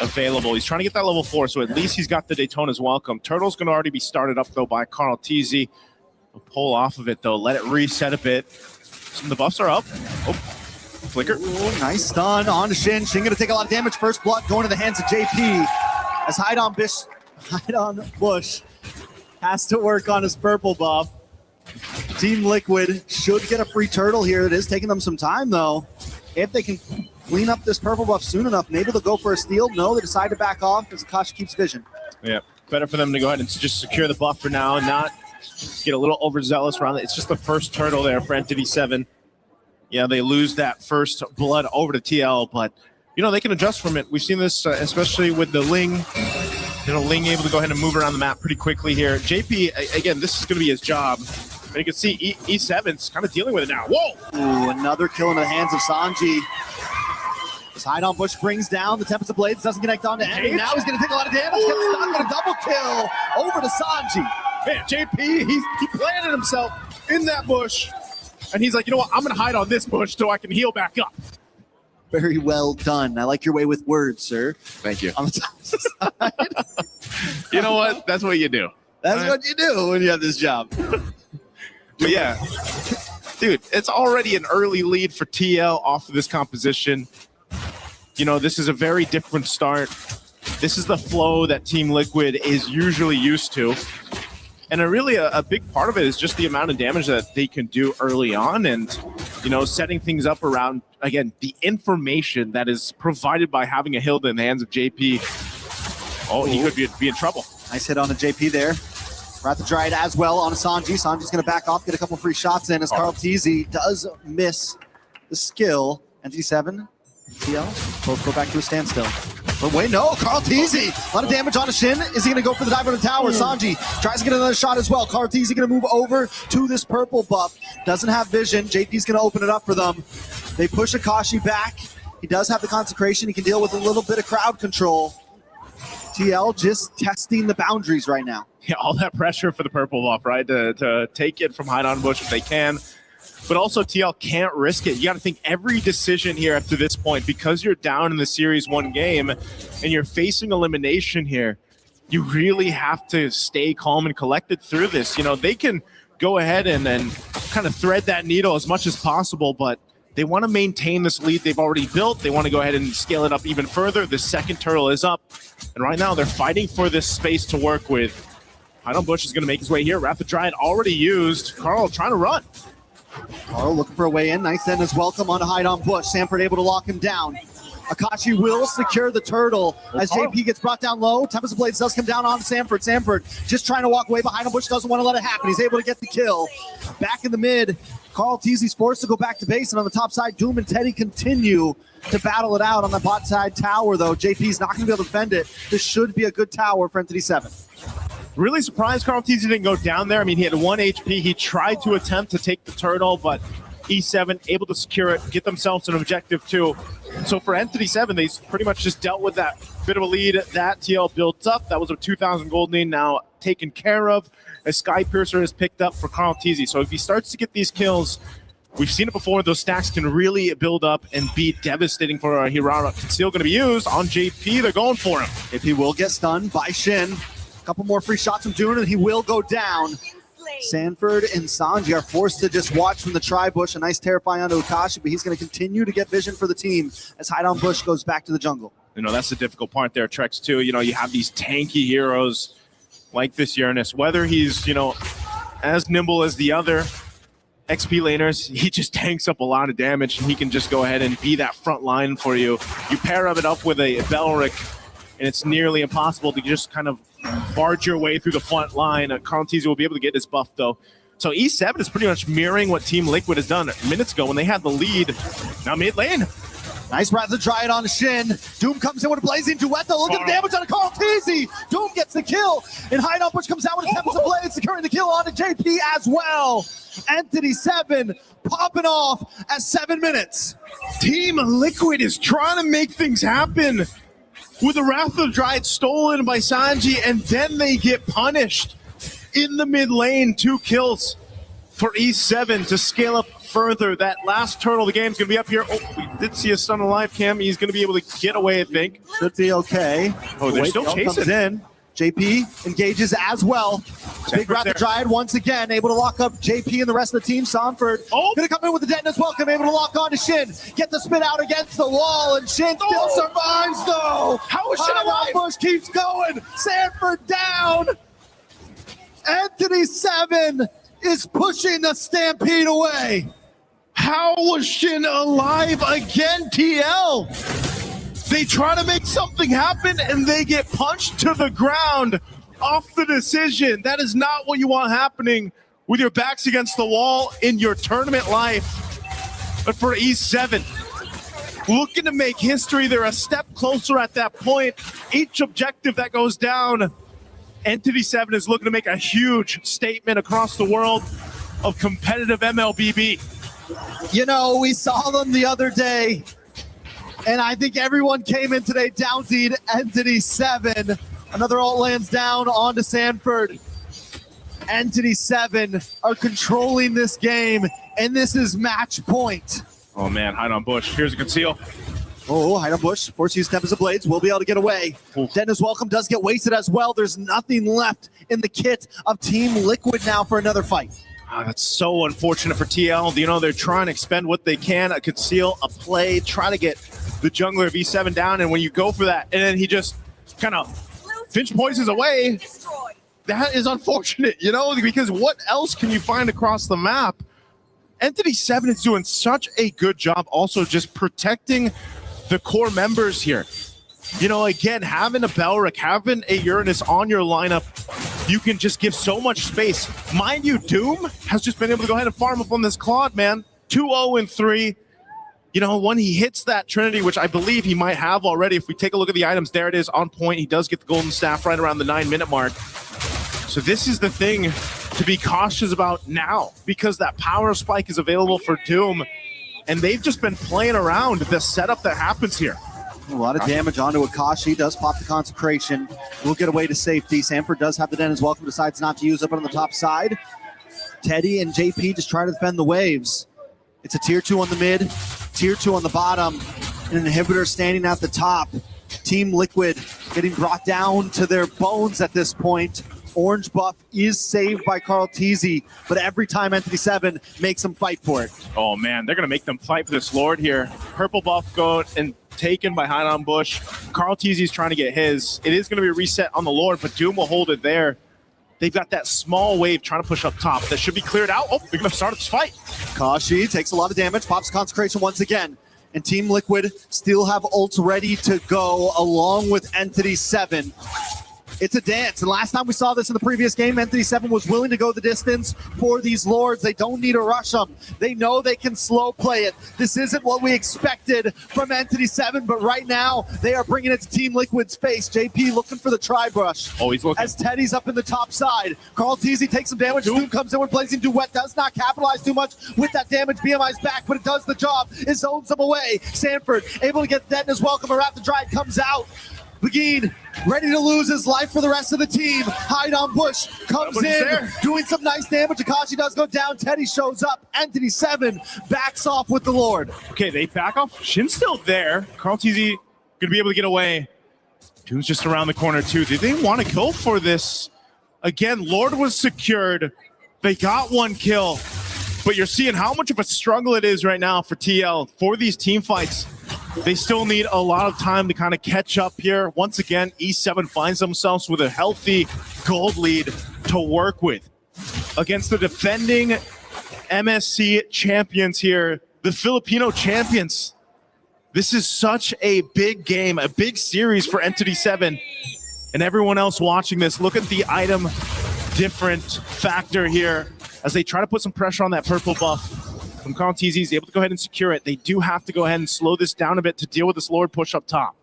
available. He's trying to get that level 4, so at least he's got the Daytona's welcome. Turtle's going to already be started up, though, by Carl Teasy. We'll pull off of it, though. Let it reset a bit. Some of the buffs are up. Oh, flicker. Ooh, nice stun on to Shin. Shin going to take a lot of damage. First blood going to the hands of JP. As Hide on Bush has to work on his purple buff. Team Liquid should get a free turtle here. It is taking them some time, though. If they can clean up this purple buff soon enough, maybe they'll go for a steal. No, they decide to back off as Akashi keeps vision. Yeah, better for them to go ahead and just secure the buff for now and not get a little overzealous around it. It's just the first turtle there for Entity 7. Yeah, they lose that first blood over to TL, but they can adjust from it. We've seen this, especially with the Ling. Ling able to go ahead and move around the map pretty quickly here. JP, again, this is going to be his job. And you can see E7's kind of dealing with it now. Whoa! Ooh, another kill into the hands of Sanji. This Hide on Bush brings down the Tempest of Blades, doesn't connect on to Envy. Now he's going to take a lot of damage. Gets stuck on a double kill over to Sanji. Man, JP, he planted himself in that bush. And he's like, you know what? I'm going to hide on this bush so I can heal back up. Very well done. I like your way with words, sir. Thank you. On the top side. You know what? That's what you do. That's what you do when you have this job. But yeah, dude, it's already an early lead for TL off of this composition. This is a very different start. This is the flow that Team Liquid is usually used to. And a big part of it is just the amount of damage that they can do early on, and setting things up around, again, the information that is provided by having a Hilda in the hands of JP. Oh, he could be in trouble. Nice hit on the JP there. Wrath of Dryad as well on Sanji. Sanji's going to back off, get a couple free shots in as Carl Teasy does miss the skill. NT7, TL, both go back to a standstill. But wait, no, Carl Teasy. A lot of damage on a Shin. Is he going to go for the dive on the tower? Sanji tries to get another shot as well. Carl Teasy going to move over to this purple buff. Doesn't have vision. JP's going to open it up for them. They push Akashi back. He does have the consecration. He can deal with a little bit of crowd control. TL just testing the boundaries right now. Yeah, all that pressure for the purple buff, right? To take it from Hide on Bush if they can. But also TL can't risk it. You got to think every decision here up to this point, because you're down in the series 1 game and you're facing elimination here, you really have to stay calm and collected through this. They can go ahead and kind of thread that needle as much as possible, but they want to maintain this lead they've already built. They want to go ahead and scale it up even further. The second turtle is up, and right now they're fighting for this space to work with. Hide on Bush is going to make his way here. Wrath of Dryad already used. Carl trying to run. Carl looking for a way in. Nice then as welcome on Hide on Bush. Sanford able to lock him down. Akashi will secure the turtle as JP gets brought down low. Tempest of Blades does come down on Sanford. Sanford just trying to walk away behind him. Bush doesn't want to let it happen. He's able to get the kill. Back in the mid, Carl Teasy's forced to go back to base, and on the top side, Doom and Teddy continue to battle it out on the bot side tower, though. JP's not going to be able to defend it. This should be a good tower for Entity 7. Really surprised Carl Teasy didn't go down there. I mean, he had 1 HP. He tried to attempt to take the turtle, but E7 able to secure it, get themselves an objective too. So for Entity 7, they pretty much just dealt with that bit of a lead that TL built up. That was a 2,000 gold lead now taken care of as Sky Piercer is picked up for Carl Teasy. So if he starts to get these kills, we've seen it before, those stacks can really build up and be devastating for Hirara. Conceal going to be used on JP. They're going for him. If he will get stunned by Shin, a couple more free shots from Dune, and he will go down. Sanford and Sanji are forced to just watch from the tri-bush. A nice terrifying onto Akashi, but he's going to continue to get vision for the team as Hide on Bush goes back to the jungle. That's the difficult part there, Trex, too. You have these tanky heroes like this Uranus. Whether he's, as nimble as the other XP laners, he just tanks up a lot of damage, and he can just go ahead and be that front line for you. You pair it up with a Belric, and it's nearly impossible to just kind of barge your way through the front line. Carl Teasy will be able to get his buff, though. So E7 is pretty much mirroring what Team Liquid has done minutes ago when they had the lead. Now mid lane. Nice Wrath of Dryad on Shin. Doom comes in with a blazing duet. Look at the damage on Carl Teasy. Doom gets the kill. And Hide on Bush comes out with a Tempest of Blades, securing the kill onto JP as well. Entity 7 popping off at 7 minutes. Team Liquid is trying to make things happen with the Wrath of Dryad stolen by Sanji, and then they get punished in the mid lane. 2 kills for E7 to scale up further. That last turtle of the game is going to be up here. Oh, we did see a stun alive cam. He's going to be able to get away, I think. Should be okay. Oh, they're still chasing. Comes in. JP engages as well. Big Wrath of Dryad once again, able to lock up JP and the rest of the team. Sanford gonna come in with the detonus welcome, able to lock on to Shin. Get the spin out against the wall, and Shin still survives though. How is Shin alive? Bush keeps going. Sanford down. Entity 7 is pushing the Stampede away. How was Shin alive again, TL? They try to make something happen, and they get punched to the ground off the decision. That is not what you want happening with your backs against the wall in your tournament life. But for E7, looking to make history, they're a step closer at that point. Each objective that goes down, Entity 7 is looking to make a huge statement across the world of competitive MLBB. We saw them the other day, and I think everyone came in today down-seed Entity 7. Another ult lands down onto Sanford. Entity 7 are controlling this game, and this is match point. Oh man, Hide on Bush. Here's a conceal. Oh, Hide on Bush. Force use Tempest of Blades. Will be able to get away. Dennis Welcome does get wasted as well. There's nothing left in the kit of Team Liquid now for another fight. That's so unfortunate for TL. They're trying to expend what they can, a conceal, a play, try to get the jungler of E7 down, and when you go for that, and then he just kind of Finch poisons away, that is unfortunate, you know, because what else can you find across the map? Entity 7 is doing such a good job also just protecting the core members here. You know, again, having a Belric, having a Uranus on your lineup, you can just give so much space. Mind you, Doom has just been able to go ahead and farm up on this Claude, man. 2-0-3. You know, when he hits that Trinity, which I believe he might have already, if we take a look at the items, there it is on point. He does get the golden staff right around the 9-minute mark. So this is the thing to be cautious about now, because that power spike is available for Doom, and they've just been playing around the setup that happens here. A lot of damage onto Akashi. Does pop the Consecration. Will get away to safety. Sanford does have the Den as well. Decides not to use it on the top side. Teddy and JP just try to defend the waves. It's a tier 2 on the mid, tier 2 on the bottom, and an inhibitor standing at the top. Team Liquid getting brought down to their bones at this point. Orange buff is saved by Carl Teasy, but every time Entity 7 makes them fight for it. Oh man, they're going to make them fight for this Lord here. Purple buff go and taken by Hide on Bush. Carl Teasy's trying to get his. It is going to be a reset on the Lord, but Doom will hold it there. They've got that small wave trying to push up top. That should be cleared out. Oh, they're going to start this fight. Kashi takes a lot of damage, pops Consecration once again. And Team Liquid still have ults ready to go along with Entity 7. It's a dance, and last time we saw this in the previous game, Entity 7 was willing to go the distance for these Lords. They don't need to rush them. They know they can slow play it. This isn't what we expected from Entity 7, but right now, they are bringing it to Team Liquid's face. JP looking for the tri-brush. Oh, he's looking. As Teddy's up in the top side. Carl Teasy takes some damage. Doom comes in with Blazing Duet. Does not capitalize too much with that damage. BMI's back, but it does the job. It zones them away. Sanford able to get that in his welcome. Raptor Drive comes out. Begin ready to lose his life for the rest of the team. Hide on Bush comes in, doing some nice damage. Akashi does go down. Teddy shows up. Entity 7 backs off with the Lord. Okay, they back off. Shin's still there. Carl Teasy going to be able to get away. Doom's just around the corner too. Did they want to go for this? Again, Lord was secured. They got one kill. But you're seeing how much of a struggle it is right now for TL for these team fights. They still need a lot of time to kind of catch up here. Once again, E7 finds themselves with a healthy gold lead to work with against the defending MSC champions here, the Filipino champions. This is such a big game, a big series for Entity 7 and everyone else watching this. Look at the item different factor here as they try to put some pressure on that purple buff. From Carl Teasy is able to go ahead and secure it. They do have to go ahead and slow this down a bit to deal with this Lord push up top.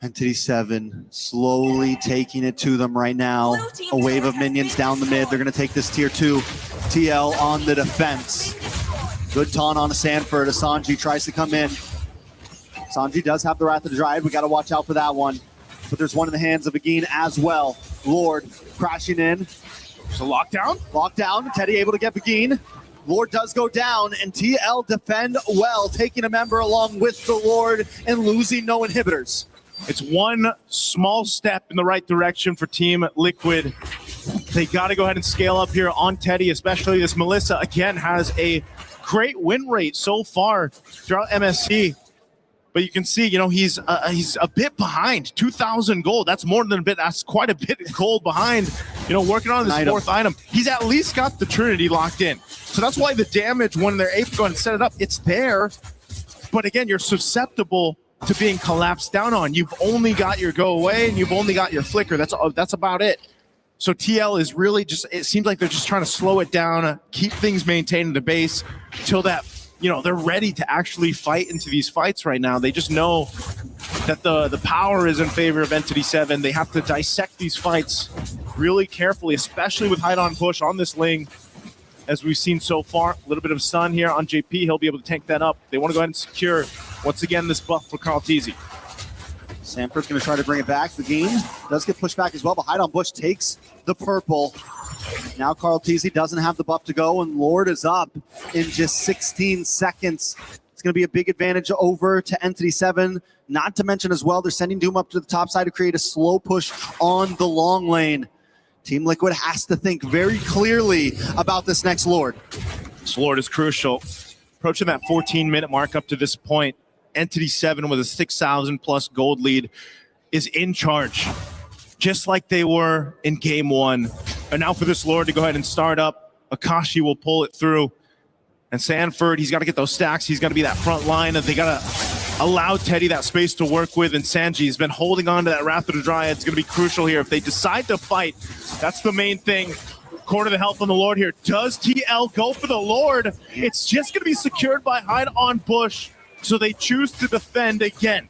Entity 7 slowly taking it to them right now. A wave of minions down the mid. They're going to take this tier 2. TL on the defense. Good taunt on Sanford. Asanji tries to come in. Asanji does have the Wrath of the Dryad. We got to watch out for that one. But there's one in the hands of Agin as well. Lord crashing in. There's a lockdown. Lockdown. Teddy able to get Agin. Lord does go down, and TL defend well, taking a member along with the Lord and losing no inhibitors. It's one small step in the right direction for Team Liquid. They got to go ahead and scale up here on Teddy, especially this Melissa, again, has a great win rate so far throughout MSC. But you can see, you know, he's a bit behind. 2,000 gold. That's more than a bit. That's quite a bit of gold behind. You know, working on this fourth item. He's at least got the Trinity locked in. So that's why the damage, when they're able to go and set it up, it's there. But again, you're susceptible to being collapsed down on. You've only got your go away and you've only got your flicker. That's about it. So TL is really just, it seems like they're just trying to slow it down, keep things maintained in the base till that, you know, they're ready to actually fight into these fights right now. They just know that the power is in favor of Entity 7. They have to dissect these fights really carefully, especially with Hide on Push on this Ling. As we've seen so far, a little bit of stun here on JP. He'll be able to tank that up. They want to go ahead and secure, once again, this buff for Carl Teasy. Sanford's going to try to bring it back. The game does get pushed back as well, but Hide on Bush takes the purple. Now Carl Teasy doesn't have the buff to go, and Lord is up in just 16 seconds. It's going to be a big advantage over to Entity 7. Not to mention as well, they're sending Doom up to the top side to create a slow push on the long lane. Team Liquid has to think very clearly about this next Lord. This Lord is crucial. Approaching that 14-minute mark up to this point, Entity 7 with a 6,000 plus gold lead is in charge. just like they were in game one. And now for this Lord to go ahead and start up, Akashi will pull it through. And Sanford, he's got to get those stacks. He's got to be that front line. They got to allow Teddy that space to work with. And Sanji has been holding on to that Wrath of the Dryad. It's going to be crucial here. If they decide to fight, that's the main thing. Quarter the health on the Lord here. Does TL go for the Lord? It's just going to be secured by Hide on Bush. So they choose to defend again.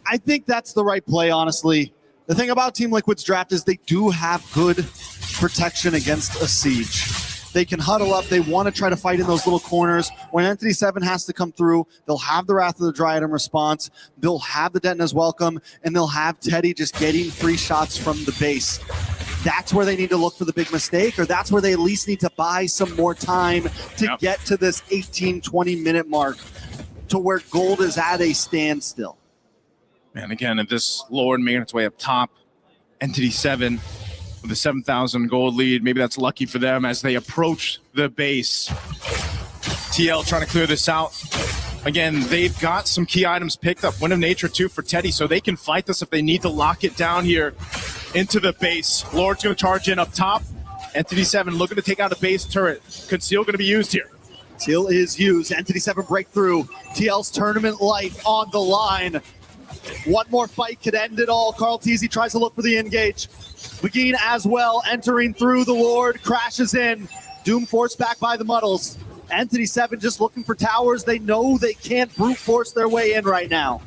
I think that's the right play, honestly. The thing about Team Liquid's draft is they do have good protection against a siege. They can huddle up. They want to try to fight in those little corners. When Entity 7 has to come through, they'll have the Wrath of the Dryad in response. They'll have the Detna's welcome, and they'll have Teddy just getting free shots from the base. That's where they need to look for the big mistake, or that's where they at least need to buy some more time to get to this 18, 20-minute mark to where gold is at a standstill. And again, if this Lord making its way up top, Entity 7 with a 7,000 gold lead, maybe that's lucky for them as they approach the base. TL trying to clear this out. Again, they've got some key items picked up. Wind of Nature too for Teddy, so they can fight this if they need to lock it down here into the base. Lord's going to charge in up top. Entity 7 looking to take out a base turret. Conceal going to be used here. Conceal is used. Entity 7 breakthrough. TL's tournament life on the line. One more fight could end it all. Carl Teasy tries to look for the engage. Begin as well, entering through the Lord, crashes in. Doom forced back by the Muddles. Entity 7 just looking for towers. They know they can't brute force their way in right now.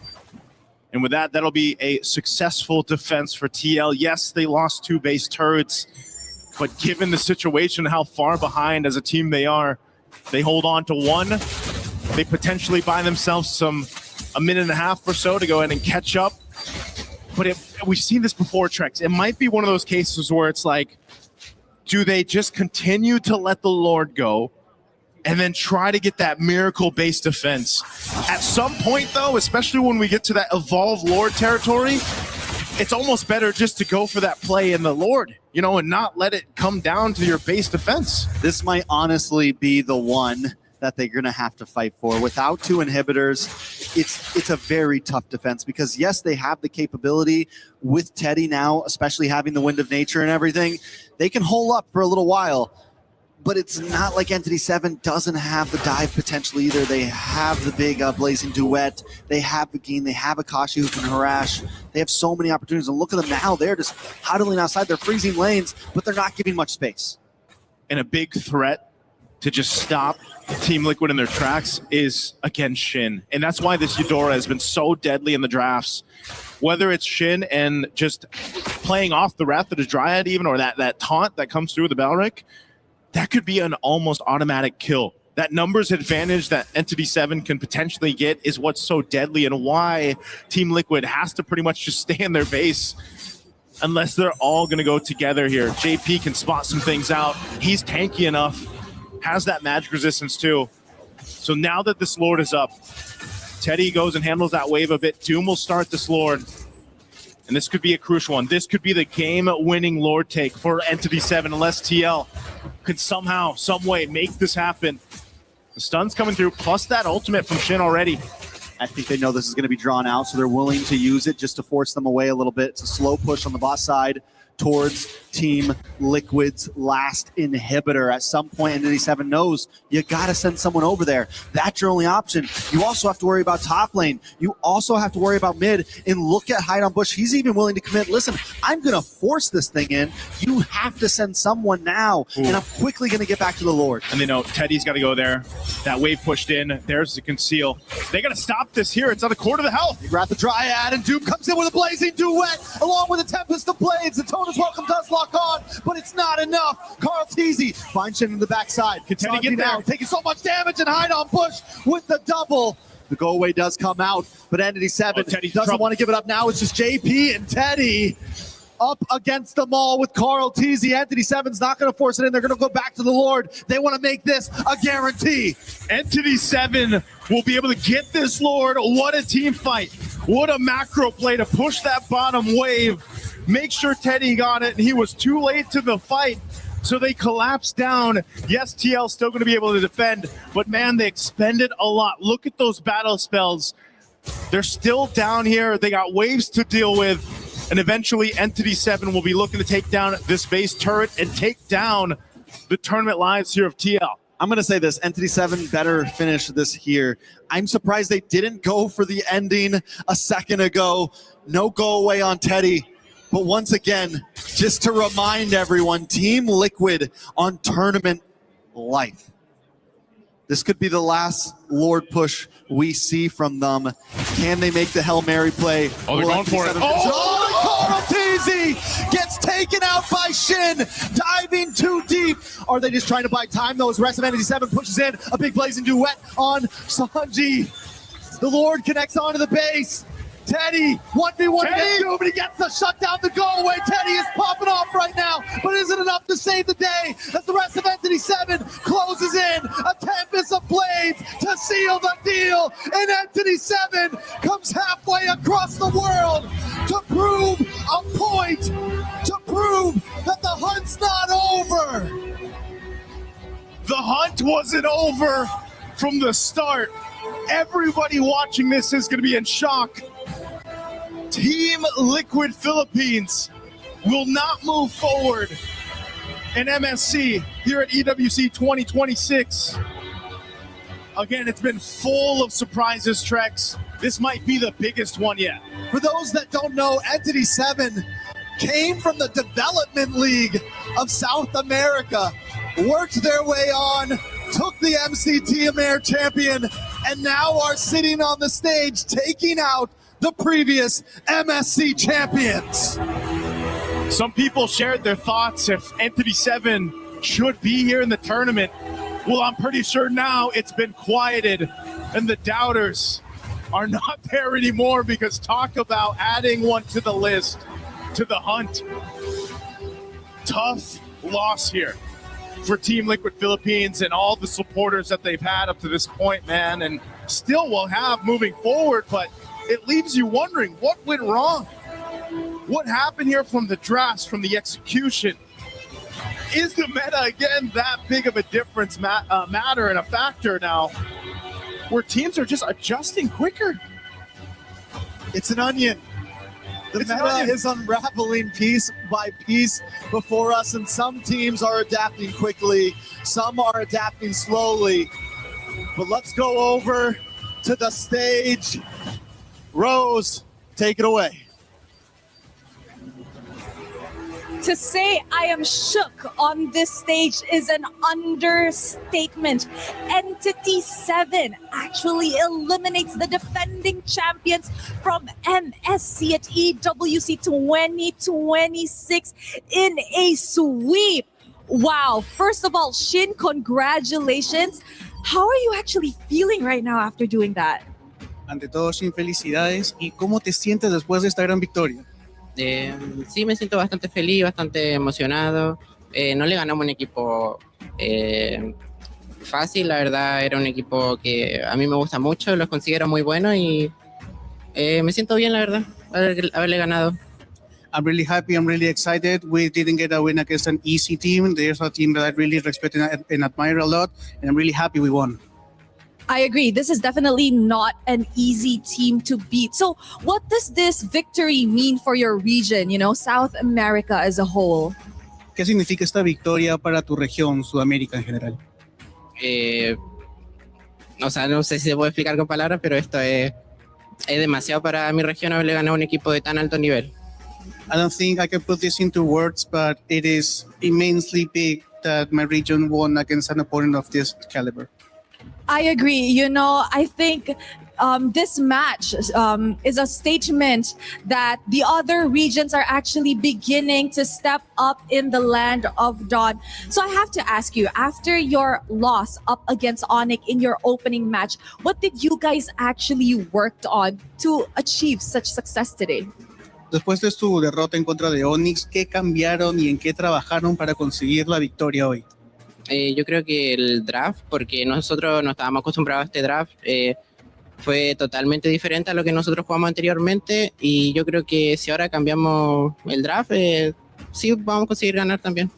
And with that, that'll be a successful defense for TL. Yes, they lost 2 base turrets, but given the situation, how far behind as a team they are, they hold on to 1. They potentially buy themselves a minute and a half or so to go ahead and catch up. But we've seen this before, Trex. It might be one of those cases where it's like, do they just continue to let the Lord go and then try to get that miracle-based defense? At some point, though, especially when we get to that Evolve Lord territory, it's almost better just to go for that play in the Lord, you know, and not let it come down to your base defense. This might honestly be the one that they're going to have to fight for. Without 2 inhibitors, it's a very tough defense because, yes, they have the capability with Teddy now, especially having the Wind of Nature and everything. They can hole up for a little while, but it's not like Entity 7 doesn't have the dive potential either. They have the big Blazing Duet. They have Begin. They have Akashi who can harass. They have so many opportunities. And look at them now. They're just huddling outside. They're freezing lanes, but they're not giving much space. And a big threat to just stop Team Liquid in their tracks is, again, Shin. And that's why this Eudora has been so deadly in the drafts. Whether it's Shin and just playing off the Wrath of the Dryad even, or that taunt that comes through the Balric, that could be an almost automatic kill. That numbers advantage that Entity 7 can potentially get is what's so deadly and why Team Liquid has to pretty much just stay in their base unless they're all going to go together here. JP can spot some things out. He's tanky enough. Has that magic resistance too. So now that this Lord is up, Teddy goes and handles that wave a bit. Doom will start this Lord. And this could be a crucial one. This could be the game-winning Lord take for Entity 7 unless TL could somehow, some way make this happen. The stun's coming through, plus that ultimate from Shin already. I think they know this is going to be drawn out, so they're willing to use it just to force them away a little bit. It's a slow push on the boss side towards Team Liquid's last inhibitor. At some point, Entity 7 knows you got to send someone over there. That's your only option. You also have to worry about top lane. You also have to worry about mid. And look at Hide on Bush. He's even willing to commit. Listen, I'm going to force this thing in. You have to send someone now. Ooh. And I'm quickly going to get back to the Lord. And they know Teddy's got to go there. That wave pushed in. There's the conceal. They got to stop this here. It's on a quarter of the health. They grab the Dryad, and Doom comes in with a Blazing Duet along with a Tempest of Blades. The Tona's Welcome does lock on, but it's not enough. Carl Teasy finds Shin in the backside. Can Teddy get now, there? Taking so much damage, and Hide on Bush with the double. The go away does come out, but Entity 7 doesn't want to give it up now. It's just JP and Teddy up against them all with Carl Teasy. Entity 7's not going to force it in. They're going to go back to the Lord. They want to make this a guarantee. Entity 7 will be able to get this Lord. What a team fight. What a macro play to push that bottom wave. Make sure Teddy got it, and he was too late to the fight. So they collapsed down. Yes, TL's still going to be able to defend, but man, they expended a lot. Look at those battle spells. They're still down here. They got waves to deal with. And eventually Entity 7 will be looking to take down this base turret and take down the tournament lives here of TL. I'm going to say this, Entity 7 better finish this here. I'm surprised they didn't go for the ending a second ago. No go away on Teddy. But once again, just to remind everyone, Team Liquid on tournament life. This could be the last Lord push we see from them. Can they make the Hail Mary play? Oh, they're going for it. Oh, TZ gets taken out by Shin, diving too deep. Are they just trying to buy time though as rest of Entity 7 pushes in a big blazing duet on Sanji? The Lord connects onto the base. Teddy, 1v1 against 2, but he gets the shutdown, the go away. Teddy is popping off right now, but isn't enough to save the day as the rest of Entity 7 closes in. A tempest of blades to seal the deal, and Entity 7 comes halfway across the world to prove a point, to prove that the hunt's not over. The hunt wasn't over from the start. Everybody watching this is going to be in shock. Team Liquid Philippines will not move forward in MSC here at EWC 2026. Again, it's been full of surprises, Trex. This might be the biggest one yet. For those that don't know, Entity 7 came from the Development League of South America, worked their way on, took the MCT Amer champion, and now are sitting on the stage taking out the previous MSC champions. Some people shared their thoughts if Entity 7 should be here in the tournament. Well, I'm pretty sure now it's been quieted and the doubters are not there anymore, because talk about adding one to the list, to the hunt. Tough loss here for Team Liquid Philippines and all the supporters that they've had up to this point, man, and still will have moving forward, but it leaves you wondering what went wrong. What happened here from the drafts, from the execution? Is the meta again that big of a difference matter and a factor now where teams are just adjusting quicker? It's an onion. The meta is unraveling piece by piece before us, and some teams are adapting quickly, some are adapting slowly. But let's go over to the stage. Rose, take it away. To say I am shook on this stage is an understatement. Entity 7 actually eliminates the defending champions from MSC at EWC 2026 in a sweep. Wow. First of all, Shin, congratulations. How are you actually feeling right now after doing that? Ante todo, Shin, felicidades. ¿Y cómo te sientes después de esta gran victoria? Sí, me siento bastante feliz, bastante emocionado. No le ganamos un equipo fácil, la verdad era un equipo que a mí me gusta mucho, los considero muy buenos y me siento bien, la verdad, haberle ganado. I'm really happy, I'm really excited. We didn't get a win against an easy team. There's a team that I really respect and admire a lot, and I'm really happy we won. I agree. This is definitely not an easy team to beat. So what does this victory mean for your region, South America as a whole? ¿Qué significa esta victoria para tu región, Sudamérica en general? O sea, no sé si se puede explicar con palabras, pero esto es demasiado para mi región haberle ganado a un equipo de tan alto nivel. I don't think I can put this into words, but it is immensely big that my region won against an opponent of this caliber. I agree. I think this match is a statement that the other regions are actually beginning to step up in the land of Dawn. So I have to ask you, after your loss up against Onyx in your opening match, what did you guys actually worked on to achieve such success today? Después de su derrota en contra de Onyx, ¿qué cambiaron y en qué trabajaron para conseguir la victoria hoy? Yo creo que el draft, porque nosotros no estábamos acostumbrados a este draft, fue totalmente diferente a lo que nosotros jugamos anteriormente, y yo creo que si ahora cambiamos el draft, sí vamos a conseguir ganar también.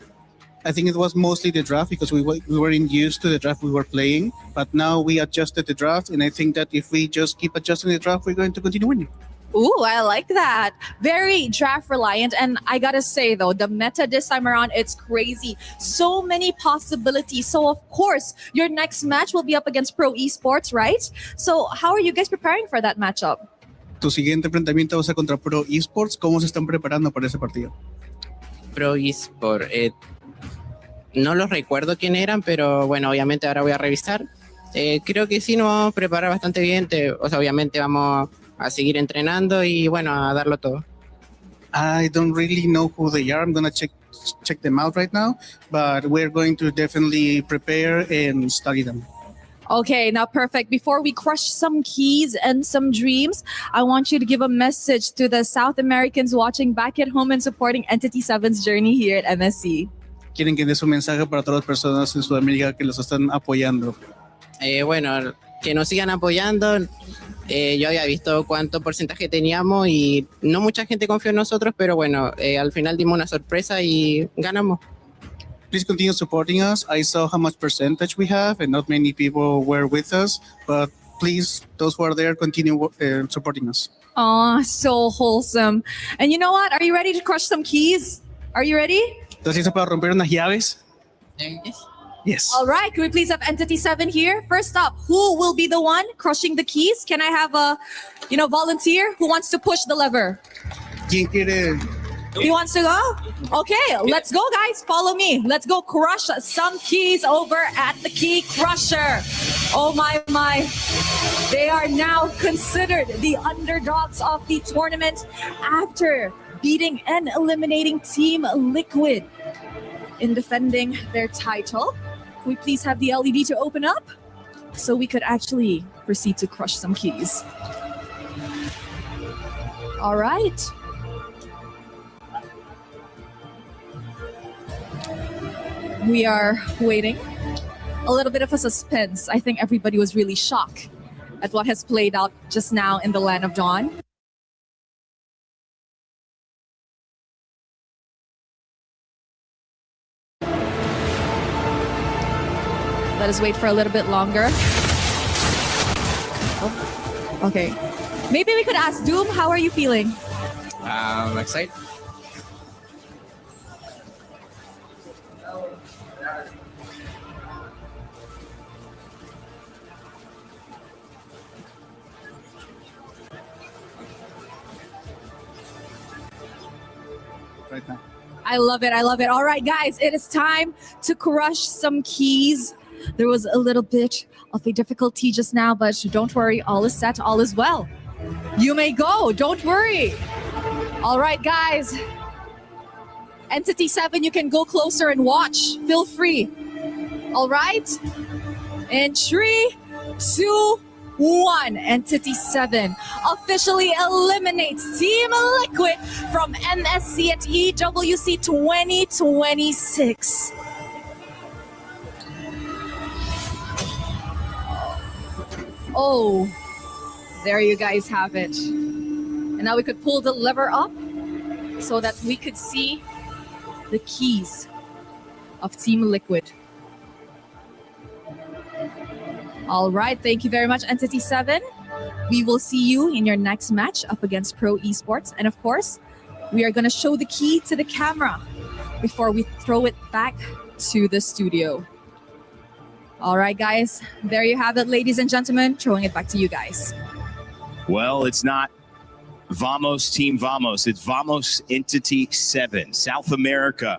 I think it was mostly the draft because we weren't used to the draft we were playing, but now we adjusted the draft, and I think that if we just keep adjusting the draft, we're going to continue winning. Ooh, I like that. Very draft reliant. And I gotta say though, the meta this time around, it's crazy. So many possibilities. So of course, your next match will be up against Pro Esports, right? So how are you guys preparing for that matchup? Tu siguiente enfrentamiento va a ser contra Pro Esports. ¿Cómo se están preparando para ese partido? Pro eSport, no los recuerdo quién eran, pero bueno, obviamente ahora voy a revisar. Creo que sí nos vamos a preparar bastante bien. O sea, obviamente vamos a seguir entrenando y bueno, a darlo todo. I don't really know who they are. I'm gonna check them out right now, but we're going to definitely prepare and study them. Okay, now perfect. Before we crush some keys and some dreams, I want you to give a message to the South Americans watching back at home and supporting Entity 7's journey here at MSC. Quieren que des un mensaje para todas las personas en Sudamérica que los están apoyando. Bueno, que nos sigan apoyando. Yo había visto cuánto porcentaje teníamos y no mucha gente confió en nosotros, pero bueno, al final dimos una sorpresa y ganamos. Please continue supporting us. I saw how much percentage we have and not many people were with us, but please, those who are there, continue supporting us. Oh, so wholesome. And you know what? Are you ready to crush some keys? Are you ready? ¿Estás listo para romper unas llaves? Yes. All right, can we please have Entity 7 here? First up, who will be the one crushing the keys? Can I have a, volunteer who wants to push the lever? ¿Quién quiere? He wants to go? Okay, let's go, guys. Follow me. Let's go crush some keys over at the Key Crusher. Oh, my. They are now considered the underdogs of the tournament after beating and eliminating Team Liquid in defending their title. Can we please have the LED to open up so we could actually proceed to crush some keys? All right. We are waiting. A little bit of a suspense. I think everybody was really shocked at what has played out just now in the Land of Dawn. Let us wait for a little bit longer. Oh, okay. Maybe we could ask Doom, how are you feeling? Excited. Right now. I love it. All right, guys, it is time to crush some keys. There was a little bit of a difficulty just now, but don't worry, all is set, all is well. You may go, don't worry. All right, guys. Entity 7, you can go closer and watch. Feel free. All right? In 3, 2, 1, Entity 7 officially eliminates Team Liquid from MSC at EWC 2026. Oh, there you guys have it. And now we could pull the lever up so that we could see the keys of Team Liquid. All right, thank you very much, Entity 7. We will see you in your next match up against Pro Esports. And of course, we are going to show the key to the camera before we throw it back to the studio. All right, guys, there you have it, ladies and gentlemen. Throwing it back to you guys. Well, it's not Vamos Team Vamos. It's Vamos Entity 7. South America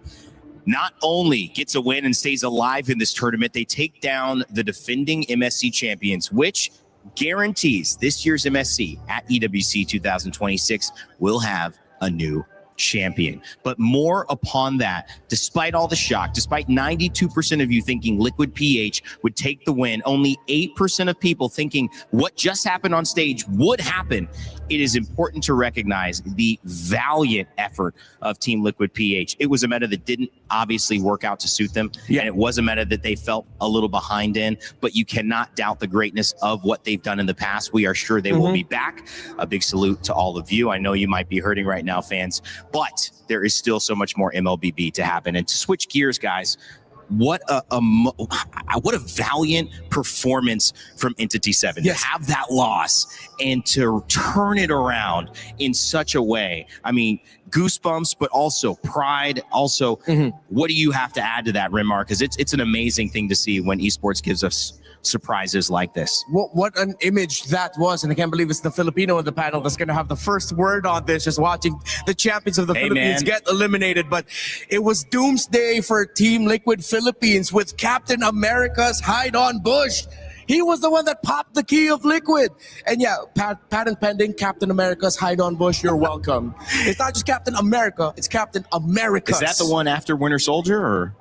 not only gets a win and stays alive in this tournament, they take down the defending MSC champions, which guarantees this year's MSC at EWC 2026 will have a new champion. But more upon that, despite all the shock, despite 92% of you thinking Liquid PH would take the win, only 8% of people thinking what just happened on stage would happen. It is important to recognize the valiant effort of Team Liquid PH. It was a meta that didn't obviously work out to suit them, and it was a meta that they felt a little behind in, but you cannot doubt the greatness of what they've done in the past. We are sure they will be back. A big salute to all of you. I know you might be hurting right now, fans, but there is still so much more MLBB to happen. And to switch gears, guys, what a valiant performance from Entity 7. Yes. To have that loss and to turn it around in such a way. I mean, goosebumps, but also pride. Also, what do you have to add to that, Rimar? Because it's an amazing thing to see when esports gives us surprises like this. What an image that was, and I can't believe it's the Filipino in the panel that's going to have the first word on this, just watching the champions of the Philippines get eliminated. But it was doomsday for Team Liquid Philippines with Captain America's hide-on bush. He was the one that popped the key of Liquid. And yeah, patent pending, Captain America's hide-on bush, you're welcome. It's not just Captain America, it's Captain America. Is that the one after Winter Soldier, or?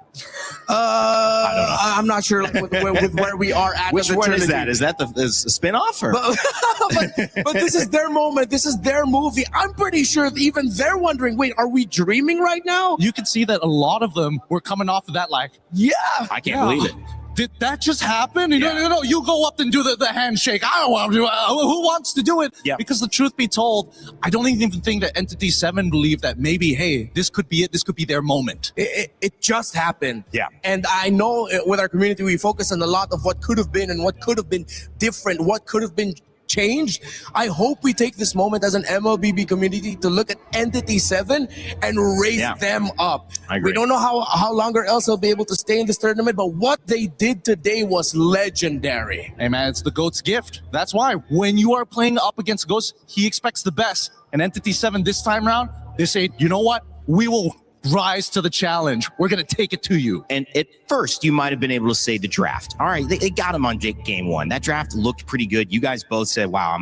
I don't know. I'm not sure with where we are at. Which one is that? Is that the spin-off? Or? But this is their moment. This is their movie. I'm pretty sure even they're wondering, wait, are we dreaming right now? You can see that a lot of them were coming off of that like, yeah. I can't believe it. Did that just happen? No, you go up and do the handshake. I don't want to do it. Who wants to do it? Yeah. Because the truth be told, I don't even think that Entity 7 believed that maybe, hey, this could be it. This could be their moment. It just happened. Yeah. And I know with our community, we focus on a lot of what could have been and what could have been different, what could have been changed. I hope we take this moment as an MLBB community to look at Entity 7 and raise them up. I agree. We don't know how longer else they'll be able to stay in this tournament, but what they did today was legendary. Hey man, it's the GOAT's gift. That's why when you are playing up against GOATs, he expects the best. And Entity 7 this time around, they say, you know what? We will rise to the challenge. We're going to take it to you. And at first, you might have been able to say the draft. All right, they got him on game one. That draft looked pretty good. You guys both said, wow,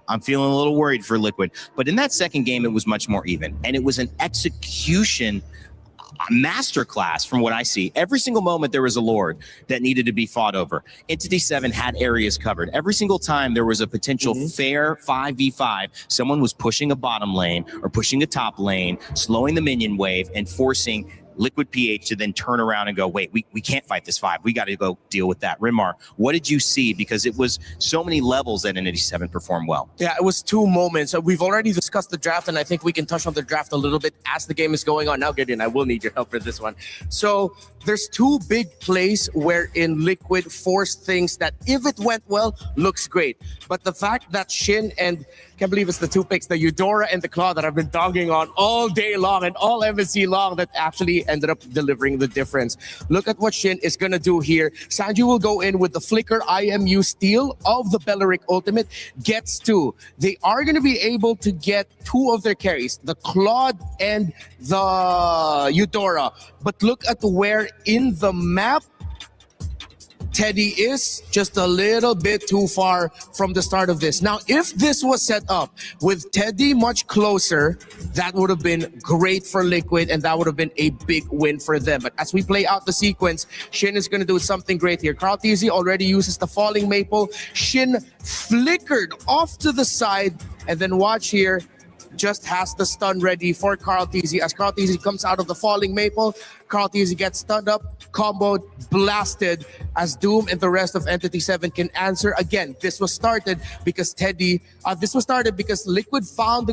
I'm feeling a little worried for Liquid. But in that second game, it was much more even. And it was an execution masterclass from what I see. Every single moment there was a Lord that needed to be fought over. Entity 7 had areas covered. Every single time there was a potential fair 5v5, someone was pushing a bottom lane or pushing a top lane, slowing the minion wave and forcing Liquid PH to then turn around and go, wait, we can't fight this 5. We got to go deal with that. Rimar, what did you see? Because it was so many levels that Entity 7 performed well. Yeah, it was 2 moments. We've already discussed the draft, and I think we can touch on the draft a little bit as the game is going on. Now, Gideon, I will need your help for this one. So there's 2 big plays wherein Liquid forced things that, if it went well, looks great. But the fact that Shin and, can't believe it's the 2 picks, the Eudora and the Claw that I've been dogging on all day long and all MSC long, that actually ended up delivering the difference. Look at what Shin is going to do here. StaGe will go in with the Flicker IMU steal of the Belleric ultimate, gets 2. They are going to be able to get 2 of their carries, the Claude and the Eudora. But look at where in the map Teddy is, just a little bit too far from the start of this. Now, if this was set up with Teddy much closer, that would have been great for Liquid, and that would have been a big win for them. But as we play out the sequence, Shin is going to do something great here. Carl TZ already uses the Falling Maple. Shin flickered off to the side, and then watch here, just has the stun ready for Carl TZ. As Carl TZ comes out of the Falling Maple, Carl TZ gets stunned up, comboed, blasted, as Doom and the rest of Entity 7 can answer. Again, this was started because Liquid found the